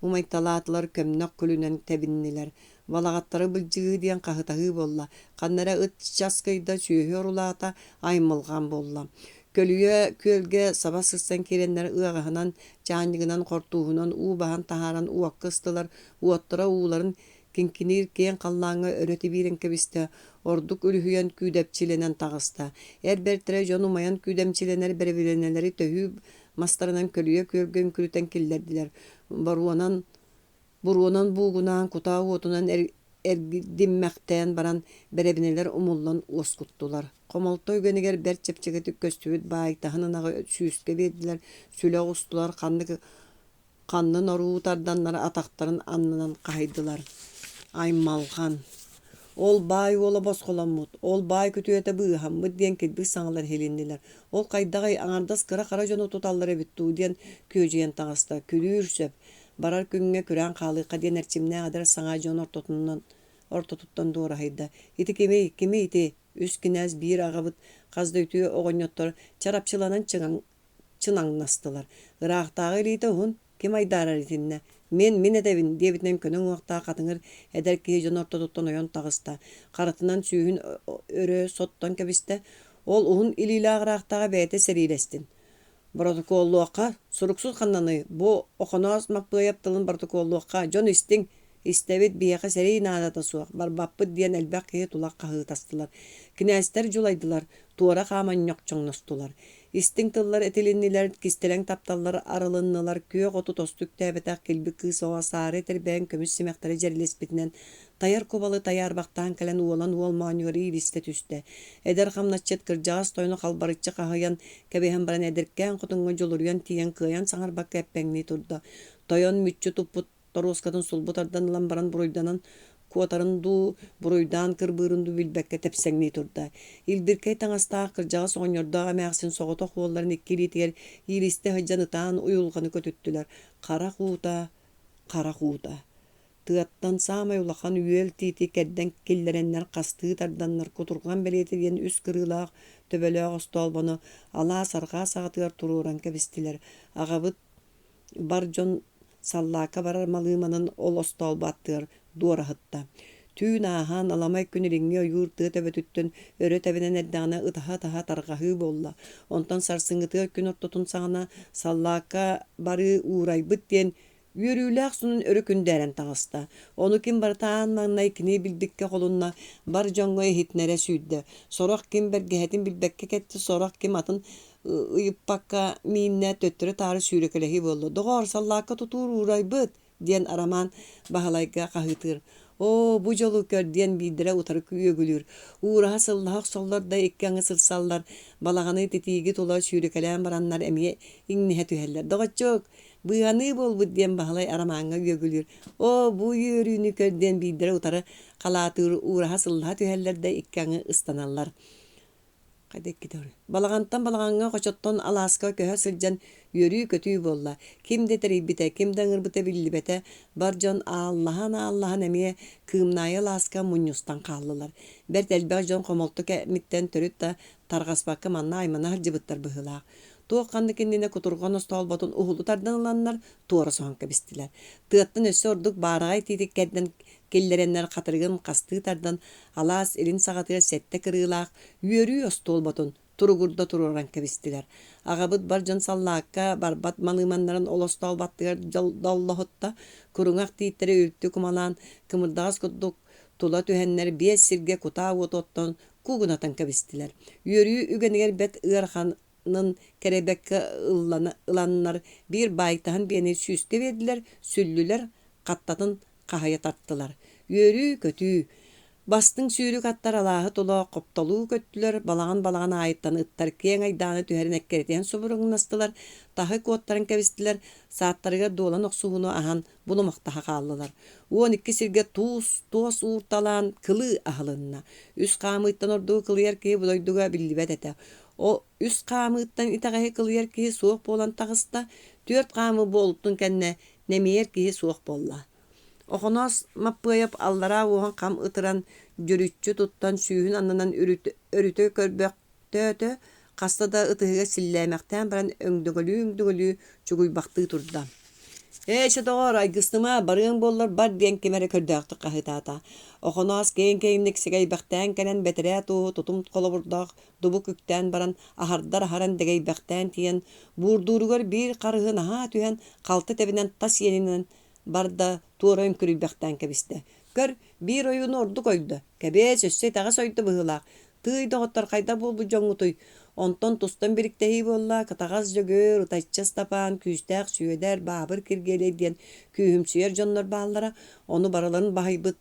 умайталаатылар көмнөк күлүнэн тебиннилэр. Балағаттары былжыгы диэн қаһытаһыы болла. Қаннара ыт часкайда сүйөһү орулаата аймылған болла. Көлүе көлге саба сырсан кереннер ыагаһынан чаанньыгынан хортууһунан уубаһан таһааран уаккыстылар. Уоттара ууларын кинкинир киэн қаллааҥҥа өрөти биирин кэбисте ордук үлүһүйэн күүдэпчиленэн таҕыста. Эрбертере жон умайан күүдэмчиленер беребиленелери төһүү мастарынан көлүе көлгөн күрүтэн киллердилер. Буруонан буугунаан кутаа уотунан эрдиммэхтээн баран беребинелер умуллан уоскуттулар. Комолтой гөнигер бер чепчеге көстүбүт баайтаһынынага сүүскэ биэрдилер, сүлэ устулар, ханнын оруутарданнар атактарын аннынан кайдылар. Аймалган. Ол бай ола босхоламмут, ол бай күтүөтэ быыхаммыт диэн кирбик саҥалар хелиннилер. Ол кайдагай аҥардас кыра жону туталлар эбиттүү диэн көөжүйэн таҕыста, күлүүр сөп. Барар күнгө күрән хаалыйка диэн эрчимнээн адыр саҥа жон ортотуттан дуорахайда. Ити кеме ити үс кинээс биир агабыт каздөйтүү оҕонньоттор чарапчыланан чынаҥнастылар. Ыраахтааҕы илиите уһун ким айдаарар итинне. Мен эдебин диэбитинен көнөң уактаа катыҥыр эдер киһи дьон ортотуттан ойон таҕыста. Харатынан сүүһүн өрө соттон кэбисте ол уһун илиилааҕыраахтааҕа бэйэтэ сэриилэстин. Протоколлуакка суруксус ханнаны бу охоноос маппыйаптылын протоколлуакка дьон истебит биэхэ сэрии наадата суох барбаппыт диэн элбэх киһи тулах хаһыытастылар. Кинээстер жулайдылар, туора хааманньок-чоҥностулар. Истиң тыллар этилиннилер, кистелең тапталлар арылыннылар, күөк оту тостук тээбэтэх килбик кыысоҕа саары этербээн көмүс симэхтери дьэрилиспитинэн тайар кубалы тайаарбахтаан кэлэн уолан уолмаанньугары иристэ түсте. Эдер хамначчыт кырдьаҕас тойну халбарыччы хаһыйан кэбиһэн баран эдиркээн хотуҥҥа дьолуруйан тиийэн кыайан саҥарбакка эппэҥнии турда. Тойон мүччү туппут торуускатын сулбутардан ылан баран буруйданан куотарын дуу буруйдаан кырбыырынду билбэкке тепсэҥнии турда. Илбиркэй таҥастаах кырдьаҕас оҕонньордоох эмээхсин соҕотох уолларын иккилиитигэр ииристэ hyдьан ытаан уйулҕаны көтүттүлэр. Хара хуута. Тыаттан саамай улахан үөл тиити кэрдэн киллэрэннэр хастыы тарданнар кутурган белиэти диэн үс кырыылаах төбөлөөх остуолбону алаа саргаа саҕатыгар турууран кэбистилэр. Аҕабыт бар дьон саллаакка барар малыыманан ол остуолбааттыгар дуораһытта. Түүн ааһаан аламай күнүриҥҥи ойууртыа төбөтүттөн өрө тэбинэн эрдэҕинэ ытаһа таргаһыы буолла. Онтон сарсыҥҥытыгар күн ортотун саҥана саллаакка бары уурайбыт диэн үөрүүлээх сунун өрө күндээрэн таҕыста. Ону ким бартаан маҥнай кини билбикке холунна бар дьоҥҥо иһитнэрэ сүүрдэ. Сорох ким бэргэһэтин билбэкке кэтти, сорох ким атын ыйыппакка мииннэ төттөрө таары сүүрөкэлэһии буолла. Доҕоор саллаакка тутуур уурайбыт диэн арамаан баһалайга хаһыытыыр. Бу жолу көр диэн биирдэрэ утары күөгүлүүр. Уuraha сыллаһах соллорда иккиэҥи сырсаллар, балаҕаны титииги тула сүүрөкэлээн бараннар эмиэ иҥниһэ түһэллэр. Доҕоччук, быаны буолбут диэн баһалай арамааҥҥа үөгүлүүр. Бу үөрүүнү көр диэн биирдэрэ утары халаатыыр уuraha сыллаһа түһэллэр иккиэҥи ыстаналлар. Балагантан балагаҥҥа хочоттон Алааска көһө сылдьан үөрүү көтүү буолла. Ким де терийбитэ, ким да ыҥырбыта биллибэтэ бар дьон ааллаһан эмиэ кыымнаайа Алааска муньюстан хааллылар. Бэрт элбэх дьон хомолту кэмиттэн төрүт да таргаспакка манна аймана хардьыбыттар быһылаах. Туох ханны киннине кутурган остуолботун уһулу тардан ыланнар туора соһон кэбистилэр. Тыаттан өссө ордук баарагай тиитик кэрдэн киллэрэннэр хатырыгын хастыы тардан Алаас илин саҕатыгар сэтте кырыылаах үөрүү остуолботун туругурда туруран кэбистилэр. Аҕабыт бар дьон саллаакка барбат малыыманнарын олостуолбаттыгар доллоһутта куруҥах тииттэрэ үрттү кумалаан кымырдаҕас курдук тула түһэннэр биэс сиргэ кутаа уотуоттон куугунатан кэбистилэр. Үөрүү үгэнигэр бэт ыарханын кэребэкке ыланнар биир баайтаһын биэни сүүскэ биэрдилэр, сүллүлэр хаттатын хаһайа тарттылар. Үөрүү көтүү Бастың сүүрүк аттар алааһы тула коптолуу көттүлөр, балаган айыттан ыттар кең айдааны түһәрин эккеритен собуруңнастылар, таһы куоттарын кэбистилэр, сааттарыгар дуолан оксуһуну аһан булумактаһа хааллылар. 12 сиргэ туос уурталаан кылыы аһылынна. Үс хаамыыттан ордуу кылыйар киһи будойдуга биллибэт этэ. О үс хаамыыттан итаҕаһы кылыйар киһи суох буолан тахыста, 4 хаамы буолуттун кэннэ немиэр киһи суох буолла. Оҕоноос маппыайап аллара уоһун хам ытыран жүрүччү туттан сүүһүн аннынан өрүтө көрбөктөөтө хаста да ытыһыга силлээмэхтээн баран өҥдөгөлүү чугуйбахтыы турда. Чотоҕор айгыстыма барыаң буоллар бар диэн кимэри көрдөөхтү хаһыытаата. Оҕоноос кэйин сигайбэхтээн кэнэн бэтэрээ туһу тутум колобурдоох дубу күктээн баран аһардар аһаран дэгэйбэхтээн тиэн буурдууругар биир харыһы наһаа түһэн халты тэбинэн тас иэнинэн барда туора үҥкүрүйбэхтээн кэбистэ. Көр биир ойууну ордук ойдо. Кэбээ сөссөй таҕас ойдо быһыылаах. Тыый доҕоттор хайда буолбу дьоҥҥутуй. Онтон тустан бириктэһии буолла катаҕас дьөгөөр, утайчас тапаан, күүстээх сүөдэр, баабыр киргиэлэй диэн күүһүмсүйэр дьоннор бааллара, ону бараларын баһайбыт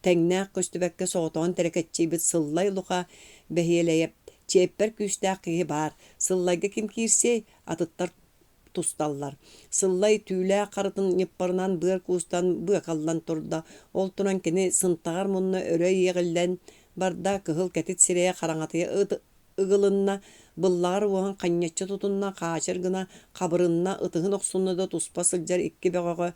тэҥнээх көстүбэккэ соҕотоҕун тэрэкэччийбит сыллай луха бэһиэлэйэп, чиэппэр күүстээх киһи баар. Сыллайга ким киирсэй, атыттар тусталлар. Сыллай түүлээх харытын ньыппарынан быар куустан быакаллан турда. Ол туран кини сынтаҕар мунна өрөй иэҕиллэн барда кыһыл кэтит сирэйэ хараҥатыйа ыгылынна, быллаҕар уоһун ханньаччы тутунна, хаачар гына хабырынна ытыһын охсунна да туспа сылдьар икки бөҕөҕө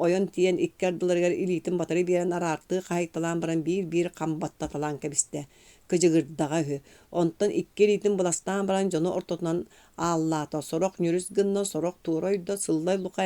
ойон тиэн икки ардыларыгар илиитин батары биэрэн араартыы хаһыйталаан баран биир хамбаттаталаан кэбистэ. Кыдьыгырдаҕа үһү. Онтон икки илиитин быластаан баран дьону ортотунан ааллаата сорох нүрүс гынна сорох туора ойдо сыллай луха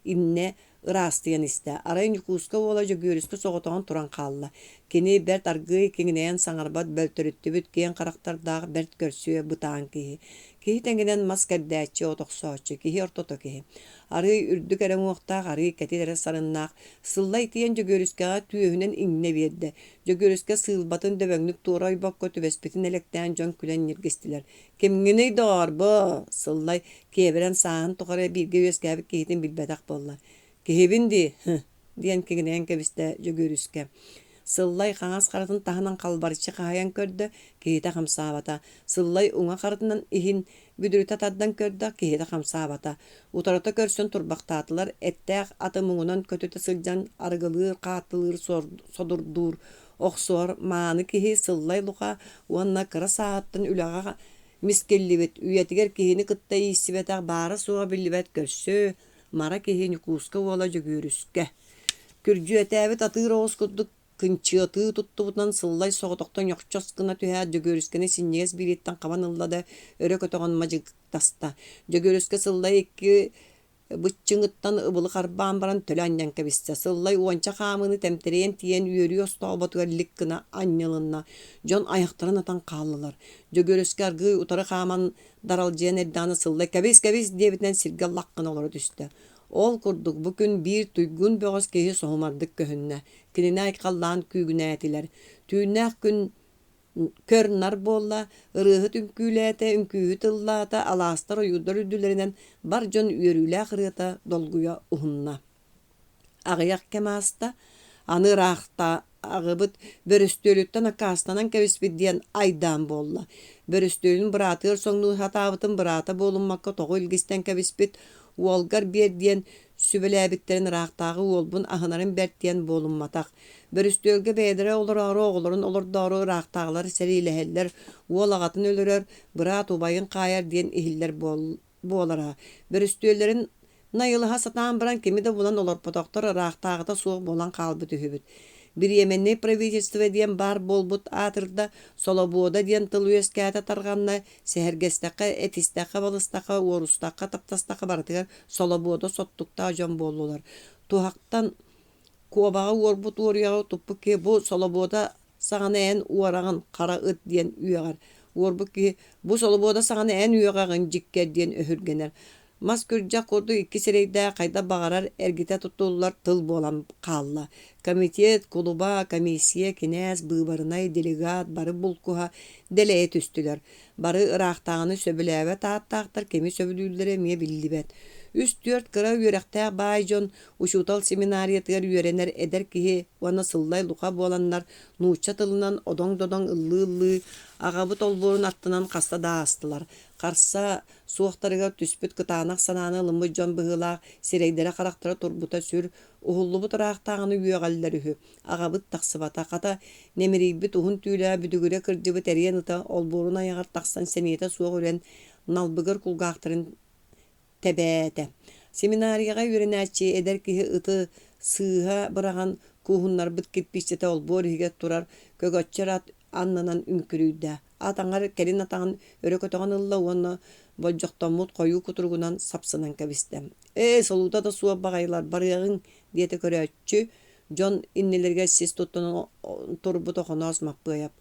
имне ыраастыйан истэ. Арай Ньукууска уола дьөгүөрүскө соҕотоҕун туран хаалла. Кини бэрт аргыый киҥинэйэн саҥарбат бөлтөрүттүбүт киэн харахтардаах бэрт көрсүө бытаан киһи. Киһи тэҥинэн мас кэрдээччи отохсооччу, киһи ортото киһи. Арый үрдүк эрэҥуохтаах арый кэтит эрэ сарыннаах сыллай тиэн дьөгүөрүскэҕэ түөһүнэн иҥне биэрдэ. Дьөгүөрүскэ сыылбатын дөбөҥнүк туора ойбокко түбэспитин элэктээн дьон күлэн ньиргистилэр. Кимҥиний доорбо? Сыллай киэбэрэн сааһын тухара бииргэ үөскээбит киһитин билбэтэх буолла. Киһибинди, диэн киҥинэйэн кэбистэ дьөгүөрүскэ. Сыллай хаҥас харатын таһынан халбарчы хаһайан көрдө, киһитэ хамсаабата. Сыллай уҥа харатынан иһин бүдүрүтэ тардан көрдө, киһитэ хамсаабата. Утарата көрсөн турбахтаатылар эттээх аты муҥунан көтүтэ сылдьан арыгылыыр, хааттылыыр содурдуур, охсуор мааны киһи сыллай луха уонна кыра сааттан үлэҕэ мискеллибит, үйэтигэр киһини кытта ииссибэтэх баара суоҕа биллибэт көрсөө, мара киһи Ньукууска уола дьөгүөрүскэ. Күрдьүөтээбит атыыр оҕус курдук кынчыатыы туттубутан сыллай соҕотохтон ньохчос гына түһээт дьөгүөрүскэни синньигэс бирииттэн хабан ыллада өрө көтөҕөн мадьыктаста. Дьөгүөрүскэ сыллай икки быччыҥыттан ыбылы харбаан баран төлө анньан кэбистэ. Сыллай уонча хаамыны тэмтэриэн тиэн үөрүү остоҕоботугар лик гына анньылынна. Дьон айахтарын атан хааллылар. Дьөгүөрүскэ аргыый утары хааман даралдьыан эрдэаны сыллай кэбис диэбитинэн сиргэ лаххына олоро түстэ. Ол курдук бу күн биир туйгун бөҕөс киһи соһумардык көһүннэ. Кинини айкаллаан күүгүнээтилэр. Түүнээх күн көр нар буолла, ырыыһы үҥкүүһү тыллаата, алаастар ойуудар үдүлэринэн бар дьон үөрүүлээх ырыата долгуйа уһунна. Аҕыйах кэмааста, аны ыраахта аҕыбыт бөрөстүөлүттэн аккаастанан кэбиспит диэн айдаан буолла. Бөрөстүөлүн быраатыгар соҥнууһатаабытын быраата буолуммакка тоҕо илгистэн кэбиспит, уолгар биэр диэн сүбэлээбиттерин ыраахтааҕы уолбун аһынарын бэрт диэн буолумматах. Бөрөстүөлгэ бэйэлэрэ олороору оҕолорун олордоору ыраахтааҕылар сэрилэһэллэр, уол аҕатын өлөрөр, быраат убайын хаайар диэн иһиллэр буолара. Бөрөстүөллэрин найылыһа сатаан баран кими да булан олорпотохтор ыраахтааҕыта суох буолан хаалбыт үһүбүт. Бириэменний правительство диэн баар буолбут аатырда солобуода диэн тыл үөскээtä тарҕанна сэһэргэстэххэ, этистэххэ, балыстаххэ, уорустаххэ, таптастаххэ бартыгар солобуода соттуктаа дьон буоллулар. Туһахтан куобаҕа уорбут уоруйаҕы туппу киһи бу солобуода саҕана эн уораҕын хара ыт диэн үөҕэр. Уорбут киһи бу солобуода саҕана эн үөҕэҕин дьиккэр диэн өһүргэнэр. Мас күрдьэх курдук икки сирэйдээ хайда баҕарар эргитэ тутууллар тыл буолан хаалла. Комитет, кулуба, комиссия, кинээс, быыбарынай, делегат, бары булкуһа дэлэйэ түстүлэр. Бары ыраахтааҕыны сөбүлээбэ тааттаахтар кеми сөбүлүүллэрэ эмиэ биллибэт. 3-4 kıra üyerekte bayjon uşutal seminariyatır üyerenler eder ki ona sıllay luka bolanlar nuçça tılından odon dodon ıllı ağabıt olborun attınan kasta da astılar. Karsa suoqtarıga түспүт kıtağınak sananı ılımı jon bıhılaq sireydere karaktıra turbuta sür uhullu taraqtağını üyegalleri ağabıt taqsıbata kata nemiribit uhun tüyle büdügüre kırcıbı teriyen ıta olborun ayağar taqsan seniyete suoq üren nalbıgır kulgaqtırın tebete. Seminariyaga ürenäçi eder ki ıtı sığha bıragan kuhunlar bıt gitpiçete olbor higet turar kögötçer at annanan ünkürüydä. Ataňar kelin ataňan örekötöňen ılla onu boljaktamut koyu kuturgunan sapsınan kebistem. Soluta da suwa bagaylar barýagyn diýete köräççü Jon innelerge ses tuttunan turbu toxona asmak bıyap.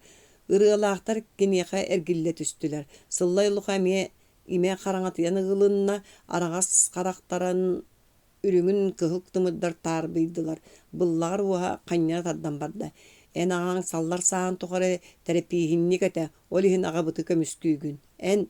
Irıalaqtar geniyaka ergille tüstüler. Sıllaylıqa ime qarangat yanı gılınna arağas qaraktaran ürümün kıhıktımıddar tarbıydılar. Bıllar uha qanyar taddan barda. En ağan sallar sağın toqare terapihinnik ete olihin ağabıtı kömüsküygün. En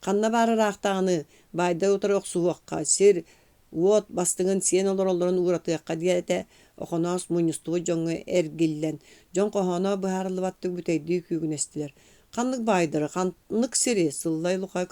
qanna barı raqtağını bayda otaroq suwaqqa sir Wot bastığın sen olorların uğratıyaqqa diyete oxonos muñustuğu joňu ergillen. Jon qohona baharlı battık büteydi kügün estiler. Qanlık baydırı, qanlık siri, sıllay luqa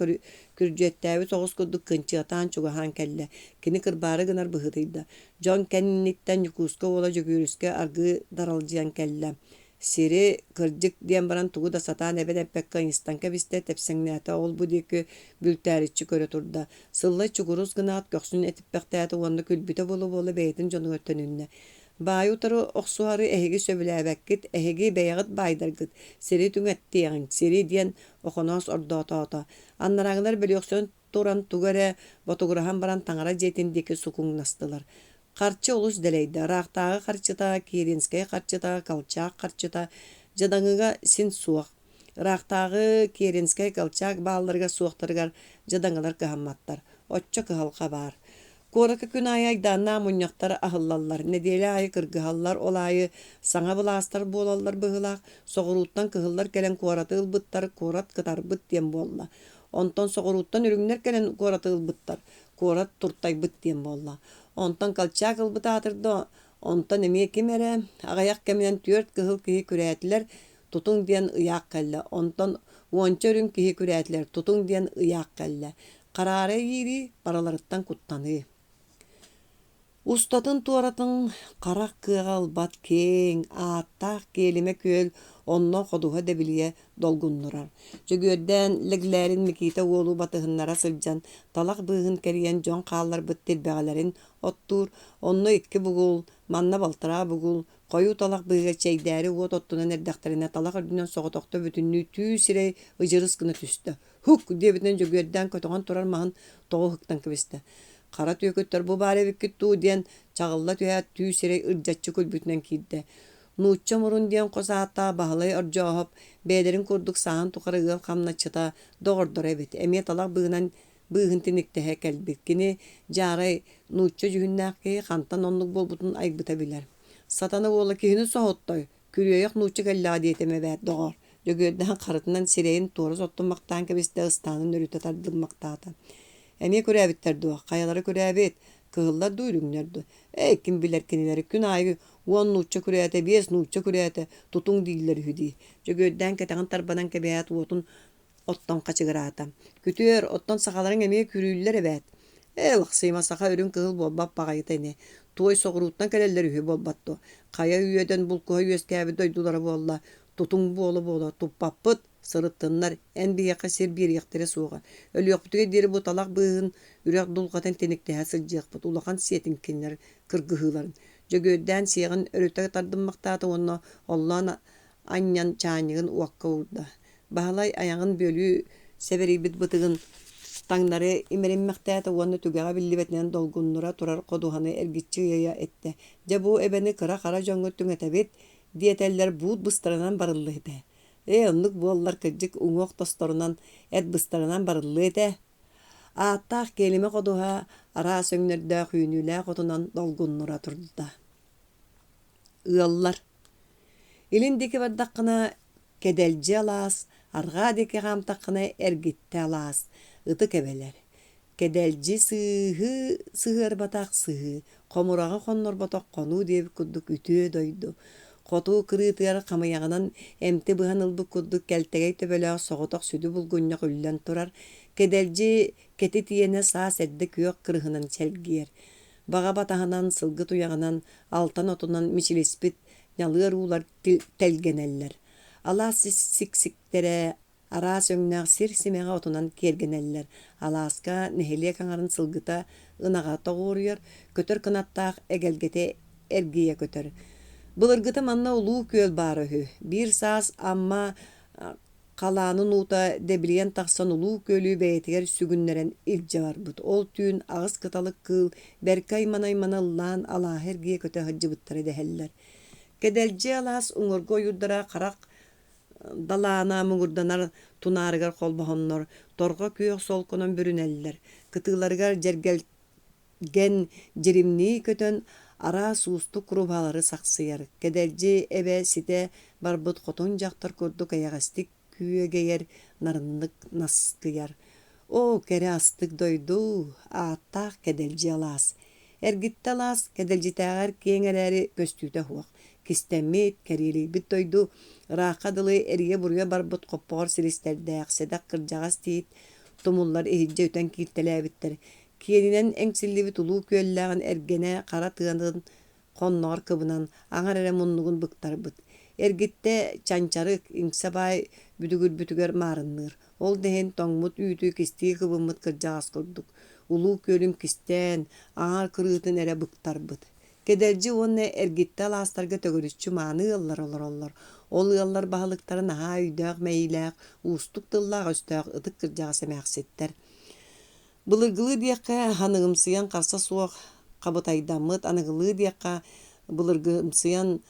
kürjettäbi toğuz kudduk kınçı atan çuga han kelle. Kini kırbары gınar bıhıtıydı. Jon kennikten yukuska ola jogürüske argı daraljayan kelle. Siri kırjık diyen baran tuğu da satan ebed epekka instanka biste tepsengnäte ol bu deki bültäritçi köre turda. Sıllay çukuruz gınaat göksün etip bektäti onu külbüte bolu beytin jonu ötönünne. Bayu tarı oqsuarı ehegi söbüläbäkkit, ehegi beyagıt baydargıt. Siri tüňetdiýän, siri diyen oxonos ordota. Annaraglar bölüksön turan tugare botograhan baran taňara jetindeki sukun nastılar. Qarçı olus deleydi. Raqtağı qarçıta, Kerenskaya qarçıta, Kalçak qarçıta, jadaňyga sin suaq. Raqtağı Kerenskaya Kalçak bağlarga suaqtargar jadaňylar kıhammattar. Otça kıhalqa bar. Koraka gün ayaydan namunyaqtar ahıllallar. Nedeli ayı kırgıhallar olayı saňa bulastar bolallar bıhılaq. Soğuruttan kıhıllar gelen koratı ılbıttar, korat kıtar bıt diyen bolla. Ondan soğuruttan ürünler gelen koratı ılbıttar, korat turtay bıt diyen bolla. Ondan Kalçak ılbıta atırdı. Ondan emeye kimere ağayak keminen 4 kıhıl kihi kürätiler tutun diyen ıyak kelle. Ondan 10 ürün kihi kürätiler tutun diyen ıyak kelle. Karara yiri baralarıttan kuttanı. Ustatın tuaratın qarak kıgal bat keň attaq kelime köl onna qoduha debiliye dolgunnurar. Jөгöden leglerin mikite oğlu batıhınlara sıljan talaq bığın keriyen jon qallar bıt tilbälerin ottur. Onna 2 bugul manna baltıra bugul koyu talaq bıga çeydäri ot ottunan erdaktarına talaq ördünen soğutokta bütünlüğü tüy sire ıjırıskını tüstü. Huk diýebiten jөгöden kötöňen turar mahın toğu hıktan kibiste. Qara tökötler bu bare bikittu diyen çağılla tüyat tüy sire ırjatçı külbütünen kidde. Nuçça murun diyen qosata bahlay örjohop beylerin kurduk sağın tuqarıgıl qamnaçıta doğurdur ebet. Emiye talaq bığın tinikte hekel bitkini jaray nuçça jühünnäki qantan onluk bolbutun aybıta biler. Satanı ola kihini sohottoy. Kürüyek nuçça gella diyeteme bät doğur. Jөгöden qarıtından sireyin toruz ottunmaktan kebiste ıstanın örüte tardılmaktata. Emiye köräbitler duwa, qayalara köräbit, kıhıllar duýrunlardy. Kim biler kinileri gün ayı 10 nuçça köräte, 5 nuçça köräte tutun diýiller hüdi. Jөгöden ketäň tarbadan kebäät otun ottan qaçygırata. Kütür ottan saqalaryň emiye kürüýler ebät. Laqsyma saqa ürün kıhıl bolbap bagaýytany. Toy soğurutdan kelelleri hü bolbatdy. Qaya üýeden bulkuha üýeskäbi doýdulara bolla. Tutun bola tuppapyt sırıttınlar en bir yaka sir bir yaktere soğan. Ölü yoktuge deri bu talak bığın ürek dulqatan tenikte hasılcıqpıt ulakan siyetin kinler kırgıhıların. Jөгöden siyagın örüte tardınmaktatı onu Allah'ın anyan çanygın uakka urda. Bahalay ayağın bölü severi bit bıtığın Taňlary imerinmektäti onu tügeğe billibetinen dolgunnura turar koduhanı ergitçi yaya etti. Ja bu ebeni kara joňu tüňetebit diyeteller buut bıstaranan barıllydy. Onluk bollar kıjık uňok dostlarynan et bıstaranan barıllydy. Attaq kelime koduha ara söňlerde hüýnüle kotunan dolgunnura turdy. Ýollar ilindeki bardaqına kedelji alas, arga deki gamtaqına ergitte alas. Ity kebeler. Кеделжи сыһы сыһыр батақ сыһы, қомураға қоннор батақ қону деп күрдік үтіе дойду. Хоту кырыытыар камыягынан эмти быһан ылбык курдук кэлтэгэй төбөлөөх соҕотох сүдү булгунньах үллэн турар. Кеделжи кети тиэне саас эрдэ күөх кырыһынан сэлгиэр. Баҕа батаһынан сылгы туяҕынан алтан отунан мичилиспит нялыар уулар телгенеллер. Алаас сиксиктерэ араас өҥнээх сир симэҕэ отунан киэргенеллер. Алааска нэһилиэ каҥарын сылгыта ынаҕа тоҕууруйар, көтөр кынаттаах эгелгете эргийэ көтөр. Былыргыта манна улуу күөл баар өһү. Бир саас амма қалаанын уута дебилиэн тахсан улуу күөлүү бэйэтигэр сүгүннэрэн илдьэ барбыт. Ол түүн аҕыс кыталык кыыл бэркэ аймана ыллаан алааһа эргийэ көтө хаджыбыттары дэһэллэр. Кеделжи алаас уҥурга ойуурдара харах далаана муҥурданар тунаарыгар холбоһоннор, торго күөх солкунан бүрүнэллэр. Кытыыларыгар жергелген жиримнии көтөн араа суусту курубаалары сахсыйар. Кеделжи эбэ сите барбыт хотун жактар курдук аяҕастик күүэгейэр нарыннык наскыяр. О, кэри астык дойду, ааттаах кеделжи алаас. Эргитте алаас кеделжитээҕэр киэҥэлээри көстүүтэ хуох. Кистэммит кэриилийбит дойду, ыраахха дылы эрие буруя барбыт хоппоҕор сиристэрдээх сэдэх кырдьаҕас тиит тумуллар иһиджэ үтэн кииртэлээбиттэр. Киэнинэн эҥсиллибит улуу күөллээҕин эргэнэ хара тыанын хонноҕор кыбынан аҥар эрэ муннугун быктарбыт. Эргитте чанчарык иҥсе баай бүтүгүр маарынныыр. Ол дэһин тоҥмут үүтүү кистии кыбыммыт кырдьаҕас курдук. Улуу күөлүм кистэн аҥар кырыытын эрэ быктарбыт. Кеделжи уонна эргитте алаастарга төгөрүччү мааны ыллар олороллор. Ол ыаллар баһылыктары наһаа үйдөөх мэйилээх, уустук тыллаах өстөөх ытык кырдьаҕас эмээхситтэр. Былыргылыы диэхэ ханыгымсыйан харса суох хабытайдаммыт, аныгылыы диэхэ былыргымсыйан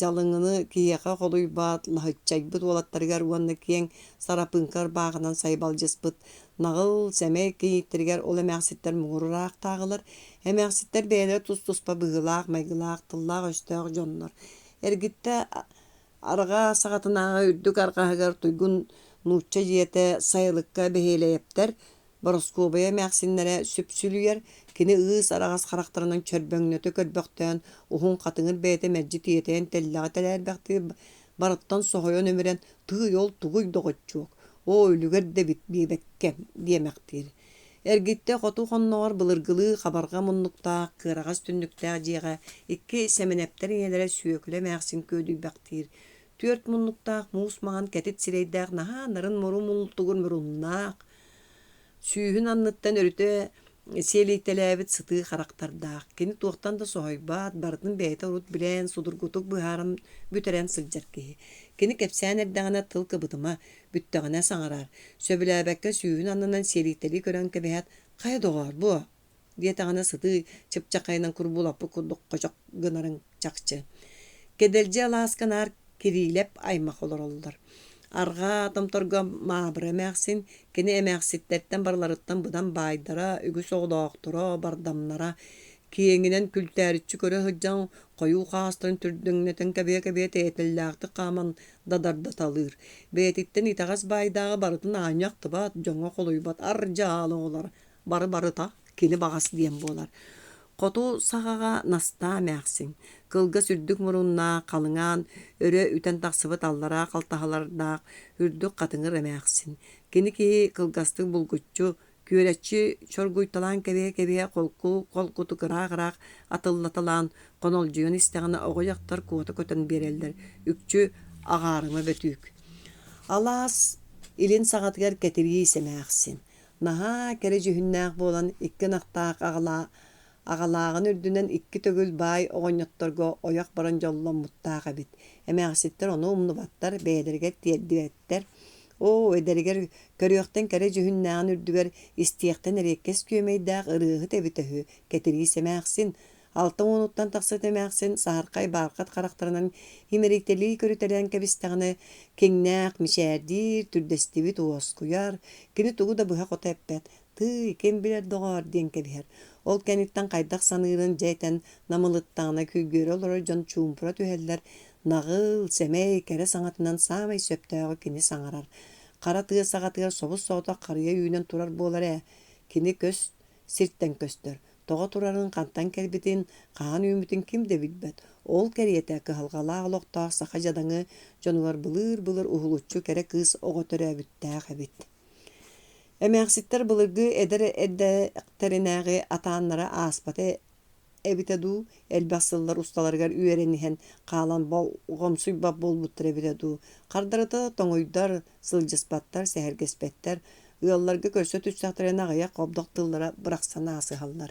жалыҥыны киһиэхэ холуйбаат, лаһыччайбыт уолаттарыгар уонна киэҥ сарапыҥкар бааҕынан сайбалдьыспыт. Наҕыл сэмэй киһииттеригэр ол эмээхситтэр муҥурураахтааҕылар. Эмээхситтэр бэйэлэрэ тус-туспа быһылаах, майгылаах, тыллаах өстөөх дьоннор. Эргитте арҕаа саҕатынааҕа үрдүк арҕаһыгар туйгун нуучча дьиэтэ сайылыкка бэһиэлэйэптэр, бороскуобайа эмээхсиннэрэ сүпсүлүйэр, кини ыыс араҕас харахтарынан чөрбөҥнөтө көрбөхтөөн, уһун хатыҥыр бэйэтэ мэрдьи тиэтэйэн теллэҕэ тэлээрбэхти барыттан соһойон өмүрэн тыый ол тугуй доҕоччуок. О, үлүгэр да биибэккэм диэмэхтиир. Эргитте хоту хонноҕор былыргылыы хабарга муннуктаах, кыараҕас түннүктээх дьиэҕэ икки сэмэнэптэр иҥэлэрэ сүөкүлэ эмээхсин көөдүүбэхтиир. Түөрт муннуктаах муус маҕан кэтит сирэйдээх наһаа нарын муру мултугун муруннаах. Сүүһүн анныттан өрүтө сиэлийтэлээбит сытыы характардаах. Кини туохтан да соһойбаат, бардын бэйэтэ урут билэн судургутук быһаарым бүтэрэн сылдьар киһи. Кини кэпсээн эрдэҕинэ тыл кыбытыма бүттэҕинэ саҥараар. Сөбүлээбэккэ сүүһүн аннынан сиэлийтэлии көрөн кэбиһэт «Хайа доҕоор бу?» диэтэҕинэ сытыы чыпчакайынан курбулаппы курдук хочок гынарың чахчы. Кеделжи алаасканаар кириилэп аймах олороллор. Арҕаа томторго маабыра эмээхсин, кини эмээхситтерттэн барларыттан быдан баайдара, үгүс оҕолоохторо, бардамнара, киэҥинэн күлтээриччи көрө сылдьаҥ хойуу хаастарын түрдүҥнэтэн кэбиэ тэйэтэллээхти хааман дадардаталыыр. Бэйэтиттэн итаҕас баайдааҕы барытын ааñахтыбат, дьоҥҥо холуйбат, ар дьаалыҥолар, бары барыта, кини баҕас диэн буолар. Хоту саҕаҕа настаа эмээхсин. Кылга сүрдүк муруннаах, халыҥаан, өрө ütэн тахсыбыт аллараах, алтаһалардаах, үрдүк хатыҥыр эмээхсин. Кини киһи кылгастык булгуччу, күөрэччи чоргуйталаан кэбиэ колкуту кыраах атыллаталаан, хонолдьуйан истэҕинэ оҕойахтар куота көтөн биэрэллэр, үкчү аҕаарыма бөтүүк. Алаас илин саҕатыгар кэтириис эмээхсин. Наһаа кэрэ дьүһүннээх буолан икки нахтаах аҕалааҕын үрдүнэн икки төгүл баай оҕонньотторго ойох баран дьолломмуттаах эбит. Эмээхситтэр ону умнубаттар, бэйэлэригэр тиэрдибэттэр. О, эдэригэр көрүөхтэн кэрэ дьүһүннээҕин үрдүгэр истиэхтэн эриэккэс күөмэйдээх ырыаһыт эбитэһү кэтириис эмээхсин. Алтын уонуттан тахсыт эмээхсин саһархай баархат харахтарынан химэриктэлии көрүтэлээн кэбистэҕинэ киҥнээх мичээрдиир түрдэстибит уоскуяр, кини тугу да быһа хото эппэт. Тый, ким билэр доҕоор диэн кэбиһэр. Ол кэнниттэн хайдах саныырын дьэйтэн намылыттаҕына күлгүөрэ олоро дьон чуумпура түһэллэр, наҕыл, сэмэй, кэрэ саҥатынан саамай сөптөөҕү кини саҥарар. Хара тыа саҕатыгар собус соҕотох харыйа үүнэн турар буолар ээ. Kini kös sirtten köstör. Toğa turarın kantan kelbitin, kaan ümitin kim de bilbet. Ol keriyete kıhalgala oloqtaaq saqa jadaňy jonular bılır uhulutçu kere kız oğa töröbüttäq ebit. Emäksitter bılırgı eder eddekterinägi ataanlara aspate ebitedu elbasıllar ustalargar üerenihen qalan bol gomsuy bab bolbuttur ebitedu. Qardarıda toňuýdar, sılжyspattar, sehergespetler ýollarga körsö tütsakterenäge qobdoq tıllara bıraksana asyhallar.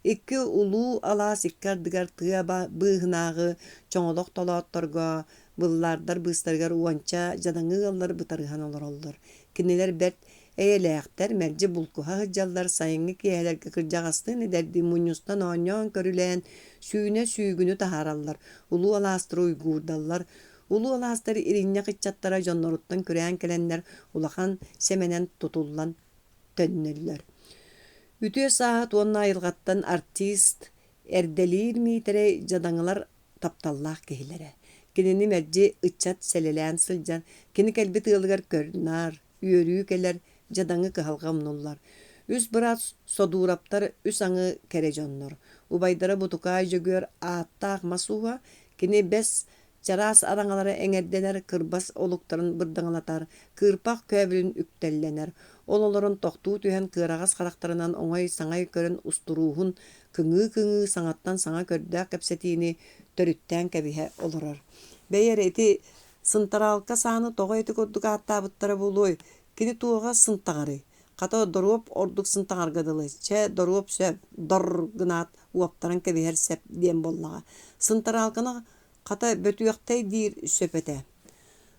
Iki ulu alas ikkardygar tığa bıhnağı çoňolok tolattorga bıllardar bıstargar uança jadaňy ýollar bytarıhan olorlar. Kiniler bert eýeläkter merji bulkuha hıjallar saýyňy kiýelerge kyrjagastyn ederdi muňustan oňon körülen süüne süügünü taharallar. Ulu alastry uýgurdallar. Ulu alastary iriňe gıçattara jonnorutdan körän kelenler ulahan semenen tutullan tönnüller. Ütüe saat onna aýylgattan artist erdelir mitere jadaňylar taptallах kihilere. Kinini merji ıçat selelän syljan, kini kelbi tığılgar körnar, üörüü keler jadaňy kıhalgamnullar. Üs bırat soduraptar üs aňy kerejonnor. Ubaydara butukay jөгөр aatta masuha, kini bes jaras araňalara eňerdener kırbas oluktaryn bırdaňlatar, kırpak köbülünüktellener. Ololorun tohtuu tühen kıragas karakterынан oňay saňay körün usturuhun kıňy saňattan saňa kördäk kepsetini törüttän kebihe olorar. Beýer eti sıntaralka sany toga eti kodduk attabyttara buluy. Kini tuğa sıntagary. Kata dorup orduk sıntagargadyly. Çe dorup söp dor gynat uaptaran kebiher sep diyen bollaga. Sıntaralkany kata bötüýektäй dir söpete.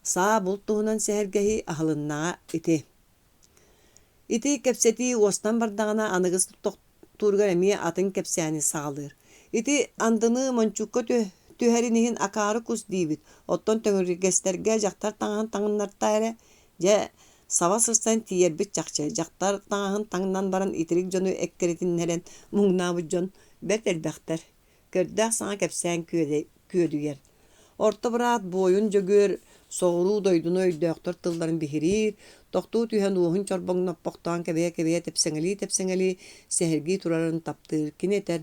Saa bultuğunan sehergehi ahılynnaga iti. Iti kepseti ostan bardağına anıgız turgar emi atın kepseni sağılır. Iti andıны monçukka tüherinihin akarı kus dibit. Otton töngürgesterge jaktar taňan taňynlarta ere. Je sava sırsan tiyerbit jakça. Jaktar taňan taňdan baran itirik jonu ekkeretinleren muňnaby jon betelbäkter. Kördäk saňa kepsen küödüger. Orta bırat boyun jөгөр soğuru doyduny öýdöktür tılların bihirir. Tohtuu tühen uğun çorboňna poktan kebeye tepseňeli sehergi turaryn taptyr. Kineter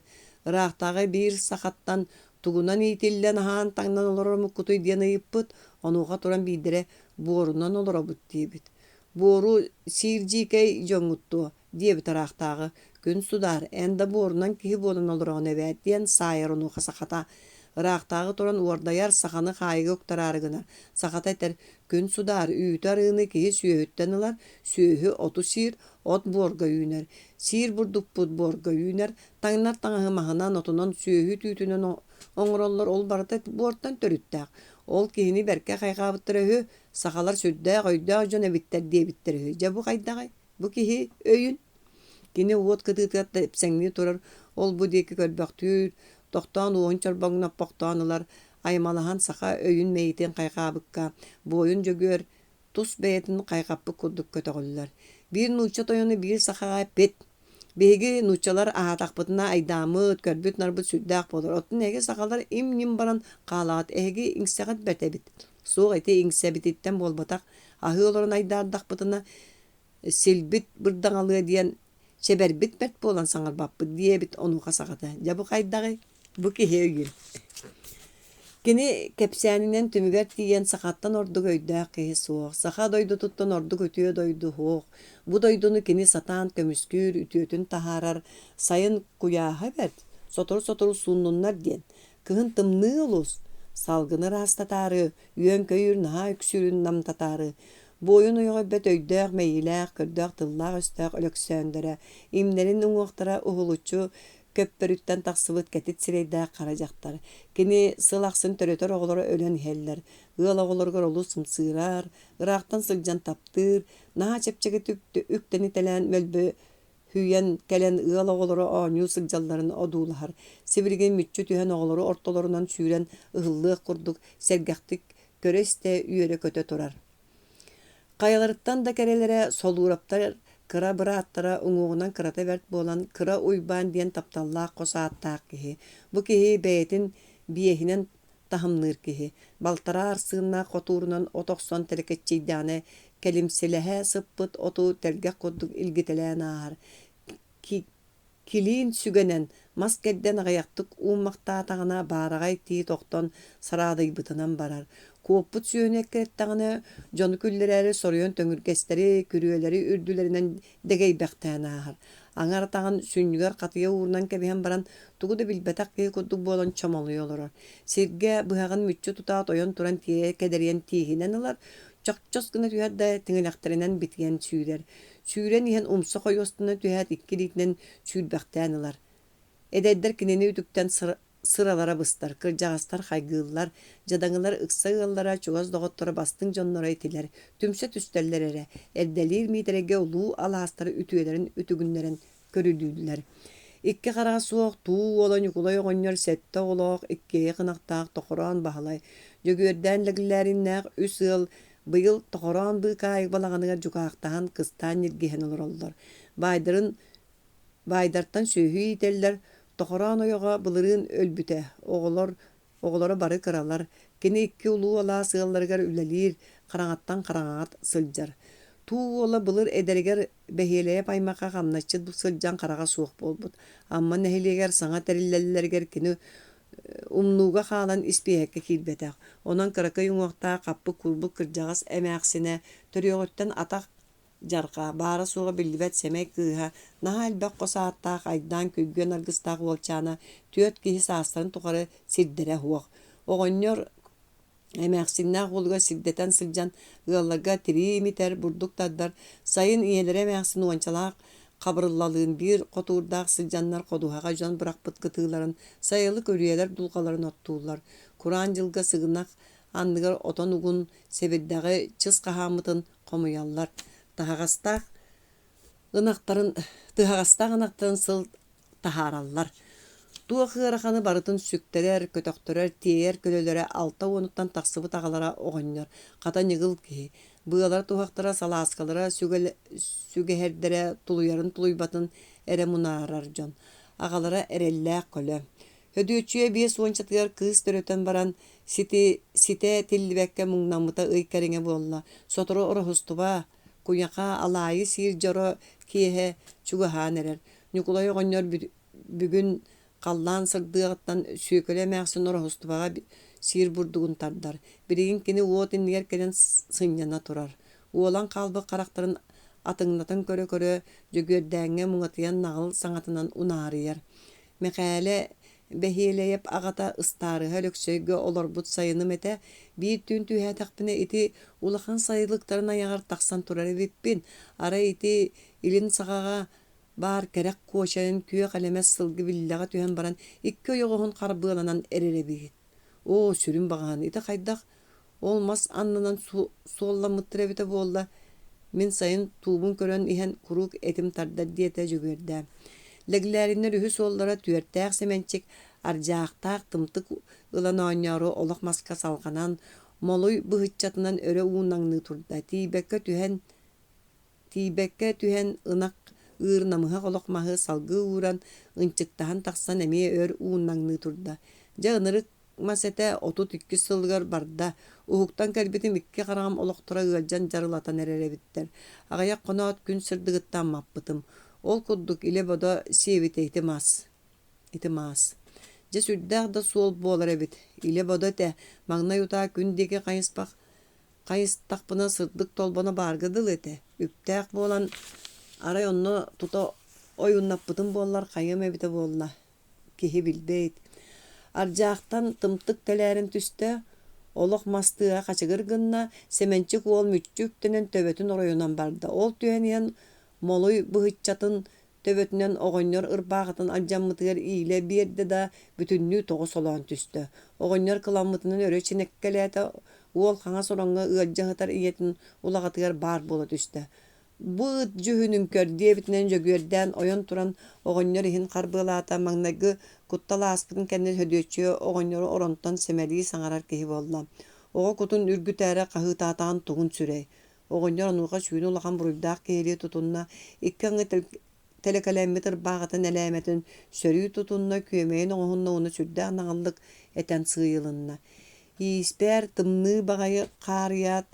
ıraqtagy bir sahattan tugunan itillen han taňdan oloromu kutuy diýen ýypyt, onuga turan bidire borundan olorabut diýbit. Boru sirjikey joňuttu diýip taraqtagy gün sudar enda borundan kihi bolan olorany ebet diýen saýar onu hasakata. Iraqtağı turan uardayar saxany haýyga oktararıgınar. Saxata eter gün sudar üýtarıny ki süýütteniler. Süýhü otu sir, ot borga üýner. Sir burduk bud borga üýner. Taňlar taňy mahanan otunan süýhü tüýtünen oňrollar ol barda bordan törütdäk. Ol kihini berke haýgabytdyry saxalar südde goýda jon ebitler diýipdir. Ja bu gaýdagay. Bu kihi öýün. Kini wot kytyt epseňli turar. Ol bu diýeki kölbäktür. Tohtan uğun çorboňna poktanılar aymalahan saha öýün meýitin qaýgabykka boyun jөгөр tus beýetin qaýgapy kurduk kötegüller. Bir nuça toyuny bir saha pet. Begi nuçalar ahataqpytyna aýdamyt körbüt narbyt süddak bolar. Otun nege sahalar im baran qalat egi iňsegat betebit. Soň eti iňsebititten bolbatak ahy olaryň aýdardaqpytyna silbit bırdaňaly diýen çeberbit bert bolan saňar bapy diýebit onu hasagata. Ja bu gaýdagy bu ki heýgün. Kini kepsäninen tümüger diýen sahattan ordu göýdä ki soğuk. Saha doydu tuttan ordu götüye doydu hoq. Bu doyduny kini satan kömüskür ütüyetün taharar sayın kuyaha bert. Sotor sunnunlar diýen. Kıhın tımny olus. Salgyny rastatary, ýön köýür naha üksürün namtatary. Boyun oýga bet öýdäk meýilek, kördäk tıllar östäk ölöksöndere. İmlerin uňuqtara uhulutçu köppörütten taksybyt ketit sireýdä karajaktar. Kini sylaqsyn töreter oğulary ölen heller. Ýyl oğulary olu sımsyrar, yraqtan syljan taptyr. Naha çepçegi ükteni telen mölbü hüyen kelen ýyl oğulary oňu syljallaryny odular. Sibirgen mütçü tühen oğulary ortalarından süren ıhyllyk kurduk, sergahtik köreste üýere köte turar. Qayalardan da kerelere soluraptar kıra bırattara uňuňdan kırata bert bolan kıra uýban diýen taptalla qosaattak kihi. Bu kihi beýetin biýehinen tahamnyr kihi. Baltara arsyna qoturunan otokson tereketçiýdäne kelimsilehe sıppıt otu tergek kodduk ilgitelän ahar. Килиин сүгенен, мас кэрден агаяктык ууммактаатаҕына баарагай тии тохтон сараадыйбытынан барар. Куоппут сүүнэккэрэттаҕына дьону күллэрээри соруйан төҥүргэстери, күрүөлэри үрдүлэринэн дэгейбэхтээн аахар. Аҥаратаҕын сүннүгэр хатыйа уурунан кэбиһэн баран тугу да билбэтэх киһи курдук буолан чомолуй олорор. Сиргэ быһаҕын мүччү тутаат ойон туран тиэ кэдэриэн тииһинэн ылар, чохчос гына түһэр да тиҥилэхтэринэн битиэн сүүрэр. Сүүрэн иһэн умсах ойуостуна түһэт иккилиитинэн сүүрбэхтээн ылар. Эдэйдэр кинини үтүктэн сыралара быстар, кырдьаҕастар хайгыыллар, жадаҥылар ыкса ыаллара чугас доҕоттора бастыҥ дьоннора итилэр, түмсэ түстэллэр эрэ, эрдэлиир миитэрэгэ улуу алаастары ütүөлэрин үтүгүннэрэн көрүлүүлэр. Икки хараҕа суох туу ола ньукулай оҕонньор сэттэ олоох иккиэйэ хынахтаах тохороон баһалай. Дьөгүөрдээн лэгиллээриннээх үс ыал быйыл тохороон быыкаайы балаҕаныгар дьукаахтаһан кыстаан ньиргиһэн олороллор. Байдартан сүүһүү иитэллэр, тохороон ойоҕо былырыын өлбүтэ, оҕолоро бары кыралар. Кини икки улуу алаа сыалларыгар үлэлиир, хараҥаттан хараҥаҕат сылдьар. Туу ола былыр эдэригэр бэһиэлэйэ паймакка хамначчыт сылдьан хараҕа суох буолбут. Амма нэһилиэгэр саҥа тэриллэллэригэр кини умнууга хаалан испиэкке киирбэтэх. Онон кыракай уҥуохтаа хаппы курбук кырдьаҕас эмээхсинэ төрүөҕүттэн атах жарга баара суоҕа биллибэт сэмэй кыыһа наһаа элбэх хосааттаах айдаан күггүөн аргыстаах уолчаана түөт киһи саастарын тухары сирдэрэ хуох. Оҕонньор эмээхсиннаах уолуга сирдэтэн сылдьан ыалларга тириимитэр бурдук тардар сайын иэлэрэ эмээхсин уончалаах хабырыллалыын биир хотуурдаах сылдьаннар ходуһаҕа дьон бырахпыт кытыыларын сайылык өрүөлэр дулҕаларын оттуулар. Кураан дьылга сыгынах анныгар отон угун себирдэҕи чыс хаһааммытын хомуйаллар. Таһаҕастаах ынахтарын сыл таһаараллар. Туох ыараханы барытын сүктэрэр, көтөхтөрөр, тиэйэр көлөлөрө алта уонуттан тахсыбыт аҕалара оҕонньор. Хата ньыгыл киһи. Быалар туһахтара салааскалара сүгэһэрдэрэ тулуйарын тулуйбатын эрэ мунаарар дьон. Аҕалара эрэллээх көлө. Хөдүөчүө биэс уончатыгар кыыс төрөтөн баран ситэ тиллибэккэ муҥнаммыта ый кэриҥэ буолла. Сотору ороһустуба куйаха алаайы сиир дьоро киэһэ чугаһаан эрэр. Ньукулай оҕонньор бүгүн халлаан сырдыаҕыттан сүүкөлэ эмээхсин ороһустубаҕа сиир бурдугун тардар. Биригин кини уот иннигэр кэлэн сынньана турар. Уолан хаалбык харахтарын атыҥнатын көрө-көрө дьөгүөрдээҥҥэ муҥатыйан наҕыл саҥатынан унаарыйар. Мэхээлэ бэһиэлэйэп аҕата ыстаарыһа өлөксөйгө олорбут сайыным этэ биир түүн түүһээтэхпинэ ити улахан сайылыктарын аяҕар тахсан турар эбиппин. Ара ити илин саҕаҕа баар кэрэх куочайын күө халэмэс сылгы биллэҕэ түһэн баран икки ойоҕоһун харбыаланан эрэребиит. Оо сүрүн баҕаан ити хайдах олмас аннынан суолламмыттыр эбитэ буолла. Мин сайын туубун көрөн иһэн курук этим тардар диэтэ дьөгүөрдээ. Лэгилээриннэр үһү суоллара түөртээх семенчик ардьаахтаах тымтык ылан оонньоору олох маска салганан молуй быһыччатынан өрө уунаңныы турда. Тиибэккэ түһэн ынак ыыр намыһа олохмаһы салгыы ууран ынчыктаһан тахсан эмиэ өр уунаңныы турда. Дьэ ынырык масэтэ отут икки сылгар барда. Уһуктан кэлбитим икки хараҕам олохтора ыалдьан жарылатан эрэребиттэр. Аҕайах хоноот күн сырдыгыттаан маппытым. Ол курдук иле бодо сиэбитэ ити маас. Дьэ сүрдээх да суол буолар эбит. Иле бодо тэ маҥнай утаа күн диэки кайыстахпына сырдык толбоно бааргыдыл этэ. Үптээх буолан арай онно тута ойуннаппытын буоллар хайым эбитэ буолла. Киһи билбейт. Ардьаахтан тымтык тэлээрин түстэ олох мастыа хачыгыр гынна семенчик уол мүччүктенен төбөтүн оройунан барда. Ол түһэн иһэн молуй быһыччатын төбөтүнэн оҕонньор ырбааҕытын алдьаммытыгар иилэ биэрдэ да бүтүннүү тоҕо солоон түстэ. Оҕонньор кыламмытынан өрө чинеккэлээтэ уол хаҥа сороҥҥа ыалдьаһытар ийэтин улагатыгар баар буола түстэ. Быыт жүһүнүн көр диэбитинэн дьөгүөрдээн ойон туран оҕонньор иһин харбыалаата маҥнайгы кутталааспытын кэннэ hödүөчүө оҕонньору оронтон сэмэлии саҥарар киһи буолла. Оҕо кутун үргүтээри хаһыытаатаҕын тугун сүрэй. Оҕонньор онуоха сүүнү улахан буруйдаах киһилии тутунна икки аҥы телекэлэммит ырбааҕытын элээметин сөрүү тутунна күөмэйин оҕоһунна уну сүрдээх наҥаллык этэн сыйылынна. Ииспээр тымныы баҕайы хаарыйаат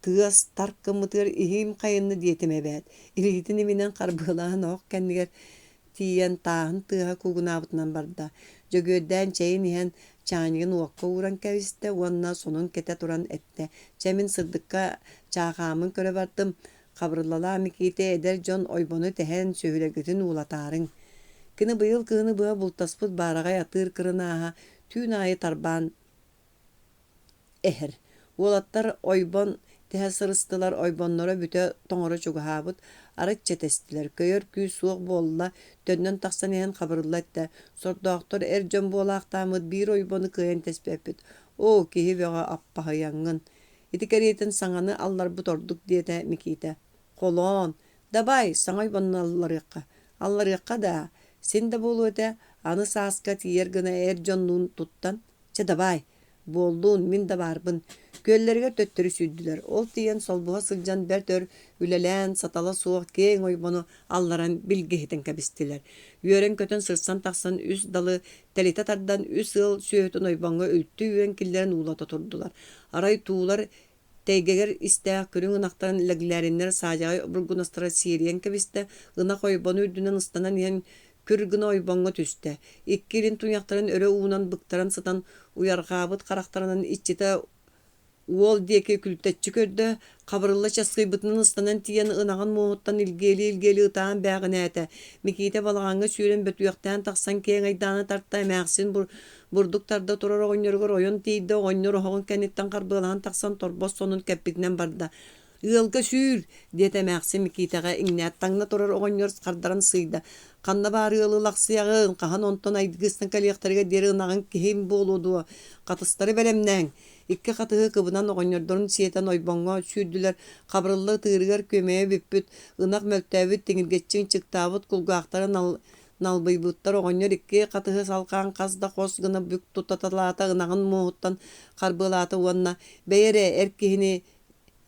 тыас таркыммытыгар иһим хайынны диэтим эбээт. Илиитин иминэн харбыалаан оох кэннигэр tiyen tahan tıha kugunabıtынан barda. Jөгөөдән çeyin ihen çañygın uakka uğran keviste, onna sonun kete turan ette. Çemin sırdıkka çağamın köre bardım. Kabrılala mikite eder jon oybonu tehen söhülegütün uulatarın. Kını bıyıl kını bığa bultaspıt barağa yatır kırınaha tüün ayı tarban eher. Ulattar oybon tehe sırıstılar oybonlara büte toңора çuguhabıt. Arık çetestiler. Köyör küy soğuk bolla. Tönnen taqsan ehen kabrılla ette. Sordoqtor erjon bolaqtamıd bir oybonu kıyen tespepit. O kihi veğa appağı yangın. İtikeriyetin saŋany allar butorduk diyete mikite. Kolon. Dabay saŋay oybonun allar yaqqa da. Sen de bolu ete anı saaska tiyer gına erjonluğun tuttan. Çe dabay. Bolduğun min de barbın. Köllerge töttürü sürdüler. Ol tiyen solbuğa sılcan bertör ülelen satala soğuk keň oybonu allaran bilgehiten kebistiler. Yören kötön sırsan taqsan üs dalı telite tardan üs ıl süötün oybonga ültü üyen killerin uğlata turdular. Aray tuğular teygeger isteğ körün ınaktan leglärinler sajagy burgunastra siriyen kebiste ınak oybonu üdünen ıstanan yen kürgün oybonga tüste. İkkirin tunyakların öre uğunan bıktaran sıtan uyargabıt karakterinin içite uol diyeke kültetçi kördü. Kabrılla çasqıybıtının ıstanan tiyen ınağın muhuttan ilgeli ıtağın bäğin äte. Mikite balağanga süren bötüyaktan taqsan keň aydany tartta emäksin burduktarda turar oňňorgor oýun tiýdi oňňor hoğun kenitten garbılahan taqsan torbos sonun keppinden barda. Ylga sür diýete emäksin mikitege iňnät taňna turar oňňor gardaran syýda. Qanna bary ılı laqsyagyn qahan onton aýdygysyn kalýaktarga deri ınağın kim boludu. Qatystary belemden İkki qatığı kıbınan oňňordorun siýeten oýboňa sürdüler. Kabrylly tyrger kömeýe büppüt ınak möltäbit tiňilgetçiň çyktabıt kulgaqtara nalbyýbuttar oňňor ikki qatığı salqan qazda qos gına bük tutatalata ınağın muhuttan garbylata onna beýere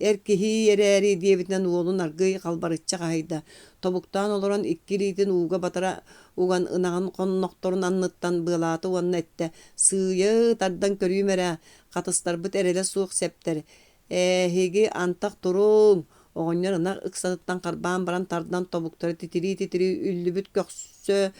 erkihi yereri diýebitden uolun argy galbarytça gaýda. Tobuktan olaran ikki litin uga batara ugan ınağın qonnoktorun annyttan bylata onna ette. Syýy tardan körüýmere qatystar büt erele suuk septer. Hegi antak turuň. Oňňor ınak yksatyttan qarban baran tardan tobuktary titiri üllübüt köksö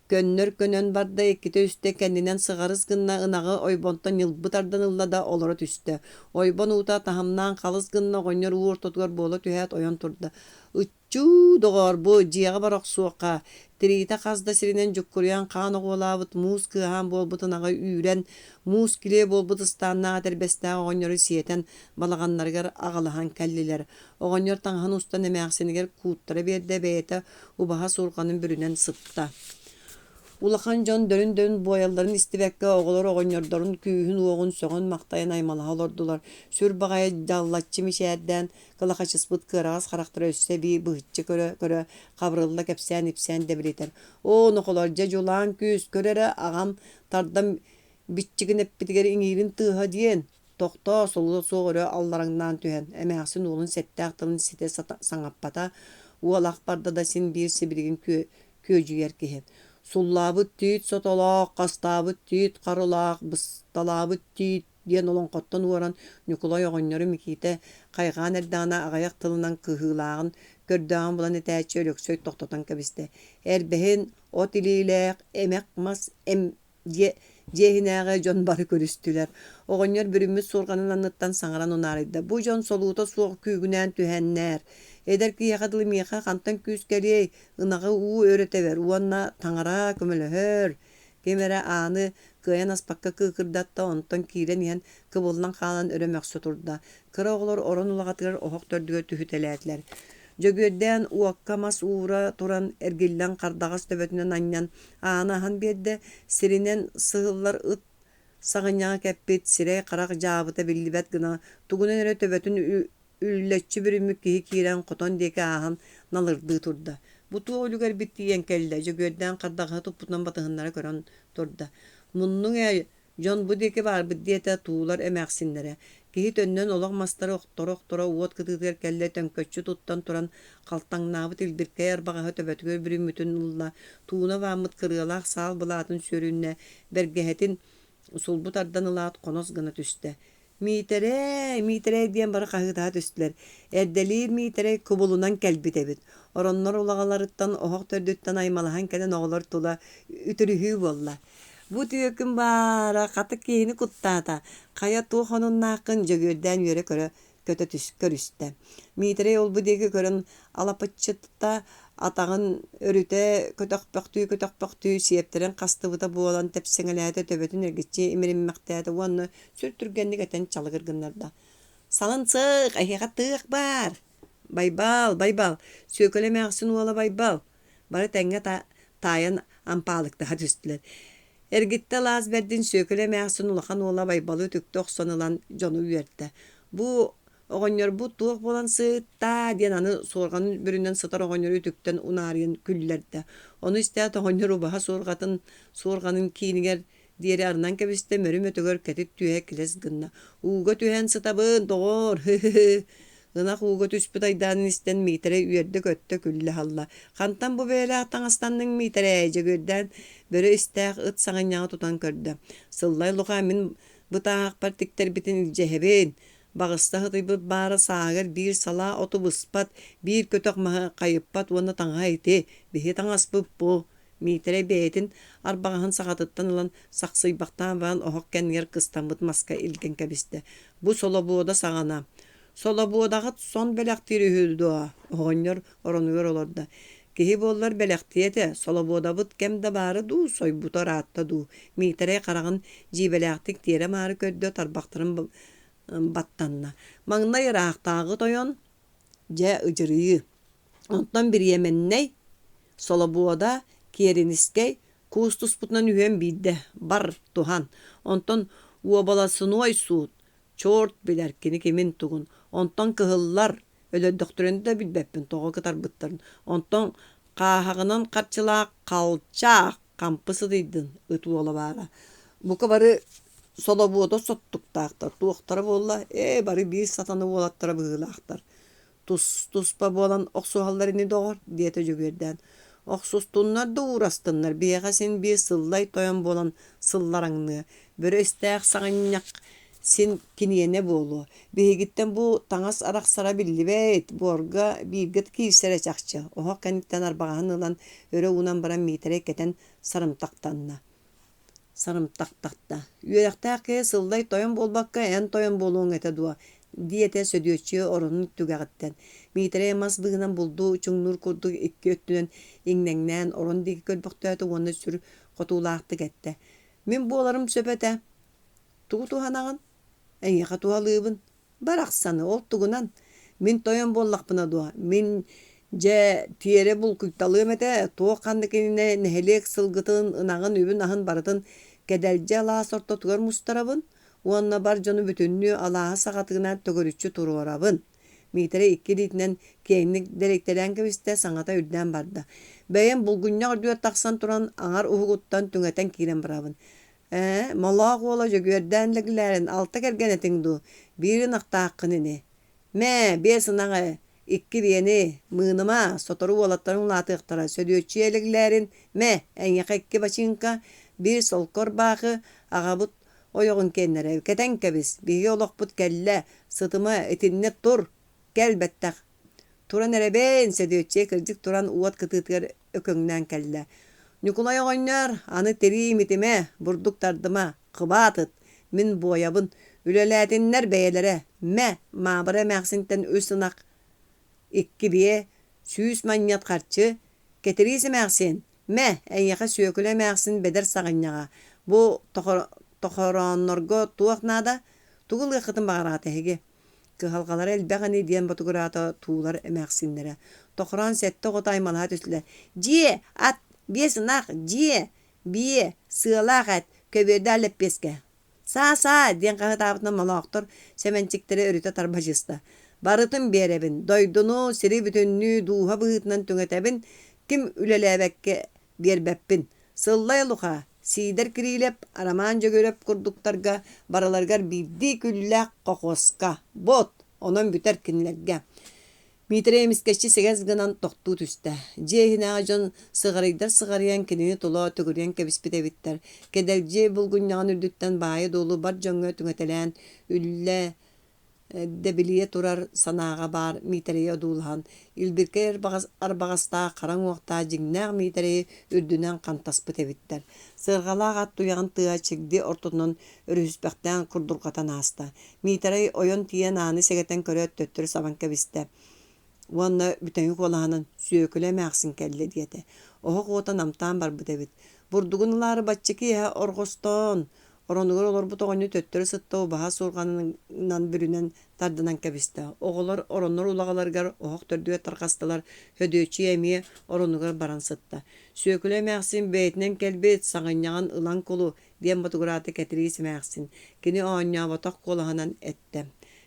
Könön barda ikkite üste kendinden sıgarız gınna ınağı oybontan yılbı tardan ıllada olara tüste. Oybon uta tahamnan kalız gınna oňňor uğur tutgar bola tühät oyan turda. Üççü doğar bu jiyaga baraq suqa. Tirite qazda sirinen jukkuryan qan oğulabıt mus kıhan bolbut ınağı üren mus kile bolbut ıstanna terbesta oňňory siýeten balagannargar agalyhan kelliler. Oňňor taňhan ustan emäksiniger kuuttara berde beýete ubaha surganyň bürünen sıpta. Ulakan jon dörün boyalların istibekke oğular oňňordorun kүйhün oğun soğun maktayan aymalaha olordular. Sür bagaya dallatçı mişäden kılakaçıspıt kıragas karakter össe bir bıhıtçı köre kabrılda kepsen ipsen debiliter. O nokolarca jolan küs körere agam tardam bitçigin eppitigeri iňirin tıha diyen. Tokta solu soğuru allarından tühen. Emäksin oğlun sette aktılın site saňappata. Ualaq barda da sin bir sibirgin köjü yerkehe. Sullabıt tüt sotolaq, qastabıt tüt qarılaq, bıstalabıt tüt diyen olan qottan uğran Nikolay oňňory mikite qaygan erdana agayak tılınan kıhılağın gördüğün bulan etäçi ölöksöy toktatan kebiste. Erbehen ot ilileq emek mas jehinäge jon bary körüstüler. Oňňor birimiz sorganyn annyttan saňaran onaryda. Bu jon soluta soğuk küýgünen tühennär. Eder ki yakadılı miyaqa kantan küs geliyey, ınağı uğu öğretever, uanna taňara kömelehör. Kemere anı kıyan aspakka kıkırdatta ondan kiren yen kıbollan kalan öremek soturda. Kıra oğlar oran ulagatıgar ohok tördüge tühüteletler. Jөгөөдән uakka mas uğra turan ergillan kardağas töbötünen anyan anahan bedde sirinen sığıllar ıt sağınyağa keppit sire qarak jabıta billibet gına tugunen öre töbötün ülletçi bir mükkihi kiren qoton deke ahan nalırdığı turda. Butu olugar bittiyen kelle jөгөөдән kardağı toputnan batıhınlara kören turda. Munnun jon bu deke bar biddiyete tuğular emäksinlere. Kihi tönnen olaq mastara oktora uot kıtıgır kelle tönköççü tuttan turan kaltaŋnabıt ildirke yarbağa töbötügör bir mütün ulla tuğuna vamıt kırığalaq sal bulatın sörünne bergehetin sulbu tardan ılat konos gına tüste. Miitere diyen bara kahıtaha töstüler. Erdelir miitere kubulunan kelbitebit. Oronlar ulağalarıttan oğuk tördütten aymalahan keden oğlar tula ütürühü bolla. Bu tüyökün bara katık kehini kuttata. Kaya tuğanın nakın jөгөрден yöre köre köte körüste. Miitere ol bu degi körün alapıçıtta atağın örüte kötökpöktüğü siyeptiren kastıbıta bu olan tepsiŋelete töbötün ergitçi imirinmektäte onu sürtürgenlik eten çalıgırgınlarda. Salın sık, ayığa tığık bar. Baybal, sökölemeğsin ola baybal. Bari tenge tayan ampalıkta düştüler. Ergitte laz berdin sökölemeğsin ulakan ola baybalı tüktü oqsanılan jonu üyertte. Bu oğonyor bu tuğuk bolan sığıtta diyen anı sorganın büründen sıtar oğonyor ütükten unarıyın küllerde. Onu isteat oğonyor ubaha sorganın kiyiniger diğeri arından kebiste mörüm ötөгөр ketit tüye kiles gınna. Uğga tühen sıtabın doğur. Gınak uğga tüspüt aydanın isten mitere üyerde götte külle halla. Kantan bu böyle ataŋastanның mitere jөгөрден börü isteak ıt saŋan yağı tutan kördü. Sıllay luqa min bıtaq partikter bitin ilcehebin. Bağısta hıtıybıt bara sağır bir sala otobuspat bir kötök maha kayıppat onu taŋa iti. Bihi taŋaspıp bu. Mitere beytin arbağın sağatıttan olan saksıybaktan van ohokken yer kıstanbıt maska ilgen kebiste. Bu solobuoda sağana. Solobuodağı son belaktiri hüldü o. Oğonyor oranıyor olorda. Kihi bollar belaktiyete solobuoda bıt kemde barı du soy buta rahatta du. Mitere karağın jibelaktik tiyere marı kördü tarbaktırın battanna. Maŋna yaraqtaağı toyon ja ıcırıyı. Ondan bir yemenney solobuoda kieriniskey kustus putnan ühen bidde bar tuhan. Ondan uobalasını oysut. Çort bilerkini kimin tugun. Ondan kıhıllar öyle doktorunu da bilbeppin toğa kadar bıttırın. Ondan kahağının karçıla kalçak kampısı diydin ıtı ola bara. Bu kabarı solobuoda sottuk tağtar. Tuğaktara bolla bari bir satanı bolattıra bığılaktar. Tuspa bolan oksuhallarını doğur diyete jөгөрден. Oqsustunlar da uğrastınlar. Biyağa sen bir sıllay toyan bolan sıllarаңны. Börü istäq saŋanyak sen kiniyene bolu. Bihigitten bu taŋas araqsara billi beyt. Borga birgit kirsere çaqçı. Oha kanitten arbağan ılan öre unan baran mitere keten sarımtaktanna. Sarımtaktakta. Üyerektäki sıllay toyan bolbakka en toyan boluğun ete dua. Diyete södüyöçü oranın tügağıtten. Mitere masbığından buldu, çuŋnur kurdu iki öttünen iňneňnän oran diki kölbüktäti onu sür qotulaqtı gette. Min bolarım söpete. Tuğu tuhanağın. Eňeqa tuhalıbın. Baraqsanı oltugunan. Min toyan bollaqpına dua. Min je tiyere bulkuktalığım ete. Tuğu kandıkinine nehelek sılgıtın ınağın übün ahın baratın. Kedelce alağa sorta tugar mustarabın. Uanna bar jonu bütünlüğü alağa sağatığına tögörüçü turuarabın. Mitere iki litinen keyinlik direkteren kebiste saŋata üdden barda. Beyen bulgunnya ordüye taqsan turan aŋar uhuguttan tüŋeten kiren barabın. Malağı ola jөгörденлегилерин alta kergen etiň du. Biri naqtaaqynini. Bir sınağı iki biyeni mığınıma sotoru olatların latıqtara södüyöçüyeliglerin enyaqa iki başınka bir solkor bağı ağabut oyoğun kennere keten kebis. Bihi olokput kelle sıtıma etinne tur. Gelbettak. Turan ereben södüyöçüye kırcık turan uvat kıtıtgar ököňnän kelle. Nikolay oğonlar, anı teri imitime, burduk tardıma, kıbatıt, min boyabın, ülelədinler beyelere, mabara məxsinten üsınak, ikki biye, süyüs manyat karçı, ketirisi məxsin, en yaka söküle məxsin beder sağınyağa. Bu toxoranlarga tuğaqnada, tuğul yaqıtın bağıratı hege. Kıhalqalar elbəğini diyen batugurata tuğular məxsinlere. Toxoran sette qotaymalıha tüsüle. At, bir sınak, bir sığalaq et, köbörde alep beske. Sa, diyen qağı tabıtına malaqtır, semençikleri örüte tarbacısta. Barıtın berebin, doydunu, siri bütünlüğü, duha bığıtından tüŋetebin, kim ülelebekke berbeppin. Sıllay luqa, sider kirilep, araman jөгörep kurduktarga, baralargar bildi küllak qoqoska, bot, onun büter kinlerge. Митере эмискечи сегез гынан тохтуу түстэ. Жеһинэ ажон сыгарыйдар сыгарыян кинини тула төгүрүен кебиспитебиттер. Кедерже булгунняган үрдүттен баайы долу бар жоңгө түңөтелен үлле дебилие турар санаага бар митерея дуулахан. Илбирке арбагаста караң уақта жиңнәг митереи үрдүнен кантаспыт эбиттер. Сыргалаак ат туяган тыа чигди ортунан өрүспәктен курдургатан аста. Митерей ойон тиен аны сегетен көрөт төттөр сабан кебисте. Уанна бүтәңі қолағынан сүйекілі мәқсін кәлі диеті. Оғы қота намтан бар бұд әбіт. Бұрдығынлары батчекі әе орғыстон. Оронығыр олар бұт оғаны төттірі сыттау баға сорғанынан бүрінен тардынан кәбісті. Оғылар ороныр улағаларғар оғық төрдуе тарқастылар. Хөдөчі әмие оронығыр баран сытта. Сүйекілі мәқсін бәйтінен кәлбет сағыняған ылан қолу дем бұтығыраты кәтірейсі мәқсін. Кені оғanya батақ қолағынан әтті.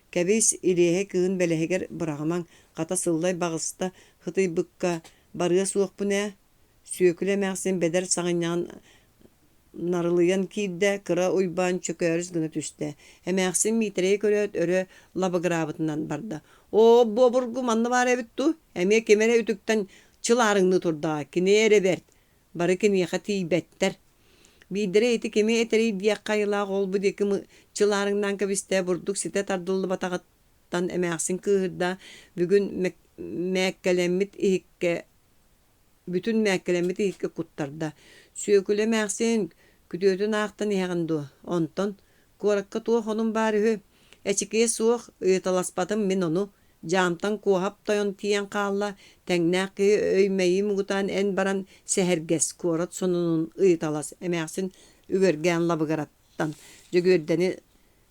Кәбис илеһе кыын бәләһегер бырағымаң қата сыллай бағыста хытый быкка барыа суоқпуне сүйөкүле мәқсин бедер сағынян нарылыян кииддә кыра уйбан чөкөрүс гына түсте. Мәқсин митерей көрөт өрө лабыгырабытынан барды. О, бобургу манны бар эбитту. Әме кемере үтүктен чыларыңны турда. Кинере берт. Бары кинеха тийбеттер. Бидере эти кеме этери диякка йыла голбу деки чыларыңнан кебисте бурдук сите тардылды батагаттан эмәксин кыырда бүгүн мәккелемит ихикке бүтүн мәккелемит ихикке куттарда сүйөкүле мәксин күдөтүн аактан ягынду онтон коракка туох онун баарыхы эчикие суох ыйталаспатым мен ону жамтан куохап тойон тиен каалла теңнәки өймейи мугутан эн баран сехергес корот сонунун ыйталас эмәксин үгөргән лабыгараттан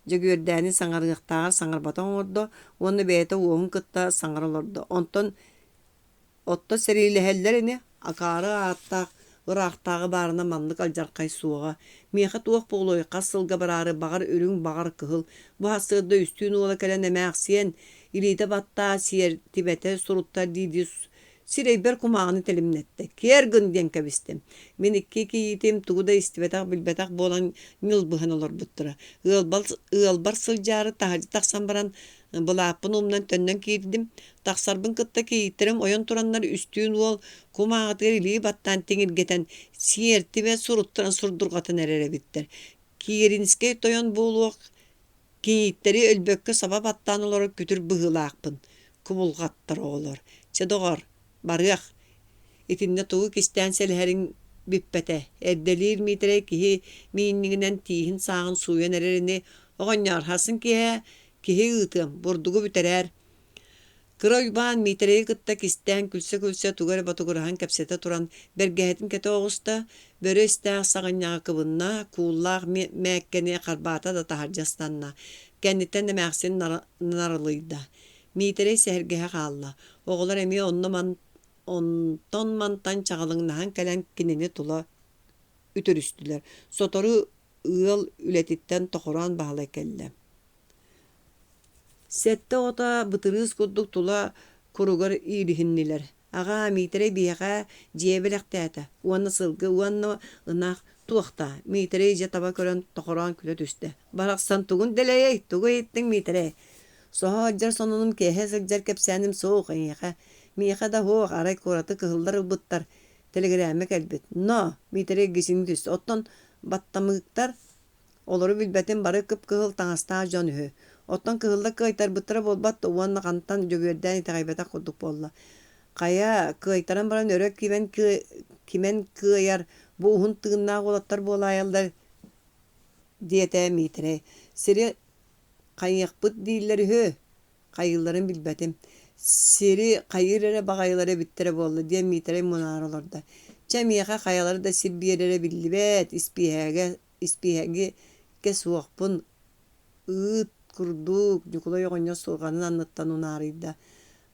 жөгөрдәни саңарыктагы саңарбатан ордо оны бейте уон кытта саңарылордо онтон отто серилехеллерини акары аттак ырактагы барына манлык алжаркай суога меха туох болой касылга барары багар үрүң багар кыһыл бу хасырда үстүүн уола келен эмәксиен илите батта сиер тибете суруттар диди сирейбер кумағыны телимнетте. Кергін ден кәбістем. Мен икки кийтем тугуда истибетақ білбетақ болан нылбыхан олар бұттыра. Ыалбар сылжары тахажы тақсан баран бұлапын умнан төннен кейдім. Тақсарбын кытта кейттерім ойон тураннар үстүүн ол кумағытыр илии баттан теңіргетен сиер тибе суруттаран сурдурғатын әрері биттер. Киеринскей тойон болуақ кейттері өлбөкке саба баттан олар күтір бұғылақпын. Кумулғаттар олар. Чедоғар. Барыах, итинне тугу кистен селхерин биппете, эрделир митере кихи мииннигинен тиихин сағын суйен эрерини оғаньяр хасын кихи ытым, бурдугу бүтерер. Кыройбан митере кытта кистен күлсе тугар батугурахан кепсете туран бергехетин кете оғуста, бөрі істәқ сағыньяға кыбынна, кууллақ мәккене қарбата да тахаржастанна, кәннеттен де мәқсин нарылыйда. Митере сәргеhe қалла. Оғылар әме онтон мантан чағалыңнахан кәлән кинени тула үтірістілер. Сотору ыл үлетиттен тоқыран бағылай кәлі. Сәтті ота бұтырыз күрдік тула күрігір үйріхіннелер. Аға митере бияға жебеләқті әті. Уанны сылғы, уанны ынақ туақта. Митере жетаба көрін тоқыран күлі түсті. Барақсан тұғын дәлей, тұғы еттің митере. Соға жар сонунum кеһе жар кепсәним соқ аяқа. Миха да хоқ арай кораты кыһыллар бұттар. Телеграме кәлбет. Но, митере гисин түс. Оттон баттамыктар олары билбетен бары кып кыһыл таңаста жон үһү. Оттон кыһыллар кайтар бұттара болбат уанна кантан жөгөрдән тагайбата курдук болла. Кая кайтаран баран өрөк кимен кыяр бу ухун тыгынна голаттар болаялдар диете митере. Сири кайык дииллер хö. Кайылларын билбетим. Сири кайырere багайлары биттере болду диye митере мунараларда. Чамияга каялары да сирбиерere биллибет, испиһеге кесуакпын ыт курдук, жукулай огонья сурганын анныттан унарыйда.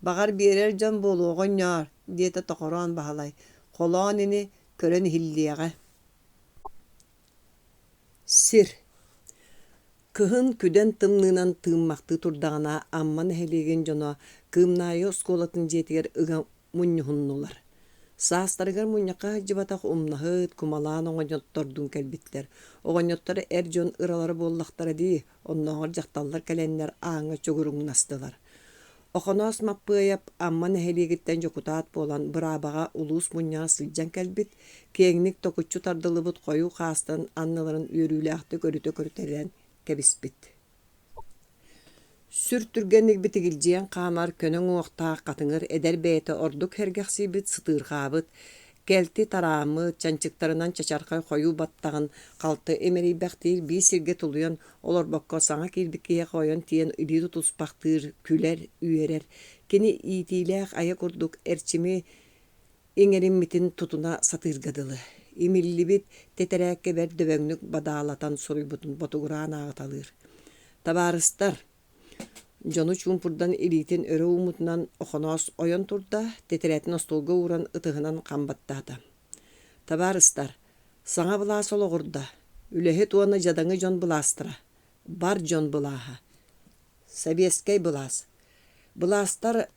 Багар биерер жан болу огоньяр диете тоқоран бахалай. Колон ини көрөн хиллияга. Сир Кыһын күден тымнынан тыммақты турдағына амман хелеген жона кымнайы сколатын жетігер ыға мұньюхуннулар. Саастарыгар мұньяқа жыбатақ умнахыт кумалан оғаньоттордун кәлбіттер. Оғаньоттары әр жон ыралары боллақтары дей, оннағыр жақталлар кәләнлер аңы чөгіріңнастылар. Oxonos mapпыйап амман эһэлиэгиттэн жокутаат буолан бырабаҕа улуус мунньаҕа сылдьан кэлбит, киэҥник токуччу тардылыбыт хойуу хаастан анналарын үөрүүлээхтик өрүтө көрүтэрэн кэбиспит. Сүр түргэнник битигилдьиэн хаамар көнөҥ уохтаах катыҥыр эдэр бэйэтэ ордук хэргэхсиибит сытыырхаабыт, кэлти тарааммыт чанчыктарынан чачархай хойуу баттаҕын халты эмэрийбэхтиир bii сиргэ тулуйан олорбокко саҥа киирбит киһи хойон тиэн илии тутуспахтыыр күлэр, үөрэр, кини иитиилээх айа курдук эрчими иҥэриммитин тутуна сатыыргадылы. Имиллибит тетэрээкке бэр дөбөҥнүк бадаалатан суруйбутун ботугураан аҕаталыыр. Табаарыстар, дьону чуумпурдан илиитин өрө уумутунан Охоноос ойон турда, тетирэтин остуолга ууран ытыһынан хамбаттаата. Табаарыстар, саҥа былаас олоҕурда, үлэһи туона дьадаҥы дьон былаастара, бар дьон былааһа, собиэскэй былаас. Былаастар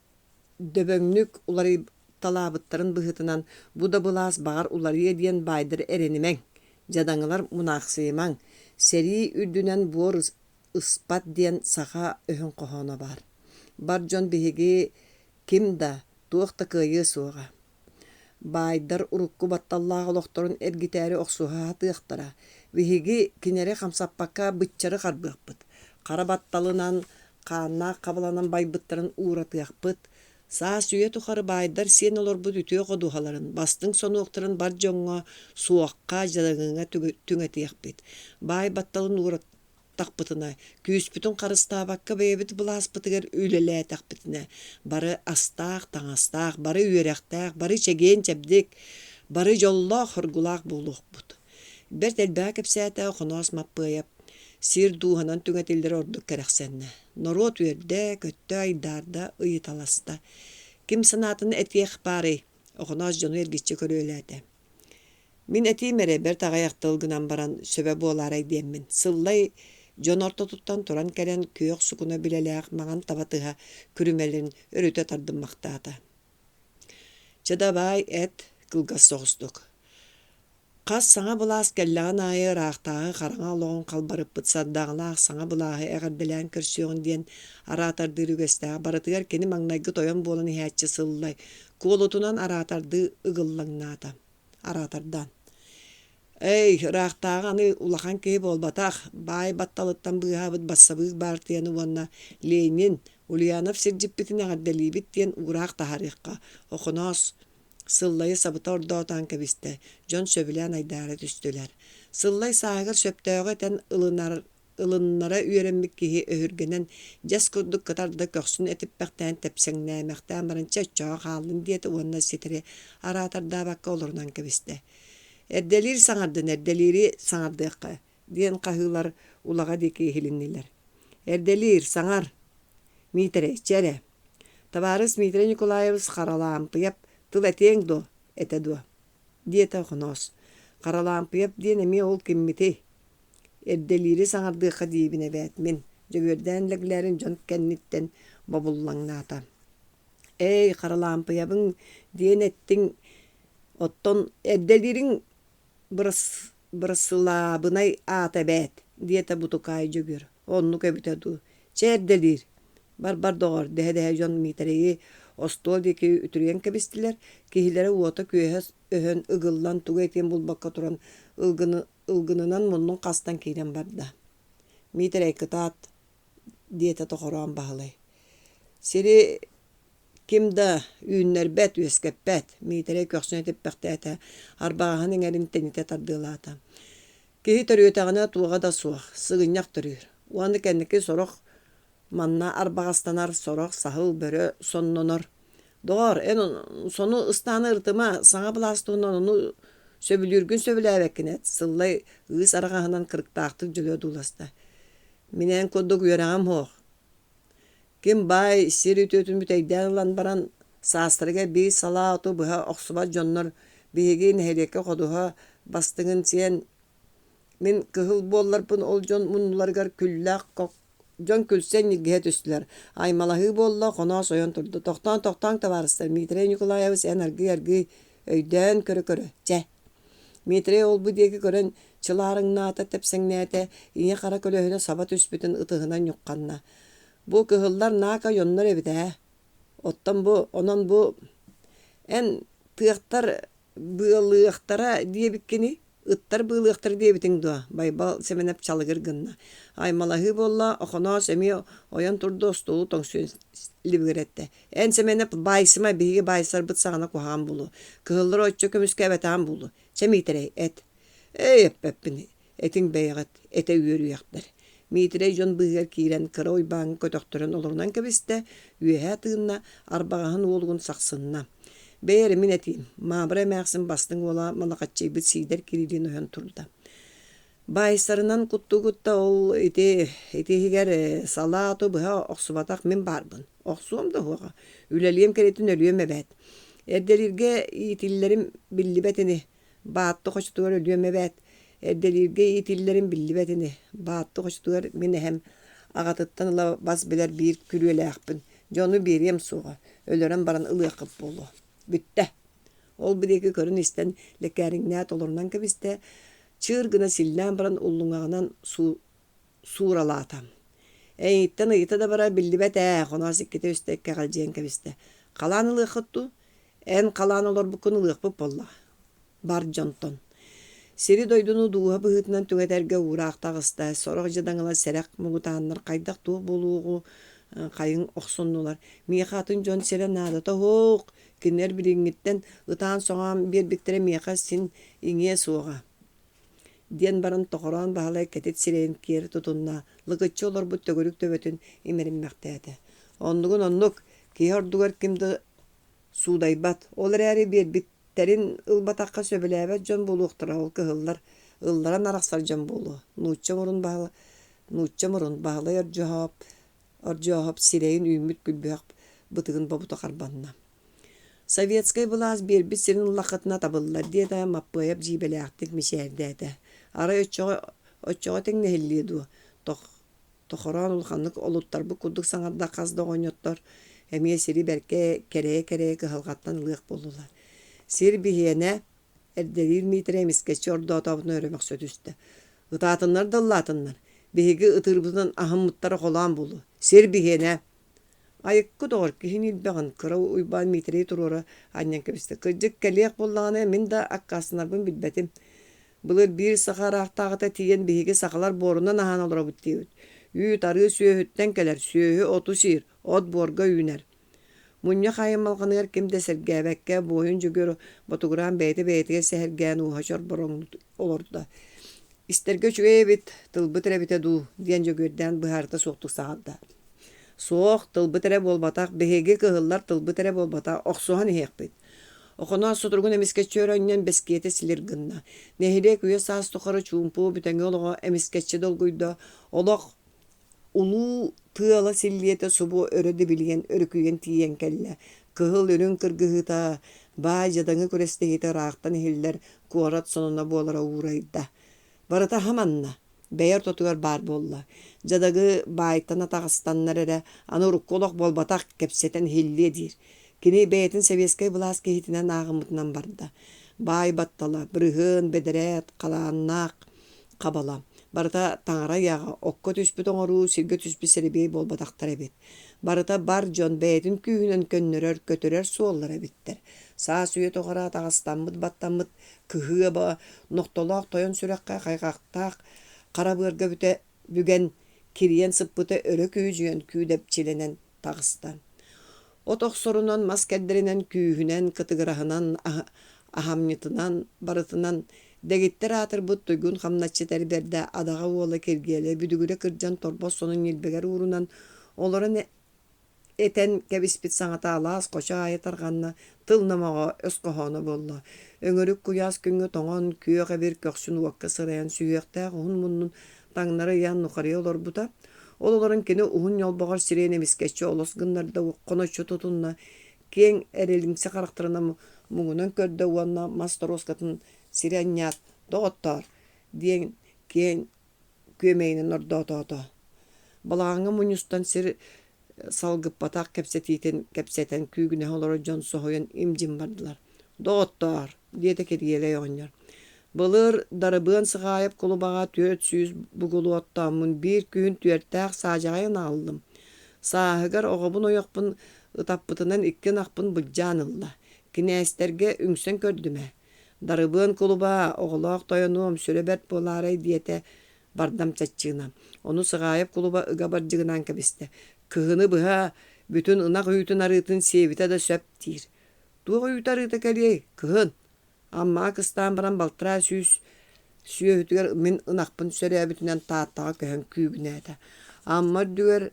дөбөҥнүк уларый талаабыттарын быһытынан бу да былаас баҕар уларыйа диэн баайдыр эренimэҥ, дьадаҥылар мунаахсыйымаҥ, сэрии үрдүнэн буор ыспат диэн саха өһөн хоһооно баар. Бар дьон биһиги ким да туох да кыайыа суоҕа. Баайдар урукку батталлаах олохторун эргитээри охсуһаа тыахтара. Биһиги кинэри хамсаппакка быччары харбыахпыт. Хара батталынан хааннаах кабаланан байбыттарын ууратыахпыт. Саа сүйэ тухары баайдар сиэн олорбут үтүө ходуһаларын, бастың сонуохтарын бар дьоҥҥо суохха дьадаҥыҥа түҥэтиэхпит. Баай батталын тахпытына, күүспүтүн харыстаабакка бэйэбит былааспытыгар үлэлээтэхпитине, бары астаах, таҥастаах, бары үөрэхтээх, бары чэгиэн чэбдик, бары дьоллоох хоргулаах буолуохпут. Бэрт элбээх кэпсээтэ Охоноос маппыйап, сир дууһанан түҥэтиллэр ордук кэрэхсэннэ. Норуот үөрдэ, көттө айдаарда, ыйыталаста. Ким санаатын этиэх баарый, Охоноос дьону эргиччи көрүөлээтэ. Мин этиим эрэ бэрт аҕайахтылгынан баран сөбө буолаарай диэммин. Сыллай дьон ортотуттан туран кэлэн күөх сукуна билэлээх маҕан табатыһа күрүмэлин өрүтө тардыммахтаата. Чадабай эт кылгас соҕустук. Хас саҥа былаас кэллэҕин аайы ыраахтааҕы хараҥа олоҕун халбарыппыт сардааҕылаах саҥа былааһы эҕэрдэлээн көрсүөҕүн диэн араатардыы үгэстээҕэ барытыгар кини маҥнайгы тойон буолан иһээччи сыллай куолутунан араатардыы ыгыллаҥнаата. Араатардаан. Эй, ыраахтааҕы аны улахан киһи буолбатах, баай батталыттан быыһаабыт бассабыык баар тиэн уонна Ленин, Ульянов сирдьиппитин эҕэрдэлиибит диэн угураах таһаарыахха Охоноос сыллайы сабыта ордоотаан кэбистэ, дьон сөбүлээн айдаара түстүлэр. Сыллай сааһыгар сөптөөҕө этэн ылыннара үөрэммик киһи өһүргэнэн дьэс курдук кытарда көхсүн этиппэхтээн тэпсэҥнээмэхтээн баранча оччоҕо хааллын диэти уонна ситири араатардаабакка олорунан кэбистэ. Эрдэлиир саҥардын, эрдэлиири саҥардыахха диэн хаһыылар улаҕа дики иһилиннилэр. Эрдэлиир саҥар, Миитэрэ, чэрэ. Табаарыс Миитэрэ Николаевыз харалаампыйап тыл этиэҥ дуо, этэ дуо, диэтэ Охоноос. Харалаампыйап диэн эми ол киммити. Эрдэлиири саҥардыахха диибин эбэт мин, дьөгүөрдээн лэглээрин дьон кэнниттэн бобуллаҥнаата. Эй, харалаампыйабыҥ диэн эттиҥ оттон эрдэлиириҥ бырысылаабынай аата бэт, диэтэ бутукаай дьөгүөр. Онну көбүтэ дуу. Че эрдэлиир. Бар доҕор, дэһэ дьон Миитэрэйи остуол дики үтүрүйэн кэбистилэр, киһилэрэ уота күөһэ өһөн ыгыллан тугу этиэн булбакка туран ылгынынан муннун хастан киирэн барда. Миитэрэй кытаат, диэтэ тохороон баһылай. Сири кимда үүннэрбэт, үөскэппэт, Миитэрэй көхсүн этиппэхтээtä, арбааһын эҥэрин тэнитэ тардыылаата. Киһи төрүөтэҕинэ туоҕа да суох, сыгынньах төрүөр. Уаны кэнники сорох манна арбаҕастанар сорох саһыл бөрө соннонор. Доҕор, эн сону ыстааны ыртыма саҥа былаастуунан ону сөбүлүүргүн сөбүлээбэккинэт, сыллай ыыс араҕаһынан кырыктаахтык дьөлүө дууласта. Минэн курдук үөрэҕим хуох. Ким баай сир үтүөтүн бүтэйдээн ылан баран саастарыга bii салаа оту быһа охсуба дьоннор биһиги нэһиэлиэккэ ходуһа бастыҥын сиэн мин кыһыл буолларбын ол дьон муннуларыгар күллээх дьон күлсэн ньиргэһэ түстүлэр. Аймалаһыы буолла Охоноос ойон турду. Тохтоон табаарыстар, Миитэрэй Николаевыз эн аргый өйдөөн көрө. Че. Миитэрэй олбу диэки көрөн чылаарыҥнаата тэпсэҥнээтэ иñэ хара көлөһүнэ саба түспүтүн ытыһынан ньукканна. Бу кыһыллар наака йоннор эбит ээ. Ottан onan bu en tığaktar bığılıqtara diye bitkeni ıttar bığılıqtara diye bitin doğa. Baybal semenep çalıgır gınna. Ay malahı bolla oxona semi oyan turdu ostolu tongsuyun libirette. En semenep baysıma bihi baysar bıt sağına kuhan bulu. Kıhıldır oççu kömüske ebetan bulu. Çemitere et. Ey eppepini. Etin beyagat ete üyürüyaklar. Mitre jon bıhır kiren kıra oyban kötöktörün olurundan kebiste üyehe tığınna arbağahın olgun saksınna. Beyeri minetiyim. Mabra mağsın bastın ola malakatçı bit sider kirilin oyan turda. Baysarından kuttu kutta ol iti higer salatu bıha oksubatak min barbın. Oksuum da huğa. Üleliyem keretin ölüyem evet. Erdelirge itillerim billibetini. Baattı koştuğur ölüyem evet. Erdelirge itillerim billibetini. Baattı koştuğur mini hem ağatıttan ıla bas biler bir külüyle yakpın. Jonu biriyem suğa. Ölürem baran ılı yakıp bolu. Bitte. Ol bir körün isten lekerin nät olurundan kebiste çığırgına sillen baran ullungağından suuralatam. Eýitten ıyta da bara billibet ona sikkete üstekke galjeň kebiste. Kalan ılyqyttu. En kalan olor bu kunu ılyqpıp bolla. Bar jonton. Seri doydunu duha bıhıtынан tügeterge uğraq tağısta. Soraq jadaňyla serek mugutanlar kaydaq tuğ boluğu kayın oqsunnular. Miýatyn jon sere nadata hoq. Kinler biliňitten ıtan soňam bir biktire miýaka sin iňe suğa. Diyen baran toqoran bahalay ketet sireyin keri tutunna. Lıgıtçı olur bu tögörük töbötün imerinmekteýdi. Onlugun onluk kiyordugar kimdi suudaybat. Olar eri bir bitterin ılbatakka söbelebet jon boluqtıra ol kıhıllar. Illara naraqsar jon bolu. Nuçça murun bahalay orjohop sireyin ümmüt gülbüq bıtığın babuta qarbanna. Sovetskay bulaz bir sirin laqatına tabıllar diye de mappayap jibelektik mişerdede. Ara öççoğa teňne hellidu. Toxoran ulxanlyk oluttar bu kuduk saňarda qazda oňottor. Hemiye seri berke kereye kıhılgattan ılıйq boldular. Sir bihiyene erdelir mitremis geçiyor dağıtabını öremek sötüstü. Itatınlar dallatınlar. Bihigi ıtırbızdan ahımlıtları olan bolu. Sir bihiyene ayıkkı doğru ki hinil bağın kıra uyban mitreyi turura annen kebiste. Kıcık keliyek bollağına min da akkasınlar bilbetim. Bulur bir sakar ahtağıta tiyen bihigi sakalar borundan ahan olara buttiyut. Yü tarığı süyöhütten keler. Süyöhü otu sir. Ot borga yüner. Munya kaymalğanır kimde sergebekke boyunca gör botugram beyti sehergen uhaşor borong olurdu. İsterge çüye bit tılbı trebite du diyen görden buharda soqtuk sağda. Soq tılbı treb olbatak behege kıhıllar tılbı treb olbatak oqsohan hekbit. Oqona soturgun emisketçi öğrenen beskiyete silir gınna. Nehire küye sağız toqarı çumpu bütenge oluğa emisketçi dolguydu. Olaq ulu tığala silliyete subu örödü bilyen örüküyen tiyen kelle. Kıhıl önün kırgıhıta bağ jadanı körestehite rağıqtan hiller kuarat sonuna bolara uğraydı. Barata hamanna. Beyer totugar bar bolla. Jadağı baytana tağıstanlar ere anuruk kolok bolbatak kepseten hilliyedir. Kini beytin seviyeskay bulas kehitinen ağımıtından barda. Bay battala, bırıhın, bederet, kalannak, kabala. Barata taňara yaga okko tüspü toňoru sirge tüspü serebey bolbataktar ebit. Barata bar jon beytin kühünen könnörör kötörör suollara bittir. Saa süye toğara tağıstanmıt battanmıt kıhıya ba noktolaq toyon sürekka kaygaqtaq kara bırga büte bügen kiriyen sıppıta örö küyüjüyen küydep çilenen tağıstan. O toqsorunan maskedderinen kühünen kıtıgırahınan ahamnyıtınan barıtınan degitter atır bu tuygun hamnatçı terberde adaga oğla kergele büdügüre kırcan torba sonun yelbeger uğrunan oların eten kebispit saňata alas koşa ayıtarganna tılnamağa öskohona bolla. Öňörük kuyas küngü toňon küýe bir köksün wakka syrayan süýektä hun munnun taňnara ýan nuqary olar buta. Olaryň kene uhun ýolbagar sirene misketçi olos gynlarda konoçu tutunna keň ereliňse karakteryna muňunan körde wanna masteroskatyn sirenýat dogottor diýen keň kömeýinin ordotota. Balaňa muňustan sir salgıp batak kepseten kügüne olara jon sohoyan imjim bardylar. Dogottor diýete kergele ýoňar. Bulur darabyn sygaýyp kulubaga 400 bugulu ottamyn bir gün tüertäk sajagyny aldım. Sahıgar oğabun oyakpın ıtappıtынан ikken akpın bıccanılla. Kinäsтерге üңsен kördüme. Darыбын кулуба оголоох тойонуом сүребет боларай диете бардам чаччыынам. Ону сыгаайып кулуба ыга баржыгынан кэбисте. Кыһыны быһа бүтүн ынак үйүтүн арыытын сиэбите да сөп тиир. Туох үйүт арыыта кэлиэй, кыһын. Аммаа кыстаан баран балтыраа сүйөһүтүгэр мин ынакпын сөрөөбүтүнэн тааттаға көһөн күүбүнээtä. Амма дүгэр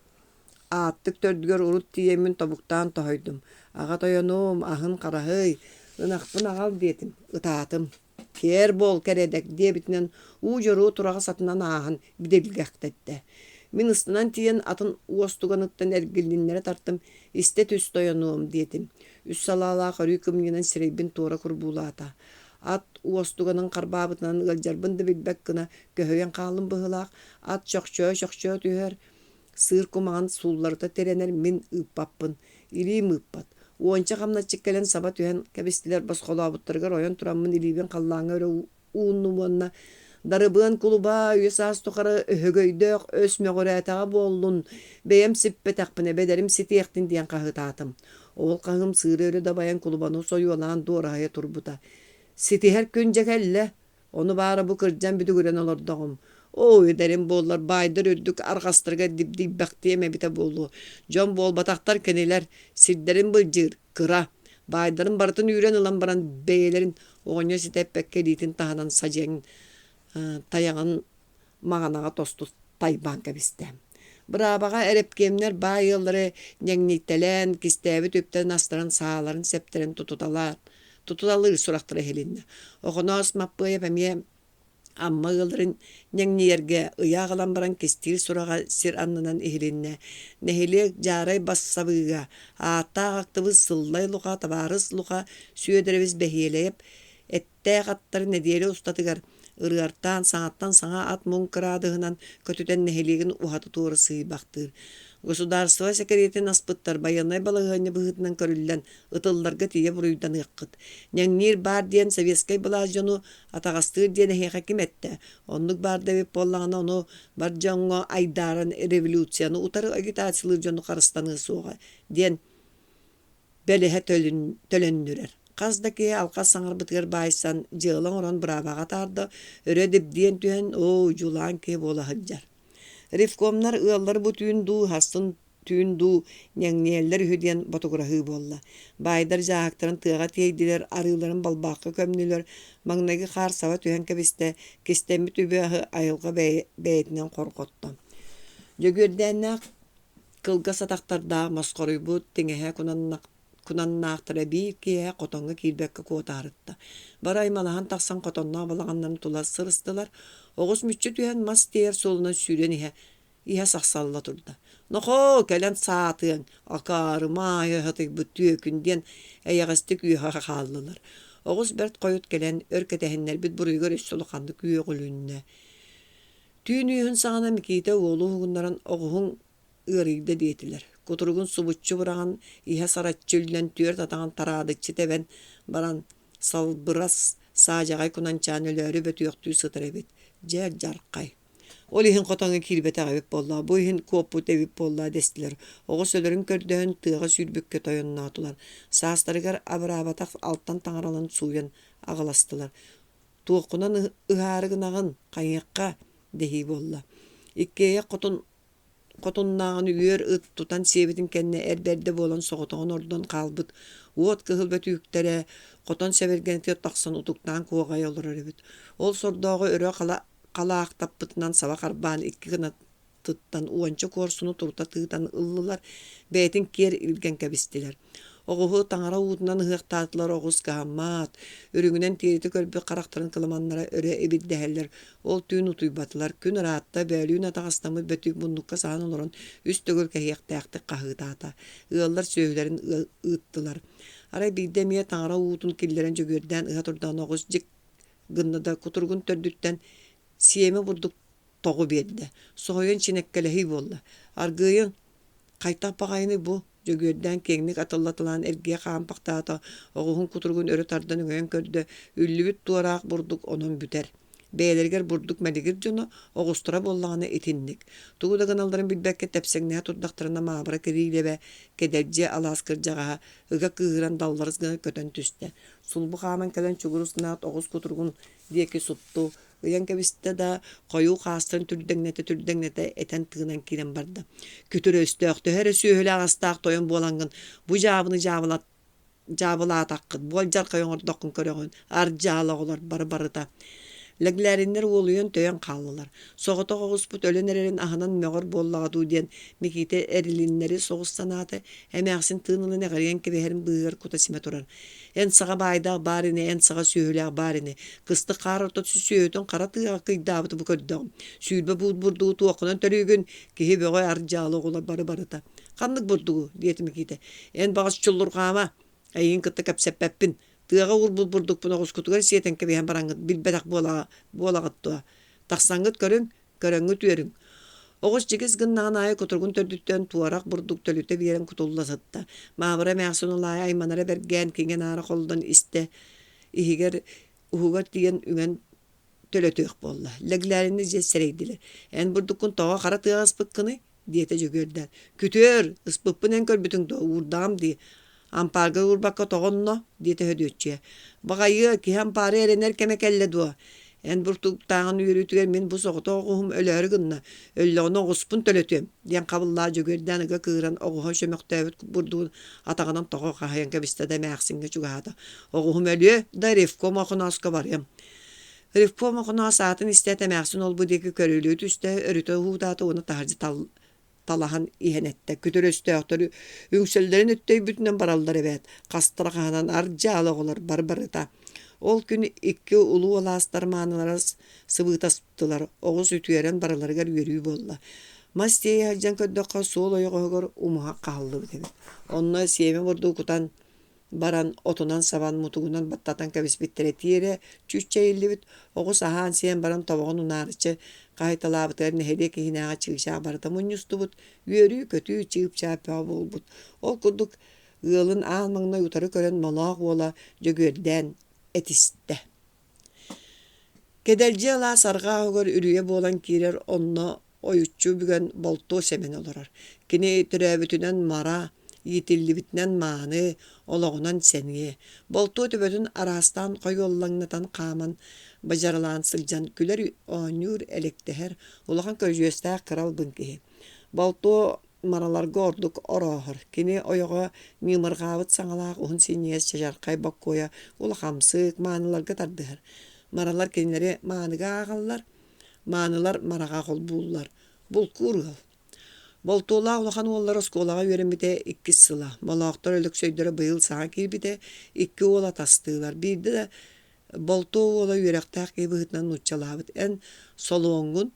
ааттык төрдүгөр урут тиемин тобуктаан тоһойдум. Ага тойонуум аһын караһый, ынакпын аҕал диэтим, ытаатым. Кер бол кередек диэбитинэн уу жоруу турага сатынан ааһын биделгäхтэтте. Мин ыстынан тиен атын уостуганыттан эргиллиннере тартым, исте түс тойонуум диэтим. Үс салаалаа хорүй кымньынан сирейбин туора курбуулаата. Ат уостуганын карбаабытынан ылжарбын да билбек кына көһөйөн хаалым быһылаах, ат чохчоо түһөр, сыыр кумаан суулларыта теренер мин ыппаппын, илиим ыппат. Уонча хамначык келен саба түһэн кэбистилер басхолообуттарыгар ойон тураммын илиибин халлааҥа өрө ууннумуонна. Дарыбыан кулуба үйесаас тухары өһөгөйдөөх өс мөҕөрээтэҕэ буоллун, бэйэм сиппэтэхпин эбэдэрим ситиэхтин диэн хаһытаатым. Ол хаһым сыыры өрө да баян кулубану сойуолаан дуораһайа турбута. Ситиһэр күнжэкэллэ, ону баара бу кырдьан бүдүгүрэн олордоҕум. Ой, дәрем боллар байдыр үрдүк аргастырга дибдиббактиеме бите болу. Жон болбатактар кенелер, сирдерин былжыр, кыра. Байдарын бартын үйрен ылан баран бейлерин оҕоньо ситеппекке диитин таһанан сажең таяғын мағанаға тосту тайбан кәбісті. Бырабаға әрепкемнер бай йыллары нәңниттелен, кистәбі төптен астырын сааларын септерін тұтуталыр сұрақтыры хелінді. Оғына осмаппы епәме amma yılların nengnerge ıyağılan baran kestil suraga sir annından ihlinne nehili jaray bassabıga ata aktıbız sıllay luqa tabarız luqa süyederebiz behiyeleyip ette qattары nediyeli ustatıgar ırgartan sanattan sana at munkaradığından kötüden nehiligin uhatı tuğru sığıbaktır. Государство секретин аспыттар баянай балыгыны быгытынан көрүллән ытылларга тие бурuydan ыккыт. Нәңнир бар диен советский балажону атагастыр диен хакиметте. Онлук бар деп боллагана ону бар жаңга айдарын революцияны утары агитациялы жону Карыстаны суга диен белеһе төлөннүрер. Каздаки алка саңар бытыр байсан жылың орон брабага тарды өрөдүп диен түен о жулан ке бола хаджар. Рифкомнар ыллар бу түйүндүү хастын түйүндүү неңнелер хүден фотографы болла. Байдар жаактарын тыга тейдилер, арыларын балбакка көмнүлөр, маңнаги хар сава түйен кебисте кестеми түбөһө айылга бээтинен коркотту. Жөгөрдәннә кылга сатактарда маскорый бу теңеһе кунаннаактыра бийке котонга килбекке котарытта. Барай малахан таксан котонна балаганнан тула сырыстылар. Оғыз мүтчі түйен мас тейер солына сүйрен ihe сақсалла тұрды. Нохо кәлен саатыын, акары майы хатык бұтты өкінден әйіғістік үйіға қалылар. Оғыз бәрт қойыт кәлен өркетәхіннер біт бұрыйғыр үстіліқанды күйе құлынне. Түйін үйін сағана мекейті олу ғынларын оғығын ұрыйды дейтілер. Құтырғын субутчы бұраған ihe саратчы үлден түйер татаған тарадычы тәбен баран салбырас сажағай күнанчан өлері бөті өқтүй сытыр әбет. Жер жарқай. Ол ихин қотаңы килбет ағабеп болла, бұл ихин көппу тәбіп болла дестілер. Оғы сөлерін көрдіғін тыға сүйрбекке тойынна атылар. Састарығар абыр-абатақ алттан таңаралын суйын ағыластылар. Туыққынан ұғарығын ағын қайыққа дехи болла. Иккеге қотыннағын үйер ұт тұтан себетін кәнне әрберді болан соғытығын ордан қалбыт. Уот кығылбет үйіктері қотын сәбергенетке тақсын ұтықтан қуағай олар әрбет. Ол сордағы өрі қалаақ таппытынан сава қарбан ikki гына тұттан уанчы корсуну турта тыытан ыллылар бәйтін кер илген кәбістілер. Оғығы таңара уутынан ұғықтатылар оғыз кағаммат. Үріңінен тереті көрбі қарақтарын кыламанлара өрі эбиддәһәлләр. Ол түйін ұтуйбатылар. Күн раатта бәлүйін атағастамы бәтік мұндыққа саған оларын үст төгір кәйіқтәқті қағытата. Ұғалар сөйлерін ұттылар. Арай бидемия таңара уутун киллерен жөгерден ұға тұрдан оғыз жик гыннада кутургун төрдүттен сиеме бурдук тоғу берді. Соғойын чинеккелехи болла. Аргыйын қайтақ бағайыны бұл жөгерден кеңник атылатылан әрге қампақтата оғығын кутургун өрі тардан өңен көрді. Үллүбіт туарақ бурдук онын бүтер. Beylerger burduk meligir jono oğustura bollağını etindik. Tuğu da kanalların bilbekke tepsengneha tuddaktarına mağabara kirilebe kedelce alaskırcağa ıga kığıran dallarız gına kötön tüste. Sulbu xaman kelen çugurus naat oğuz kuturgun diyeki suptu. Uyan kebiste da koyu xastırın türdengnete eten tığınan kiren barda. Kütürü üstöktü her söyle ağastaq toyun bolangın. Bu jabını jabıla taqqın. Boljar koyun ordokun körögün. Arjala olar barbarıda. Laglarinler oluyon töyen qallılar. Soğuta qoğusput ölenererin ahınan möğür bollağıdu diyen mikite erilinleri soğuz sanatı emeğsin tığınını neğeriyen kebeherin bığır kuta sime turar. En sağa bayda barine, en sağa sühüle barine. Kısты qar orta süsüyötün qara tığa kıydabıdı bu köddağım. Sülbe burduğu tuğakunan törügün kihi böğü arjalı olar barı-barıda. Qanlık burduğu diyeti mikite. En bağız çullur qama. Ayın kıtta kapseppepin. Tыaga urbul burduk buna guskutugar sieten kebihan barangıt bilbedak bolagıttua. Taqsangıt köröngü tüyerin. Oğuz jigiz gınnağın ayı kuturgun tördütten tuarak burduk tölüte biren kutullasıtta. Mağbara mağsun olaya aymanara bergen kingen ara koldan iste. İhiger uhugar diyen ügen tölötök bolla. Leglerini jessereydiler. En burdukun toğa qara tыaga ıspıkkını diyete jөгörden. Kütür ıspıppın en kör bütün toğa urdam diye. Amparga urbakka toğonno diyete hödüççe. Bagayı ki ampare erener keme kelle dua. En burtuk tağın yürütüger min bu soğuta oğuhum ölör gınna. Öllüğünü oğuspun tölötüyem. Diyen kabılla jөгörden ıga kığıran oğuhun şömöktəvit burduğun atağından toğu qahayan kebistede məxsinge çugahada. Oğuhum ölüyor da Rifko makunaska varıyam. Rifko makunasa atın istete məxsin ol bu deki körülüyü tüste örütü hudatı onu taharcı talahan ihenette. Kütür östüğütörü üngsöllerin öttüğü bütünen barallar evet. Kastıra kahanan arcalı olar barbarıda. Ol günü iki ulu olastar manılara sıvıta sıptılar. Oğuz ütüyeren baraları gar yürüyü bolla. Mastiyaya halcan köddökka sol oyu koygar umuha kaldı. Onunla siyeme vurdu kutan baran otunan savan mutugunan battatan kabis bittere tiyere çüççe illi bit. Oğuz ahan siyen baran tavuğun unarıçı qaytalabıtların hedeki hinağa çıkışa barıta munyustu but. Yörü kötü çıkıp çapya bol but. Ol kurduk ığılın almağına yutarı kören molaq ola jөгörden etiste. Kedelci ala sarga hogar ürüye bolan kirer onna oyutçu bügen bolto semen olarar. Kini türebütünen mara yitilli bitnen manı olağunan seni. Bolto tübötün arastan koyollangnatan qaman bajarılan sılcan küler onur elekteher ulağan körjüeste kral bınkihi. Bolto maralar gorduk orahır. Kini oyağa mimırgavıt sanalaq uhun siniyes çajarkay bakkoya ulağamsık manılarga tardıhır. Maralar kendileri manıga ağallar. Manılar maraga qol bullar. Bulkurgal. Boltola ulağan ollar oskolağa yöremite 2 sıla. Malaqtar ölüksöydere bıyıl sağa kirbite 2 ola tastılar. Bir de bolto ola yürektaq gibi hıtnan uççalabıt. En soluğungun,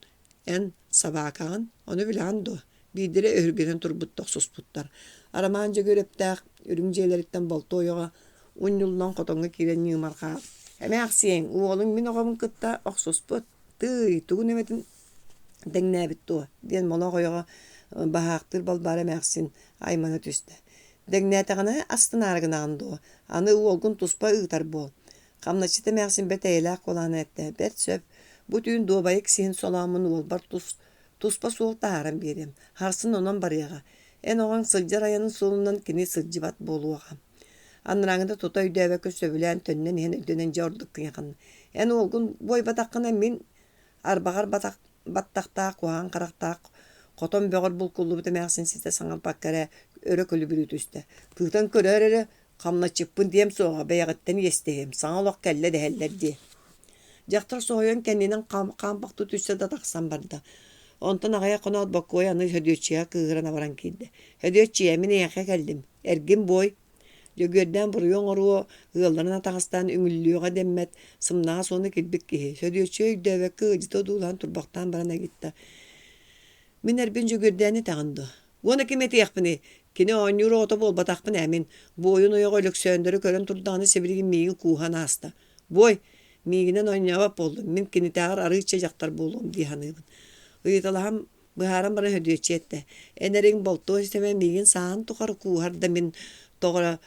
en sabakağın onu bilando. Bir de örgüden turbuttak susputtar. Aramanca göreptaq ürümceleritten bolto oyağa 10 yıldan kotonga kiren yımarqa. Hemek siyen oğlun min oğamın kıtta oqsusput. Tuğun emetin dengnäbit tuğa. Diyen mola oyağa bahaqtır balbara məxsin aymana tüste. Dengnätağına astın argınağın doğa. Anı olgun tuspa ığtar bol. Qamnaçıta məxsin beteylaq olan ette. Bet söp. Bu tüyün doğbayık sihin solamın olbar tuspa soğul taharam berem. Harsın onan barıyağa. En oğan sılcar ayanın solundan kini sılcı bat boluağa. Anırağında tuta üdəvəkö sövülən tönnen hen ödönen jorduk yakın. En olgun boy bataqına min arbağar battaqtaq kuhan qaraqtaq qoton böğür bulkullu bite məxsin site sanal bakkara örö kölü bürüt üste. Tığtan körörere qamna çıppın diyem soğa beyagıtten yesteyem. Sana loq kelle deheller diye. Jaqtar soğuyan kendinin qambaqtı tüsse da taqsan barda. Ondan ağaya qonal bakkoya anı hödüççiya kığırana varan kildi. Hödüççiya mine yaqa geldim. Ergin boy jөгörden buruyon oru ığıllarına tağıstan üngüllüyoğa demmet sımnağa sonu kilbik kihi. Södüyöçü dövekki ıcıta duulan turbaktan barana gitti. Min erbin jөгördenni tağındı. Ona kimeti yakpini. Kini oynur ota bol batakpın emin. Boyun oyak ölük söndürü körün turdağını sebirgin miğin kuhan hasta. Boy, miğinen oynayavap boldum. Min kini tağır arı içecektar boldum dihanıbın. Uyutalaham bıharam bana hödüyöçü etti. Enerin boltu isteme miğin sağın tukarı kuhar da min toğra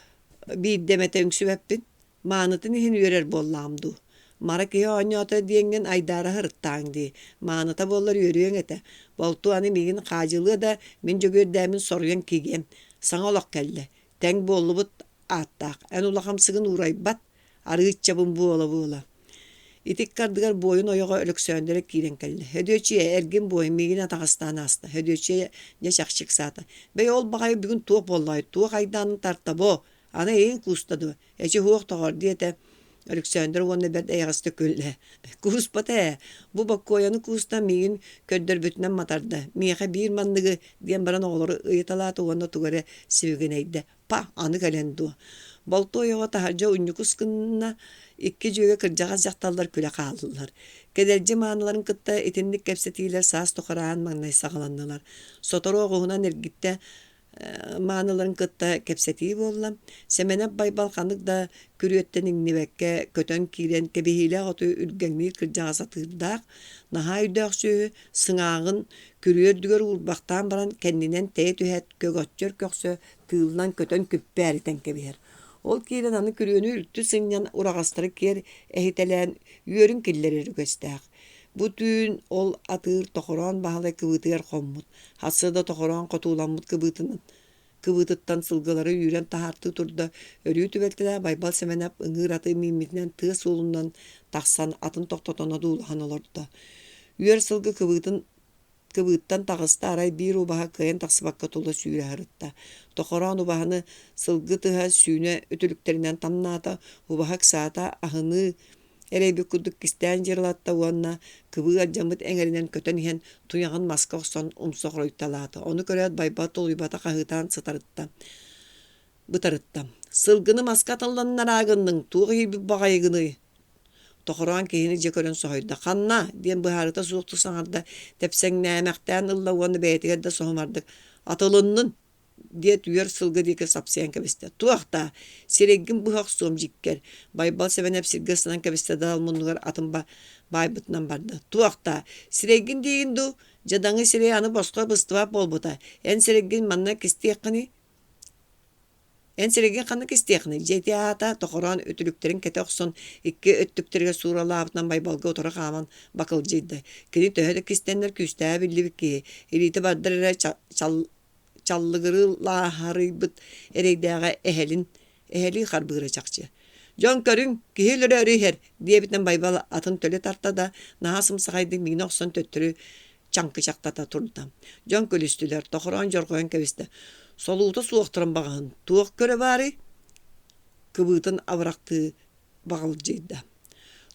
bir demete üngsübeppin. Manıtını hin yörer bollamdu. Mara ki onyota diyengen aydara hırttağın di. Manata bollar yürüyen ete. Boltu anı migin kacılığı da min jөгördämin soruyan kigem. Sana olak kelle. Teng bollubut attaq. En ulakam sıgın uraybat. Arıççabın bu ola. İtik kardıgar boyun oyağa ölüksönderek kiren kelle. Hödöçiye ergin boyun migin atağıstan asta. Hödöçiye ne şakşık sata. Bey ol bakayı bugün tuğ bollay. Tuğ aydanın tartta bo. Ana eyin kustadı. Eçi huoq toğor diyete. Alexander onu bet ayağıstı kölle. Kus bata. Bu bak koyanı kusta migin köddür bütünen matarda. Miğe bir mandıgı diyen baran oğları ıyıtalatı onu tuğare sivgeneydi. Pa anı kalendu. Balto oyağa taharca unyu kuskınına iki jöge kırcağa jaktallar küle kaldılar. Kederci manaların kıtta etinlik kepsetiler saas tokarağın mağnay sağlandılar. Sotoru oğuğuna nergitte manaların kıtta kepsetiği bollam. Semene bay balkanlık da kürüyettenin nivekke kötön kiren kebihile otu ülgenliği kırcağa satırdak. Naha üdök söğü sınağın kürüyördügör urbaktan baran kendinen teyit ühet kögötçör köksö tığıldan kötön küppe eriten kebihir. Ol kiren anı kürüyönü ültü sınyan urağastırı kier ehitelen yörün killeri rügestak. Bu tün ol atır tokoran bahalı kıvıtır kommut. Hasıda tokoran kotulanmut kıvıtının. Kıvıtıttan sılgıları yüren tahartı turda. Örüyü tübeltiler baybal semenap ıngır atı mimitinden tığ solundan taksan atın toktatona doğulahan olurdu da. Yör sılgı kıvıttan tağısta aray bir ubaha kıyan taksıbakka tola sүйre harıtta. Tokoran ubahını sılgı tıha sүйne ötülüklerinden tamnata ubahak saata ahını ereybi kuduk kisten jirlatta uanna kıvı acamıt engerinden kötön ihen tuyağın maska oqson umsoq roytalata. Onu köreyat baybat olubata kahıtan sıtarıtta. Bıtarıtta. Sılgını maska tallanlar ağınның tuğu bir bağaygını. Toqoran kehini jekören sohoyda. Qanna diyen bu harita suuqtu saňarda tepseň nämäkden ılla onu beýtigerde sohmardyk. Atılynnyň diye tüyer sılgı dike sapsayan kebiste. Tuaqta sireggin bu haq soom jikker. Baybal sevenep sirgasinan kebiste dal mundugar atımba baybytnan barda. Tuaqta sireggin diýindu jadaňy sire any boska bıstywap bolbuta. En sireggin manna kistiýekini En seregen kanık isteyekini. Jetiyata toqoran ötülüklerin kete oqson iki öttükterge surala abından baybalga otura qaman bakılcıydı. Kini töhede kistenler küstää billi ki. Elite bardır çallıgırı laharıbıt ereydäge eheli xarbıgıra çaqçı. Jon körün kihileri örüher diye biten baybal atın töle tartta da nahasım saqaydık migin oqson töttürü çankı çaqtata turdu. Jon kölüstüler toqoran jorgoyan kebiste. Soluğuta suoqtırın bağın. Tuoq köre bari kıbıtın avraktı bağılcıydı.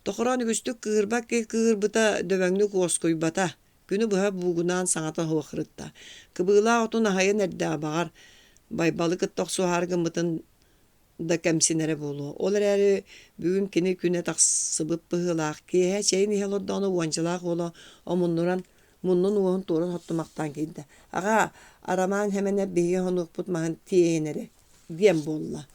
Toqoran ügüstü kığırbak ki kığırbıta dövenli koskoy bata. Günü buha buğunan saňata hoqırıtta. Kıbıla otun ahaya nerde bağar. Baybalı kıttoq suhargı mıtın da kemsinere bolu. Olar eri bugün kini küne taqsıbıp bıhılaq ki her şeyin ihelorda onu uancılaq ola omunnuran Munnun uğun tuğrun hottumaktan geldi. Ağa araman hemen beyi honuk putmağın tiyeneri diyen bolla.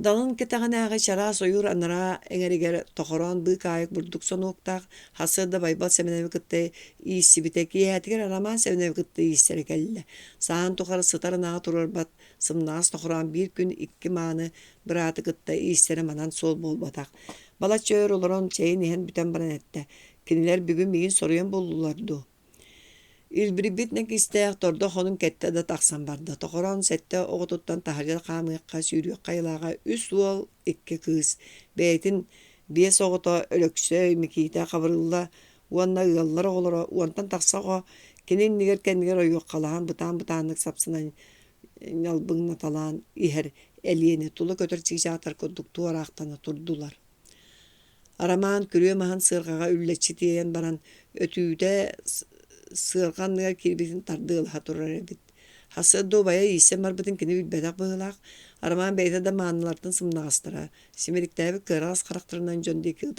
Dalın ketağın ağa şara soyur anara engeriger toqoran bık ayık burduk sonuqtaq hasırda baybal semenevi kıttı iyisi bitek iyetiger araman semenevi kıttı iyisleri kelle. Sağın tuqarı sıtarın ağa turur bat sımnağız toqoran bir gün iki mağını bıratı kıttı iyisleri manan sol bol batak. Bala çöğür oluron çeyin ihen büten baran etti. Kiniler bugün migin soruyan bollulardı. İlbiri bitnek isteyek torda honun kette de taksan barda. Toqoran sette oğututtan taharjal qamıqqa sürüyük qaylağa üs ol iki kız. Beytin bies oğuta ölöksöy mikite qavrılla uanna ığallar oğlara uantan taksağa kinin niger oyuq qalahan butan sapsınan yalbığına talan iher eliyeni tulu kötür çiğatar koduktu araqtana turdular. Araman kürüyemahan sırgağa ülleçi diyen baran ötüyde sırganlığa kirbitin tardığıl haturar edip. Hası dobaya iyisi marbıtın kini bilbedak bağılaq. Araman beyte de manılardan sımnağıstıra. Simerikte bir kırağız karakterinden jöndeki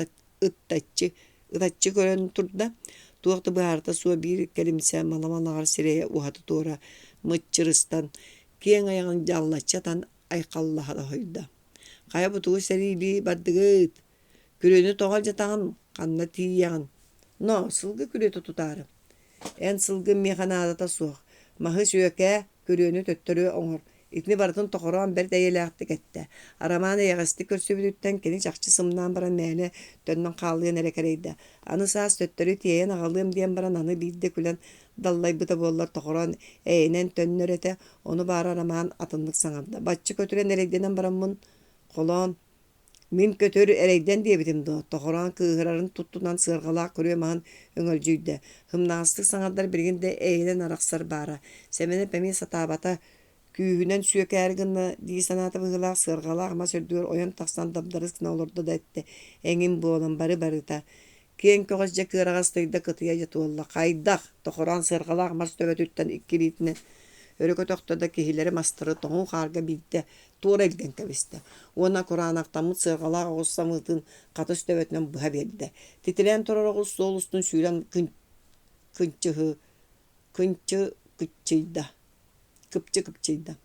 ıtatçı gören turda. Tuğakta bu harita suğa bir kelimse malamanlar sireye uhatı doğra mıççırıstan. Kiyen ayağın jallatçatan ayqallaha da hoyda. Kaya bu tuğu serili bardıgıt. Kürünü toğal jatağın kanna tiýýän. No, sılgı kürütü tutarım. En sılgı mehanada da soğuk. Mahı söke kürünü töttürü oňor. Итini барытын тоқорон бер дәйеләкті кетті. Араманы яғысты көрсөбүлүттен кені жақчы сымнан баран мәлі төннің қалыйын әрекерейді. Аны саас төттөрі тиейін ағалым диен баран аны бейді күлін даллай бұта боллар тоқорон әйінен төннөр әте оны бары араман атынлық саңарда. Батчы көтірен әрейденен баран мұн қолон Мин көтөр эрейден диэбитим до. Тоқоран кыыгырарын туттунан сырғалақ көрүө маан өңөлжүйдө. Хымнағыстық саңардар биргенде эйден арақсар бара. Семені пәми сатабата күйүнен сүйекәргінні дии санаты бұғылақ сырғалақ ма сөрдүгөр ойын тақсан дабдарыс кына олорду да этти. Эңин болан бары-барыта. Кен көғыз жа кыырағастыйда кытыя жатуолла. Қайдақ тоқоран сырғалақ мас төбөтүттен иккилитіне. Өрөкө тоқтода кихилері мастыры тоңу қарға бейді туыр элген кәбісті. Она құранақтамыт сырғалақ оғызсамытын қатыс төбетінен бұға берді. Тетілен тұрар оғыз солыстың сүйрен күпчі-күпчейді.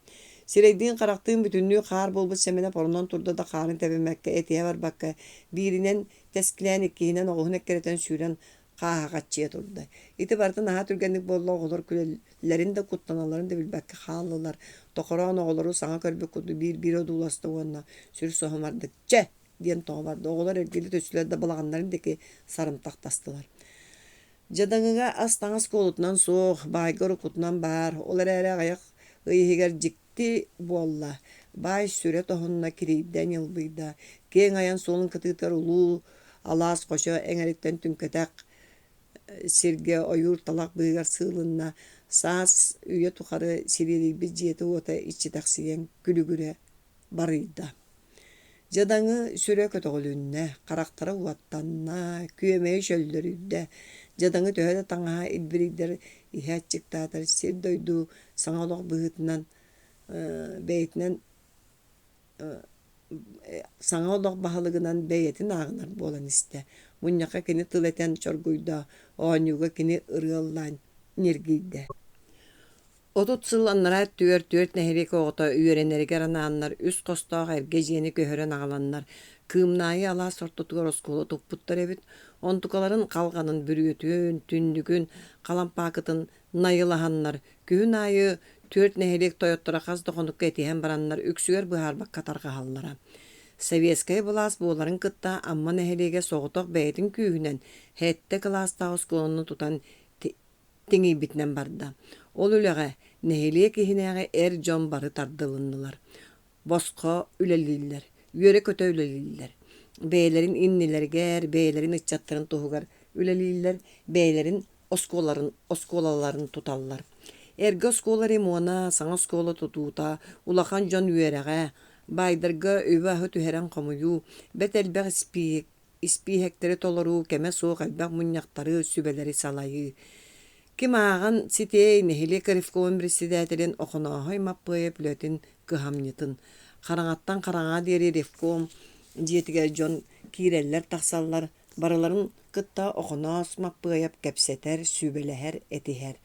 Сирейдин қарақтығын бүтінлігі қар болбыт семені порунан тұрды да қарын тәбімәкке әтия бар баққа бирінен тәскілән еккейінен оғын әккеретен сүйрен қағақатчия тұрды. Ити бартын аға түргенlik болла оғылар күлелерін де құттаналарын да білбәкке қалылар. Тоқыран оғылары саңа көрбек құды бір одуласты оғына сүр соғымардық. Чә! Ден тоғы барды. Оғылар әргелі төсілерді балағандарын деке сарымтақтастылар. Жадаңыға астаңыз қолытынан соқ, байгыр құтынан бар. Олар әрі ағаяқ ұйығығар жікті болла. Бай сүре тоғынына керейден елбейді. Кен аян солын кытытар ұлу, алас қоша әңәріктен түнкетәк сирге ойур талақ бұйғар сылынна саас үйе тұқары сирелей біз жеті ота ичі тақсиен күлігіре барыйда. Жадаңы сүре көтіғілінне, қарақтары уаттанна, күйемей шөлдерүйді. Жадаңы төхеді таңаға илбірейдер ихәт чықтатыр, сир дойду саңалақ бұғытынан бәйтінен саңалақ бағалығынан бәйетін ағынар болан істе. Мұняқа кені тылетен чоргуйда, оғанюға кені ырыллан нергейді. Отут сыланнара түөр-түөрт нәхерек оғыта үйеренергер анааннар, үс қостағы әрге жені көхерен ағаланнар, кымнайы ала сортутуғар осколы топпуттар эбит, онтукаларын қалғанын бүрүөтүн, түндүгүн, қалампакытын найылаханнар, күн айы төрт нәхерек тойоттара қаз доқонукка етиһен бараннар, үксүгер бұхарбақ катарға халлара. Советская булас боларын кытта амма нәхелеге соғытық бәйтін күйінен хәтті класста осколыны тутан теңей бітнен барды. Ол үліға нәхеле кехінеге әр жон бары тардылынылар. Босқа үлелілер, үйері көті үлелілер. Бәйлерін иннелергер, бәйлерін ычаттырын туғығар үлелілер, бәйлерін осколаларын туталлар. Әргі осколары муана саңа осколы тутута, улахан жон үйеріға, Байдырга өбәһі түһәрән қамыю, бәт әлбәқ іспейхектері толыру, кәмә соқ әлбәқ мұняқтары сүбәлері салайы. Кем ағын сетей нәхеле Карифковын председателен оқынағай маппыйы пүләтін кыхамнетін. Қараңаттан қараңа дері Ревком, жетігер жон кейреллер тақсаллар, бараларын кытта оқынас маппыйып кәпсетер, сүбәләхер, әтихер.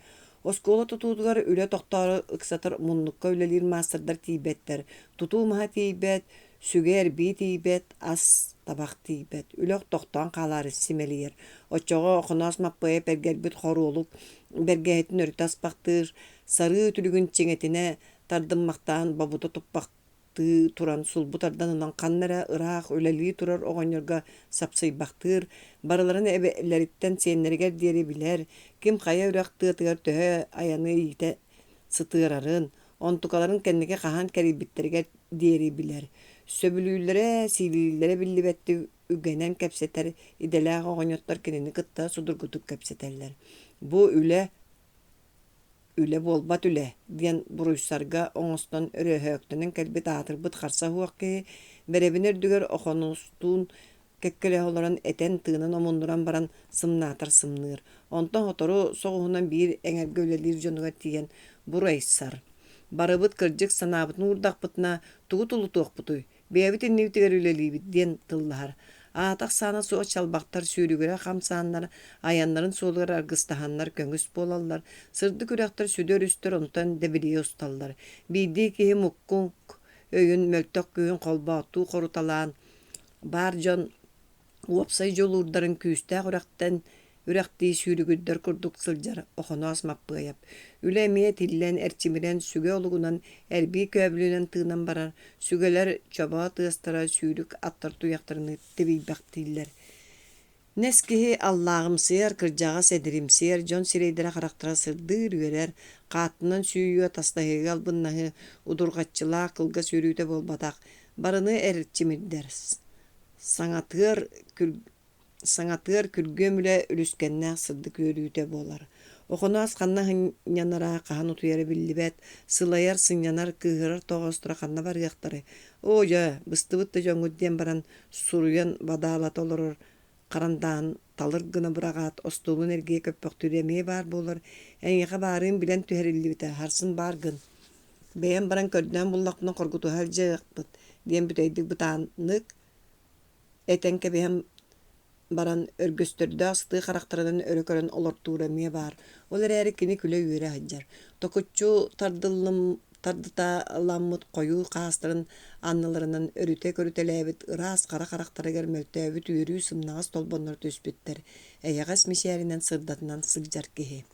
Оскола тутудугар үле тоқтары ыксатыр муннукка үлелер мастырдар тейбеттер. Туту маха тейбет, сүгер бей тейбет, ас табақ тейбет. Үлек тоқтан қалары симелиер. Очоға оқынас маппая пергербет хоролук, бергәйтін өртас бақтыр, сары түлігін чеңетіне тардыммақтан бабута туппақты туран сулбутардан унан қаннара ырақ үлелі турар оғанерға сапсый бақтыр, барыларын әбелеріттен сеннергер дері білер, кем қая үрәқті тығар төһі аяны ете сытырарын, онтукаларын кәннеге қахан кәрібіттерге дері білер. Сөбілілері, силилері білі бәтті үгенен кәпсетер, иделәғ оғанеттар кенені кытта судыргутук кәпсетерлер. Бұ үле болбат үле, ден бұруйсарға оңыстан өрөһөктінің кәлбет атыр бұт қарса хуаққи, бәребінер дүгер оқонустун кәккеле оларын әтен тыынан омындыран баран сымнатыр сымныр. Онтан отору соғуынан бір әңерге өлелер жонуға тиген бұрайсар. Барыбыт кырдык санабытын урдақ бұтына туғы тұлы тоқ бұтой, бәйбіт еннеутігер өлелейбіт ден тыллар. Атақ саны соғы чалбақтар сүйрігірі қамсанлар, аянларын солығыр арғыстаханлар көңіс болалар, сырды күректар сүдер үстір онтан дәбіле ұсталар. Бейді кейі мұққын өйін мөлтөк күйін қолбаату қоруталан, бар жон уапсай жол ұрдарын күйісті құрақтан Үрэхти сүүрүгүддер курдук сылдьар охоноос маппыйап. Үлэмие тиллэн эрчимирэн сүгэ олугунан эрbii көбүлүнэн тыынан барар. Сүгэлэр чобоо тыастара сүүрүк аттар туяқтарыны тибийбактииллэр. Нескиһи аллаагымсыйар, кырдьааҕас эдиримсиэр, дьон сирейдэрэ харахтара сырдыыр үөрэр, хааттынан сүүйүө тастаһыыга албыннаһы удурҕаччылаах кылга сүүрүүтэ буолбатах, барыны эрчимирдэр. Саҥатыар күргүөмүлэ үлүскэннээх сырдык үөрүүтэ буолар. Охоноос ханна хынньанараа хаһан утуйара биллибэт, сылайар сынньанар кыыһырар тоҕоостура ханна барыахтары. Оойа, быстыбытта дьоҥҥут диэн баран суруйан бадаалата олорор, харандаан талыр гына быраҕаат остуолун эргиэ көппөхтүрэ эмиэ баар буолар. Эҥиэхэ баарыын билэн түһэриллибитэ, харсын баар гын. Бэйэм баран көрдөөн буллахтына хоргутуһар дьыахпыт диэн бүтэйдик бытаанык этэн кэбиһэм баран өргөстөрдөө астыы харахтарынан өрөкөрөн олортуура эмиэ баар. Ол эрээри кини күлэ үөрэ хаджар. Токуччу тардыталаммыт койуу хаастарын анныларынан өрүтэ көрүтэлээбит ыраас хара харахтарыгар мөлтөөбүт үөрүү сымнагас толбоннор түспүттэр. Эйэҕэс мишээринэн сырдатынан сылдьар киһи.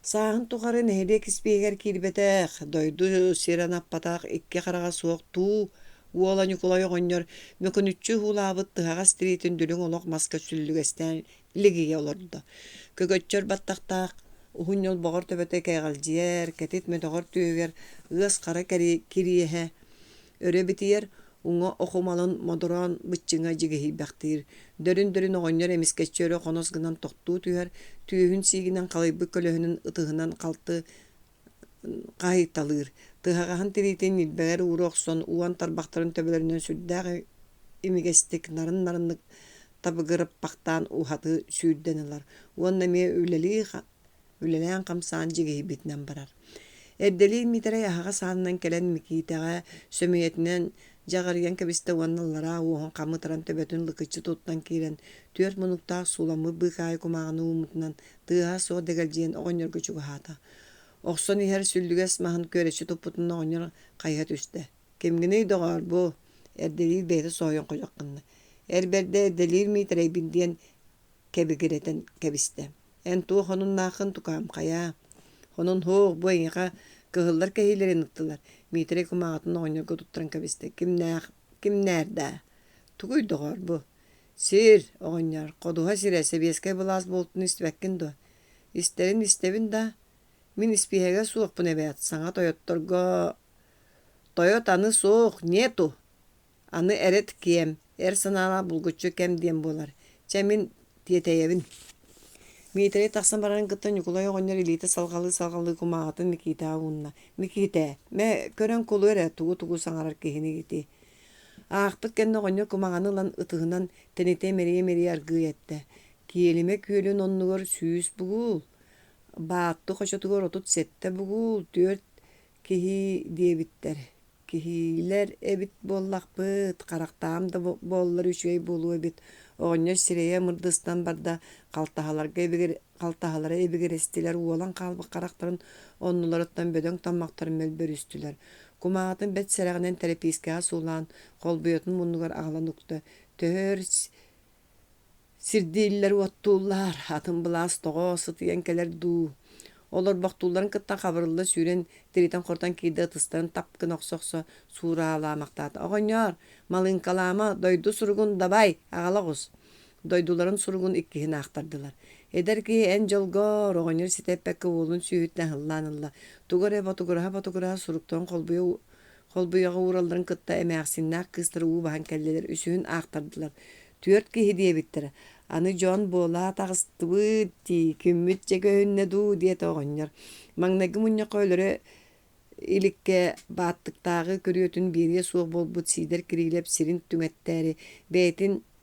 Сааһын тухары нэһилиэ киспиигэр киирбэтэх, дойду сиран аппатаах икки хараҕа суох туу уола Ньукулай оҕонньор мөкөнүччү хуулаабыт тыһаҕас тириитин дүлүҥ олох маска сүллүгэстэн лигиэ олордо. Көгөччөр баттахтаах уһунньол боҕор төбөтө кэҕэлдьиэр, кэтит мөтөҕөр түөгэр ыас хара кириэһэ өрөбитиэр уҥа охумалын модороон быччыҥа дьигэһиибэхтиир. Дөрүн оҕонньор эмискэччөрө хонос гынан тохтуу түһэр, түйүһүн сиигинэн халыйбык көлөһүнүн ытыһынан халты хаһыйталыыр. Тыһаҕаһын тириитин ньилбэҕэр ууру уан тарбахтарын төбөлөрүнөн сүрдээх имигестик нарын-нарыннык табыгырыппахтаан уһаты сүүрдэн ылар. Уонна эмиэ үлэлээн хамсаан дьигэһибитинэн барар. Эрдэлиин митерэй аһаҕа саанынан кэлэн Микитэҕэ сөмүйэтинэн дьаҕарыйан кэбистэ уонналлара уоһун хаммытаран төбөтүн лыкыччы туттан киирэн түөрт мунуктаах суламмы быыкаайы кумааҕыны уумутунан тыаһа суох дэгэлдьиэн оҕонньорго чугаһаата. Охсон иһэр сүллүгэс маһын күөрэччи туппутунна оҕонньор хайа түстэ. Кимгини доҕоор бу? Эрдэлиир бэйэтэ соһуйан хожоххунна. Эрбэрдэ эрдэлиир миитэрэйбин диэн кэбигиретэн кэбистэ. Эн туу хонуннааххын тукаам хайа. Хонун хуох бу эҥиэхэ кыһыллар кэһиилэрин ыктылар. Миитэрэй кумааҕатын оҕонньорго туттаран кэбистэ. Кимнээр тугуй доҕоор бу. Сир оҕонньор, ходуһа сирэ сэбиэскэй былаас буолтун истибэккин дуо. Истэрин истэбин да. Мин испиэһэгэ суохпун эбэт, саҥа Тойот аны суох, нету. Аны эрет киэм, эр санаала булгуччу кэм диэн буолар. Чэ мин тиэтэйэбин. Миитэрэй тахсан баран кытта Ньукулай оҕонньор илиитэ салҕалыы кумааҕатын Микитээҕэ уунна. Микитэ, мэ көрөн кулу эрэ тугу саҥарар киһинигити. Аахпыт кэннэ оҕонньор кумааҕаны ылан ытыһынан тэнитэ мерие аргыы этэ. Киэлиме күөлүн оннугор сүүс бугуул. Баатты хочотугор отут сетте бугуул түөрт киһи диэбиттэр. Киһилэр эбит буоллахпыт, харахтаам да буоллар үчүгэй буолуо эбит. Оҕонньор сирэйэ мырдыстан барда халтаһалара эбигэрестилэр уолан хаалбык харахтарын оннуларыттан бөдөҥ таммактарын мөлбөрүстүлэр. Кумааҕатын бэт сэрэҕинэн терапийскэҕэ суулаан холбуйотун муннугар аҕалан укта. Төһөр сирдииллэр уоттууллар, атын былаас тоҕо сытыйан кэлэр дуу. Олор бохтуулларын кыттан хабырылла сүүрэн тиритэн хортан киирдэ ытыстарын тапкын охсохсо suurаалаамактаата. Оҕонньор, малыынкалаама дойду суругун дабай, аҕалагус. Дойдуларын суругун иккиһин аахтардылар. Эдэр киһи эн дьолгоор оҕонньор ситэппэккэ уолун сүүһүттэн хыллаанылла. Тугура ботугураһа суруктон холбуйаҕа ууралларын кытта эмээхсиннаах кыыстары уубаһан кэллилэр үсүһүн аахтардылар. Түөрт киһи диэбиттэр. Аны дьон буолаа таҕыстыбыт дии, күммүт дьэгөһүннэ дуу диэтэ оҕонньор. Маҥнайгы мунньаха өлөрө иликке бааттыктааҕы көрүөтүн биэриэ суох буолбут сиидэр кириилэп сирин түҥэттээри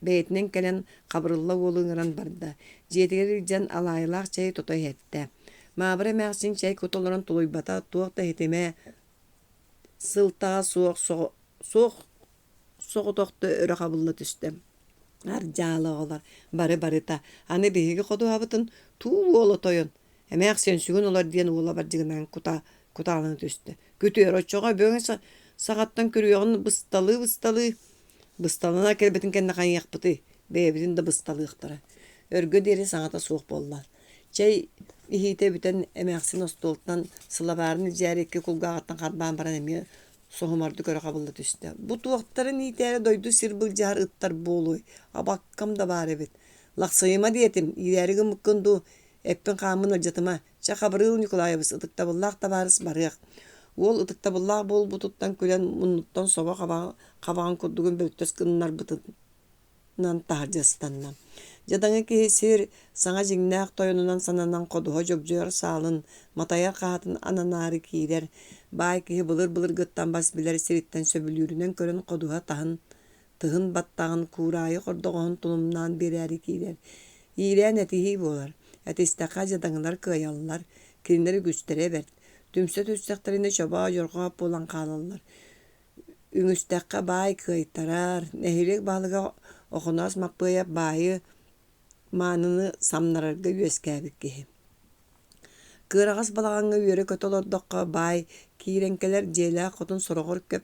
бэйэтинэн кэлэн хабырылла уолуҥаран барда. Дьиэтигэр дьан алаайылаах чэй тотой этэ. Маабыр эмээхсин чэй кутолорон тулуйбата туох да хитимэ сылтаҕа суох соҕутохто өрө хабылла түстэ. Аржаалы оҕолор, бары-барыта, аны биһиги ходуһабытын туу уола тойон. Эмээх сөнсүгүн олар диэн уола бардьыгынан кутааланы түстэ. Күтүөр оччоҕо бөҕө саҕаттан көрүөҕүн бысталыы. Бысталына кэлбэтин кэннэ хайыахпыты, бэйэбитин да бысталыахтара. Örgü deri saňata suwuk bollar. Çey ihite biten emäksin ostoltan sılabarını järikki kulgağattan qarban baran emi sohumardı göre kabıldı düştü. Bu tuwakların itere doydu sirbıl jar ıttar boluy. Abakkam da bar ebet. Laksayıma diyetim. İlerigi mukkundu. Eppin kamın ajatıma. Çakabrıl Nikolayabız ıtıkta bullaq da barız barıyak. Ol ıtıkta bullaq bol bututtan külen munnuttan soba kabağın kurdugun böltös kınlar bıtınan taharcastanna. Jadaňa kesir saňa jiňnäk toýununan sananan koduha jobjor salın mataya qahatın ananary kiler. Bay ki bılır gıttan bas biler siritten söbülürünen körün koduha Tığın battağın kurayı kordoğun tulumdan bireri kiler. İğren etihi bolar. Etistaka jadaňylar kıyallar. Kirinleri güçtere bert. Tümse tüsteklerine çoba yorga bolan kalallar. Üngüstekka bay kıytarar. Nehirek balıga okunas mapıya bayı manını samnararga üeskäbik kihi. Kıragas balagaňa üere kötolordokka bay kirenkeler jela kotun sorogor köp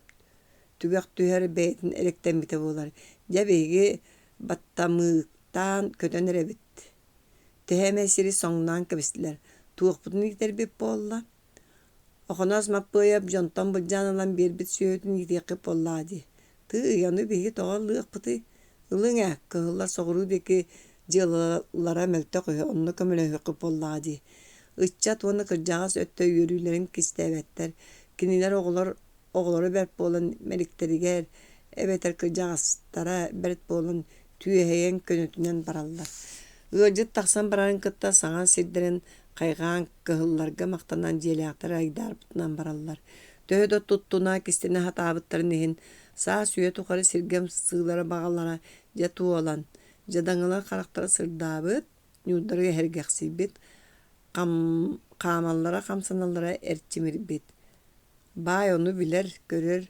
tügek tüher beytin elekten bite bolar. Jabegi battamıktan kötönere bit. Tehemesiri soňdan kebisler. Tuğputun iter bip bolla. Okunas mapıya jontan buljan bir bit süýetini ýitip bollady. Tı ýany begi toğallyk pıty. Ilıňa kıhlar soğurudeki jylara melte koy onu kömele hıkıp bollady. Iççat onu kırjağız ötte yürülerin kistebetler. Kiniler oğulları berp bolan melikteriger ebeter kırjağıztara berp bolan tüyeheyen könütünen barallar. Ýjyt taksan baran kıtta saňa sirderen kaygan kıhıllarga maktanan jelaktar aýdar butnan barallar. Töhödö tuttuna kistine hatabytlaryny hin sağ süýe tukary sirgem sığlara bagallara jatu olan jadaňylar karaktary sırdabyt ýurdary hergeksibit kamallara kamsanallara erçimirbit. Bay onu biler görür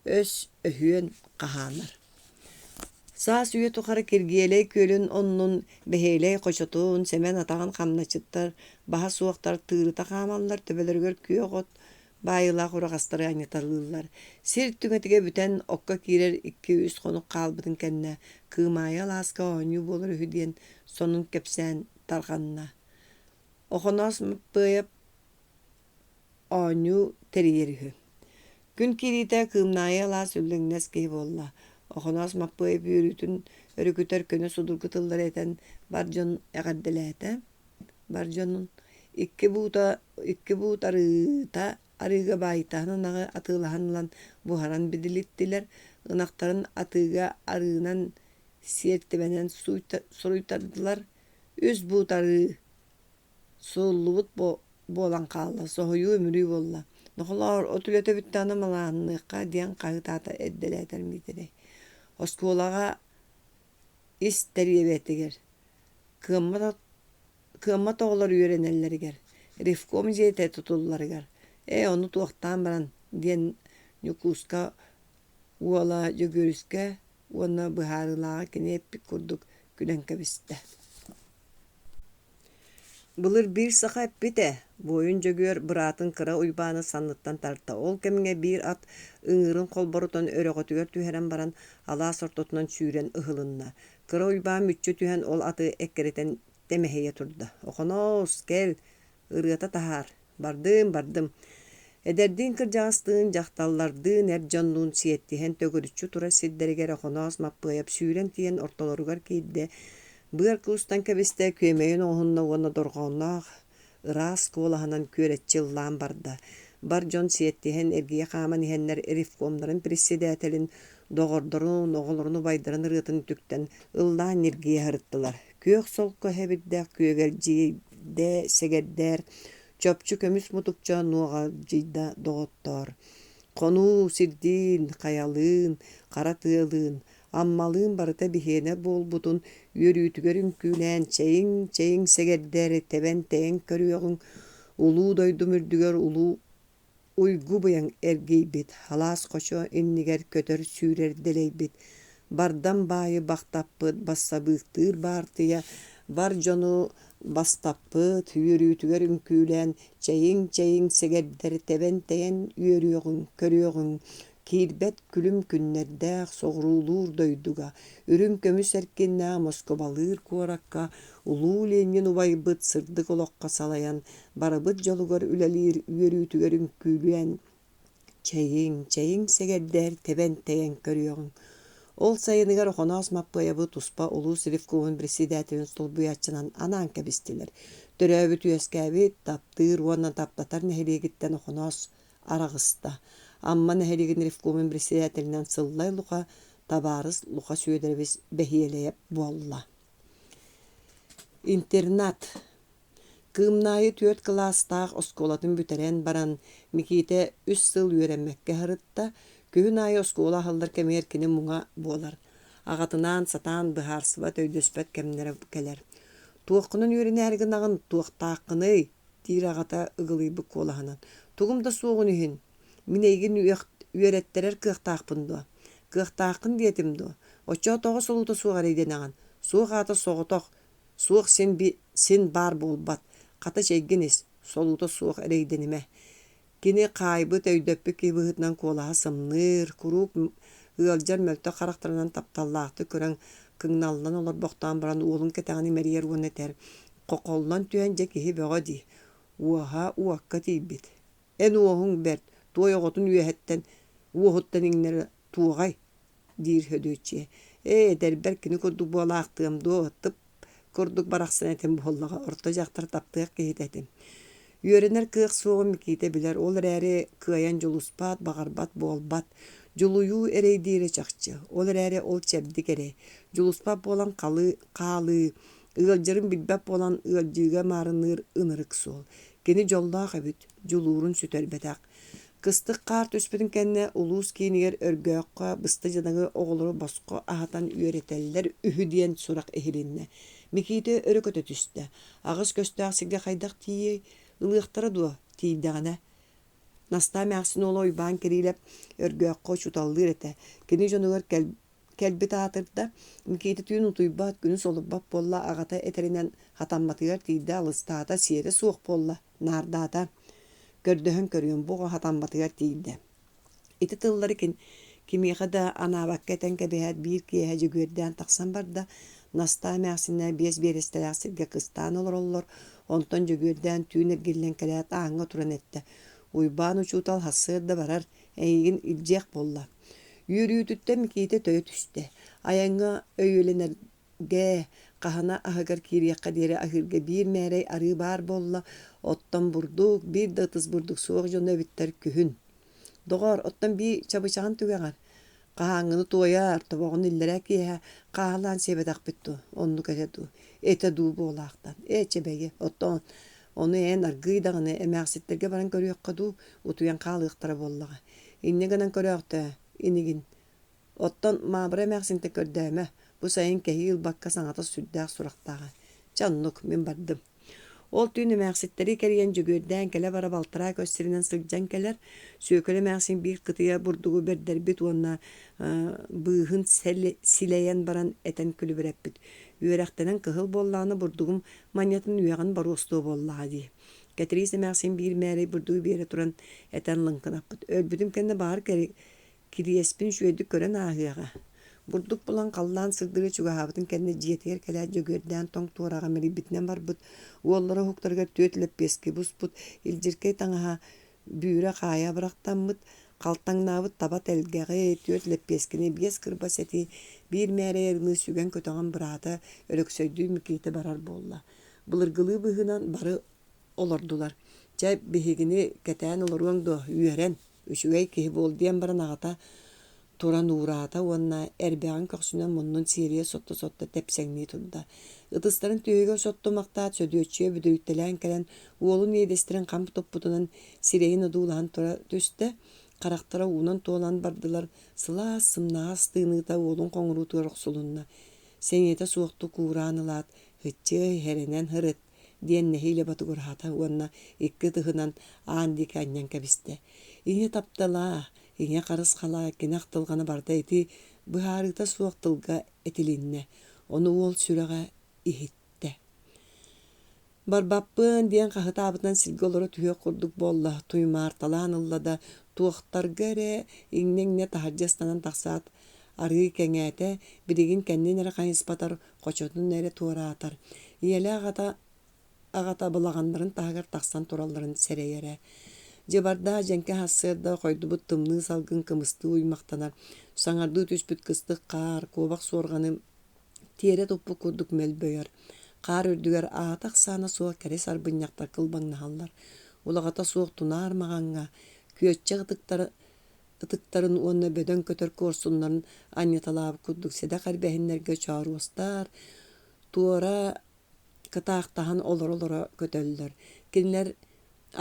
öz öhüyen kahanar. Sağ süýe tukary kirgiyele kölün onun beheyle koşotun semen atagan kamnaçytlar baha suwaktar tığırıta kamallar töbelergör küýogot bayıla kuragastary aňatarlylar. Sir tüňetige büten okka kirer 200 konuk kalbydyň kenne kımaýa laska oňu bolar hüdiyen sonun kepsen targanna. Ohonas mıpyp oňu teriyeri. Gün kirite kımnaýa las ülleňnes ki bolla. Ohonas mıpyp ýürütün örüküter köne sudurgutyllar eten barjon ýagaddelete. Barjonun iki buta arıga baytahına atılahanlan buharan bidilittiler. Inaktarın atıga arınan siyertibenen suruytardılar. Üz butarı sollubut bolan kaldı. Sohuyu ömürü bolla. Nohular otulete bittana malanlıqa diyen kağıtata eddeleter midere. Oskolaga isteriyebeteger. Kımmat oğlar öğreneleriger. Rifkom jete tutullarıger. Onu tuğaktan baran diyen nyukuska uala jögörüske ona buharılağa kine epik kurduk gülenke biste. Bulur bir saha bite. Boyunca gör bıratın kıra uybağını sanlıktan tartta. Ol kemine bir at ıngırın kolborutan öreğötügör tüheren baran ala sortotunan çüren ıhılınna. Kıra uybağı mütçü tühen ol atı ekkereten demeheye turdu. Okonos gel ırgata tahar. Bardım. Ederdin kırjağıstığın jahtallardığın er canluğun siyettihen tögürüççü tura sidderiger okonos mapıyap süren tiyen ortolorugar kiyde. Bıar kustan kebiste kömeyin ohunna ona dorğonaq. Iras kolahanan köretçillan barda. Barjon siyettihen ergiye kaman ihenler erifkomların presidetelin doğordorun oğulurunu baydıran ırıtın tükten ıllan ergiye hırıttılar. Kök solko hebirde kögelcide segedder. Çöpçü kömüs mutukça nuğalcida doğuttor. Konu sirdin, kayalın, karatığılın, ammalın barıta bihene bol butun yürütügörün külen çeyin segedder teben teyin körüyorun ulu doydum ürdügör ulu uygu buyan ergeybit. Halas koşo inniger kötör sürer deleybit. Bardan bayı baktapıt bassabıktır bartıya barjonu bastapıt yürütügör ünkülen çeyin segedder teben teyin yürüyorun körüyorun Kirbet külüm künnerdäk soğrulur doyduga. Ürün kömüs erkenne moskobalır kuorakka. Ulu lenyen ubaybıt sırdık olokka salayan. Barabıt jolugar ülelir üyerütügerin külüyen. Çeyin segedder teben teyen körüyorun. Ol sayыныgar oxonoos mapпайабы туспа улуу Севковун председателин столбуячынан анаан кэбистилэр. Төрөөбүт үөскээбит таптыыр уонна таптатар нэхилиэгиттэн оxоноос арагыста. Амма нэхилиэгин Ревковун председателинен сыллай луха табаарыс луха сүйөдөрбүс бэхиэлэйэп буолла. Интернат. Кымнайы 4 класстаах осколатын бүтэрэн баран Миките 3 сыл үөрэммэкке харытта күһүн айы оскола халлар кемер кини муңа буолар. Агатынан сатаан быһаарсыба төйдөспөт кемнере келер. Туохкунун үөринээригин агын туохтааккыны тиир агата ыгылыйбы куолаһанан. Тугумда суогун иһин. Минейгин үөреттерер кыахтаакпын дуо. Кыахтааккын диэтим дуо. Оччоо тоҕо солута суоҕар эйденаган. Суох ата соҕотох. Суох син бар болбат. Ката чейгенис солута суох эрейдениме. Кини кайбы төйдөппү кибыһытынан куолаһа сымныр, курук ыалдьар мөлтө харахтарынан тапталлаахты көрөн кыҥналлан олор бохтаан баран уолун кетэҕини мэрийэр уоннетэр. Коколлон түөн же киһи бөҕө дии. Уаха уакка тиийбит. Эн уоһуң берт, туой оҕотун үөһэттэн, уоһуттан иҥнэр туоҕай диир хөдөөччие. Дэрбэр кини курдук буолаахтыам дуо тып курдук барахсан этим буоллаҕа орто дьахтар таптыах киһитэтим. Үөренер кыах суоҕун Миките билэр, ол эрээри кыайан жулуспаат, бағарбат, буолбат, жулуйуу эрейдиире чахчы. Ол эрээри ол чэбдик эрэ. Жулуспап буолан хаалы, ыалдьарын билбэп буолан ыалдьыыга маарынныыр ынырык суол. Кини жоллаах эбит, жулуурун сүтөрбэтээх. Кыстык каар түспүтүн кэннэ улуус киинигэр өргөөххө быста жадаңы оҕолору боско аһатан үөретэллэр үһү диэн сурах эхилиннэ. Миките өрөкөтө түстэ. Агыс көстөөх сигэ хайдах тиийи ылыахтара дуо тиийдэҕинэ. Наста мээхсин ол ойбаан кирилэп өргөөххө чуталлыыр этэ. Кини дьонугар кэлбит аатырда Миките түүн утуйбаат күнүс олуббап буолла агата этеринэн хатамматыгар тиийдэ алыстаата сиэре суох буолла наардаата. Көрдөһөн көрүөн буга хатамматыгар тиийдэ. Ити тыллары кимиэхэ да анаабакка этэн кэбиһэт биир киэһэ дьүгүөрдээн тахсан барда наста мээхсинэ биэс биэрэстэлээх сиргэ кыстаан олороллор онтон дьүгүөрдээн түүн эргиллэн кэлээт ааҥҥа туран этэ. Уйбаан учуутал хассыырда барар эйигин илдьиэх буолла. Үөрүүтүттэ Миките төйө түстэ. Аяҥҥа өйүленэргэ хаһана аһыгар киириэххэ диэри аһыырга биир мээрэй арыы баар буолла. Оттон бурдук, биир да ытыс бурдук суох дьону эбиттэр күһүн. Доҕор, оттон bii чабычаҕын түгэҕэр. Хаһааҥҥыны туойаар, тобоҕун иллэрэ киэһэ хаһалаан сиэбэтэхпит дуу, онну кэтэ дуу. Этэ дуу буолаахтан. Чэбэги, оттон ону эн аргыйдаҕыны эмээхситтергэ баран көрүөххэ дуу, утуйан хаалыахтара буоллаҕа. Инне гынан көрөөхтэ, инигин. Оттон маабыра эмээхсинтэ көрдөөмэ, бу сайын кэһи ылбакка саҥата сүрдээх сурахтааҕа. Чаннук, мин бардым. Ол түүн эмээхситтери кэрийэн дьүгүөрдээн кэлэ бара балтараа көссүрүнэн сылдьан кэлэр, сүөкөлө эмээхсин биир кытыйа бурдугу бердербит уонна быыһын силэйэн баран этэн күлүбэрэппит. Үөрэхтэнэн кыһыл буоллааны бурдугум маньятын үөҕэн баруостуу буоллаҕа дии. Кэтириис эмээхсин биир мээрэй бурдугу биэрэ туран этэн лыңкынаппыт. Өлбүтүм кэннэ баар кириэспин үөдүк көрөн ааһыаҕа. Бурдук булан қаллаан сылдыры чугаһаабытын кэннэ дьиэтигэр кэлээт дьөгүөрдээн тоҥ туораҕа мэрибитинэн барбыт. Уоллара хуктарыгар түөт лэппиэски буспут, илдьиркэй таҥаһа бүүрэ хаайа барахтаммыт, халтаҥнаабыт табат элгэҕи түөт лэппиэскини биэс кырба сэти биир мээрэй арыны сүгэн көтөҕөн быраата өлөксөйдүү Миките барар буолла. Былыргылыы быһынан бары олордулар. Чэ биһигини кэтээн олоруоҥ дуо үөрэн, үчүгэй киһи буол диэн баран аҕата туран ураата уонна эрбэҕин көхсүнэн муннун сиэрийэ сотто тэпсэҥнии турда. Ытыстарын түйөгө соттумактаат сөдүөччүө бүдүрүттэлээн кэлэн уолун иэдэстэрин хам топпутунан сирэйин удуулаһан тура түстэ, харахтара уунан туолан бардылар сылаас сымнаас тыыныыта уолун коҥуруутугар охсулунна. Сэниэтэ суохту куураанылаат хыччы хэрэнэн хырыт диэн нэһиилэ батыгурһаата уонна икки тыһынан аан дии кэанньан кэбистэ. Иһэ тапталаа, иһэ харыс халаа кинах тылганы барда ити быһаарыта суох тылга этилиннэ. Ону уол сүрэҕэ иһитте. Барбаппын диэн хаһытаабытан сиргэ олоро түһүө курдук буолла, туймаар талаан ыллада, туохтарга эрэ иҥнэҥнэ таһырдьастанан тахсаат арыы кэҥээтэ, билигин кэннин эрэ хаҥыспатар, хочотун эрэ туораатар. Ийэлэ аҕата былаҕаннарын таһыгар тахсан туралларын сэрэйэрэ. Дьабардаах дьэнгэ хассыарда хойдубут тымныы салгын кымыстыы уймахтанар, саҥардыы түспүт кыстык хаар, куобах суорҕаны тиэрэ туппу курдук мөлбөйөр. Хаар үрдүгэр аатах саана суох кэри сарбынньахтар кылбаҥнаһаллар. Улаҕата суох тунаар маҕаҥҥа, күөччэ ытыктарын уонна бөдөн көтөр куорсуннарын анньаталаабы курдук сэдэх эрбэһиннэргэ чааруостаар, туора кытаахтаһан олоро көтөллөр. Кинилэр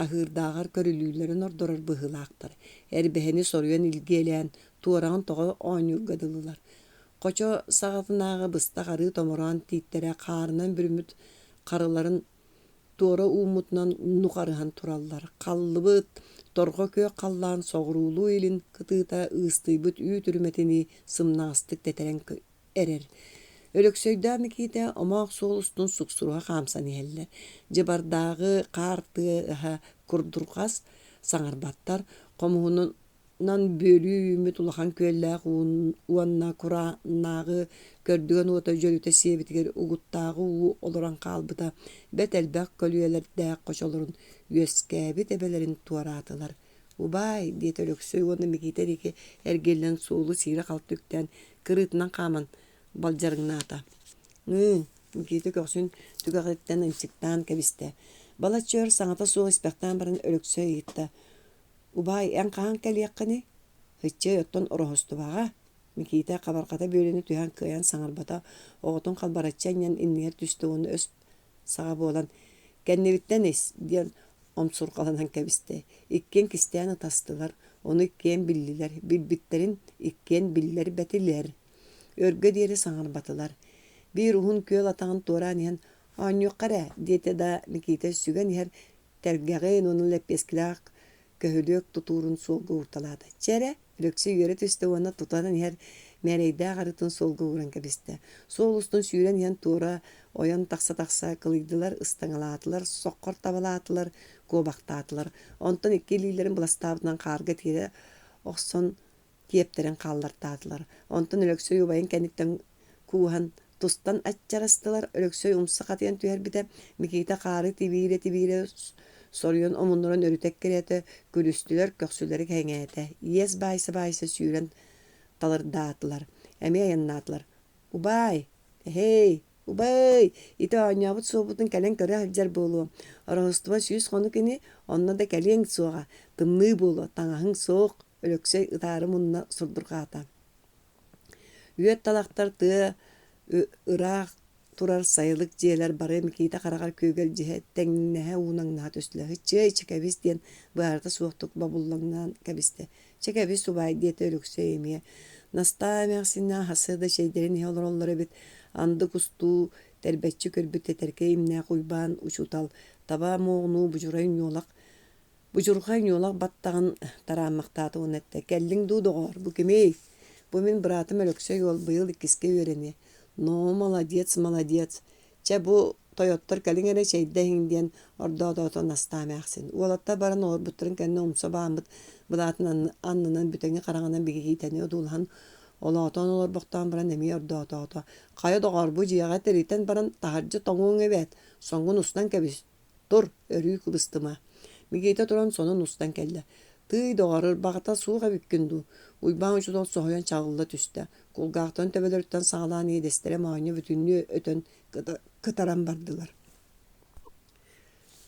аһыырдааҕар көрүлүүлэрин ордорор быһыылаахтар. Эрбэһини соруйан илгиэлээн туораҕын тоҕо оонньуургадылылар. Хочо саҕатынааҕы быстах арыы томороон тииттэрэ хаарынан бүрүмүт харыларын туора ууммутунан нух арыһан тураллар. Халлыбыт торго күөх халлаан соҕуруулуу илин кытыыта ыыстыйбыт үүү түрүмэтини сымнаастык тэтэрэн эрэр. Өлөксөйдөө микиитэ омоох суол устун суксуруха хаамсан иһэллэр. Дьабардааҕы хаартыаһа курдурҕас саҥарбаттар, хомуһунан бүөлүү үүмүт улахан күөллээх уонна курааннааҕы көрдүгэн уота дьөлүтэ сиэбитигэр угуттааҕы уу олорон хаалбыта бэт элбэх көлүөлэрдээх хочолорун үөскээбит эбэлэрин туораатылар. «Убай» диэт өлөксөй уонна микиитэ дики эргиллэн суулу сиирэ халтүктэн кырыытынан хааман балдьарыҥнаата. Микиитэ көхсүн түгэҕиттэн ынчыктаан кэбистэ. Балачыыр саҥата суох испэхтээн баран өлөксөй ыйытта. «Убай, эн хаан кэлиэххини?» Хыччы оттон ороһустубаҕа. Микиитэ хабархата бүөлүнү түһэн кыайан саҥарбата оҕотун халбараччаанньан иннигэр түстэ уонна өс саҕа буолан «Кэннибиттэн ис» диэн омсурҕаланан кэбистэ. Иккиэн кистээн ытастылар, ону иккиэн биллилэр, билбиттэрин иккиэн биллэр бэтилэр. Өргө диэри саҥарбатылар. Биир уһун күөл атаҕын туораан иһэн «Оонньуоххара» диэтэ да микиитэ сүгэн иһэр тэргэҕин онун лэппиэскилээх көһүлүөк тутуурун суолга уурталаата. Чэрэ, өлөксүй үөрэ түстэ уонна тутанан иһэр мэрэйдээх арытын суолга ууран кэбистэ. Суол устун сүүрэн иһэн туора ойон тахса кылыйдылар, ыстаҥалаатылар, соххор табалаатылар, куобахтаатылар. Онтон икки илиилэрин быластаабытынан хаарга тиэрэ охсон киэптэрин хааллартаатылар. Онтон өлөксөй убайын кэнниттэн кууһан тустан аччарастылар. Өлөксөй умсахатыйан түһэрбитэ микиитэ хаары тибиире соруйан омуннорон өрүтек кирээтэ күлүстүлэр көхсүлэри хэҥээтэ. Иэс баайса сүүрэн талырдаатылар. Эми аяннаатылар. «Убай, эхэй, убай, ити оонньообут суобутун кэлэн көрө алдьар буолуом. Ороһустуба сүүс хону кини, онно да кэлиэҥ суоҕа, тымныы буолуо, таҥаһыҥ суох» өлөксөй ытаары мунна сурдургаата. Үөт талахтар тыа ыраах турар сайылык дьиэлэр бары микиитэ хараҕар күүгэл дьиһэ тэҥнэһэ уунаҥнаһа төстүлэр. «Хыччый, чэкэбис» диэн быһаарыта суохтук бабуллаҥнаан кэбистэ. «Чэкэбис убай» диэтэ өлөксөй эмиэ. Настаамиахсиннаах хасыыда чэйдэрин иһэ олороллор эбит. Анды кустуу тэрбэччи көрбүт тэтэркэ имнээх уйбаан учутал таба муоҕунуу бужурхай ньуолах баттаҕын тарааммахтаата уоннэтэ. «Кэллиҥ дуу доҕоор, бу кимэй? Бу мин быраатым өлөксөй уол быйыл иккиске үөрени». «Но, молодец. Чэ бу тойоттор кэлиҥ эрэ чэйдэһиҥ» диэн ордоотоото настаамиахсин. Уолатта баран оҕорбуттарын кэннэ умса бааммыт былаатын аннынан бүтэҥи хараҕынан биgigiitäni одуулаһан олоотон олорбохтоон баран эми ордоотоото. «Хайа доҕорбу дьиэҕэ тэритэн баран таһырдьа тоҥуоҥ эбэт, соҥгун устан кэбис. Тур, өрүү кыбыстыма». Мигиитэ туран сонун устан кэллэ. Тый доҕорыр баҕата суох эбиккин дуу. Уйбаан учутол соһуйан чаҕылла түстэ. Кулгаахтан төбөлөрүттэн саҕалаан иэдэстэрэ маанньа бүтүннүө өтөн кытаран бардылар.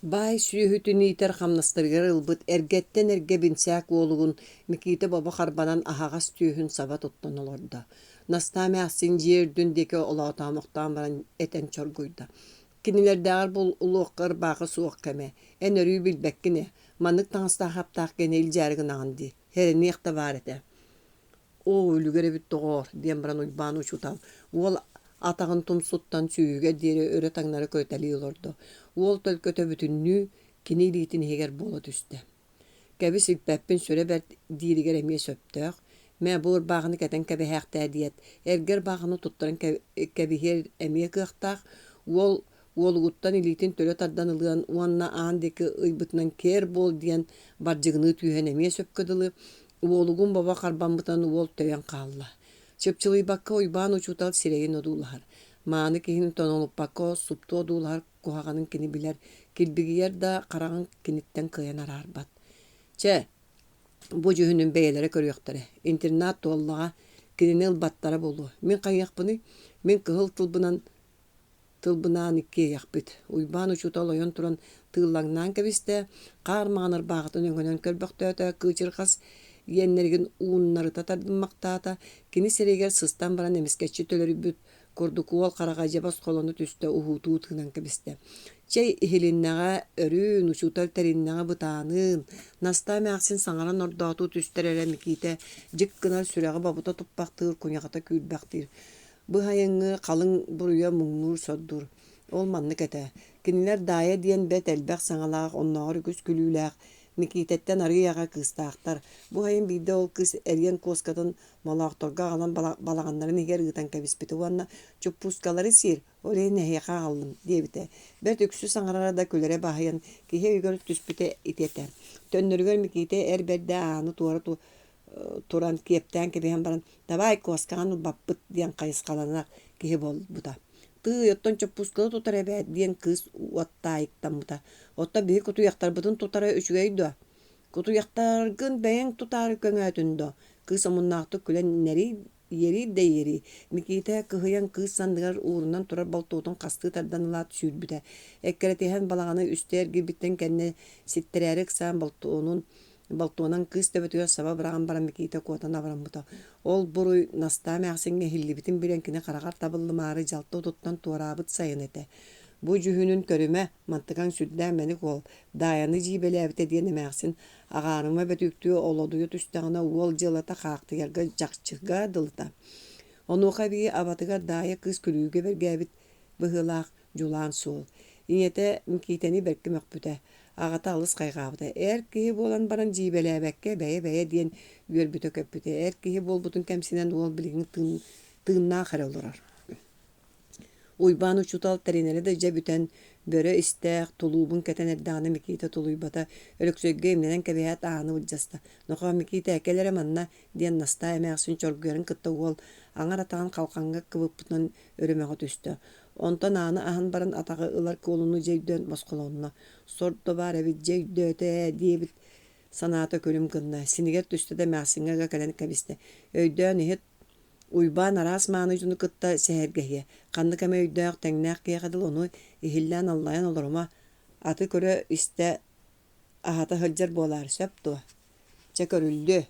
Бай сүүһүтүн иитэр хамнастырыгар ылбыт эргэттэн эргэ бинсээк уолугун микиитэ баба харбанан аһаҕас түүһүн саба туттан олордо. Настаамиахсин дьиэрдүн диэки олоотоомохтоон баран этэн чоргуйда. Кинилэрдэҕэр бул улуоххар баахы суох кэмэ. Эн өрүү билбэккине. Маннык таҥастаахаптаах кэнэ илдьаарыгынаҕын ди. Хэрэниэхтэ баар этэ. «Оо, үлүгэр эбит тоҕоор» диэн баран уйбаан учутал. Уол атаҕын тумсуттан сүүһүгэ диэри өрө таҥнары көтэлии олордо. Уол төлкөтө бүтүннүү кини илиитин иһигэр буола түстэ. Кэбис илбэппин сүрэ бэрт дииригэр эмиэ сөптөөх. Мэ буор бааҕыны кэтэн кэбэһээхтээ диэт. Эргэр бааҕыны туттаран кэбиһиэр эмиэ кыахтаах. Уол Uoluguttan ilitin töle tardan ılığan uanna aandeki ıybıtынан ker bol diyen barjıgını tüyhenemeye söpködülı. Uolugun baba karbambıtan uol töyen kalla. Çıpçılıy bakka uybaan uçutal sireyin odulahar. Maanı kihin tonolup bakka suptu odulahar kuhaganın kini biler. Kilbigiyer da karağın kinitten kıyan ararbat. Çe, bu cühünün beylere körüyoktare. İnternat tollağa kinini ılbattara bolu. Min kayak bunu, min kıhıl tılbınaan ikkiye yakbıt. Uybaan uçutal oyon turan tığlangnan kebiste, qar mağanır bağıtın öngönön kölböktöötö kıçırkas yenlergin uunları tatardınmaktata, kini sereger sıstan baran emisketçi tölörü büt, kurduk uol qaragajabas kolonu tüste uhutu tığnan kebiste. Çey ihilinnağa örün uçutal terinnağa bıtanın, nasta məxsin sangaran ordatu tüsterere mikite, jik gınar süreği babuta tuppaktır, kunyakata külbaktir. Bu hayıngı kalın buruya muğnur soddur. Olmanlık ete. Kiniler daya diyen bet elbek sanalaq, onnağı güz külüylaq. Mikitetten arıyağa kıstağıttar. Bu hayın bir de ol kız eriyen koskatın malaqtorga alan balağanların eger ıtan kabispeti vanna çok puskaları sir. Oley nehyaka aldım diye bite. Bet öksü sanarara da külere bahayan kihe ügör tüspüte itete. Tönörgör mikite erberde anı turan kiyepten kebehen baran dabay koskan bappıt diyen kayıskalanlar kihe bol buda. Tığ yotton çöpüskılı tutar ebe diyen kız uatta ayıktan buda. Otta büyük kutu yaktar budun tutara üçgeydi. Kutu yaktar gın beyen tutar köngötündü. Kız omunnaktı külen neri yeri de yeri. Mikite kıhıyan kız sandıgar uğrundan turar baltoğutun kastığı tardan ılat sürbüde. Ekkeretehen balağını üster gibitten kendine sittirerek san baltoğunun kız töbötüyor sabah bırağın baran mikite kuatan avran buta. Ol buruy nasta məxsinge hillibitin bilenkine karagar tabıllı mağarı jaltı tuttan tuarabıt sayın ete. Bu cühünün körüme mantıkan südden menik ol. Dayanı jibelebite diyen məxsin. Ağarıma betüktüğü oloduyu tüstağına ol jılata kalktı yerga jakçıga dılta. Onuqa bir abatıgar daya kız külüge bergebit bıhılaq julan sol. İnyete mikiteni berki mökbüte. Ağata alыс kayğabıda. Erkihi bolan baran jibelebekke beye diyen üyerbüte köpbüte. Erkihi bol butun kemsinen ol biligin tığınna xare olurar. Uybaan uçutal terinere de jebüten böre istek tulubun keten erdağını mikite tuluybata ölüksögge imlenen kebeyat ağını ucasta. Noqa mikite ekelere manna diyen nasta emeğsin çorgörün kıtta ol. Aňar atağın kalkanga kıvıpputan örümeğe tüstü. Ondan ağını ahın baran atağı ılar kolunu jeydön boskolonuna. Sordu var evi jeydöte diyebit sanata kölüm kınna. Siniger tüstü de mäxsinge gakalenik kabiste. Öydön ihit Uybaan aras maanıcını kıtta sehergehiye. Kandı keme öydöğük tengnäk kiyakadıl onu ihillan allayan oluruma. Atı körü iste ahata hılcar bolar söptu. Çek örüldü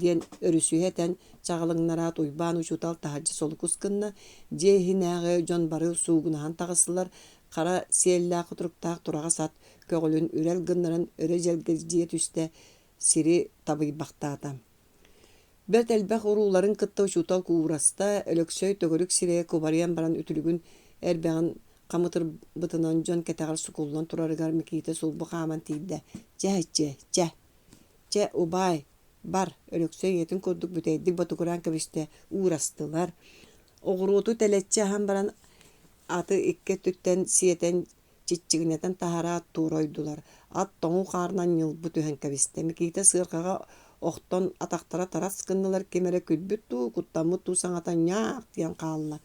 diyen örüsüheten çağılınlarat uybaan uçutal tahacı solukus kınna. Jehinäge jon barı suğunahan tağısılar. Kara siyellä kuturuktaq turağa sat. Kögülün ürel gınların öre jelgejiye tüste siri tabi baktaata. Bert elbэх uruların kıtta uçutal kuğurasta ölöksöy tögörük sireye kubariyan baran ütülügün erbäğin kamıtır bıtınan jon keteğar sukullan turarıgar mikite sulbu qaman tiyde. Ce ubay bar ölöksöy yetin kurduk büteydik batukuran kebiste uğrastılar. Oğrutu teletçe ham baran atı ikke tütten siyeten çitçigineten tahara turoydular. At toğu qarnan yılbu tühen kebiste mikite sığırkağa Oxton ataktara taras kındılar kemere külbüttü, kuttamuttu saňatan ýaq diýen qaalla.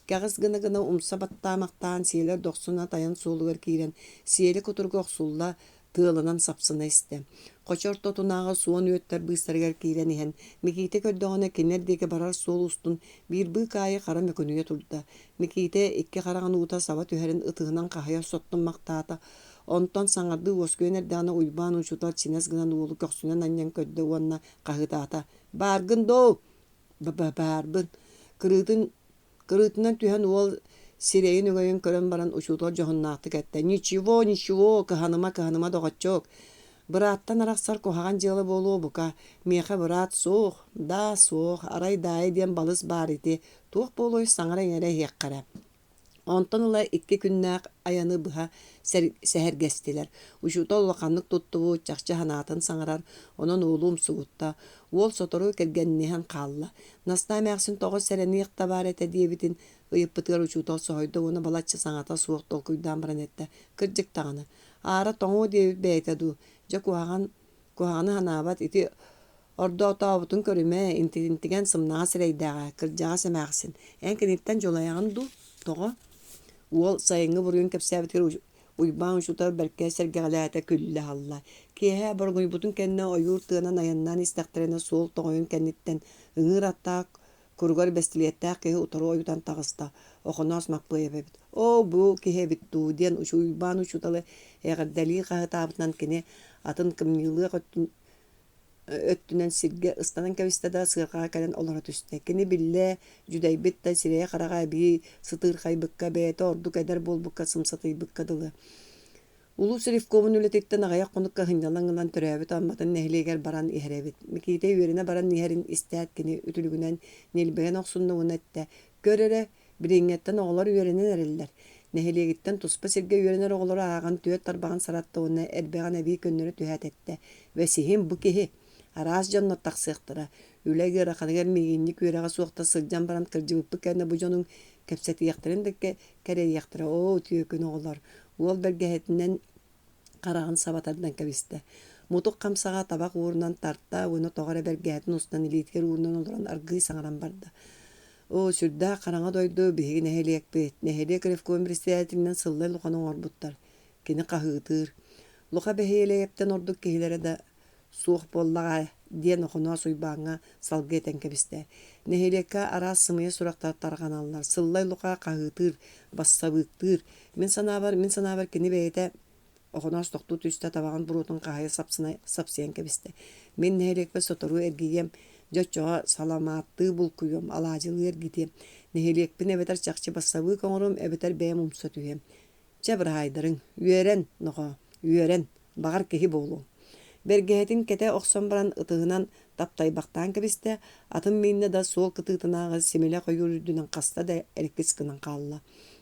Kägis gına umsa battamaktan siýeler doksuna tayan suulugar kiren, siýeli kuturga oksulla tığılınan sapsına iste. Koçor totunağa suon ötler bıysargar kiren ihen, mikite kördöğüne kinerdeki barar suol ustun bir bık ayı kara mökünüye turda. Mikite iki karağın uta sava tüherin ıtığınan kahaya sottunmaktata, Ondan saňardy osköner dana uybaan uçutal çines gınan uolu köksünen anyan ködde uanna kahıtata. Bargın do! Barbın. Kırıtından tühen uol sireyin ögöyen kören baran uçutal johunnaktı kette. Niçivo, kıhanıma dogatçok. Bırattan araksar kohagan jılı bolu buka. Meğe bırat soğuk, da soğuk, aray dayi diyen balız bar iti. Tuğ boloy saňara yere hekkara. Онтон ыла 2 күннәк аяны быһа сэһэргэстилэр. Ушута улаканнык туттубу чахча ханаатын саҥарар, онон уулуум сугутта. Уол сотору кэргэнниһэн хаалла. Наста мээхсин тоҕо сэрэниих табаар этэ диэбитин ыйыппытыгар учуутал соһойдо уна балачча саҥата суох толкуйдаан баран этэ. Кырдьыктаҕаны. Аара тоҥуу диэбит бэйэтэ дуу. Дьэ куһаҕаны ханаабат ити ордоотообутун көрүмэ интигэн сымнаҕа сирэйдээҕэ кырдьаҕа сэмээхсин. Эн киниттэн дьулайаҕын дуу тоҕо. Уол сайыҥҥы буруйун кэпсээбитигэр уйбаан учутар бэркэ сэргэҕэлээтэ күллэ халла. Киэһэ боргуйбутун кэннэ ойуур тыанан аяннаан истэхтэрэнэ суол тоҕойун кэнниттэн ыҥыыр аттаах куругар бэстилиэттаах киһи утару ойутан таҕыста охоноос маппыйабэбит. Бу киһи эбит дуу диэн уйбаан учуталы эҕэрдэлии хаһытаабытынан кини атын кымньыылыах өттүнэн сиргэ ыстанан кэбистэ сыарҕаҕа кэлэн олоро түстэ. Кини биллэ дьүдэйбит да сирэйэ хараҕа bii сытыырхайбыкка бэйэтэ ордук эдэр буолбукка сымсатыйбыкка дылы. Улус рифкомун үлэтиттэн аҕайах хонукка хыннялан ылан төрөөбүт амматын нэһилиэгэр баран иһэрэбит. Микиитэ үөринэ баран иһэрин истээт кини үтүлүгүнэн нилбэген охсуннугун этэ. Көрөрэ бириҥҥэттэн оҕолор үөринэн эриллэр. Нэһилиэгиттэн туспа сиргэ үөринэр оҕолоро ааган түөт тарбаҕын сараттауына эрбэҕэн эбии көннөрү түһээт этэ. Вэсиһим бу киһи араас дьонно тахсыахтара. Үлэгэр аханыгар миигинник үөрэҕэ суохта сылдьан баран кырдьыбыппы кэннэ бу дьонуң кэпсэтиэхтэрин да кэрэйиэхтара. Түйөкүн оҕолор. Уол бэргэһэтинэн хараҕын сабатардан кэбистэ. Мутук хамсаға табак уурунан тарта, уну тоҕара бэргэһэтин устан илиитигэр уурунан олорон аргыы саҥаран барда. Сүрдää хараҥа дойду биһиги нэһилиэкпит. Нэһилиэк рифком председателинэн сыллай луханың орбуттар. Кини хаһыытыыр. Луха бэһиэлэйэптэн ордук киһилэрэ да суох боллаҕа диэн охоноос уйбааҥҥа салгыэтэн кэбистэ. Нэһилиэкка араас сымыйа сурахтар тарҕаналлар. Сыллай луха хаһыытыыр, бассабыыктыыр. Мин санаабар кини бэйэтэ охоноос тохтуу түстэ табаҕын буруутун хаһайа сапсыйан кэбистэ. Мин нэһилиэкпэ соторуу эргийэм, дьоччоҕо саламааттыы булкуйуом, алаадьылыы эргитиэм. Нэһилиэкпин эбэтэр чахчы бассабыык оҥорум, эбэтэр бэйэм умса түһүөм. Дьэ бырайдарыҥ, үөрэн, нохо, үөрэн, баҕар киһи буолуҥ. Бэргэһэтин кэтэ охсон баран ытыһынан таптайбахтаан кэбистэ, атын мииннэ да суол кытыытынааҕы симилэ хойуур үрдүнэн хаста да эриккис кынан хаалла.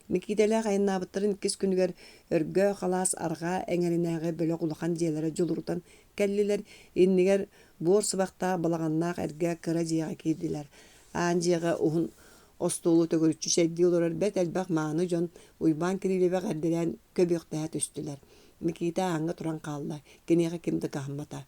Микиитэлээх айыннаабыттарын 2 күнүгэр өргөө халаас арҕаа эҥэринээҕи бөлөк улахан дьиэлэрэ дьулурутан кэллилэр иннигэр буор сыбахтаа балаҕаннаах эргэ кыра дьиэҕэ киирдилэр. Аан дьиэҕэ уһун остуолу төгөрүччү сэйдии олорор бэт элбэх мааны дьон уйбаан кирилибэх эрдилээн көбүөхтэһэ түстүлэр. Микиитэ ааҥҥа туран хаалла, киниэхэ кимди каһаммата.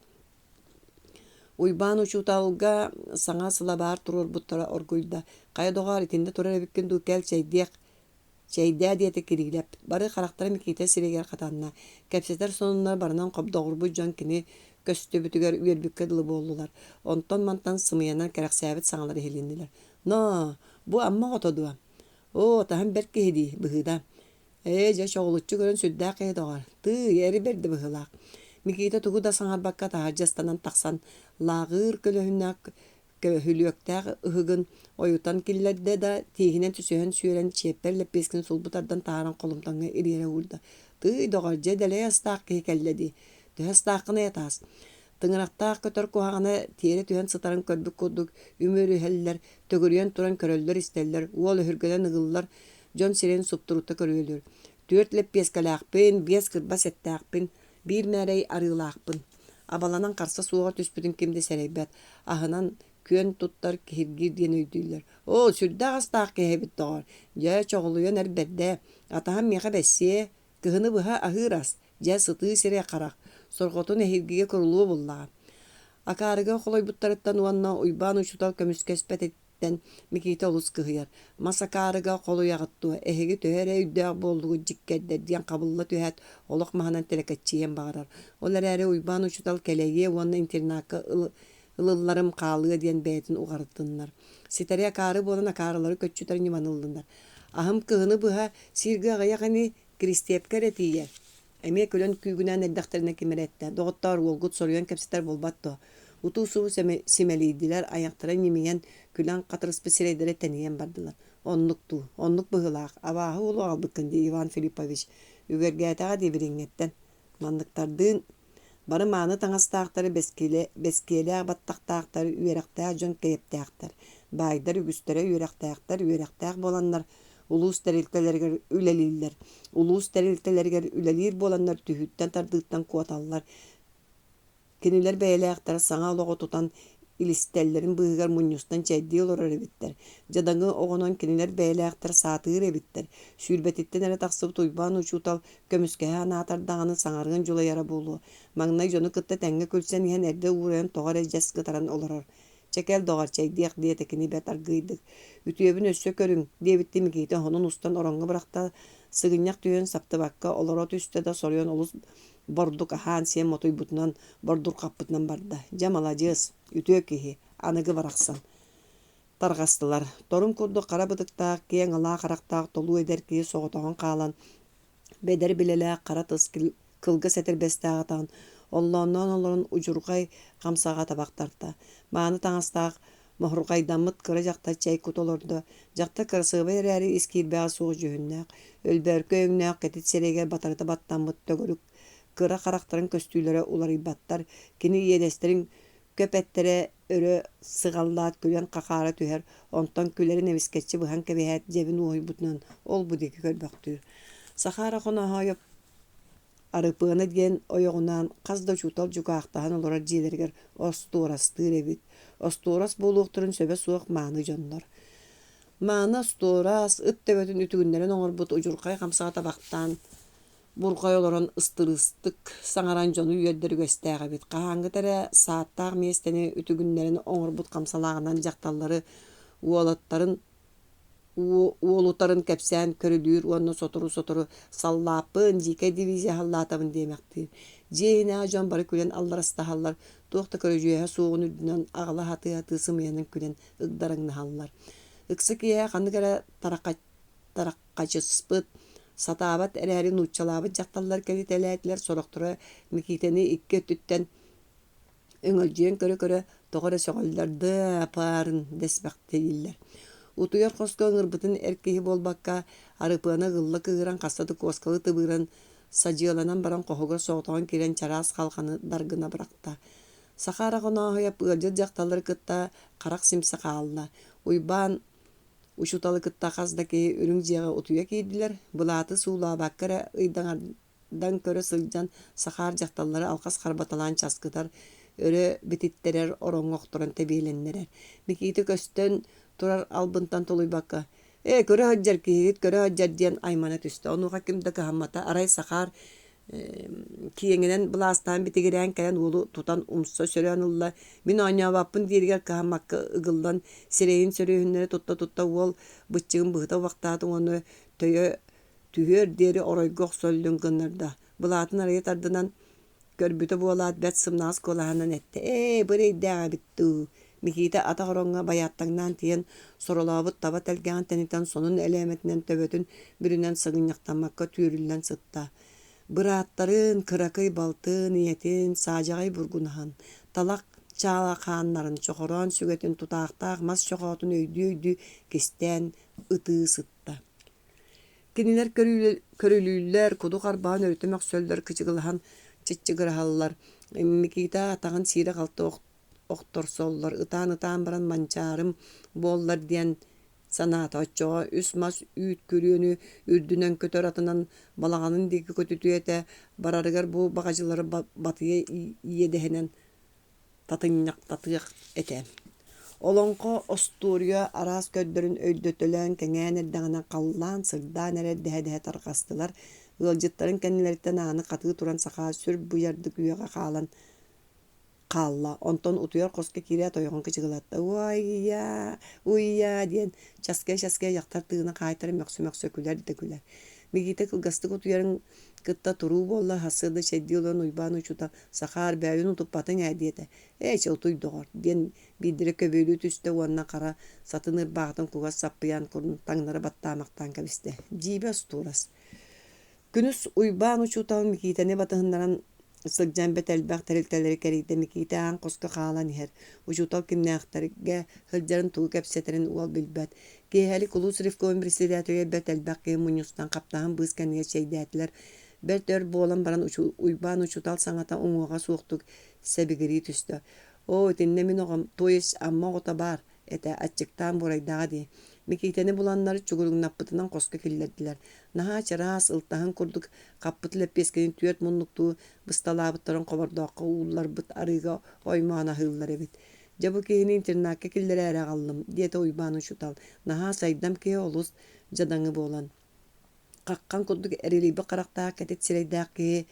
Уйбаан учууталга саҥа сылабаар турурбуттара оргуйда. Хайа-доҕоор итинде турар эбиккин дуу кэл чэйдээ диэти кирилэп. Бары харахтара микиитэ сирэйгэр хатанна. Кэпсэтэр сонуннар барынан хобдоҕурбут дьон кини көстөбүтүгэр үөрбүккэ дылы буоллулар. Онтон мантан сымыйанан кэрэхсээбит саҥалар иһилииннилэр. Бу амма отодуа. Таһан бэр киһи быһыда. Дьэ чоҕулуччу көрөн сүрдää киһи доҕор. Эри берди быһылаах. Микиитэ тугу да саҥарбакка таһаардьастанан тахсан лааҕыыр көлөһүнээх хүлүөктээх ыһыгын ойутан киллэрдэ да тииһинэн түсөһөн сүүрэн чиэппэр лэппиэскин сулбутардан тааран холумтаҥҥа ириэрэ уурда. Доҕор дьэ дэлэйэ астаах киһи кэллэди. Төһө астааххына ятаас. Тыҥырахтаах көтөр куһаҕана тиэрэ түһэн сытарын көрбүк курдук үмүрүһэллэр, төгүрүйэн туран көрөллөр истэллэр, уол өһүргэлэн ыгыллар дьон сирен суптурутта көрүөлүр. 4 лэппиэскэлээхпин, 5 кырбас эттээхпин, 1 мээрэй арыылаахпын. Абаланан харса суоҕа түспүтүн кимди сэрэйбэт. Аһынан күөн туттар киһиргиир диэн өйдүүлэр. Сүрдээх астаах киһэбит доҕор. Дьэ чоҕулуйан эрбэрдэ. Атаһан миэхэ бэссиэ, кыһыны быһа аһыырас. Дьэ сытыы сирэ харах. Сорҕотун эһиргиге көрүлүү буллаҕа. Акаарыга холойбуттарыттан уанна уйбаан учутал көмүскэспэт еттен микиитэ олус кыһыйар. Масакаарыга холуяҕыттуа эһиги төһөрэ үддээх буоллугу дьиккэрдэр диэн кабылла түһээт олох маһынан тэлэкэччиэн баҕарар. Ол эрээри уйбаан учутал кэлэйиэ уонна интернаакка ылылларым хаалыа диэн бэйэтин уҕарыттыннар. Ситэрэ акаары буолан акаарылары көччүтэр ньыманыллынар. Аһым кыһыны быһа сииргэ аҕайахани кристиэпкэр этиийэр. Эмиэ көлөн күүгүнэн эрдэхтэринэ кимэрэттэ. Доҕоттоор уолгут соруйан кэпсэтэр болбатто. Утуусуу симэлийдилэр айахтара нимиэн күлэн хатырыспы сирэйдэрэ тэниэн бардылар. Оннук быһылаах. Абааһы улу албыккын ди Иван Филиппович. Үгэргээтэҕэ дибириҥҥэттэн. Манныктардыын бары мааны таҥастаахтары бэскиэлээх баттахтаахтары үөрэхтээх дьон кэйэптээхтэр. Баайдар үгүстэрэ үөрэхтээх боланнар. Ulus teriltelerger üleliller. Ulus teriltelerger ülelir bolanlar tühütten tardıktan kuatallar. Kiniler beyleğler sana oloğu tutan ilistellerin bıhıgar munyustan çeddi olur ebitter. Jadangı oğunan kiniler beyleğler saatır ebitter. Sülbetitten ere taksıp tuyban uçutal kömüskehe anatar dağını sanargın jula yara bulu. Magnay jonu kıtta tenge külsen yihen erde uğrayan toğar ejes kıtaran olurur. Çekel doğar çeydiyak diye tekini betar gıydık. Ütüyebin össö körün diye bitti mi giyten honun ustan orangı bırakta sığınyak tüyön saptı bakka olorot üstte de soruyon oluz borduk ahan sen motoy butnan bordur kapıtnan barda. Jamalacağız. Ütüö kihi. Anıgı baraksan. Targastılar. Torun kurdu kara bıdıktaq, kiyen ala qaraqtaq tolu eder ki soğutağın qalan. Beder bilele qara tız kılgı setir bestağıtan. Ollondan olorun ucurgay kamsağa tabaqtarta. Mağını tağыстaq Mohrukaydanmıt kıra jakta çay kut olurdu. Jakta kırsığı vereri iskilbeğe soğuk jühünnaq. Ölberke öňnäq ketit serege batarıta battanmıt tögörük. Kıra karakterin köstüylere ular battar. Kini yedesterin köpettere örö sıgallat külen kakara tüher. Ondan külerin evisketçi bıhan kebehet cebin uğuy butnan. Ol bu deki kölbaktır. Sahara kona hayop arıpığını diyen oyoğundan qazda çutal cukaqtahan olara jilerger osturastır ebit. Osturas boluqturun söbe suaq mağını jonlar. Mağını osturas ıt töbötün ütügünlerin oňor but ucurqay kamsağa tabaqtan burqay olaran ıstırıstık saŋaran jonu üyedleri göstəğe bit. Qahaŋgı tere saattaq miesteni ütügünlerin oňor but kamsalağından jaktalları uolattарын uolutарын kepsen körülür, onu sotoru sallapın, jike divizya hallatabın demektir. Jeyna jon bari külen allarasta hallar, toqta körüjüye soğun üdünen ağla hatı sımıyanın külen ıgdarıngны hallar. Iqsı kiye qandı kere tarakkaçıspıt, satabat ereri nutçalabıt jaktallar kelit eletler soroktura mikiteni ikke tütten öňöljen köre toğara soğollarda aparın desbekteýiller. Utuyor koska ıngırbıtın erkehi bolbakka arıpığına gıllı kıgıran kastadı koskalı tıbıran sajyalanan baran kohuga soğutağın kiren çaras halkanı dargına bırakta. Sakara konağı yap ılcı jaktaları kıtta karak simsi kalına. Uyban uşutalı kıtta kazdaki ürüngjeğe utuya kiydiler. Bulatı suğla bakkara ıydanardan köre sılcan sakar jaktalları alkas karbatalan çaskıtar. Öre bititterer orongoqturan tebilenlerer. Mikiti köstön turar albıntan toluy bakka. Köre hajjar kihit, köre hajjar diyen aymana tüstü. Onu hakimde kahammata aray sakar kiyengenen blastan bitigiren kelen ulu tutan umsa sören ulla. Min onya vapın diyerger kahammakka ıgıldan sireyin sörehünleri tutta ol bıççığın bıhta vaktatın onu tühör deri oroygoq söllün gınırda. Bulatın araya tardınan körbüte bolat bet sımnaz kolahanan etti. Bırey dağa bittu. Mikita ata horonga bayattagnan tiyen sorolabıt taba telgan tenitan sonun elemetinden töbötün birinden sığınyaktanmakka tüyrüllen sıtta. Bıraatların kırakay baltı niyetin sacagay burgunahan. Talak çağla kanların çokoran sügetin tutaqtaq mas çoqotun öydü kisten ıtı sıtta. Kiniler körülüller kudu qarbağın örütümek söller kıçıgılhan çıçıgırahallar. Mikita atağın sire qaltı oktorsollar, ıtan baran mançarım bollar diyen sanat açığa üsmas üyt körüyönü ürdünen kötör atınan balağanın deki kötütüyete bararıgar bu bagacıları batıya yedehenen tatıyaq ete. Olonko Osturiya aras köddörün öydötölön kengän erdağına qallan sırdan ere dehe tarqastılar. Ilcıtların kendileritten anı qatığı turan sağa sür bu yardı güyağa qalan qalla. Onton utuyor koska kiriya toyoğun kıçıgılatta. Uyya diyen çaskaya yaktar tığına kaytarı möksö küler de küler. Migite kılgastık utuyorun kıtta turu bolla hasırda şeddi olan uyban uçuta sakar bəyün utup batın ädiyete. Utuy doğar diyen bildire köböylü tüste onna kara satınır bağıtın kuga sappıyan kurun taŋları battamaktan kabiste. Jibe osturas. Günüs uyban uçutan mikitene batıhındaran sılcan betelbaq terilteleri keride mikitaan qoska qalan her. Uçutal kimnäxterge hıljarın tuğu kepseterin ual bilbet. Keheli kulus rifkoin brisidatoya betelbaq ke munyustan kaptahan bızkaniye şeydätiler. Beltör bolan baran uyban uçutal saŋata uŋuğa suuqtuk sebigiri tüstü. O tinne min oğam toyes amma ota bar ete açıktan buraydağa di. Mikiteni bulanları çugurungnapпытынан koska killediler. Naha çaras ıltahan kurduk kappıtı leppeskenin tüyet munluktu bıstalabıtların kobardoqqa uullar bıt arıga oymana hıllar ebit. Jabu kehini internakka killere ere gallım diyete uybanın şutal. Naha saydam kehe olus jadаңы bolan. Kakkan kurduk erilibi qarakta ketet sireydaki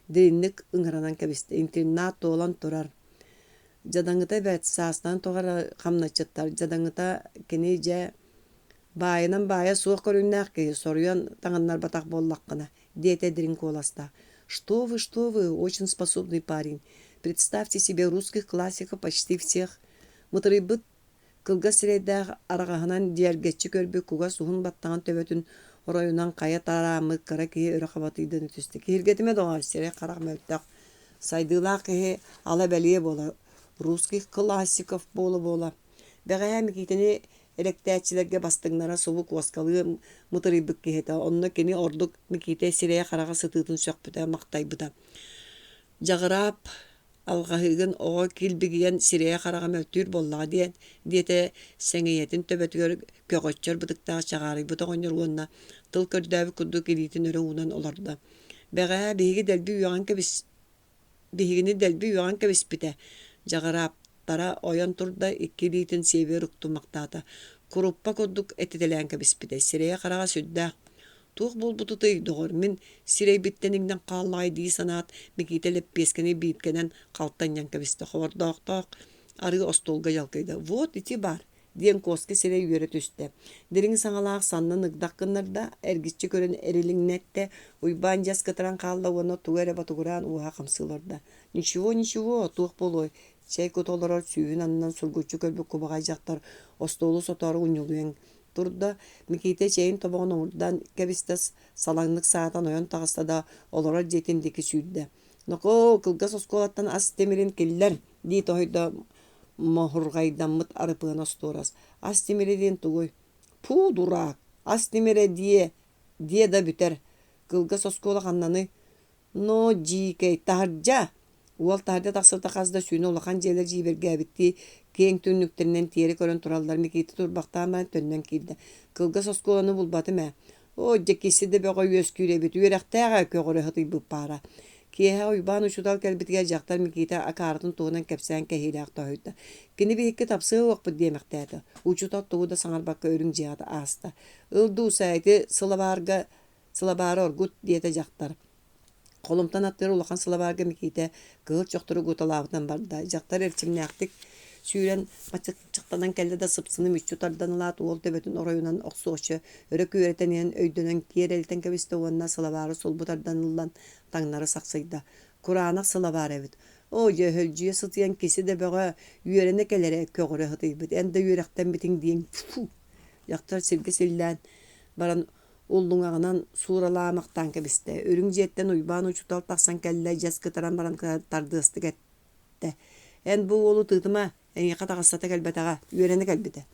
derinlik ıngıranan kebiste internat olan turar. Jadаңыта bät saastan toğara kamnaçıttar. Jadаңыta kenije Bayынан бая суық көріннәк ке, соруян таңаннар батақ боллаққына. Дете дринк оласта. Что вы, очень способный парень. Представьте себе русских классиков почти всех. Мытырыбыт кылга сирейдәғ арағағынан дияргетчі көрбі куға суғын баттаған төбөтін оройынан қая тарамы кара кеге өрі қабатыйдың үтісті. Кергетіме доғар сире қарақ мөлттәқ. Сайдыла кеге ала бәлие бола. Русских классиков бола. Бәғая мекетіне Электәчилерге бастыңнара собук воскалы мутырыбык кехете. Онна кени ордук миките сирeye қараға сытытын сөкпіті мақтайбыда. Жағырап алғағығын оға келбігіген сирeye қараға мөлтүр боллаға диете сәңейетін төбетігер көғөтчөр бұдықтағы чағары бұда ғонер онна тыл көрдәбі күрдік елейтін өрі унан оларда. Бәға бігігіні дәлбі юған кәбіс біті. Жағырап Тара оян турда икки биитин север уктумактаата. Куруппа курдук этителен кебиспите. Сирeye карага сүддә. Тух булбуту тыйдыгор. Мин сирей биттенingden каллай дии санаат микителеп пескени бииткенен калттаньян кебисте. Хордокток ары остолга ялкайда. Вот ити бар. Диен коски сирей үйөрө түстө. Дерин саңалаак саннын ыгдаккыннарда эргиччи көрөн эрилиңнетте уйбан жас кытыран калла оны тугере батугуран уха камсыларда. Ничего, тух болой. Чей көтолорор сүйін анынан сургучу көлбік кубағай жақтар остолу сотары ұнылуен. Турда микейте чейін тобағын оңырдан кәбістес салаңлық саатан ойын тағыстада олорор жетіндекі сүйді. Ноқо кылгас осколаттан ас темерин келлер дейт ойда мохурғайдан мұт арыпығын осторас. Ас темереден тугой. Пу дурак, ас темере дие да бүтер. Кылгас осколы қаннаны. Но жикей тахаржа. Уол тахарда тақсырта қазда сүйіні олақан жерлер жиберге әбітті кең түнніктерінен тері көрін туралдар мекейті турбақтан бән төннен келді. Кылға сосколаны бұлбаты мә. О, жекесі де бәға өз күйре біт, үйрәқтәға көғыры хыты бұп пара. Кеға ұйбан ұшудал кәлбітіге жақтар мекейті акарытын туғынан кәпсән кәхейләқ тойды. Кені бейікке тапсы оқпы демектәді. Учутат туғыда саңарбаққа өрін жиғады аста. Үлді ұсайды сылабары оргут дейті жақтар. Қолымтан аттыры улақан сылабарға мекейте кығыл жоқтыры ғуталабыдан барда. Жақтар әрчімнәқтік сүйрен бачықчықтадан кәлді да сыпсыны мүшчутардан ұлат ол төбетін орайынан оқсуғышы өрі көретенен өйдөнен кер әлтен кәбісті оғанна сылабары сол бұтардан ұлан таңнары сақсайда. Құранақ сылабары әбіт. О, жүйе сытыян кесі де бөға үйеріне кәлері көғыры ғыты біт. Әнді үйерақтен бітің дейін. Жақтар сілгі сілден баран Уллуңағынан сураламақтан кәбісті. Өрің жеттен уйбан учутал тақсан кәлі жас кытаран баран тарды ыстық әтті. Ән бұл олу тұтыма, әне қатағастата кәлбетаға, үйерені кәлбеті.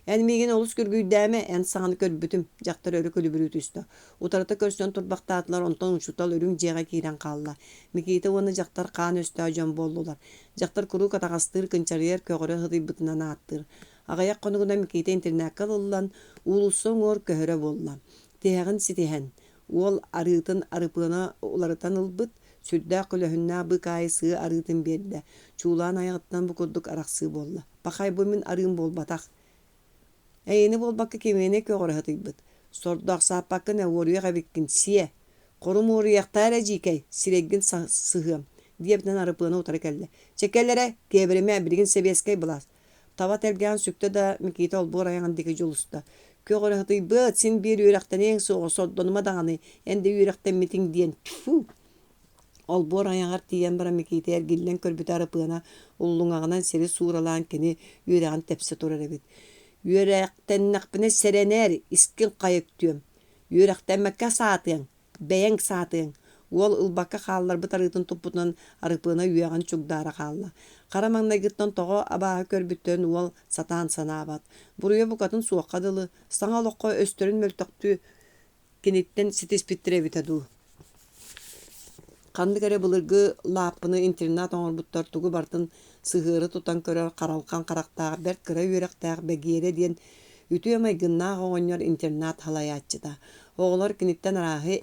Ән меген олыс көргүйдәме, ән сағаны көрбітім, жақтар өрі көлі бүрі түсті. Утарыта көрсен тұрбақта атылар, онтан учутал өрің жеға кейрен қалыла. Мекейті оны жақтар қан өсті ажан болдылар. Жақтар күру қатағастыр, кінчарыер көғыры ғыды бұтынан аттыр. Ағаяқ қонығына мекейті интернәккал олылан, улусын ор көхірі болла. Тегін сетеген. Ол арытын арыпына оларытан ылбыт, сүрдә көлөһүннә бык айсы арытын берді. Чулан аяғыттан бұкырдық арақсы болла. Бақай бұмын арым болбатақ. Әйені болбаққа кемене көғыры хытыйбыт. Сордақ саппақын әуіріе ғабеккін сие. Қорым орияқтар әжикей, сирегін сығым. Диептен арыпына ұтары кәлді. Чекелері кебіріме бірігін себескей бұлас. Тават әлген сүкті да мекейті ол бұғыр аяғандегі жолысты. Көғыры хытыйбыт, сен бір үйрақтан ең соғы сордоныма дағаны, әнді үйрақтан метің дейін. Ол бұғыр аяғар тиен бара мекейті әргелден көрбіт арыпына ұллыңағынан сері суыралан кені үйрағын тәпсі тұрар әбет. Үйрақтан нақпіне сәренер, искін қайып түйім. Үйрақтан мәкка саатың, бәйін саатың. Ол ылбаққа қалылар бұт арытын тұппытынан арыпына үйаған чүгдары қалыла. Қарамаңна гіттен тоғы абаға көрбіттен ол сатан санабат. Бұруя бұқатын суаққадылы, саңа лоққа өстерін мөлтіқті кенеттен сетес біттіребітаду. Қанды кәрі бұлырғы лапыны интернат оңыр бұттар тұғы бартын сығыры тұтан көрер қаралқан қарақтағы бәрт кірі үйректағы бәгере ден Ütüye maygınnağı oğonyor internat halayatçıda. Oğlar kinitten arahı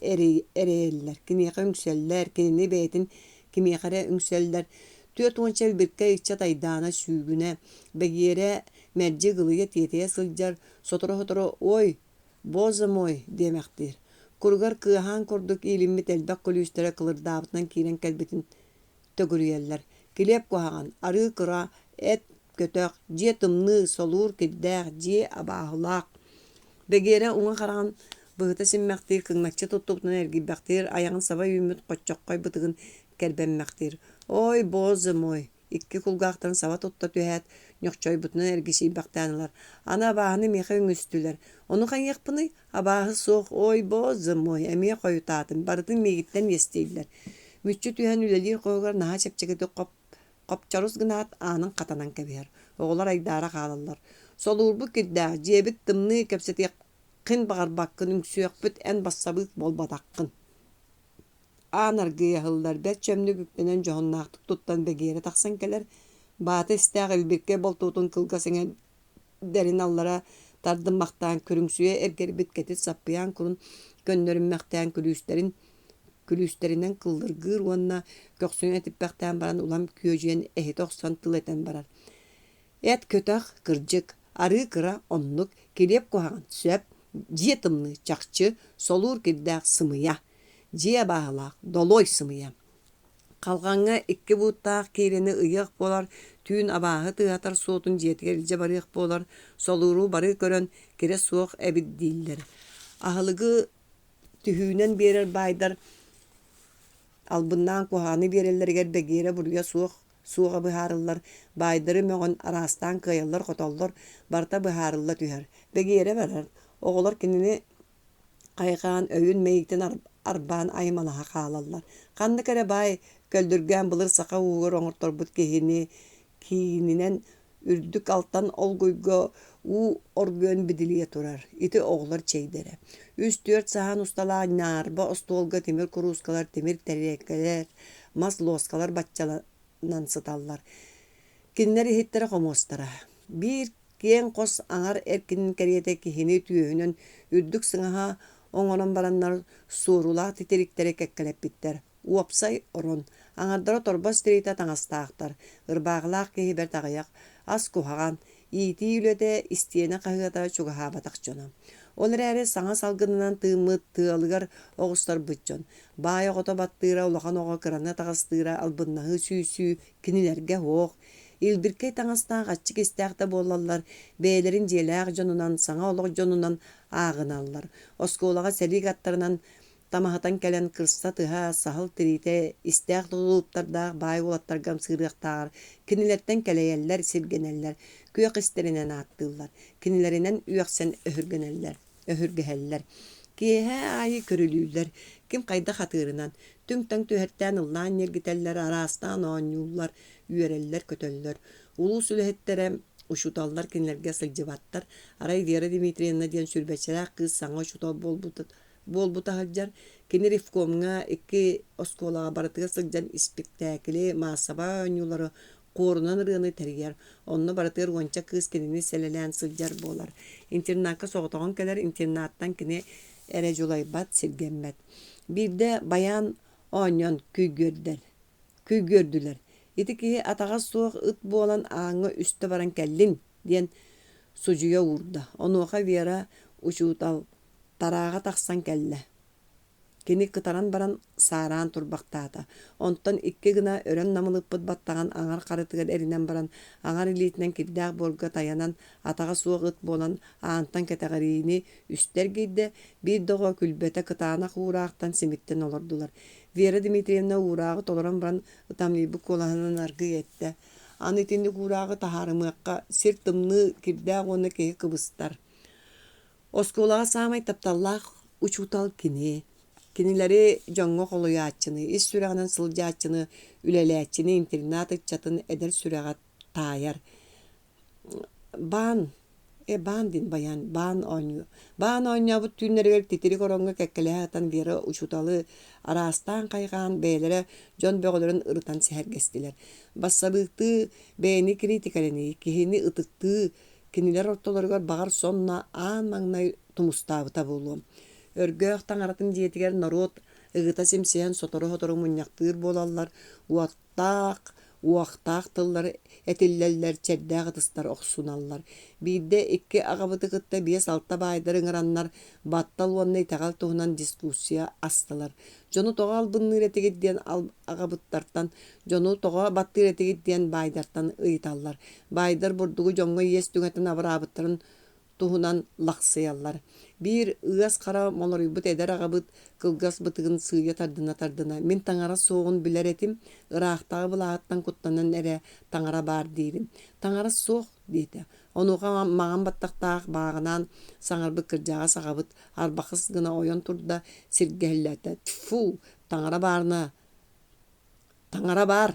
ereyeller, kiniyaka üngseller, kinini beytin kimiyakara üngseller. Tüyet onçel birke içe daydana süygüne, begire merci gılıya tiyeteye sılcar, sotora oy, bozum oy demektir. Kurgar kıhan kurduk ilimmi telbek kolüstere kılır dağıtından kiren kelbetin tögürüyeller. Kilep kohan, arı kıra, et kötök, je tımnı, solur kiddäk, je abahılak. Begere uňa garagan bıhıta simmektir, kıngmakçı tuttuğundan ergibektir, ayağın saba ümit koççokkay bıtıgın kerbemmektir. Oy bozum oy. İkki kulgaktan saba tutta tühet, nökçoy bıtınan ergisi baktanılar. Ana abahını mehe üngüstüler. Onu kan yakpını, abahı soğuk, oy bozum oy. Emiye koyutatın, barıtın megitten yesteydiler. Müççü tühen ülelir koygar, naha çepçeketi Kopçarız gınat anın katanan kebiher. Oğlar aydara kalallar. Solur bu kidda jebit tımны kepseti kın bağır bakkın üngsüyek büt en bassabık bol badakkın. Anar gıyahıllar bet çömnü güppenen johonnaqtık tuttan begere taksan keler. Batı istağıl birke bol tutun kılgasına derin allara tardınmaktan körüngsüye ergeri bitketit sappiyan kurun gönderilmekten külüsterinden kıldırgır onna köksün etipbekten baran ulam küyöjüyen ehi 90 tıl eten barar. Et kötök kırcık, arı kıra onluk, kelep kohan söp, jiye tımlı çakçı, solur kiddäk sımıya, jiye bağlak, doloy sımıya. Kalgaňa iki buttaq kireni ıyık bolar, tüün abahı tıhatar soğutun jetgerilce barıyık bolar, soluru barı görön, kire soğuk ebid diller. Ahılıgı tühünen berer baydar, albından kohanı bererler begere buraya soğuğa bıharıllar, baydırı möğün arastan kıyallar kotollar, barta bıharıllar tüher. Begere verer, oğular kendini kaygan öyün meyikten arban aymanaha kalallar. Kandı kere bay köldürgen bulur saka uğur oңurtor but kiininen ürdük alttan olguygo orgön bidiliye turar. İti oğlar çeydere. 3-4 sahan ustalar narba ostolga temir kuruskalar, temir terekeler, mas loskalar batçalanan sıtallar. Kinleri hittere komostara. Bir kien kos aňar erkinin keriyete kihini tüyühünün ürdük sıŋaha oňonon baranlar suurula titiriktere kekkelep bitter. Uopsay oron. Aňardara torbas tirita taňastaaqtar. Irbağlaq kehiber tağayak. As kuhagan. Iti ülede istiyene kahıgata çugaha batakçona. Onlar ere saňa salgınынан tığmıt tığalıgar oğustar bıççon. Baya gota battıra ulahan oğa kırana tagastıra albınnağı süysü kinilerge hoğ. İlbirkey taňastan gaççık istäqte bollallar. Beylerin jelaq jonunan saňa olaq jonunan ağınallar. Oskolaga selik attarынан tamahatan kelen kırsa tıha sahıl tirite istäq tuluptarda bay olattargam sığırıqtar. Kinilerden keleyeller sirgeneller. Kuyaq isterinen attıllar. Kinilerinden üyaksen öhürgeheller. Kihe ayı körülüller. Kim kayda hatırınan. Tüngtang tühertten ıllan yergiteller arastan oñullar. Üyereller kötöller. Ulu sülhettere uşutallar kinlerge sılcıvattar. Aray Vera Dimitriyevna diyen sürbeçeler kız sana uşutal bol buta haljar. Kini rifkomuna iki oskolağa baratıga sılcan ispektakili masaba oñulları korunan rığını teriyer. Onu baratır gonca kız kinini selelen sıljar bolar. İnternatka soğutağın keler internattan kini ereculay bat silgenmet. Bir de bayan oñon küy gördüler. İti ki atağa soğuk ıt bolan ağını üstü baran kellin diyen sucuya vurda. Onu oğa Vera uçutal tarağa taksan kelle. Kini kıtaran baran saran turbaqtata. Ondan iki gına ören namılıp bıt battağan ağar qarıtıgar erinen baran ağar ilitinden kiddağ bolga tayanan atağa soğuk ıt bolan ağantan keteğarini üster giyde bir doğa külbete kıtağına uğraqtan simitten olurdular. Vera Dimitriyevna uğrağı tolaran baran ıtamli bu kolahanan argı etti. Anitindi uğrağı taharımıqqa sirtımlı kiddağ onu kehi kıbıstar. Oskolağa samay taptallaq uçutal kini. Kinileri jongo koloyatçını, is süreğinin sılcatçını, üleleatçını, internat etçatını eder süreğat tayar. Ban din bayan, ban oynuyor. Ban oynuyor bu tünleri titiri koronga kekkele hatan Vera uçutalı arastan kaygan beylere John Begoler'ın ırıtan seher gestiler. Bassabıqtı, beyni kritikaleni, kihini ıtıktı, Kiniler ortalarıgar bağır sonna an magnay tumustavıta bolum. Örgöөх taҥaratın dietiger narot ıgıta simsiyen sotoru munyaktır bolallar. Uақтақ tılları etilleller çeddäq ıtıstar oxsunallar. Bidde iki ağabıtı gıtta 5-6 baydarın ıranlar battal vannay tagal tuğunan diskussiya astılar. Jonu toğal bınnır etegit diyen ağabıttartan, jonu toğa battır etegit diyen baydartan ıytallar. Baydar burdugu jonga yes tüŋetin abrabıttарын tuğunan laqsıyallar. Bir ıas kara molorybut eder ağabıt kılgas bıtığın sığıya tardına. Min taŋara soğun biler etim, ıraqtağı bılağıttan kuttanan ere taŋara bar dirim. Taŋara soğuk deydi. Onuğa mağan battaqtaq bağınan saŋarby kırjağa sağabıt arbaqыс gına oyon turda sirgehillete. Tfu, taŋara barna. Taŋara bar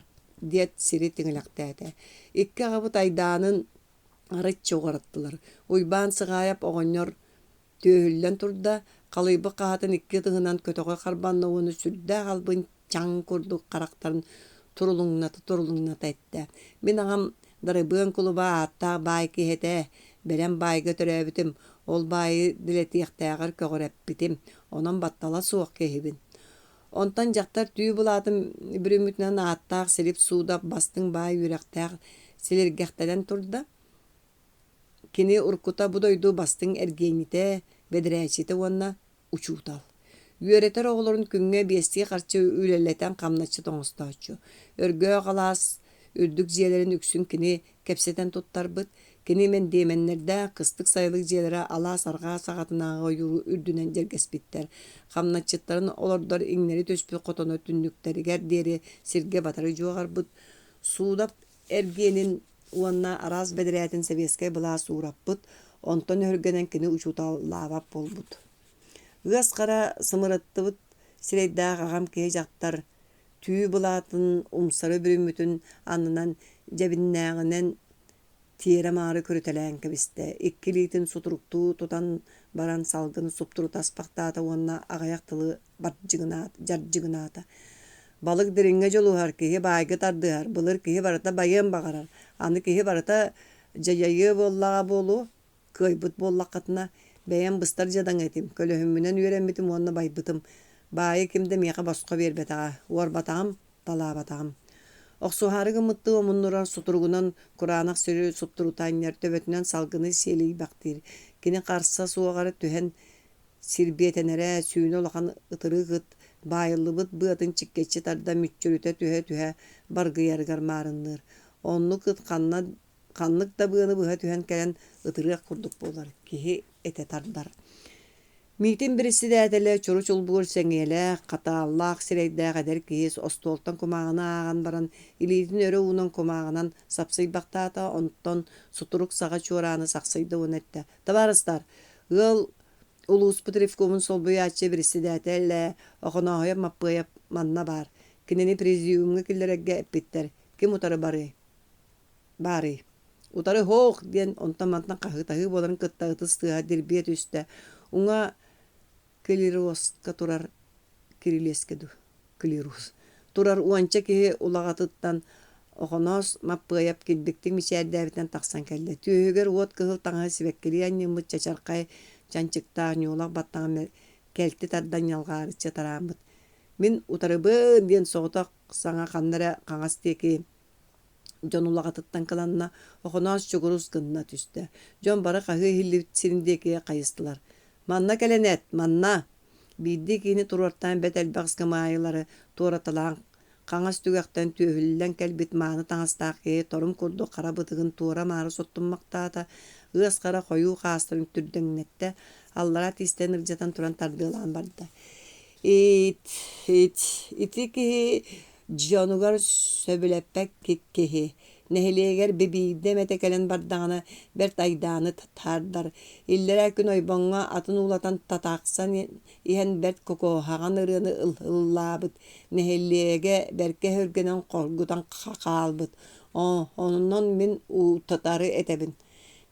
diyet siri tiŋilaqtete. Ikki ağabıt aydanın arıç çoğarattılar. Uybaan sığayap oğonyor tühüllen turda qalıybı qahatın ikki tığınan kötöge qarbanna onu sürdə qalbın çaң kurduk qaraqtарын turulungnata etti. Min ağam darıbığın kuluba atta bay kihete, beren bay götüröbütüm, ol bayı diletiyaktağır kögöreppitim, onan battala soğuk kehibin. Ondan jaktar tüy bulatım bir ümitnen attaq silip suda bastın bay yürektağ silirgehteden turda. Kini urkuta budoydu bastın ergenite, bediräçite onna uçutal. Üöreter oğulorun küŋňe biestiği qarçı ülelleten kamnaçı toňustaçı. Örgöö qalas, ürdük jiyelerin üksün kini kepseten tuttarbıt, kini men demenlerde kıstık sayılık jiyelere ala sarga sagatınağı yuru ürdünen jergespitler. Kamnaçıtların olordor iňleri töspü qotonu tünnükteri deri sirge batarı joğarbıt. Suudap ergenin onna araz bedirätin sebeske bula suurappıt, onton hörgenen kini uçutal lavap bolbut. Ыас қара сымырыттыбыт сирейдаах ағам кеhe жақтар түү булатын умсары бүрүмүтүн анынан жабиннääҕинэн тиэре маары көрүтэлээн кэбисте. Иккилиитин сутуруктуу тутан баран салгын суптуру таспактаата уонна аҕаяктылы жаржыгынаата. Балык дириҥҥэ жолуһар киһи баайгы тардыһар, былыр киһи барыта байыам баҕарар. Аны киһи барыта жайайыы буоллаҕа буолу, кыайбыт буоллаххатына бэйэм быстар жадаң этим, көлөһүммүнэн үөрэммитим уонна байбытым. Баайы кимде миэхэ босхо биэрбэтэҕэ, уорбатаҕым, талаабатаҕым. Охсуһаары гыммытты омуннурар сутуругунан кураанах сөрү суптурутаанньар төбөтүнэн салгыны сиэлийбактыыр. Кини харса суоҕары түһэн сирбиэтэнэрэ сүүнү улахан ытырыы гыт баайыллыбыт быатын чиккеччи тарда мүччүрүтэ түһэ баргыйарыгар маарынныыр. Онну кыт ханнык да быаны быһа түһэн кэлэн ытырыах курдук буолар. Киһи эте тардар. Миитин бириси дээтэлэ чуру чулбугур сэҥиэлэ хатааллаах сирейдээх эдэр киһис остуолтан кумааҕына ааҕан баран илиитин өрө уунан кумааҕынан сапсыйбахтаата онтон сутурук саҕа чуорааны сахсыйда уонэтэ. Табаарыстар, ыал улууспут ревкомун солбуяаччы бириси дээтэлэ охоноһойа маппыйа манна бар. Кинини президиумга киллерэггэ эппиттэр. Ким утары бары? Бары. Утары хоох диэн онтон мантан хаһыытаһыы буоларын кыттаҕытыс-тыаһа дирбиэ түстэ. Уҥа клироска турар кирилеска ду. Клирус. Турар уанча киһи улаҕатыттан охоноос маппыйап килбиктик мичээрдээбитэн тахсан кэллэ. Түйүгэр уот кыһыл таҥаһы сибэккилиэ анньыммыт чачархай чанчыктаах ньуулах баттаҕа кэлти тардан ялгаарыччы тарааммыт. Мин утарыбыын диэн соҕотох саҥа ханнара хаҥас тиэки дьон улаҕатыттан кыланна охоноос чугурус гынна түстэ. Дьон бары хаһыы хиллибит сириндиэкиэ хайыстылар. Манна кэлэнэт, манна. Биидди киини туруартаан бэт элбэҕиска маайылары туораталаан хаҥас түгэхтэн түөһүллэн кэлбит мааны таҥастааххии торум курдук хара бытыгын туора маары соттуммактаата ыас хара хойуу хаастарын түрдөҥнэтте аллара тиистэн ырдьатан туран тардыылаан барда. Ити киһи дьонугар сөбүлэппэк киһи нэһилиэгэр бибиидде метекэлэн бардаҕына бэрт айдааны тардар. Иллэрэ күн ойбоҥҥо атын уулатан татаахсан иһэн бэрт кокооһаҕан ырыаны ыллаабыт. Нэһилиэгэ бэркэ хөргөнөн хоргутан хаалбыт. Онон мин уутатары этэбин.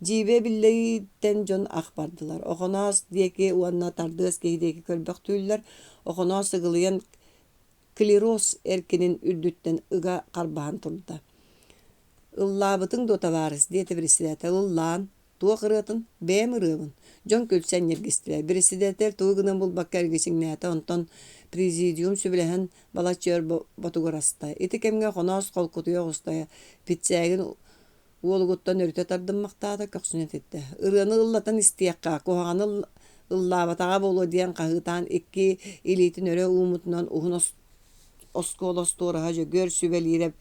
Дьиибэ биллэйиттэн дьон ах бардылар. Охоноос диэки уанна тардыас киһидиэки көлбөх түүллэр охоноос ыгылыйан клироз эркинин үрдүттэн ыга карбаһан турда. Ыллаабытың дота баарыс диэте бириси дээте ыллаан Tuo kırıtın, beğen ırığın. John Külsen yergistire. Birisi de tel tuğuğunun bulbak kergesin neyata onton prezidium sübülehen balatçıyor batugorasta. Iti kemge konos kolkutuyor ustaya. Pitsegin uolguttan örüte tardımmaktaada köksünet etti. Irığını ıllatan istiyakka, kohağını ıllabatağa bolu diyen kahıtan iki ilitin öre umutundan uhun oskolos tuğrahaca gör sübelirep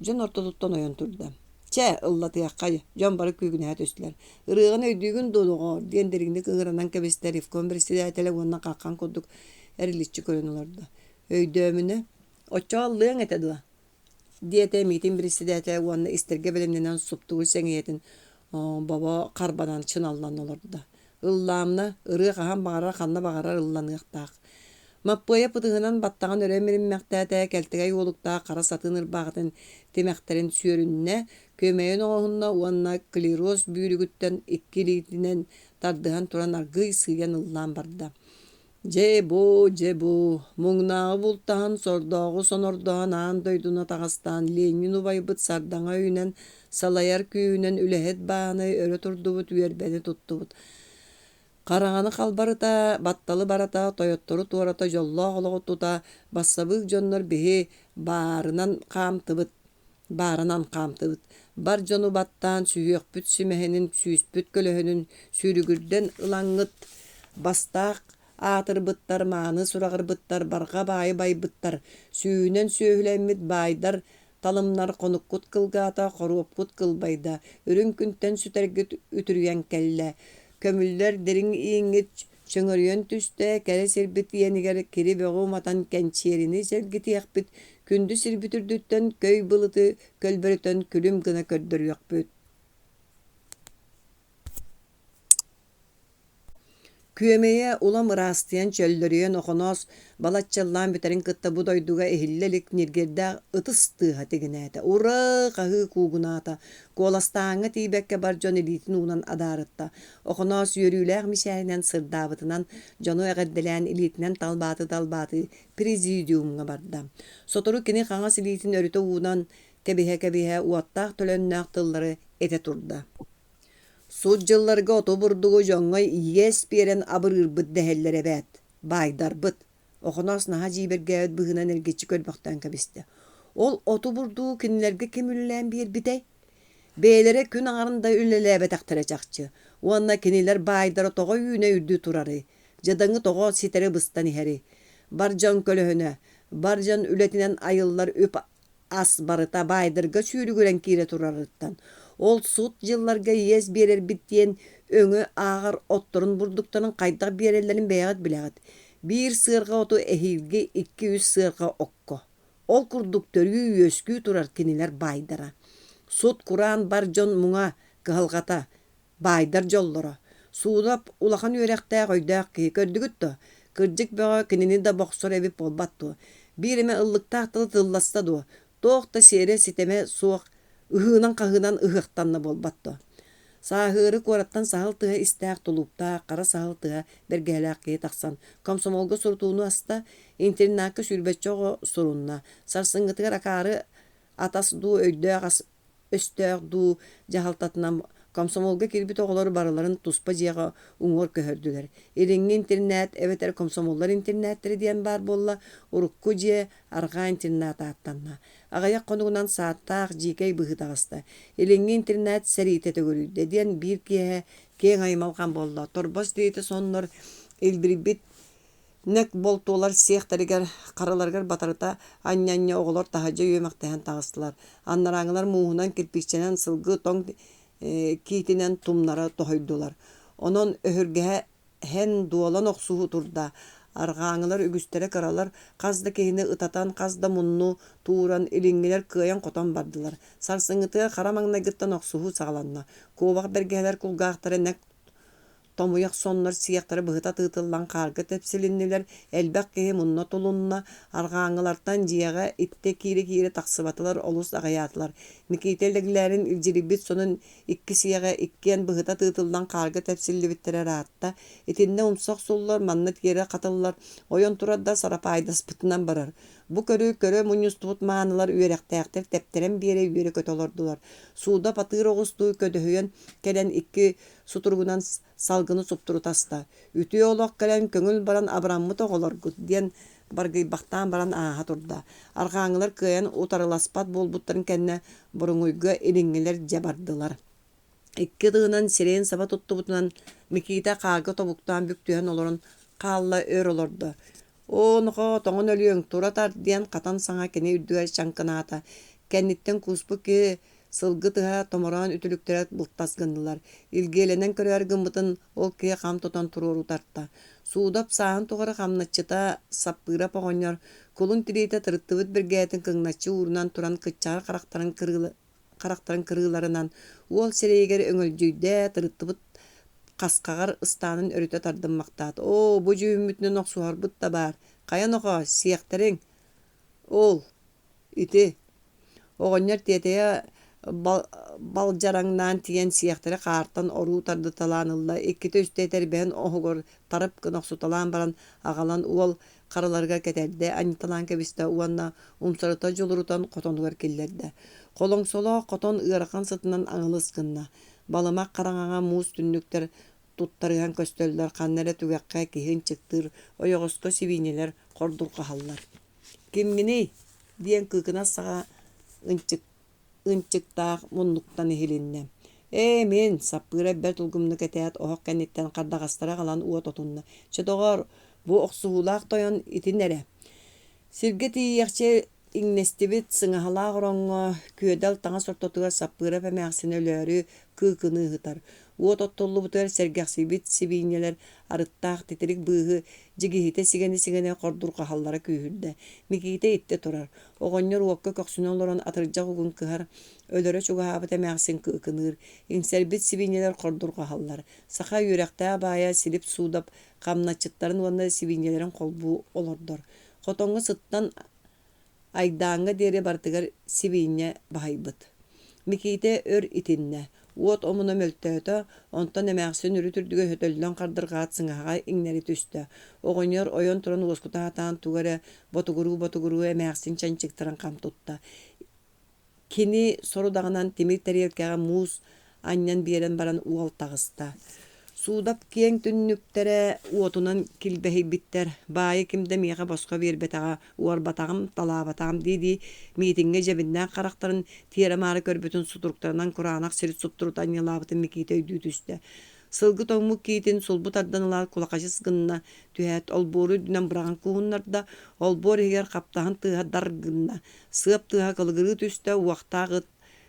John ortalıktan oyan turda. Çe ıllatıyakka John barı küygüne töstüler. Irığını öydüğün doluğu diyen derinde kıgıranan kebesler ifkon birisi de telefonuna kalkan koduk erilitçi körün olardı. Öydüğümünü oçağallığın etedi. Diyete mitin birisi de telefonuna isterge bilimlenen suptuğu seniyetin baba karbadan çınallan olurdu da. Illamna ırığı kahan bağırar kanna bağırar ıllanıqtaq. Mappoya pıtığынан battağın öremerin məqtədə keltigay olukta qara satın ırbağıtın teməkterin sürünne kömeyen oğunna uanna skleroz büyürügütten ikkilitinen tardığan turan argıy sıyyan ıllan barda. Jebo, muğnağı bultahan sordağı sonordağın ağın doyduna tağıstan Lenin ubaybıt sardağa üyünen salayar köyünen ülehet bağını öre turdubut üyerbeni tuttubut. Qarağаны қалбарыта, батталы барата, тойоттору туарата, жолла олоғутута, бассабык жоннор биһи баарынан қамтыбыт. Бар жону баттан сүйөкпүт сүмэһинин, сүүспүт көлөһүнүн, сүүрүгүрден ылаңыт, бастаақ атырбыттар, мааны сурағырбыттар, барға байы байбыттар, сүүнен сөөһүлэммит байдар, талымнар конуккут кылгаата, хоруопкут кылбайда, үрүн күнтен сүтергит үтүрүйен кэллэ, kömüller derin iğingit çöngörüyen tüste kere sirbit yenigere kiri beğu matan kençerini sergiti yakbit kündü sirbitürdütten köy bılıtı kölbörüten külüm gına kördür yakbit. Küemeye ulam rastiyan çöllörüyen okonos balatçallan biterin kıtta bu doyduga ehillelik nirgerde ıtıstığı hateginete. Ura kahı kugunata. Kolastağına tibekke bar jon elitin unan adarıtta. Okonos yörüler mişerinen sırdavıtınan jonu egeddelen elitinen talbatı prezidiumuna barda. Sotoru kini kangas elitin örüte unan kebihe uattaq tölönnaq tılları ete turda. Sudjallarga otoburdugu joңŋой ies bieren abırırbıt dehellere bät. Baydarbıt. Oxonos naha jibergäbit bıhınan elgeçi kölbaktan kabiste. Ol otoburdugu kinlerge kimüllän bir bitey. Beylere kün ağarında ülelebe taktıracakçı. Oanna kiniler baydara togo yüne ürdü turarı. Jadaňy togo sitere bıstan iheri. Barjan kölöhüne. Barjan ületinen ayıllar öp as barıta baydırga sürügülen kire turarıttan. Ol sut yıllarga yes berer bittiyen öňe ağır ottorun burduktanın qaydak bererlerin beýat bilegat. Bir sığırga otu ehilgi 200 sığırga okko. Ol kurduk törgü öskü turar kiniler baydara. Sut kuran bar jon muňa gıhalgata baydar jollara. Suudap ulahan örekte koydak ki kördügüttü. Kırjık beğa kinini da boksor ebip bolbattu. Birime ıllıkta tıllasta du. Toqta sere siteme soğuk Ihınan kahınan ıhıqtanna bolbattu. Sahırı korattan sahıl tığa istaq tulupta, qara sahıl tığa bergehläqi taqsan. Komsomolga surtuunu asta internakı sürbeççoğu surunna. Sarsıngıtıgar akarı atas du öydöğas östөg du jahaltatынан komsomolga kirbit oğulları barıların tuspa jiyaga uňor köhördüler. Eriňi internet, ebeter komsomollar internetleri diyen bar bolla, urukku jiye arga internet attanna. Agaya konuğundan saattaq jikey bıhıdağısta. Eriňi internet serite tögörüde diyen bir kihe keň aymalgan bolla. Torbas deyte sonlar elbiribit nek boltolar siyahtarıgar karalargar batarıta annya oğular tahaca yömektehen tağıstılar. Annarağılar muğunan kirpiçenen sılgı toň kiitinen tumnara tohoydular. Onun öhürgehe hen dualan oksuhu turda. Argaňylar ügüstere karalar, kazda kehine ıtatan, kazda munnu, tuğuran, eliňiler kıyan kotan bardılar. Sarsyňyty karamaňna gittan oksuhu sağlanna. Kobak bergeler kulgaqtara nek tomuyak sonlar siyaktara bıhıta tıtıllan kargı tepsilinniler, elbek kehe munna tulunna, argaňylardan jiyaga itte kiri taksıbatılar olus agayatlar. Mikiteldegilerin ilciribit sonun ikki siyaga ikkien bıhıta tıtıllan kargı tepsilli bittere rahatta, itinde umsak sollar, mannet yere katıllar, oyon turadda sarapaydas bitinden barar. Bu körü munyus tutmaanılar üyerektäkter tepteren bire üyere kötolordular. Suda patır oğustu ködöhüyen kelen iki суturgunan salgını supturutaста. Ütü olaq kelen köngül baran abrammı toğolorgut diyen bargıybaqtan baran aha turda. Arqaаңылар kıyan utarılaspat bolbutların kenne burunuyga eliңiler jabardılar. İkki dığınan sireyin saba tuttubutunan Mikita qağı tobuktan büktühen olorun qalla ör olordu. Onuqa toğun ölüyün turatar diyen qatan sağa kene üddüge şankınata. Kennitten kuspu ki sılgı tıha tomoran ütülüktere bultasgındılar. İlgelenen körüyer gımbıtın ol ki qam tutan tururu tartta. Suudap sağın tuğarı qamnatçıta sappıra poğonyor. Kulun tirite tırıttıvıt bir gayetin kıngnaççı uğrunan turan kıççar karaktarın kırılarından ol sereyger öngölcüyde tırıttıvıt Qasqagar ıstanın örüte tardınmaqtaat. O, bu cühümmütünün oqsuhar bıt da bar. Qayan oqa, siyaqtarın. Ol, iti. Oğonlar teteye baljarangnan tiyen siyaqtara qartan oru tardı talanılla. Ikkite üsteter ben oğugor tarıp kınaqsu talan baran ağalan uol qaralarga keterde. Ani talan kebiste uanna umsarıta jolurutan qotonugar kellerde. Qolong solo qoton ıaraqan sıtından ağılız kınna. Balamak qaraŋaŋa muus tünnükter tuttarıhan köstölдөр qannere tügäkkä kihin çıktır, oyogosko sibineler qordur qahallar. Kimgini diyen kıkına sağa ınçıktaq munnuktan ehilinne. Men sappıra ber tulgumnu keteat ohoq kennetten qardaqastara qalan uwa totunna. Çetoğor bu oqsuhulaq toyon itinere. Sirge tiyekçe İngestibit sыңahala qorongo küödel taŋa sortotuga sappıra pämäxsine ölörü kıkını hıtar. Uot ottollu butar sergäxsibit sibineler arıttaq titirik bıhı jigihite sigene qordur qahallara kүйhürde. Mikite itte turar. Oğonyor uokka köksüne oloron atırjaq ugun kıhar. Ölörö çugahabı tämäxsin kıkınır. İngserbit sibineler qordur qahallar. Saqa yürektä baya silip suudap qamnaçıtların uanda sibinelerin kolbu olordor. Qotongu sıttan Aydaanga deri bartıgar sibinne bahaybıt. Mikite ör itinne. Uot omuna möltöötö, ontan emäxsün ürütürdüge hötölden qardırgaat sıŋağa iňneri tüstü. Oğonyor oyon turan uoskuta hatan tugara botuguru emäxsin çançıktaran qam tutta. Kini soru dağınan timir teriyelkäge muus anyan bieren baran uol tağısta. Suudap kiyen tünnüktere uotunan kilbehibitter. Bayi kimde miğe boska berbetağa uar batağım tala batağım dedi. Mitinge cebinden karakterin tiyeramarı körbütün suturuklarından kurağanak sirit supturutan yalabıtın mikite ödüdüste. Sılgı toğmu kiitin sulbu tardanılar kulakaşı sıgınna tühet olboru dünen bırağın kuğunlarda olbor eger kaptağın tığa dargınna. Sığıp tığa kılgırı tüste uaqtağıt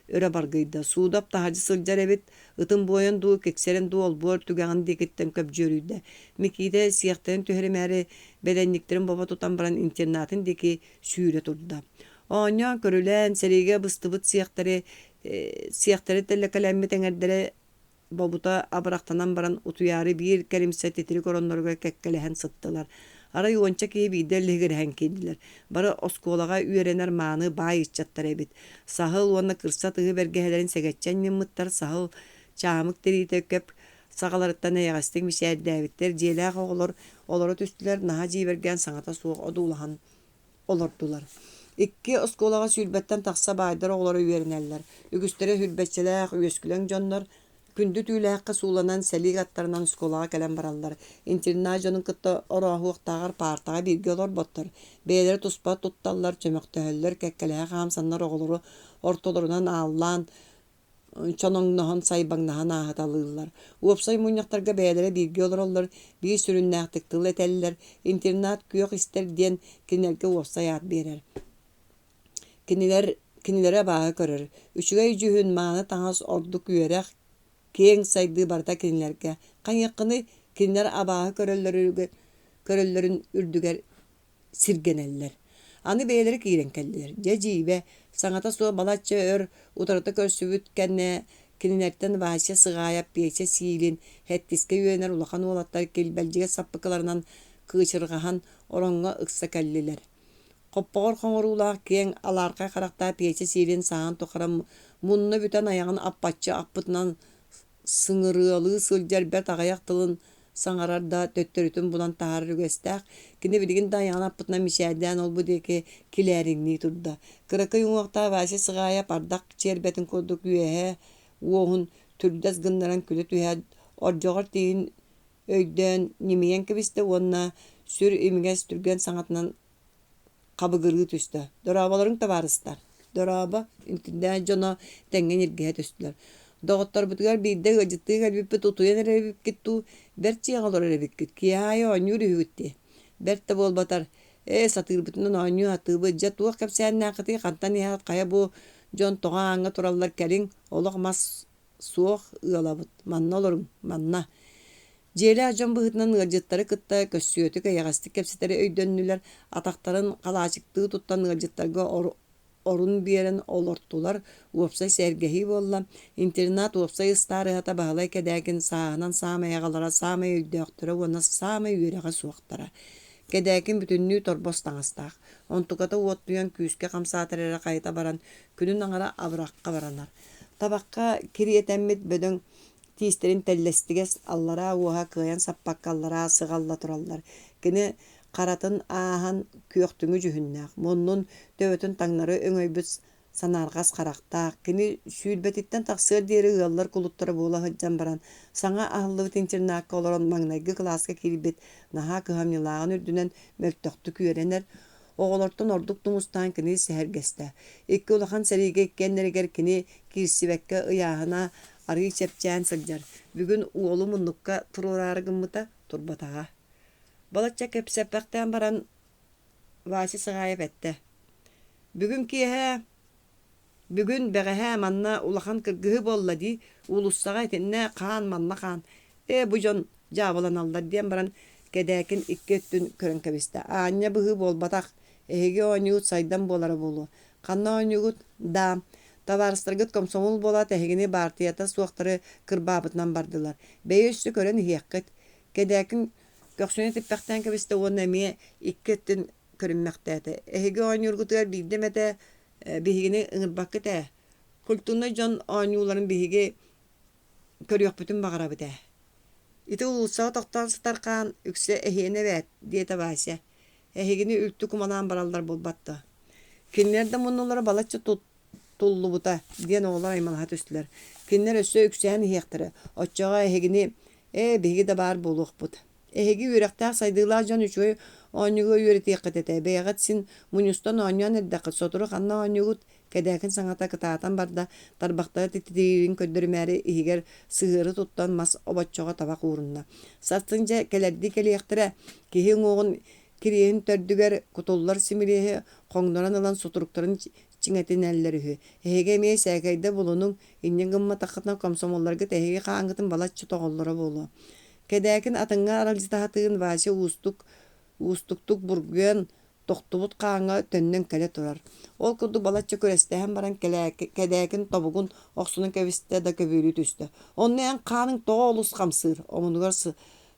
öre bargıyda. Suudap tahacı sılcar ebit ıtın boyan du kekseren du olbor tügağın dikitten köp jörüyde. Mikide siyaqtaren tüherimeri bedenliklerin baba tutan baran internatın deki sүйre turda. Onya körülen serige bıstıbıt siyaqtare telle kalemmet eŋerdere babuta abaraqtanan baran utuyarı bir kelimse titiri koronlarga kekkelehen sıttılar. Ara yuvança ki biderliğir henkidiler. Bara oskolaga üyerener manı bay içcattar ebit. Sahıl uanna kırsa tığı bergehelerin segetçen mimmuttar sahıl çamık derite köp sağalarıttan ayagastik mişer davitler jelaq oları tüstüler naha jibergen saŋata suuq odulahan olordular. İkki oskolaga sülbetten taqsa baydar oğları üyerenerler. Ügüstere sülbetçeler üyeskülen jonlar Kündü tüylääkkä suulanan selig attarынан skolaga kelen barallar. Internajonun kıtta orahuoqtağar partaga birge olor bottar. Beýleri tuspa tuttallar, çömöktöhöller, kekkeläge hamsanlar oğuluru ortolorundan allan, çonoňnahan saybaňnahan ahatalylar. Uopsay muňaktarga beýleri birge olorlar, bir sürünnäktikdil eteller. Internat küýök ister diyen kinlerge uopsay at berer. Kinilere baha körür. Üçüge jühün maňy taňas orduk üýerek Keň saydy barda kinlerge. Qaňyqyny kinler abaha körellerin ürdüger sirgeneller. Any beýleri kiýrenkeller. Jejibe saňata suwa balatça ör utarata körsübüt kenne kinlerden başa sygaýap beýse siilin hettiske ýöner ulakan olatlar kelbeljige sappyklarynan kıçırgahan oronga yksa kelliler. Qoppor qoňurulak keň alarka qarakta beýse siilin sahan tokaram munna büten ayağın appatça appıtnan sыңырыалы сылжар бәт ағаяқ тылын саңарарда төттөрүтүн булан тахар үгестәк кини билигин даяна пытна мишәдән ол бу деке киләринни турда кыракы юңакта васи сыгая пардак чербетин кодук үе уоһун түрдәс гыннаран күле түһә Orjoğor tiğin öydön nimeyen kebiste onna sür imiges türgen sanatынан kabıgırgı tüstü. Dorabaların da varıstar. Doraba intinden jona tengen irgehe tüstüler. Doğutlar butugar bir de gıcıttığı kalbip tutuyan erebip gittu. Berçi yağlar erebip git. Kiyayo anyuru hüvütti. Bert de bol batar. Satır bütünden anyu atı bu jet tuğa kapsayan nakati kantan nihat kaya bu jon toğa anga turallar kelin olaq mas suoq ıalabıt. Manna olurum. Manna. Jeli ajan bıhıtынан ılcıtları kıtta kössüyötük ayağastık kepsiteri öydönlüler ataktarın kalaçıktığı tuttan ılcıtlarga orun bieren olorttular. Uopsay sergehi bolla. İnternat uopsay ıstarı hata bahalay kedäkin sağınan sağma yağalara sağma öydöktüre ona sağma yüreğe suoqtara. Kedäkin bütünlüğü torbostan astaq. Ontukata uottuyan küüske kamsaatırere kayta baran günün aňara abıraqqa baranar. Tabakka kiriyetemmit bödöň tiisterin tellestiges allara uha kıyan sappakkallara sığalla turallar. Kini qaratın ahan küöktüngü jühünnäq. Monnun töbötün taňnary öňöýbüt sanargas qaraqtaq. Kini sүүлbetitten taqsır diýeri ıallar kuluttara bola hıjjan baran. Saňa ahlybyt internatka olaran maňnaýgy klaska kiribit naha kyhamylagyň ürdünen möltöktü küýerener. Oğolorton orduk tumustan kini sehergeste. Iki ulahan serige ikkenleriger kini kirsibekke ıyahyna arı çepçän sıljar. Bugün uolu munnukka tururarygymyta turbataga. Balaçça kepsepekten baran vasi sığayıp etti. Bugün begehe manna ulahan kırgıhı bolla di ulustaga etenne kaan manna kaan. Bu jon jabalan allar diyen baran kedäkin iki öttün körün kebiste. Anya bıhı bol batak. Ehege oñugut saydan bolara bolu. Kanna oñugut da tavarstırgıt komsomol bola tehegini partiyata suoqtары kırbabıtnan bardılar. Beyüstü körün hiyakkıt. Kedäkin köksüne tippekten kebiste onu emiye iki öttün körünmektäti. Ehege oñurgutugar bildemete bihigini ıngırbakıt Kultuna jon oñuların bihigi körüyok bütün bagara bide. Iti ulusağı toqtan sıtarkan ükse ehene bet diye tabasya. Ehegini ültü kumanan barallar bolbattı. Kinler de munnulara balatçı tullu buta diyen oğlar aymalhat üstüler. Kinler össe ükseyen hiyaktırı. Otçağa ehegini bihigi de bar boluq but. Ehegi yürekta saydılar jon üçü oñugu yüreti yakıt ete. Beyagat sin munyustan oñuan eddakıt soturu kanna oñugut kedäkin saňata kıtaatan barda tarbaqta tititiğin köddürmeri ihiger sığırı tuttan mas obatçoğa tabak uğrunna. Sattınca kelerdi keliyaktıra kihin oğun kiriyin tördüger kutullar similihi qoňdoran alan soturukların çiňetin elleri. Ehege mey säkeyde bulunun innen gımma taqatna komsomollarga tehege qaňgytyn balatçı toğollara bolu. Kedäkin atyňa araljytahatyn vasi ustuktuk burgen toqtubut qaňa tönnen kele turar. Ol kurdu balatçı körestähen baran kedäkin tobugun oqsunun kebiste da köbülü tüstü. Onnan qaňyň toğolus qamsyr. Omunugar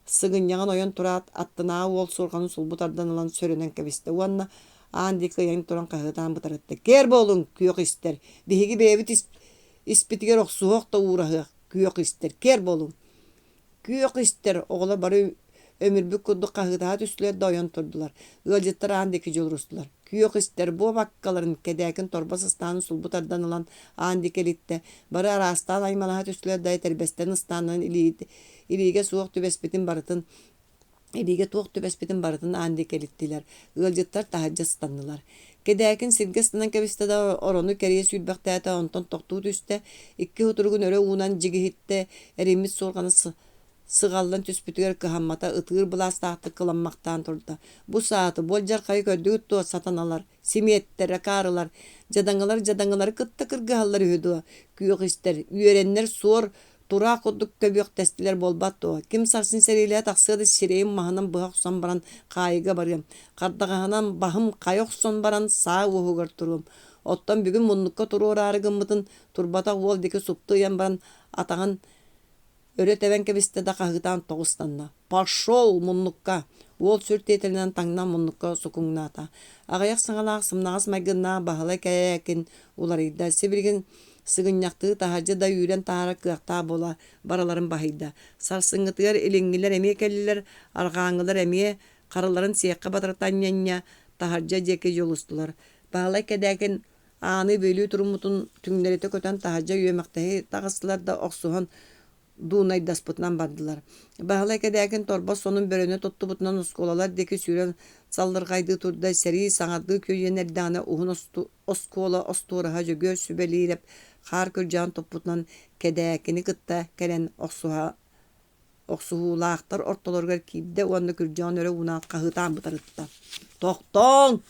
sığınyagan oyan turat attınağı ol sorganın sulbutardan alan sörenen kebiste. Uanna andiki yan turan qahıdan butarattı. Ker bolun kuyok ister. Bihigi bebit ispitiger oqsuhoq da uğrahı kuyok ister. Ker bolun. Kuyok ister. Oğla barı ömürbük kudu qahıda üstüler doyan turdular. Gılcıtlar andiki jolrustular. Kuyok ister bu bakkaların kedäkin torbasıstanın sulbutardan alan andiki elitte. Barı arastan aymalahat üstüler day terbesten ıstanın İliğe soğuk tübespetin barıtın İliğe toğuk tübespetin barıtın andik elittiler. Gılcıtlar tahacca stanlılar. Kedäkin silgestinden kebiste da oronu keriye sülbektäte onton toqtuğu üstte. İki huturgun öre uğunan jigihitte erimiz solganı sığallan tüspütüger kıhammata ıtığır bulas tahtı kılanmaktan turdu. Bu saati boljar kayı kördüğüt doğu satanalar, simiyettere karılar, jadangaları kıtta kırgıhalları hüdü. Kuyuk ister, üyerenler suor, tura kuduk köbüyok testiler bolbat o. Kim sarsın seriyle taksıdı şireyin mahanan bıhak son baran kayıga barıyam. Kardağanan bahım kayok son baran sağ uhugar turum. Ottan bugün munnukka turu orarı gımbıtın turbata wol diki suptu yan baran atağın öğreteven kebiste da kahıtan toğustanna. Paşol munnukka. Wol sürt etelinden tangnan munnukka sukungnata. Ağayak sağalaq sımnağız maygınna bahala kayakin ularıyda. Sibirgin sığınyaktı tahacı da yüren tahara kıaqta bola baraların bahıyda. Sarsıngıtıgar elingiler emiye kelliler, arğaŋılar emiye karıların siyakka batırtan yanya tahacı jeke jolustular. Bahala kedäkin anı bölü turumutun tünglerite köten tahacı yömektehi tağısılar da oqsuhan дуунай даспытынан бардылар. Баһылай кэдээкин торбос сонун бөрөнө туттубутунан оскуолалар деки сүүрэн саллыргайды турда сери саҥарды күйен эрдэҕинэ уһун оскуола остуораһа жөгөр сүбэлиирэп хаар кырдьаан туппутунан кэдээкини кытта кэлэн оксуһуулаахтар ортолоргар киирдэ уонна кырдьаан өрө унаат хаһыытаан бытарытта. Тохтооҥ!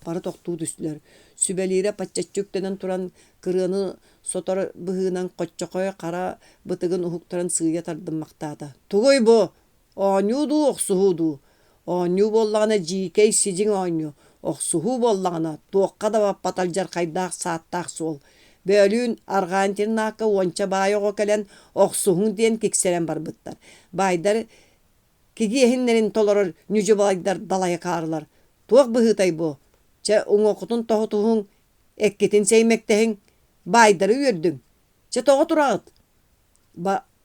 Бары тохтуу түстүлэр. Сүбэлиирэ паччаччуктанан туран кырыаны сотор быһыынан хоччохой хара бытыгын уһуктаран сыыйа тардыммактаата. Тугуй бу! Оонньуу дуу, оксуһуу дуу. Оонньуу боллаҕына дьиикэй сидьиҥ оонньуу. Оксуһуу боллаҕына туохха да баппатал дьархайдаах сааттаах суол. Бөөлүүн аргаантин наакка уонча баайоҕо кэлэн оксуһуҥ диэн киксэрэн барбыттар. Баайдар кигиэһиннэрин толорор нүдьү балайдар далайа каарылар. Туох быһыытай бу. Чэ уҥоохутун тоһутуһуҥ эккитин сэймэктэһиҥ баайдары үөрдүҥ. Чэ тоҕо тураҕыт.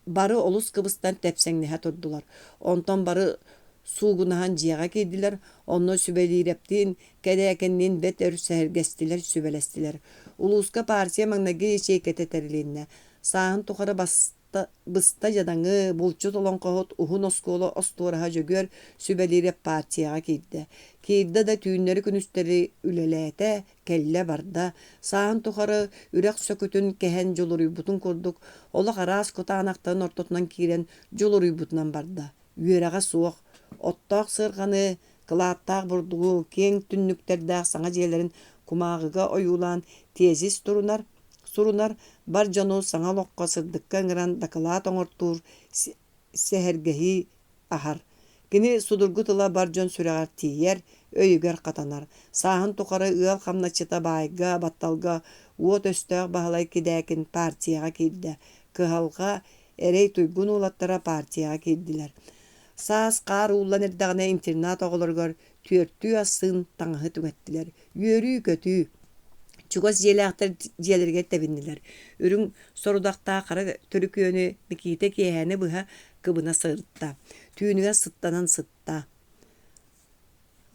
Бары олус кыбыстан тэпсэҥниһэ турдулар. Онтон бары суугунаһан дьиэҕэ киирдилэр, онно сүбэлиирэптиин кэдээкинниин бэт өр сэһэргэстилэр, сүбэлэстилэр. Улууска партия маҥнаги ячейкэтэ тэрилииннэ. Сааһын тухары быста жадаҥы булчу толоҥхоһут уһун оскуола остуораһа жөгөр сүбэлиирэп партияҕа киирдэ. Киирдэ да түүннэри күнүстэри үлэлээтэ, кэллэ барда. Сааһын тухары үрэх сөкүтүн кэһэн дьулуруйбутун курдук, олох араас кутаанахтарын ортотунан киирэн дьулуруйбутунан барда. Үөрэҕэ суох, оттоох сыырҕаны кылааттаах бурдугу киэҥ түннүктердээх саҥа дьиэлэрин кумааҕыга ойуулаан тиэсис сурунар бар дьону саҥа лоххо сырдыкка ыҥыран дакылаат оҥортуур сэһэргэһии аһар. Кини судургу тыла бар дьон сүрэҕэр тиийэр, өйүгэр хатанар. Сааһын тухары ыал хамначчыта баайга, батталга уот өстөөх баһылай кидээкин партияҕа киирдэ. Кыһалга эрэй туйгун уулаттара партияҕа киирдилэр. Саас хаар уулан эрдэҕинэ интернат оҕолоргор түөртүү ассыын таҥаһы түгэттилэр. Үөрүү көтүү. Чугас дьиэлээхтэр дьиэлэргэ тэбиннилэр. Үрүҥ сорудахтаа хара төрүкүөнү Микиите киэһээни быһа кыбына сыырытта. Түүнүгэр сыттанан сытта.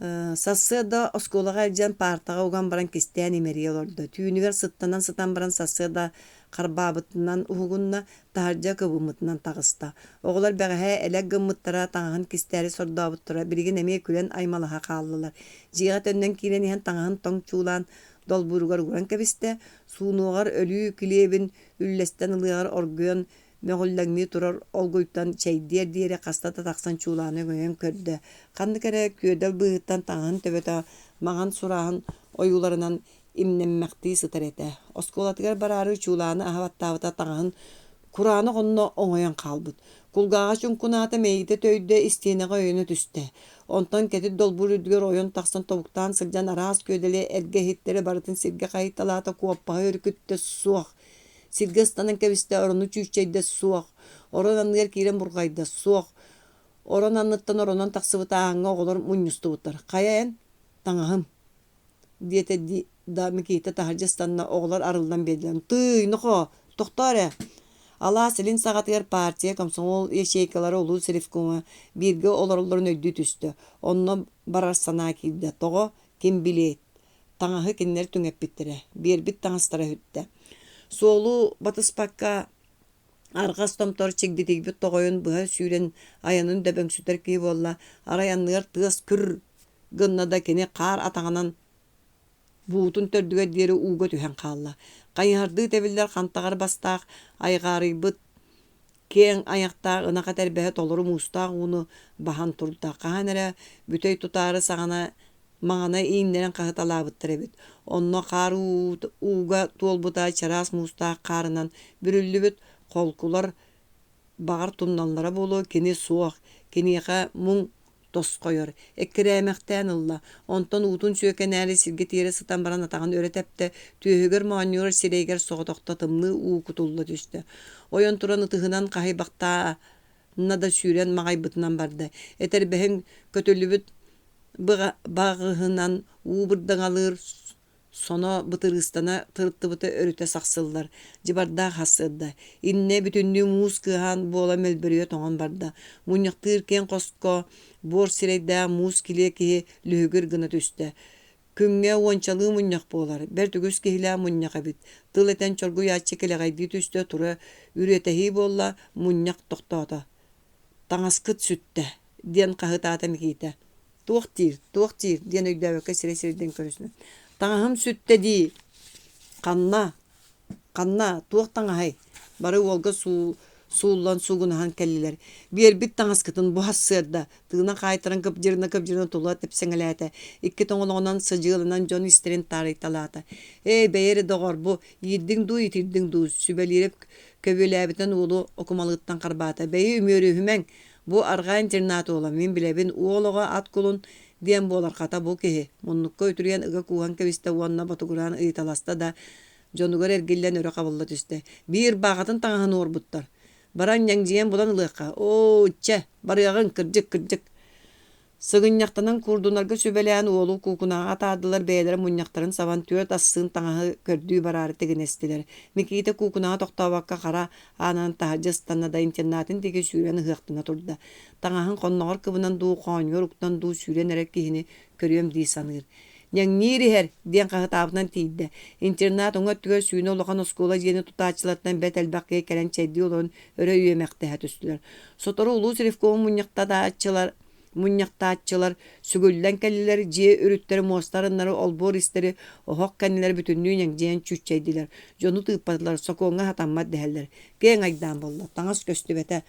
Сассыада оскуолаҕа элдьэн партаҕа уган баран кистээн имэрии олордо. Түүнүгэр сыттанан сытан баран сассыада харбаабытынан уһугунна таһырдьа кыбыыммытынан таҕыста. Оҕолор бэҕэһээ элек гыммыттара таҥаһын кистээри сордообуттара билигин эмиэ күлэн аймалаһа хааллылар. Дьиэҕэ төннөн киирэн иһэн таҥаһын тоҥ чуулаан долбууругар уран кэбистэ, суунуоҕар өлүү килиэбин үллэстэн ылыаҕар оргуйан möҕүллэҥнии турар олгуйтан чэйдиэр диэри хастата тахсан чуулааны өҥөйөн көрдө. Ханнык эрэ күөдэл быһыттан таҥаһын төбөтө маҕан сурааһын ойууларынан имнэммэхтии сытар этэ. Оскуолатыгар бараары чуулааны аһабаттаабыта таҥаһын курааны хонно оҥойон хаалбыт. Кулгааҕа чуҥкунаата мэйите төйдө истиэнэҕэ өйөнө түстэ. Онтон кэти долбуур үрдүгэр ойон тахсан тобуктаан сылдьан араас күөдэлэ эргэ хиттери барытын сиргэ хайыталаата куоппаһа өрүкүттэ суох. Сиргэ станан кэбистэ орону чүүччэйдэ суох. Орон анныгар киирэн бургайда суох. Орон анныттан оронон тахсыбыта ааҥҥа оҕолор мунньустубуттар. Хайа эн таҥаһым диэтэ да Микиите таһырдьастанна оҕолор арылдан биэрдилэр. Тыый, нохо, тохтоорэ. Алаа силин саҕатыгар партия комсомол ячейкалары улуу сирифкума бииргэ олороллорун өйдүү түстө. Онно барар санаа киирдэ. Тоҕо ким билиэт. Таҥаһы кинилэр түҥэппиттэрэ. Биэрбит таҥастара хүттэ. Суолу батыспакка аргас томтор чигдитигбит тоҕойун быһа сүүрэн аянын дөбөҥсүтэр кии буолла. Арай анныгар тыас күр гыннада кини хаар атаҕынан буутун төрдүгэр диэри ууга түһэн хаалла. Хайыһардыы тэбиллэр хантаҕар бастаах айҕаарыйбыт киэҥ айахтаах ынаха тэрбэһэ толору муустаах uuну баһан турда. Хаһан эрэ бүтэй тутаары саҕана маҕана ииннэрэн хаһыталаабыттар эбит. Онно хаар ууга туолбута чараас муустаах хаарынан бүрүллүбүт холкулар баҕар тунналлара буолуо кини суох, киниэхэ муҥ тоскойор. Эккирээмэхтээн ылла. Онтон уутун сүөкэнээри сиргэ тиэри сытан баран атаҕын өрөтэптэ түөһүгэр моонньуур сирэйгэр соҕотохто тымныы уу кутулла түстэ. Ойон туран ытыһынан хаһыйбахтаана да сүүрэн маҕайбытынан барда. Этэрбэһиҥ көтөлүбүт бағыһынан уу бырдаҥалыыр соно бытырыыстана тырыттыбыта өрүтэ сахсыллар. Дьыбардаах хассыырда. Инне бүтүннүү муус кыаһаан буола мөлбөрүө тоҥон барда. Муньахтыыр киэн хоско буор сирейдээх муус килиэ киһи лүһүгүр гына түстэ. Күңге уончалыы мунньах буолар. Бер түгүс киһилээ мунньах эбит. Тыл этен чоргу яаччы келеғайдыы түстө тура үретэһии буолла мунньах тохтоото. Таҥаскыт сүттэ диэн хаһытаата Микита. Туох тиир диэн өйдөөбөккө сире-сирден көрүснө. Таҥаһым сүттэ дии. Канна туох таҥаһай. Бары уолга сууллан сугунаһан келлилер. Биэрбит таҥаскытын бу хассыарда тыына хаайтаран кыпдьырына тула тепсэҥэлээте. Икки тоҥолоҕунан сыдьыалынан дьон истерин таарыйталаата. Бэйэри доҕор бу иирдиң дуу итирдиң дуу сүбэлииреп көбүөлээбитэн уолу окумалыыттан харбаата. Бэйи үмүөрүһүмэҥ бу арҕаа интернаты уола. Мин билэбин уолоҕо ат кулун диэн буолархата бу киһи. Муннукка өтүрүйэн ыга кууһан кэбистэ уонна батугураан ыйыталаста да дьонугар эргиллэн өрө кабылла түстэ. Биир баҕатын таҥаһын уорбуттар. Баран яңдиен булан ылыакка. Барыагын кырдьык. Сыгынньахтанан курдунарга сүбэлээн уолу куукунаага таадылар бэйэлэр мунньахтарын сабан түөт ассыын таҥаһы көрдүү бараары тигинестилэр. Микита куукунаага тохтообакка хара аанан таһа жыстанна да интернатын тиги сүүрэн ыһыахтына турда. Таҥаһын хонноҕор кыбынан дуу хооньуор уктан дуу сүүрэн эрэ киһини көрүөм дии саныыр. Ньаңниириһэр диэн хаһытаабытынан тииддэ. Интернат уҥа түгөр сүүнэ улахан оскуола дьиэни тутаачылаттан бэт элбэккиэ кэлэн чэйдии олорун өрө үөмэхтэһэ түстүлэр. Сотору улуу сирифкоон мунньахтааччылар сүгүллэн кэллилэр дьиэ үрүттэр муостарыннары олбуор истери оһох кэннилэр бүтүннүү ньаңдиэн чүччэйдилэр. Дьону тыыппатылар сокуоҥҥа хатаммат дэһэллэр. Кээн айдаан болла. Таҥас көстүбэтэ.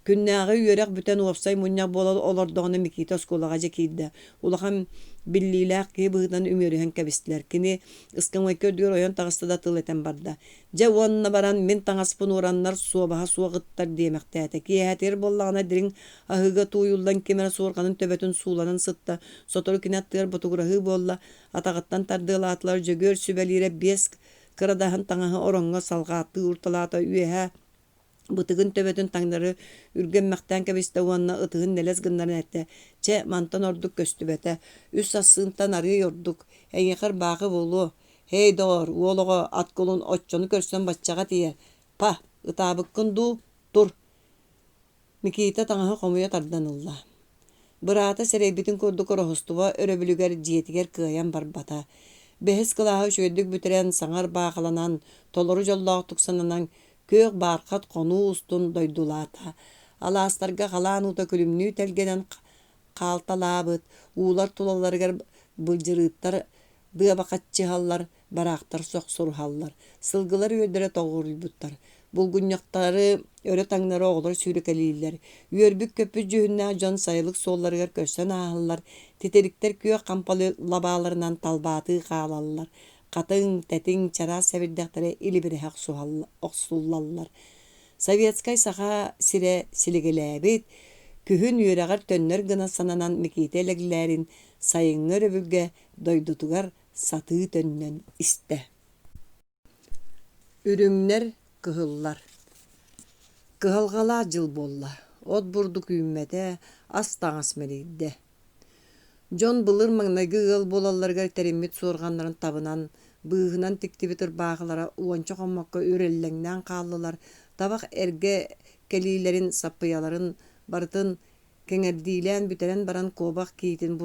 Күннääҕи үөрэх бүтэн уопсай мунньах буолал олордоҕуна Микита оскуолаҕа дьэ киирдэ. Улахан биллиилээх киһи быһытынан үмүөрүһэн кэбистилэр. Кини ыскаңвайка өдүгөр ойон таҕыстада тыл этэн барда. Дьэ уонна баран мин таҥаспын уораннар суобаһа суоҕыттар диэмэхтээте. Киэһэтигэр боллаҕына дириҥ аһыыга тууйуллан кимэрэ суорҕанын төбөтүн сууланан сытта. Сотору кинаттыгар ботугураһыы буолла атаҕыттан тардыылаатылар дьөгүөр сүбэлиирэ биэс кырадаһын таҥаһы ороҥҥо салҕааттыы урталаата үөһэ бытыгын төбөтүн таҥнары үргэммэхтээн кэбистэ уонна ытыгын нэлэс гыннарын этэ. Че мантан ордук көстүбэтэ. Үс ассыынтан арыы ордук. Эйиэхэр баахы буолуо. Доҕор уолоҕо ат кулун оччону көрсөн баччаҕа тиийэр. Ытаабыккын дуу тур. Микита таҥаһы хомуйа тардан ылла. Быраата сэрэйбитин курдук ороһустуба өрөбүлүгэр дьиэтигэр кыайан барбата. Бэһис кылааһы үчүгэйдик бүтэрэн саҥар баахаланан толору дьоллоохтук сананан көөх баархат хонуу устун дойдулаата. Алаастарга халаан ута күлүмнүү телгенен хаалталаабыт, уулар тулаларыгар былдьырыыттар дыабакатчыһаллар, бараахтар сохсурһаллар. Сылгылар үөдөрө тоҕуруйбуттар. Булгунньахтары өрө таҥнары оҕолор сүүрекэлииллэр. Үөрбүк көпүс дьүһүннээх дьон сайылык суолларыгар көрсөн ааһыллар. Титириктер күөх кампалы лабааларынан талбаатыы хаалаллар. Катың, тэтиң, чараа сэбирдэхтэрэ илибирэһэх охсуллаллар. Советскай саха сире силигэлээбит, күһүн үөрэҕэр төннөр гына сананан Микита элэглээрин сайыҥҥа өрөбүлгэ дойдутугар сатыы төннөн истэ. Үрүҥнэр кыһыллар. Кыһалҕалаа дьыл буолла. От бурдук үүммэтэ ас таҥас мэлийдэ. Дьон былыр маҥнайгы ыал буолалларыгар тэриммит суорҕаннарын табынан быыһынан тиктибитер бааҕылара уонча хоммокко үрэллэҥнээн хааллылар. Табах эргэ кэлиилэрин саппыйаларын бартын кэҥэрдиилээн бүтэрэн баран куобах киитин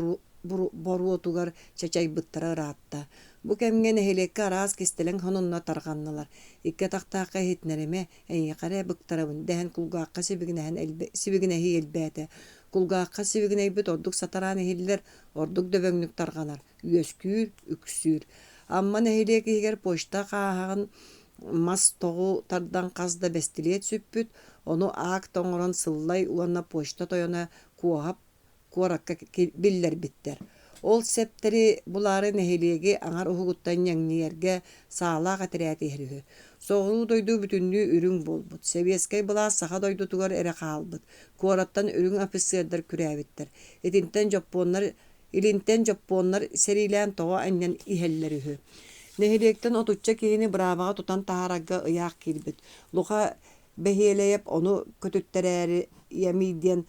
боруотугар чачайбыттара ыраатта. Бу кэмҥэ нэһилекке араас кистэлэҥ хонунна тарҕаннылар. Икке тахтаахха хитнэриме эйиэхэрэ быктарабын дэһэн кулгаахха сибигинэһи элбээтэ. Кулгаахха сибигинэйбит ордук сатараан иһиллэр ордук дөбөҥнүк тарҕанар. Үөскүүр, үксүүр. Амма нэһилиэ киһигэр почта хааһаҕын мас тоҕу тардан хас да бэстилиэт сүппүт, ону аак тоҥорон сыллай уонна почта тойона куоһап куоракка биллэрбиттэр. Ол септери булаары нэһилиэги аҥар уһугуттан ньаңниэргэ саалаах атырээти иһэрүһү. Соҕуруу дойдуу бүтүннүү үрүҥ буолбут. Советскай былаа саха дойдутугар эрэ хаалбыт. Куораттан үрүҥ офицердар күрээбиттэр. Илинтен жоппуоннар сериилээн тоҕо анньан иһэллэрүһү. Нэһилиэктэн отучча киһини быраабаҕа тутан таһаарагга ыйаах киирбит. Луха бэһиэлэйэп ону көтүттэрээри ямий диэн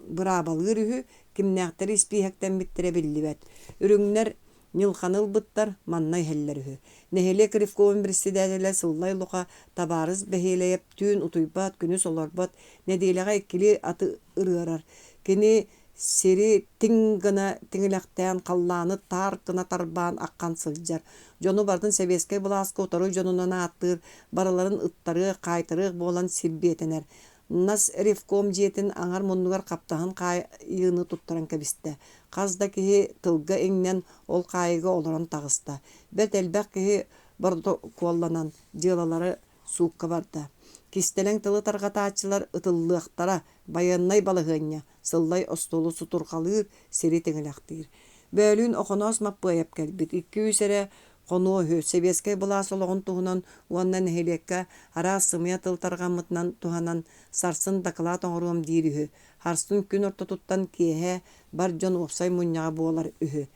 быраабалыыр үһү, кимнээхтери испииһэктэммиттерэ биллибэт. Үрүҥнэр ньылханылбыттар манна иһэллэр үһү. Нэһилиэк Ревком председателэ сыллай луха табаарыс бэһиэлэйэп түүн утуйбат, күнү солорбат, нэдиилэҕэ иккили аты ырыарар. Кини сери тиң гына тиңилэхтээн халлааны таар гына тарбаан аккан сылдьар. Дьону бардын Себескай былааска утары дьонунан ааттыыр бараларын ыттары кайтырыах буолан сирбиэтэнэр. Нас ревком диэтин аңар муннугар каптаһын кайыыны туттаран кэбистэ. Хас да киһи тылга иҥнэн ол кайыга олорон таҕыста. Бэрт элбэх киһи бордокуолланан дьыалалары суукка барда. Кистэлэң тылы тарҕатааччылар ытыллыахтара байаннай балыһыанньа, сыллай остолу сутурхалыыр сири тиҥилэхтиир. Бөөлүүн охоноос маппыайап кэлбит. 200 эрэ хонуоһу Себескай былаас олоҕун туһунан уонна нэһилиэккэ араас сымыйа тыл тарҕаммытынан туһанан сарсын дакылаат оҥоруом диир үһү. Харстын күн ортотуттан киэһэ бар дьон уопсай мунньаҕа буолар үһү.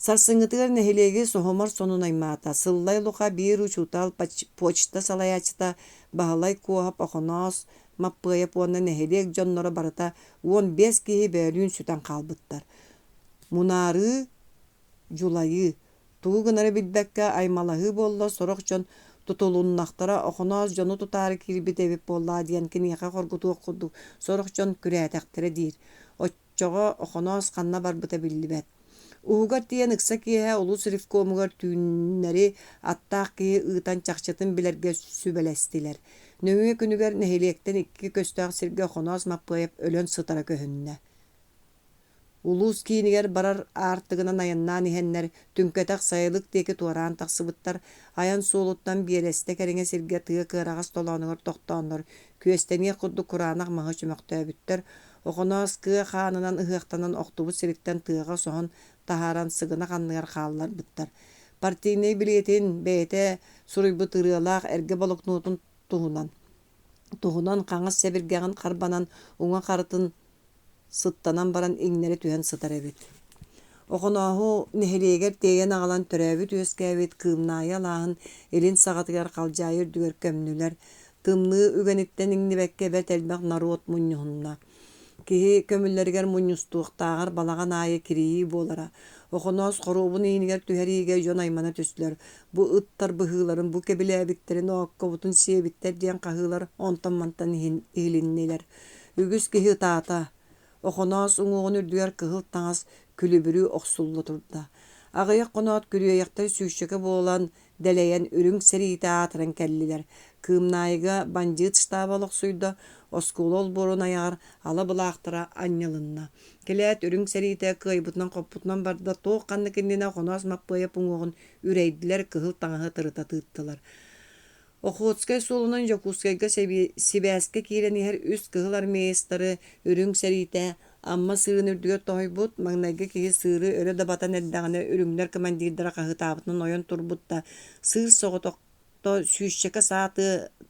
Сарсыҥҥытыгар нэһилиэги соһомор сонун аймаата. Сыллай луха биир учуутаал почта салайаачыта баһылай куоһап охоноос маппыайап уонна нэһилиэк дьонноро барыта 15 киһи бөөлүүн сүтэн хаалбыттар. Мунаарыы дьулайыы тугу гынары билбэккэ аймалаһыы буолла сорох дьон тутулуннахтара охоноос дьону тутаары киирбит эбит буоллаа диэн киниэхэ хоргутуох курдук сорох дьон күрээтэхтэрэ диир. Оччоҕо охоноос ханна барбыта биллибэт. Уһугар тиэн ыкса киэһэ улус ревкомугар түүннэри аттаах киһи ыытан чахчытын билэргэ сүбэлэстилэр. Нөҥүө күнүгэр нэһилиэктэн 2 көстөөх сиргэ охоноос маппыайап өлөн сытара көһүннэ. Улус киинигэр барар аартыгынан аяннаан иһэннэр түнкэтэх сайылык диэки туараан тахсыбыттар аян суолуттан биэрэстэ кэриҥэ сиргэ тыа кыарағас толооnuгар тохтооннор күөстэмиэ курдук кураанах маһы чүмөхтөөбүттэр охоноос кыа хаанынан ыһыахтанан охтубут сириктэн тыаҕа соһон таһааран сыгына ханныгар хаалларбыттар. Партийный билетин бэйэтэ суруйбут ырыалаах эргэ болукнуутун туһунан хаҥас сэбиргэҕин харбанан уҥа харытын сыттанан баран иҥнэри түһэн сытар эбит. Охонооһу нэһилиэгэр тэйэн аҕалан төрөөбүт үөскээбит кыымнаайа алааһын илин саҕатыгар халдьаайы үрдүгэр көмнүлэр. Тымныы үгэниттэн иҥнибэккэ бэрт элбэх наруот мунньуһунна. Киһи көмүллэригэр мунньустуохтааҕар балаҕан аайы кириии буолара. Охоноос хоруубун иинигэр түһэриигэ дьон аймана түстүлэр. Бу ыттар быһыыларын, бу кэбилээбиттэрин ооккобутун сиэбиттэр диэн хаһыылар онтон мантан иһилиннилэр. Үгүс киһи таата. Охоноос уҥуоҕун үрдүгэр кыһыл таҥас күлүбүрүү охсуллу турда. Аҕыйах хоноот күрүөйэхтэр сүүсчэкэ буолан дэлэйэн үрүҥ сэриитэ аатыран кэллилэр. Кыымнаайга бандьыыт штаба олохсуйда оскуолол буорун аяар ала былаахтара анньалынна. Келэät үрүҥ сэриитэ кыайбытынан хоппутунан барда туох ханна киннинэ охоноос маппыайап уҥуоҕун үрэйдилэр кыһыл таҥаһы тырыта тыыттылар. Охуотскай суолунан Жокускайга Сибээскэ киирэн иһэр үс кыһыл армеестары үрүҥ сэриитэ амма сыын үрдүгэр тоһойбут маҥнайга киһи сыыры өрө дабатан элдэҕинэ үрүҥнэр командиирдара хаһытаабытынан ойон турбут да сыыр соҕотохто сүүсчэкэ саа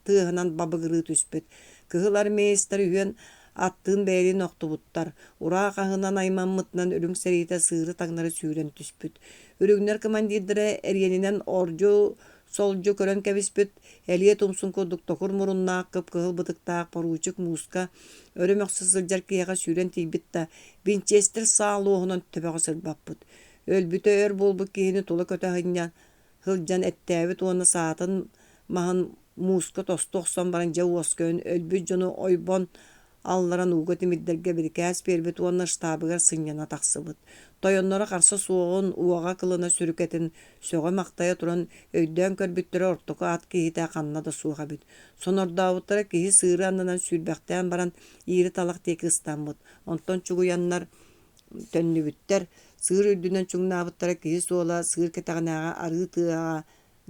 тыаһынан бабыгырыы түспүт. Кыһыл армеестары үһүөн аттыын бэйэлиин охтубуттар. Ураа хаһынан аймаммытынан үрүҥ сэриитэ сыыры таҥнары сүүрэн түспүт. Үрүҥнэр командиирдара эрьэнинэн ордьу солдьу көрөн кэбиспүт. Элие тумсун курдук тохур муруннаах кып кыһыл бытыктаах поручик мууска өрөмөхсө сылдьар киэҕэ сүүрэн тиийбит да Винчестер саалуоһунан төбөҕө сырбаппыт. Өлбүтэ өр буолбут киһини тула көтө хылдьан эттээбит уонна саатын маһын мууска тосту охсон баран дьэ уоскөөн өлбүт дьону ойбон алларан ууга тимирдэргэ бирикээс биэрбит уонна штабыгар сынньана тахсыбыт. Тойоннора харса суоҕун уоҕа кылына сүрүкэтин сөҕө мактайа туран өйдөөн көрбүттөрө ортуку ат киһитэ ханна да суохабыт. Сонордаабыттара киһи сыыры аннынан сүүрбэхтээн баран иiri талах диэки ыстааммыт. Онтон чугуяннар төннүбүттэр сыыр үрдүнэн чуҥнаабыттара киһи суола сыыр кэтэҕинээҕэ арыы тыаҕа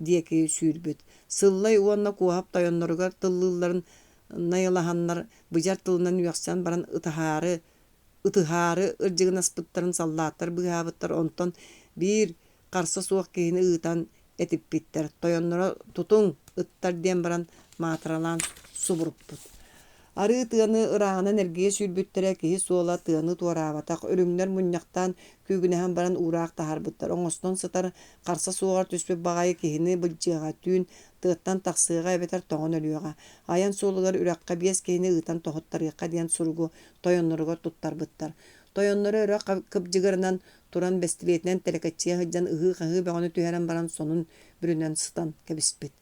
диэки сүүрбүт. Сыллай уонна куоһап тойонноругар тыллыылларын найылаһаннар быдьар тылынан үөхсэн баран ытыһаары ырдьыгынаспыттарын саллааттар быһаабыттар онтон биир харса суох киһини ыытан этиппиттэр. Тойонноро тутуң ыттар диэн баран маатыралаан субуруппут. Арыы тыаны ырааҥынан эргиэ сүүрбүттэрэ киһи суола тыаны туораабатах өрүҥнэр мунньахтаан күүгүнэһэн баран уураах таһаарбыттар. Оҥостон сытар харса суоҕар түспүт баҕайы киһини былдьыаҕа түүн тыаттан тахсыаҕа эбэтэр тоҕон өлүөҕа. Аян суолугар үрэххэ биэс киһини ыытан тоһуттарыахха диэн суругу тойонноругар туттарбыттар. Тойоннору өрө кыпдьыгарынан туран бэстилиэтинэн тэлекэччиэ сылдьан ыһыы-хаһыы бөҕөнү түһэрэн баран сонун бүрүнэн сытан кэбиспит.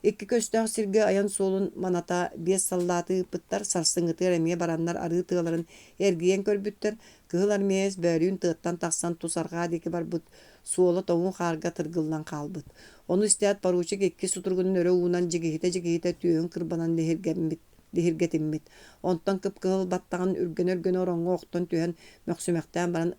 Икки көстөөх сирге аян суолун маната биэс саллааты ыппыттар сарсыҥҥытыар эмиэ бараннар арыы тыаларын эргиен көрбүттэр, кыһыл армиэс бөөрүүн тыаттан тахсан тусаргаа диэки барбыт суола тоҥуу хаарга тыргыллан хаалбыт. Ону истэät поручик икки сутургунун өрө уунан жигиһитэ түйөн кырбанан лиһиргэтиммит. Онтон кыпкыһыл баттаҕын үргөн ороҥҥо охтон түһэн мөхсүмэхтээн баран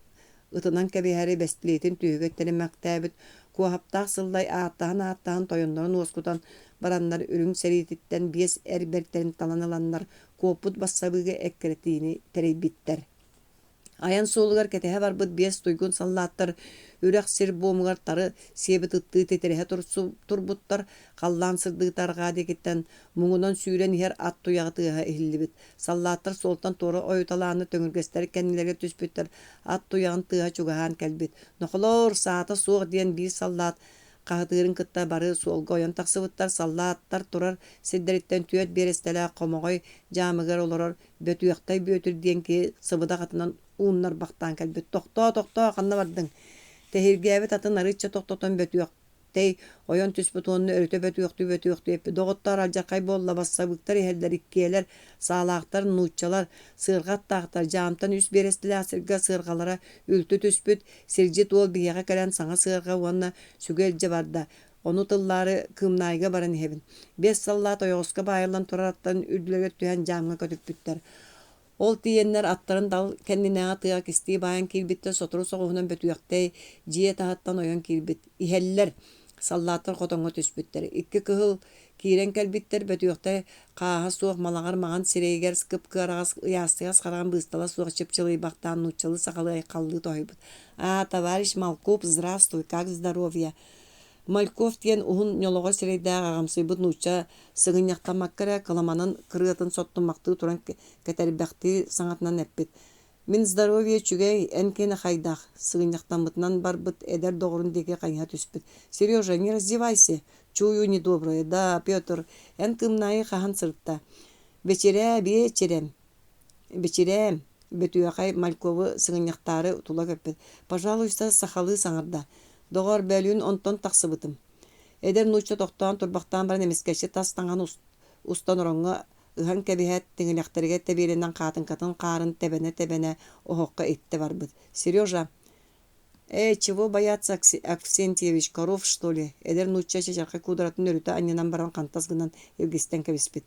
ытынан кэбиһэри бэстилиитин түйүгэттэрэммэхтээбит, куоһаптаах сыллай ааттаһын тойоннорун уоскутан бараннар үрүҥ сэриититтэн биэс эрбэртэрин талан ыланнар куоппут бассабыыга эккэрэтиини тэрэйбиттэр. Аян суолугар кэтэһэ барбыт биэс туйгун саллааттар үрэх сир буомугар тары сиэбит ыттыы тетерэһэ турбуттар халлаан сырдыытааргаа диэкиттэн муҥунан сүүрэн иһэр ат туйаҕытыаһа иһиллибит. Саллааттар суолтан туора ойуталааны төҥүргэстэр кэннилэргэ түспүттэр ат туйаҕын тыаһа чугаһаан кэлбит. Нохолоор саата суох диэн биир саллаат хаһытыырын кытта бары суолга ойон тахсыбыттар саллааттар турар сирдэриттэн түөт биэрэстэлээх хомоҕой дьаамыгар олорор бөтүөхтэй бүөтүр диэн киһи сыбыдах атынан ууннар бахтаан кэлбит. Тохтоо ханна бардыҥ. Тэһиргээбит атын арыычча тохтотон бөтүөхтэй ойон түспүт уонна өрүтө бөтүөхтүү эппи. Доҕоттоор алдьакай буолла бассабыктар иһэллэр иккиэлэр саалаахтар нууччалар сыырҕаттаахтар дьаамтан үс биэрэстилээх сиргэ сыырҕалара үлтү түспүт. Сирдьи туол биһиэҕэ кэлэн саҥа сыырҕа уонна сүгэлдьэ барда. Ону тыллаары кыымнаайга баран иһэбин. Биэс саллаат ойоҕуска баайаллан турар аттан үрдүлэгэт түһэн дьаамга көтүппүттэр. Ол тиеннер аттарын дал кэннинээҕэ тыа кистии баайан киирбиттэ сотору соҕуһунан бөтүөхтэй дьиэ таһаттан ойон киирбит. Иһэллэр саллааттар хотоҥҥо түспүттэр. Икки кыһыл киирэн кэлбиттэр бөтүөхтэй хааһа суох малаҕар маҕан сирэйигэр кыпкыараҕас ыяастыгас хараҕан быыстала суох чыпчылыйбахтаан нууччалы сахалы айхаллыы тоһуйбут. Товарищ Малков, здравствуй, как здоровье? Мальков тиэн уһун ньолоҕо сирэйдээх аҕамсыйбыт нуучча сыгынньахтаммаккара кыламанын кырыатын соттуммахтыы туран кэтэрбэхтии саҥатынан эппит. Мин здоровье чүгэй эн киэнэ хайдаах сыгынньахтаммытынан барбыт эдэр доҕорун диэки хайыһа түспүт. Сережа, не раздевайся. Чую недоброе. Да, Петр, эн кыымнаайы хаһан сырытта. Вечерем. Бөтүөхай Мальковы сыгынньахтаары тула көппүт. Пожалуйста, сахалы саҥарда. Доҕор бөлүүн онтон тахсыбытым. Эдер нуучча тохтоон турбахтаан баран эмискэчи тас таҥан устан ороҥҥо ыһан кэбиһэт тиҥилэхтэригэ тэбиэлэнэн хаатын хаарын тэбэнэ оһоххо итте барбыт. Сережа, чего бояться, Аксентьевич, коров, что ли? Эдер нуучча чачарха куудуратын өрүтэ анньанан баран хантас гынан иргистен кэбиспит.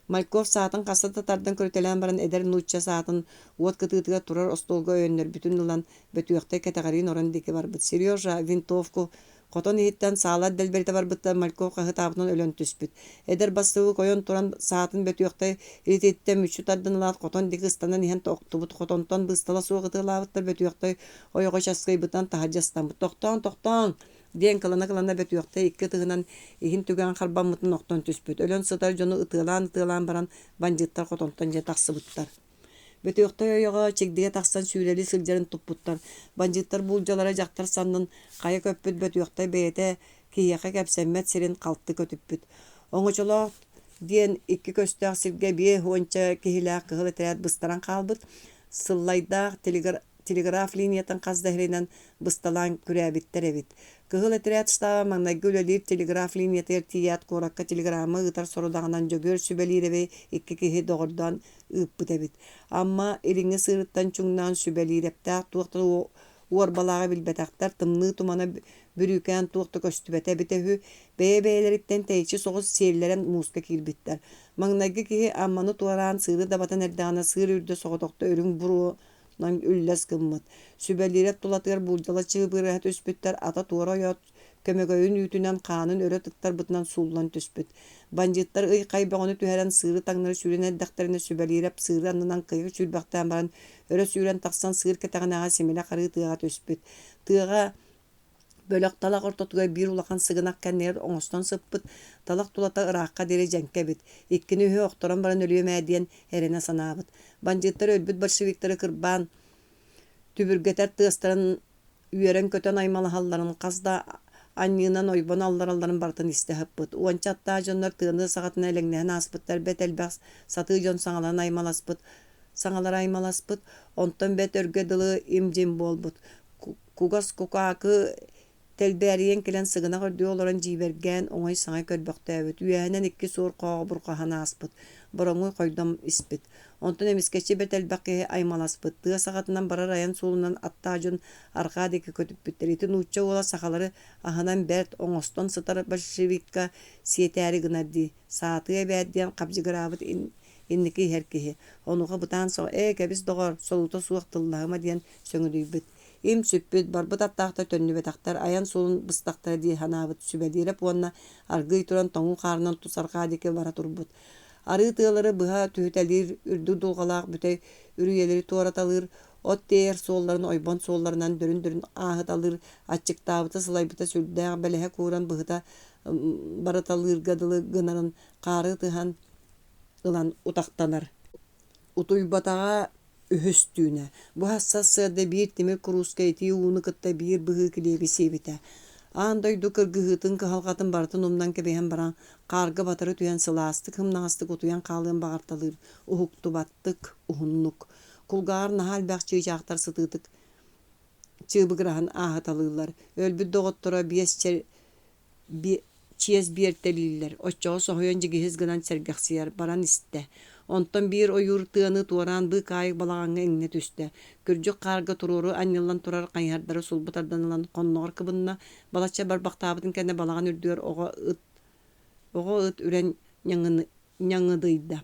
Мальков саатын хасса татардан көрүтэлээн баран эдер нуучча саатын уот кытыытыга турар остолго өйөннөр бүтүн ылан бөтүөхтэй кэтэҕарыын орон диэки барбыт. Сережа, винтовку хотон иһиттэн саалар дэлбэритэ барбытта Мальков хаһытаабытынан өлөн түспүт. Эдер бастыбы койон туран саатын бөтүөхтэй илититтэн мүччү тардан ылаат хотон диги ыстанан иһэн тоохтубут хотонтон быстала суоҕытыылаабыттар бөтүөхтэй ойоҕо часкайбытан таһа дьастанбыт. Тохтоон диэн кылана бөтүөхтэй икки тыһынан иһин түгэн харбаммытын охтон түспүт. Өлөн сытар дьону ытыылаан баран бандиттар хотонтон дьэ тахсыбыттар. Бөтүөхтэй ойоҕо чигдиге тахсан сүүрэли сылдьарын туппуттар. Бандиттар буулдьалара дьахтар саннын хайа көппүт бөтүөхтэй бэйэтэ киһиэхэ кэпсэммэт сирин калты көтүппүт. Оҥочолоох диэн икки көстөөх сиргэ бие хуонча киһилээх кыһыл этэрээт быстаран хаалбыт. Сыллайдаах телеграф линиятан хаздаһырынан бысталаан күрээбиттэр эбит. Кыһыл этэрээт штаба маҥнайга үлэлиир телеграф линиятыгар тиийэät куоракка телеграмма ыытар сородаҕынан дьөгүөр сүбэлиирэбэй икки киһи доҕордоон ыыппыт эбит. Амма илиҥҥи сыырыттан чуҥнаан сүбэлиирэптээх туохтар уорбалааҕа билбэтэхтэр тымныы тумана бүрүүкээн туохта көстүбэтэ эбитэ бэйэ-бэйэлэриттэн тэйичи соҕус сиэрлэрэн мууска киирбиттэр. Маҥнайга киһи амманы туараан сыыры дабатан эрдэҕинэ сыыр үрдө соҕотохто өрүҥ буруу үллэс кыммыт. Сүбэлиирэт тулатыгар буулдьала чыыбыыраһа түспүттэр ата туора ойоот көмөгөйүн үүтүнэн хаанын өрө тыктарбытынан сууллан түспүт. Бандиттар ый хайбоҕону түһэрэн сыыры таҥнары сүүрэн эддэхтэрине сүбэлиирэп сыыры аннынан кыйы сүүрбэхтээн баран өрө сүүрэн тахсан сыыр кэтэҕинээҕэ симилэ харыы тыаҕа түспүт. Тыаҕа бөлөк талах ортотугай биир улахан сыгынак кэннигэр оҥостон сыппыт. Талах тулата ыраакка диэри дьэҥкэбит. Иккини үһү охторон баран өлүөмээ диэн эрэнэ санаабыт. Бандиттар өлбүт большевиктары кырбаан түбүргэтэр тыастарын үөрэн көтөн аймалаһалларын казда анньыынан ойбон алларын бартын истэһыппыт. Уонча аттаа дьоннор тыаны саҕатына элэҥнэһэн ааспыттар бэт элбэх сатыы дьон саҥалар аймаласпыт. Онтон бэт өргө дылы им-дьим буолбут. Кугас кукаакы Telbäriyen kelen sığına gördüğü olaran jibergen oňay saňa körböktäbit. Üýänen iki soor qağa burqahana aspyt. Boroňy koýdam ispit. Ondan emiskeçi betel baqy aýmalaspyt. Tığa sagatynan barar aýan sulundan attaajyn arkadiki kötüp bitteriti nuçça ola sakalary ahanan bert oňoston sıtar bolşevikka sieteri gynardy. Saaty bäddiän kapjygrabyt inniki herkihi. Onuga butan so kebis dogor soluta suwak tıllahıma diýen söňüdüýbit. Im süppüt barbyt attaqta tönnübet aktar ayan solun bыстактар ди ханабыт sübelirep onna argy turan toňu karnan tusarkadike bara turbut. Arı tığları bıha tühütelir, ürdü dulgalaq bütey ürüyeleri tuaratalır, ot değer sollarını oybon sollarından dörün ahıt alır, açık tabıta sılaybıta sürdüğe belehe kuran bıhıta baratalır gadılı gınarın qarı tıhan ılan utaqtanar. Utuybatağa ühüstüne. Bu hassas sırda bir temir kuruska eti uunu kıtta bir bıhı kilegi sebite. Anday dukır gıhıtın kıhalgatın bartın umdan kebehen baran qargı batırı tüyen sılastık hımnaastık utuyan qalığın bağırtalır. Uhuktu battık, uhunnuk. Kulgar nahal bäxçi çaqtar sıtıtık. Çığbıgırahan ahıtalırlar. Ölbü doğuttura çiyez biyerteliyler. Oççağı soğuyanca gihiz gınan sergaxsiyar baran iste. Ondan bir oyur tığını tuğran bu kayık balağanı eňne tüste. Kürcük qarga tururu anyıllan turar qaýardары sulbutardanılan qonnoğur kıbınna balaça barbaqtabıdın kene balağan ürdüyor oğa ıt üren ñaŋıdıyda.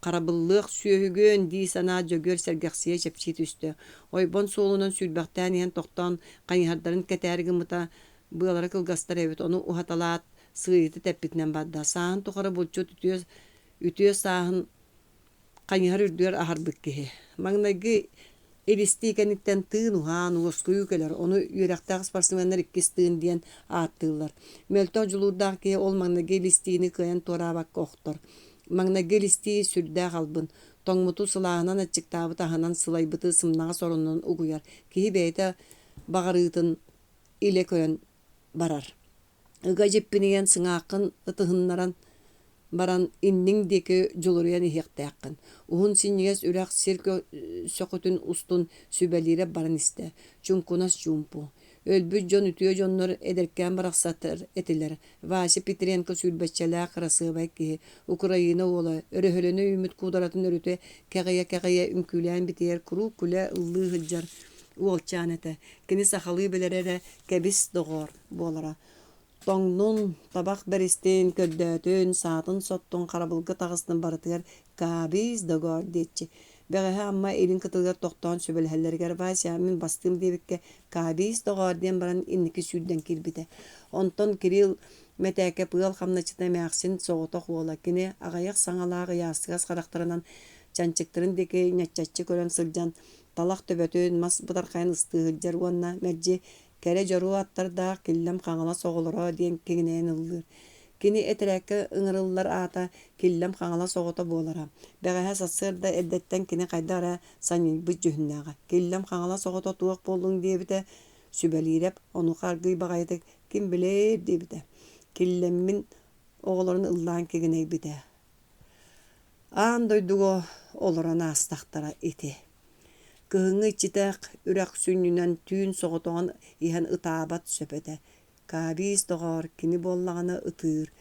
Qarabıllyk süýhügün di sana jөгөр sergaxsiye çepçi tüste. Oybon soğulunan sülbaqtan ýen toqtan qaýardaryň keterigi muta bıalara kılgastar evet onu uhatalat sığıtı teppitnen badda. Sağın tuqara bulçu ütüyor sağın qañar ürdüyor aharbıkkihi. Magnagi elistikenitten tığın uhan uoskuýukeler onu yürektäq sportsmenler ikkis tığın diyen attılar. Meltojulurdaki ol magnagi elistini kıyan torabak oktor. Magnagi elisti sürdä qalbın. Toňmutu sılahынан açıktabı tahanan sılaybıtı sımnağa sorunun uguyar. Kihi beyte bağırıtın ile köyen barar. Iga jeppinigen sıngaqın ıtıhınnaran baran inning deki joluryan ihektäkkin. Uhun sinniges ürek sirke sökütün ustun sübelire baran iste. Çunkunas jumpu. Ölbü jon ütüyo jonlar ederken baraqsatır etiler. Vasi Petrenko sülbeççelä qırasıbay ki Ukraina ola örehölene ümit kudaratın örüte kagaya ünkülen biter kuru kule ıllı hıjar uolçanete. Kini sahalı belerere kebis doğor bolara. Toňnun tabak beristin köddätün saatın sottun qarabılgı tağısının barıtır kabiz dogor detçi. Beğe amma elin kıtılgar toqtan sübelhellerger vasya min bastım debikke kabiz dogor diyen baran inniki südden kilbite. Onton Kiril meteke pıgal xamnaçıta məxsin soğutoq ola kini ağayak saŋalağı yastıgas qaraktarınan çançıktırın deke ñatçatçı kören sılcan talaq töbötün mas butarqayın ıstıhıljar onna merci kere joru attarda killem qaŋala soğulura diyen keginäen ıldır. Kini eteräkkä ıŋırıllar ata killem qaŋala soğuta bolara. Beğehe satsırda eddetten kini qaydara sanilbı jühünnäge. Killem qaŋala soğuta tuğuk bolluň diýebite sübelirep onu qargıy bagaydyk kim biler diýebite. Killemmin oğlaryny ıllan keginäýbite. Andoydugo olaran astaqtara eti. Kıhıngı çitek ürek sünnünen tüün soğutoğan ihan ıtabat söpete. Kabis doğar kini bollağına ıtır.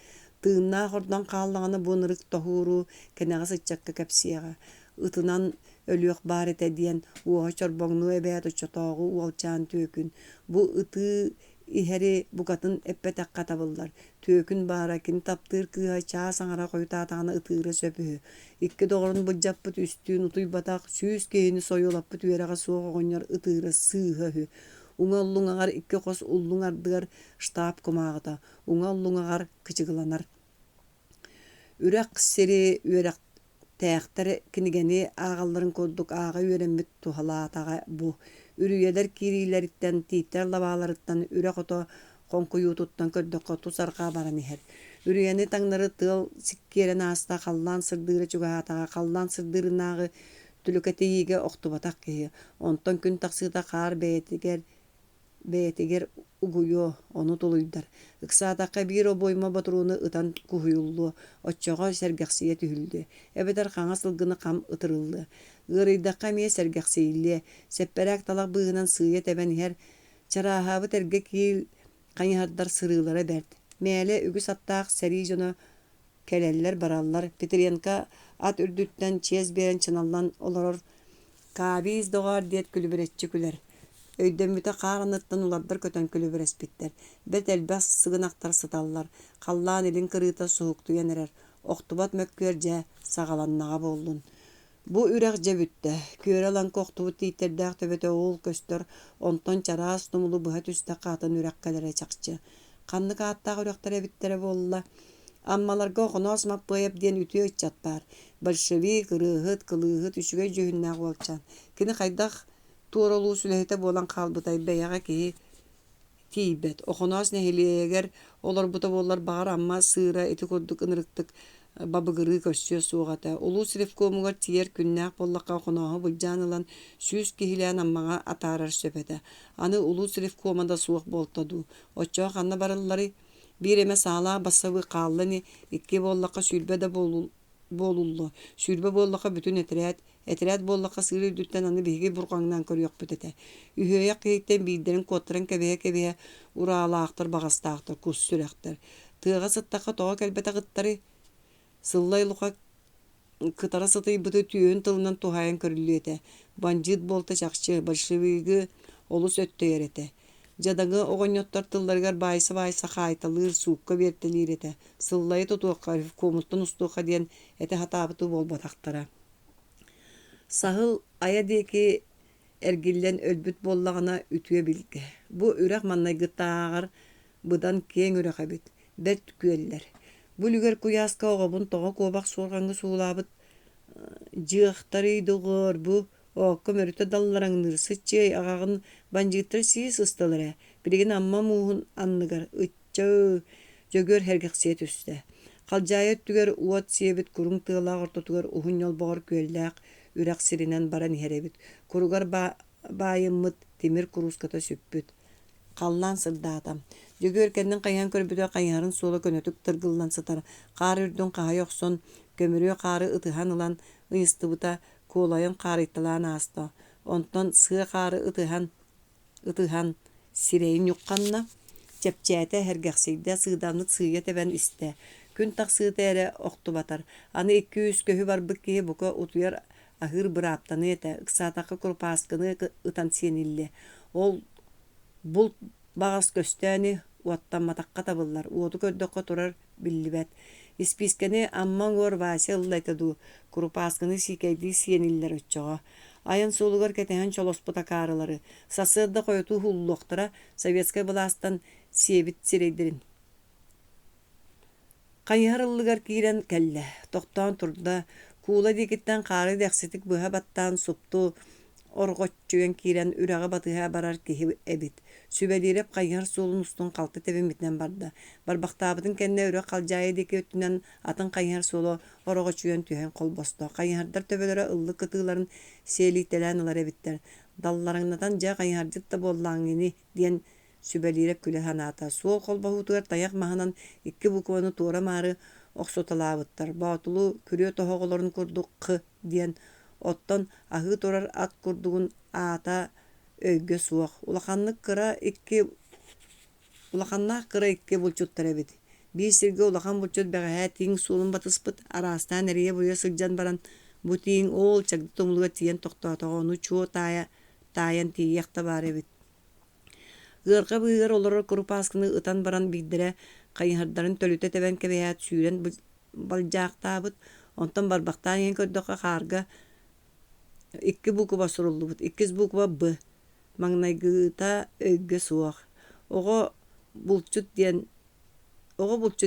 Tığınna hordan qallağına bonırık tohuru kenağı sıçakka kapsiyağa. Itınan ölüyok barete diyen uğa çorboğnu ebeyat uçotoğu ualçan tökün. Bu ıtı iheri bukatın eppe takka tabıllar. Tökün bara kini taptır kıha çağa saŋara koyutatağına ıtırı söpühü. İkki doğrun bıcappıt üstün utuy batak süz keyini soyulappıt üyerağa soğuk oğunyar ıtırı sığıhü. Uŋalluŋagar ikki qos ulluŋardıgar ştab kumağıda. Uŋalluŋagar kıçıgılanar. Ürek seri üyerek täğteri kinigeni ağalların kodduk ağa üyeremmit tuhalatağa bu. Ürüyeler kirileritten, titer lavalarıttan, ürek oto qonkuyututtan köddökko tusarqa baran iher. Ürüyeni taŋnары tığıl sikkeren asta qallan sırdırı çugahatağa, qallan sırdırınağı tülüketeyige oktubatak kehi. Ondan gün taqsıda qar beyetiger uguyo onu tuluydar. Iqsadaqqa bir o boyma baturunu ıtan kuhuyullu, oççoğa sergaxsiye tühüldü. Ebeder qaňa sılgını qam ıtırıldı. Gırıydaqqa miye sergaxsiyilli, sepperak talaq bığınan sığıya teben her çarahabı terge kil Kayıharдар sırılara berdi. Meğele ügüs attaq seri jona keleller barallar. Petrenka at ürdütten çez beren çınallan oloror. Kabiz doğar diyet külüberetçi küler. Öydен büte qağınıttan ulardır kötön külüberes bitter. Bet elbas sığınaktar sıtallar. Kallan elin kırıta soğuktu yenerer. Oktubat mökkörce sağalannağa bollun. Bu ürek cebütte. Köre lan koktubu titerdağ töbete oğul köstör. Onton çaras numulu buhat üstte qatan ürek kalere çakçı. Kanlı kağıttağ ürektere bittere bolla. Ammalarga oqonos mapbayap diyen ütüye içat bar. Bolşevik, rıhıt, kılığıt, üçüge cühünnağ olçan. Kini qaydaq tuğrolu sülehete bolan qalbıtay beyağa ki tiybet. Oqonos nehiliyeger olar buta bollar bağır amma sığıra eti kodduk ınırıktık babıgırı köşüyor soğata. Ulu sirif komugar tiyer künnağ bollaqqa oqonohu bulcan ılan süz kihilen ammağa atarar söpete. Anı ulu sirif komanda soğuk boltadu. Oçoğa qanna barılları bir eme sağlığa basavı qallani ikki bollaqqa sülbede bolullu. Sülbe bollaqqa bütün etirat bollaqqa sığırı dütten anı bihigi burqandan körüyoq bütete. Ühöye qiyitten bildirin kotran kebehe uralaqtır bağastaqtır kus sürektir. Tığğa sıttaqqa toğa kelbete qıttары sıllaylıqa kıtara sıtıyı bütü tüyün tılından tuhayan körüllüyete. Banjit bolta çakçı, bolşevigi olus öttöyер ete. Jadağı oğonyottar tıllargar baysa qaytalır suukka bertelir ete. Sıllayı tutuqqa komuttan ustuqa diyen ete hatabıtı bolbataqtara. Sahıl aya deki ergillen ölbüt bollağına ütüye bilgi. Bu ürek mannay gıttağar bıdan keң ürek abit. Bert küeller. Bu lüger kuyaska oğabın toğa kobaq sorğangı suğulabıt jığıqtarıydıgır bu oqqa mörüte dallarangnır sıççay ağağın banjıtır siis ıstalara. Birigin amma muhun anныгар ıtçı jөгөр hergeqsiyet üste. Qaljayet tüger uat siyebit kurung tığılaq ortotugar uhun yol boğar küellaq ürek sirinen baran herebit. Kurugar bayımmıt timir kuruskata süppüt. Qallan sırda adam. Jөгөр kendin qayhan körbütö qayharın solu könötük tırgıllan sıtar. Qar ürdün qaha yoqson kömürüö qarı ıtıhan ılan ıyıstıbıta kolayın qarıйтылаан asta. Onton sığı qarı ıtıhan sireyin yuqqanna çepçäte hergeqsiyde sığdanlık sığıya teben üste. Gün taq sığı tere oqtu batar. Anı 200 köhü bar bıkkiye buka utuyar ahır bıraptanı ete. Iqsataqı kurpaskını ıtan senilli. Ol bul bağız köstəni uattanmataqqa tabıllar. Uotu köddöqqa turar billibet. İspiskeni amman gor vasi ıllaytadu. Kurpaskını sikeydi siyeniller ötçoğa. Ayın solugar ketehen çolosputa karıları. Sasırda koyutu hulluqtıra Sovetskay bulastan siyebit sireydirin. Qayhar ıllıgar kiren kelle. Toqtan turda. Kuula dikitten qarı deqsitik buha battan suptu. Orgoççuyen kiren ürağa batıha barar kihi ebit. Sübelirep qayhar solun ustun qaltı tebin bitnen barda. Barbaqtabıdın kenne üre qaljaya deki ötünen atın qayhar solu orgoççuyen tühen kol bostu. Qayhardar töbelere ıllı kıtıların seyliktelen ılar ebitler. Dallarыңnadan ja qayharcıt da bollağını diyen sübelirep küle hanata. Sol kol bahutugar tayak mahanan iki bukvanı tuğra marı oqsotalabıttar. Batulu kürüyo tohoğuların kurduk qı diyen ottan ahı torar at kurduğun ata öygö suaq. Ulaqanlık kıra iki bulçut tarabidi. Bir sirge ulaqan bulçut beğe tiğin solun batıspıt arastan eriye buya sılcan baran bu tiğin oğul çakdı tomuluga tiyen toqtata onu çoğu tayan tiyekta barabid. Gırqa bıygar olara kurupaskını ıtan baran bigdire qayhardarın tölüte teben kebeyat süren baljaqtabıt. Ondan barbaqtan yen köddöqa qarga iki buku basuruldu but. İkiz buku babı. Mangnaygıta öygö suaq. Ogo bulçut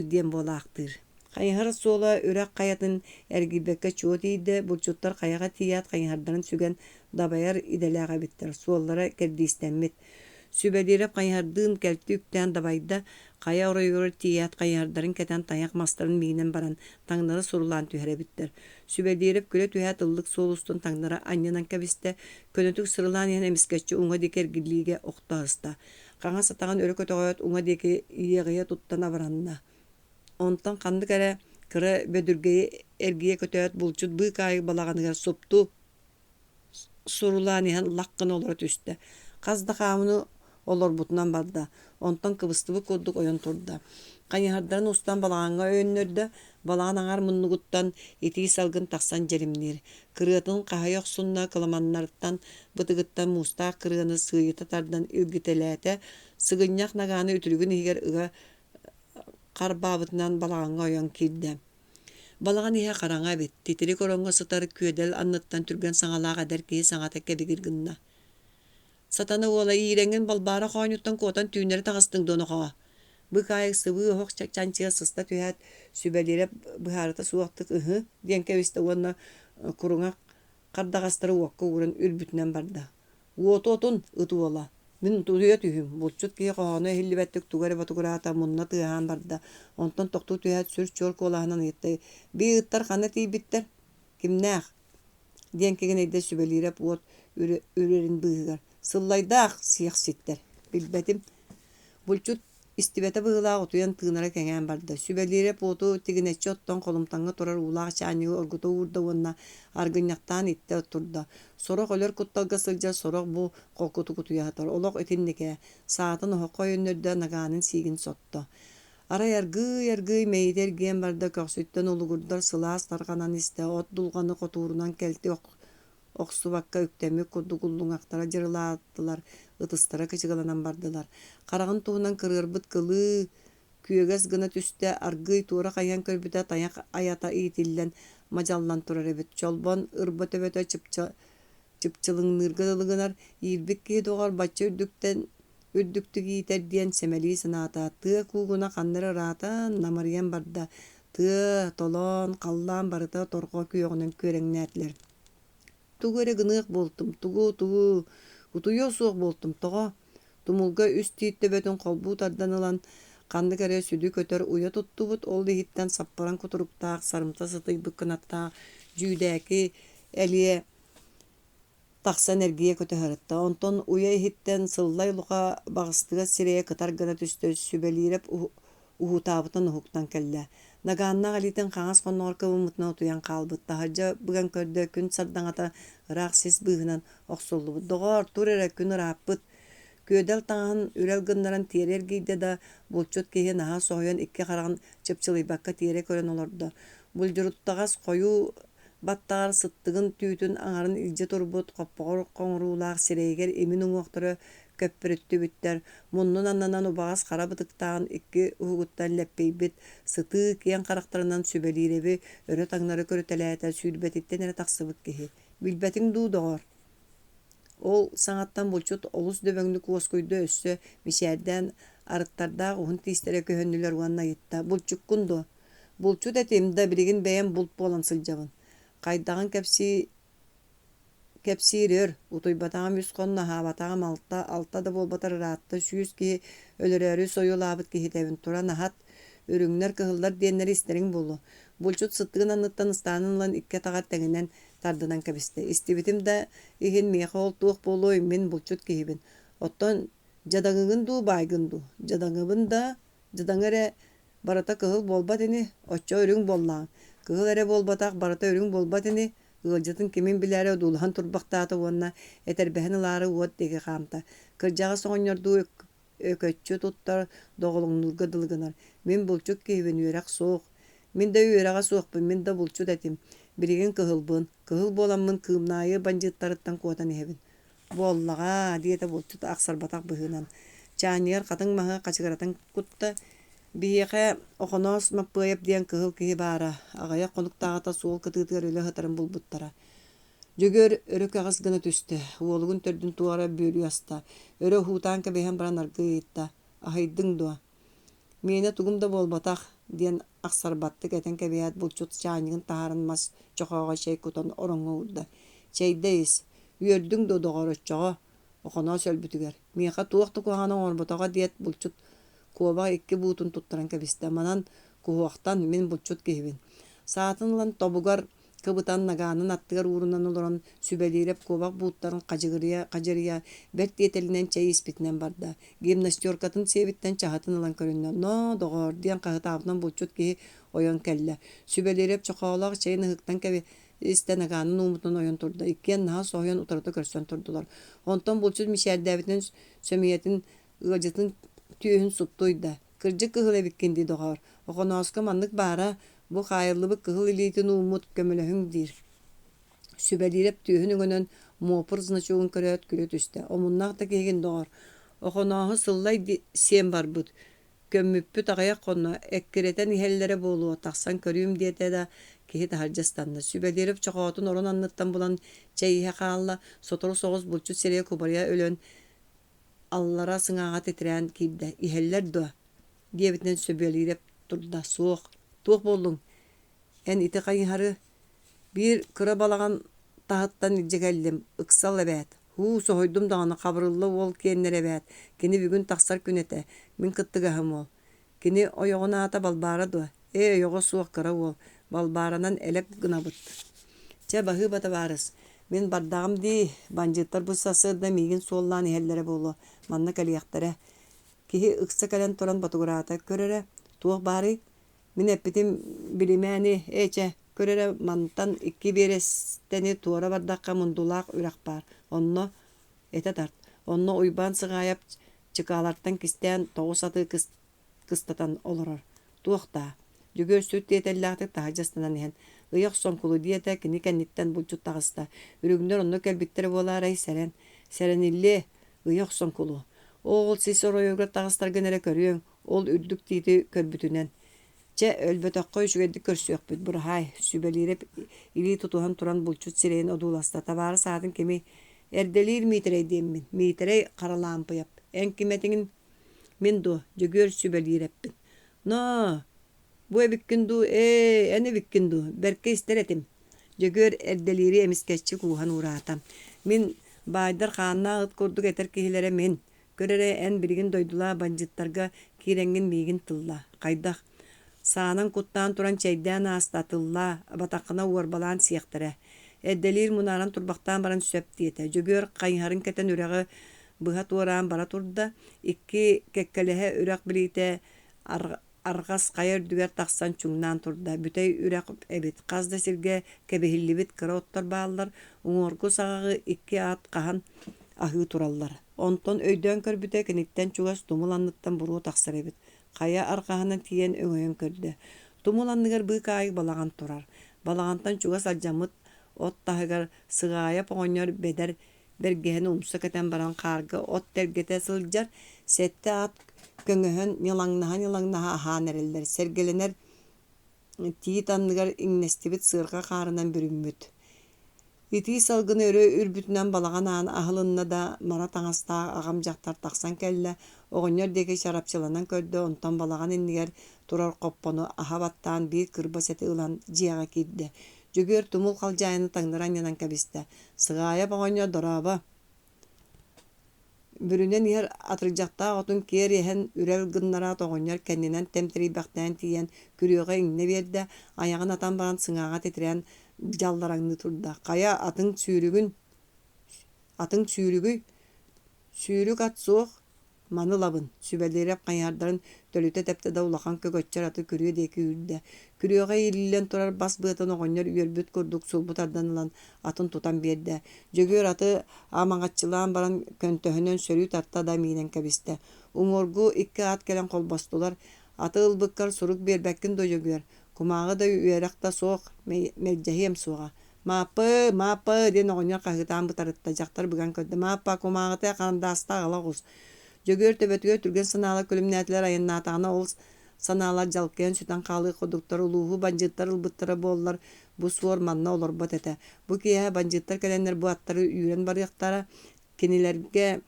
diyen bolaqtır. Qayhar sola ürek qayatın ergibekka çoğutiydi. Bulçutlar qayağa tiyat qayhardarın sügen dabayar idelağa bittir. Sollara kerdi istenmet. Sübedirep qayhardığın kelti üpten dabayda qaya orayır tiyat qayhardarın keten tayak mastarın minen baran tanglara sorulan tühere bittir. Sübedirep köle tühet ıllık solustun tanglara anyanan kabiste könötük sırılan yan emisketçi unga diker gilliğe oqta hısta. Qağa satağın örü kötüğüt unga diki iyeğiye tuttan avaranna. Ondan kandı kıra bödürgeyi ergiye kötüğüt bulçut bıykayı balağanıgar soptu sorulan yan laqqın olur üstte. Qazda qamını олор бутунан барда. Онтон кыбыстыбы курдук ойон турда. Кайыһардан устан балааңа өйөннөрдө, балаан аңар муннугуттан итии салгын тахсан жеримнер. Кырыатын кахайок сунна кыламаннарыттан бытыгыттан мустаах кырыаны сыйыта тардан илгителээте, сыгыннях нагааны үтүлүгүн игер ыга карбаабытынан балааңа ойон кирде. Балаган иһэ караңа бит, титили короңго сытар күөдел анныттан түрген саңалаах эдер кии саңата кебигир гынна. Сатаны уола ииреңин балбаара хоонюттан куотан түүнери тагыстың донохоо. Быкайык сыбыы охох чанчыга сыста түһät сүбэлирэ быһаарыта суохтык ыһы диэн кэбисте уонна куруңа кардагастары уокка ууран үрбүтүнэн барда. Уотуотун ытуола. Мин туйа түһүм, булчут кии хооно хиллибэттик тугары батугураата мунна тыаһаан барда. Онтон тохтуу түһät сүр чор куолаһынан ыйтты. Би ыттар хана тийбиттер. Кимнээх? Диэн кегенейдэ сүбэлирэ уот үрерин быыгар. Сыллайдаах сиэх ситтер. Билбэтим. Булчут истибэте быылаах утуян тыынара кэҥээн барда. Сүбэлирэ пуоту тигинэччи оттон холумтаңга турар уулаах чааньыгы оргуто уурда уонна аргыньяхтаан итте турда. Сорох өлөр кутталга сылдьар сорох бу холкуту кутуяатар. Олох итинникэ саатын оһокко өйөннөрдө нагаанын сиигин сотто. Арай аргый мэйдер гиэн барда көксүттен улугурдар сылаас тарганан истэ от дулганы котуурунан келти оксубакка үктемик курдугуллуңактара жырылааттылар, ытыстара кычыгаланан бардылар. Карагын туунан кырыырбыт кылыы күөгэс гына түстэ аргый туора кайан көрбүтэ таяк аята иитиллен мажаллан турар эбит. Чолбон ырба төбөтө чыпчылыңныргылыгынар иирбик кии доҕор бачча үрдүктүг иитер диэн сэмэлии санаата. Тыа куугуна ханнары ыраатан намарыйан барда. Тыа толон халлаан барыта торго күөҕүнөн күөрэҥнээтлэр. Тугу эре гыныах болтум, тугу, утуйо суох болтум, тоҕо. Тумулга үс тииттэбэтин холбуу тардан ылан ханнык эре сүдү көтөр уйа туттубут, ол иһиттэн саппаран кутуруктаах, сарымта сытыйбык кынаттаах, жүүдээки элие тахсан эргие көтөһөрөттө. Онтон уя иһиттэн сыллай луха багыстыга сирэйэ кытар гына түстө сүбэлиирэп уһутаабытын уһуктан келлэ. Нагааннаах алитин хаңас хонноор кыбымытына утуян хаалбыт. Таһырдьа бүгэн көрдө күн сардаҥата ыраах сис быыһынан охсуллубут. Доҕоор тур эрэ күн ырааппыт. Күөдэл таҥаһын үрэл гыннаран тиэрэр гийдэ да булчут киһи наһаа соһуйан икки хараҕын чыпчылыйбакка тиэрэ көрөн олордо. Булдьуруттаҕас хойуу баттаҕар сыттыгын түүтүн аҥарын илдьэ турбут, хоппоҕор коҥуруулаах сирэйигэр имин уҥуохторо көппүрүттүбүттэр. Муннун аннанан убаҕас хара бытыктаан икки уһугуттан лэппейбит, сытыы киэн харахтарынан сүбэлиирэби өрө таҥнары көрүтэлээтэ сүүрбэтиттэн эрэ тахсыбыт киһи. Билбэтиҥ дуу доҕор. Ол саҥаттан булчут олус дөбөҥнү куоскуйда өссө мисээрдэн арыттардаах уһун тиистерэ көһөннүлэр уанна айытта. Булчуккун дуо. Булчут этим да билигин бэйэм булт буолан сылдьабын. Хайдаҕын кэпсиирөр, утуйбатаҕам үс хонно хаабатаҕам алта да буолбатар ыраатта сүүс киһи өлөрөөрү сойулаабыт киһитэбин тура наһат үрүҥнэр кыһыллар диэннэри истэриҥ буолу. Булчут сыттыгын анныттан ыстаанын ылан икке таҕар тэҥинэн тардынан кэбисте. Истибитим да иһин миэхэ ол туох буолуой мин булчут киһибин. Оттон жадаҥыгын дуу баайгын дуу. Жадаҥы эрэ барата кыһыл буолбат ини, оччо өрүҥ буоллааҥ. Кыһыл эрэ буолбатаах барата өрүҥ буолбат ини, ыалдьатын кимин билээри одуулахан турбахтаата уонна этэрбэһэн ылаары уот диэки хаамта. Кырдьаҕа соҕонньордуу өкөччү туттар доҕолуҥнурга дылыгынар. Мин булчут киһибин үөрэх суох. Мин да үөрэҕэ суохпун, мин да булчут этим. Билигин кыһылбыын. Кыһыл буоламмын кыымнаайы бандьыттарыттан куотан иһэбин. Буоллаҕа диэтэ булчут ахсарбатах быһыынан. Чааниер хатыҥ маһы хачыгаратан кутта биһиэхэ охоноос маппыайап диэн кыһыл киһи баара. Аҕайа хонуктааҕата суол кытыытыгар үлэ хытарын булбуттара. Дьөгөр өрө каҕас гына түстэ. Уолугун төрдүн туора бөөрү аста. Өрө хуутаан кэбиһэн баран аргыйытта. Аһайдыҥ дуо. Миэне тугум да буолбатах диэн ахсарбаттык этэн кэбиһэт булчут чааниигин таһааран мас чохоҕо чэй кутан ороҥҥо уурда. Чэйдэйис, үөрдүҥ дуо доҕороччоҕо. Охоноос өлбүтүгэр. Миэхэ туохту куһаана оҥорботоҕо диэт булчут куобаҕа икки буутун туттаран кэбистэ. Манан куһуохтан мин булчут киһибин. Саатын ылан тобугар кыбытан нагаанын аттыгар уурунан олорон сүбэлиирэп куобак бууттарын кажырыя бэрт диэтэлинэн чэй испитинэн барда. Гимнастеркатын сиэбиттэн чаһатын ылан көрүннэ. Но доҕор диэн хаһытаабытынан булчут киһи ойон кэллэ. Сүбэлиирэп чохоолаах чэй ыһыктан isteneganın umutun oyun turda. İkiyen naha soğuyan utarıda görsen turdular. Ondan bulçuz Michel David'in sömiyetin ıgacıtın tüyün suttuydu. Kırcık kıhıl evikkendi doğar. Okonoska manlık bara bu hayırlı bu kıhıl ilitin umut gömülehün dir. Sübelirep tüyün önün mopur zınaçuğun köröt külöt üstte. Omunnak da kegin doğar. Okonohu sıllay sen var bud. Kömmüppü tağaya konu ekkereten ihellere bolu taksan körüyüm diyete de kehi de harcastandı. Sübelirep çoğutun orun anlıttan bulan çeyihe kalla sotoru soğuz bulçu seriye kubarıya ölön allara sınağa tetiren kibde iheller do diyebitten sübelirep durda soğuk. Tuğ boldun. En iti kayınharı bir kıra balağan tahttan ilcegeldim. Iksal evet. Sohoydum dağına kabrıllı ol kenler evet. Kini bir gün taksar günete. Min kıttıgahım ol. Kini oyoğuna ata balbara do. Oyoğu soğuk kıra ol. Balbaranan elek gına bıt. Bahı bata varız. Min bardağım di. Bancıtlar bu sasırda migin sollan ihellere bolu. Manna kaliyaktere. Kihi ıksa kalen toran batugurata körere. Tuğ bari. Min epitim bilimeni körere mantan iki biresteni tuğra bardakka mundulak ürak bar. Onno ete tart. Onno uyban sığayap çıkalardan kisteyen toğus atı kıstatan olurur. Tuğda. Jügör süt diyetelliğatık daha jastanan ihen. Iyok son kulu diyete kini kennitten bulçut tağısta. Ürügünler onno kelbikleri bolar seren. Seren illi iyok son kulu. Oğul sis oroyogra tağıstar genere körüyön. Ol üddük diydi körbütünen. Ölböte koy şügedik körsüyök büt. Burhay sübelirep ili tutuhan turan bulçut sireyin odulasta. Tavarı saatin kimi erdelir mitere diyem min. Mitere kara lampa yap. En kimetinin min do. Jügör sübelirep bin. No. Bu ebikkindu. En ebikkindu. Berke ister etim. Jügör erdeliri emiskeççi kuhan uğratam. Min baydar kanna ıt kurduk eter kihilere min. Görere en birigin doydula bancıtlarga kirengin migin tılla. Kaydak. Sağının kuttan turan çeyden astatılla, batakına uğurbalan siyaktire. Eddelir munaran turbaktan baran söp diyete. Jügör kayınharın keten üreği bıhat uğrağın bara turda. İki kekkelehe üreğ bilite argas kayır düger taksan çungnan turda. Bütey üreğ ebit. Kazda silge kebehillibit kıra ottar bağlar. Uğurgu sağı iki at kahan ahı turallar. Onton öydön kör bütey kenikten çugas tumulanlıktan buru taksar ebit. Kaya arkahanın tiyen öňöň kördi. Tumulandygar bu kayı balağan turar. Balağantan çugas aljamıt ot tahygar sığaya poňor beder bergehini umsa keten baran kargı ot tergete sıljar sette at köňöhön yılangnaha hanereller sergelener tiitandygar iňnestibit sırga karınan bürünmüt. Iti salgın örü ürbütünen balağan ağın ahılınna da mara taňasta agamjaktar taksan kelle oğunyor deke şarapçılanan kördü ondan balağan inniger turar qopponu ahabattan bir kırba seti ılan jiyaga kiddi. Jügör tumul kaljayını taňdıran yanan kabiste. Sığaya oğunyor doraba. Bürünen yer atırjakta otun kiyer yehen ürel gınnara oğunyor kendinen temtiri baktayan tiyen kürüyoga inne berdi. Ayağın atan baran sıŋaga tetiren jallarangny turda. Kaya atın sürüg at soğuk manı labın. Sübelirep kayarların tölüte tepte da ulakan kögötçer atı kürüye deki yürüdü. Kürüyoga ililen turar bas bıtan oğunyor üyerbüt kurduk sulbut ardanılan atın tutan berdi. Jögör atı amagatçılan baran köntöhünön sörü tartta da minen kabiste. Uŋorgu iki at gelen kol bastular. Atı ılbıkkar suruk berbekkin do jögör. Kumağı da üyerekta soğuk mercehiyem soğa. Mapı den oğunyor kahıtan butarıtta jaktar bugan kördü. Mappa kumağı da kandasta ağlağız. Jögör töbötügö türgen sanaala kölümnätiler ayınna atağına ol sanaala jalkıyan sütan kalı koduktar uluğu bancıttar ılbıttara bollar bu suor manna olur bot ete. Bu kiyehe bancıttar kelenler bu attarı üren barıyaktara kinilerge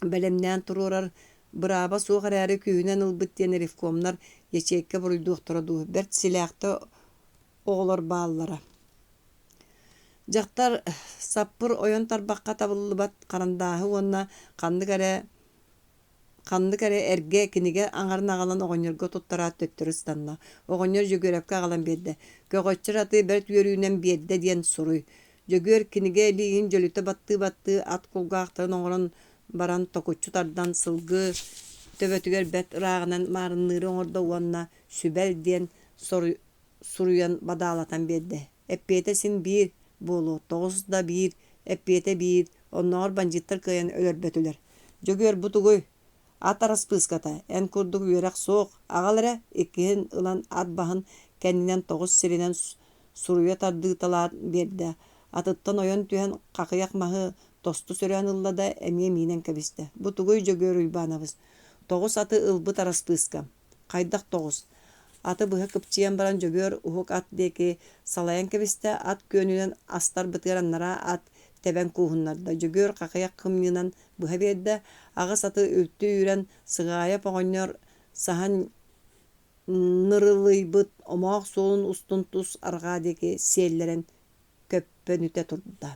belemnän tururar braba soğuk ararı kühünen ılbıt diyen rifkomlar yeçekke buruyduqtara duhu. Bert silahta oğlar bağlılara. Jaktar sappır oyon tarbakka tabıllıbat karandağı onna kandı kare erge kinige aňaryn agalan oňorgo tuttara töttürüstanna. Oňor jөгөрepke agalan berdi. Kögöççür atı bert yörünen berdi diyen soruy. Jөгөр kinige liğin jölüte batty at kulgaqtırın oňoron baran tokuççutardan sılgı töbötüger bet ırağınan marınnyry oňorda onna sübel diyen soruyan badalatan berdi. эппиэте син биир буолу, тоҕус да биир, эппиэте биир, онноҕор бандьыттар кыайан өлөрбөтүлэр. Дьөгүөр бутугуй, ат араспыыската, эн курдук үөрэх суох, аҕал эрэ иккиһин ылан ат баһын кэннинэн тоҕус сиринэн суруйа тардыыталаат биэрдэ. Атыттан ойон түһэн хакыйах маһы тосту сөрөөн ыллада эмиэ миинэн кэбистэ. Бутугуй дьөгүөр уйбаанабыз. Тоҕус аты ылбыт араспыыска. Хайдах тоҕус. Аты быһа кыпчыйан баран дьөгүөр уһук ат диэки салайан кэбистэ ат күөнүнэн астар бытыар аннара ат тэбэн куухуннарда. Дьөгүөр хакыйах кымньынан быһа биэрдэ аҕас аты өвтү үүрэн сыгаайа поҕонньор саһан нырылыйбыт омоох суолун устун тус арҕаа диэки сиэллэрэн көппөн үтэ турда.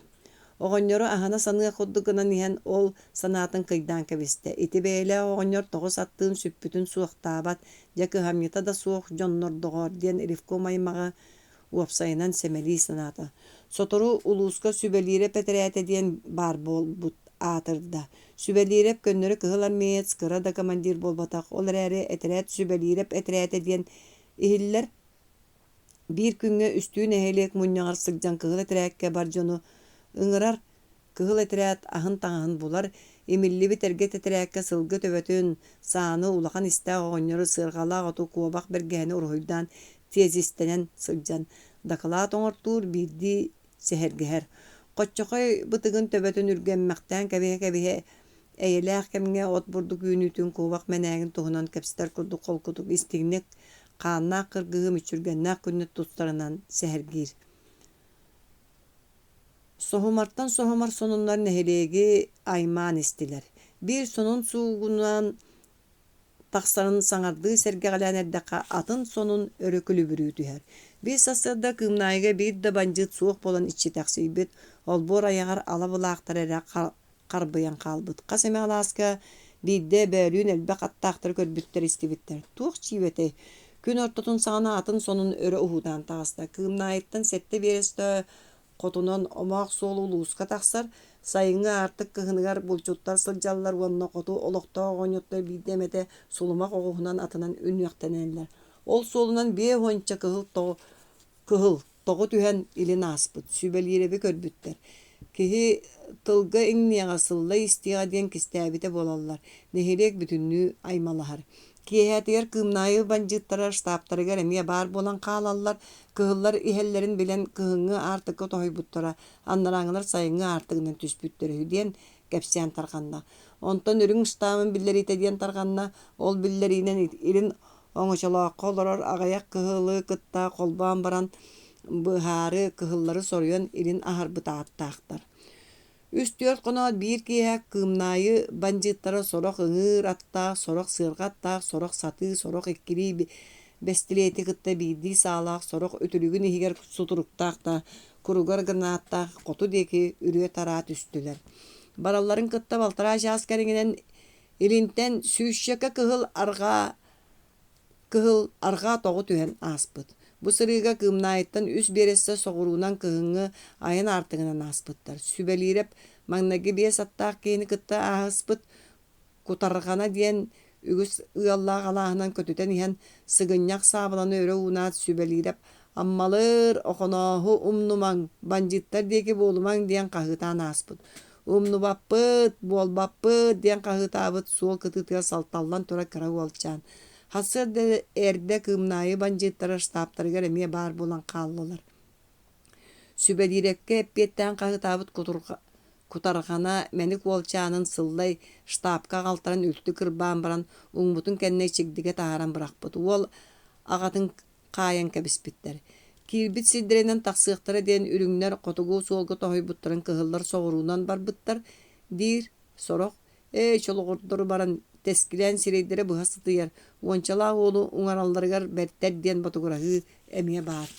Оҕонньору аһана саныа курдук гынан иһэн ол санаатын кыйдаан кэбистэ. Ити бэйэлэ оҕонньор тоҕус аттыын сүппүтүн суохтаабат, дьэ кыһамньыта да суох дьоннордоҕоор диэн Ревком аймаҕа уопсайынан сэмэлии санаата. Сотору улууска сүбэлиирэп этэрээте диэн баар буолбут аатырда. Сүбэлиирэп көннөрү кыһыл армеец кыра да командир буолбатах. Ол эрээри этэрээт сүбэлиирэп этэрээте диэн иһиллэр биир күнгө үстүүн эһэлиэк мунньаҕар сылдьан кыһыл этэрээккэ бар дьону ыҥырар кыһыл этэрээт аһын таҥаһын булар, имиллибит эргет этэрээккэ сылгы төбөтүн сааны улахан истээх оҕонньору сыарҕалаах оту куобах бэргэһэни уруһуйдаан тиэзистэнэн сылдьан дакылаат оҥортуур биирдии сэһэргэһэр. Хоччохой бытыгын төбөтүн үргэммэхтээн кэбиһэ эйэлээх кэмҥэ от бурдук үүнүүтүн куобах мэнээгин туһунан кэпсэтэр курдук холкутук истигник хааннаах кыргыһы мүчүргэннаах күннүт тустарынан сэһэргиир. Соһумартан соһумар сонуннар нэһилиэги аймаан истилэр. Биир сонун суугунан тахсарын саҥардыы сэргэҕэлээн эрдэххэ атын сонун өрөкүлүбүрүүтүһэр. Биир сасыарда кыымнаайга биир да бандьыт суох болан иччитээхсийбит, олбуор айаҕар ала былаахтар эрэ харбыйан хаалбыт. Хас эмэ алааска биирдэ бөөлүүн элбэх аттаахтар көрбүттэр истибиттэр. Туох чиибэтэ күн ортотун саҕана атын сонун өрө уһуутаан таҕыста. Кыымнаайыттан сэтте биэрэстэ хотунон омоох суол улууска тахсар, сайыҥҥа аартык кыһыныгар булчуттар сылдьаллар уонна хоту олохтоох оҕонньоттор биирдэмэтэ сулумах оҕуһунан атынан үннүөхтэнээллэр. Ол суолунан бие уонча кыһыл тоҕу түһэн илин ааспыт, сүбэлиирэби көрбүттэр. Киһи тылга иҥниэҕэ сыллай истиэҕэ диэн кистээбитэ буолаллар, нэһилиэк бүтүннүү аймалаһар. Киэһэтигэр кыымнаайы бандьыттара штаптарыгар эмиэ баар буолан хаалаллар, кыһыллар иһэллэрин билэн кыһыҥҥы аартыкка тоһойбуттара, аннарааҥҥылар сайыҥҥа аартыгынан түспүттөрү диэн кэпсээн тарҕанна. Онтон үрүҥ штаамын биллэриитэ диэн тарҕанна, ол биллэриинэн илин оҥочолооххо олорор аҕайах кыһылыы кытта холбоон баран быһаары кыһыллары соруйан илин аһарбытааттаахтар. Үс-түөрт хоноот биир киэһэ кыымнаайы бандьыттара сорох ыҥыыр аттаах, сорох сыарга аттаах, сорох сатыы, сорох иккирии бэстилиэти кытта биирдии саалаах, сорох өтүлүгүн иһигэр сутуруктаах да, куругар гынааттаах хоту диэки үрүө тараа түстүлэр. Баралларын кытта балтараа чаас кэриҥинэн илинтэн сүүсчэкэ кыһыл арҕаа тоҕу түһэн ааспыт. Бу сырыыга кыымнаайыттан үс биэрэстэ соҕуруунан кыһыҥҥы айан аартыгынан ааспыттар. Сүбэлиирэп маҥнаги биэс аттаах киһини кытта ааһыспыт, кутарҕана диэн үгүс ыаллаах алааһынан көтүтэн иһэн сыгынньах саабыланы өрө uunaat сүбэлиирэп аммалыыр охонооһу умнумаҥ, бандьыттар диэки буолумаҥ диэн хаһыытаан ааспыт. Умнубаппыт, буолбаппыт диэн хаһыытаабыт суол кытыытыгар салталлан тура кыра уолчаан. Хасыр эрдэ кыымнаайы бандьыттара штаптарыгар эмиэ баар буолан хааллылар. Сүбэлиирэпкэ эппиэттэээн хаһыытаабыт кутарҕана мэник уолчаанын сыллай штапка аҕалтаран үлтү кырбаан баран уҥмутун кэннэй чигдигэ таһааран бырахпыт. Уол аҕатын хаайан кэбиспиттэр. Киирбит сирдэрэнэн тахсыахтара диэн үрүҥнэр хотугуу суолга тоһойбуттарын кыһыллар соҕуруунан барбыттар. Диир, сорох, чолоҕурдору баран тэскилээн сирейдэрэ быһа сытыйар, уончалаах уолу уҥаралларыгар бэртэр диэн ботугураһыы эмиэ баар.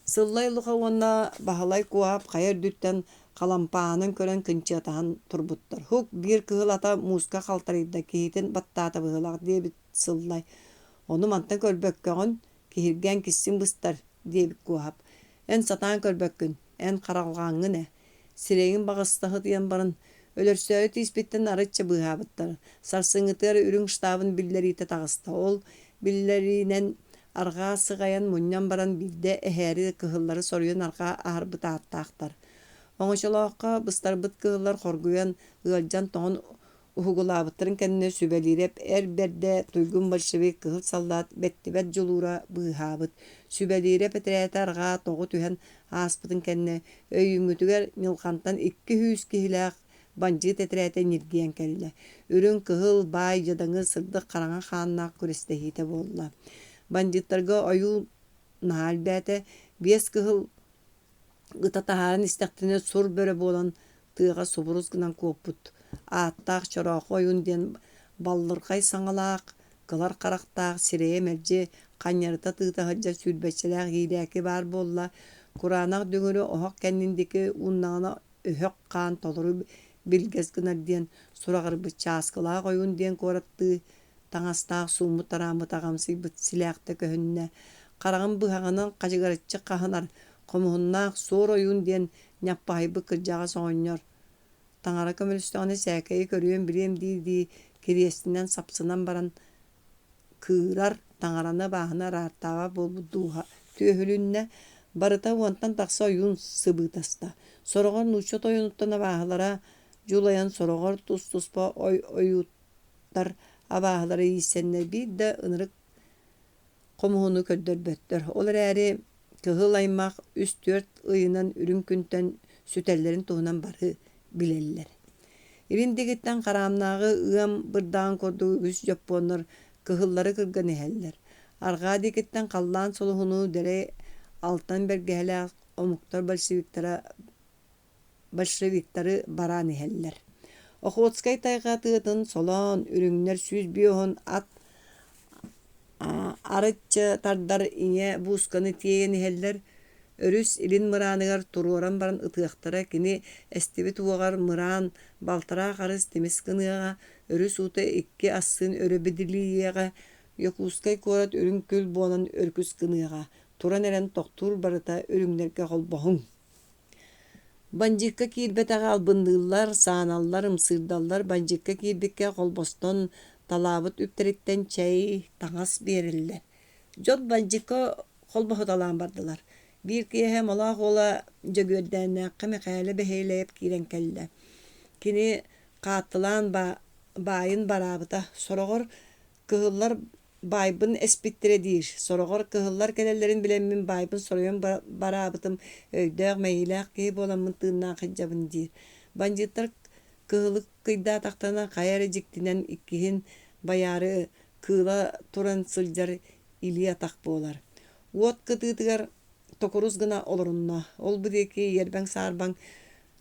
Сыллай луха уонна баһылай куап хайа үрдүттэн халампаанын көрөн кынчыатаһан турбуттар. Хук биир кыһыл ата мууска халтарыйда киһитин баттаата быһылаах диэбит сыллай. Ону мантан көрбөккөҕүн киһиргээн киссин быстар диэбит куап. Эн сатаан көрбөккүн, эн харалҕааҥҥы сирэйин баҕыстаһы тиэн баран өлөрсөөрү тииспиттэн арычча быһаабыттар. Сарсыҥҥытыгар үрүҥ штабын биллэриитэ таҕыста. Ол биллэриинэн arga sıgayan munyan baran bilde eheri kıhılları soruyon arga aharbıt attaqtar. Oňoşulaqqa bыстarbıt kıhıllar horguyan ılcan toğun uhugulabıttırın kendine sübelirep berde tuygun bolşevik kıhıl sallat bettibet jolura bıhabıt. Sübelirep etrete arga toğu tühen aspıtın kendine öyüngütüger nilkantan 200 kihilaq banjıt etrete nirgiyen kelle. Ürün kıhıl bay jadaňy sırdık karaňa xannaaq körestehite bolla. Banjıtlarga oyu nahal bäte 5 kıhıl Gıta taharın istektine sur böre bolan tığga soburuz gınan koput. Attaq çoroq oyun den ballırqay saŋalaq, kılar qaraqtaq, sireye merce, qanyarıta tığta hıcca sülbeçelaq giyläki bar bolla. Kuranaq döngürü oħaq kendindeki unnağına öhöq qan toluru bilgez gınar den surağır bıçaskılaq oyun den korattığı taŋastaq sumu taramı tagamsı bıt silaqta köhünne. Qarağın bıhağının qajıgarıtçı qahanar. Komuhunnaaq soğur oyun diyen ñappahyby kırjağa soňunyor. Taňara kömülüstüňe säkeyi körüyen birem di kiriyestinden sapsınan baran kırar taňarana bahyna rahattaba bolduha tühülünne barıta wontan taqsa oyun sıbıtasta. Sorogor nuçot oyunuttana bahylara julayan sorogor tuspa oyuttar abahylara ýisenler bir de ınırık komuhunu köddörböttür. Olar äri kıhıl aymaq 3-4 ıyınan ürün künten sütellerin tuğunan barı bileller. İrindigitten qaramnağı ıam bırdan korduğu üs japonlar kıhılları kırgan eheller. Arga dikitten qallan soluhunu dere altan bergehele omuktar bolşevikleri baran eheller. Okhotskay taygatığıtın solon ürünler süz biyohun at arıççı tardar iňe buskanı tiýen heller örüs ilin mıranygar tururan baran ıtıaqtara kini estibi tuwagar mıran baltara qarys temis kыныga örüs uta 2 assyn örebidiliýega yokuskay korat örün köl bolan örküs kыныga turan eren toktur barıta örüňlerge golbohun. Banjikka kirbete albındyllar, sanallar, ımsırdallar banjikka kirbekke golboston talabyt üpteritten çäy taňas berildi. Jot banjikka golbohutalan bardylar. Bir hem Allah ola jögördäne qymyqaly beheylep kiren kelle. Kini qatylan bayın barabıta sorogor kıhıllar baybın espittire dir. Sorogor kıhıllar kelellerin bilen min baybın soruyon barabıtım öydög meylak ki bolamın tığından qıjabın dir. Banjıtlar kıhılık kıyda taqtana qayarı jiktinen ikkihin bayarı kıla turan sıljar ili ataq bolar. Wot kıtıtıgar tokuruz gına olurunna. Ol budeki yerben sarban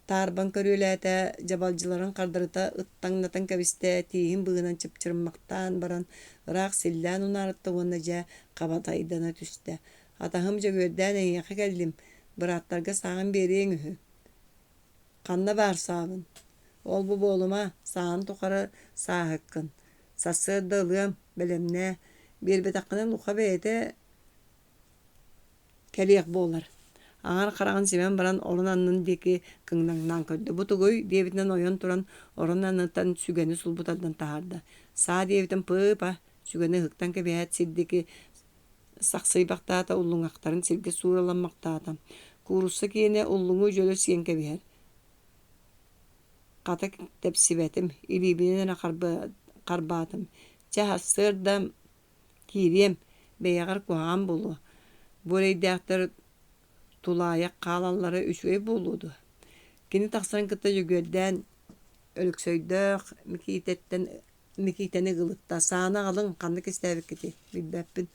tarban körüläte jabalcıların qardarıta ıttaňnatan kebiste tihin bığınan çıpçırmaktan baran ırak sillan unarıtta onaja qabataydana tüste. Atahımca gördän eňe geldim. Bıratlarga sağın bereň ühü. Qanna bar sabın. Ol bu boluma sağın tokara sahıkkın. Sasırdalım belemne bir betaqının uqa beyete keliyek bolar. Aňar qaragan semen baran orunanyň deki kıngnaňdan kördü. Bu tugoy debitinden oyon turan orunanyňdan sügeni sulbutardan taharda. Sa debiten pıpa sügeni hıktan kebet siddeki saksy baqtata ulluňaqtaryn silge suralanmaktata. Kurussa kene ulluňu jöle siyen keber. Qatak tepsibetim ilibinen qarbatım. Çahsırdam kirem beýagar kuhan bolu. Boreýdäkler tulaýak qalanlary üçüy boludu. Kini taqsan kıta jögördän ölüksöýdök mikiteni gılıtta sana alın qandy kesтэbik kiti bilbäpin.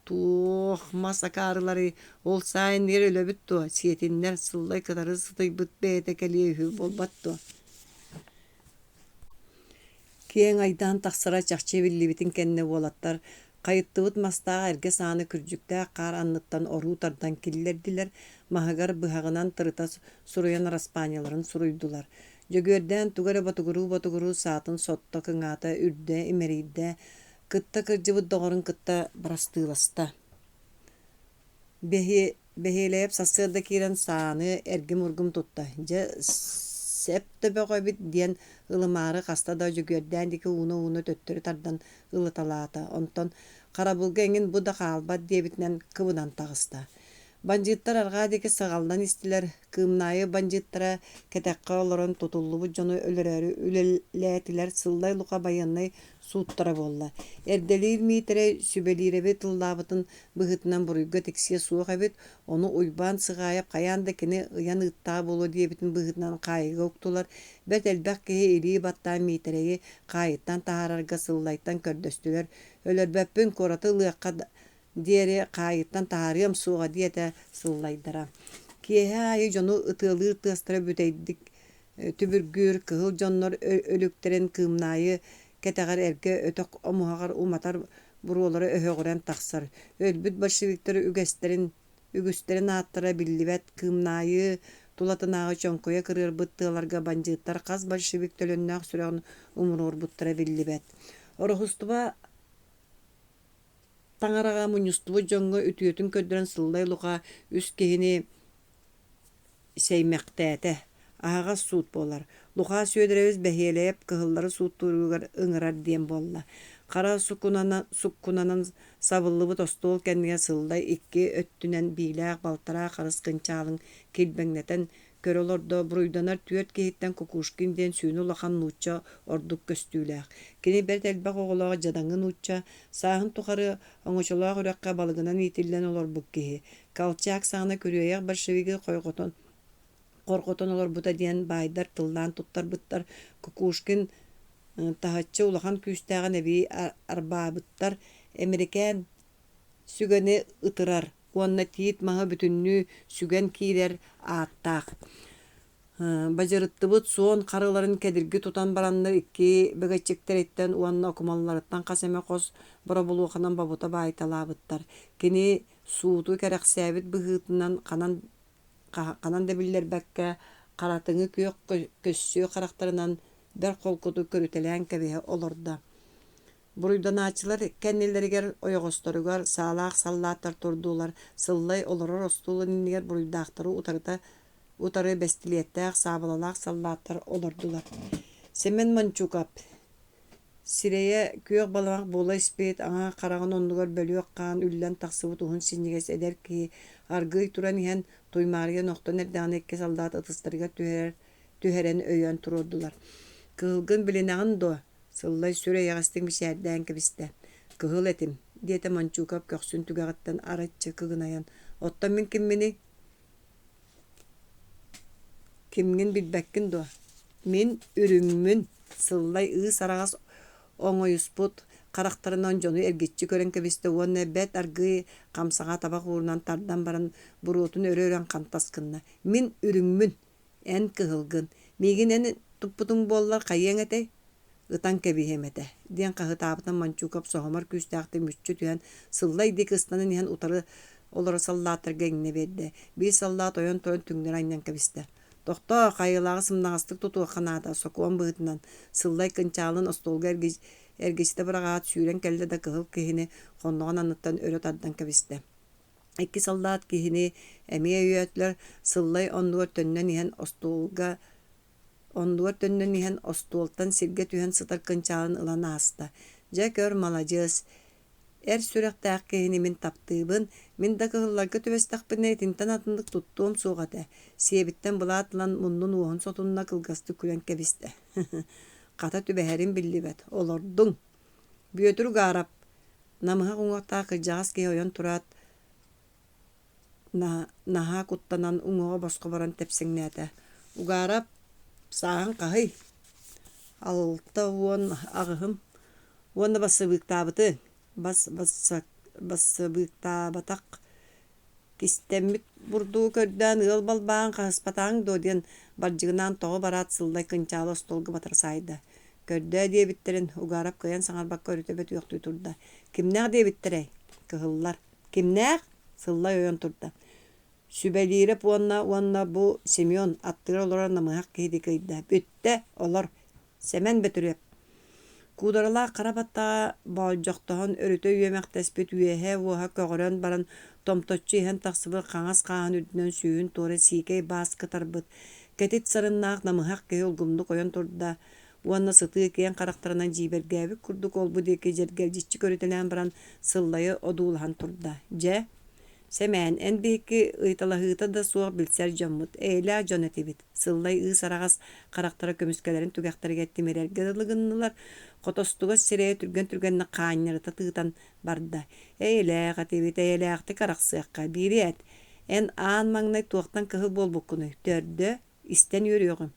Tuh masakarlary ol saýyn yer ölebitdi. Siyetinler syllay kadary syty bit bete kelýär bolbatdy. Kiyen aydan taqsara çaqçy billibitin kenne bolattar. Qayıttıbıt mastağa erge sağını kürcükte qar anlıttan orutardan killerdiler. Mahagar bıhağınan tırıta suruyan raspanyaların suruydular. Jögörden tugara batuguru saatın sotta kıngata ürde imeride. Kıtta kırcıbı doğrun kıtta brastığılasta. Beheleyip sasırda kiren sağını ergim urgum tutta. сеп төбөгө бит диэн ылымаары хаста да жүгөрдән дики уну төттөрү тардан ылыталаата. Онтон карабылга эңин бу да хаалбат диэбитинен кыбынан тагыста. Банжыттар аргаадеки сагалдан истилер, кыымнайы банжыттара кетекка олорон тутуллубут жону өлөрөрү үлелләтилер сыллай лука байыннай сууттара болла. Эрделиир миитере сүбелииреби тыллаабытын быһытынан буруйга тиксие суох эбит, ону уйбаан сыгаайап каяанда кини ыян ыттаа болу диэбитин быһытынан каайыга уктулар. Бет элбэх киһи илии баттаан миитереги каайыттан таһаарарга сыллайтан көрдөстүлөр. Өлөрбөппүн кораты ылыакка диэри каайыттан таарыам суоға диэtä сыллайдара. Киэһэ айы жону ытыалыы тыастара бүтэйдик түбүргүүр кыһыл дьоннор өлүктерин кыымнаайы кэтэҕэр эргэ өтөх омуһаҕар уматар буруолары өһөҕүрэн тахсар. Өлбүт большевиктер үгүстерин ааттара биллибэт кыымнаайы тулатынааҕы чоңкуйа кырыарбыт тыаларга банжыыттар хас большевик төлөннөөх сүрэҕин умуруорбуттара биллибэт. Орохустуба таңарага муньустубу дьоҥҥо үтүөтүн көддөрөн сыллай лука үс киһини сэймэхтээте аһаҕа суут буолар. Луха сүөдэрэбис бэһиэлэйэп кыһыллары сууттууругар ыҥырар диэн буолла. Хара суккунанан сабыллыбыт остуол кэннигэ сыллай икки өттүнэн биилээх балтараа харыс кынчаалыҥ килбэҥнэтэн көрө олордо буруйданар түөт киһиттэн Кукушкин диэн сүүнү улахан нуучча ордук көстүүлээх. Кини бэрт элбэх оҕолоҕа дьадаҥҥы нуучча сааһын тухары оҥочолоох үрэххэ балыгынан иитиллэн олорбут киһи. Калчаак саҥана күрүөйэх большевиги корготон олорбута диэн баайдар тыллаан туттарбыттар. Кукушкин таһаччы улахан күүстээҕин эбии арбаабыттар эмерикээн сүгэни ытырар. Уонна тиит маһы бүтүннүү сүгэн киирэр ааттаах. Бажырыттыбыт суон харыларын кэдирги тутан бараннар икки бэгэччиктериттэн уонна окумалларыттан хасэме хос боробулууханан бабута баайталаабыттар. Кини сууту кэрэхсээбит быһыытынан канан дэбиллэрбэккэ харатыҥы күөх көссүө харахтарынан бэр холкуту көрүтэлээн кэбиһэ олорда. Буруйданаачылар кэннилэригэр ойоҕосторугар саалаах саллааттар турдуулар сыллай олорор остуулун иннигэр буруйдаахтары утары бэстилиэттээх саабалалаах саллааттар олордулар. Семен Манчукап сирэйэ күөх баламах буола испэт аҥа хараҕын оннугар бөлүөк хаан үллэн тахсыбыт уһун синнигэс эдэр киһи аргый туран иһэн туймаарыйа ноқтон эрдэҕинэ икки салдаат ытыстарыга түһэрэн өйөн турурдулар. Кыһылгын билинэҕин дуо сыллай сүрэ яҕастыҥ бишээрдээн кэбистэ. Кыһыл этим диэтэ Манчукап көхсүн түгэҕиттэн араччы кыгынайан. Оттон мин киммин билбэккин дуо. Мин үрүммүн сыллай ыыс араҕас оҥойуспут харахтарынан дьону эргиччи көрөн кэбистэ уонна бэт аргыы хамсаҕа табах уурунан тардан баран буруутун өрөөрөн хантаскынна. Мин үрүммүн эн кыһылгын миигин эн туппутуң буоллар хайыаҥ этэй ытан кэбиһэмэтэ диэн хаһытаабытын Манчукап соһомор күүстээхти мүччү түһэн сыллай дик ыстанын иһэн утары олоро саллааттарга иҥне биэрдэ. Bii саллаат ойон тоон түҥнэр айнан кэбистэ. Тохтоо хайылааҕы сымнаҕастык тутуоханаата сокуон быһытынан сыллай кынчаалын остуолга эргичтэ быраҕаат сүүрэн кэллэ да кыһыл киһини хонноҕун анныттан өрө тардан кэбистэ. Икки салдаат киһини эмиэ үйөөтүлэр сыллай оннугар төннөн иһэн остуолтан сиргэ түһэн сытар кынчаалын ылан ааста. Дьэ көр маладьыс. Эр сүрэхтээх киһини мин таптыыбын, мин да кыһылларга түбэстахпытына итинтэн атындык туттуом суоҕата. Сиэбиттэн былаатылан муннун уоһун сотунна кылгасты күрэн кэбистэ. Хата түбэһэрин биллибэт. Олордуң. Бүөтүр гаарап. Намыһа уҥуохтаах кырдьаҕас киһи ойон тураат наһаа куттанан уҥуоҕа босхо баран тэпсиҥнээтэ. Угаарап сааһын хаһый. Алта уон аҕыһым. Уонна бассыбыыктаабыты. Бассыбыыктаабатах кистэммит бурдуу көрдөөн ыал балбаан хаһыспатааҥ дуо диэн бардьыгынаан тоҕо бараат сыллай кынчаалы остуолга батарсаайда. Көрдөө диэбиттерин угаарап кыйан саҥарбакка өрүтөбөт үөхтүй турда. Кимнээх диэбиттерэй? Кыһыллар. Кимнээх? Сыллай ойон турда. Сүбэлииреп уонна бу Семен аттыгар олорор намыһах киһи кыйда. Бүттэ олор. Семен бөтүрүөп. Куударалаах карабаттаҕа боолдьохтоһон өрүтө үөмэхтэспит үөһэ уоһа көҕөрөн баран томточчу иһэн тахсыбыт хаҥас хааһын үдүнэн сүүһүн туора сиикэй бааскы тарбыт. Кэтит сарыннаах намыһак кеһи олгумду койон турда. Уанна сытыы киэн карактарынан жибергääбик курдук олбу диэки жергелжиччи көрүтэлээн баран сыллайы одуулахан турда. Дьэ, сэмээн эн биһикки ыйталаһыыта да суох билсэр дьоммут. Эйлээ дьон этибит. Сыллай сарагас карактара көмүскэлэрин түгэхтэргэ тимэрэргэ дылыгыннылар. Хотостуга сирэйэ түргэн хаанньарыта тыытан барда. Эйлээх атибит, эйлээхти карахсыахха. Бириэт, эн аан маҥнай туохтан кыһыл буолбуккуну. Төрдө, истэн үөрүөҕүм.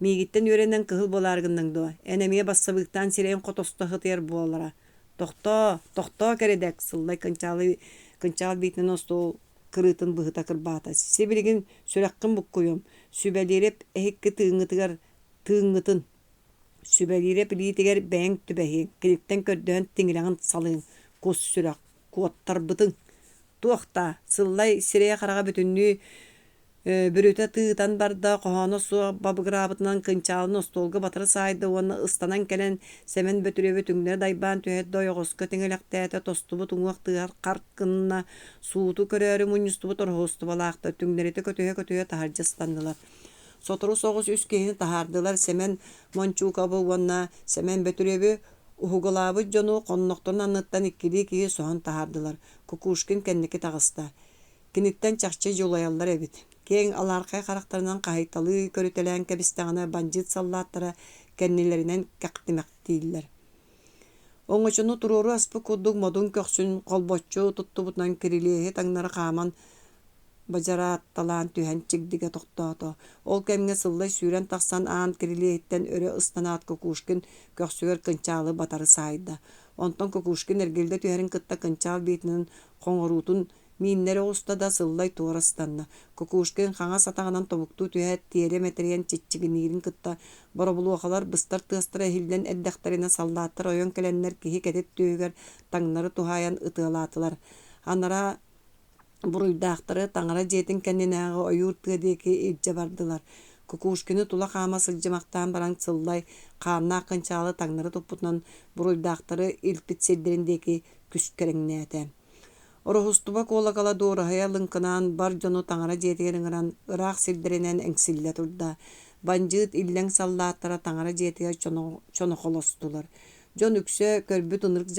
Миигиттен үөрэнэн кыһыл болааргыннаң дуо. Энэмиэ бассабыыктаан сирэйин хотосто хытыар буолара. Тохтоо кэрэдэк, сыллай кынчаал биитинэн остуол кырыытын быһыта кырбаата. Сибилигин сүрэххин буккуйум. Сүбэлиирэп эһикки тыыңҥытын. Сүбэлиирэп илиитигэр бэйэҥ түбэһииҥ. Киликтэн көрдөһөн тиҥирэҕин салыыҥ. Кус сүрэх, куоттарбытыҥ. Туохта, сыллай сирэйэ хараҕа бүтүннүү бүрүтэ тыытан барда коһооно суох бабыгыраабытынан кынчаалын остуолга батары саайда уонна ыстанан кэлэн сэмэн бөтүрүөбү түҥнэрэ дайбаан түһэт дойоҕоско тиҥэлэхтээте тостубут уҥуох тыар харкынна сууту көрөөрү мунньустубут орһуостубалаахта түҥнэрите көтүһө таһардьа станнылар. Сотору соҕус үс киһини таһаардылар Сэмэн Мончуукабы уонна Сэмэн бөтүрүөбү уһугалаабыт дьону хоннохторун анныттан иккилии киһи соһон таһаардылар. Кукуушкин кэнники таҕыста. Киниттэн чахчы дьулайаллар эбит. Кең алаархай характарынан хаһыйталыы көрүтэлээн кэбистэҕинэ банжыыт саллааттара кэннилэринэн кэхтимэхтииллэр. Оҥочуну туруору аспы курдук модун көхсүн холбоччу туттубутунан кирилиэһи таҥнары хааман бажараатталаан түһэн чигдигэ тохтоото. Ол кэмҥэ сыллай сүүрэн тахсан аан кирилиэһиттэн өрө ыстанаат Кукуушкин көхсүгэр кынчаалы батары саайда. Онтон Кукуушкин эргилде түһэрин кытта кынчаал биитинэн хоҥоруутун Миннері оста да сыллай туорастанна. Кукуушкин хаҥа сатаҕынан тобуктуу түһээт тиэре метриэн чиччигиниирин кытта боробулуохалар быстар тыастара эһиллэн эддэхтэринэ саллааттар ойон кэлэннэр киһи кэтит түүгэр таҥнары туһааyan ытыалаатылар. Анара буруйдаахтары таҥара дьиэтин кэннинээҕи ойуур тыа диэки илдьэ бардылар. Кукуушкини тула хаама сылдьымахтаан баран сыллай хааннаах кынчаалы таҥнары туппутунан буруйдаахтары илпит силдэрин диэки күскэрэҥнээтэ. Орохустуба куолагала дуораһайа лыҥкынаан бар дьону таҥара дьиэтигэр ыҥыран ыраах силдэринэн эҥсиллэ турда. Банжыыт иллэҥ саллааттара таҥара дьиэтигэр чонохолостулар. Дьон үксө көрбүт ынырык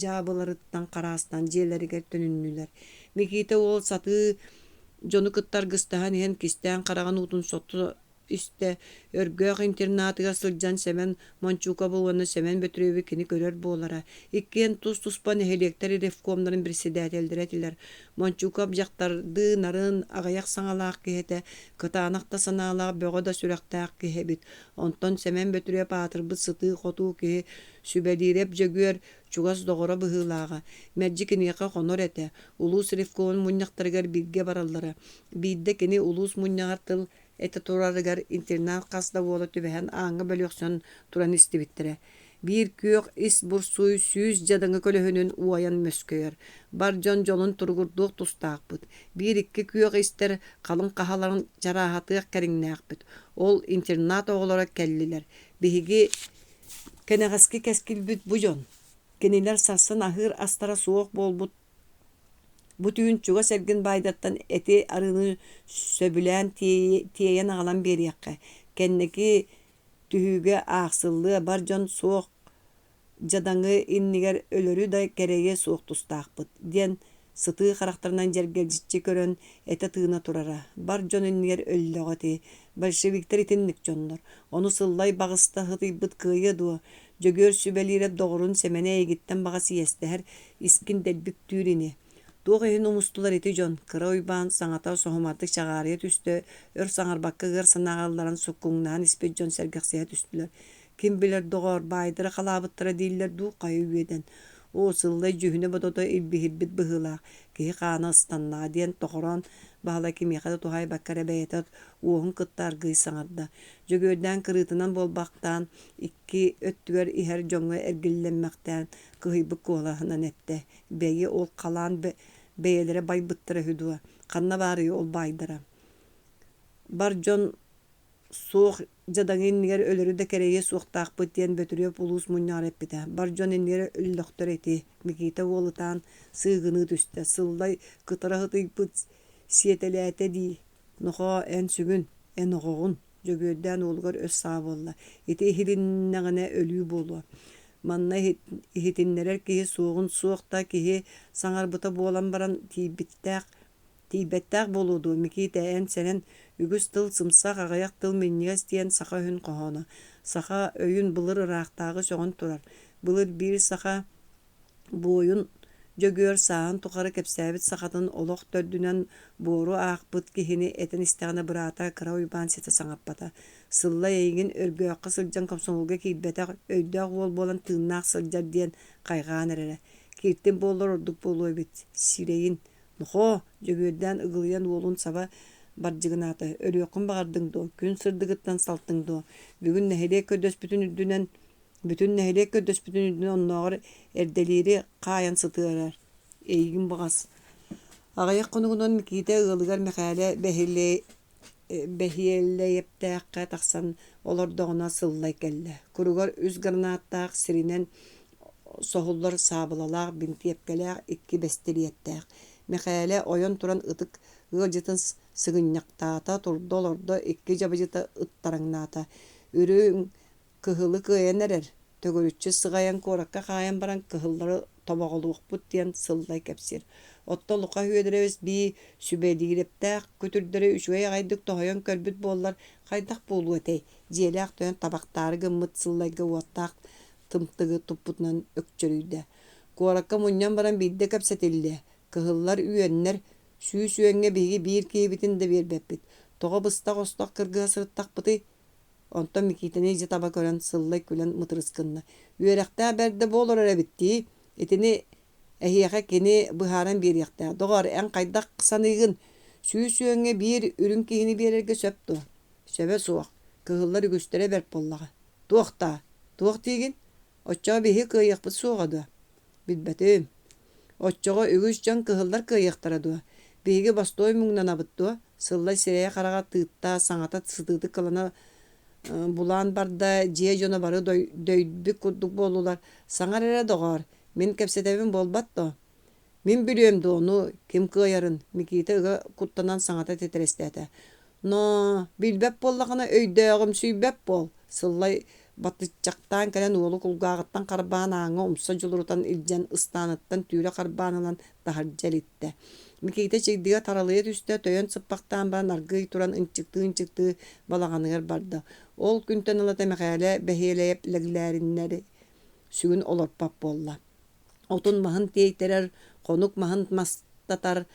жаабыларыттан хараастан дьиэлэригэр төнүннүлэр. Микиите уол сатыы дьону кыттар гыстаһан иһэн кистээн хараҕан уутун сотто истэ өргөөх интернаатыга сылдьан Сэмэн Мончуукабы уонна Сэмэн бөтүрүөбү кини көрөр буолара. Иккиэн тус-туспан эһилиэктэр ревкомнарын председателдэр этилэр. Мончуукап дьахтарды нарын аҕайах саҥалаах киһитэ кытаанахта санаалаах бөҕө да сүрэхтээх киһэбит. Онтон Сэмэн бөтүрүөп аатырбыт сытыы хотуу киһи сүбэлиирэп дьөгүөр чугас доҕоро быһыылааҕа. Мэджи киниэхэ хонор этэ. Улуус ревкомун мунньахтарыгар бииргэ бараллара. Биирдэ кини улуус мунньаҕар тыл эте турарыгар интернат хаста уола түбэһэн ааҥҥа бөлүөхсөн туран истибиттерэ. Биир күөх ис бурсуй сүүс дьадаңы көлөһүнүн уайан мөскөйөр. Бар дьон дьолун тургурдуох тустаахпыт. Биир икки күөх истер халыҥ хаһаларын жарааһатыах кэриҥнээхпит. Ол интернат оҕолоро кэллилэр. Биһиги кэнэҕэски кэскилбит бу дьон. Кинилэр сарсын аһыыр астара суох буолбут. Бу түүн чуга сэргин байдаттан эти арыны сөбүлээн тиэйэн аҕалан биэриэххэ. Кэнники түһүүгэ аахсыллыа бар дьон суох дьадаҥы иннигэр өлөрү да кэрэйэ суох тустаахпыт диэн сытыы харахтарынан жэргэлжиччи көрөн эте тыына турара. Бар дьон иннигэр өллөҕө ти. Большевиктер итинник дьоннор. Ону сыллай багыста хытыйбыт кыайа дуо. Дьөгүөр сүбэлиирэп доҕорун Сэмэнэ эйигиттэн баҕа сиэстэһэр искин дэлбик түүрини. Туох иһин умустулар ити дьон. Кыра уйбаан саҥата соһумардык чаҕаарыйа түстө өр саҥарбакка ыар санааҕалларан суккуҥнаан испит дьон сэргэхсиһэ түстүлэр. Ким билэр доҕор баайдыра халаабыттара дииллэр дуу хайы үөдэн. Оо сыллай дьүһүнэ бодото илбиһирбит быһыылаах. Киһи хаана ыстаннаа диэн тохорон баһала кимиэхэ туһай баккара бэйэтэ уоһун кыттаар гый саҥарда. Дьөгүөрдээн кырыытынан буолбахтаан икки өттүгэр иһэр дьоҥҥо эргиллэммэхтээн кыһыйбык куолаһынан этте. Бэйи ол халаан бэйэлэрэ байбыттара хүдуа. Ханна баарыйы ол байдара. Бар дьон суох дьадаҥы иннигэр өлөрү да кэрэйэ суохтаахпыт диэн бөтүрүөп улуус мунньаҕар эппитэ. Бар дьон иннигэр өллөхтөр эти. Микиите уолутаан сыыгыны түстэ. Сыллай кытара хытыйбыт сиэтэлээте дии. Нохоо эн сүгүн. enoğun jөгөөдөн улгар өс сааболла ити ихилиннэгэнэ өлүү болу манна ихитиннерер киһи суоҕун суохта киһи саҥарбыта буолан баран тиибэттээх болуду микиитээн сэнэн үгүс тыл сымсах аҕыйах тыл минньигэс диэн саха үһүн хоһоно саха өйүн былыр ыраахтааҕы сөҕөн турар былыр биир саха буойун жөгүөр сааһын тухары кэпсээбит сахатын олох төрдүнэн буору аахпыт киһини этэн истэҕинэ быраата кыра уйбаан ситэ саҥаппата сылла эйигин өргөөххө сылдьан комсомолга киирбэтэх өйдөөх буолан тыыннаах сылдьар диэн хайҕаан эрэрэ кииртин буоллар ордук буолуойбут сирэйин нохо жөгүөрдээн ыгылыйан уолун саба бардьыгынаата өрүөххүн баҕардыҥ дуо күн сырдыгыттан салтыҥ дуо бүгүн нэһилиэ бүтүн нэһилиэ көрдөспүтүн үдүнэн оннооҕор эрдэлиири хаайан сытыарар эйигин баҕас аҕыйах хонугунан микиитэ ыалыгар Мэхээлэ бэһиэлэйэптээх тахсан олордоҕуна сыллай кэллэ куругар үс гранааттаах сиринэн соһуллар саабылалаах бинтиэпкэлээх икки бэстилиэттээх Мэхээлэ ойон туран ытык ыалдьытын сыгынньактаата турда олордо икки жабыдьыта ыттараҥнаата үрүҥ кыһылы кыайан эрэр төгөрүччү сыҕайан куоракка хаайан баран кыһыллары тобоҕолуохпут диэн сыллай кэпсир отто лука үөдэрэбис bii сүбэлиирэптээх күтүрдэрэ үчүгэй аҕайдык тоһойон көрбүт буоллар хайдах буолуо этэй дьиэлээх тойон табактаары гыммыт сыллайга уоттаах тымтыгы туппутунан өкчөрүүдэ куоракка мунньан баран биирдэ кэпсэтиллэ кыһыллар үөннэр сүүсүөҥҥэ биһиги биир киһибитин да биэрбэппит тоҕо быстах остох кыргыһа сырыттахпытый онтон микиитини iji таба көрөн сыллай күлэн мытырыскынна үөрэхтээ бэрдэ буолар эрэбиттии итини эһиэхэ кини быһааран биэриэхтээ доҕор эн хайдах саныыгын сүүсүөҥҥэ биир үрүҥ киһини биэрэргэ сөп дуо сөбө суох кыһыллар үгүстэрэ бэрт боллаҕа туох тиигин оччоҕо биһиги кыайыахпыт суоҕа дуо билбэтим оччоҕо үгүс дьон кыһыллар кыайыахтара дуо биһиги бастой муҥнанабыт дуо сыллай сирэйэ хараҕа тыытта саҥата сытыыты кылана булаан барда дьиэ дьоно бары дөйдүк курдук буолулар саҥар эрэ доҕоор мин кэпсэтэбин буолбатто мин билүөм доону ким кыайарын микиитэ ыга куттанан саҥата тетирэстээтэ но билбэп буоллаҕына өйдөөҕүм сүүбэп буол сыллай батыччактаан кэлэн уолу кулгааҕыттан харбаан ааҥа умса дьулурутан илдьэн ыстааныттан түүрэ харбаанылан таһырдьал иттэ микиитэ чигдига таралыйа түстэ төйөн сыппахтаан баран аргый туран ынчыктыы балаҕаныгар барда ол күнтэн ылата Мэхээлэ бэһиэлэйэп лэглээриннэри сүгүн олорпап буолла отун маһын тиэйтерэр хонук маһын мастатар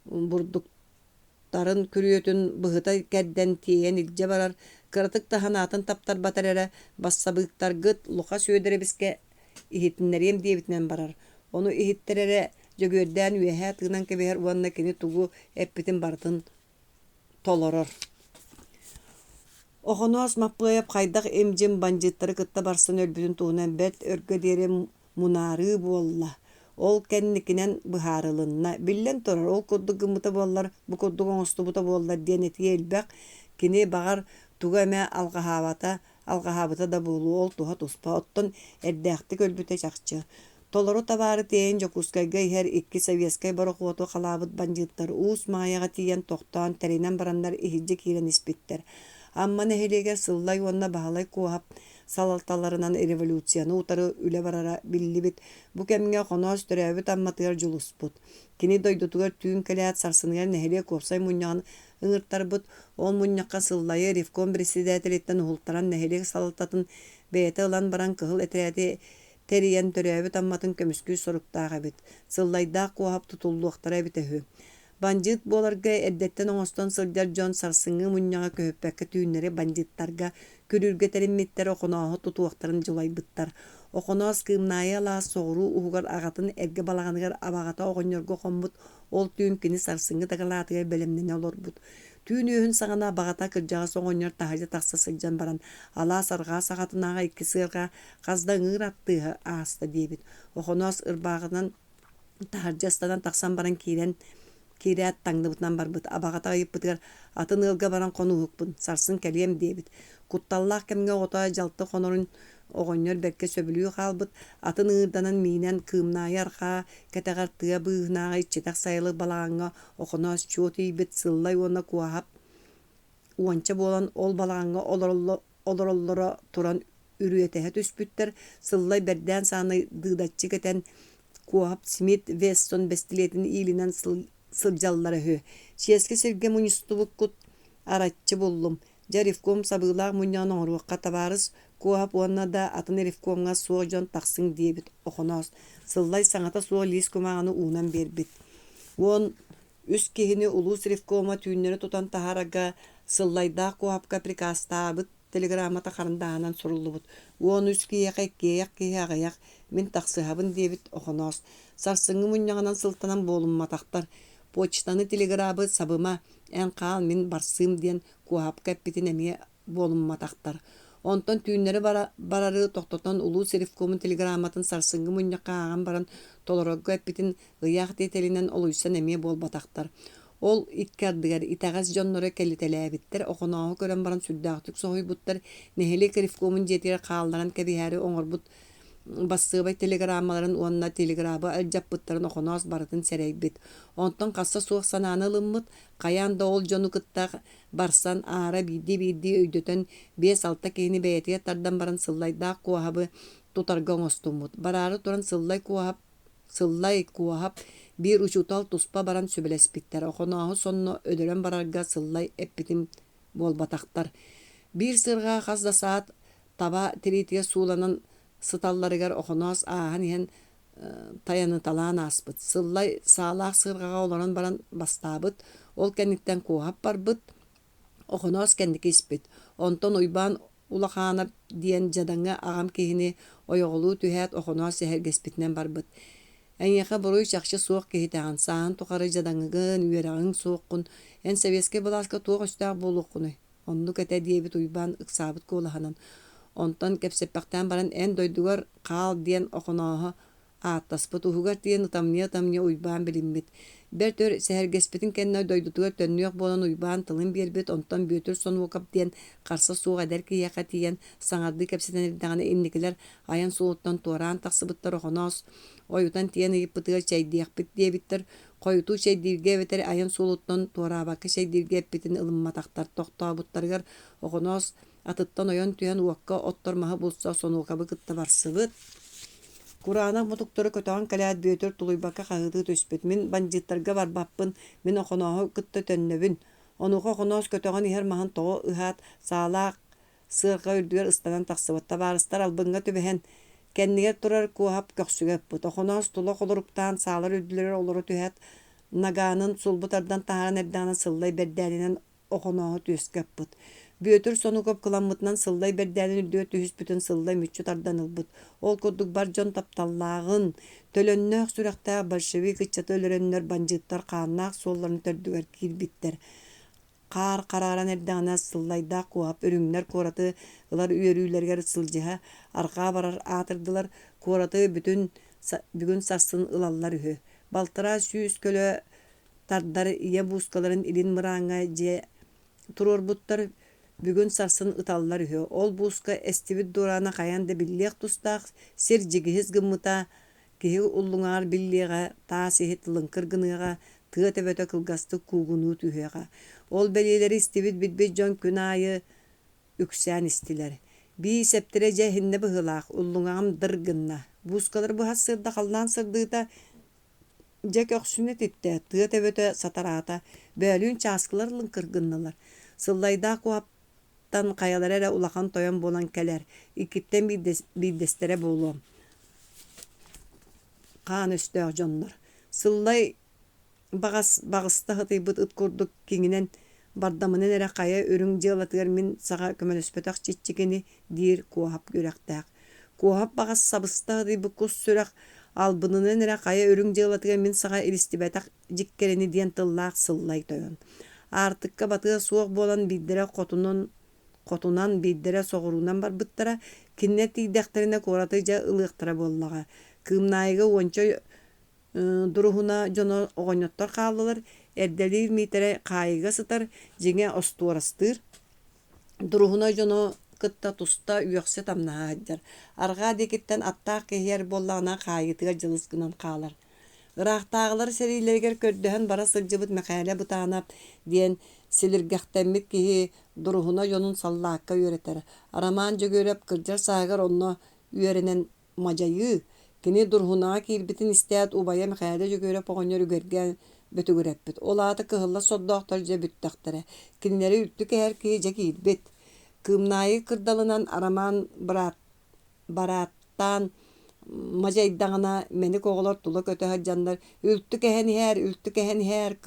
бурдуктарын күрүөтүн быһыта кэрдэн тиэйэн илдьэ барар кыратык таһанаатын таптарбатар эрэ бассабыыктаргыт луха сүөдэрэбисгэ иһитиннэриэм диэбитинэн барар ону иһиттерэрэ жөгүөрдээн үөһэ тыынан кэбиһэр уонна кини тугу эппитин бартын толорор Охоноос маппыайап хайдах эмдьим банжыттары кытта барсын өлбүтүн туунан бэрт өргө диэри мунаарыы буолла ол кэнникинэн быһаарылынна биллэн турар ол курдук гыммыта буоллар бу курдук оҥостубута буоллар диэн этиэ элбэх кини баҕар тугу эмэ алҕаһаабыта да буолуу ол туһа туспа оттон эрдээхтик өлбүтэ чахчы толору табаары тиэйин жокускайга иһэр икки советскай борохуоту халаабыт банжыттар уус маайаҕа тиийэн тохтоон тэринэн бараннар иһилдьэ киирэн испиттэр амма нэһилиэгэр сыллай уонна баһалай куоһап салалталарынан революцияны утары үлэ барара биллибит бу кэмҥэ хоноос төрөөбүт амматыгар дьулуспут кини дойдутугар түүн кэлээт сарсыныгар нэһилиэ куопсай мунньаҕын ыҥыртарбыт ол мунньахха сыллайы ревком председателиттэн уһултаран нэһилиэ салалтатын бэйэтэ ылан баран кыһыл этэрээти тэриэн төрөөбүт амматын көмүскүү соруктаах эбит сыллайдаах куоһап тутуллуохтара эбит өһү банжыт буоларга эрдэттэн оҥостон сылдьар дьон сарсыҥҥы мунньаҕа көһөппэккэ түүннэри банжыттарга күрүүргэ тэриммиттэр охонооһо тутуохтарын дьулайбыттар охоноос кыымнаайа алаас соҕуруу уһугар аҕатын эргэ балаҕаныгар абаҕата оҕонньорго хоммут ол түүн кини сарсыҥҥы тагалаатыгар бэлэмнэне олорбут түүн үөһүн саҕана абаҕата кырдьаҕас оҕонньор таһырдьа тахса сылдьан баран алаас арҕаа саҕатынааҕа икки сыарга хазда ыҥыыр аттыыһа ааста диэбит охоноос ырбааҕынан таһырдьа тахсан баран киирээт таҥныбытынан барбыт абаҕата айыппытыгар атын ыалга баран хонууһукпун сарсын кэлиэм диэбит кутталлаах кэмҥэ оҕото дьалты хонорун оҕонньор бэркэ сөбүлүү хаалбыт атын ыырданан миинэн кыымнаайа архаа кэтэҕартыа быыһынааҕа иччитэх сайылык балаҕаҥҥа охоноос чуот ийбит сыллай уонна куоһап уанча болан ол балааңа олороллора туран үрүетеһе түспүттер сыллай бердән саны дыдатчы кетен Куап Смит Вессон бестилетин иилинен сылжаллары хö. Чески сирге мунистубуккут аратчы боллум. Жарифком сабыылаах муньян оңоруакка табарыс Куап уонна да атын рифкомга суо жон тахсың диэбит охоноос. Сыллай саңата суо лис кумааганы уунан бербит. Уон үс кихини улус рифкома түүннөрү тутан тахарага сыллайдаах Куапка прикастаабыт телеграммата харындаанан суруллубут. Уон үс киэхэ киэхэ мен тахсыхабын диэбит охоноос. Сарсыңы муньяңанан сылтанан болумматахтар. Почтаны телеграбы сабыма эн каал мен барсым диэн Куапка эппитин эмие болумматахтар. Онтон түүннөрү барары тохтотон улус рифкомун телеграмматын сарсыңы муньякка ааган баран толорогго эппитин ыяах тетелинен олуйсан эмие болбатахтар. Ол иккардыгар итагас жоннору келителээбиттер охонооху көрөн баран сүрдэахтык соһуйбуттар нехили рифкомун жетире каалларан кебиһээри оҥорбут бассыыбай телеграммаларын уонна телеграбы алжаппыттарын охоноос барытын серейбит. Онтон касса суох санааны ылыммыт, каян да ол жону кыттаах барсан аара биди өйдөтөн 5-6 киһини бэйэтиэ тардан баран сыллайдаах куаһабы тутарга оҥостуммут. Бараары туран сыллай куаһап биир учуутал туспа баран сүбэлэспиттэр. Охонооху сонно өдөрөн барарга сыллай эппитим буолбатахтар. Биир сыргаа хас да саат таба тиритиэ сууланан сыталларыгар охоноос ааһан иһэн таяны талаан ааспыт. Сыллай саалаах сыргаға олорон баран бастаабыт. Ол кэнниктен куаһап барбыт. Охоноос кэнники испит. Онтон уйбаан улахаана диэн жадаҥҥа агам киһини ойоҕолуу түһээт охоноос эһэргэспитинэн барбыт. Эҥиэхэ буруй чахчы суох киһитээҕин саан тухары жадаҥҥыгын үөрэҕиҥ суоххун эн Советский былааска туох өстөөх буолуоххуной. Оннук этэ диэбит уйбаан ыксаабыт куулаһанан. Онтон кэпсэппэхтээн баран эн дойдугар хаал диэн охонооһо ааттаспыт уһугар диэн ытамньа уйбаан билиммит. Бэр төр сэһэргэспитин кэннэ дойдутугар төннүөх буолан уйбаан тылын биэрбит онтон бүөтүр сонуокап диэн харса суох эдэр киэхэ тиийэн саҥарды кэпсэтэн ирдэҕинэ инникилэр аян суулуттан туораан тахсыбыттар охоноос ойутан тиэн ыйыппытыгар чэйдиэхпит диэбиттэр койутуу чэйдииргээбэтэр аян суулуттан туораабакка чэйдииргээппитин ылымматахтар тохтообуттарыгар охоноос атыттан ойон түһэн уокка оттормаһы булса сонуокабы кытта барсыбыт. Кураанах мутуктары көтөҕөн кэлээт бүөтөр тулуйбакка хаһыытыы түспүт. Мин бандьыттарга барбаппын, мин охонооһу кытта төннөбүн. Онуха охоноос көтөҕөн иһэр маһын тоҕо ыһаат саалаах сыарга үрдүгэр ыстанан тахсыбыт. Табаарыстар албыҥҥа түбэһэн кэннигэр турар куаһап көхсүгэппит. Охоноос тула холоруктаан саалар үрдүлэрэр олоро түһээт нагаанын сулбутардан таһааран эрдэҕинэн сыллай бердээнинэн охонооһу түөскэппит. Бүөтүр сонугоп кыламмытынан сыллай бердээнин үрдүгэр түһүспүтүн сыллай мүччү тардан ылбыт. Ол курдук бар дьон тапталлаагын төлөннөөх сүрэхтээх большевик ыччата өлөрөннөр бандьыттар хааннаах суолларын төрдүгэр киирбиттер. Каар карааран эрдэҕинэ сыллайдаах куаһап өрүҥнэр куораты ылар үөрүүлэригэр сылдьыһа арҕаа барар аатырдылар куораты бүгүн сарсын ылаллар үһү. Балтара сүүс көлө тардар ия буускаларын илин мырааҥҥа дьиэ турурбуттар бүгүн сарсын ыталлар үһү. Ол бууска эстибит дураана хаян да биллиэх тустаах сир жигиһис гыммыта киһи уллуҥаар биллиэҕэ таа сиһи тылыңкыр гыныаҕа тыа төбөтө кылгастык куугунуу түһүэҕэ. Ол бэлиэлэри истибит билбит дьон күн аайы үксээн истилэр. Bii септире дьэ хиннэ быһылаах уллуҥаҕам дыр гынна. Буускалар быһас сырда халнаан сырдыыта дьэ көхсүнэ титтэ тыа төбөтө сатараата бөөлүүн чааскылар лыңкыр гынналар. Сыллайдаах куаптан каялар эрэ улахан тойон буолан кэлэр. Иккиттен биирдэстерэ буолуом. Хаан өстөөх дьоннор. Сыллай багыста хытыйбыт ыт курдук киҥинэн бардамынын эрэ хая өрүҥ дьыалатыгар мин саҕа көмөлөспөтөх чиччигини диир куаһап күрэхтээх. Куаһап багас сабыста хытыйбыт кус сүрэх албынынын эрэ хая өрүҥ дьыалатыгар мин саҕа илистибэтэх дьиккерини диэн тыллаах сыллай тойон. Артыкка батыа суох буолан биирдэрэ хотунан биирдэрэ соҕуруунан барбыттара киннэ тиийдэхтерине куораты дьэ ылыахтара буоллаҕа. Кыымнаайга уонча дуруһуна дьоно оҕонньоттор хааллылар эрдэлиир миитерэ хаайыга сытар дьиҥэ остуорастыыр дуруһуна дьоно кытта туста үөхсэ тамнаһаадьар. Арҕаа диэкиттэн аттаах киһиэр буоллаҕына хаайытыгар дьылыс гынан хаалар. Ыраахтааҕылар сэриилэригэр көрдөһөн бара сылдьыбыт мэхээлэ бытаанап диэн silirgähtämmit kihi duruhuna yonun sallaakka üöreter. Araman jөгөрep kırjar saagar onno üörenen majayı kini durhuna kiilbitin isteat ubaya mihäle jөгөрep oňor ügergen bötügüreppit. Olaata kıhılla soddoqtar je büttäxtere. Kinileri üttük her kihi je kiilbit. Kımnayı kırdalınan araman barattan majaydağına meni koğular tulu kötü haccanlar ültük ehen her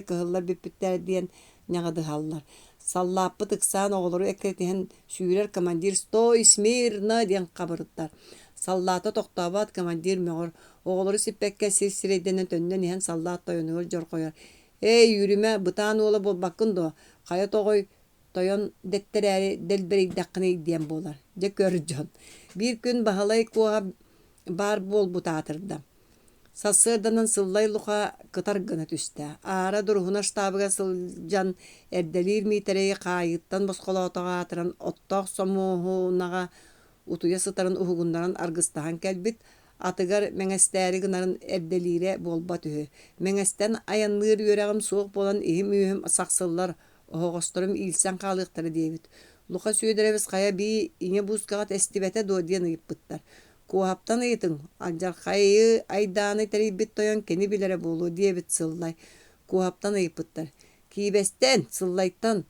kıhıllar büppütter diyen ñağı hallar. Sallappı tıksan oğulları ekletihen şüyrer komandir sto ismirna diyen kabırıttar. Sallata toktabat komandir meğor oğulları sippekke sirsireydenen tönnen ihan sallat doyunuyor jor koyar. Ey yürüme bıtan oğlu bol bakın do kaya toğuy toyon dettereri delbereydakını diyen bolar. Je görjon. Bir gün bahalay kuğa bar bol butatırdı. Sasırdanın sıllay luğa kıtar gına tüste. Ara durhuna ştabıga sılcan erdelir mitereyi kayıttan boskolotağa atıran ottoq somuhunağa utuya sıtarın uhugunların argıstahan kelbit. Atıgar meŋesteri gınarın erdelire bolba tühü. Meŋesten ayanlığır yüreğim soğuk bolan ihim ühüm saksıllar. Oğustorum ilsen kalıqtары debit. Luqa süydüremiz kaya bir iňe buskagat estibete do diyen ıyıppıttar. Kuhaptan ıyıtın. Aljar kayı aydanı teribit toyan keni bilere bolu diyebit sıllay. Kuhaptan ıyıppıttar. Kibesten sıllaytan.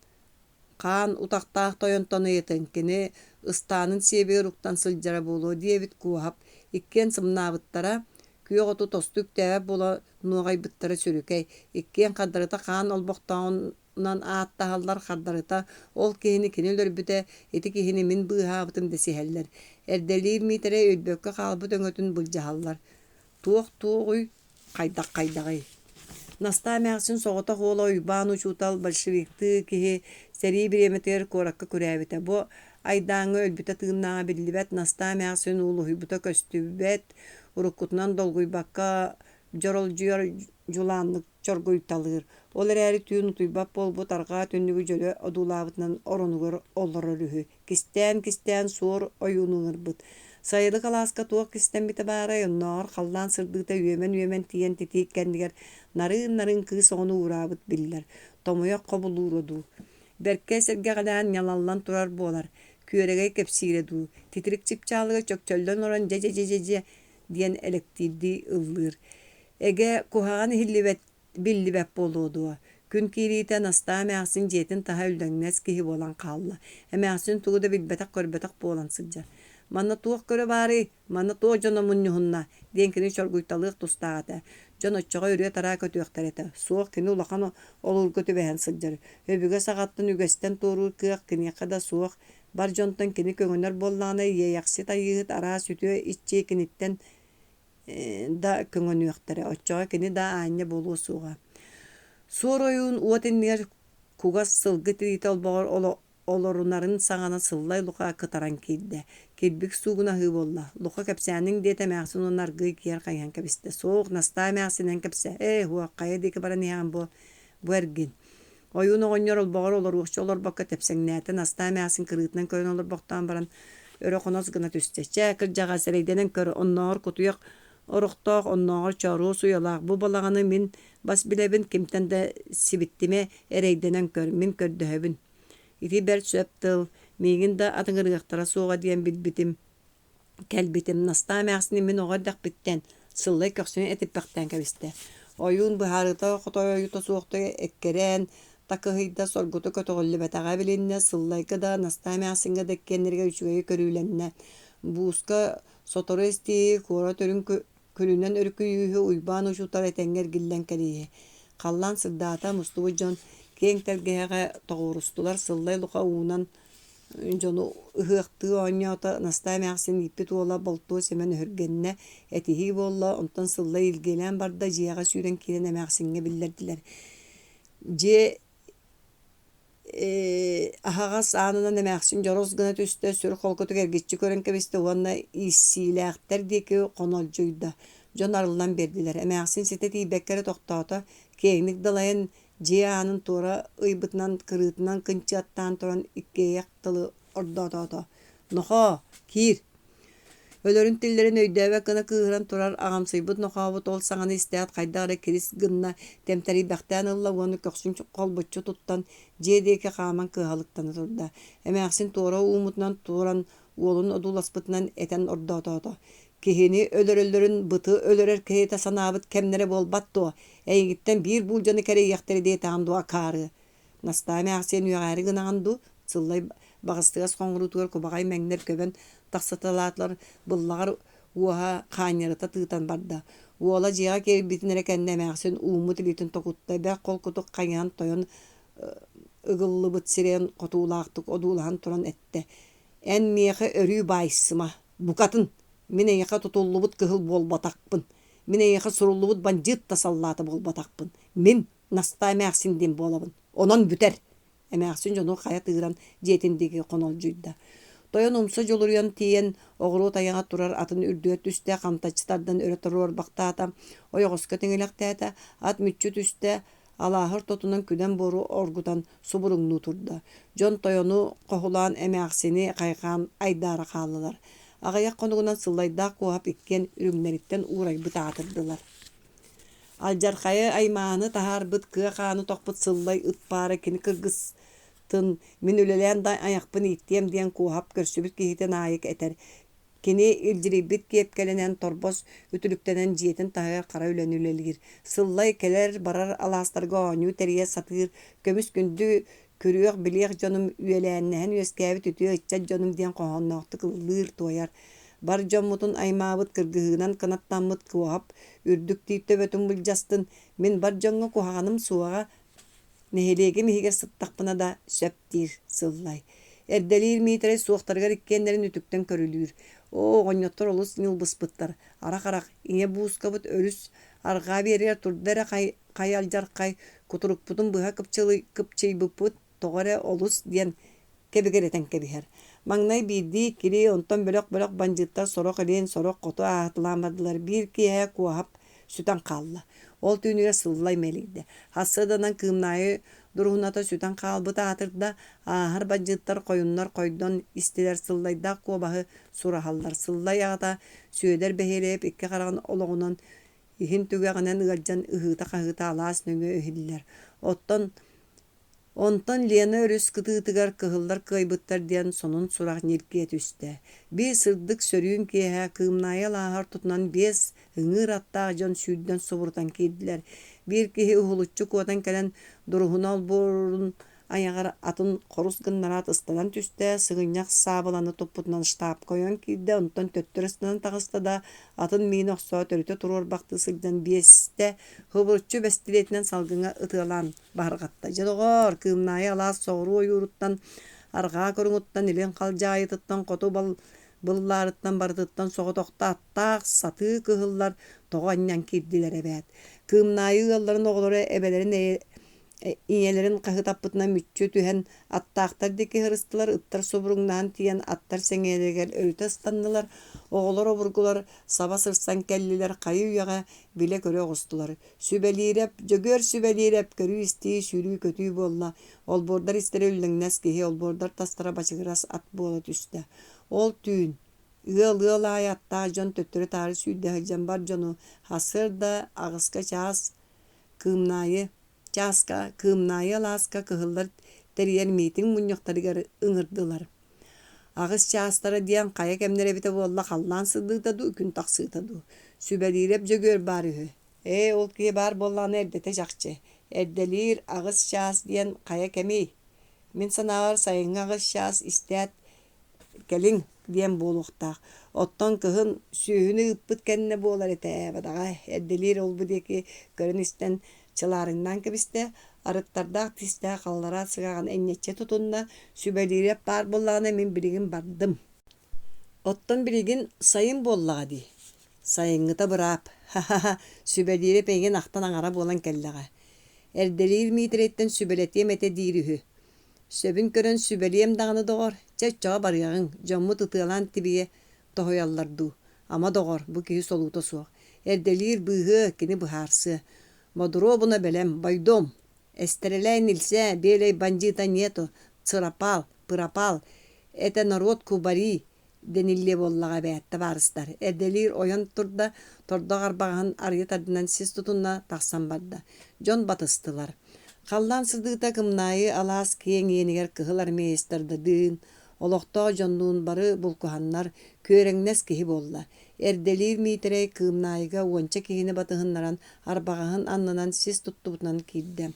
Kaan utaqtaq toyantan ıyıtın. Keni ıstanın sebeği ruktan sılcara bolu diyebit kuhap. İkken sımnabıttara. Küyoğutu tostuk debe bola nuğay bıttara sürükey. İkken kadarıta kaan olboqtağın nan aatta hallar xaddarıta ol kihini kinilör büte eti kihini min bıhaabıtım desiheller. Erdelir mitere ölbökke qalbı döngötün bulca hallar. Tuğuy qaydaq. Nasta mäxsin soğuta hola uybanu çutal bolşevikti kihi seri bir emeter korakka küräbite. Bu aydaňy ölbüte tığınnağa billibet nasta mäxsin uluhy buta köstübet urukutnan dolguybakka joroljuyor julanlık çorguytalır. Olar äri tüýün tuýbap bolbut arga tönügü jölö odulabıtынан orunugur ollarörühü. Kisten sor oyunuňyrbıt. Sayılı kalaska tuğ kisten bite bara onnor hallan sırdıgta üyemen tiyen titik kendiger narın kız onu urabıt biller. Tomoya qobulurodu. Berke serge galan yalallan turar bolar. Küörege kepsiredu. Titrik çipçalıga çökçölden oran je diyen elektridi ıllır. Ege kuhağın billibep boludu. Gün kirite nasta mäxsin jetin taha üldäňnes kihi bolan qalla. Mäxsin tuğda bilbetak körbetak bolan sılja. Manna tuğ köre bari, manna tuğ jona munnuhunna. Denkini çorguytalyk tustağata. Jona çoğa ürüye tara kötüökterete. Soğuk kini ulaqan olur kötü behen sıljar. Höbüge sagattan ügesten toru kıyak kini kada soğuk. Bar jontan kini köngöner bollana yeyaqsi tayıhıt ara sütüö iççe kinitten da köngönüöktere. Oçoğa kini da aňa bolu suğa. Soroyun uatinler kugas sılgı tirite olboğor olorunların saŋana sıllay luqa kıtaran kilde. Kilbik suğuna hı bolla. Luqa kepsäniň dete mäxsin onlar gıy kiyer qayhan kepiste. Soğuk nasta mäxsinen kepse. Huwa qaya diki bara nihan bu ergin. Oyun oňor olboğor oloruşçu olor bakka tepseňnäte nasta mäxsin kırıtnan kören olor boktan baran öre qonos gına tüsçe. Kırjaga sereydenen kör onnor kutuyak Oruqtoq onnor çoru suyalaq. Bu balağını min bas bilebin kimten de sibittime ereydenen kör. Min kördöhöbün. Iti bert söptıl. Migin da atıngırgıqtara soğa diyen bilbitim. Kelbitim. Nasta mäxsini min oğardak bitten. Sıllay köksünü etip baktan kebiste. Oyun bu harita qotoy yuta soğukta ekkeren. Takıhıyda sorgutu kötügüllü betağa bilinne. Sıllayka da nasta mäxsinge dekkenlerge üçügeyi körülenne. Buska sotoru esti kora törün külünen örkü yühü uyban uçutar etenger gillen keliye. Kallan sıddata mustubu jon keň tergehe toğurustular sıllay luqa uğunan jonu ıhıqtığı oñata nasta mäxsin ipit ola boltu semen hörgenne etihi bolla ontan sıllay ilgelen barda jiyaga süren kiren mäxsinge billerdiler. Je ahagas anına nämäxsin joros gına tüste sür holkotu gergitçi kören kebiste onna issiläxter deki qonoljoyda jonarıldan berdiler. Nämäxsin siteti bekkere toqtata keňlik dalayan jianın tora ıybıtnan kırıtnan kınçattan toran ikkeyak tılı ordata. Noho kir Өлөрün тиллерин өйдөбө кына кыыһыран турар аҕамсыйбыт нохообут ол саҥаны истэät хайдагара кирис гынна темтэрийбэхтээн ылла уону көхсүн холбуччу туттан дьиэ диэки хааман кыыһалыктана турда. Эмээхсин туора уумутунан туоран уолун одууласпытынан этэн ордоотоото. Киһини өлөрөллөрүн быты өлөрөр киһитэ санаабыт кэмнэре буолбат дуо. Эйигиттэн биир булдьаны кэрэйиэхтэри дии таам дуа каары. Настаа эмээхсин үөҕээри гынаҕан ду, сыллай бағыстыгас хоҥурутугар кубаҕай мэҥнэр көбөн тахсаталаатлар быллаҕар уоһа хаанньарыта тыытан барда. Уола дьиэҕэ киирбитинэрэ кэннэ эмээхсин уумут илиитин токутта бэх колкутук хайыһан тойон ыгыллыбыт сирээн хотуулаахтык одуулаһан туран этте. Эн миэхэ өрүү баайсыма, букатын, мин эйэхэ тутуллубут кыһыл буолбатахпын, мин эйэхэ суруллубут бандьыыт тасаллаата буолбатахпын, мин настаа эмээхсин диэн буолабын, онон бүтэр. Эмээхсин дьону хая тыыран дьиэтиндиги хонолдьуйда. Тойон умса жолуруйан тиен оҕуруу тайаҥа турар атын үрдүөт түстэ хамтаччытардан өрө торуор бахтаата, ойоҕуска тиҥилэхтээtä, ат мүччү түстэ алааһыр тотунан күнэн бору оргутан субуруҥнуу турда. Дьон тойону хоһулаан эмээхсини хайхаан айдаара хааллылар. Аҕайах хонугунан сыллайдаах куоһап иккен үрүҥнэриттэн уурайбыт аатырдылар. Алдьархайы аймааны таһаарбыт кыа хааны тохпут сыллай ытпаара кини кыргыстын мин үлэлээн да аяхпын ииттиэм диэн куоһап көрсүбүт киһитэн аайык этэр. Кини илдьирийбит киэпкэлэнэн торбос үтүлүктэнэн дьиэтин таһыгар хара үлэн үлэлигир. Сыллай келэр барар алаастарга оонньуу тэрийэ сатыыр көмүс күндү күрүөх билиэх дьонум үөлээннэһэн үөскээбит үтүө ыччат дьонум диэн хоһонноохту кыллыыр туойар. Бар дьоммутун аймаабыт кыргыһыынан кынаттаммыт куоһап үрдүк тииптөбөтүн булдьастын мин бар дьоҥҥо куһаҕаным суоҕа нэһилиэги миһигэр сыттахпына да сөп диир сыллай. Эрдэлиир миитэрэй суохтарыгар иккиэннэрин үтүктэн көрүлүүр. Оҕонньоттор олус ньылбыспыттар. Арах, иҥэ буускабыт өрүс арҕаа биэригэр турда эрэ хай алдьархай кутурукпутун быһа кыпчыйбыппыт тоҕо эрэ олус диэн кэбигэрэтэн кэбиһэр. Маҥнай биирдии кири онтон бөлөх бандьыттар сорох илиин сорох хоту аатылааммадылар биир киэһэ куоһап сүтэн хаалла. Ол түүнүгэр сыллай мэлийдэ. Хассыаданан кыымнаайы дуруһуната сүтэн хаалбыт аатырда ааһар бандьыттар хойуннар хойдон истилэр сыллайдаах куобаһы сураһаллар. Сыллай аҕата сүөдэр бэһиэлэйэп икки хараҕын олоҕунан иһин түгэҕинэн ыалдьан ыһыыта-хаһыыта алаас нөҥүө үһиллэр. Онтон Лена өрүс кытыытыгар кыһыллар кыайбыттар диэн сонун сурах ньиркиэ түстэ. Биэс сырдык сөрүүн киэһэ кыымнаайа лааһар тутунан биэс ыҥыыр аттаах дьон сүүрдэн собурутан киирдилэр. Биир киһи уһулуччу куотан кэлэн дуруһуна олбуорун аяҕар атын хорус гыннараат ыстанан түстэ сыгынньах саабыланы туппутунан штаап койон киирдэ онтон төттөр ыстанан таҕыстада атын миин охсоо төрүтө туруорбахты сылдьан биэстэ хыбырччу бэстилиэтинэн салгыҥа ытыалаан баһарҕатта. Дьолоҕоор кыымнаайа алаас соҕуруу ойууруттан арҕаа көрүҥуттан илин халдьаайытыттан хоту быллаарыттан барытыттан соҕотохто аттаах сатыы кыһыллар тоҕо анньан киирдилэр эбээт. Кыымнаайы ыалларын оҕолоро эбэлэрин иñэлэрин хаһытаппытынан мүччү түһэн аттаахтар дики хырыстылар ыттар собуруҥнаан тиийэн аттар сэҥиэлэригэр өрүтэ ыстаннылар. Оҕолор обургулар саба сырсан кэллилэр хайы үөҕэ билэ көрө оҕустулар. Жөгөр сүбэлиирэп көрүү истии сүүрүү көтүү буолла. Олбуордар истэрэ үллэҥнэс киһи олбуордар тастара бачыгырас ат буола түстэ. Ол түүн ыал аайы аттаах дьон төттөрү таары сүүрдэ сылдьан бар дьону хассыар да аҕыска кыымнаайы алааска кыһыллар тэриэр миитиҥ мунньохтарыгар ыҥырдылар. Аҕыс чаастара диэн хая кэмнэрэбитэ буолла халлаан сыллыыта дуу, күн тахсыыта дуу. Сүбэлиирэп дьөгүөр баар үһү. Ол киһи баар буоллаана эрдэте дьахчы. Эрдэлиир аҕыс чаас диэн хая кэмий. Мин санааҕар сайыҥҥа аҕыс чаас истээт кэлиҥ диэн буолуохтаах. Оттон кыһын сүүһүнü ыппыт кэннэ буолар этэ бадаҕа. Эрдэлиир олбу диэки көрөн истэн чылаарыҥнаан кэбистэ арыттардаах тистэ халлара сыгаҕан энньэччэ тутунна сүбэлиирэп баар буоллаҕына мин билигин бардым. Оттон билигин сайын буоллаҕа дии. Сайыҥҥыта быраап. Сүбэлиирэп эйигин ахтан аҥара буолан кэллэҕэ. Эрдэлиир миитэрэйттэн сүбэлэтиэм этэ диир үһү. Сөбүн көрөн сүбэлиэм даҕаны доҕор, чөччөҕө барыаҕыҥ, дьоммут ытыалаан тибиэ тоһуйаллар дуу. Ама доҕор, бу киһи солуута суох. Эрдэлиир быыһыа, кини быһаарсыа. Модуробуна белем, бойдом. Эстерелэй нильзя, белей бандита нету. Цырапал, пырапал. Это народ кубари. denilli bollaga bätte barıstar. Erdelir oyan torda garbağın arıya tadından siz tutunna taqsan barda. Jon batıstılar. Kallan sırdıgıta kımnayı alas kiyen yeniger kıhılar meisterdadın. Oloqta jonluğun barı bulkuhanlar körengnes kihi bolla. Erdelir mitere kımnayıga onça kihini batıhınlaran arbağahın anlanan siz tuttubunan kidde.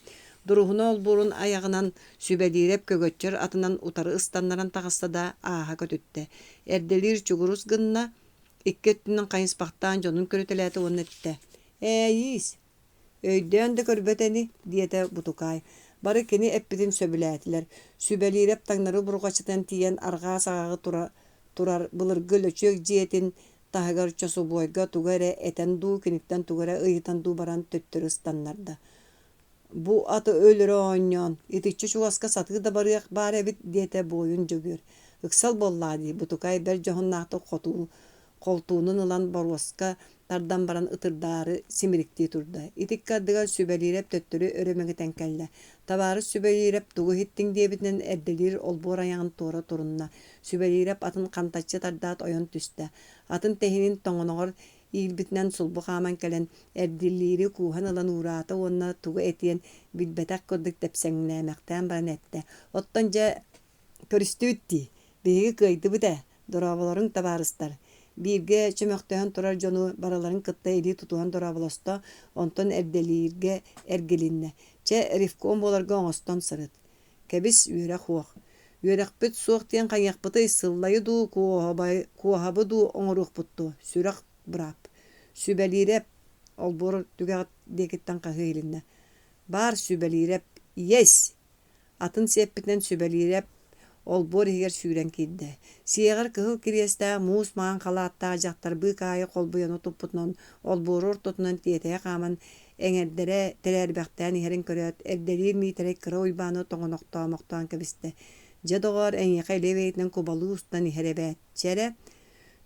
Duruhunu olburun ayağынан sübedirep kögötçör atынан utarı ıstanlaran tağısta da aha kötütte. Erdelir çuguruz gınna ikkettinden kayıspaqtan jonun körüteleti onun ette. Yiyiz. Öydön de körbeteni diyete butukay. Barı keni eppitin söbülätiler. Sübelirep taňnary burgaçytan tiýen arga sagagy turar bılırgı löçök jiyetin tahagar çosu boyga tugare eten du kinikten tugare ıyıtan du baran töttür ıstanlarda. Bu atı ölürü oynyon. İtikçi çuvaska satığı da barıyak bare bit diyete boyun jөгөр. Iksal bolladi butukay ber johun nahtı koltuğunun ılan barwaska tardan baran ıtırdarı simirikti turda. İtik kaddıga sübelirep töttürü öremegiten kelle. Tabarı sübelirep tugu hittin diyebitinden erdelir olbor ayağın tora torunna. Sübelirep atın kantaççı tardat oyon tüste. Atın tehinin toңonoğor ilbitinden sulbu kaman kelen erdilleri kuhan alan uğrata onna tugu etiyen bilbetak kodduk tepsengnämekten baran ette. Ottonca körüstütti. Begi kıydı bu da. Dorabaların tabarıstar. Birge çömöktön turar jonu baraların kıtta eli tutuhan dorabalasta onton erdelirge ergelinne. Çe rifkon bolarga oňoston sırıt. Kebis yürek hoq. Yürek bit soğuk diyen kanyak bıtı ısıllayı du kuhabı du oňoruq buttu. Sürek brap. Sübelirep olbor tüge dekitten kahıylinne. Bar sübelirep yes. Atın seppiten sübelirep olbor higer süren kidde. Siyegar kıhıl kiriyeste muus mağan kalatta jaktar bıkayı kolbuyan otuputnon olborur tutunan tiyeteye kaman eňerdere telerbäkten iherin köröt erdelir mitere kıra uybany toňonokta moktan kebiste. Jadogor eňeqe leweitnen kubalı ustan iherebet. Çere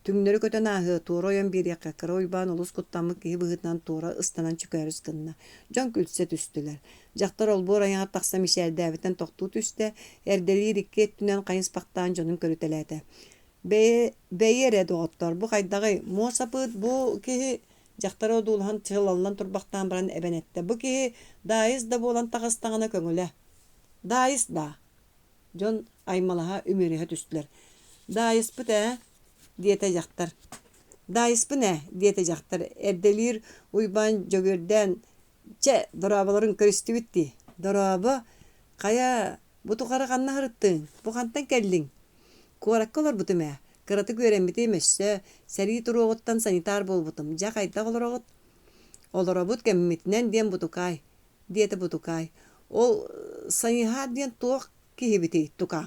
tüňleri köten ahy tora oyan bir ýaka kıra uyban olus kuttanmyk kihi bıhıtnan tora ıstanan çükärüs gynna. Jon külse tüstüler. Jaktar olbor aýaňa taksam işerdäbiten toktu tüste erdelir iki ettünen kayıspaktan jonun körütelete. Beyere dogottor bu gaýdagy mosapyt bu kihi jaktar odulhan çylallan turbaktan baran ebenette. Bu kihi daýys da bolan tagıstaňyna köňüle. Daýys da. Jon aýmalaha ümürihe tüstüler. Daýys bu da diyete jaktar. Daýys bu ne diyete jaktar. Erdelir uyban jөгörden çe dorabaların körüstü bitti. Doraba kaya bu tukara kanna hırıttın. Bu kantan kellin. Kuvarak olur bu tüme. Kıratı gören bitemezse seri turuğuttan sanitar bol butum. Jakayda olur oğut. Olur oğut kemmitinen diyen bu tukay. Diyete bu tukay. O sanihar diyen tuğuk kihi biti tukam.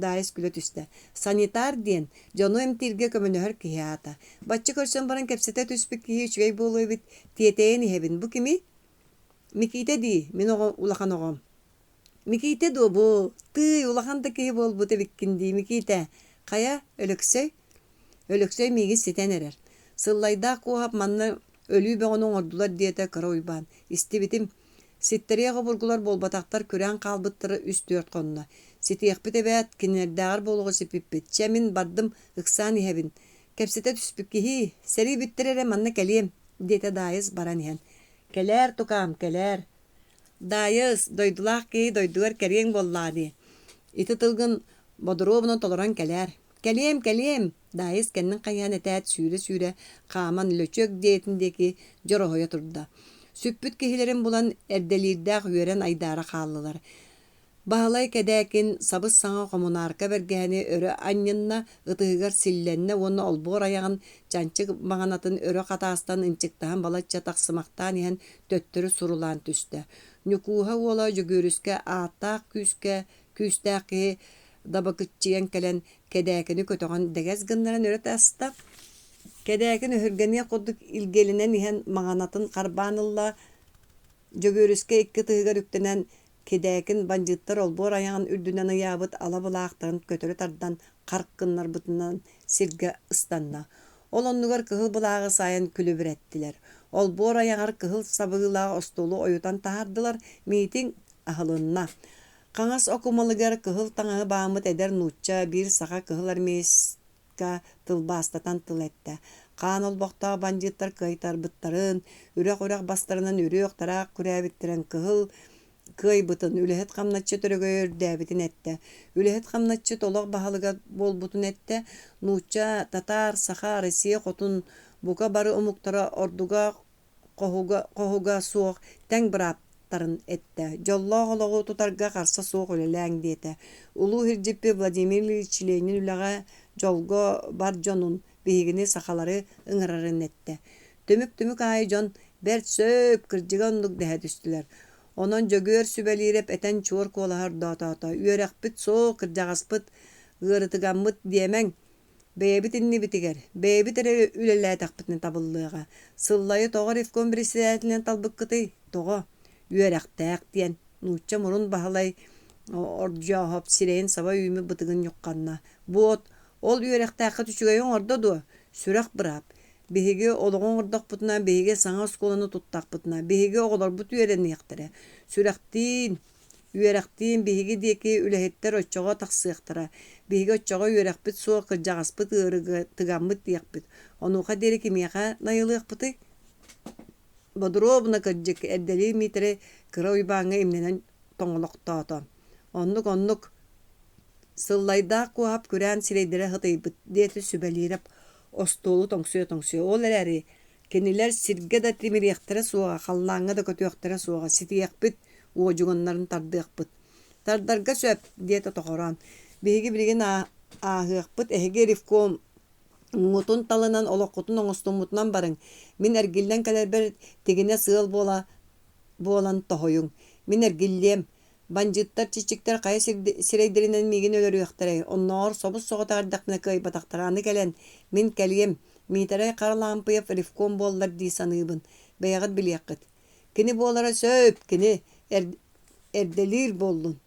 Daýys güle tüste. Sanitar diyen jonu emtirge kömünöhör kihi ata. Batçı körsen baran kepsete tüspük kihi üçgey bolu bit tiyeteyen ihebin. Bu kimi? Mikite di, min ulakan oğam. Mikite do bu. Tı ulakan da kihi bol bu tebikkindi. Mikite. Kaya ölöksöy. Ölöksöy migi siten erer. Sıllayda kuhap manna ölüy be onun ordular diyete kara uyban. İstibitim. Sitteriye burgular bol bataktar kören kalbıttırı üst dört konuna. Sitiyek bite beat kinerdağır boluğu sipipit. Çemin bardım ıksan ihebin. Kepsete tüspük kihi. Seri bittirere manna keliyem. Diyete daýys baran ihen. Keler tukam keler. Daýys doydulak ki doydugar kerien bolladi. Iti tılgın bodorobuna toloran keler. Keliyem. Daýys kennin kayan etet süre kaman löçök diyetindeki jorohoya turda. Süppüt kihilerin bulan erdelirde yören aydara kallılar. Bahalay kedäkin sabız saňa komunarka bergäni örö anyynna ıtıhıgar sillenne onu olbor ayağın cançık maganatın örö katastan ınçıktahan balatça taksymaktan ihen töttürü surulan tüste. Nukuha ola jөгörüske atak küstäki dabakıtçıyan kelen kedäkini kötögen degez gınnaran örö tasta. Kedäkini hürgeniye kodduk ilgelinen ihen maganatın karbanılla jөгörüske ikki tıhıgar üktenen kedäkin banjyttar olbor ayağın ürdünen ayabıt alabılaqtарын kötörü tardan qarqqınlar bıtından sirge ıstanna. Olonnugar kıhıl bulağı sayan külübür ettiler. Olbor ayağar kıhıl sabıgılağı ostolu oyutan tahardılar miting ahılınna. Kaňas okumalygar kıhıl taňağı bağımıt eder nuçça bir sağa kıhıl armeys кырдьыкка тылбаастатан тыл этте. Хаан олбохтаа банжыттар кыйтар быттарын, үрэх бастарынан үрүөх тараак күрээбиттерен кыһыл кый бытын үлэһэт хамначчы төрөгөйөр дээбитин этте. Үлэһэт хамначчы толох баһалыга болбутун этте. Нуучча татар, саха, Россия хотун бука бары умуктара ордуга қоһуга суох тэң бырааптарын этте. Жоллоох олоҕу тутарга харса суох үлэлээҥ диэтэ. Улуу Хирдьиппи Владимир Ильич Ленин үлэҕэ жолго бар дьонун биһигини сахалары ыҥырарын этте. Түмүк аайы дьон бэрт сөп кырдьыга оннук дэһэ түстүлэр. Онон жөгүөр сүбэлииреп этэн чуор куолаһар доотоото. Үөрэхпит соо кырдьаҕаспыт ыарытыгаммыт диэмэҥ. Бэйэбит иннибитигэр. Бэйэбит эрэ үлэлээтэхпитин табыллыаҕа. Сыллайы тоҕо ревком председателинен талбыккытый. Тоҕо үөрэхтээх диэн. Нуучча мурун баһылай ордьоохоп сирэйин саба үүмү бытыгын юкканна. Буот ол үөрэхтээххэ түчүгэйиҥ ордо дуо. Сүрэх быраап. Биһиги олоҕун ордохпутунан биһиги саҥа осколаны туттахпытына. Биһиги оҕолорбут үөрэниэхтэрэ. Сүрэхтиин үөрэхтиин биһиги диэки үлэһиттэр оччоҕо тахсыахтара. Биһиги оччоҕо үөрэхпит суо кырдьаҕаспыт ыарыгытыгаммыт диэхпит. Онуха диэри кимиэхэ найылыахпытый. Бодуробуна кырдьык эрдэлии миитэрэ кыра уйбааҥҥа имнэнэн тоҥолохтоото. Оннук сыллайдаах куоһап күрээн сирэйдэрэ хытыйбыт диэти сүбэлииреп остуолу тоҥсуо. Ол эрээри кинилэр сиргэ да тимириэхтэрэ суоҕа, халлааҥҥа да көтүөхтэрэ суоҕа ситиэхпит уодьугуннарын тардыахпыт. Тардарга сөп диэта тоҕороон. Биһиги билигин ааһыахпыт эһиги ревком уҥутун талынан олоххутун оҥостуммутунан барыҥ. Мин эргиллэн кэлэрбэр тигине сыал буолан тоһойуҥ. Мин эргиллиэм. Банжыттар чичиктэр хайа сирэйдэринэн миигин өлөрүөхтэрэй. Онноор собус соҕотаардахпына кыайбатахтарааны кэлэн. Мин кэлиэм. Миитэрэй хара лампыйап ревком буоллар дии саныыбын. Бэйэҕит билиэххит. Кини буолара сөп, кини эрдэлиир буоллун.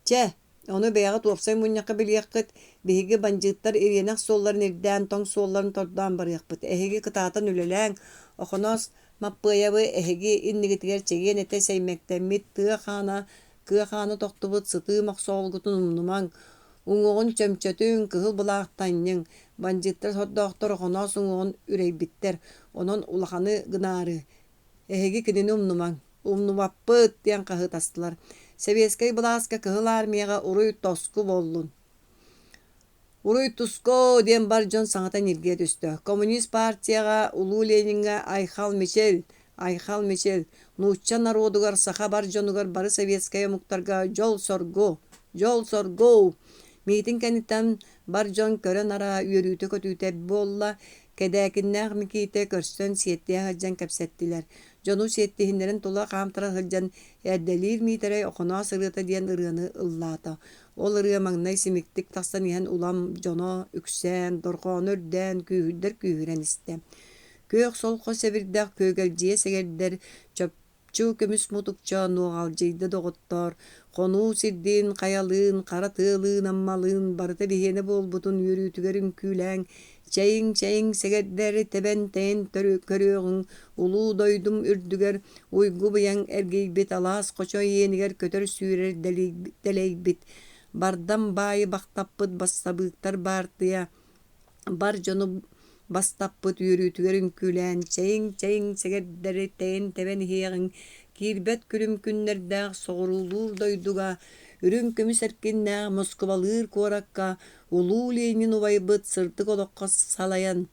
Чэ, ону бэйэҕит уопсай мунньаха билиэххит. Биһиги банжыттар ириэнэх суолларын ирдээн тоҥ суолларын тордаан барыахпыт. Эһиги кытаатын үлэлээҥ. Охоноос маппыйабы эһиги иннигитигэр чэгиэн этэ сэймэктэммит кыахаана тохтубут сытыы махсоолгутун умнумаң. Уҥуҕун чөмчөтүүн кыһыл былаахтанньыҥ. Банжыттар сордоохтор охоноос уҥуҕун үрэйбиттэр. Онон улаханы гынаары. Эһиги кинини умнумаң. Умнумаппыт диэн хаһыытастылар. Советскай былааска кыһыл армияға уруй тоску боллун. Уруй туско диэн бар дьон саҥатан иргиэ түстө. Коммунист партияға улуу Ленинга Айхал Мичел нуучча народугар саха бар дьонугар бары советская муктарга жол сорго. Миитин кэнниттэн бар дьон көрөн ара үөрүүтө көтүүтэ буолла кэдээкиннээх микиите көрсөн сиэттиэ хылдьан кэпсэттилэр. Дьону сиэттиһиннэрин тула хаамтара хылдьан эрдэлиир миитэрэй охоноо сырыата диэн ырыаны ыллаата. Ол ырыа маҥнай симиктик тахсан иһэн улам дьоно үксээн, дорхоон өрдөөн күүһүрдэр күүһүрэн истэ. Кыөх солхо сэбирдээх көөгэлдьиэ сэгэрдэр чөпчүү көмүс мутукча нуоҕалдьыйда доҕоттор, хонуу сирдиин хайалыын, хара тыалыын, аммалыын, барыта биһиэне буолбутун үөрүүтүгэр үҥкүүлээҥ, чэйиҥ сэгэрдэр тэбэн тэйин көрүөҕүҥ, улуу дойдум үрдүгэр уйгу быйаҥ эргийбит алаас хочо иенигэр көтөр сүүрэр дэлэйбит. Бардан баайы бахтаппыт бастабыыктар баартыя. Бар дьону бастаппыт үөрүүтүгэр үҥкүүлээн, чэйиҥ сэгэрдэр тэйин тэбэн иһиэҕиҥ, киирбэт күрүмкүннэрдээх соҕурулуур дойдуга, үрүҥ көмүс эркиннээх Москвалыыр куоракка, улуу Ленин убайбыт сырдык олоххо салайан.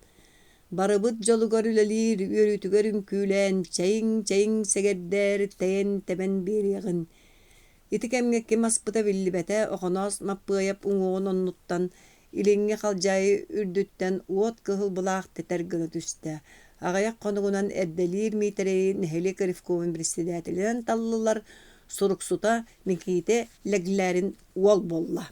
Барыбыт дьолугар үлэлиир үөрүүтүгэр үҥкүүлээн, чэйиҥ сэгэрдэр тэйин тэбэн биэриэҕин. Ити кэмҥекки маспыта биллибэтэ охоноос маппыайап уҥуҕун оннуттан илиҥҥи халдьаайы үрдүттэн уот кыһыл былаах тэтэр гына түстэ. Аҕайах хонугунан эрдэлиир миитэрэйи нэһилик ревкомун председателинэн таллылар суруксута микиите лэглээрин уол болла.